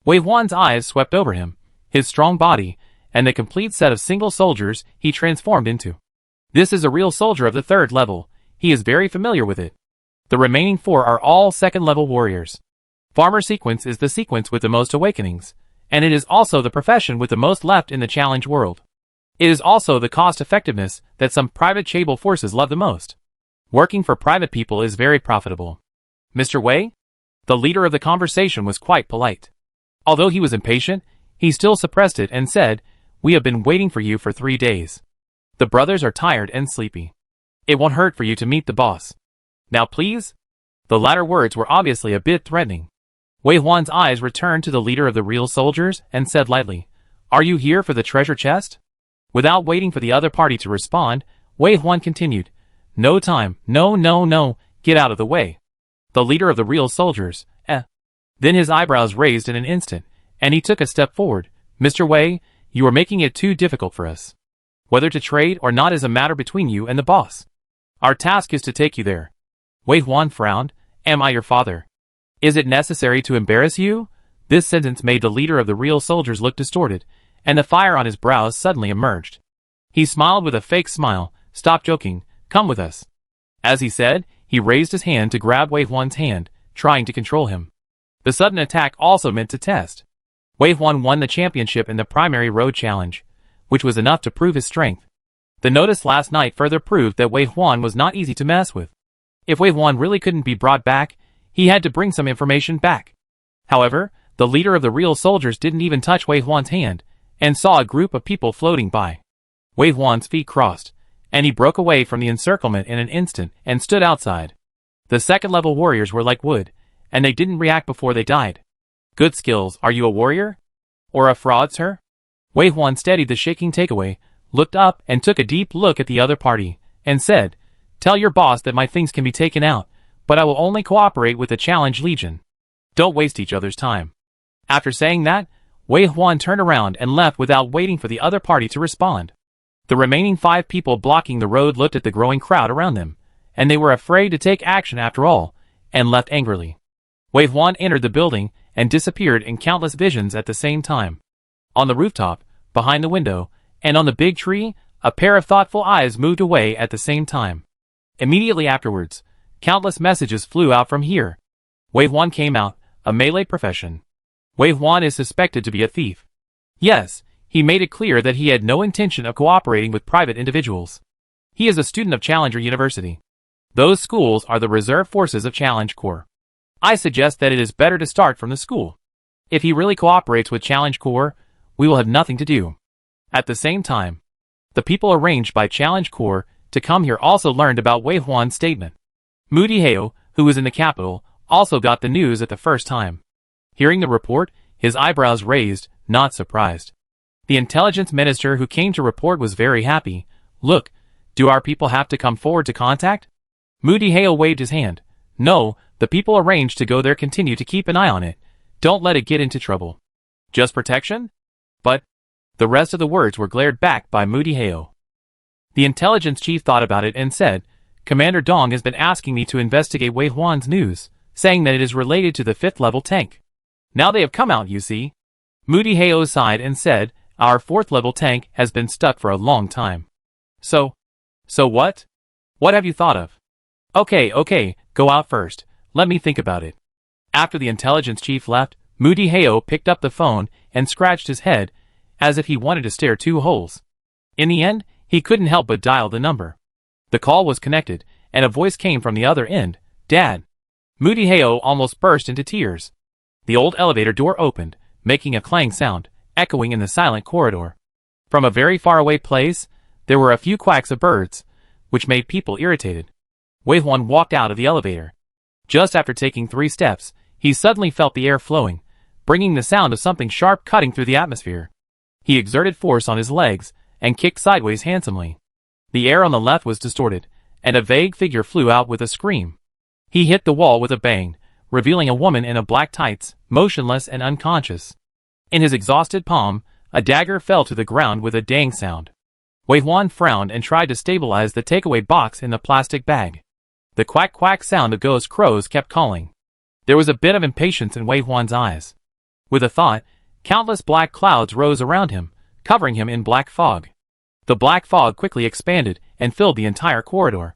Wei Huan's eyes swept over him, his strong body, and the complete set of single soldiers he transformed into. This is a real soldier of the 3rd level. He is very familiar with it. The remaining 4 are all 2nd-level warriors. Farmer sequence is the sequence with the most awakenings, and it is also the profession with the most left in the challenge world. It is also the cost-effectiveness that some private Chable forces love the most. Working for private people is very profitable. "Mr. Wei?" The leader of the conversation was quite polite. Although he was impatient, he still suppressed it and said, "We have been waiting for you for 3 days. The brothers are tired and sleepy. It won't hurt for you to meet the boss. Now please?" The latter words were obviously a bit threatening. Wei Huan's eyes returned to the leader of the real soldiers and said lightly, "Are you here for the treasure chest?" Without waiting for the other party to respond, Wei Huan continued, "No time, no, get out of the way." The leader of the real soldiers, Then his eyebrows raised in an instant, and he took a step forward. "Mr. Wei, you are making it too difficult for us. Whether to trade or not is a matter between you and the boss. Our task is to take you there." Wei Huan frowned. "Am I your father? Is it necessary to embarrass you?" This sentence made the leader of the real soldiers look distorted, and the fire on his brows suddenly emerged. He smiled with a fake smile. "Stop joking, come with us." As he said, he raised his hand to grab Wei Huan's hand, trying to control him. The sudden attack also meant to test. Wei Huan won the championship in the primary road challenge, which was enough to prove his strength. The notice last night further proved that Wei Huan was not easy to mess with. If Wei Huan really couldn't be brought back, he had to bring some information back. However, the leader of the real soldiers didn't even touch Wei Huan's hand, and saw a group of people floating by. Wei Huan's feet crossed, and he broke away from the encirclement in an instant and stood outside. The 2nd-level warriors were like wood, and they didn't react before they died. "Good skills. Are you a warrior? Or a fraud, sir?" Wei Huan steadied the shaking takeaway, looked up and took a deep look at the other party, and said, "Tell your boss that my things can be taken out, but I will only cooperate with the Challenge Legion. Don't waste each other's time." After saying that, Wei Huan turned around and left without waiting for the other party to respond. The remaining 5 people blocking the road looked at the growing crowd around them, and they were afraid to take action after all, and left angrily. Wei Huan entered the building and disappeared in countless visions at the same time. On the rooftop, behind the window, and on the big tree, a pair of thoughtful eyes moved away at the same time. Immediately afterwards, countless messages flew out from here. Wei Huan came out, a melee profession. Wei Huan is suspected to be a thief. Yes, he made it clear that he had no intention of cooperating with private individuals. He is a student of Challenger University. Those schools are the reserve forces of Challenge Corps. I suggest that it is better to start from the school. If he really cooperates with Challenge Corps, we will have nothing to do. At the same time, the people arranged by Challenge Corps to come here also learned about Wei Huan's statement. Moody Heo, who was in the capital, also got the news at the first time. Hearing the report, his eyebrows raised, not surprised. The intelligence minister who came to report was very happy. Look, do our people have to come forward to contact? Moody Heo waved his hand. No, the people arranged to go there continue to keep an eye on it. Don't let it get into trouble. Just protection? But the rest of the words were glared back by Moody Heo. The intelligence chief thought about it and said, Commander Dong has been asking me to investigate Wei Huan's news, saying that it is related to the 5th level tank. Now they have come out, you see. Moody Heo sighed and said, our 4th level tank has been stuck for a long time. So what? What have you thought of? Okay, go out first. Let me think about it. After the intelligence chief left, Moody Heo picked up the phone and scratched his head, as if he wanted to stare 2 holes. In the end, he couldn't help but dial the number. The call was connected, and a voice came from the other end. Dad. Moody Heo almost burst into tears. The old elevator door opened, making a clang sound, echoing in the silent corridor. From a very far away place, there were a few quacks of birds, which made people irritated. Wei Huan walked out of the elevator. Just after taking 3 steps, he suddenly felt the air flowing, bringing the sound of something sharp cutting through the atmosphere. He exerted force on his legs and kicked sideways handsomely. The air on the left was distorted, and a vague figure flew out with a scream. He hit the wall with a bang, revealing a woman in a black tights, motionless and unconscious. In his exhausted palm, a dagger fell to the ground with a dang sound. Wei Huan frowned and tried to stabilize the takeaway box in the plastic bag. The quack-quack sound of ghost crows kept calling. There was a bit of impatience in Wei Huan's eyes. With a thought, countless black clouds rose around him, covering him in black fog. The black fog quickly expanded and filled the entire corridor.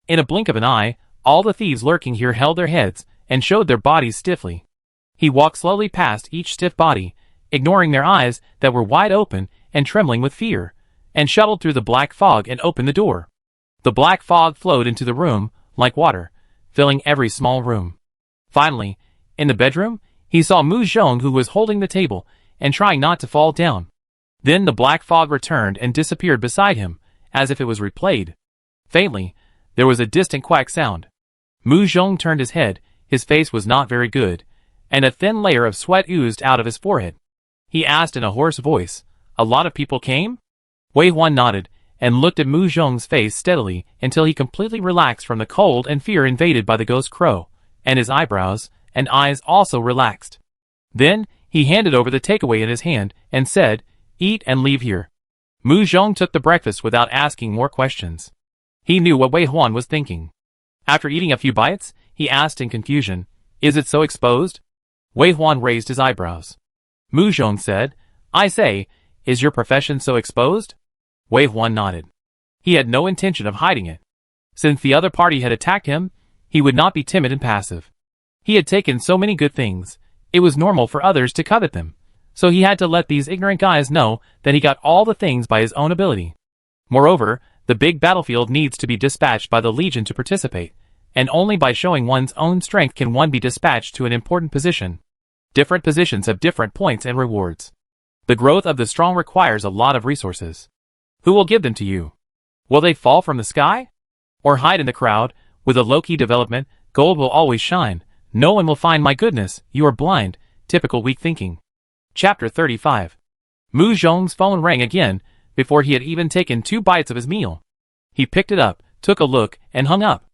In a blink of an eye, all the thieves lurking here held their heads and showed their bodies stiffly. He walked slowly past each stiff body, ignoring their eyes that were wide open and trembling with fear, and shuttled through the black fog and opened the door. The black fog flowed into the room like water, filling every small room. Finally, in the bedroom, he saw Mu Zhong, who was holding the table and trying not to fall down. Then the black fog returned and disappeared beside him, as if it was replayed. Faintly, there was a distant quack sound. Mu Zhong turned his head, his face was not very good, and a thin layer of sweat oozed out of his forehead. He asked in a hoarse voice, "A lot of people came?" Wei Huan nodded, and looked at Mu Zhong's face steadily until he completely relaxed from the cold and fear invaded by the ghost crow, and his eyebrows and eyes also relaxed. Then, he handed over the takeaway in his hand, and said, "Eat and leave here." Mu Zhong took the breakfast without asking more questions. He knew what Wei Huan was thinking. After eating a few bites, he asked in confusion, "Is it so exposed?" Wei Huan raised his eyebrows. Mu Zhong said, "I say, is your profession so exposed?" Wei Huan nodded. He had no intention of hiding it. Since the other party had attacked him, he would not be timid and passive. He had taken so many good things, it was normal for others to covet them, so he had to let these ignorant guys know that he got all the things by his own ability. Moreover, the big battlefield needs to be dispatched by the Legion to participate, and only by showing one's own strength can one be dispatched to an important position. Different positions have different points and rewards. The growth of the strong requires a lot of resources. Who will give them to you? Will they fall from the sky? Or hide in the crowd? With a low-key development, gold will always shine. No one will find my goodness, you are blind. Typical weak thinking. Chapter 35. Mu Zhong's phone rang again, before he had even taken 2 bites of his meal. He picked it up, took a look, and hung up.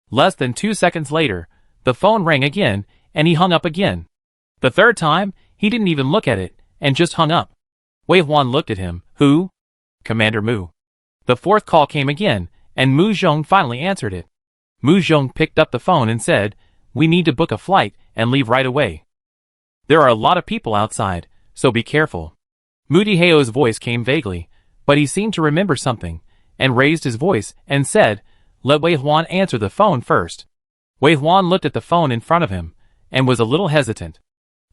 Less than 2 seconds later, the phone rang again, and he hung up again. The third time, he didn't even look at it, and just hung up. Wei Huan looked at him. Who? Commander Mu. The 4th call came again, and Mu Zhong finally answered it. Mu Zhong picked up the phone and said, "We need to book a flight and leave right away. There are a lot of people outside, so be careful." Moody Heo's voice came vaguely, but he seemed to remember something, and raised his voice and said, "Let Wei Huan answer the phone first." Wei Huan looked at the phone in front of him, and was a little hesitant.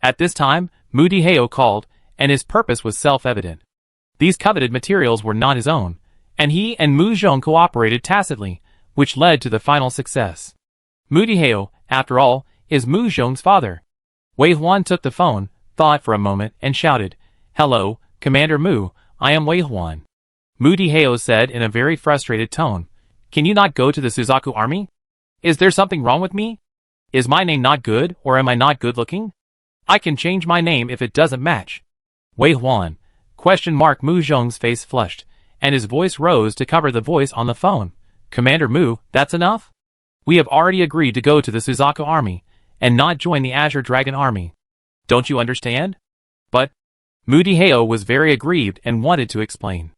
At this time, Moody Heo called, and his purpose was self-evident. These coveted materials were not his own, and he and Mu Zhong cooperated tacitly, which led to the final success. Moody Heo, after all, is Mu Zhong's father. Wei Huan took the phone, thought for a moment, and shouted, "Hello, Commander Mu, I am Wei Huan." Moody Heo said in a very frustrated tone, "Can you not go to the Suzaku army? Is there something wrong with me? Is my name not good, or am I not good looking? I can change my name if it doesn't match. Wei Huan? Mu Zhong's face flushed, and his voice rose to cover the voice on the phone. Commander Mu, that's enough? We have already agreed to go to the Suzaku army, and not join the Azure Dragon army. Don't you understand? But Mu Diheo was very aggrieved and wanted to explain.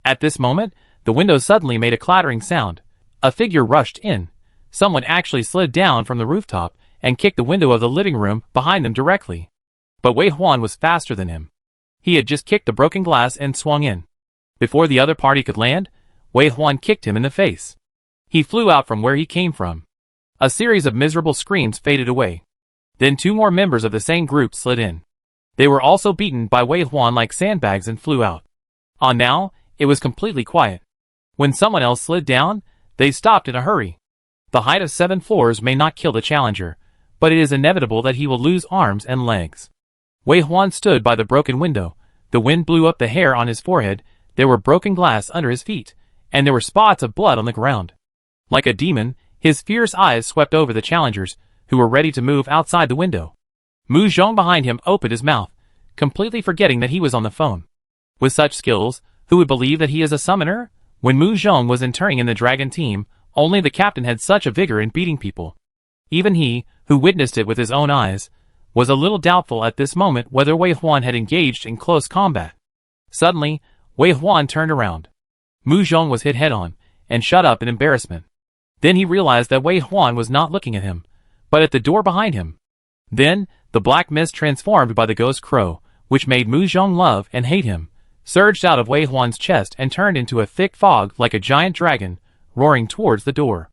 At this moment, the window suddenly made a clattering sound. A figure rushed in. Someone actually slid down from the rooftop and kicked the window of the living room behind them directly. But Wei Huan was faster than him. He had just kicked the broken glass and swung in. Before the other party could land, Wei Huan kicked him in the face. He flew out from where he came from. A series of miserable screams faded away. Then 2 more members of the same group slid in. They were also beaten by Wei Huan like sandbags and flew out. Now, it was completely quiet. When someone else slid down, they stopped in a hurry. The height of 7 floors may not kill the challenger, but it is inevitable that he will lose arms and legs. Wei Huan stood by the broken window. The wind blew up the hair on his forehead, there were broken glass under his feet, and there were spots of blood on the ground. Like a demon, his fierce eyes swept over the challengers, who were ready to move outside the window. Mu Zhong behind him opened his mouth, completely forgetting that he was on the phone. With such skills, who would believe that he is a summoner? When Mu Zhong was entering in the dragon team, only the captain had such a vigor in beating people. Even he, who witnessed it with his own eyes, was a little doubtful at this moment whether Wei Huan had engaged in close combat. Suddenly, Wei Huan turned around. Mu Zhong was hit head-on, and shut up in embarrassment. Then he realized that Wei Huan was not looking at him, but at the door behind him. Then, the black mist transformed by the ghost crow, which made Mu Zhong love and hate him, surged out of Wei Huan's chest and turned into a thick fog like a giant dragon, roaring towards the door.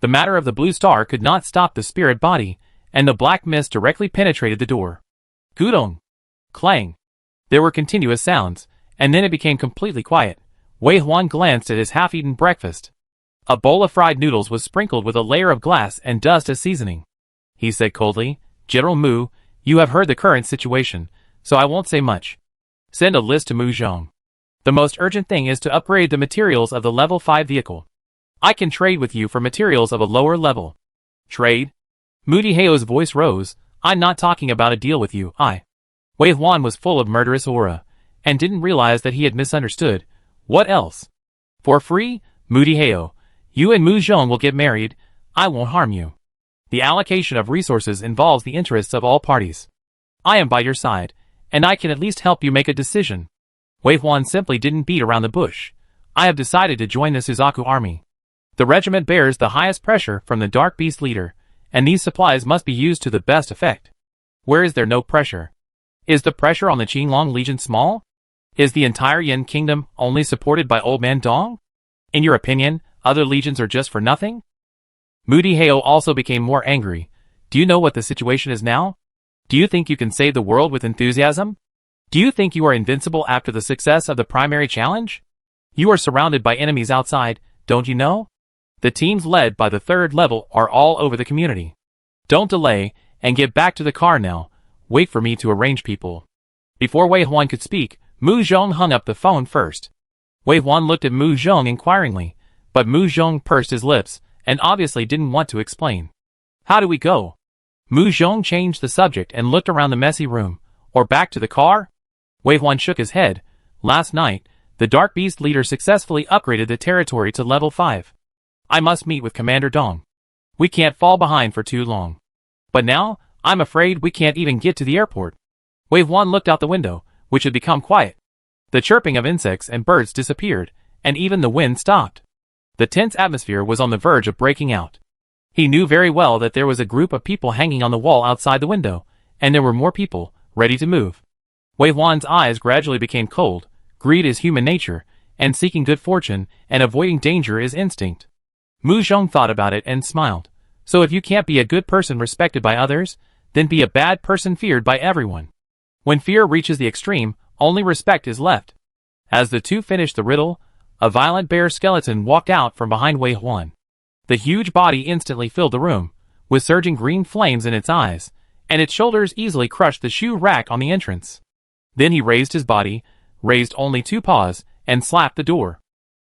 The matter of the blue star could not stop the spirit body, and the black mist directly penetrated the door. Gudong! Clang! There were continuous sounds, and then it became completely quiet. Wei Huan glanced at his half-eaten breakfast. A bowl of fried noodles was sprinkled with a layer of glass and dust as seasoning. He said coldly, General Mu, you have heard the current situation, so I won't say much. Send a list to Mu Zhong. The most urgent thing is to upgrade the materials of the level 5 vehicle. I can trade with you for materials of a lower level. Trade? Mu Diheo's voice rose. I'm not talking about a deal with you, Wei Huan was full of murderous aura, and didn't realize that he had misunderstood. What else? For free, Mu Diheo. You and Mu Zhong will get married. I won't harm you. The allocation of resources involves the interests of all parties. I am by your side, and I can at least help you make a decision. Wei Huan simply didn't beat around the bush. I have decided to join the Suzaku army. The regiment bears the highest pressure from the Dark Beast leader, and these supplies must be used to the best effect. Where is there no pressure? Is the pressure on the Qinglong Legion small? Is the entire Yin Kingdom only supported by Old Man Dong? In your opinion, other legions are just for nothing? Mu Diheo also became more angry. Do you know what the situation is now? Do you think you can save the world with enthusiasm? Do you think you are invincible after the success of the primary challenge? You are surrounded by enemies outside, don't you know? The teams led by the 3rd level are all over the community. Don't delay, and get back to the car now. Wait for me to arrange people. Before Wei Huan could speak, Mu Zhong hung up the phone first. Wei Huan looked at Mu Zhong inquiringly, but Mu Zhong pursed his lips, and obviously didn't want to explain. How do we go? Mu Zhong changed the subject and looked around the messy room. Or back to the car? Wei Huan shook his head. Last night, the Dark Beast leader successfully upgraded the territory to level 5. I must meet with Commander Dong. We can't fall behind for too long. But now, I'm afraid we can't even get to the airport. Wei Huan looked out the window, which had become quiet. The chirping of insects and birds disappeared, and even the wind stopped. The tense atmosphere was on the verge of breaking out. He knew very well that there was a group of people hanging on the wall outside the window, and there were more people, ready to move. Wei Huan's eyes gradually became cold. Greed is human nature, and seeking good fortune and avoiding danger is instinct. Mu Zhong thought about it and smiled. So if you can't be a good person respected by others, then be a bad person feared by everyone. When fear reaches the extreme, only respect is left. As the two finished the riddle, a violent bear skeleton walked out from behind Wei Huan. The huge body instantly filled the room, with surging green flames in its eyes, and its shoulders easily crushed the shoe rack on the entrance. Then he raised his body, raised only 2 paws, and slapped the door.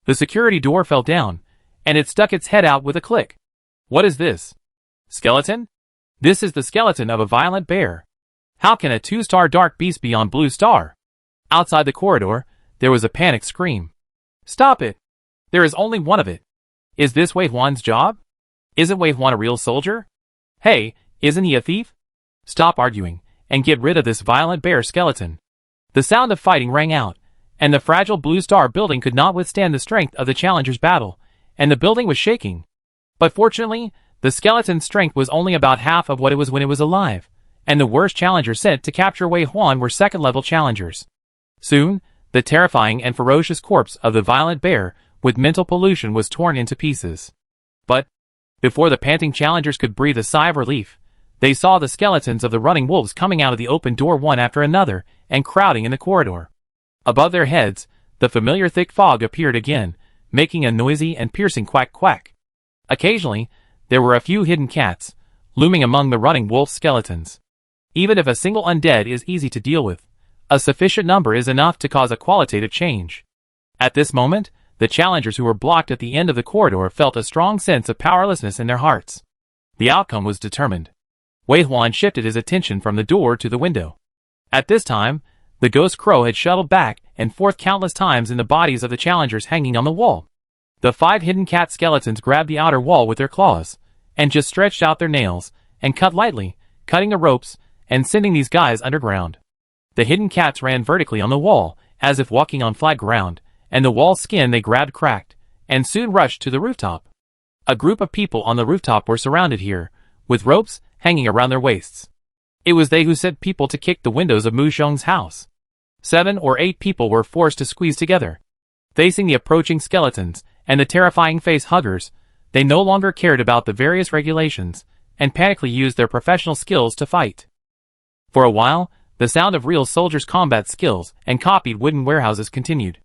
The security door fell down, and it stuck its head out with a click. What is this? Skeleton? This is the skeleton of a violent bear. How can a 2-star dark beast be on blue star? Outside the corridor, there was a panicked scream. Stop it! There is only one of it. Is this Wei Huan's job? Isn't Wei Huan a real soldier? Hey, isn't he a thief? Stop arguing, and get rid of this violent bear skeleton. The sound of fighting rang out, and the fragile Blue Star building could not withstand the strength of the challengers' battle, and the building was shaking. But fortunately, the skeleton's strength was only about half of what it was when it was alive, and the worst challengers sent to capture Wei Huan were second-level challengers. Soon, the terrifying and ferocious corpse of the violent bear with mental pollution was torn into pieces. But, before the panting challengers could breathe a sigh of relief, they saw the skeletons of the running wolves coming out of the open door one after another and crowding in the corridor. Above their heads, the familiar thick fog appeared again, making a noisy and piercing quack-quack. Occasionally, there were a few hidden cats, looming among the running wolf skeletons. Even if a single undead is easy to deal with, a sufficient number is enough to cause a qualitative change. At this moment, the challengers who were blocked at the end of the corridor felt a strong sense of powerlessness in their hearts. The outcome was determined. Wei Huan shifted his attention from the door to the window. At this time, the ghost crow had shuttled back and forth countless times in the bodies of the challengers hanging on the wall. The 5 hidden cat skeletons grabbed the outer wall with their claws, and just stretched out their nails, and cut lightly, cutting the ropes, and sending these guys underground. The hidden cats ran vertically on the wall, as if walking on flat ground, and the wall skin they grabbed cracked, and soon rushed to the rooftop. A group of people on the rooftop were surrounded here, with ropes hanging around their waists. It was they who sent people to kick the windows of Mu Xiong's house. 7 or 8 people were forced to squeeze together. Facing the approaching skeletons and the terrifying face huggers, they no longer cared about the various regulations, and panically used their professional skills to fight. For a while, the sound of real soldiers' combat skills and copied wooden warehouses continued.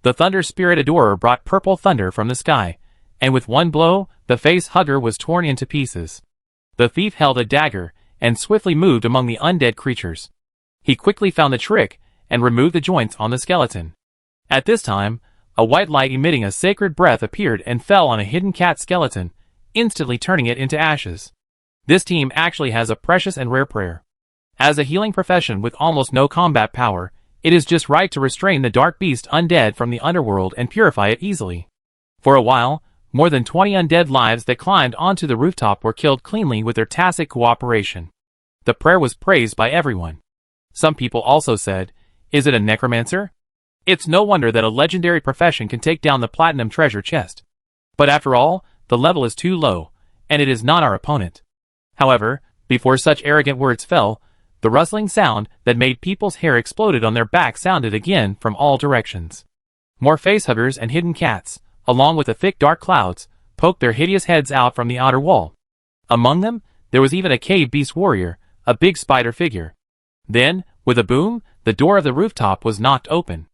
The Thunder Spirit Adorer brought purple thunder from the sky, and with one blow, the face hugger was torn into pieces. The thief held a dagger, and swiftly moved among the undead creatures. He quickly found the trick, and removed the joints on the skeleton. At this time, a white light emitting a sacred breath appeared and fell on a hidden cat skeleton, instantly turning it into ashes. This team actually has a precious and rare prayer. As a healing profession with almost no combat power, it is just right to restrain the dark beast undead from the underworld and purify it easily. For a while, more than 20 undead lives that climbed onto the rooftop were killed cleanly with their tacit cooperation. The prayer was praised by everyone. Some people also said, "Is it a necromancer? It's no wonder that a legendary profession can take down the platinum treasure chest. But after all, the level is too low, and it is not our opponent." However, before such arrogant words fell, the rustling sound that made people's hair exploded on their backs sounded again from all directions. More facehuggers and hidden cats, along with the thick dark clouds, poked their hideous heads out from the outer wall. Among them, there was even a cave beast warrior, a big spider figure. Then, with a boom, the door of the rooftop was knocked open.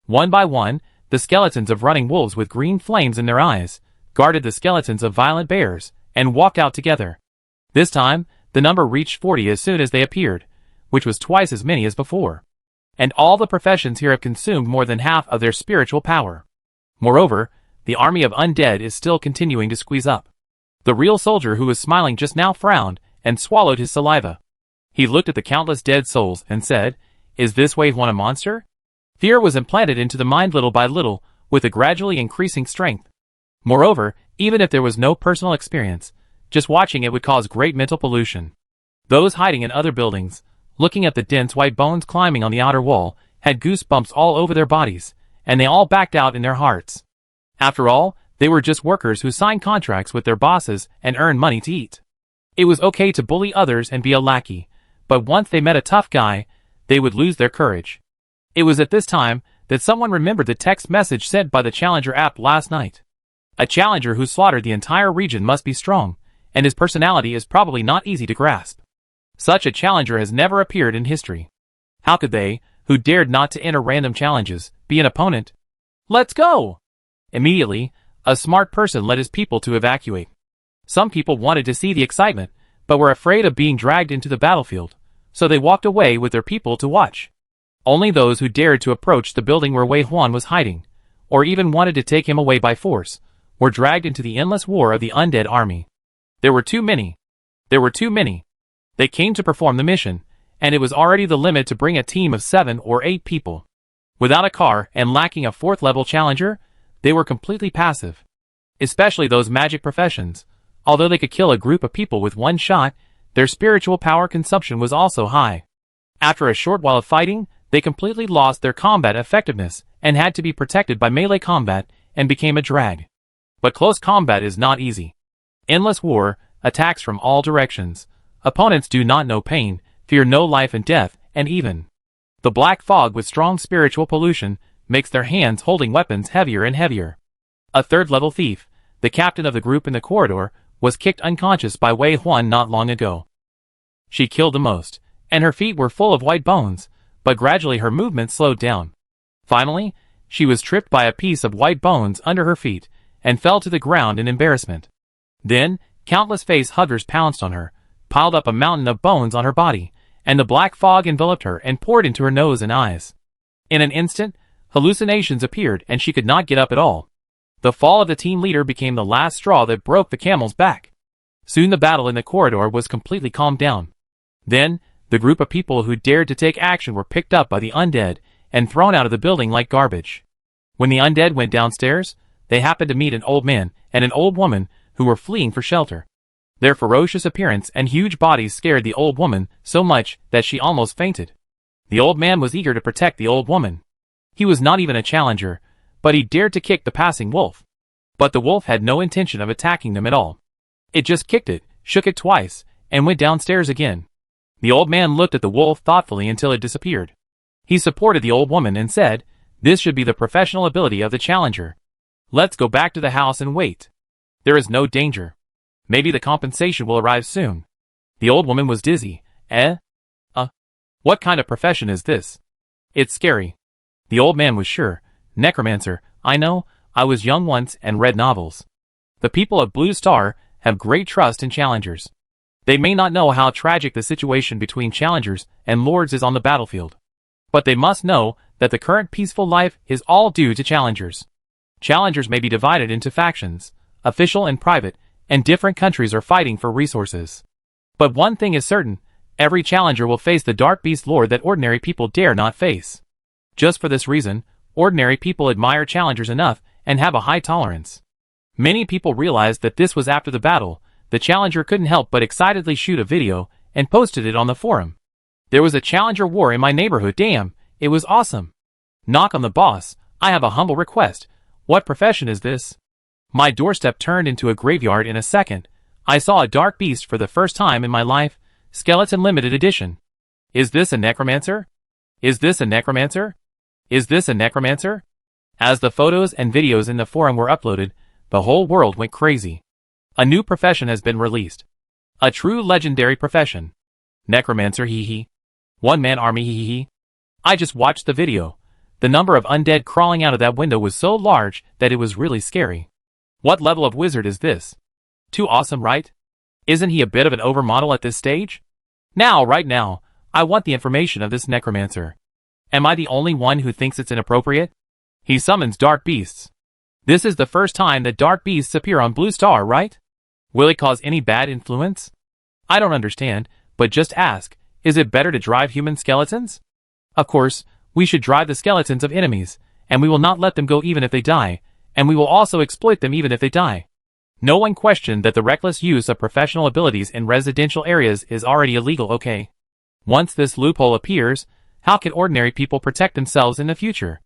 One by one, the skeletons of running wolves with green flames in their eyes guarded the skeletons of violent bears, and walked out together. This time, the number reached 40 as soon as they appeared, which was twice as many as before. And all the professions here have consumed more than half of their spiritual power. Moreover, the army of undead is still continuing to squeeze up. The real soldier who was smiling just now frowned, and swallowed his saliva. He looked at the countless dead souls, and said, "Is this Wei Huan a monster?" Fear was implanted into the mind little by little, with a gradually increasing strength. Moreover, even if there was no personal experience, just watching it would cause great mental pollution. Those hiding in other buildings, looking at the dense white bones climbing on the outer wall, had goosebumps all over their bodies, and they all backed out in their hearts. After all, they were just workers who signed contracts with their bosses and earned money to eat. It was okay to bully others and be a lackey, but once they met a tough guy, they would lose their courage. It was at this time that someone remembered the text message sent by the Challenger app last night. A challenger who slaughtered the entire region must be strong, and his personality is probably not easy to grasp. Such a challenger has never appeared in history. How could they, who dared not to enter random challenges, be an opponent? Let's go! Immediately, a smart person led his people to evacuate. Some people wanted to see the excitement, but were afraid of being dragged into the battlefield, so they walked away with their people to watch. Only those who dared to approach the building where Wei Huan was hiding, or even wanted to take him away by force, were dragged into the endless war of the undead army. There were too many. There were too many. They came to perform the mission, and it was already the limit to bring a team of 7 or 8 people. Without a car and lacking a 4th level challenger, they were completely passive. Especially those magic professions. Although they could kill a group of people with one shot, their spiritual power consumption was also high. After a short while of fighting, they completely lost their combat effectiveness and had to be protected by melee combat and became a drag. But close combat is not easy. Endless war, attacks from all directions. Opponents do not know pain, fear no life and death, and even the black fog with strong spiritual pollution makes their hands holding weapons heavier and heavier. A 3rd level thief, the captain of the group in the corridor, was kicked unconscious by Wei Huan not long ago. She killed the most, and her feet were full of white bones, but gradually her movement slowed down. Finally, she was tripped by a piece of white bones under her feet, and fell to the ground in embarrassment. Then, countless face huggers pounced on her, piled up a mountain of bones on her body, and the black fog enveloped her and poured into her nose and eyes. In an instant, hallucinations appeared and she could not get up at all. The fall of the team leader became the last straw that broke the camel's back. Soon the battle in the corridor was completely calmed down. Then, the group of people who dared to take action were picked up by the undead and thrown out of the building like garbage. When the undead went downstairs, they happened to meet an old man and an old woman who were fleeing for shelter. Their ferocious appearance and huge bodies scared the old woman so much that she almost fainted. The old man was eager to protect the old woman. He was not even a challenger, but he dared to kick the passing wolf. But the wolf had no intention of attacking them at all. It just kicked it, shook it twice, and went downstairs again. The old man looked at the wolf thoughtfully until it disappeared. He supported the old woman and said, "This should be the professional ability of the challenger. Let's go back to the house and wait. There is no danger. Maybe the compensation will arrive soon." The old woman was dizzy. What kind of profession is this? It's scary. The old man was sure. Necromancer, I know, I was young once and read novels. The people of Blue Star have great trust in challengers. They may not know how tragic the situation between challengers and lords is on the battlefield. But they must know that the current peaceful life is all due to challengers. Challengers may be divided into factions, official and private, and different countries are fighting for resources. But one thing is certain, every challenger will face the Dark Beast Lord that ordinary people dare not face. Just for this reason, ordinary people admire challengers enough and have a high tolerance. Many people realized that this was after the battle. The challenger couldn't help but excitedly shoot a video and posted it on the forum. There was a challenger war in my neighborhood. Damn, it was awesome. Knock on the boss. I have a humble request. What profession is this? My doorstep turned into a graveyard in a second. I saw a dark beast for the first time in my life. Skeleton limited edition. Is this a necromancer? Is this a necromancer? Is this a necromancer? As the photos and videos in the forum were uploaded, the whole world went crazy. A new profession has been released. A true legendary profession. Necromancer, hee hee. One-man army, hee hee hee. I just watched the video. The number of undead crawling out of that window was so large that it was really scary. What level of wizard is this? Too awesome, right? Isn't he a bit of an overmodel at this stage? Right now, I want the information of this necromancer. Am I the only one who thinks it's inappropriate? He summons dark beasts. This is the first time that dark beasts appear on Blue Star, right? Will it cause any bad influence? I don't understand, but just ask, is it better to drive human skeletons? Of course, we should drive the skeletons of enemies, and we will not let them go even if they die, and we will also exploit them even if they die. No one questioned that the reckless use of professional abilities in residential areas is already illegal, okay? Once this loophole appears, how can ordinary people protect themselves in the future?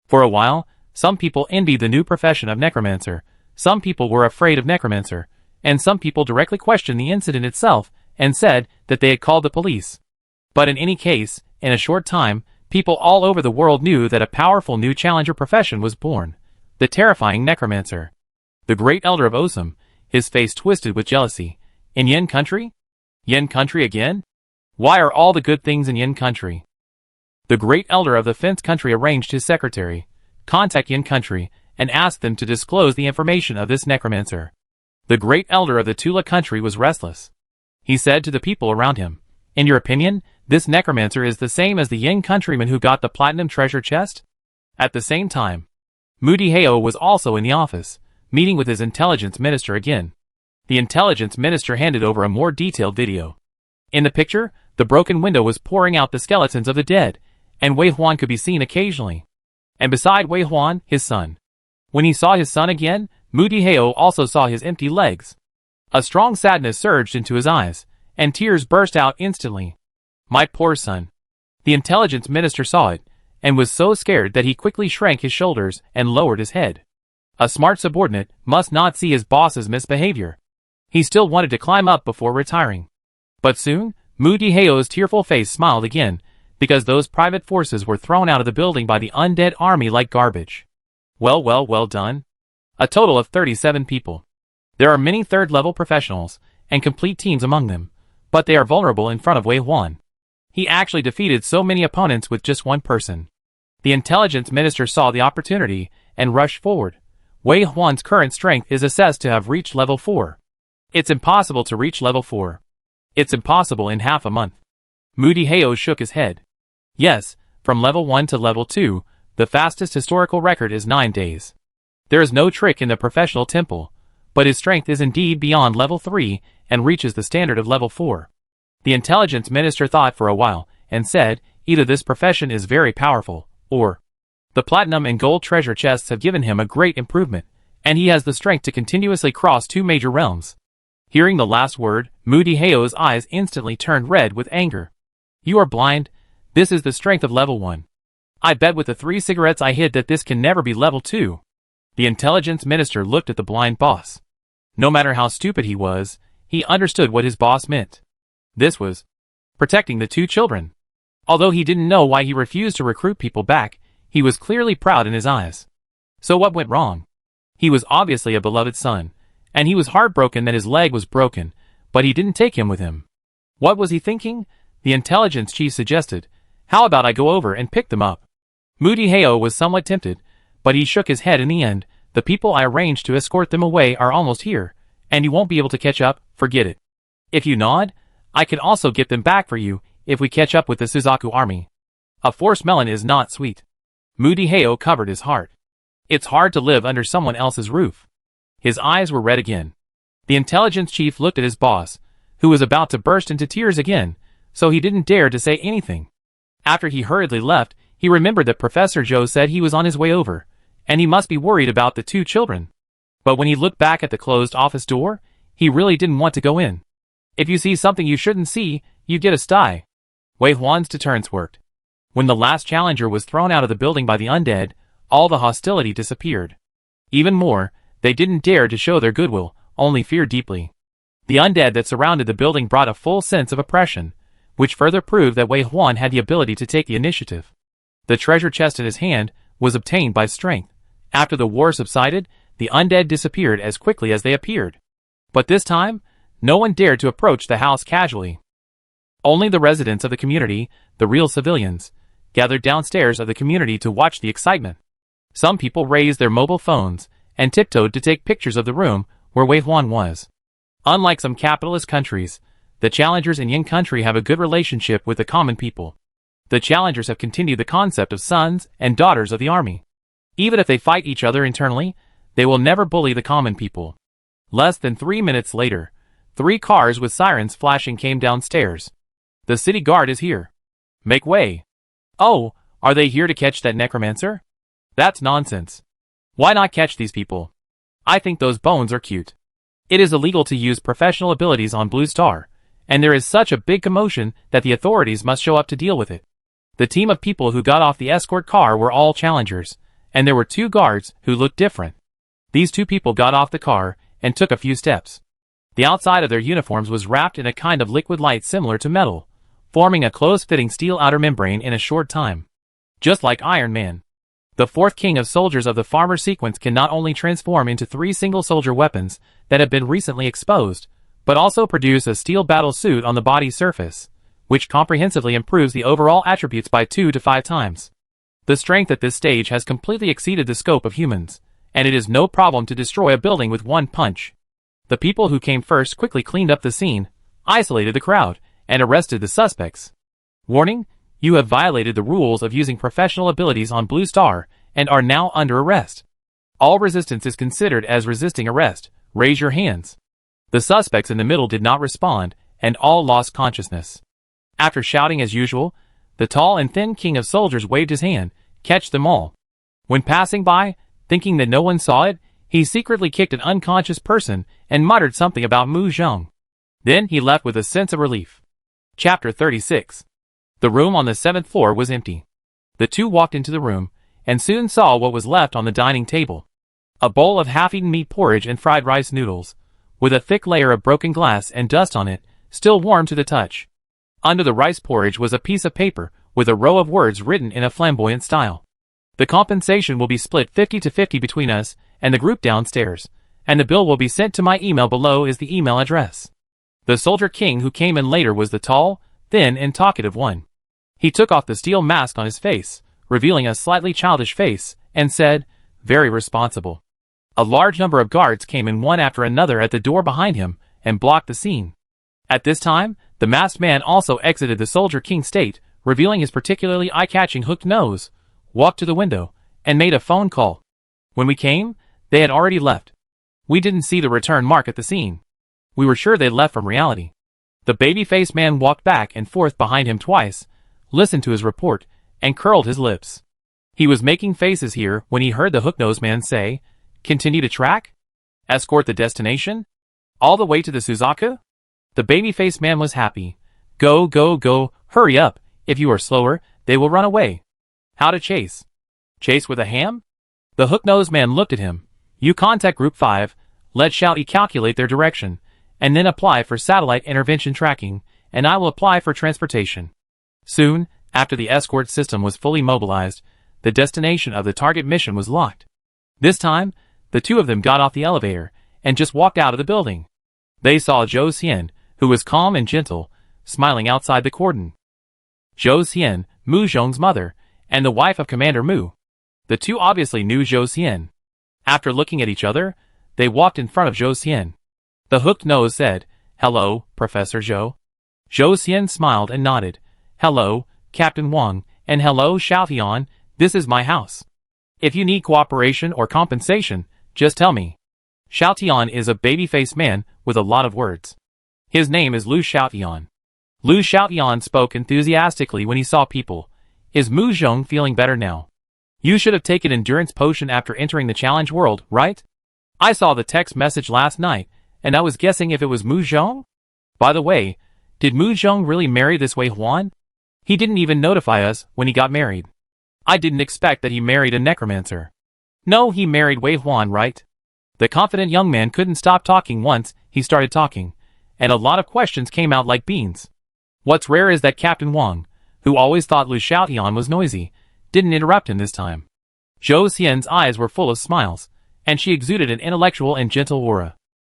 For a while, some people envied the new profession of necromancer, some people were afraid of necromancer, and some people directly questioned the incident itself and said that they had called the police. But in any case, in a short time, people all over the world knew that a powerful new challenger profession was born. The terrifying necromancer. The great elder of Osum, his face twisted with jealousy. In Yin country? Yin country again? Why are all the good things in Yin country? The great elder of the fence country arranged his secretary, contact Yin country, and asked them to disclose the information of this necromancer. The great elder of the Tula country was restless. He said to the people around him, in your opinion, this necromancer is the same as the Yin countryman who got the platinum treasure chest? At the same time, Moody Heo was also in the office, meeting with his intelligence minister again. The intelligence minister handed over a more detailed video. In the picture, the broken window was pouring out the skeletons of the dead, and Wei Huan could be seen occasionally. And beside Wei Huan, his son. When he saw his son again, Mu Dihao also saw his empty legs. A strong sadness surged into his eyes, and tears burst out instantly. My poor son. The intelligence minister saw it, and was so scared that he quickly shrank his shoulders and lowered his head. A smart subordinate must not see his boss's misbehavior. He still wanted to climb up before retiring. But soon, Mu Dihao's tearful face smiled again, because those private forces were thrown out of the building by the undead army like garbage. Well done. A total of 37 people. There are many third-level professionals, and complete teams among them, but they are vulnerable in front of Wei Huan. He actually defeated so many opponents with just one person. The intelligence minister saw the opportunity, and rushed forward. Wei Huan's current strength is assessed to have reached level 4. It's impossible to reach level 4. It's impossible in half a month. Mu Dihao shook his head. Yes, from level 1 to level 2, the fastest historical record is 9 days. There is no trick in the professional temple, but his strength is indeed beyond level 3 and reaches the standard of level 4. The intelligence minister thought for a while and said, either this profession is very powerful, or the platinum and gold treasure chests have given him a great improvement, and he has the strength to continuously cross 2 major realms. Hearing the last word, Mu Dihao's eyes instantly turned red with anger. You are blind. This is the strength of level 1. I bet with the 3 cigarettes I hid that this can never be level 2. The intelligence minister looked at the blind boss. No matter how stupid he was, he understood what his boss meant. This was protecting the 2 children. Although he didn't know why he refused to recruit people back, he was clearly proud in his eyes. So what went wrong? He was obviously a beloved son, and he was heartbroken that his leg was broken, but he didn't take him with him. What was he thinking? The intelligence chief suggested, how about I go over and pick them up? Mu Dihao was somewhat tempted, but he shook his head in the end. The people I arranged to escort them away are almost here, and you won't be able to catch up, forget it. If you nod, I can also get them back for you, if we catch up with the Suzaku army. A forced melon is not sweet. Mu Dihao covered his heart. It's hard to live under someone else's roof. His eyes were red again. The intelligence chief looked at his boss, who was about to burst into tears again, so he didn't dare to say anything. After he hurriedly left, he remembered that Professor Zhou said he was on his way over, and he must be worried about the 2 children. But when he looked back at the closed office door, he really didn't want to go in. If you see something you shouldn't see, you get a sty. Wei Huan's deterrence worked. When the last challenger was thrown out of the building by the undead, all the hostility disappeared. Even more, they didn't dare to show their goodwill, only fear deeply. The undead that surrounded the building brought a full sense of oppression, which further proved that Wei Huan had the ability to take the initiative. The treasure chest in his hand was obtained by strength. After the war subsided, the undead disappeared as quickly as they appeared. But this time, no one dared to approach the house casually. Only the residents of the community, the real civilians, gathered downstairs of the community to watch the excitement. Some people raised their mobile phones and tiptoed to take pictures of the room where Wei Huan was. Unlike some capitalist countries, the challengers in Yin country have a good relationship with the common people. The challengers have continued the concept of sons and daughters of the army. Even if they fight each other internally, they will never bully the common people. Less than 3 minutes later, 3 cars with sirens flashing came downstairs. The city guard is here. Make way. Oh, are they here to catch that necromancer? That's nonsense. Why not catch these people? I think those bones are cute. It is illegal to use professional abilities on Blue Star, and there is such a big commotion that the authorities must show up to deal with it. The team of people who got off the escort car were all challengers, and there were 2 guards who looked different. These 2 people got off the car and took a few steps. The outside of their uniforms was wrapped in a kind of liquid light similar to metal, forming a close-fitting steel outer membrane in a short time. Just like Iron Man. The 4th king of soldiers of the farmer sequence can not only transform into 3 single-soldier weapons that have been recently exposed, but also produce a steel battle suit on the body's surface, which comprehensively improves the overall attributes by 2 to 5 times. The strength at this stage has completely exceeded the scope of humans, and it is no problem to destroy a building with 1 punch. The people who came first quickly cleaned up the scene, isolated the crowd, and arrested the suspects. Warning, you have violated the rules of using professional abilities on Blue Star, and are now under arrest. All resistance is considered as resisting arrest. Raise your hands. The suspects in the middle did not respond, and all lost consciousness. After shouting as usual, the tall and thin king of soldiers waved his hand, catch them all. When passing by, thinking that no one saw it, he secretly kicked an unconscious person and muttered something about Mu Zhong. Then he left with a sense of relief. Chapter 36. The room on the 7th floor was empty. The two walked into the room, and soon saw what was left on the dining table. A bowl of half-eaten meat porridge and fried rice noodles, with a thick layer of broken glass and dust on it, still warm to the touch. Under the rice porridge was a piece of paper, with a row of words written in a flamboyant style. The compensation will be split 50-50 between us and the group downstairs, and the bill will be sent to my email below is the email address. The soldier king who came in later was the tall, thin and talkative one. He took off the steel mask on his face, revealing a slightly childish face, and said, very responsible. A large number of guards came in one after another at the door behind him, and blocked the scene. At this time, the masked man also exited the soldier king state, revealing his particularly eye-catching hooked nose, walked to the window, and made a phone call. When we came, they had already left. We didn't see the return mark at the scene. We were sure they'd left from reality. The baby-faced man walked back and forth behind him twice, listened to his report, and curled his lips. He was making faces here when he heard the hook-nosed man say, continue to track? Escort the destination? All the way to the Suzaku? The baby-faced man was happy. Go, go, go, hurry up. If you are slower, they will run away. How to chase? Chase with a ham? The hook-nosed man looked at him. You contact Group 5, let Shouty calculate their direction, and then apply for satellite intervention tracking, and I will apply for transportation. Soon, after the escort system was fully mobilized, the destination of the target mission was locked. This time, the two of them got off the elevator, and just walked out of the building. They saw Zhou Xian, who was calm and gentle, smiling outside the cordon. Zhou Xian, Mu Zhong's mother, and the wife of Commander Mu. The two obviously knew Zhou Xian. After looking at each other, they walked in front of Zhou Xian. The hooked nose said, hello, Professor Zhou. Zhou Xian smiled and nodded. Hello, Captain Wang, and hello, Xiaotian, this is my house. If you need cooperation or compensation, just tell me. Xiaotian is a baby-faced man with a lot of words. His name is Lu Xiaotian. Lu Xiaotian spoke enthusiastically when he saw people. Is Mu Zhong feeling better now? You should have taken endurance potion after entering the challenge world, right? I saw the text message last night, and I was guessing if it was Mu Zhong? By the way, did Mu Zhong really marry this Wei Huan? He didn't even notify us when he got married. I didn't expect that he married a necromancer. No, he married Wei Huan, right? The confident young man couldn't stop talking once he started talking, and a lot of questions came out like beans. What's rare is that Captain Wang, who always thought Lu Xiaotian was noisy, didn't interrupt him this time. Zhou Xian's eyes were full of smiles, and she exuded an intellectual and gentle aura.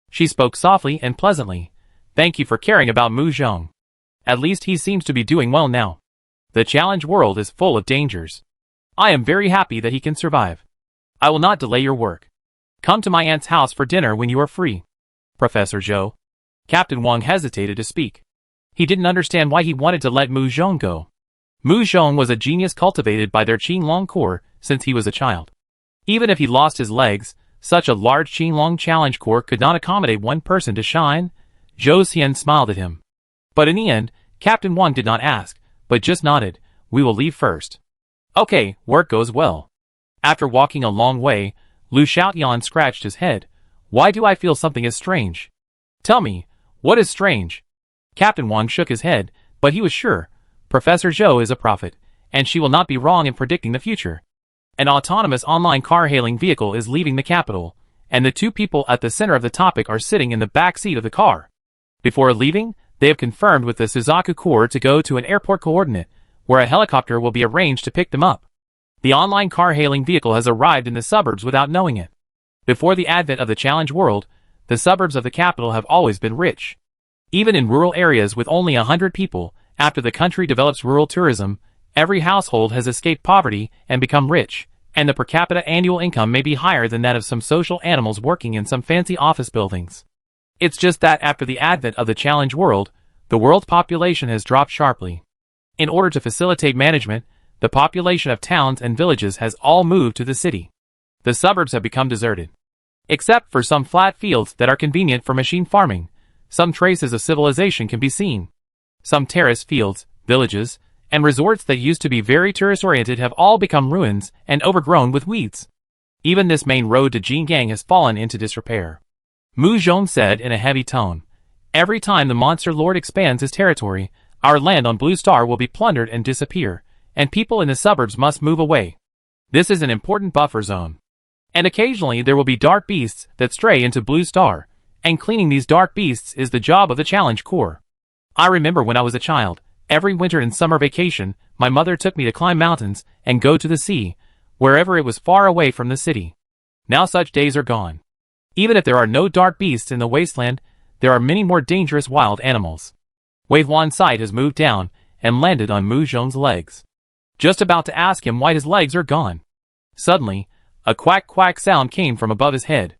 She spoke softly and pleasantly. Thank you for caring about Mu Zhong. At least he seems to be doing well now. The challenge world is full of dangers. I am very happy that he can survive. I will not delay your work. Come to my aunt's house for dinner when you are free. Professor Zhou. Captain Wang hesitated to speak. He didn't understand why he wanted to let Mu Zhong go. Mu Zhong was a genius cultivated by their Qinglong Corps since he was a child. Even if he lost his legs, such a large Qinglong challenge corps could not accommodate one person to shine. Zhou Xian smiled at him. But in the end, Captain Wang did not ask, but just nodded. We will leave first. Okay, work goes well. After walking a long way, Lu Xiaotian scratched his head. Why do I feel something is strange? Tell me, what is strange? Captain Wang shook his head, but he was sure. Professor Zhou is a prophet, and she will not be wrong in predicting the future. An autonomous online car-hailing vehicle is leaving the capital, and the two people at the center of the topic are sitting in the back seat of the car. Before leaving, they have confirmed with the Suzaku Corps to go to an airport coordinate, where a helicopter will be arranged to pick them up. The online car-hailing vehicle has arrived in the suburbs without knowing it. Before the advent of the challenge world, the suburbs of the capital have always been rich. Even in rural areas with only 100 people, after the country develops rural tourism, every household has escaped poverty and become rich, and the per capita annual income may be higher than that of some social animals working in some fancy office buildings. It's just that after the advent of the challenge world, the world population has dropped sharply. In order to facilitate management, the population of towns and villages has all moved to the city. The suburbs have become deserted. Except for some flat fields that are convenient for machine farming, some traces of civilization can be seen. Some terrace fields, villages, and resorts that used to be very tourist-oriented have all become ruins and overgrown with weeds. Even this main road to Jingang has fallen into disrepair. Mu Zhong said in a heavy tone, "Every time the monster lord expands his territory, our land on Blue Star will be plundered and disappear, and people in the suburbs must move away. This is an important buffer zone. And occasionally there will be dark beasts that stray into Blue Star, and cleaning these dark beasts is the job of the Challenge Corps. I remember when I was a child, every winter and summer vacation, my mother took me to climb mountains and go to the sea, wherever it was far away from the city. Now such days are gone. Even if there are no dark beasts in the wasteland, there are many more dangerous wild animals." Wei Huan's sight has moved down and landed on Mu Zhong's legs. Just about to ask him why his legs are gone. Suddenly, a quack-quack sound came from above his head.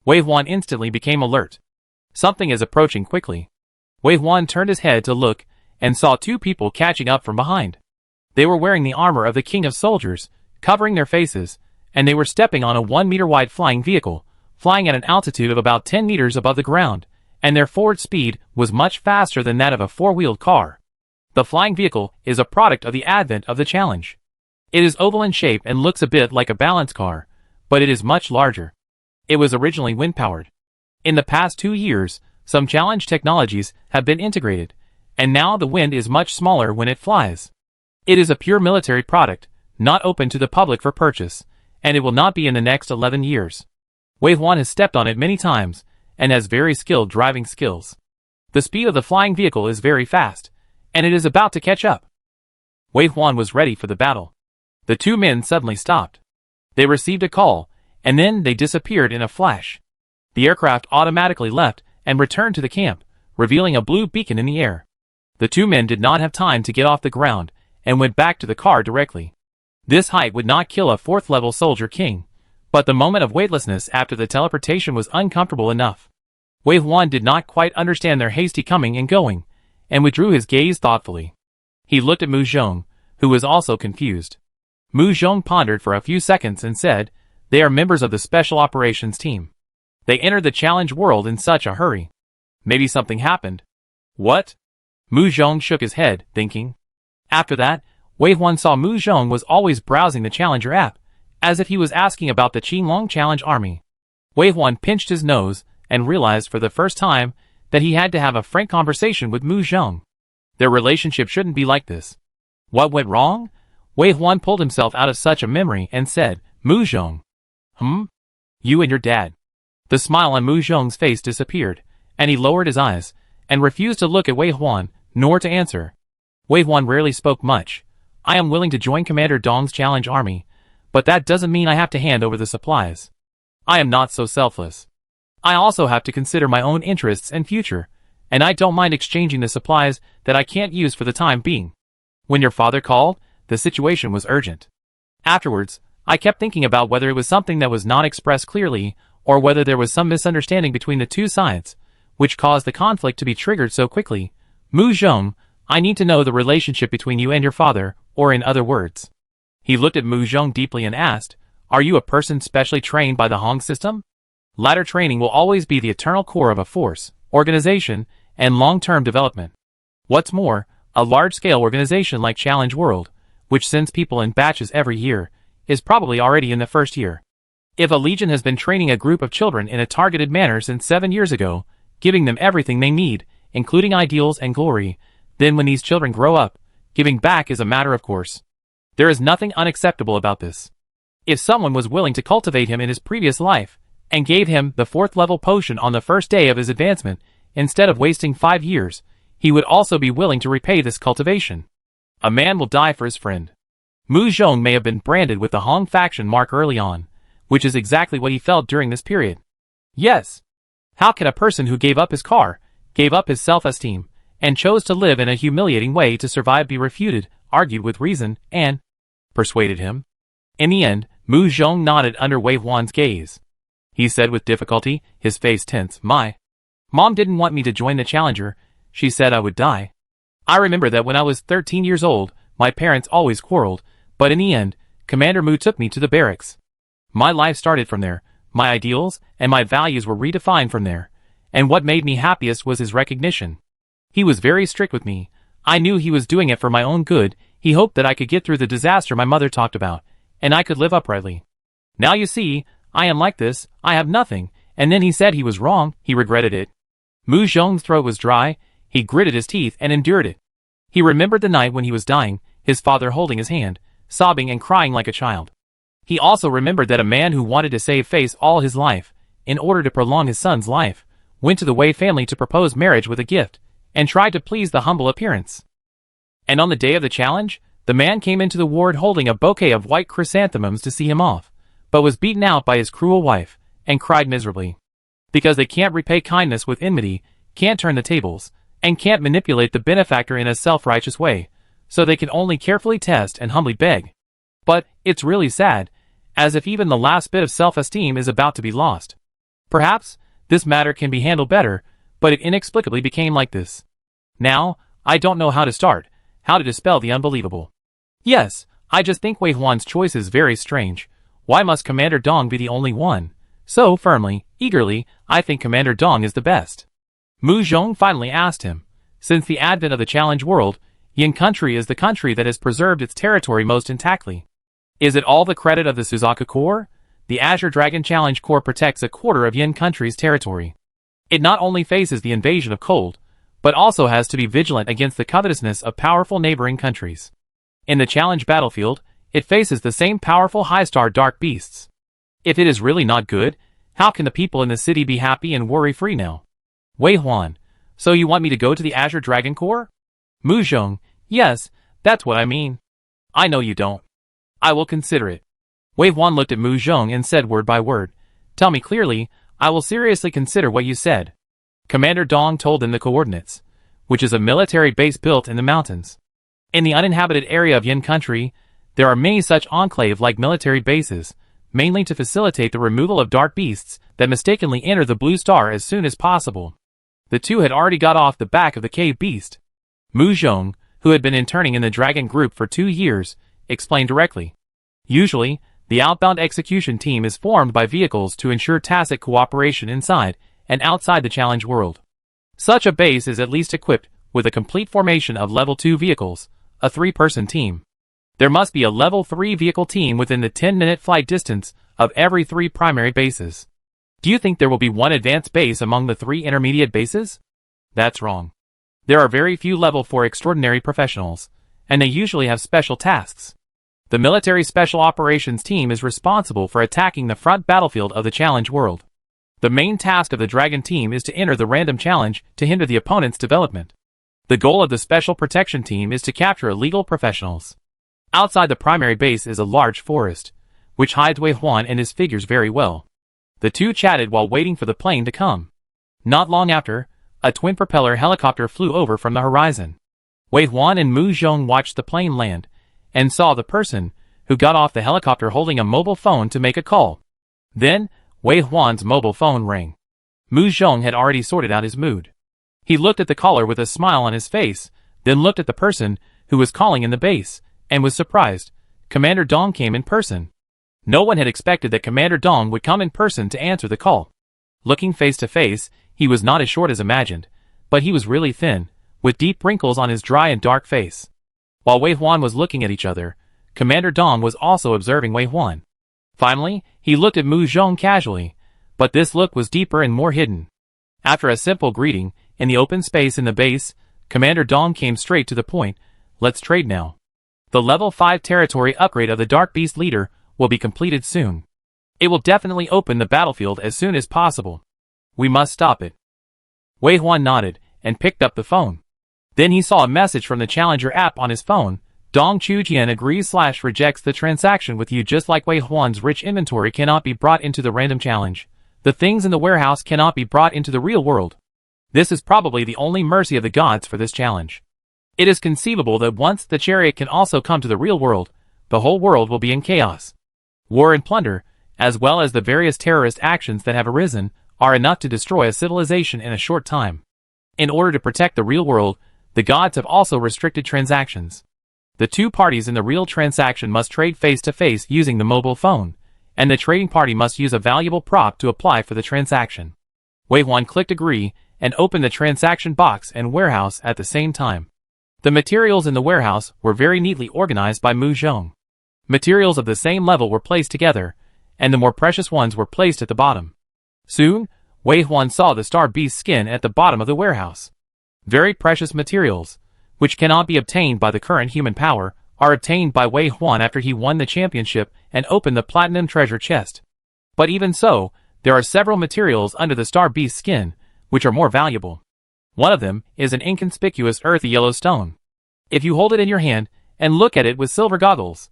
Wei Huan instantly became alert. Something is approaching quickly. Wei Huan turned his head to look and saw two people catching up from behind. They were wearing the armor of the King of Soldiers, covering their faces, and they were stepping on a 1-meter-wide flying vehicle, flying at an altitude of about 10 meters above the ground, and their forward speed was much faster than that of a 4-wheeled car. The flying vehicle is a product of the advent of the challenge. It is oval in shape and looks a bit like a balance car, but it is much larger. It was originally wind-powered. In the past 2 years, some challenge technologies have been integrated, and now the wind is much smaller when it flies. It is a pure military product, not open to the public for purchase, and it will not be in the next 11 years. Wei Huan has stepped on it many times, and has very skilled driving skills. The speed of the flying vehicle is very fast, and it is about to catch up. Wei Huan was ready for the battle. The two men suddenly stopped. They received a call, and then they disappeared in a flash. The aircraft automatically left and returned to the camp, revealing a blue beacon in the air. The two men did not have time to get off the ground, and went back to the car directly. This height would not kill a 4th-level soldier king, but the moment of weightlessness after the teleportation was uncomfortable enough. Wei Huan did not quite understand their hasty coming and going, and withdrew his gaze thoughtfully. He looked at Mu Zhong, who was also confused. Mu Zhong pondered for a few seconds and said, "They are members of the Special Operations Team. They entered the challenge world in such a hurry. Maybe something happened." "What?" Mu Zhong shook his head, thinking. After that, Wei Huan saw Mu Zhong was always browsing the Challenger app, as if he was asking about the Qinglong Challenge Army. Wei Huan pinched his nose and realized for the first time that he had to have a frank conversation with Mu Zhong. Their relationship shouldn't be like this. What went wrong? Wei Huan pulled himself out of such a memory and said, "Mu Zhong." You and your dad." The smile on Mu Zhong's face disappeared, and he lowered his eyes, and refused to look at Wei Huan, nor to answer. Wei Huan rarely spoke much. "I am willing to join Commander Dong's challenge army, but that doesn't mean I have to hand over the supplies. I am not so selfless. I also have to consider my own interests and future, and I don't mind exchanging the supplies that I can't use for the time being. When your father called, the situation was urgent. Afterwards, I kept thinking about whether it was something that was not expressed clearly, or whether there was some misunderstanding between the two sides, which caused the conflict to be triggered so quickly. Mu Zhong, I need to know the relationship between you and your father, or in other words." He looked at Mu Zhong deeply and asked, "Are you a person specially trained by the Hong system? Ladder training will always be the eternal core of a force, organization, and long-term development. What's more, a large-scale organization like Challenge World, which sends people in batches every year, is probably already in the first year. If a legion has been training a group of children in a targeted manner since 7 years ago, giving them everything they need, including ideals and glory, then when these children grow up, giving back is a matter of course. There is nothing unacceptable about this. If someone was willing to cultivate him in his previous life, and gave him the 4th-level potion on the first day of his advancement, instead of wasting 5 years, he would also be willing to repay this cultivation. A man will die for his friend." Mu Zhong may have been branded with the Hong faction mark early on, which is exactly what he felt during this period. Yes. How can a person who gave up his car, gave up his self-esteem, and chose to live in a humiliating way to survive be refuted, argued with reason, and persuaded him? In the end, Mu Zhong nodded under Wei Huan's gaze. He said with difficulty, his face tense, "My mom didn't want me to join the Challenger. She said I would die. I remember that when I was 13 years old, my parents always quarreled, but in the end, Commander Mu took me to the barracks. My life started from there. My ideals and my values were redefined from there, and what made me happiest was his recognition. He was very strict with me. I knew he was doing it for my own good. He hoped that I could get through the disaster my mother talked about, and I could live uprightly. Now you see, I am like this, I have nothing, and then he said he was wrong, he regretted it. Mu Zhong's throat was dry, he gritted his teeth and endured it. He remembered the night when he was dying, his father holding his hand, sobbing and crying like a child. He also remembered that a man who wanted to save face all his life, in order to prolong his son's life, went to the Wei family to propose marriage with a gift, and tried to please the humble appearance. And on the day of the challenge, the man came into the ward holding a bouquet of white chrysanthemums to see him off, but was beaten out by his cruel wife, and cried miserably. Because they can't repay kindness with enmity, can't turn the tables, and can't manipulate the benefactor in a self-righteous way, so they can only carefully test and humbly beg. But, it's really sad, as if even the last bit of self-esteem is about to be lost. Perhaps, this matter can be handled better, but it inexplicably became like this. Now, I don't know how to start, how to dispel the unbelievable. Yes, I just think Wei Huan's choice is very strange. Why must Commander Dong be the only one? So firmly, eagerly, I think Commander Dong is the best. Mu Zhong finally asked him. Since the advent of the challenge world, Yin country is the country that has preserved its territory most intactly. Is it all the credit of the Suzaku Corps? The Azure Dragon Challenge Corps protects a quarter of Yin country's territory. It not only faces the invasion of cold, but also has to be vigilant against the covetousness of powerful neighboring countries. In the challenge battlefield, it faces the same powerful high-star dark beasts. If it is really not good, how can the people in the city be happy and worry-free now? Wei Huan, so you want me to go to the Azure Dragon Corps? Mu Zhong, yes, that's what I mean. I know you don't. I will consider it. Wei Huan looked at Mu Zhong and said word by word, tell me clearly, I will seriously consider what you said. Commander Dong told him the coordinates, which is a military base built in the mountains. In the uninhabited area of Yin country, there are many such enclave-like military bases, mainly to facilitate the removal of dark beasts that mistakenly enter the Blue Star as soon as possible. The two had already got off the back of the cave beast. Mu Zhong, who had been interning in the dragon group for 2 years, explained directly. Usually, the outbound execution team is formed by vehicles to ensure tacit cooperation inside and outside the challenge world. Such a base is at least equipped with a complete formation of level 2 vehicles, a 3-person team. There must be a level 3 vehicle team within the 10-minute flight distance of every 3 primary bases. Do you think there will be one advanced base among the 3 intermediate bases? That's wrong. There are very few level 4 extraordinary professionals, and they usually have special tasks. The military special operations team is responsible for attacking the front battlefield of the challenge world. The main task of the dragon team is to enter the random challenge to hinder the opponent's development. The goal of the special protection team is to capture illegal professionals. Outside the primary base is a large forest, which hides Wei Huan and his figures very well. The two chatted while waiting for the plane to come. Not long after, a twin-propeller helicopter flew over from the horizon. Wei Huan and Mu Zhong watched the plane land, and saw the person, who got off the helicopter holding a mobile phone to make a call. Then, Wei Huan's mobile phone rang. Mu Zhong had already sorted out his mood. He looked at the caller with a smile on his face, then looked at the person, who was calling in the base, and was surprised. Commander Dong came in person. No one had expected that Commander Dong would come in person to answer the call. Looking face to face, he was not as short as imagined, but he was really thin, with deep wrinkles on his dry and dark face. While Wei Huan was looking at each other, Commander Dong was also observing Wei Huan. Finally, he looked at Mu Zhong casually, but this look was deeper and more hidden. After a simple greeting, in the open space in the base, Commander Dong came straight to the point. Let's trade now. The level 5 territory upgrade of the Dark Beast Leader will be completed soon. It will definitely open the battlefield as soon as possible. We must stop it. Wei Huan nodded and picked up the phone. Then he saw a message from the Challenger app on his phone. Dong Chujian agrees/rejects the transaction with you. Just like Wei Huan's rich inventory cannot be brought into the random challenge, the things in the warehouse cannot be brought into the real world. This is probably the only mercy of the gods for this challenge. It is conceivable that once the chariot can also come to the real world, the whole world will be in chaos. War and plunder, as well as the various terrorist actions that have arisen, are enough to destroy a civilization in a short time. In order to protect the real world, the gods have also restricted transactions. The two parties in the real transaction must trade face to face using the mobile phone, and the trading party must use a valuable prop to apply for the transaction. Wei Huan clicked agree and opened the transaction box and warehouse at the same time. The materials in the warehouse were very neatly organized by Mu Zhong. Materials of the same level were placed together, and the more precious ones were placed at the bottom. Soon, Wei Huan saw the star beast skin at the bottom of the warehouse. Very precious materials, which cannot be obtained by the current human power, are obtained by Wei Huan after he won the championship and opened the platinum treasure chest. But even so, there are several materials under the star beast skin, which are more valuable. One of them is an inconspicuous earthy yellow stone. If you hold it in your hand and look at it with silver goggles,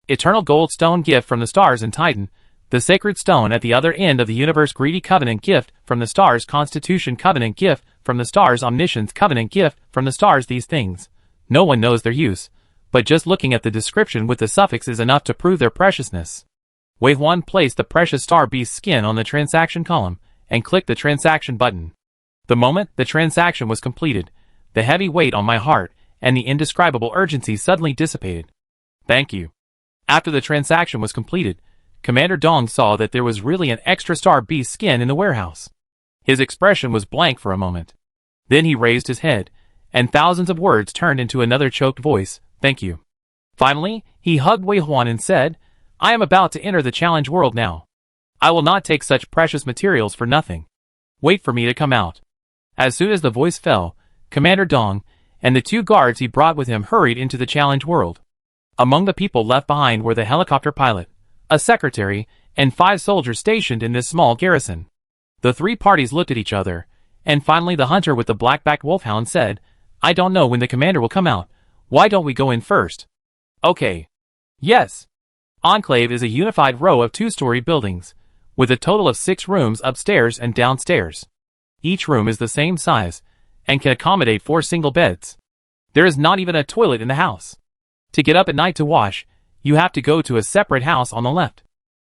eternal gold stone gift from the stars and Titan, the sacred stone at the other end of the universe, greedy covenant gift from the stars, constitution covenant gift from the stars, omniscience covenant gift from the stars. These things, no one knows their use, but just looking at the description with the suffix is enough to prove their preciousness. Wei Huan placed the precious star beast skin on the transaction column and clicked the transaction button. The moment the transaction was completed, the heavy weight on my heart and the indescribable urgency suddenly dissipated. Thank you. After the transaction was completed, Commander Dong saw that there was really an extra star beast skin in the warehouse. His expression was blank for a moment. Then he raised his head, and thousands of words turned into another choked voice, thank you. Finally, he hugged Wei Huan and said, I am about to enter the challenge world now. I will not take such precious materials for nothing. Wait for me to come out. As soon as the voice fell, Commander Dong and the 2 guards he brought with him hurried into the challenge world. Among the people left behind were the helicopter pilot, a secretary, and 5 soldiers stationed in this small garrison. The 3 parties looked at each other, and finally the hunter with the black-backed wolfhound said, I don't know when the commander will come out. Why don't we go in first? Okay. Yes. Enclave is a unified row of 2-story buildings, with a total of 6 rooms upstairs and downstairs. Each room is the same size, and can accommodate 4 single beds. There is not even a toilet in the house. To get up at night to wash, you have to go to a separate house on the left.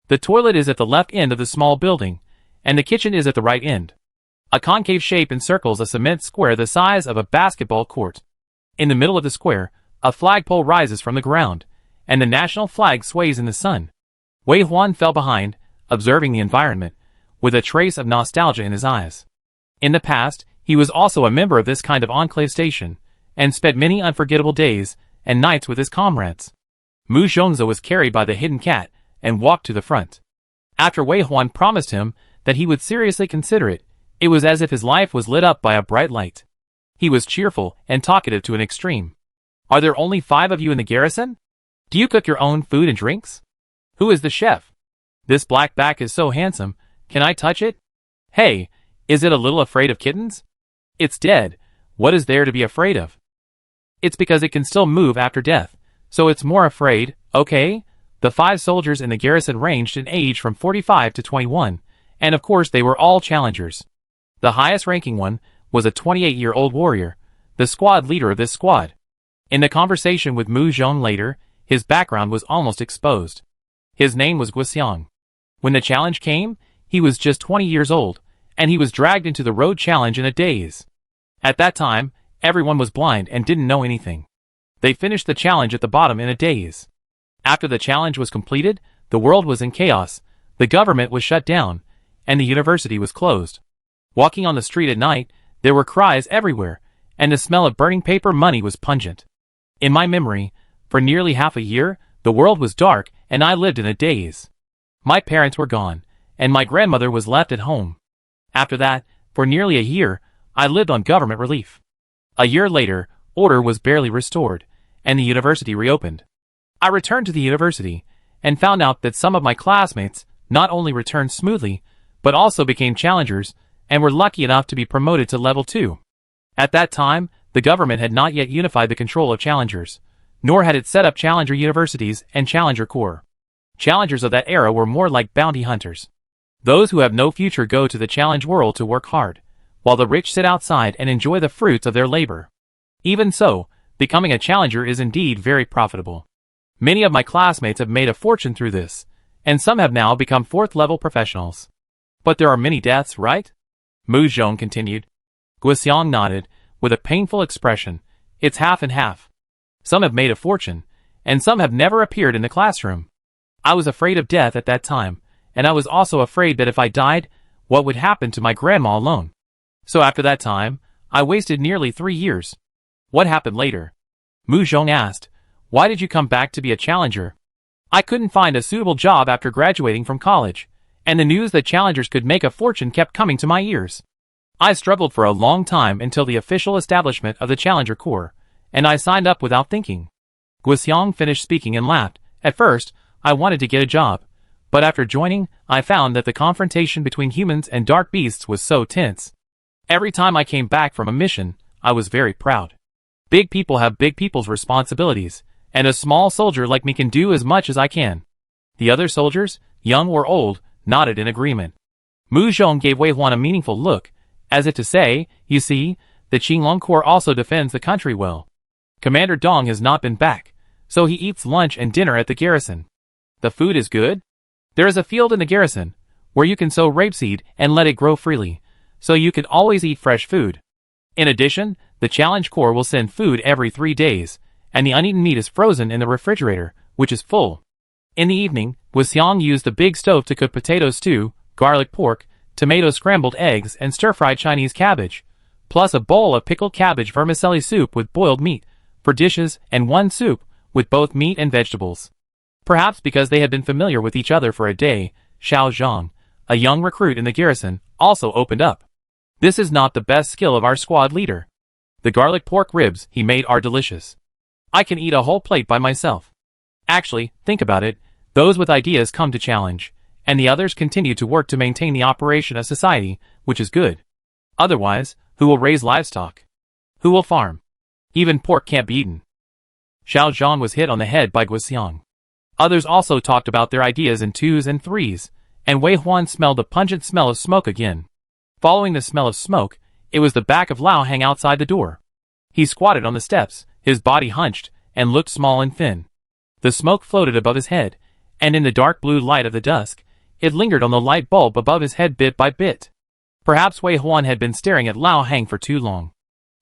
The toilet is at the left end of the small building, and the kitchen is at the right end. A concave shape encircles a cement square the size of a basketball court. In the middle of the square, a flagpole rises from the ground, and the national flag sways in the sun. Wei Huan fell behind, observing the environment, with a trace of nostalgia in his eyes. In the past, he was also a member of this kind of enclave station, and spent many unforgettable days and nights with his comrades. Mu Zhongzi was carried by the hidden cat and walked to the front. After Wei Huan promised him that he would seriously consider it, it was as if his life was lit up by a bright light. He was cheerful and talkative to an extreme. Are there only 5 of you in the garrison? Do you cook your own food and drinks? Who is the chef? This black back is so handsome, can I touch it? Hey, is it a little afraid of kittens? It's dead, what is there to be afraid of? It's because it can still move after death, so it's more afraid, okay? The 5 soldiers in the garrison ranged in age from 45 to 21, and of course they were all challengers. The highest ranking one was a 28-year-old warrior, the squad leader of this squad. In the conversation with Mu Zhong later, his background was almost exposed. His name was Guxiang. When the challenge came, he was just 20 years old, and he was dragged into the road challenge in a daze. At that time, everyone was blind and didn't know anything. They finished the challenge at the bottom in a daze. After the challenge was completed, the world was in chaos, the government was shut down, and the university was closed. Walking on the street at night, there were cries everywhere, and the smell of burning paper money was pungent. In my memory, for nearly half a year, the world was dark and I lived in a daze. My parents were gone, and my grandmother was left at home. After that, for nearly a year, I lived on government relief. A year later, order was barely restored, and the university reopened. I returned to the university, and found out that some of my classmates not only returned smoothly, but also became challengers, and were lucky enough to be promoted to level 2. At that time, the government had not yet unified the control of challengers, nor had it set up challenger universities and challenger corps. Challengers of that era were more like bounty hunters. Those who have no future go to the challenge world to work hard, while the rich sit outside and enjoy the fruits of their labor. Even so, becoming a challenger is indeed very profitable. Many of my classmates have made a fortune through this, and some have now become 4th-level professionals. But there are many deaths, right? Mu Zhong continued. Guxiang nodded, with a painful expression. It's half and half. Some have made a fortune, and some have never appeared in the classroom. I was afraid of death at that time, and I was also afraid that if I died, what would happen to my grandma alone? So after that time, I wasted nearly 3 years. What happened later? Mu Zhong asked. Why did you come back to be a challenger? I couldn't find a suitable job after graduating from college, and the news that challengers could make a fortune kept coming to my ears. I struggled for a long time until the official establishment of the Challenger Corps, and I signed up without thinking. Guxiang finished speaking and laughed. At first, I wanted to get a job, but after joining, I found that the confrontation between humans and dark beasts was so tense. Every time I came back from a mission, I was very proud. Big people have big people's responsibilities, and a small soldier like me can do as much as I can. The other soldiers, young or old, nodded in agreement. Mu Zhong gave Wei Huan a meaningful look, as if to say, you see, the Qinglong Corps also defends the country well. Commander Dong has not been back, so he eats lunch and dinner at the garrison. The food is good? There is a field in the garrison, where you can sow rapeseed and let it grow freely, so you can always eat fresh food. In addition, the Challenge Corps will send food every 3 days, and the uneaten meat is frozen in the refrigerator, which is full. In the evening, Guxiang used the big stove to cook potato stew, garlic pork, tomato scrambled eggs and stir-fried Chinese cabbage, plus a bowl of pickled cabbage vermicelli soup with boiled meat, for dishes, and 1 soup, with both meat and vegetables. Perhaps because they had been familiar with each other for a day, Xiao Zhang, a young recruit in the garrison, also opened up. This is not the best skill of our squad leader. The garlic pork ribs he made are delicious. I can eat a whole plate by myself. Actually, think about it, those with ideas come to challenge, and the others continue to work to maintain the operation of society, which is good. Otherwise, who will raise livestock? Who will farm? Even pork can't be eaten. Xiao Zhang was hit on the head by Guxiang. Others also talked about their ideas in 2s and 3s, and Wei Huan smelled the pungent smell of smoke again. Following the smell of smoke, it was the back of Lao Hang outside the door. He squatted on the steps, his body hunched, and looked small and thin. The smoke floated above his head, and in the dark blue light of the dusk, it lingered on the light bulb above his head bit by bit. Perhaps Wei Huan had been staring at Lao Hang for too long.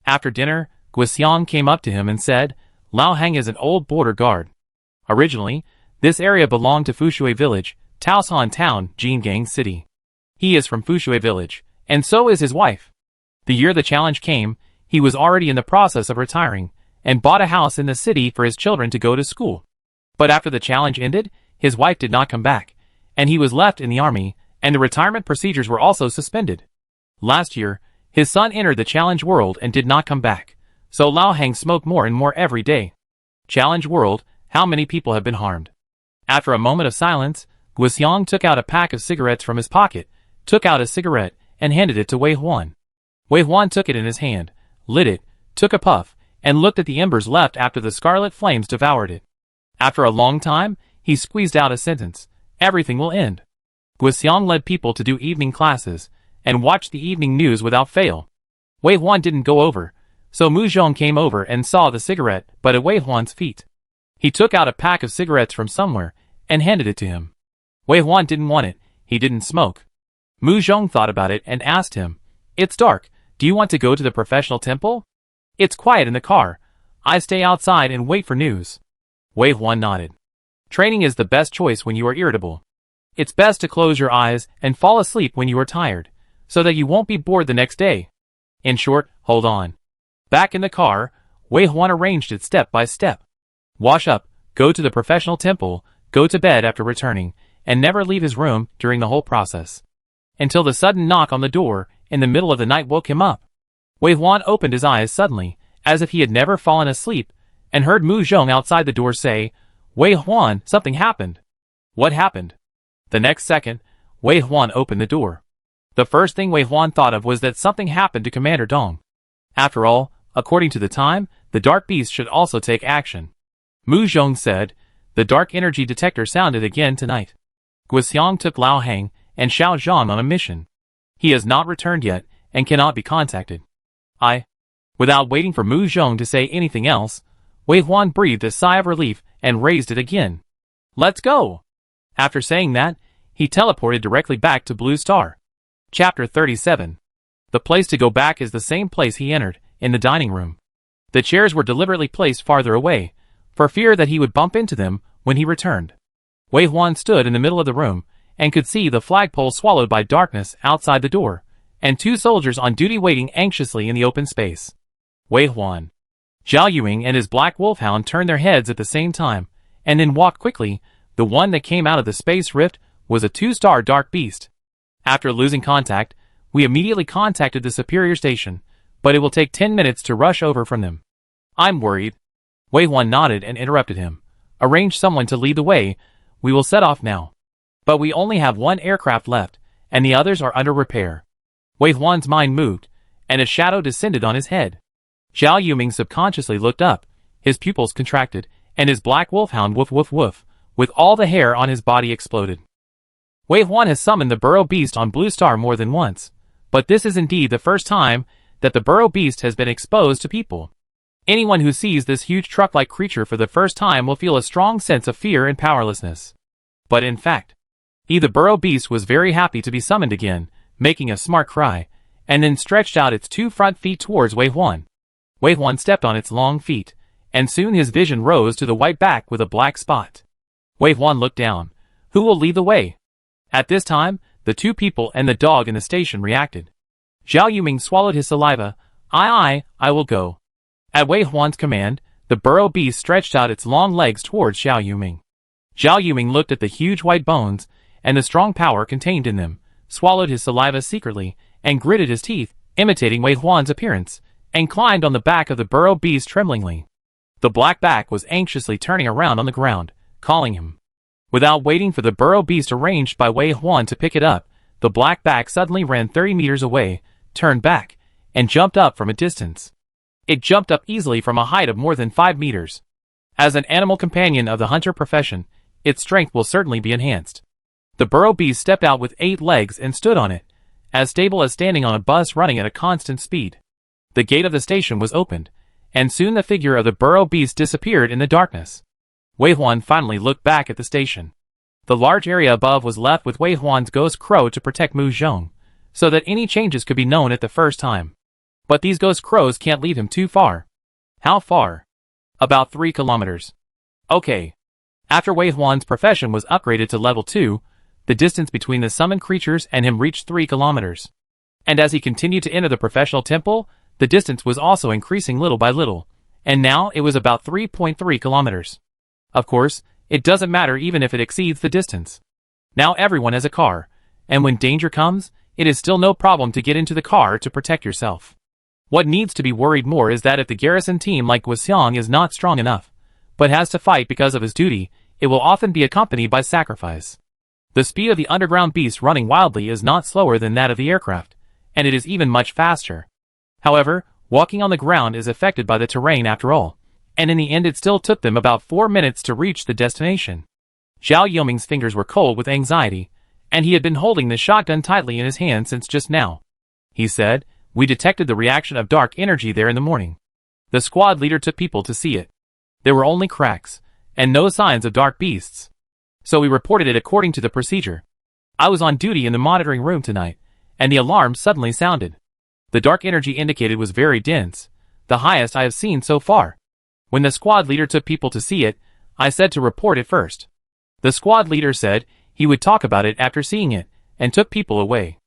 After dinner, Guxiang came up to him and said, Lao Hang is an old border guard. Originally, this area belonged to Fushui Village, Taosan Town, Jingang City. He is from Fushui Village, and so is his wife. The year the challenge came, he was already in the process of retiring, and bought a house in the city for his children to go to school. But after the challenge ended, his wife did not come back, and he was left in the army, and the retirement procedures were also suspended. Last year, his son entered the challenge world and did not come back, so Lao Hang smoked more and more every day. Challenge world, how many people have been harmed? After a moment of silence, Guxiang took out a pack of cigarettes from his pocket, took out a cigarette, and handed it to Wei Huan. Wei Huan took it in his hand, lit it, took a puff, and looked at the embers left after the scarlet flames devoured it. After a long time, he squeezed out a sentence, everything will end. Guxiang led people to do evening classes, and watched the evening news without fail. Wei Huan didn't go over, so Mu Zhong came over and saw the cigarette but at Wei Huan's feet. He took out a pack of cigarettes from somewhere, and handed it to him. Wei Huan didn't want it, he didn't smoke. Mu Zhong thought about it and asked him, It's dark, do you want to go to the professional temple? It's quiet in the car, I stay outside and wait for news. Wei Huan nodded. Training is the best choice when you are irritable. It's best to close your eyes and fall asleep when you are tired, so that you won't be bored the next day. In short, hold on. Back in the car, Wei Huan arranged it step by step. Wash up, go to the professional temple, go to bed after returning, and never leave his room during the whole process. Until the sudden knock on the door in the middle of the night woke him up. Wei Huan opened his eyes suddenly, as if he had never fallen asleep, and heard Mu Zhong outside the door say, Wei Huan, something happened. What happened? The next second, Wei Huan opened the door. The first thing Wei Huan thought of was that something happened to Commander Dong. After all, according to the time, the dark beast should also take action. Mu Zhong said, the dark energy detector sounded again tonight. Guxiang took Lao Hang and Xiao Zhang on a mission. He has not returned yet, and cannot be contacted. Without waiting for Mu Zhong to say anything else, Wei Huan breathed a sigh of relief and raised it again. Let's go! After saying that, he teleported directly back to Blue Star. Chapter 37. The place to go back is the same place he entered, in the dining room. The chairs were deliberately placed farther away, for fear that he would bump into them when he returned. Wei Huan stood in the middle of the room, and could see the flagpole swallowed by darkness outside the door, and 2 soldiers on duty waiting anxiously in the open space. Wei Huan. Zhao Yuming and his black wolfhound turned their heads at the same time, and then walked quickly. The one that came out of the space rift was a 2-star dark beast. After losing contact, we immediately contacted the superior station, but it will take 10 minutes to rush over from them. I'm worried. Wei Huan nodded and interrupted him. Arrange someone to lead the way. We will set off now. But we only have 1 aircraft left, and the others are under repair. Wei Huan's mind moved, and a shadow descended on his head. Zhao Yuming subconsciously looked up, his pupils contracted, and his black wolfhound woof woof woof, with all the hair on his body exploded. Wei Huan has summoned the burrow beast on Blue Star more than once, but this is indeed the first time that the burrow beast has been exposed to people. Anyone who sees this huge truck-like creature for the first time will feel a strong sense of fear and powerlessness. But in fact, the burrow beast was very happy to be summoned again, making a smart cry, and then stretched out its 2 front feet towards Wei Huan. Wei Huan stepped on its long feet, and soon his vision rose to the white back with a black spot. Wei Huan looked down. Who will lead the way? At this time, the 2 people and the dog in the station reacted. Zhao Yuming swallowed his saliva. I will go. At Wei Huan's command, the burrow beast stretched out its long legs towards Zhao Yuming. Zhao Yuming looked at the huge white bones, and the strong power contained in them, swallowed his saliva secretly, and gritted his teeth, imitating Wei Huan's appearance, and climbed on the back of the burrow beast tremblingly. The black back was anxiously turning around on the ground, calling him. Without waiting for the burrow beast arranged by Wei Huan to pick it up, the black back suddenly ran 30 meters away, turned back, and jumped up from a distance. It jumped up easily from a height of more than 5 meters. As an animal companion of the hunter profession, its strength will certainly be enhanced. The burrow beast stepped out with 8 legs and stood on it, as stable as standing on a bus running at a constant speed. The gate of the station was opened, and soon the figure of the burrow beast disappeared in the darkness. Wei Huan finally looked back at the station. The large area above was left with Wei Huan's ghost crow to protect Mu Zhong, so that any changes could be known at the first time. But these ghost crows can't lead him too far. How far? About 3 kilometers. Okay. After Wei Huan's profession was upgraded to level 2, the distance between the summoned creatures and him reached 3 kilometers. And as he continued to enter the professional temple, the distance was also increasing little by little, and now it was about 3.3 kilometers. Of course, it doesn't matter even if it exceeds the distance. Now everyone has a car, and when danger comes, it is still no problem to get into the car to protect yourself. What needs to be worried more is that if the garrison team like Guxiang is not strong enough, but has to fight because of his duty, it will often be accompanied by sacrifice. The speed of the underground beast running wildly is not slower than that of the aircraft, and it is even much faster. However, walking on the ground is affected by the terrain after all, and in the end it still took them about 4 minutes to reach the destination. Zhao Yuming's fingers were cold with anxiety, and he had been holding the shotgun tightly in his hand since just now. He said, "We detected the reaction of dark energy there in the morning. The squad leader took people to see it. There were only cracks, and no signs of dark beasts. So we reported it according to the procedure. I was on duty in the monitoring room tonight, and the alarm suddenly sounded. The dark energy indicated was very dense, the highest I have seen so far. When the squad leader took people to see it, I said to report it first. The squad leader said he would talk about it after seeing it, and took people away.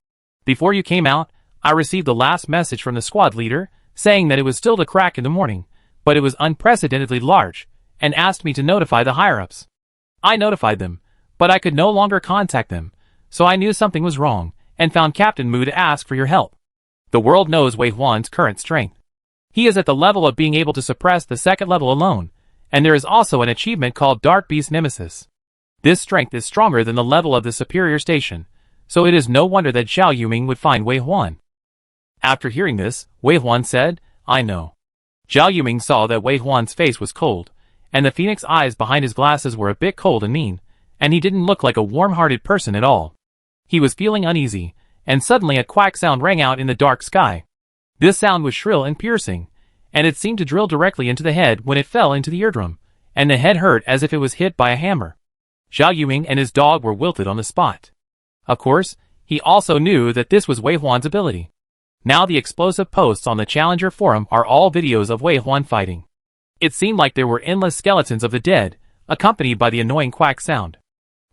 Before you came out, I received the last message from the squad leader, saying that it was still the crack in the morning, but it was unprecedentedly large, and asked me to notify the higher-ups. I notified them, but I could no longer contact them, so I knew something was wrong, and found Captain Mu to ask for your help. The world knows Wei Huan's current strength. He is at the level of being able to suppress the 2nd level alone, and there is also an achievement called Dark Beast Nemesis. This strength is stronger than the level of the superior station, so it is no wonder that Zhao Yuming would find Wei Huan." After hearing this, Wei Huan said, "I know." Zhao Yuming saw that Wei Huan's face was cold, and the phoenix eyes behind his glasses were a bit cold and mean, and he didn't look like a warm-hearted person at all. He was feeling uneasy, and suddenly a quack sound rang out in the dark sky. This sound was shrill and piercing, and it seemed to drill directly into the head when it fell into the eardrum, and the head hurt as if it was hit by a hammer. Zhao Yuming and his dog were wilted on the spot. Of course, he also knew that this was Wei Huan's ability. Now the explosive posts on the Challenger forum are all videos of Wei Huan fighting. It seemed like there were endless skeletons of the dead, accompanied by the annoying quack sound.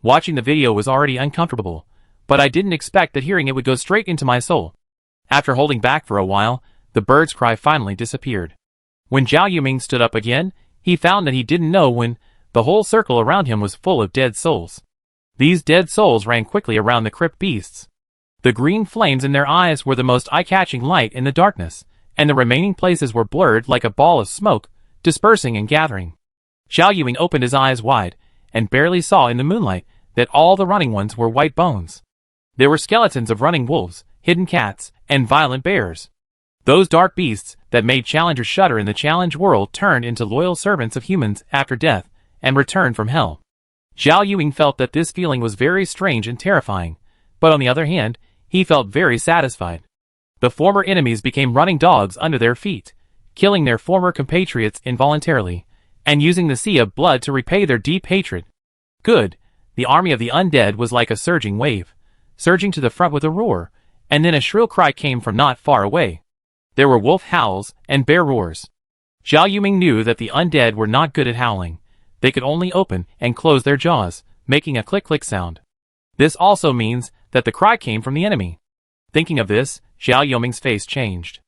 Watching the video was already uncomfortable, but I didn't expect that hearing it would go straight into my soul. After holding back for a while, the bird's cry finally disappeared. When Zhao Yuming stood up again, he found that he didn't know when the whole circle around him was full of dead souls. These dead souls ran quickly around the crypt beasts. The green flames in their eyes were the most eye-catching light in the darkness, and the remaining places were blurred like a ball of smoke, dispersing and gathering. Zhao Yuming opened his eyes wide, and barely saw in the moonlight that all the running ones were white bones. There were skeletons of running wolves, hidden cats, and violent bears. Those dark beasts that made challengers shudder in the challenge world turned into loyal servants of humans after death, and returned from hell. Zhao Yuming felt that this feeling was very strange and terrifying, but on the other hand, he felt very satisfied. The former enemies became running dogs under their feet, killing their former compatriots involuntarily, and using the sea of blood to repay their deep hatred. Good. The army of the undead was like a surging wave, surging to the front with a roar, and then a shrill cry came from not far away. There were wolf howls and bear roars. Zhao Yuming knew that the undead were not good at howling. They could only open and close their jaws, making a click-click sound. This also means that the cry came from the enemy. Thinking of this, Zhao Yuming's face changed.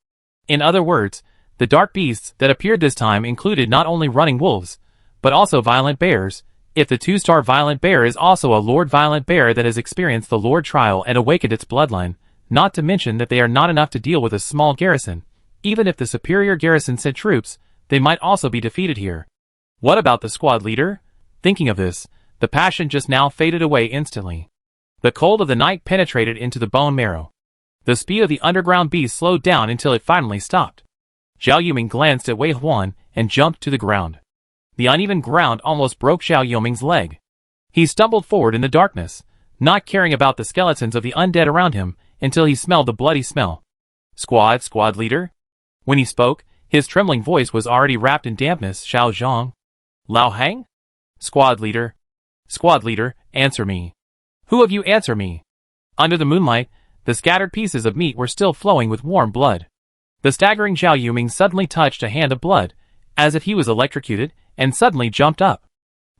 In other words, the dark beasts that appeared this time included not only running wolves, but also violent bears. If the 2-star violent bear is also a Lord Violent Bear that has experienced the Lord trial and awakened its bloodline, not to mention that they are not enough to deal with a small garrison. Even if the superior garrison sent troops, they might also be defeated here. What about the squad leader? Thinking of this, the passion just now faded away instantly. The cold of the night penetrated into the bone marrow. The speed of the underground beast slowed down until it finally stopped. Zhao Yuming glanced at Wei Huan and jumped to the ground. The uneven ground almost broke Zhao Yuming's leg. He stumbled forward in the darkness, not caring about the skeletons of the undead around him, until he smelled the bloody smell. Squad leader? When he spoke, his trembling voice was already wrapped in dampness. Xiao Zhang? Lao Hang? Squad leader, answer me. Who of you answer me? Under the moonlight, the scattered pieces of meat were still flowing with warm blood. The staggering Zhao Yuming suddenly touched a hand of blood, as if he was electrocuted, and suddenly jumped up.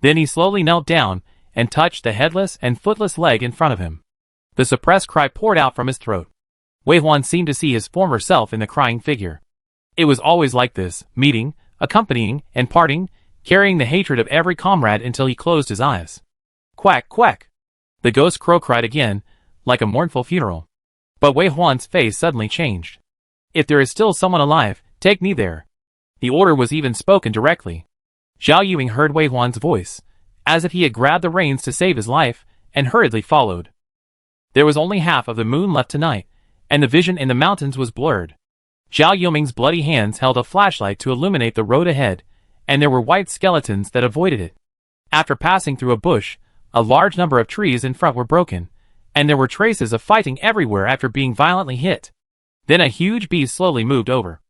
Then he slowly knelt down and touched the headless and footless leg in front of him. The suppressed cry poured out from his throat. Wei Huan seemed to see his former self in the crying figure. It was always like this, meeting, accompanying, and parting, carrying the hatred of every comrade until he closed his eyes. Quack, quack! The ghost crow cried again, like a mournful funeral. But Wei Huan's face suddenly changed. If there is still someone alive, take me there. The order was even spoken directly. Zhao Yuming heard Wei Huan's voice, as if he had grabbed the reins to save his life, and hurriedly followed. There was only half of the moon left tonight, and the vision in the mountains was blurred. Zhao Yuming's bloody hands held a flashlight to illuminate the road ahead, and there were white skeletons that avoided it. After passing through a bush, a large number of trees in front were broken, and there were traces of fighting everywhere after being violently hit. Then a huge beast slowly moved over.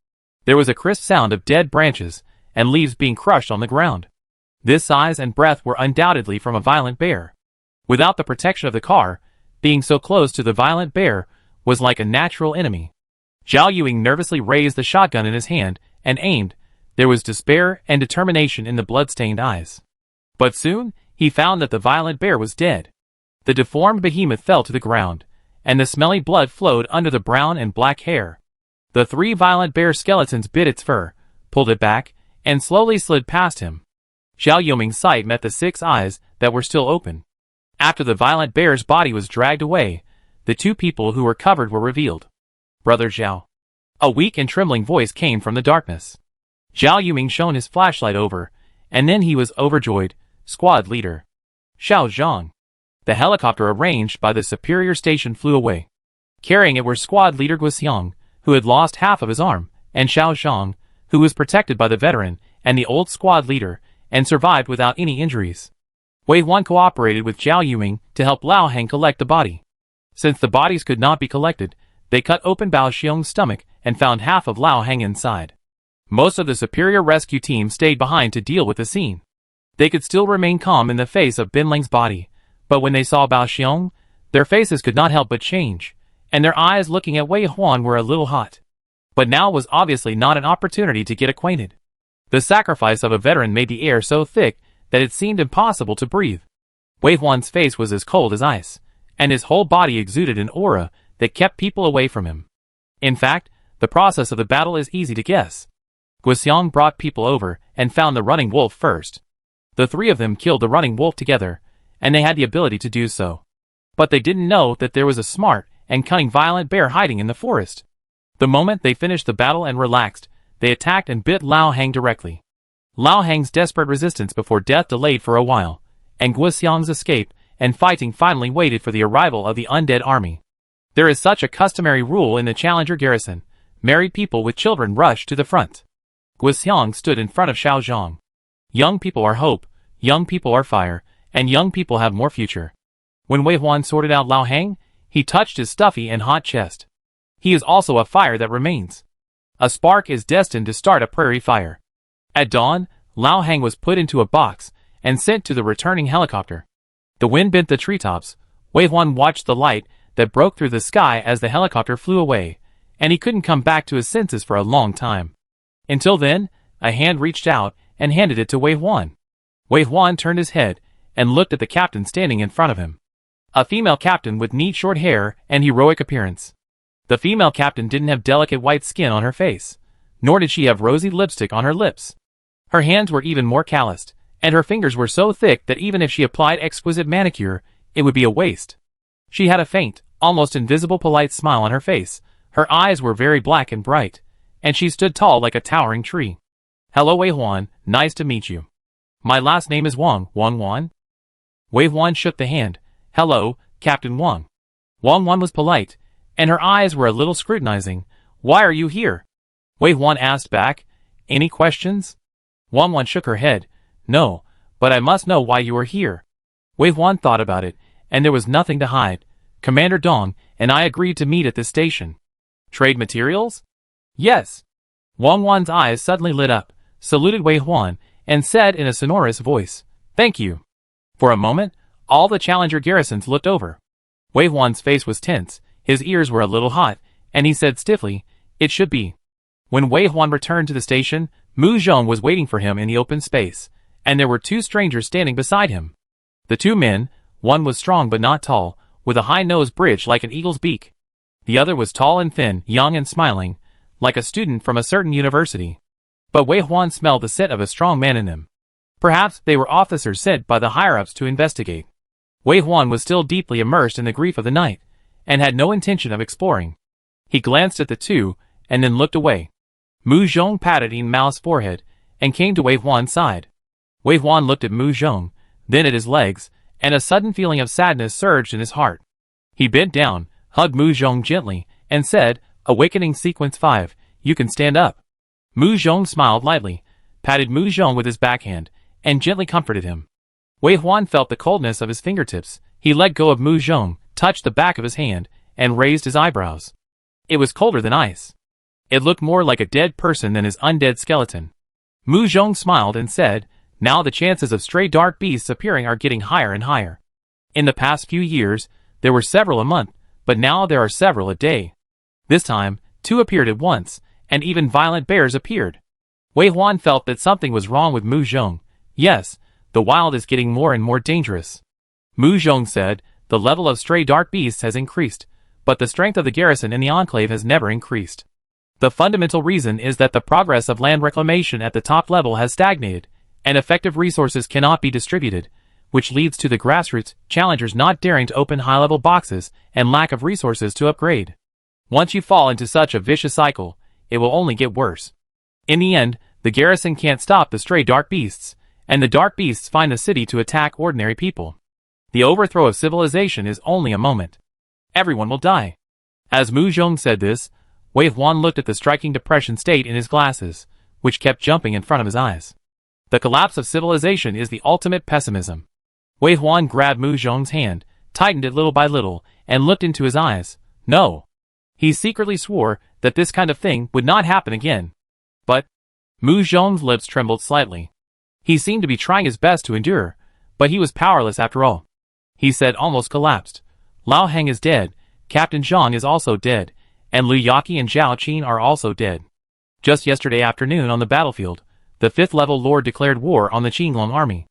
There was a crisp sound of dead branches and leaves being crushed on the ground. This size and breath were undoubtedly from a violent bear. Without the protection of the car, being so close to the violent bear was like a natural enemy. Zhao Yuming nervously raised the shotgun in his hand and aimed. There was despair and determination in the blood-stained eyes. But soon, he found that the violent bear was dead. The deformed behemoth fell to the ground, and the smelly blood flowed under the brown and black hair. The 3 violent bear skeletons bit its fur, pulled it back, and slowly slid past him. Zhao Yuming's sight met the 6 eyes that were still open. After the violent bear's body was dragged away, the 2 people who were covered were revealed. Brother Zhao. A weak and trembling voice came from the darkness. Zhao Yuming shone his flashlight over, and then he was overjoyed. Squad leader. Xiao Zhang. The helicopter arranged by the superior station flew away. Carrying it were squad leader Guxiang, who had lost half of his arm, and Xiao Zhang, who was protected by the veteran and the old squad leader, and survived without any injuries. Wei Huan cooperated with Zhao Yuming to help Lao Hang collect the body. Since the bodies could not be collected, they cut open Bao Xiong's stomach and found half of Lao Hang inside. Most of the superior rescue team stayed behind to deal with the scene. They could still remain calm in the face of Binling's body, but when they saw Bao Xiong, their faces could not help but change, and their eyes looking at Wei Huan were a little hot. But now was obviously not an opportunity to get acquainted. The sacrifice of a veteran made the air so thick that it seemed impossible to breathe. Wei Huan's face was as cold as ice, and his whole body exuded an aura that kept people away from him. In fact, the process of the battle is easy to guess. Guxiang brought people over and found the running wolf first. The three of them killed the running wolf together, and they had the ability to do so. But they didn't know that there was a smart and cunning violent bear hiding in the forest. The moment they finished the battle and relaxed, they attacked and bit Lao Hang directly. Lao Hang's desperate resistance before death delayed for a while, and Guxiang's escape and fighting finally waited for the arrival of the undead army. There is such a customary rule in the Challenger garrison: married people with children rush to the front. Guxiang stood in front of Xiao Zhang. Young people are hope, young people are fire, and young people have more future. When Wei Huan sorted out Lao Hang, he touched his stuffy and hot chest. He is also a fire that remains. A spark is destined to start a prairie fire. At dawn, Lao Hang was put into a box and sent to the returning helicopter. The wind bent the treetops. Wei Huan watched the light that broke through the sky as the helicopter flew away, and he couldn't come back to his senses for a long time. Until then, a hand reached out and handed it to Wei Huan. Wei Huan turned his head and looked at the captain standing in front of him. A female captain with neat short hair and heroic appearance. The female captain didn't have delicate white skin on her face, nor did she have rosy lipstick on her lips. Her hands were even more calloused, and her fingers were so thick that even if she applied exquisite manicure, it would be a waste. She had a faint, almost invisible polite smile on her face. Her eyes were very black and bright, and she stood tall like a towering tree. "Hello Wei Huan, nice to meet you. My last name is Wang Wan." Wei Huan shook the hand. "Hello, Captain Wang." Wang Wan was polite, and her eyes were a little scrutinizing. "Why are you here?" Wei Huan asked back. "Any questions?" Wang Wan shook her head. "No, but I must know why you are here." Wei Huan thought about it, and there was nothing to hide. "Commander Dong and I agreed to meet at this station." "Trade materials?" "Yes." Wang Wan's eyes suddenly lit up, saluted Wei Huan, and said in a sonorous voice, "Thank you." For a moment, all the Challenger garrisons looked over. Wei Huan's face was tense, his ears were a little hot, and he said stiffly, "It should be." When Wei Huan returned to the station, Mu Zhong was waiting for him in the open space, and there were two strangers standing beside him. The two men, one was strong but not tall, with a high nose bridged like an eagle's beak. The other was tall and thin, young and smiling, like a student from a certain university. But Wei Huan smelled the scent of a strong man in them. Perhaps they were officers sent by the higher-ups to investigate. Wei Huan was still deeply immersed in the grief of the night, and had no intention of exploring. He glanced at the two, and then looked away. Mu Zhong patted Mao's forehead, and came to Wei Huan's side. Wei Huan looked at Mu Zhong, then at his legs, and a sudden feeling of sadness surged in his heart. He bent down, hugged Mu Zhong gently, and said, "Awakening Sequence 5, you can stand up." Mu Zhong smiled lightly, patted Mu Zhong with his backhand, and gently comforted him. Wei Huan felt the coldness of his fingertips. He let go of Mu Zhong, touched the back of his hand, and raised his eyebrows. It was colder than ice. It looked more like a dead person than his undead skeleton. Mu Zhong smiled and said, "Now the chances of stray dark beasts appearing are getting higher and higher. In the past few years, there were several a month, but now there are several a day. This time, two appeared at once, and even violent bears appeared." Wei Huan felt that something was wrong with Mu Zhong. "Yes, the wild is getting more and more dangerous." Mu Zhong said, "The level of stray dark beasts has increased, but the strength of the garrison in the enclave has never increased. The fundamental reason is that the progress of land reclamation at the top level has stagnated, and effective resources cannot be distributed, which leads to the grassroots challengers not daring to open high-level boxes and lack of resources to upgrade. Once you fall into such a vicious cycle, it will only get worse. In the end, the garrison can't stop the stray dark beasts, and the dark beasts find the city to attack ordinary people. The overthrow of civilization is only a moment. Everyone will die." As Mu Zhong said this, Wei Huan looked at the striking depression state in his glasses, which kept jumping in front of his eyes. The collapse of civilization is the ultimate pessimism. Wei Huan grabbed Mu Zhong's hand, tightened it little by little, and looked into his eyes. No. He secretly swore that this kind of thing would not happen again. But Mu Zhong's lips trembled slightly. He seemed to be trying his best to endure, but he was powerless after all. He said, almost collapsed, "Lao Hang is dead, Captain Zhang is also dead, and Liu Yaqi and Zhao Qin are also dead. Just yesterday afternoon on the battlefield, the 5th level lord declared war on the Qinglong army.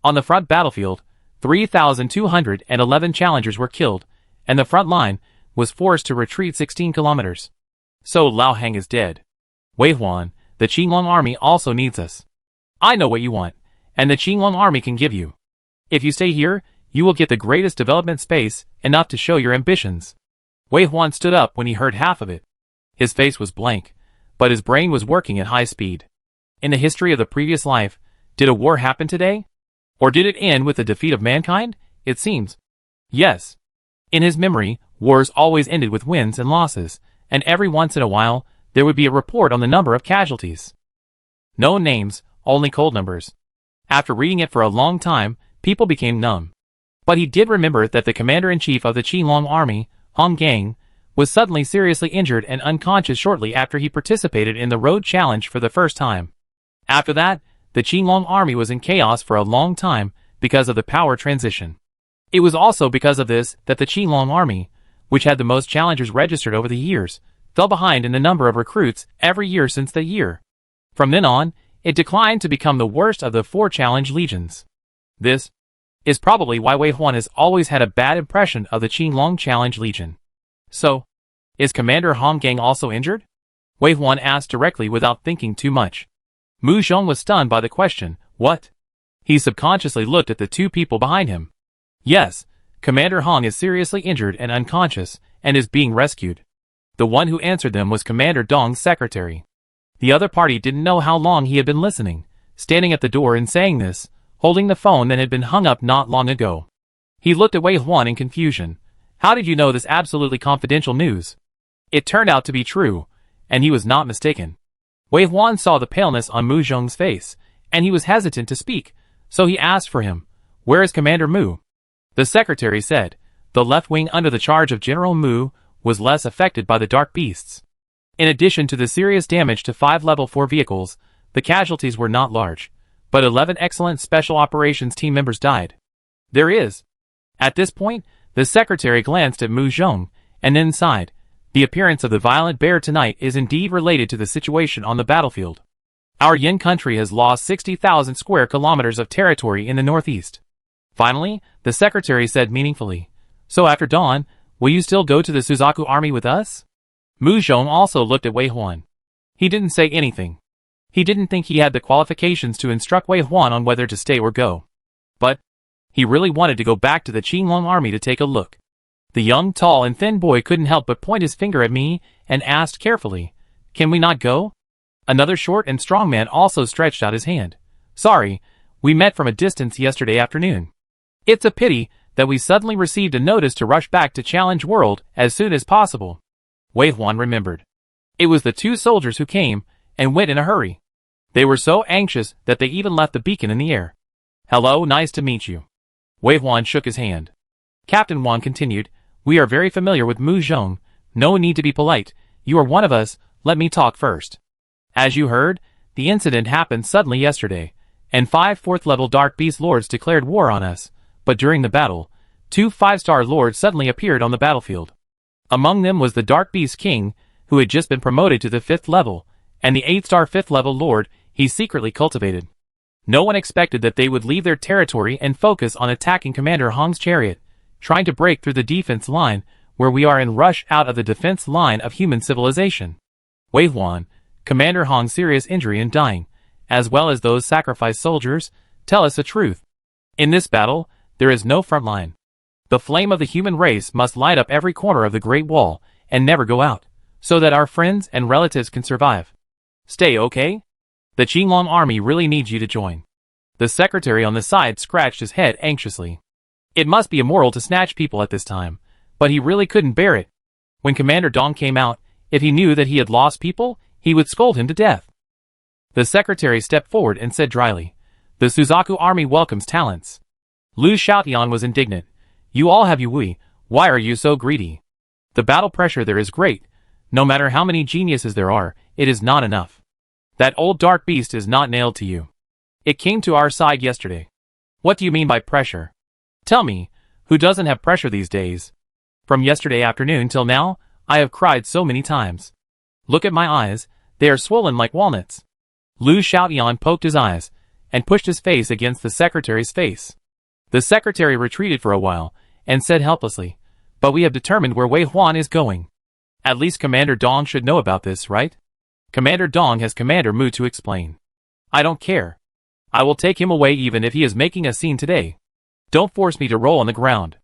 On the front battlefield, 3,211 challengers were killed, and the front line was forced to retreat 16 kilometers. So Lao Hang is dead. Wei Huan, the Qinglong army also needs us. I know what you want, and the Qinglong army can give you. If you stay here, you will get the greatest development space, enough to show your ambitions. Wei Huan stood up when he heard half of it. His face was blank, but his brain was working at high speed. In the history of the previous life, did a war happen today? Or did it end with the defeat of mankind? It seems. Yes. In his memory, wars always ended with wins and losses, and every once in a while, there would be a report on the number of casualties. No names, only cold numbers. After reading it for a long time, people became numb. But he did remember that the commander-in-chief of the Qinglong army, Hong Gang, was suddenly seriously injured and unconscious shortly after he participated in the road challenge for the first time. After that, the Qinglong army was in chaos for a long time because of the power transition. It was also because of this that the Qinglong army, which had the most challengers registered over the years, fell behind in the number of recruits every year since that year. From then on, it declined to become the worst of the 4 challenge legions. This is probably why Wei Huan has always had a bad impression of the Qinglong challenge legion. So, is Commander Hong Gang also injured? Wei Huan asked directly without thinking too much. Mu Zhong was stunned by the question. What? He subconsciously looked at the 2 people behind him. Yes, Commander Hong is seriously injured and unconscious, and is being rescued. The one who answered them was Commander Dong's secretary. The other party didn't know how long he had been listening, standing at the door and saying this, holding the phone that had been hung up not long ago. He looked at Wei Huan in confusion. How did you know this absolutely confidential news? It turned out to be true, and he was not mistaken. Wei Huan saw the paleness on Mu Zhong's face, and he was hesitant to speak, so he asked for him. Where is Commander Mu? The secretary said. The left wing under the charge of General Mu was less affected by the dark beasts. In addition to the serious damage to 5 level 4 vehicles, the casualties were not large, but 11 excellent special operations team members died. There is. At this point, the secretary glanced at Mu Zhong, and then sighed. The appearance of the violent bear tonight is indeed related to the situation on the battlefield. Our Yin country has lost 60,000 square kilometers of territory in the northeast. Finally, the secretary said meaningfully. So after dawn, will you still go to the Suzaku army with us? Mu Zhong also looked at Wei Huan. He didn't say anything. He didn't think he had the qualifications to instruct Wei Huan on whether to stay or go. But he really wanted to go back to the Qinglong army to take a look. The young, tall, and thin boy couldn't help but point his finger at me and asked carefully, Can we not go? Another short and strong man also stretched out his hand. Sorry, we met from a distance yesterday afternoon. It's a pity that we suddenly received a notice to rush back to Challenge World as soon as possible. Wei Huan remembered. It was the 2 soldiers who came and went in a hurry. They were so anxious that they even left the beacon in the air. Hello, nice to meet you. Wei Huan shook his hand. Captain Wan continued, We are very familiar with Mu Zhong. No need to be polite. You are one of us. Let me talk first. As you heard, the incident happened suddenly yesterday, and 5 4th-level Dark Beast Lords declared war on us. But during the battle, 2 5-star Lords suddenly appeared on the battlefield. Among them was the Dark Beast King, who had just been promoted to the 5th level, and the 8-star 5th-level Lord he secretly cultivated. No one expected that they would leave their territory and focus on attacking Commander Hong's chariot, trying to break through the defense line where we are and rush out of the defense line of human civilization. Wei Huan, Commander Hong's serious injury and dying, as well as those sacrificed soldiers, tell us the truth. In this battle, there is no front line. The flame of the human race must light up every corner of the Great Wall and never go out, so that our friends and relatives can survive. Stay okay? The Qinglong army really needs you to join. The secretary on the side scratched his head anxiously. It must be immoral to snatch people at this time, but he really couldn't bear it. When Commander Dong came out, if he knew that he had lost people, he would scold him to death. The secretary stepped forward and said dryly, The Suzaku army welcomes talents. Lu Xiaotian was indignant. You all have Yui, why are you so greedy? The battle pressure there is great. No matter how many geniuses there are, it is not enough. That old dark beast is not nailed to you. It came to our side yesterday. What do you mean by pressure? Tell me, who doesn't have pressure these days? From yesterday afternoon till now, I have cried so many times. Look at my eyes, they are swollen like walnuts. Lu Xiaotian poked his eyes, and pushed his face against the secretary's face. The secretary retreated for a while, and said helplessly, "But we have determined where Wei Huan is going. At least Commander Dong should know about this, right?" Commander Dong has Commander Mu to explain. "I don't care. I will take him away even if he is making a scene today. Don't force me to roll on the ground.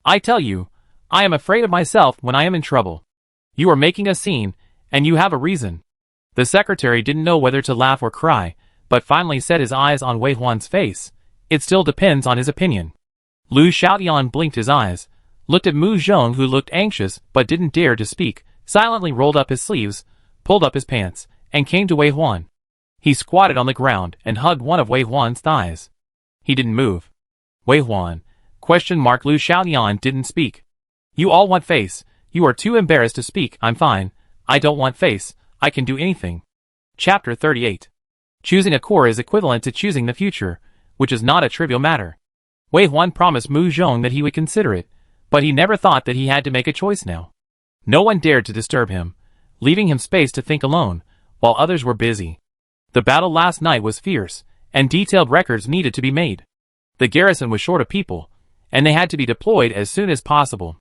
I tell you, I am afraid of myself when I am in trouble. You are making a scene, and you have a reason." The secretary didn't know whether to laugh or cry, but finally set his eyes on Wei Huan's face. It still depends on his opinion. Lu Xiaoyan blinked his eyes, looked at Mu Zhong who looked anxious but didn't dare to speak, silently rolled up his sleeves, pulled up his pants, and came to Wei Huan. He squatted on the ground and hugged one of Wei Huan's thighs. He didn't move. "Wei Huan?" Lu Xiaoyan didn't speak. "You all want face. You are too embarrassed to speak. I'm fine. I don't want face. I can do anything." Chapter 38. Choosing a core is equivalent to choosing the future, which is not a trivial matter. Wei Huan promised Mu Zhong that he would consider it, but he never thought that he had to make a choice now. No one dared to disturb him, leaving him space to think alone, while others were busy. The battle last night was fierce, and detailed records needed to be made. The garrison was short of people, and they had to be deployed as soon as possible.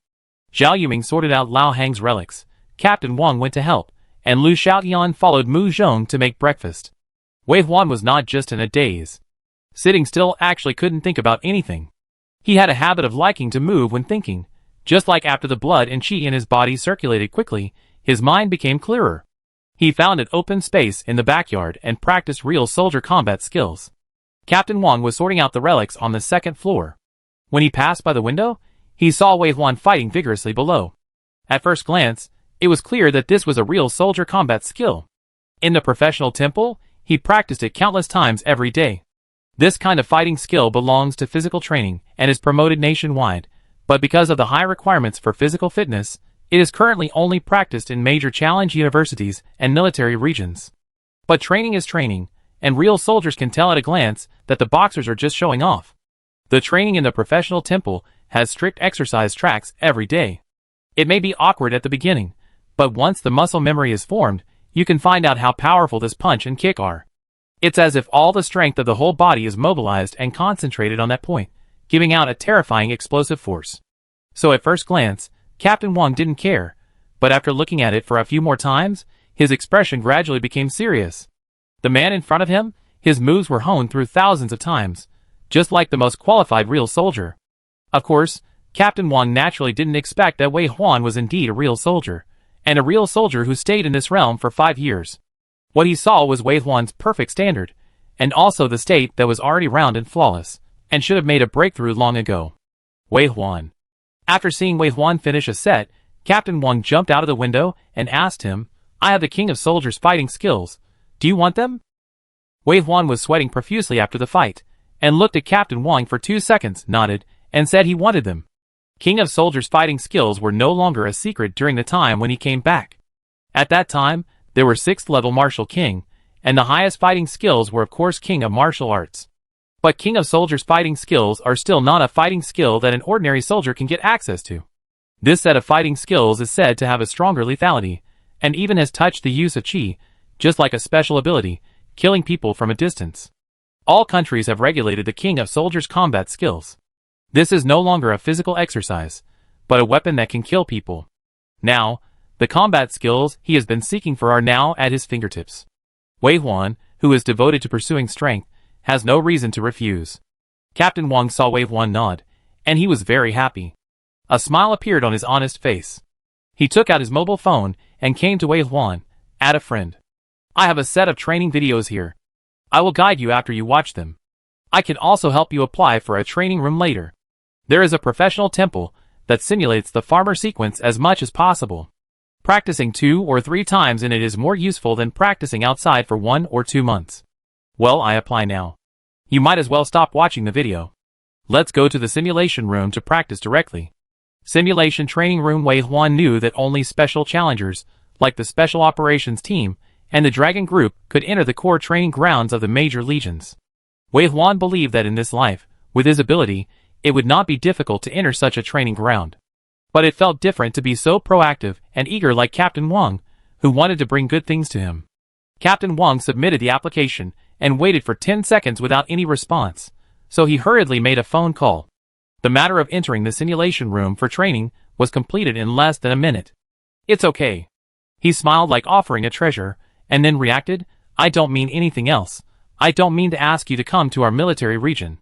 Zhao Yuming sorted out Lao Hang's relics, Captain Wang went to help, and Lu Xiaoyan followed Mu Zhong to make breakfast. Wei Huan was not just in a daze. Sitting still actually couldn't think about anything. He had a habit of liking to move when thinking. Just like after the blood and qi in his body circulated quickly, his mind became clearer. He found an open space in the backyard and practiced real soldier combat skills. Captain Wang was sorting out the relics on the second floor. When he passed by the window, he saw Wei Huan fighting vigorously below. At first glance, it was clear that this was a real soldier combat skill. In the professional temple, he practiced it countless times every day. This kind of fighting skill belongs to physical training and is promoted nationwide, but because of the high requirements for physical fitness, it is currently only practiced in major challenge universities and military regions. But training is training, and real soldiers can tell at a glance that the boxers are just showing off. The training in the professional temple has strict exercise tracks every day. It may be awkward at the beginning, but once the muscle memory is formed, you can find out how powerful this punch and kick are. It's as if all the strength of the whole body is mobilized and concentrated on that point, giving out a terrifying explosive force. So at first glance, Captain Wang didn't care, but after looking at it for a few more times, his expression gradually became serious. The man in front of him, his moves were honed through thousands of times, just like the most qualified real soldier. Of course, Captain Wang naturally didn't expect that Wei Huan was indeed a real soldier, and a real soldier who stayed in this realm for 5 years. What he saw was Wei Huan's perfect standard, and also the state that was already round and flawless, and should have made a breakthrough long ago. Wei Huan. After seeing Wei Huan finish a set, Captain Wang jumped out of the window and asked him, "I have the King of Soldiers fighting skills. Do you want them?" Wei Huan was sweating profusely after the fight, and looked at Captain Wang for 2 seconds, nodded, and said he wanted them. King of Soldiers fighting skills were no longer a secret during the time when he came back. At that time, there were 6th level Martial King, and the highest fighting skills were of course King of Martial Arts. But King of Soldiers fighting skills are still not a fighting skill that an ordinary soldier can get access to. This set of fighting skills is said to have a stronger lethality, and even has touched the use of qi, just like a special ability, killing people from a distance. All countries have regulated the King of Soldiers combat skills. This is no longer a physical exercise, but a weapon that can kill people. Now, the combat skills he has been seeking for are now at his fingertips. Wei Huan, who is devoted to pursuing strength, has no reason to refuse. Captain Wang saw Wei Huan nod, and he was very happy. A smile appeared on his honest face. He took out his mobile phone and came to Wei Huan, "Add a friend. I have a set of training videos here. I will guide you after you watch them. I can also help you apply for a training room later. There is a professional temple that simulates the farmer sequence as much as possible. Practicing 2 or 3 times in it is more useful than practicing outside for 1 or 2 months. Well, I apply now. You might as well stop watching the video. Let's go to the simulation room to practice directly." Simulation training room. Wei Huan knew that only special challengers, like the Special Operations Team and the Dragon Group, could enter the core training grounds of the major legions. Wei Huan believed that in this life, with his ability, it would not be difficult to enter such a training ground. But it felt different to be so proactive and eager like Captain Wang, who wanted to bring good things to him. Captain Wang submitted the application and waited for 10 seconds without any response, so he hurriedly made a phone call. The matter of entering the simulation room for training was completed in less than a minute. It's okay. He smiled like offering a treasure, and then reacted, I don't mean anything else. I don't mean to ask you to come to our military region.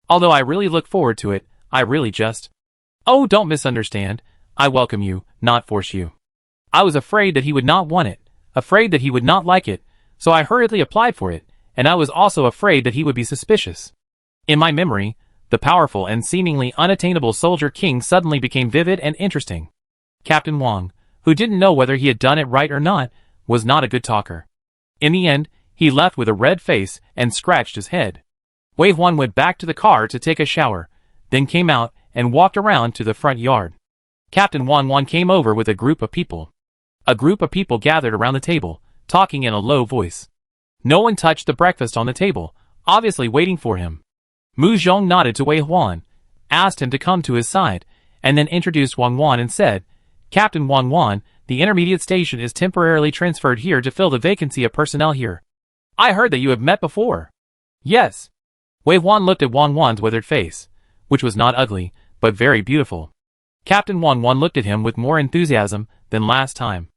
Although I really look forward to it, I really just... Oh, don't misunderstand. I welcome you, not force you. I was afraid that he would not want it, afraid that he would not like it, so I hurriedly applied for it, and I was also afraid that he would be suspicious. In my memory, the powerful and seemingly unattainable Soldier King suddenly became vivid and interesting. Captain Wang, who didn't know whether he had done it right or not, was not a good talker. In the end, he left with a red face and scratched his head. Wei Huan went back to the car to take a shower, then came out and walked around to the front yard. Captain Wan came over with a group of people. A group of people gathered around the table, talking in a low voice. No one touched the breakfast on the table, obviously waiting for him. Mu Zhong nodded to Wei Huan, asked him to come to his side, and then introduced Wang Wan and said, Captain Wang Wan, the intermediate station is temporarily transferred here to fill the vacancy of personnel here. I heard that you have met before. Yes. Wei Huan looked at Wang Wan's withered face, which was not ugly, but very beautiful. Captain Wang Wan looked at him with more enthusiasm than last time.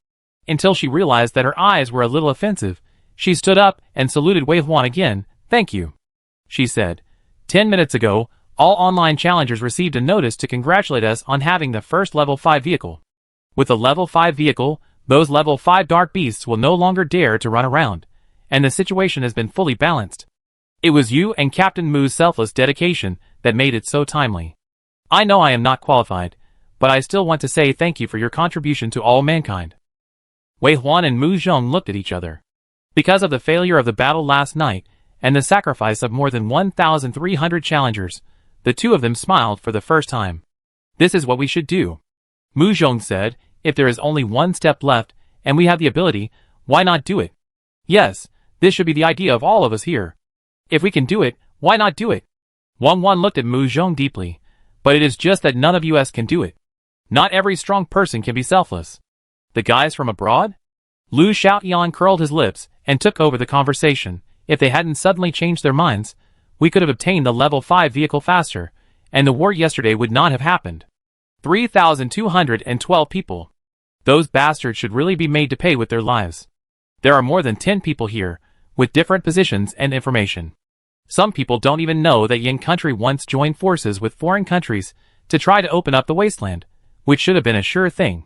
Until she realized that her eyes were a little offensive, she stood up and saluted Wei Huan again. Thank you. She said, 10 minutes ago, all online challengers received a notice to congratulate us on having the first level 5 vehicle. With a level 5 vehicle, those level 5 dark beasts will no longer dare to run around, and the situation has been fully balanced. It was you and Captain Mu's selfless dedication that made it so timely. I know I am not qualified, but I still want to say thank you for your contribution to all mankind. Wei Huan and Mu Zhong looked at each other. Because of the failure of the battle last night, and the sacrifice of more than 1,300 challengers, the two of them smiled for the first time. This is what we should do. Mu Zhong said, if there is only one step left, and we have the ability, why not do it? Yes, this should be the idea of all of us here. If we can do it, why not do it? Wang Wan looked at Mu Zhong deeply. But it is just that none of us can do it. Not every strong person can be selfless. The guys from abroad? Lu Xiaoyan curled his lips and took over the conversation. If they hadn't suddenly changed their minds, we could have obtained the level 5 vehicle faster, and the war yesterday would not have happened. 3,212 people. Those bastards should really be made to pay with their lives. There are more than 10 people here, with different positions and information. Some people don't even know that Yin country once joined forces with foreign countries to try to open up the wasteland, which should have been a sure thing.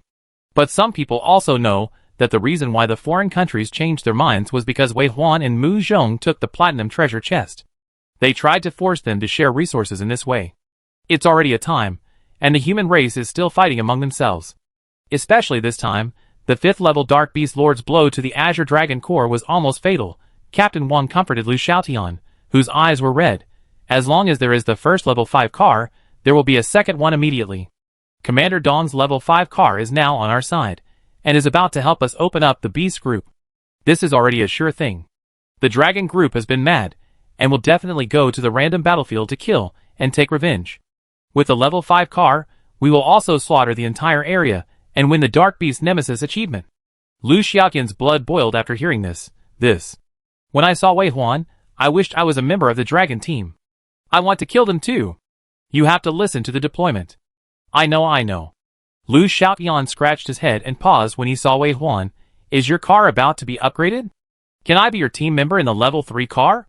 But some people also know that the reason why the foreign countries changed their minds was because Wei Huan and Mu Zhong took the platinum treasure chest. They tried to force them to share resources in this way. It's already a time, and the human race is still fighting among themselves. Especially this time, the 5th level Dark Beast Lord's blow to the Azure Dragon Core was almost fatal. Captain Wang comforted Lu Xiaotian, whose eyes were red. As long as there is the first level 5 car, there will be a second one immediately. Commander Dong's level 5 car is now on our side, and is about to help us open up the Beast group. This is already a sure thing. The Dragon group has been mad, and will definitely go to the random battlefield to kill and take revenge. With the level 5 car, we will also slaughter the entire area, and win the Dark Beast Nemesis achievement. Lu Xiaotian's blood boiled after hearing this. When I saw Wei Huan, I wished I was a member of the Dragon team. I want to kill them too. You have to listen to the deployment. I know. Lu Xiaotian scratched his head and paused when he saw Wei Huan. Is your car about to be upgraded? Can I be your team member in the level 3 car?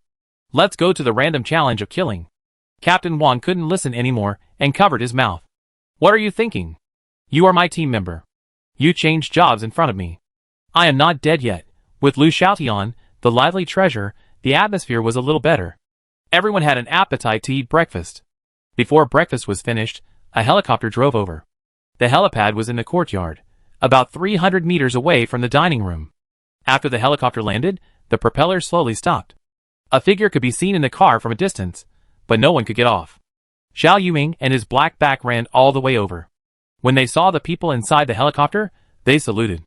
Let's go to the random challenge of killing. Captain Wang couldn't listen anymore and covered his mouth. What are you thinking? You are my team member. You changed jobs in front of me. I am not dead yet. With Lu Xiaotian, the lively treasure, the atmosphere was a little better. Everyone had an appetite to eat breakfast. Before breakfast was finished, a helicopter drove over. The helipad was in the courtyard, about 300 meters away from the dining room. After the helicopter landed, the propeller slowly stopped. A figure could be seen in the car from a distance, but no one could get off. Xiao Yuming and his black back ran all the way over. When they saw the people inside the helicopter, they saluted.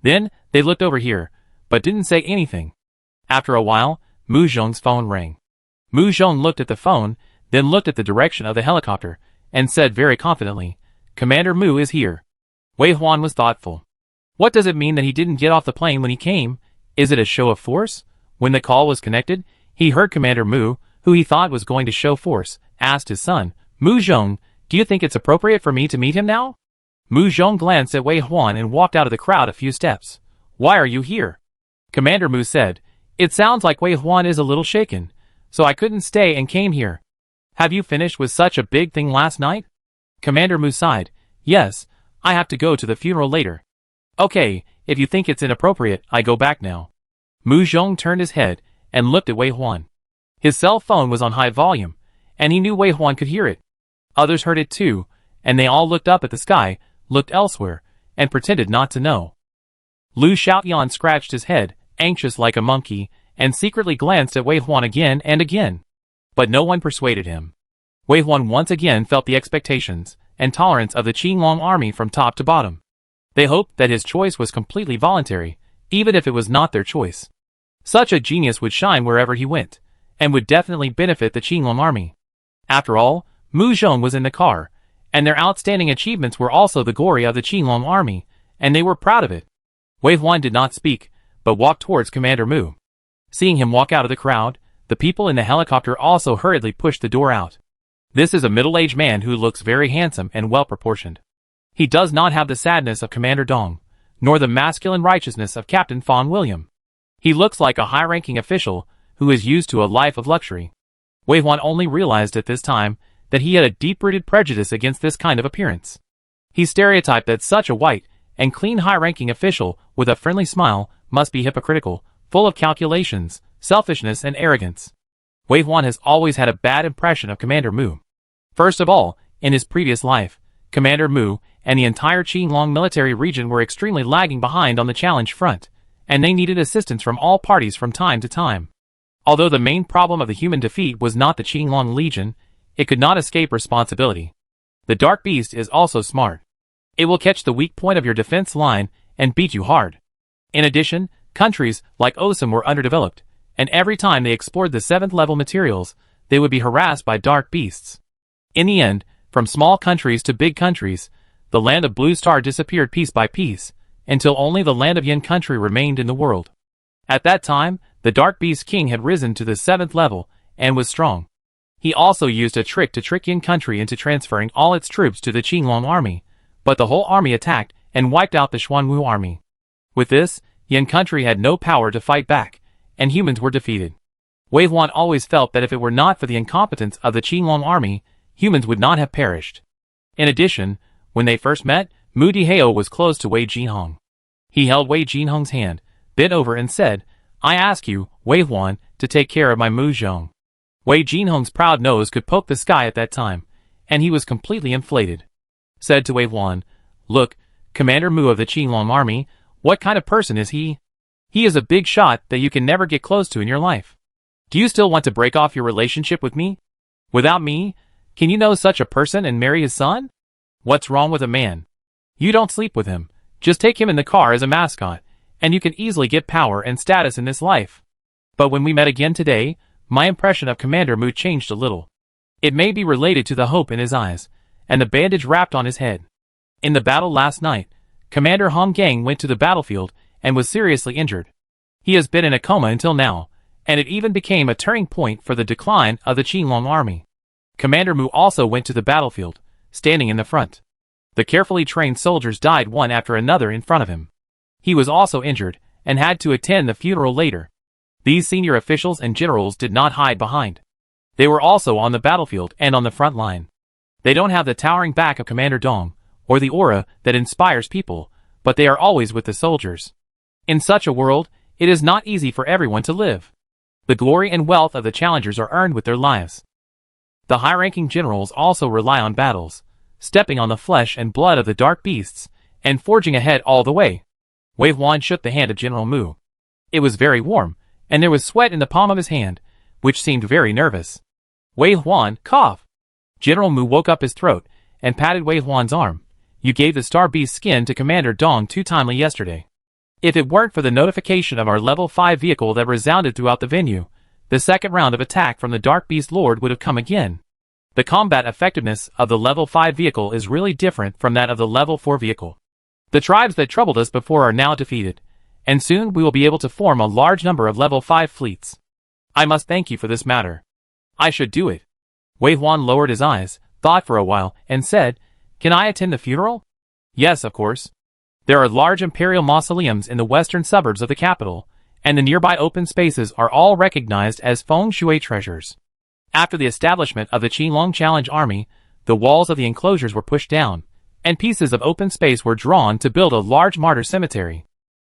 Then, they looked over here, but didn't say anything. After a while, Mu Zhong's phone rang. Mu Zhong looked at the phone, then looked at the direction of the helicopter, and said very confidently, Commander Mu is here. Wei Huan was thoughtful. What does it mean that he didn't get off the plane when he came? Is it a show of force? When the call was connected, he heard Commander Mu, who he thought was going to show force, asked his son, Mu Zhong, Do you think it's appropriate for me to meet him now? Mu Zhong glanced at Wei Huan and walked out of the crowd a few steps. Why are you here? Commander Mu said. It sounds like Wei Huan is a little shaken, so I couldn't stay and came here. Have you finished with such a big thing last night? Commander Mu sighed. Yes, I have to go to the funeral later. Okay, if you think it's inappropriate, I go back now. Mu Zhong turned his head and looked at Wei Huan. His cell phone was on high volume, and he knew Wei Huan could hear it. Others heard it too, and they all looked up at the sky, looked elsewhere, and pretended not to know. Lu Xiaoyan scratched his head, anxious like a monkey, and secretly glanced at Wei Huan again and again. But no one persuaded him. Wei Huan once again felt the expectations and tolerance of the Qinglong army from top to bottom. They hoped that his choice was completely voluntary, even if it was not their choice. Such a genius would shine wherever he went, and would definitely benefit the Qinglong army. After all, Mu Zhong was in the car, and their outstanding achievements were also the glory of the Qinglong army, and they were proud of it. Wei Huan did not speak, but walked towards Commander Mu. Seeing him walk out of the crowd, the people in the helicopter also hurriedly pushed the door out. This is a middle-aged man who looks very handsome and well-proportioned. He does not have the sadness of Commander Dong, nor the masculine righteousness of Captain Fawn William. He looks like a high-ranking official who is used to a life of luxury. Wei Huan only realized at this time that he had a deep-rooted prejudice against this kind of appearance. He stereotyped that such a white and clean high-ranking official with a friendly smile must be hypocritical, full of calculations, selfishness and arrogance. Wei Huan has always had a bad impression of Commander Mu. First of all, in his previous life, Commander Mu and the entire Qinglong military region were extremely lagging behind on the challenge front, and they needed assistance from all parties from time to time. Although the main problem of the human defeat was not the Qinglong Legion, it could not escape responsibility. The Dark Beast is also smart. It will catch the weak point of your defense line and beat you hard. In addition, countries like Osum were underdeveloped, and every time they explored the 7th level materials, they would be harassed by Dark Beasts. In the end, from small countries to big countries, the land of Blue Star disappeared piece by piece, until only the land of Yin country remained in the world. At that time, the Dark Beast King had risen to the 7th level, and was strong. He also used a trick to trick Yin country into transferring all its troops to the Qinglong army, but the whole army attacked and wiped out the Xuanwu army. With this, Yin country had no power to fight back, and humans were defeated. Wei Huan always felt that if it were not for the incompetence of the Qinglong army, humans would not have perished. In addition, when they first met, Mu Dihao was close to Wei Jinhong. He held Wei Jinhong's hand, bent over and said, I ask you, Wei Huan, to take care of my Mu Zhong. Wei Jinhong's proud nose could poke the sky at that time, and he was completely inflated. Said to Wei Huan, Look, Commander Mu of the Qinglong army, what kind of person is he? He is a big shot that you can never get close to in your life. Do you still want to break off your relationship with me? Without me, can you know such a person and marry his son? What's wrong with a man? You don't sleep with him, just take him in the car as a mascot, and you can easily get power and status in this life. But when we met again today, my impression of Commander Mu changed a little. It may be related to the hope in his eyes, and the bandage wrapped on his head. In the battle last night, Commander Hong Gang went to the battlefield and was seriously injured. He has been in a coma until now, and it even became a turning point for the decline of the Qinglong army. Commander Mu also went to the battlefield, standing in the front. The carefully trained soldiers died one after another in front of him. He was also injured, and had to attend the funeral later. These senior officials and generals did not hide behind. They were also on the battlefield and on the front line. They don't have the towering back of Commander Dong, or the aura that inspires people, but they are always with the soldiers. In such a world, it is not easy for everyone to live. The glory and wealth of the challengers are earned with their lives. The high-ranking generals also rely on battles, stepping on the flesh and blood of the dark beasts, and forging ahead all the way. Wei Huan shook the hand of General Mu. It was very warm, and there was sweat in the palm of his hand, which seemed very nervous. Wei Huan, cough! General Mu woke up his throat, and patted Wei Huan's arm. You gave the Star Beast skin to Commander Dong too timely yesterday. If it weren't for the notification of our level 5 vehicle that resounded throughout the venue, the second round of attack from the Dark Beast Lord would have come again. The combat effectiveness of the level 5 vehicle is really different from that of the level 4 vehicle. The tribes that troubled us before are now defeated, and soon we will be able to form a large number of level 5 fleets. I must thank you for this matter. I should do it. Wei Huan lowered his eyes, thought for a while, and said, "Can I attend the funeral?" "Yes, of course." There are large imperial mausoleums in the western suburbs of the capital, and the nearby open spaces are all recognized as feng shui treasures. After the establishment of the Qinglong Challenge Army, the walls of the enclosures were pushed down, and pieces of open space were drawn to build a large martyr cemetery.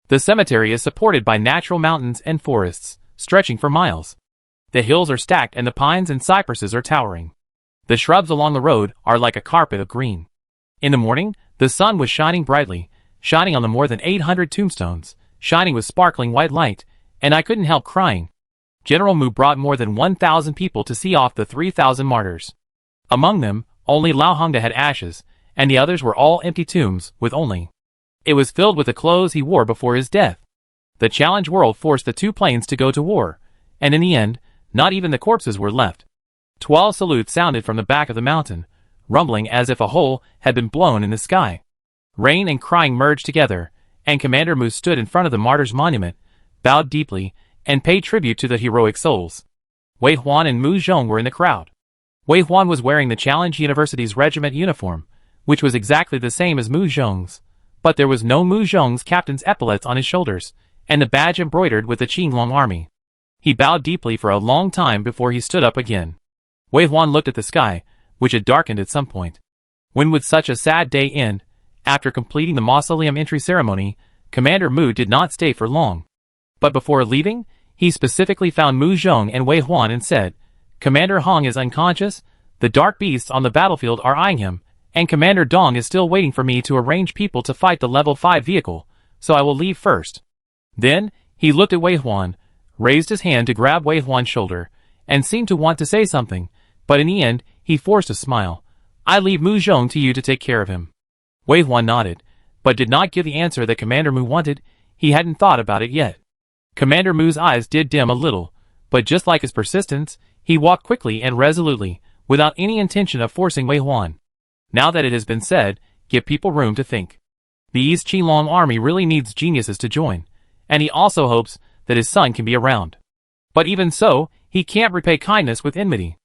The cemetery is supported by natural mountains and forests, stretching for miles. The hills are stacked and the pines and cypresses are towering. The shrubs along the road are like a carpet of green. In the morning, the sun was shining brightly, shining on the more than 800 tombstones, shining with sparkling white light, and I couldn't help crying. General Mu brought more than 1,000 people to see off the 3,000 martyrs. Among them, only Lao Hongda had ashes, and the others were all empty tombs, with only. It was filled with the clothes he wore before his death. The challenge world forced the two planes to go to war, and in the end, not even the corpses were left. 12 salutes sounded from the back of the mountain, rumbling as if a hole had been blown in the sky. Rain and crying merged together, and Commander Mu stood in front of the martyrs' monument, bowed deeply, and paid tribute to the heroic souls. Wei Huan and Mu Zhong were in the crowd. Wei Huan was wearing the Challenge University's regiment uniform, which was exactly the same as Mu Zhong's, but there was no Mu Zhong's captain's epaulets on his shoulders, and the badge embroidered with the Qinglong army. He bowed deeply for a long time before he stood up again. Wei Huan looked at the sky, which had darkened at some point. When would such a sad day end? After completing the mausoleum entry ceremony, Commander Mu did not stay for long. But before leaving, he specifically found Mu Zhong and Wei Huan and said, "Commander Hong is unconscious, the dark beasts on the battlefield are eyeing him, and Commander Dong is still waiting for me to arrange people to fight the level 5 vehicle, so I will leave first." Then, he looked at Wei Huan, raised his hand to grab Wei Huan's shoulder, and seemed to want to say something, but in the end, he forced a smile. "I leave Mu Zhong to you to take care of him." Wei Huan nodded, but did not give the answer that Commander Mu wanted. He hadn't thought about it yet. Commander Mu's eyes did dim a little, but just like his persistence, he walked quickly and resolutely, without any intention of forcing Wei Huan. Now that it has been said, give people room to think. The East Qinglong army really needs geniuses to join, and he also hopes that his son can be around. But even so, he can't repay kindness with enmity.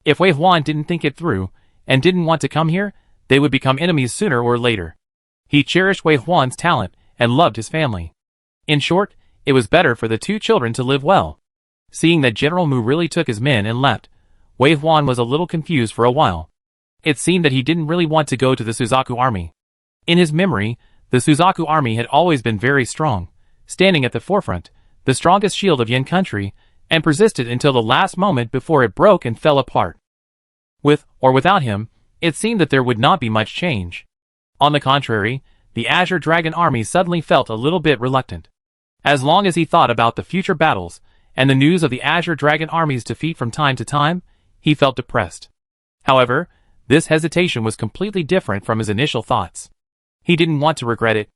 If Wei Huan didn't think it through, and didn't want to come here, they would become enemies sooner or later. He cherished Wei Huan's talent and loved his family. In short, it was better for the two children to live well. Seeing that General Mu really took his men and left, Wei Huan was a little confused for a while. It seemed that he didn't really want to go to the Suzaku army. In his memory, the Suzaku army had always been very strong, standing at the forefront, the strongest shield of Yin country, and persisted until the last moment before it broke and fell apart. With or without him, it seemed that there would not be much change. On the contrary, the Azure Dragon army suddenly felt a little bit reluctant. As long as he thought about the future battles, and the news of the Azure Dragon army's defeat from time to time, he felt depressed. However, this hesitation was completely different from his initial thoughts. He didn't want to regret it.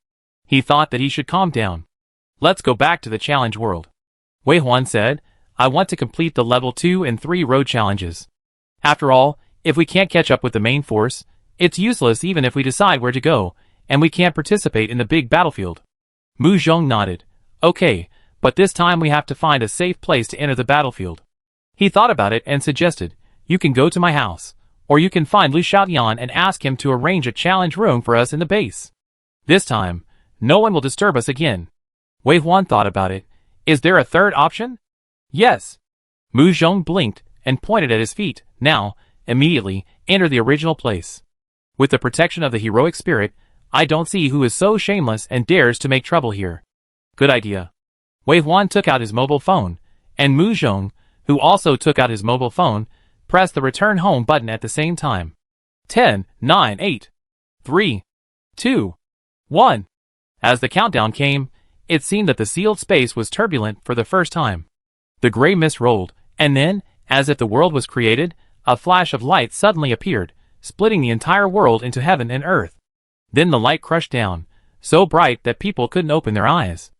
He thought that he should calm down. "Let's go back to the challenge world," Wei Huan said. "I want to complete the level 2 and 3 road challenges. After all, if we can't catch up with the main force, it's useless even if we decide where to go, and we can't participate in the big battlefield." Mu Zhong nodded. "Okay, but this time we have to find a safe place to enter the battlefield." He thought about it and suggested, "You can go to my house, or you can find Lu Xiaoyan and ask him to arrange a challenge room for us in the base. This time, no one will disturb us again." Wei Huan thought about it. "Is there a third option?" "Yes." Mu Zhong blinked and pointed at his feet. "Now, immediately, enter the original place. With the protection of the heroic spirit, I don't see who is so shameless and dares to make trouble here." "Good idea." Wei Huan took out his mobile phone, and Mu Zhong, who also took out his mobile phone, pressed the return home button at the same time. 10, 9, 8, 3, 2, 1. As the countdown came, it seemed that the sealed space was turbulent for the first time. The gray mist rolled, and then, as if the world was created, a flash of light suddenly appeared, splitting the entire world into heaven and earth. Then the light crushed down, so bright that people couldn't open their eyes.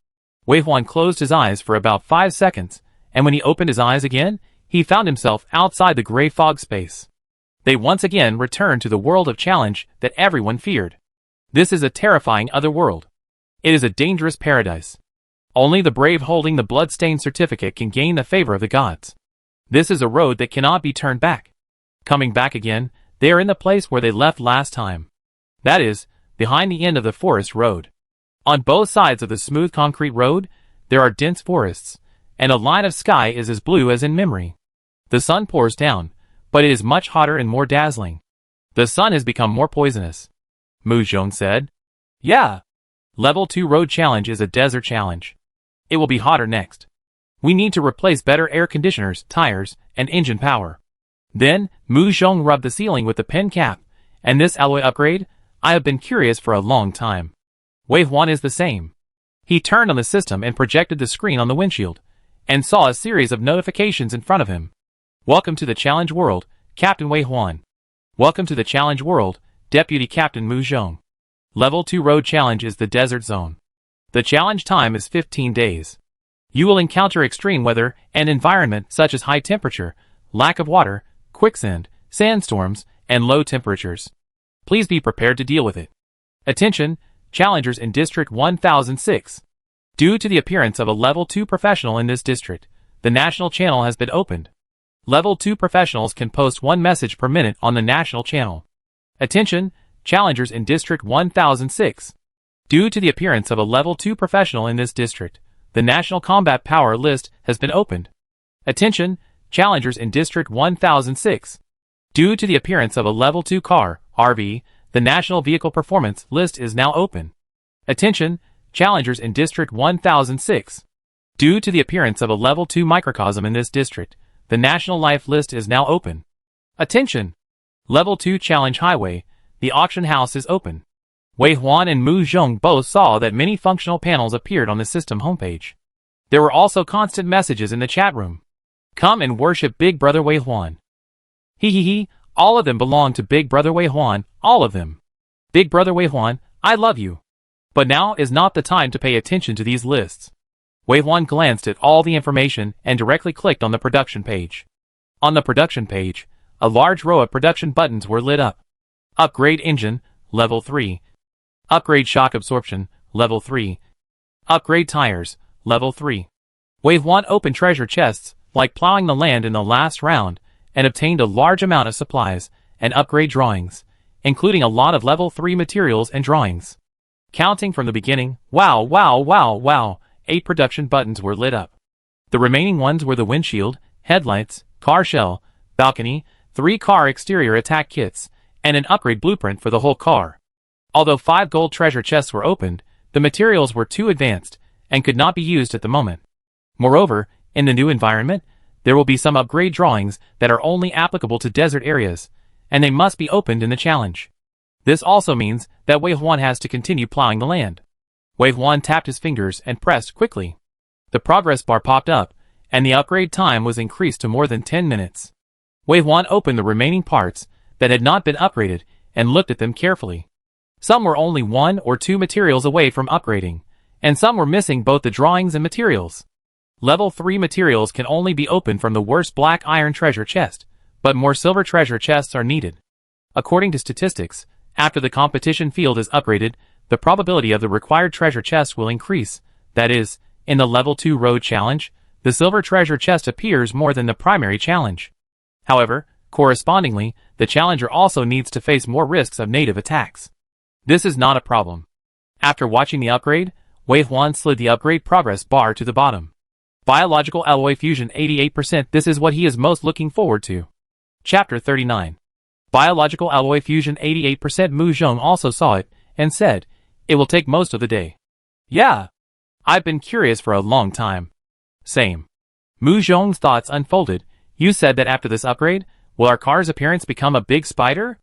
Wei Huan closed his eyes for about 5 seconds, and when he opened his eyes again, he found himself outside the gray fog space. They once again returned to the world of challenge that everyone feared. This is a terrifying other world. It is a dangerous paradise. Only the brave holding the blood-stained certificate can gain the favor of the gods. This is a road that cannot be turned back. Coming back again, They are in the place where they left last time. That is, behind the end of the forest road. On both sides of the smooth concrete road, there are dense forests, and a line of sky is as blue as in memory. The sun pours down, but it is much hotter and more dazzling. The sun has become more poisonous. Mu Zhong said. Yeah. Level 2 road challenge is a desert challenge. It will be hotter next. We need to replace better air conditioners, tires, and engine power. Then, Mu Zhong rubbed the ceiling with the pen cap, and this alloy upgrade, I have been curious for a long time. Wei Huan is the same. He turned on the system and projected the screen on the windshield, and saw a series of notifications in front of him. Welcome to the challenge world, Captain Wei Huan. Welcome to the challenge world, Deputy Captain Mu Zhong. Level 2 road challenge is the desert zone. The challenge time is 15 days. You will encounter extreme weather and environment such as high temperature, lack of water, quicksand, sandstorms, and low temperatures. Please be prepared to deal with it. Attention, challengers in District 1006. Due to the appearance of a Level 2 professional in this district, the national channel has been opened. Level 2 professionals can post one message per minute on the national channel. Attention, challengers in District 1006. Due to the appearance of a Level 2 professional in this district, the National Combat Power list has been opened. Attention, challengers in District 1006. Due to the appearance of a Level 2 car, RV, the National Vehicle Performance list is now open. Attention, challengers in District 1006. Due to the appearance of a Level 2 microcosm in this district, the National Life list is now open. Attention! Level 2 Challenge Highway, the auction house is open. Wei Huan and Mu Zhong both saw that many functional panels appeared on the system homepage. There were also constant messages in the chat room. Come and worship Big Brother Wei Huan. He, all of them belong to Big Brother Wei Huan, all of them. Big Brother Wei Huan, I love you. But now is not the time to pay attention to these lists. Wei Huan glanced at all the information and directly clicked on the production page. On the production page, a large row of production buttons were lit up. Upgrade engine, level 3. Upgrade shock absorption, level 3. Upgrade tires, level 3. Wei Huan opened treasure chests, like plowing the land in the last round, and obtained a large amount of supplies and upgrade drawings, including a lot of level 3 materials and drawings. Counting from the beginning, wow, 8 production buttons were lit up. The remaining ones were the windshield, headlights, car shell, balcony, 3 car exterior attack kits, and an upgrade blueprint for the whole car. Although 5 gold treasure chests were opened, the materials were too advanced and could not be used at the moment. Moreover, in the new environment, there will be some upgrade drawings that are only applicable to desert areas, and they must be opened in the challenge. This also means that Wei Huan has to continue plowing the land. Wei Huan tapped his fingers and pressed quickly. The progress bar popped up, and the upgrade time was increased to more than 10 minutes. Wei Huan opened the remaining parts that had not been upgraded and looked at them carefully. Some were only 1 or 2 materials away from upgrading, and some were missing both the drawings and materials. Level 3 materials can only be opened from the worst black iron treasure chest, but more silver treasure chests are needed. According to statistics, after the competition field is upgraded, the probability of the required treasure chest will increase. That is, in the Level 2 Road Challenge, the silver treasure chest appears more than the primary challenge. However, correspondingly, the challenger also needs to face more risks of native attacks. This is not a problem. After watching the upgrade, Wei Huan slid the upgrade progress bar to the bottom. Biological alloy fusion 88%. This is what he is most looking forward to. Chapter 39. Biological alloy fusion 88%. Mu Zhong also saw it, and said, it will take most of the day. Yeah. I've been curious for a long time. Same. Mu Zhong's thoughts unfolded. You said that after this upgrade, will our car's appearance become a big spider?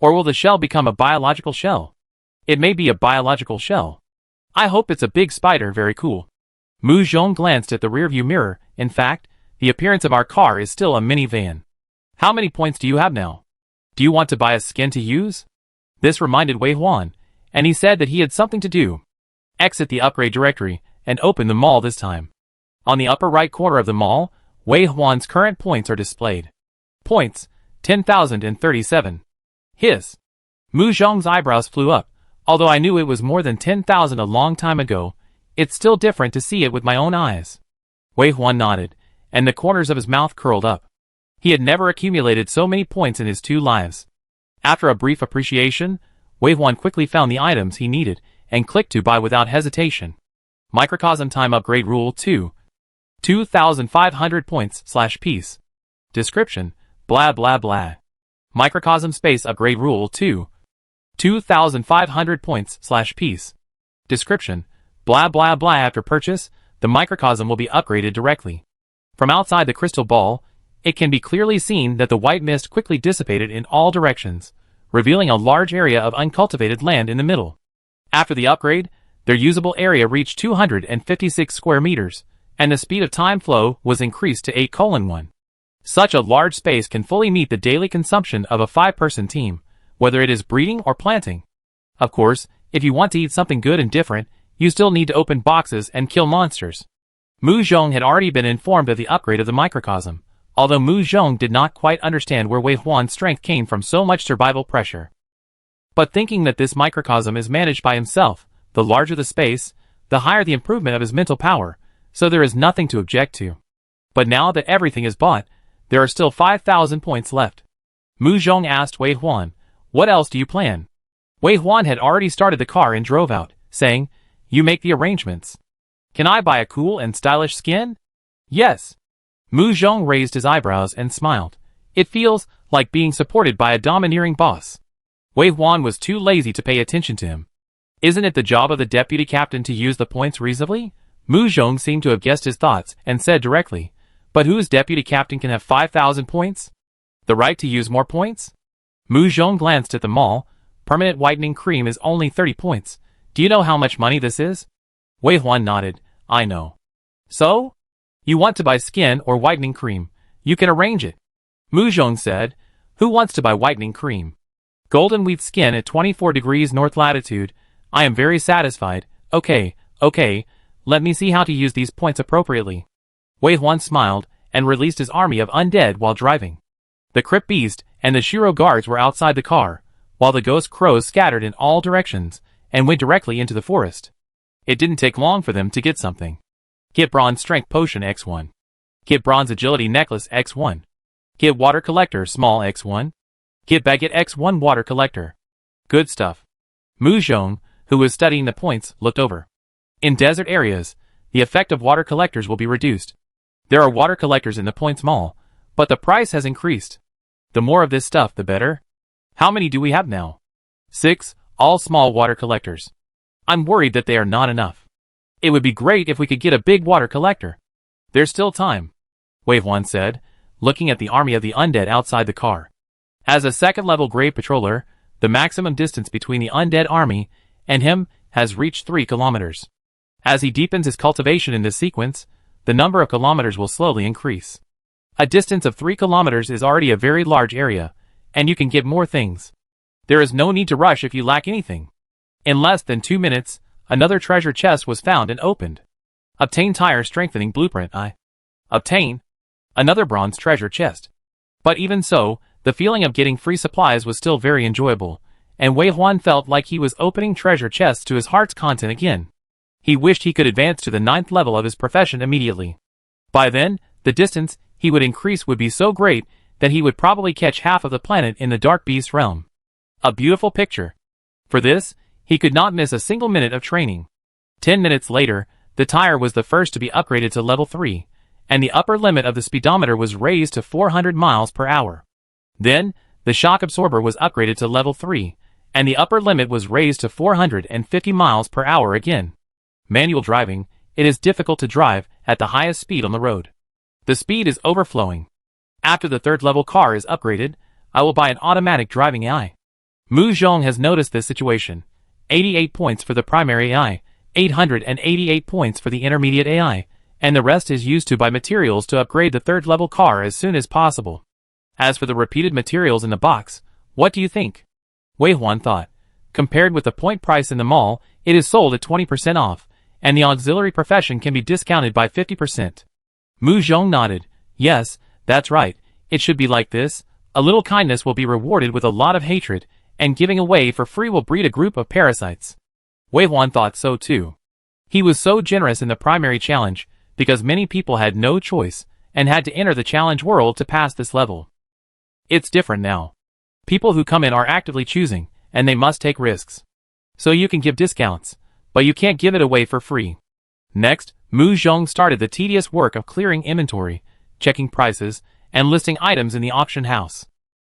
Or will the shell become a biological shell? It may be a biological shell. I hope it's a big spider. Very cool. Mu Zhong glanced at the rearview mirror. In fact, the appearance of our car is still a minivan. How many points do you have now? Do you want to buy a skin to use? This reminded Wei Huan, and he said that he had something to do. Exit the upgrade directory, and open the mall this time. On the upper right corner of the mall, Wei Huan's current points are displayed. Points, 10,037. His. Mu Zhong's eyebrows flew up. Although I knew it was more than 10,000 a long time ago, it's still different to see it with my own eyes. Wei Huan nodded, and the corners of his mouth curled up. He had never accumulated so many points in his 2 lives. After a brief appreciation, Wei Huan quickly found the items he needed and clicked to buy without hesitation. Microcosm Time Upgrade Rule 2. 2,500 points/piece. Description: blah blah blah. Microcosm Space Upgrade Rule 2. 2,500 points/piece. Description: blah blah blah. After purchase, the microcosm will be upgraded directly. From outside the crystal ball, it can be clearly seen that the white mist quickly dissipated in all directions, revealing a large area of uncultivated land in the middle. After the upgrade, their usable area reached 256 square meters, and the speed of time flow was increased to 8:1. Such a large space can fully meet the daily consumption of a 5-person team, whether it is breeding or planting. Of course, if you want to eat something good and different, you still need to open boxes and kill monsters. Mu Zhong had already been informed of the upgrade of the microcosm, although Mu Zhong did not quite understand where Wei Huan's strength came from so much survival pressure. But thinking that this microcosm is managed by himself, the larger the space, the higher the improvement of his mental power, so there is nothing to object to. But now that everything is bought, there are still 5,000 points left. Mu Zhong asked Wei Huan, "What else do you plan?" Wei Huan had already started the car and drove out, saying, "You make the arrangements. Can I buy a cool and stylish skin?" "Yes." Mu Zhong raised his eyebrows and smiled. It feels like being supported by a domineering boss. Wei Huan was too lazy to pay attention to him. Isn't it the job of the deputy captain to use the points reasonably? Mu Zhong seemed to have guessed his thoughts and said directly, "But whose deputy captain can have 5,000 points? The right to use more points?" Mu Zhong glanced at the mall. Permanent whitening cream is only 30 points. Do you know how much money this is? Wei Huan nodded. I know. So? You want to buy skin or whitening cream? You can arrange it. Mu Zhong said. Who wants to buy whitening cream? Golden wheat skin at 24 degrees north latitude. I am very satisfied. Okay, let me see how to use these points appropriately. Wei Huan smiled and released his army of undead while driving. The Crypt Beast and the Shiro guards were outside the car, while the ghost crows scattered in all directions and went directly into the forest. It didn't take long for them to get something. Get Bronze Strength Potion X1. Get Bronze Agility Necklace X1. Get Water Collector Small X1. Get Baguette X1 Water Collector. Good stuff. Mu Zhong, who was studying the points, looked over. In desert areas, the effect of water collectors will be reduced. There are water collectors in the points mall, but the price has increased. The more of this stuff, the better. How many do we have now? 6, all small water collectors. I'm worried that they are not enough. It would be great if we could get a big water collector. There's still time, Wei Huan said, looking at the army of the undead outside the car. As a second-level grave patroller, the maximum distance between the undead army and him has reached 3 kilometers. As he deepens his cultivation in this sequence, the number of kilometers will slowly increase. A distance of 3 kilometers is already a very large area, and you can get more things. There is no need to rush if you lack anything. In less than 2 minutes, another treasure chest was found and opened. Obtain tire strengthening blueprint. Obtain another bronze treasure chest. But even so, the feeling of getting free supplies was still very enjoyable, and Wei Huan felt like he was opening treasure chests to his heart's content again. He wished he could advance to the 9th level of his profession immediately. By then, the distance he would increase would be so great that he would probably catch half of the planet in the Dark Beast realm. A beautiful picture. For this, he could not miss a single minute of training. 10 minutes later, the tire was the first to be upgraded to level 3, and the upper limit of the speedometer was raised to 400 miles per hour. Then, the shock absorber was upgraded to level 3, and the upper limit was raised to 450 miles per hour again. Manual driving, it is difficult to drive at the highest speed on the road. The speed is overflowing. After the 3rd level car is upgraded, I will buy an automatic driving AI. Mu Zhong has noticed this situation. 88 points for the primary AI, 888 points for the intermediate AI, and the rest is used to buy materials to upgrade the 3rd level car as soon as possible. As for the repeated materials in the box, what do you think? Wei Huan thought. Compared with the point price in the mall, it is sold at 20% off, and the auxiliary profession can be discounted by 50%. Mu Zhong nodded. Yes, that's right, it should be like this. A little kindness will be rewarded with a lot of hatred, and giving away for free will breed a group of parasites. Wei Huan thought so too. He was so generous in the primary challenge, because many people had no choice, and had to enter the challenge world to pass this level. It's different now. People who come in are actively choosing, and they must take risks. So you can give discounts, but you can't give it away for free. Next, Mu Zhong started the tedious work of clearing inventory, checking prices, and listing items in the auction house.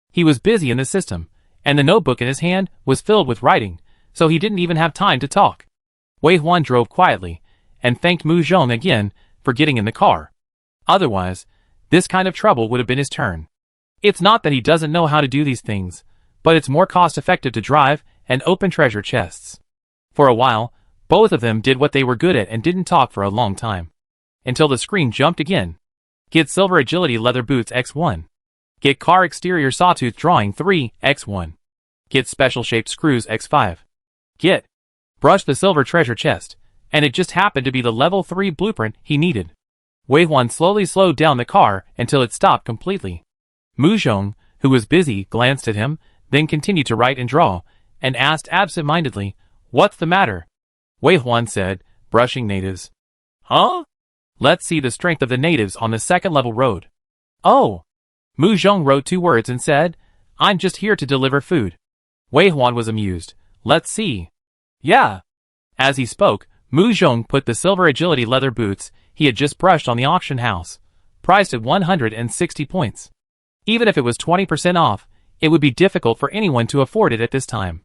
He was busy in the system, and the notebook in his hand was filled with writing, so he didn't even have time to talk. Wei Huan drove quietly, and thanked Mu Zhong again for getting in the car. Otherwise, this kind of trouble would have been his turn. It's not that he doesn't know how to do these things, but it's more cost-effective to drive and open treasure chests. For a while, both of them did what they were good at and didn't talk for a long time. Until the screen jumped again. Get Silver Agility Leather Boots X1. Get Car Exterior Sawtooth Drawing 3 X1. Get Special Shaped Screws X5. Get Brush the Silver Treasure Chest, and it just happened to be the level 3 blueprint he needed. Wei Huan slowly slowed down the car until it stopped completely. Mu Zhong, who was busy, glanced at him, then continued to write and draw, and asked absent-mindedly, "What's the matter?" Wei Huan said, brushing natives. "Huh? Let's see the strength of the natives on the second-level road." "Oh." Mu Zhong wrote 2 words and said, "I'm just here to deliver food." Wei Huan was amused. "Let's see." "Yeah." As he spoke, Mu Zhong put the Silver Agility Leather Boots he had just brushed on the auction house, priced at 160 points. Even if it was 20% off, it would be difficult for anyone to afford it at this time.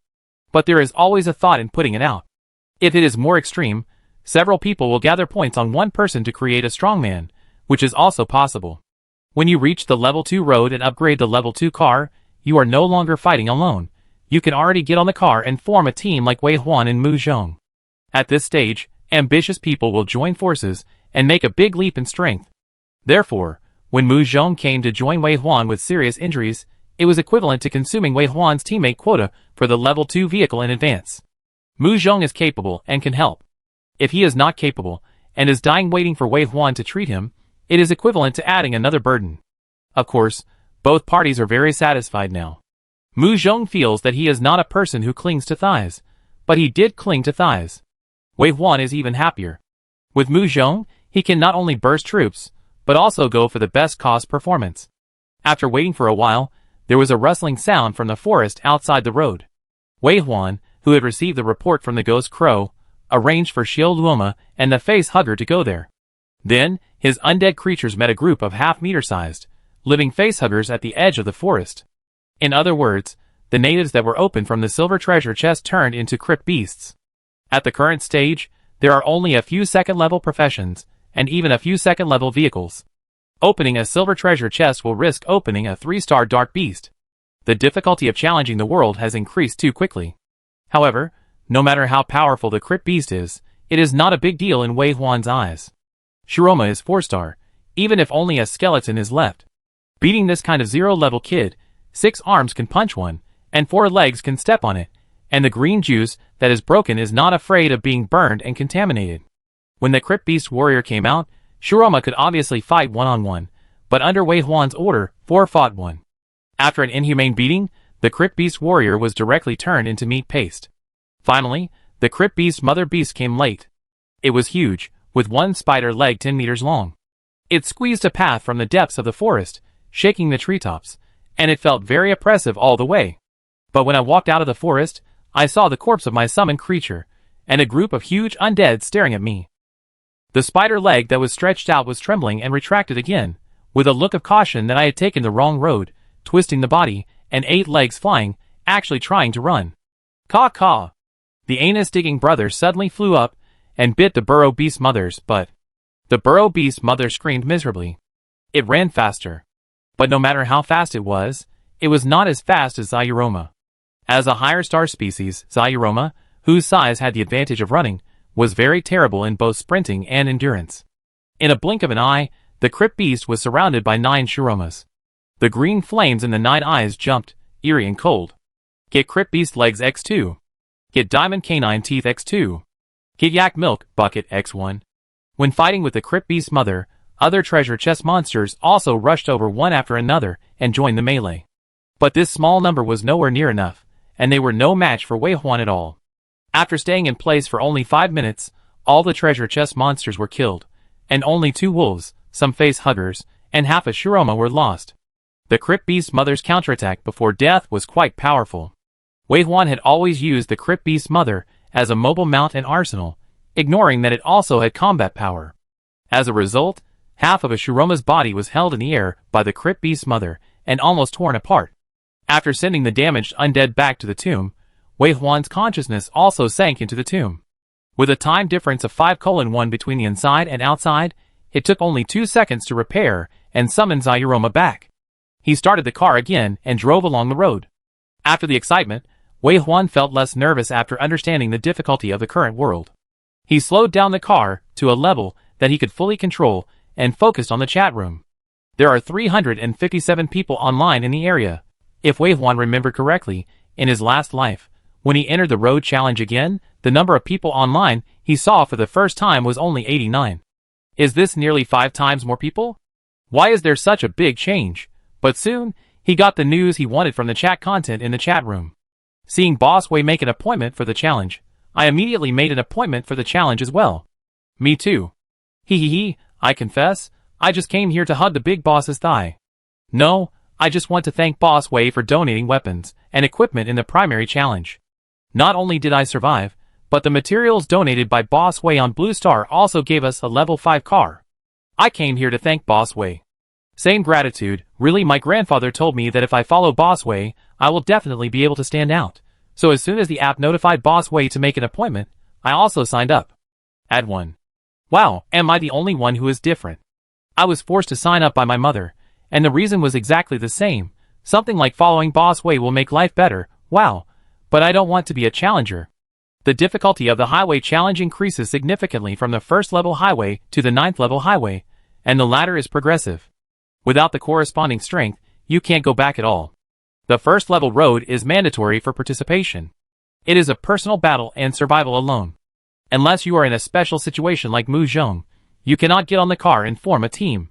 But there is always a thought in putting it out. If it is more extreme, several people will gather points on one person to create a strongman, which is also possible. When you reach the level 2 road and upgrade the level 2 car, you are no longer fighting alone. You can already get on the car and form a team like Wei Huan and Mu Zhong. At this stage, ambitious people will join forces and make a big leap in strength. Therefore, when Mu Zhong came to join Wei Huan with serious injuries, it was equivalent to consuming Wei Huan's teammate quota for the level 2 vehicle in advance. Mu Zhong is capable and can help. If he is not capable, and is dying waiting for Wei Huan to treat him, it is equivalent to adding another burden. Of course, both parties are very satisfied now. Mu Zhong feels that he is not a person who clings to thighs, but he did cling to thighs. Wei Huan is even happier. With Mu Zhong, he can not only burst troops, but also go for the best cost performance. After waiting for a while, there was a rustling sound from the forest outside the road. Wei Huan, who had received the report from the Ghost Crow, arranged for Xiao Luoma and the Face Hugger to go there. Then, his undead creatures met a group of half-meter-sized, living facehuggers at the edge of the forest. In other words, the natives that were opened from the silver treasure chest turned into crypt beasts. At the current stage, there are only a few second-level professions, and even a few second-level vehicles. Opening a silver treasure chest will risk opening a 3-star dark beast. The difficulty of challenging the world has increased too quickly. However, no matter how powerful the crypt beast is, it is not a big deal in Wei Huan's eyes. Shiroma is 4-star, even if only a skeleton is left. Beating this kind of 0-level kid, 6 arms can punch one, and 4 legs can step on it, and the green juice that is broken is not afraid of being burned and contaminated. When the Crypt Beast warrior came out, Shiroma could obviously fight one-on-one, but under Wei Huan's order, 4 fought 1. After an inhumane beating, the Crypt Beast warrior was directly turned into meat paste. Finally, the Crypt Beast mother beast came late. It was huge, with one spider leg 10 meters long. It squeezed a path from the depths of the forest, shaking the treetops, and it felt very oppressive all the way. But when I walked out of the forest, I saw the corpse of my summoned creature, and a group of huge undead staring at me. The spider leg that was stretched out was trembling and retracted again, with a look of caution that I had taken the wrong road, twisting the body, and 8 legs flying, actually trying to run. Caw-caw! The anus-digging brother suddenly flew up, and bit the burrow beast mother's butt. The burrow beast mother screamed miserably. It ran faster. But no matter how fast it was not as fast as Zayuroma. As a higher star species, Zayuroma, whose size had the advantage of running, was very terrible in both sprinting and endurance. In a blink of an eye, the crypt beast was surrounded by 9 Shiromas. The green flames in the 9 eyes jumped, eerie and cold. Get crypt beast legs X2. Get diamond canine teeth X2. Get yak milk bucket X1. When fighting with the crypt beast mother, other treasure chest monsters also rushed over one after another and joined the melee. But this small number was nowhere near enough, and they were no match for Wei Huan at all. After staying in place for only 5 minutes, all the treasure chest monsters were killed, and only 2 wolves, some face huggers, and half a Shiroma were lost. The Crypt Beast Mother's counterattack before death was quite powerful. Wei Huan had always used the Crypt Beast Mother as a mobile mount and arsenal, ignoring that it also had combat power. As a result, half of Ashiroma's body was held in the air by the Crypt Beast Mother and almost torn apart. After sending the damaged undead back to the tomb, Wei Huan's consciousness also sank into the tomb. With a time difference of 5:1 between the inside and outside, it took only 2 seconds to repair and summon Ashiroma back. He started the car again and drove along the road. After the excitement, Wei Huan felt less nervous after understanding the difficulty of the current world. He slowed down the car to a level that he could fully control and focused on the chat room. There are 357 people online in the area. If Wei Huan remembered correctly, in his last life, when he entered the road challenge again, the number of people online he saw for the first time was only 89. Is this nearly 5 times more people? Why is there such a big change? But soon, he got the news he wanted from the chat content in the chat room. Seeing Boss Wei make an appointment for the challenge, I immediately made an appointment for the challenge as well. Me too. Hee, I confess, I just came here to hug the big boss's thigh. No, I just want to thank Boss Wei for donating weapons and equipment in the primary challenge. Not only did I survive, but the materials donated by Boss Wei on Blue Star also gave us a level 5 car. I came here to thank Boss Wei. Same gratitude, really. My grandfather told me that if I follow Boss Wei, I will definitely be able to stand out. So as soon as the app notified Boss Wei to make an appointment, I also signed up. Add 1. Wow, am I the only one who is different? I was forced to sign up by my mother, and the reason was exactly the same. Something like following Boss Wei will make life better. Wow, but I don't want to be a challenger. The difficulty of the highway challenge increases significantly from the first level highway to the 9th level highway, and the latter is progressive. Without the corresponding strength, you can't go back at all. The first level road is mandatory for participation. It is a personal battle and survival alone. Unless you are in a special situation like Mu Zhong, you cannot get on the car and form a team.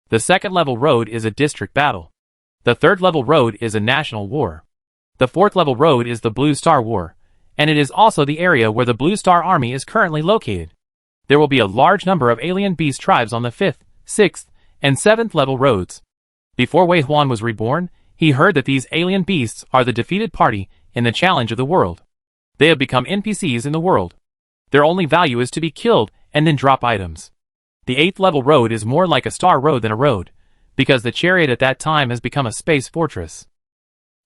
The second level road is a district battle. The third level road is a national war. The fourth level road is the Blue Star War, and it is also the area where the Blue Star Army is currently located. There will be a large number of alien beast tribes on the 5th, 6th, and 7th level roads. Before Wei Huan was reborn, he heard that these alien beasts are the defeated party in the challenge of the world. They have become NPCs in the world. Their only value is to be killed and then drop items. The 8th level road is more like a star road than a road, because the chariot at that time has become a space fortress.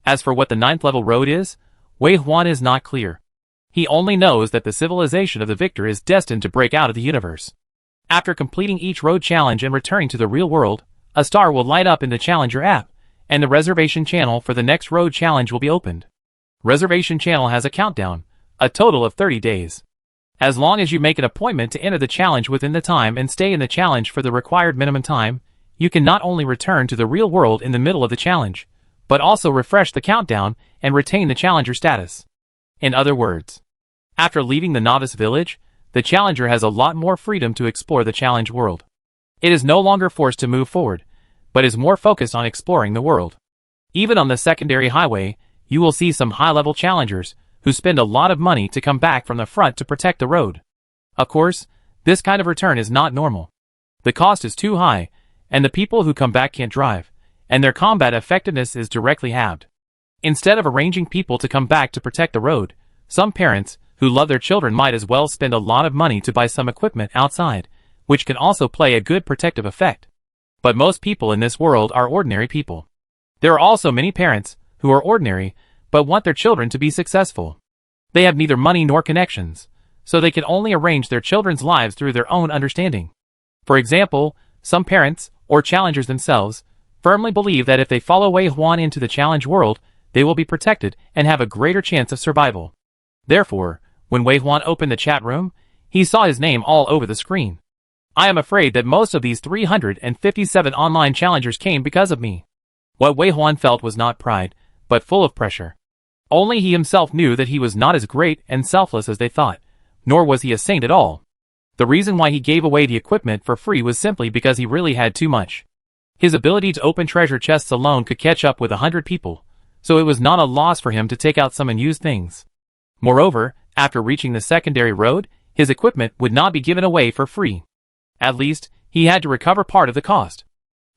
As for what the 9th level road is, Wei Huan is not clear. He only knows that the civilization of the victor is destined to break out of the universe. After completing each road challenge and returning to the real world, a star will light up in the Challenger app, and the reservation channel for the next road challenge will be opened. Reservation channel has a countdown, a total of 30 days. As long as you make an appointment to enter the challenge within the time and stay in the challenge for the required minimum time, you can not only return to the real world in the middle of the challenge, but also refresh the countdown and retain the challenger status. In other words, after leaving the novice village, the challenger has a lot more freedom to explore the challenge world. It is no longer forced to move forward, but is more focused on exploring the world. Even on the secondary highway, you will see some high-level challengers who spend a lot of money to come back from the front to protect the road. Of course, this kind of return is not normal. The cost is too high, and the people who come back can't drive, and their combat effectiveness is directly halved. Instead of arranging people to come back to protect the road, some parents who love their children might as well spend a lot of money to buy some equipment outside, which can also play a good protective effect. But most people in this world are ordinary people. There are also many parents who are ordinary, but want their children to be successful. They have neither money nor connections, so they can only arrange their children's lives through their own understanding. For example, some parents, or challengers themselves, firmly believe that if they follow Wei Huan into the challenge world, they will be protected and have a greater chance of survival. Therefore, when Wei Huan opened the chat room, he saw his name all over the screen. I am afraid that most of these 357 online challengers came because of me. What Wei Huan felt was not pride, but full of pressure. Only he himself knew that he was not as great and selfless as they thought, nor was he a saint at all. The reason why he gave away the equipment for free was simply because he really had too much. His ability to open treasure chests alone could catch up with 100 people, so it was not a loss for him to take out some unused things. Moreover, after reaching the secondary road, his equipment would not be given away for free. At least, he had to recover part of the cost.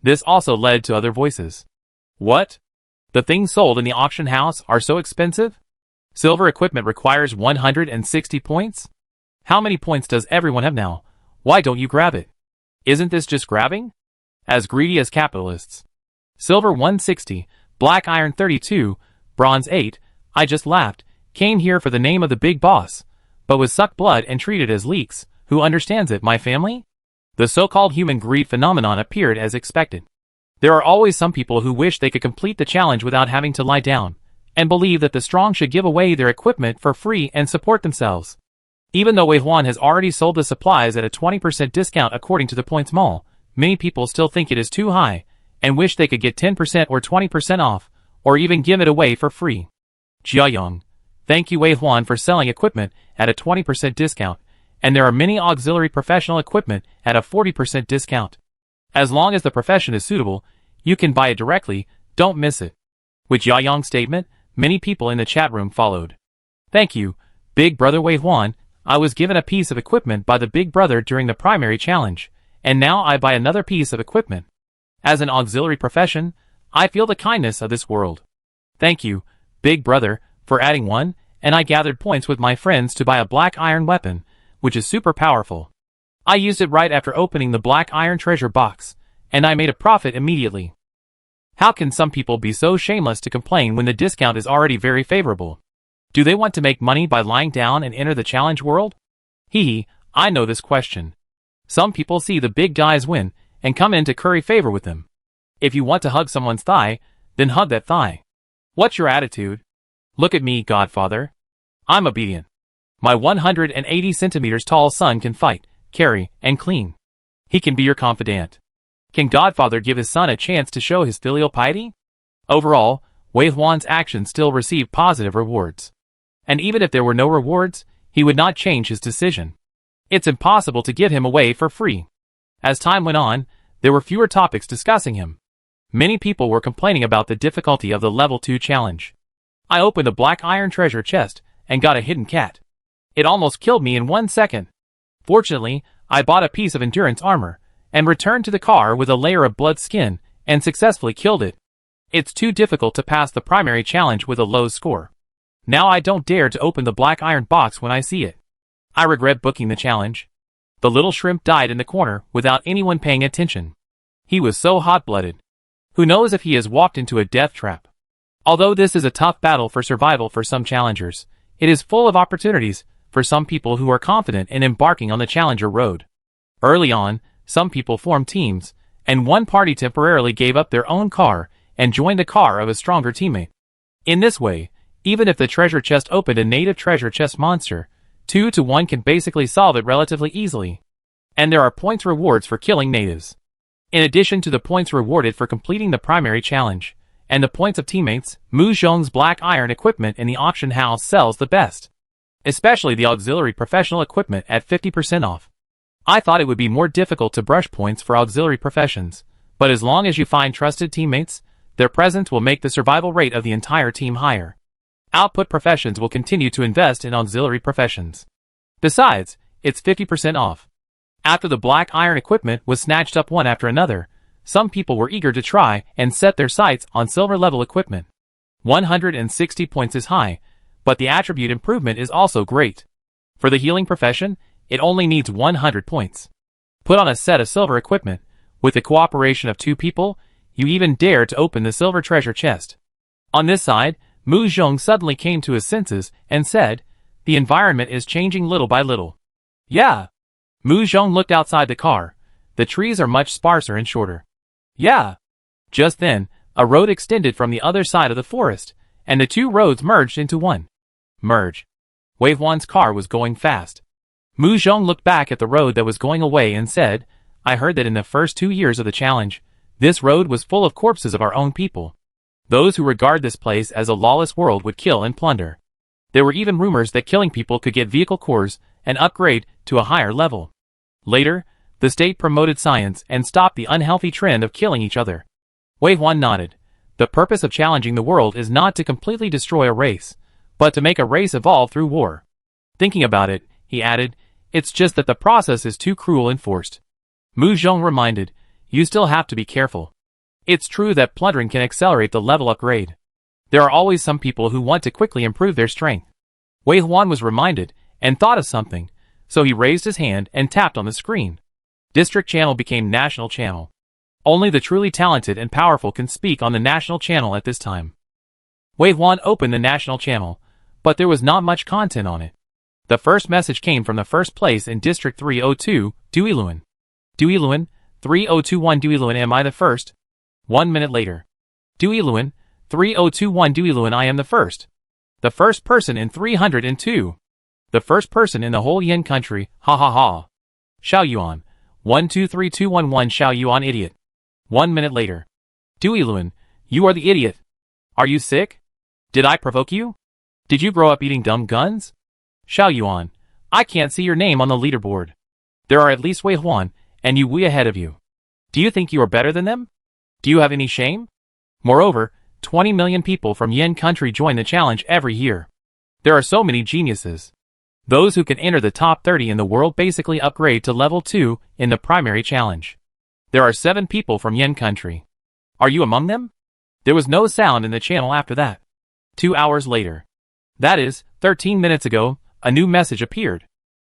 This also led to other voices. What? The things sold in the auction house are so expensive? Silver equipment requires 160 points? How many points does everyone have now? Why don't you grab it? Isn't this just grabbing? As greedy as capitalists. Silver 160, black iron 32, bronze 8, I just laughed, came here for the name of the big boss, but was sucked blood and treated as leeks. Who understands it, my family? The so-called human greed phenomenon appeared as expected. There are always some people who wish they could complete the challenge without having to lie down, and believe that the strong should give away their equipment for free and support themselves. Even though Wei Huan has already sold the supplies at a 20% discount according to the points mall, many people still think it is too high, and wish they could get 10% or 20% off, or even give it away for free. Jiayong, thank you Wei Huan for selling equipment at a 20% discount, and there are many auxiliary professional equipment at a 40% discount. As long as the profession is suitable, you can buy it directly, don't miss it. With Jiayong's statement, many people in the chat room followed. Thank you, Big Brother Wei Huan, I was given a piece of equipment by the Big Brother during the primary challenge, and now I buy another piece of equipment. As an auxiliary profession, I feel the kindness of this world. Thank you, Big Brother, for adding one, and I gathered points with my friends to buy a black iron weapon, which is super powerful. I used it right after opening the black iron treasure box, and I made a profit immediately. How can some people be so shameless to complain when the discount is already very favorable? Do they want to make money by lying down and enter the challenge world? Hee, I know this question. Some people see the big guys win, and come in to curry favor with them. If you want to hug someone's thigh, then hug that thigh. What's your attitude? Look at me, Godfather. I'm obedient. My 180 centimeters tall son can fight, carry, and clean. He can be your confidant. Can Godfather give his son a chance to show his filial piety? Overall, Wei Huan's actions still received positive rewards. And even if there were no rewards, he would not change his decision. It's impossible to give him away for free. As time went on, there were fewer topics discussing him. Many people were complaining about the difficulty of the level 2 challenge. I opened a black iron treasure chest and got a hidden cat. It almost killed me in 1 second. Fortunately, I bought a piece of endurance armor and returned to the car with a layer of blood skin and successfully killed it. It's too difficult to pass the primary challenge with a low score. Now I don't dare to open the black iron box when I see it. I regret booking the challenge. The little shrimp died in the corner without anyone paying attention. He was so hot-blooded. Who knows if he has walked into a death trap? Although this is a tough battle for survival for some challengers, it is full of opportunities for some people who are confident in embarking on the challenger road. Early on, some people formed teams, and one party temporarily gave up their own car and joined the car of a stronger teammate. In this way, even if the treasure chest opened a native treasure chest monster, 2 to 1 can basically solve it relatively easily. And there are points rewards for killing natives. In addition to the points rewarded for completing the primary challenge, and the points of teammates, Mu Zhong's black iron equipment in the auction house sells the best. Especially the auxiliary professional equipment at 50% off. I thought it would be more difficult to brush points for auxiliary professions, but as long as you find trusted teammates, their presence will make the survival rate of the entire team higher. Output professions will continue to invest in auxiliary professions. Besides, it's 50% off. After the black iron equipment was snatched up one after another, some people were eager to try and set their sights on silver level equipment. 160 points is high, but the attribute improvement is also great. For the healing profession, it only needs 100 points. Put on a set of silver equipment. With the cooperation of 2 people, you even dare to open the silver treasure chest. On this side, Mu Zhong suddenly came to his senses and said, "The environment is changing little by little." Yeah. Mu Zhong looked outside the car. The trees are much sparser and shorter. Yeah. Just then, a road extended from the other side of the forest, and the 2 roads merged into one. Merge. Wei Huan's car was going fast. Mu Zhong looked back at the road that was going away and said, "I heard that in the first 2 years of the challenge, this road was full of corpses of our own people. Those who regard this place as a lawless world would kill and plunder. There were even rumors that killing people could get vehicle cores and upgrade to a higher level. Later, the state promoted science and stopped the unhealthy trend of killing each other." Wei Huan nodded. The purpose of challenging the world is not to completely destroy a race, but to make a race evolve through war. Thinking about it, he added, "It's just that the process is too cruel and forced." Mu Zhong reminded, "You still have to be careful. It's true that plundering can accelerate the level upgrade. There are always some people who want to quickly improve their strength. Wei Huan was reminded and thought of something, so he raised his hand and tapped on the screen. District channel became national channel. Only the truly talented and powerful can speak on the national channel at this time. Wei Huan opened the national channel, but there was not much content on it. The first message came from the first place in District 302, Duiluan. Duiluan, 3021 Duiluan, am I the first? 1 minute later. Duiluan, 3021 Duiluan, I am the first. The first person in 302. The first person in the whole Yin country, ha ha ha. Xiao Yuan, 123211 Xiao Yuan, idiot. 1 minute later. Duiluan, you are the idiot. Are you sick? Did I provoke you? Did you grow up eating dumb guns? Xiao Yuan, I can't see your name on the leaderboard. There are at least Wei Huan and Yu Wei ahead of you. Do you think you are better than them? Do you have any shame? Moreover, 20 million people from Yin country join the challenge every year. There are so many geniuses. Those who can enter the top 30 in the world basically upgrade to level 2 in the primary challenge. There are 7 people from Yin country. Are you among them? There was no sound in the channel after that. 2 hours later. That is, 13 minutes ago, a new message appeared.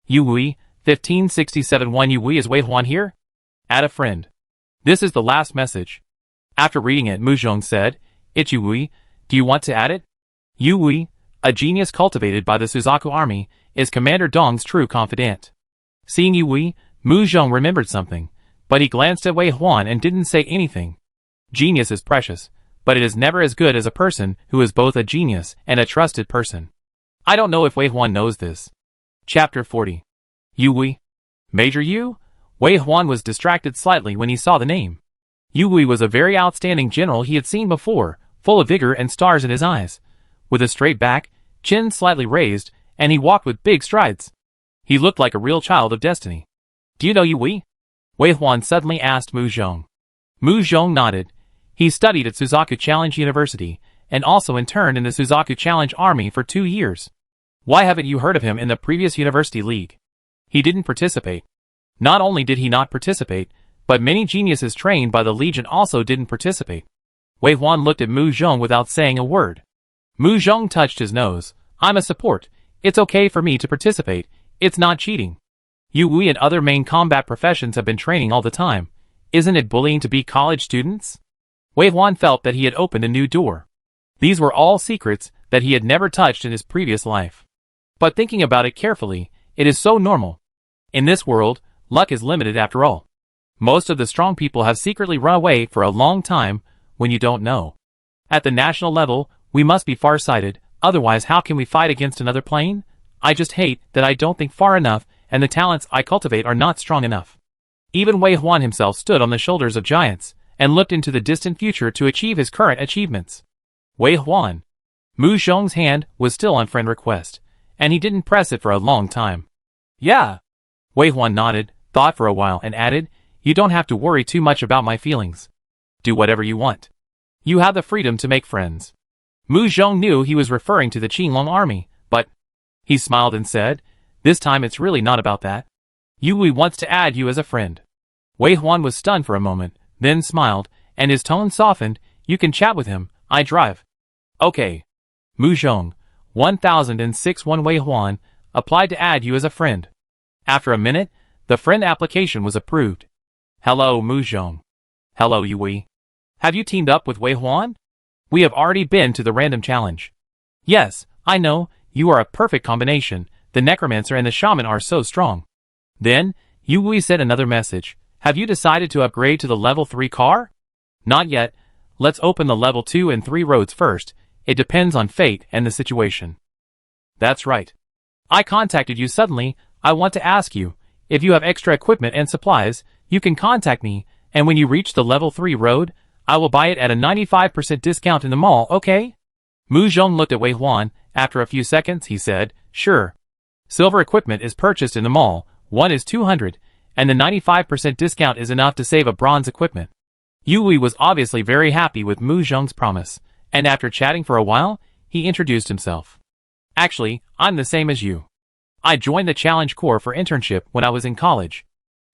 Yu Wei, 15671 Yu Wei, is Wei Huan here? Add a friend. This is the last message. After reading it, Mu Zhong said, It's Yu Wei, do you want to add it? Yu Wei, a genius cultivated by the Suzaku army, is Commander Dong's true confidant. Seeing Yu Wei, Mu Zhong remembered something, but he glanced at Wei Huan and didn't say anything. Genius is precious, but it is never as good as a person who is both a genius and a trusted person. I don't know if Wei Huan knows this. Chapter 40. Yu Wei. Major Yu? Wei Huan was distracted slightly when he saw the name. Yu Wei was a very outstanding general he had seen before, full of vigor and stars in his eyes. With a straight back, chin slightly raised, and he walked with big strides. He looked like a real child of destiny. Do you know Yu Wei? Wei Huan suddenly asked Mu Zhong. Mu Zhong nodded. He studied at Suzaku Challenge University, and also interned in the Suzaku Challenge Army for 2 years. Why haven't you heard of him in the previous university league? He didn't participate. Not only did he not participate, but many geniuses trained by the Legion also didn't participate. Wei Huan looked at Mu Zhong without saying a word. Mu Zhong touched his nose. I'm a support. It's okay for me to participate. It's not cheating. Yu Wei and other main combat professions have been training all the time. Isn't it bullying to be college students? Wei Huan felt that he had opened a new door. These were all secrets that he had never touched in his previous life. But thinking about it carefully, it is so normal. In this world, luck is limited after all. Most of the strong people have secretly run away for a long time when you don't know. At the national level, we must be far-sighted, otherwise how can we fight against another plane? I just hate that I don't think far enough and the talents I cultivate are not strong enough. Even Wei Huan himself stood on the shoulders of giants and looked into the distant future to achieve his current achievements. Wei Huan. Mu Zhong's hand was still on friend request, and he didn't press it for a long time. Yeah. Wei Huan nodded, thought for a while and added, You don't have to worry too much about my feelings. Do whatever you want. You have the freedom to make friends. Mu Zhong knew he was referring to the Qinglong army, but he smiled and said, This time it's really not about that. Yu Wei wants to add you as a friend. Wei Huan was stunned for a moment, then smiled, and his tone softened. You can chat with him, I drive. Okay. Mu Zhong, 1006 Wei Huan, applied to add you as a friend. After a minute, the friend application was approved. Hello Mu Zhong. Hello Yu Wei. Have you teamed up with Wei Huan? We have already been to the random challenge. Yes, I know, you are a perfect combination. The necromancer and the shaman are so strong. Then, Yu Wei sent another message. Have you decided to upgrade to the level 3 car? Not yet. Let's open the level 2 and 3 roads first. It depends on fate and the situation. That's right. I contacted you suddenly. I want to ask you, if you have extra equipment and supplies, you can contact me, and when you reach the level 3 road, I will buy it at a 95% discount in the mall, okay? Mu Zhong looked at Wei Huan. After a few seconds, he said, Sure. Silver equipment is purchased in the mall. One is 200, and the 95% discount is enough to save a bronze equipment. Yu Wei was obviously very happy with Mu Zhong's promise, and after chatting for a while, he introduced himself. Actually, I'm the same as you. I joined the Challenge Corps for internship when I was in college.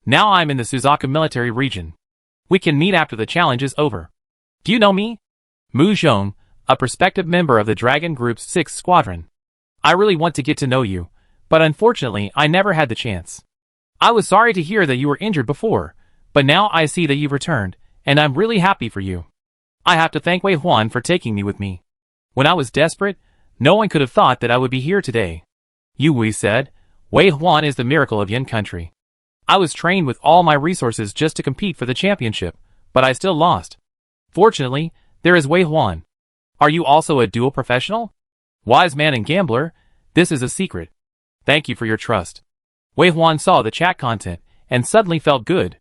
Now I'm in the Suzaku military region. We can meet after the challenge is over. Do you know me? Mu Zhong, a prospective member of the Dragon Group's 6th Squadron. I really want to get to know you, but unfortunately I never had the chance. I was sorry to hear that you were injured before, but now I see that you've returned, and I'm really happy for you. I have to thank Wei Huan for taking me with me. When I was desperate, no one could have thought that I would be here today. Yu Wei said, Wei Huan is the miracle of Yin country. I was trained with all my resources just to compete for the championship, but I still lost. Fortunately, there is Wei Huan. Are you also a dual professional? Wise man and gambler, this is a secret. Thank you for your trust. Wei Huan saw the chat content and suddenly felt good.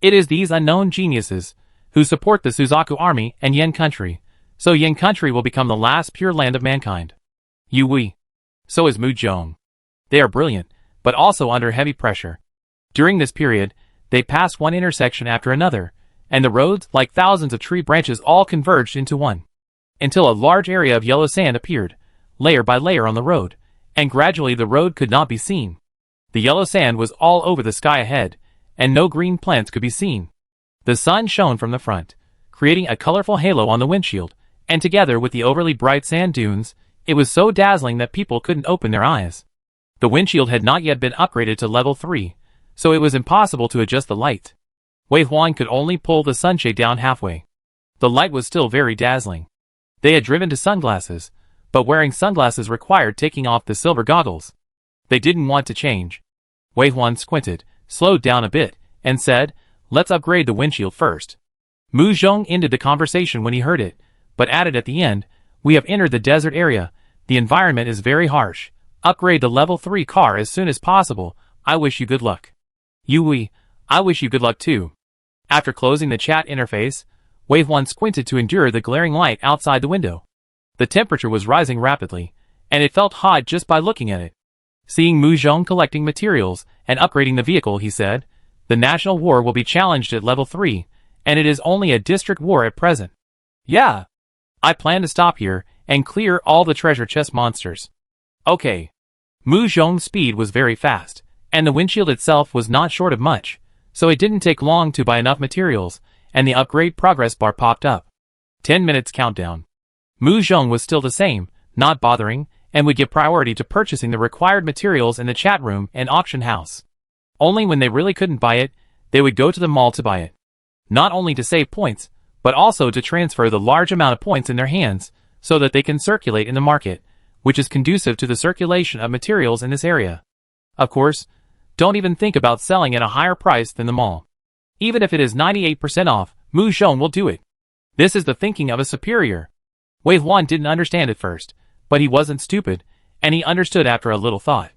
It is these unknown geniuses who support the Suzaku army and Yin country, so Yin country will become the last pure land of mankind. Yu Wei. So is Mu Zhong. They are brilliant, but also under heavy pressure. During this period, they passed one intersection after another, and the roads, like thousands of tree branches, all converged into one. Until a large area of yellow sand appeared, layer by layer on the road, and gradually the road could not be seen. The yellow sand was all over the sky ahead, and no green plants could be seen. The sun shone from the front, creating a colorful halo on the windshield, and together with the overly bright sand dunes, it was so dazzling that people couldn't open their eyes. The windshield had not yet been upgraded to level 3, so it was impossible to adjust the light. Wei Huan could only pull the sunshade down halfway. The light was still very dazzling. They had driven to sunglasses, but wearing sunglasses required taking off the silver goggles. They didn't want to change. Wei Huan squinted, slowed down a bit, and said, let's upgrade the windshield first. Mu Zhong ended the conversation when he heard it, but added at the end, we have entered the desert area. The environment is very harsh. Upgrade the level 3 car as soon as possible. I wish you good luck. Yu Wei, I wish you good luck too. After closing the chat interface, Wei Huan squinted to endure the glaring light outside the window. The temperature was rising rapidly, and it felt hot just by looking at it. Seeing Mu Zhong collecting materials and upgrading the vehicle, he said, the national war will be challenged at level 3, and it is only a district war at present. Yeah. I plan to stop here and clear all the treasure chest monsters. Okay. Mu Zhong's speed was very fast, and the windshield itself was not short of much, so it didn't take long to buy enough materials, and the upgrade progress bar popped up. 10 minutes countdown. Mu Zhong was still the same, not bothering, and would give priority to purchasing the required materials in the chat room and auction house. Only when they really couldn't buy it, they would go to the mall to buy it. Not only to save points, but also to transfer the large amount of points in their hands, so that they can circulate in the market, which is conducive to the circulation of materials in this area. Of course, don't even think about selling at a higher price than the mall. Even if it is 98% off, Mu Zhong will do it. This is the thinking of a superior. Wei Huan didn't understand at first, but he wasn't stupid, and he understood after a little thought.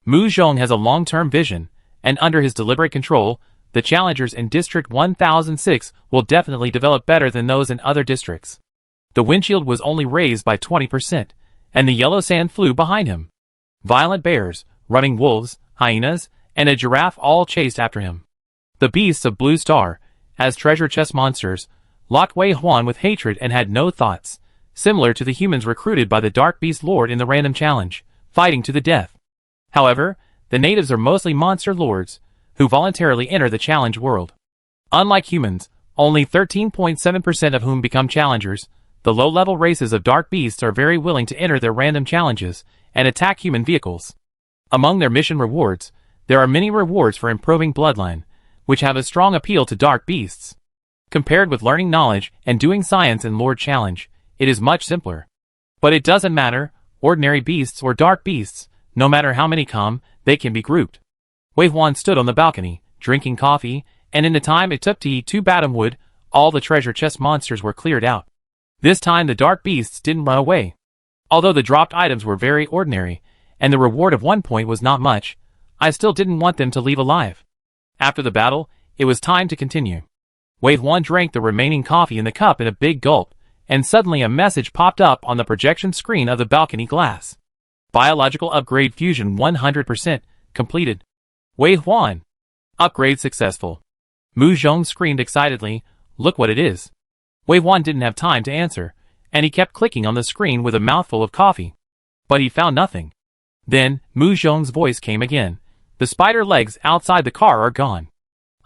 Mu Zhong has a long-term vision, and under his deliberate control, the challengers in District 1006 will definitely develop better than those in other districts. The windshield was only raised by 20%, and the yellow sand flew behind him. Violent bears, running wolves, hyenas, and a giraffe all chased after him. The beasts of Blue Star, as treasure chest monsters, locked Wei Huan with hatred and had no thoughts, similar to the humans recruited by the Dark Beast Lord in the random challenge, fighting to the death. However, the natives are mostly monster lords, who voluntarily enter the challenge world. Unlike humans, only 13.7% of whom become challengers, the low-level races of dark beasts are very willing to enter their random challenges and attack human vehicles. Among their mission rewards, there are many rewards for improving bloodline, which have a strong appeal to dark beasts. Compared with learning knowledge and doing science in Lord Challenge, it is much simpler. But it doesn't matter, ordinary beasts or dark beasts, no matter how many come, they can be grouped. Wei Huan stood on the balcony, drinking coffee, and in the time it took to eat 2 batum wood, all the treasure chest monsters were cleared out. This time the dark beasts didn't run away. Although the dropped items were very ordinary, and the reward of 1 point was not much, I still didn't want them to leave alive. After the battle, it was time to continue. Wei Huan drank the remaining coffee in the cup in a big gulp, and suddenly a message popped up on the projection screen of the balcony glass. Biological upgrade fusion 100%, completed. Wei Huan. Upgrade successful. Mu Zhong screamed excitedly, look what it is. Wei Huan didn't have time to answer, and he kept clicking on the screen with a mouthful of coffee. But he found nothing. Then, Mu Zhong's voice came again. The spider legs outside the car are gone.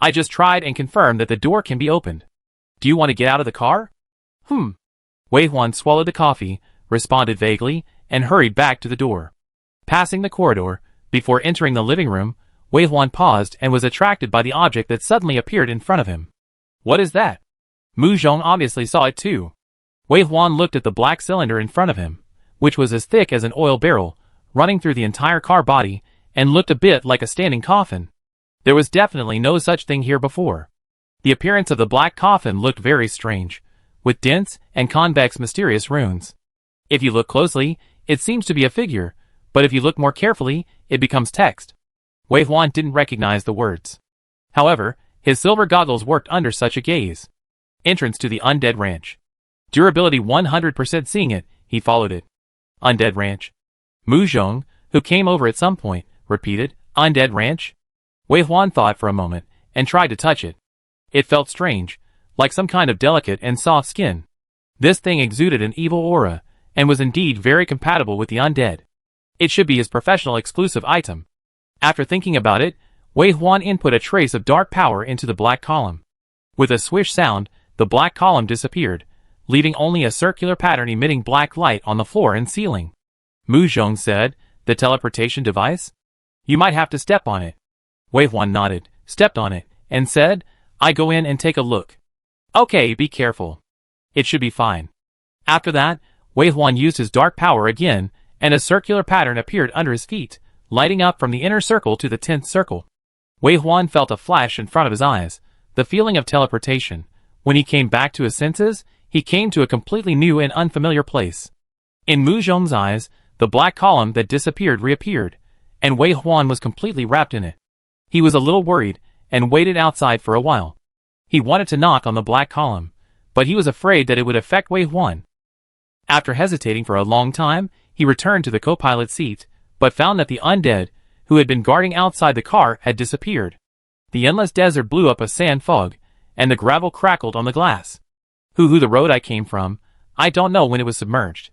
I just tried and confirmed that the door can be opened. Do you want to get out of the car? Wei Huan swallowed the coffee, responded vaguely, and hurried back to the door. Passing the corridor, before entering the living room, Wei Huan paused and was attracted by the object that suddenly appeared in front of him. What is that? Mu Zhong obviously saw it too. Wei Huan looked at the black cylinder in front of him, which was as thick as an oil barrel, running through the entire car body, and looked a bit like a standing coffin. There was definitely no such thing here before. The appearance of the black coffin looked very strange, with dense and convex mysterious runes. If you look closely, it seems to be a figure, but if you look more carefully, it becomes text. Wei Huan didn't recognize the words. However, his silver goggles worked under such a gaze. Entrance to the Undead Ranch. Durability 100%. Seeing it, he followed it. Undead Ranch. Mu Zhong, who came over at some point, repeated, Undead Ranch? Wei Huan thought for a moment, and tried to touch it. It felt strange, like some kind of delicate and soft skin. This thing exuded an evil aura, and was indeed very compatible with the undead. It should be his professional exclusive item. After thinking about it, Wei Huan input a trace of dark power into the black column. With a swish sound, the black column disappeared, leaving only a circular pattern emitting black light on the floor and ceiling. Mu Zhong said, the teleportation device? You might have to step on it. Wei Huan nodded, stepped on it, and said, I go in and take a look. Okay, be careful. It should be fine. After that, Wei Huan used his dark power again, and a circular pattern appeared under his feet, lighting up from the inner circle to the 10th circle. Wei Huan felt a flash in front of his eyes, the feeling of teleportation. When he came back to his senses, he came to a completely new and unfamiliar place. In Mu Zhong's eyes, the black column that disappeared reappeared, and Wei Huan was completely wrapped in it. He was a little worried, and waited outside for a while. He wanted to knock on the black column, but he was afraid that it would affect Wei Huan. After hesitating for a long time, he returned to the co-pilot seat, but found that the undead, who had been guarding outside the car, had disappeared. The endless desert blew up a sand fog, and the gravel crackled on the glass. Who the road I came from, I don't know when it was submerged.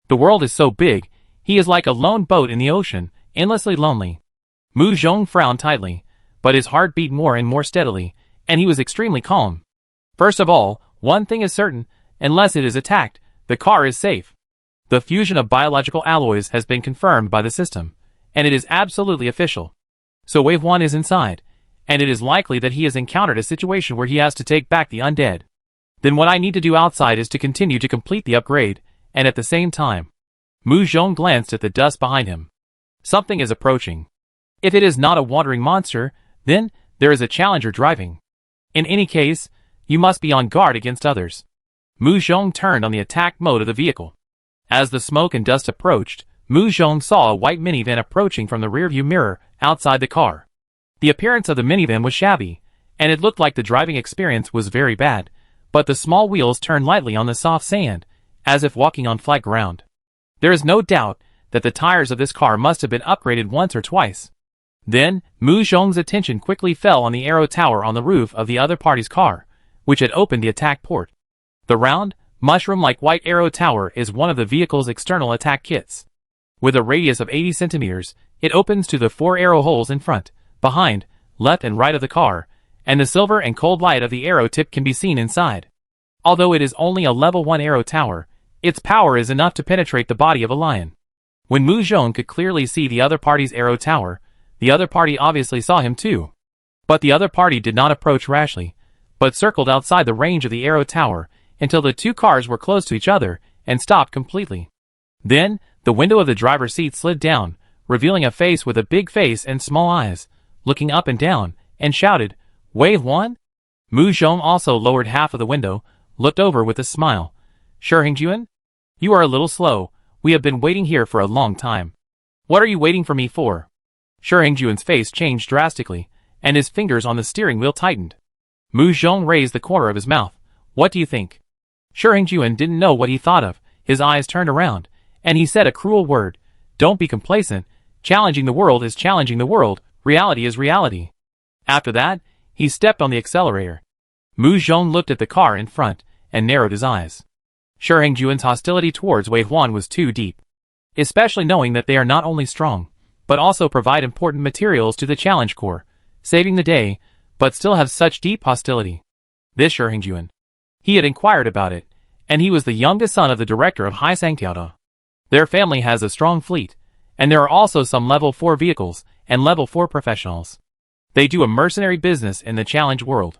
The world is so big, he is like a lone boat in the ocean, endlessly lonely. Mu Zhong frowned tightly, but his heart beat more and more steadily, and he was extremely calm. First of all, one thing is certain, unless it is attacked, the car is safe. The fusion of biological alloys has been confirmed by the system, and it is absolutely official. So Wei Huan is inside, and it is likely that he has encountered a situation where he has to take back the undead. Then what I need to do outside is to continue to complete the upgrade, and at the same time. Mu Zhong glanced at the dust behind him. Something is approaching. If it is not a wandering monster, then there is a challenger driving. In any case, you must be on guard against others. Mu Zhong turned on the attack mode of the vehicle. As the smoke and dust approached, Mu Zhong saw a white minivan approaching from the rearview mirror outside the car. The appearance of the minivan was shabby, and it looked like the driving experience was very bad, but the small wheels turned lightly on the soft sand, as if walking on flat ground. There is no doubt that the tires of this car must have been upgraded once or twice. Then, Mu Zhong's attention quickly fell on the arrow tower on the roof of the other party's car, which had opened the attack port. The round, mushroom-like white arrow tower is one of the vehicle's external attack kits. With a radius of 80 centimeters, it opens to the 4 arrow holes in front, behind, left and right of the car, and the silver and cold light of the arrow tip can be seen inside. Although it is only a level 1 arrow tower, its power is enough to penetrate the body of a lion. When Mu Zhong could clearly see the other party's arrow tower, the other party obviously saw him too. But the other party did not approach rashly, but circled outside the range of the arrow tower until the two cars were close to each other and stopped completely. Then, the window of the driver's seat slid down, revealing a face with a big face and small eyes, looking up and down, and shouted, Wei Huan? Mu Zhong also lowered half of the window, looked over with a smile. Shihengjuan? You are a little slow. We have been waiting here for a long time. What are you waiting for me for? Shihengjuan's face changed drastically, and his fingers on the steering wheel tightened. Mu Zhong raised the corner of his mouth. What do you think? Shihengjuan didn't know what he thought of. His eyes turned around, and he said a cruel word. Don't be complacent. Challenging the world is challenging the world. Reality is reality. After that, he stepped on the accelerator. Mu Zhong looked at the car in front, and narrowed his eyes. Shihengjuan's hostility towards Wei Huan was too deep. Especially knowing that they are not only strong, but also provide important materials to the challenge core, saving the day, but still have such deep hostility. This Shihengjuan. He had inquired about it, and he was the youngest son of the director of Hai Sangtiao. Their family has a strong fleet, and there are also some level 4 vehicles and level 4 professionals. They do a mercenary business in the challenge world.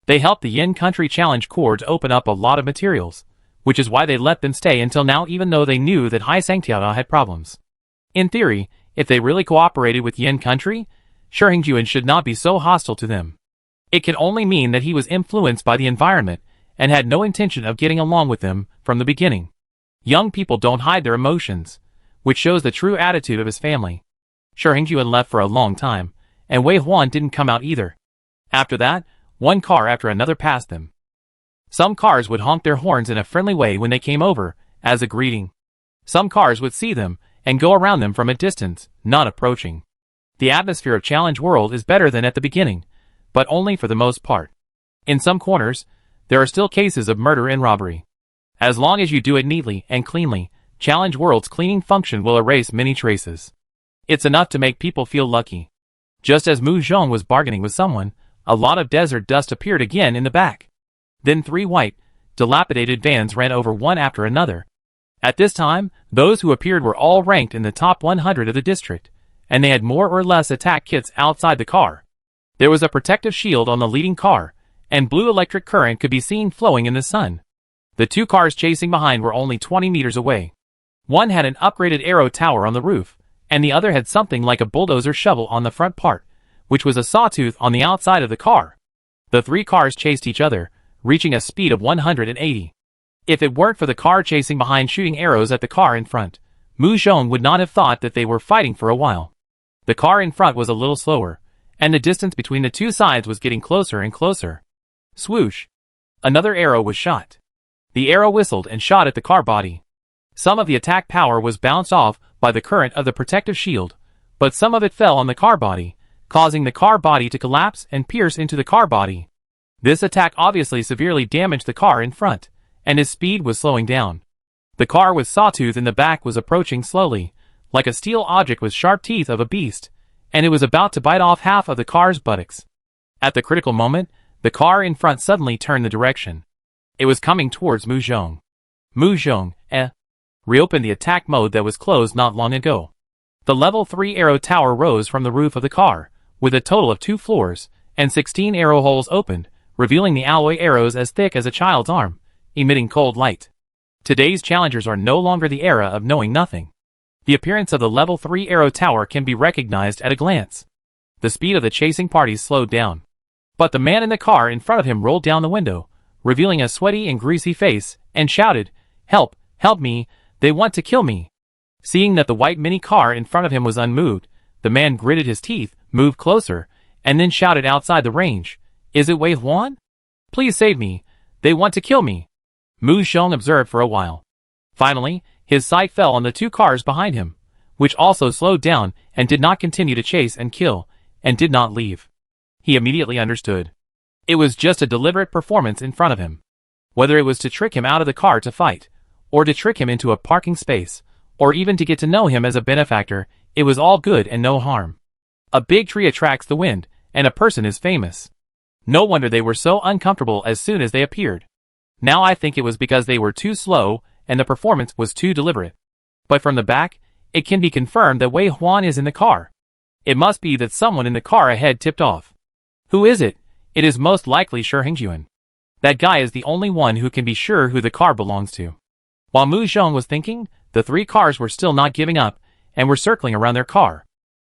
They helped the Yin Country Challenge Corps to open up a lot of materials, which is why they let them stay until now even though they knew that Hai Sangtiao had problems. In theory, if they really cooperated with Yin Country, Shi Hongjuan should not be so hostile to them. It can only mean that he was influenced by the environment and had no intention of getting along with them from the beginning. Young people don't hide their emotions, which shows the true attitude of his family. Shi Hongjuan left for a long time, and Wei Huan didn't come out either. After that, one car after another passed them. Some cars would honk their horns in a friendly way when they came over, as a greeting. Some cars would see them and go around them from a distance, not approaching. The atmosphere of Challenge World is better than at the beginning, but only for the most part. In some corners, there are still cases of murder and robbery. As long as you do it neatly and cleanly, Challenge World's cleaning function will erase many traces. It's enough to make people feel lucky. Just as Mu Zhong was bargaining with someone, a lot of desert dust appeared again in the back. Then 3 white, dilapidated vans ran over one after another. At this time, those who appeared were all ranked in the top 100 of the district, and they had more or less attack kits outside the car. There was a protective shield on the leading car, and blue electric current could be seen flowing in the sun. The 2 cars chasing behind were only 20 meters away. One had an upgraded arrow tower on the roof, and the other had something like a bulldozer shovel on the front part, which was a sawtooth on the outside of the car. The 3 cars chased each other, reaching a speed of 180. If it weren't for the car chasing behind shooting arrows at the car in front, Mu Zhong would not have thought that they were fighting for a while. The car in front was a little slower, and the distance between the 2 sides was getting closer and closer. Swoosh! Another arrow was shot. The arrow whistled and shot at the car body. Some of the attack power was bounced off by the current of the protective shield, but some of it fell on the car body, causing the car body to collapse and pierce into the car body. This attack obviously severely damaged the car in front, and his speed was slowing down. The car with sawtooth in the back was approaching slowly, like a steel object with sharp teeth of a beast, and it was about to bite off half of the car's buttocks. At the critical moment, the car in front suddenly turned the direction. It was coming towards Mu Zhong. Mu Zhong, reopened the attack mode that was closed not long ago. The level 3 arrow tower rose from the roof of the car, with a total of 2 floors, and 16 arrow holes opened, revealing the alloy arrows as thick as a child's arm, emitting cold light. Today's challengers are no longer the era of knowing nothing. The appearance of the level 3 arrow tower can be recognized at a glance. The speed of the chasing parties slowed down. But the man in the car in front of him rolled down the window, revealing a sweaty and greasy face, and shouted, "Help! Help me! They want to kill me!" Seeing that the white mini car in front of him was unmoved, the man gritted his teeth, moved closer, and then shouted outside the range, "Is it Wei Huan? Please save me! They want to kill me!" Mu Zhong observed for a while. Finally, his sight fell on the 2 cars behind him, which also slowed down and did not continue to chase and kill, and did not leave. He immediately understood. It was just a deliberate performance in front of him. Whether it was to trick him out of the car to fight, or to trick him into a parking space, or even to get to know him as a benefactor, it was all good and no harm. A big tree attracts the wind, and a person is famous. No wonder they were so uncomfortable as soon as they appeared. Now I think it was because they were too slow, and the performance was too deliberate. But from the back, it can be confirmed that Wei Huan is in the car. It must be that someone in the car ahead tipped off. Who is it? It is most likely Shi Hongjuan. That guy is the only one who can be sure who the car belongs to. While Mu Zhong was thinking, the 3 cars were still not giving up, and were circling around their car.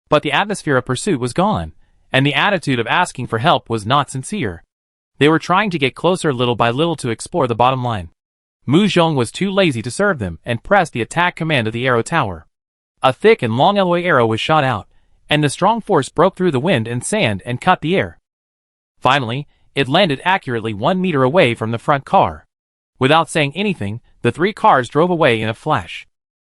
But the atmosphere of pursuit was gone, and the attitude of asking for help was not sincere. They were trying to get closer little by little to explore the bottom line. Mu Zhong was too lazy to serve them and pressed the attack command of the arrow tower. A thick and long alloy arrow was shot out, and the strong force broke through the wind and sand and cut the air. Finally, it landed accurately 1 meter away from the front car. Without saying anything, the 3 cars drove away in a flash.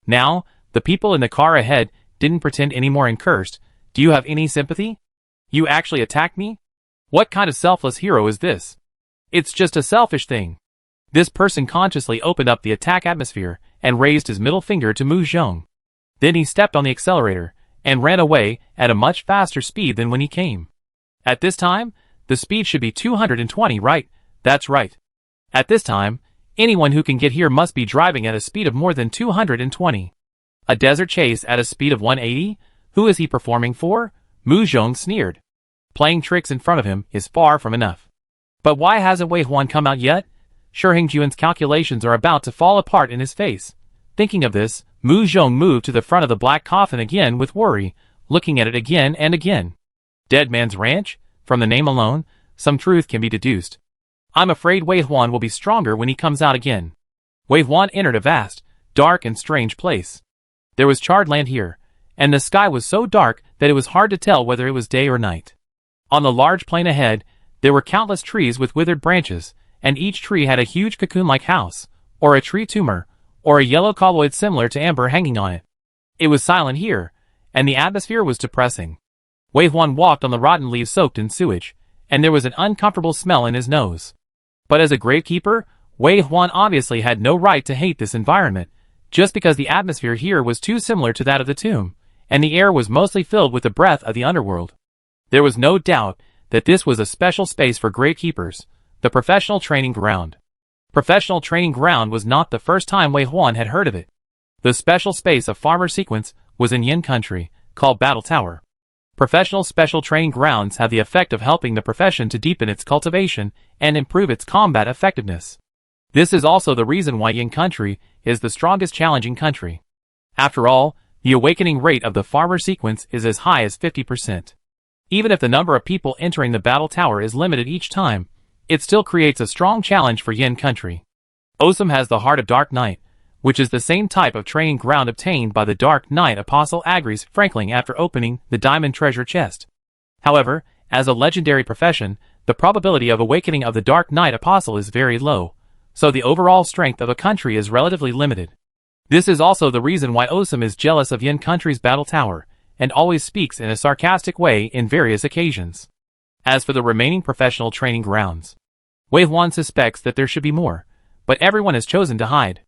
Now, the people in the car ahead didn't pretend anymore and cursed, "Do you have any sympathy? You actually attacked me? What kind of selfless hero is this? It's just a selfish thing." This person consciously opened up the attack atmosphere and raised his middle finger to Mu Zhong. Then he stepped on the accelerator and ran away at a much faster speed than when he came. At this time, the speed should be 220, right? That's right. At this time, Anyone who can get here must be driving at a speed of more than 220. A desert chase at a speed of 180? Who is he performing for? Mu Zhong sneered. Playing tricks in front of him is far from enough. But why hasn't Wei Huan come out yet? Sure, Hingjuan's calculations are about to fall apart in his face. Thinking of this, Mu Zhong moved to the front of the black coffin again with worry, looking at it again and again. Dead Man's Ranch? From the name alone, some truth can be deduced. I'm afraid Wei Huan will be stronger when he comes out again. Wei Huan entered a vast, dark and strange place. There was charred land here, and the sky was so dark that it was hard to tell whether it was day or night. On the large plain ahead, there were countless trees with withered branches, and each tree had a huge cocoon-like house, or a tree tumor, or a yellow colloid similar to amber hanging on it. It was silent here, and the atmosphere was depressing. Wei Huan walked on the rotten leaves soaked in sewage, and there was an uncomfortable smell in his nose. But as a gravekeeper, Wei Huan obviously had no right to hate this environment, just because the atmosphere here was too similar to that of the tomb, and the air was mostly filled with the breath of the underworld. There was no doubt that this was a special space for gravekeepers, the professional training ground. Professional training ground was not the first time Wei Huan had heard of it. The special space of farmer sequence was in Yin country, called Battle Tower. Professional special training grounds have the effect of helping the profession to deepen its cultivation and improve its combat effectiveness. This is also the reason why Yin country is the strongest challenging country. After all, the awakening rate of the farmer sequence is as high as 50%. Even if the number of people entering the battle tower is limited each time, it still creates a strong challenge for Yin country. Osum has the Heart of Dark Knight, which is the same type of training ground obtained by the Dark Knight Apostle Agris Frankling after opening the Diamond Treasure Chest. However, as a legendary profession, the probability of awakening of the Dark Knight Apostle is very low, so the overall strength of a country is relatively limited. This is also the reason why Osum is jealous of Yin country's battle tower, and always speaks in a sarcastic way in various occasions. As for the remaining professional training grounds, Wei Huan suspects that there should be more, but everyone has chosen to hide.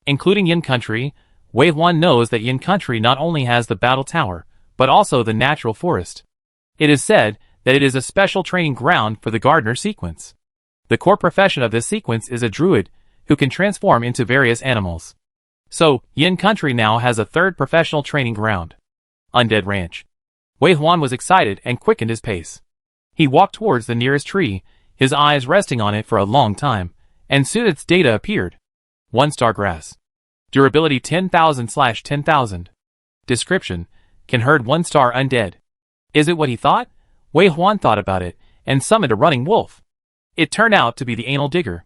Including Yin country, Wei Huan knows that Yin country not only has the battle tower, but also the natural forest. It is said that it is a special training ground for the gardener sequence. The core profession of this sequence is a druid, who can transform into various animals. So, Yin country now has a third professional training ground. Undead Ranch. Wei Huan was excited and quickened his pace. He walked towards the nearest tree, his eyes resting on it for a long time, and soon its data appeared. 1-star grass. Durability 10,000/10,000. Description: can herd 1-star undead. Is it what he thought? Wei Huan thought about it, and summoned a running wolf. It turned out to be the anal digger.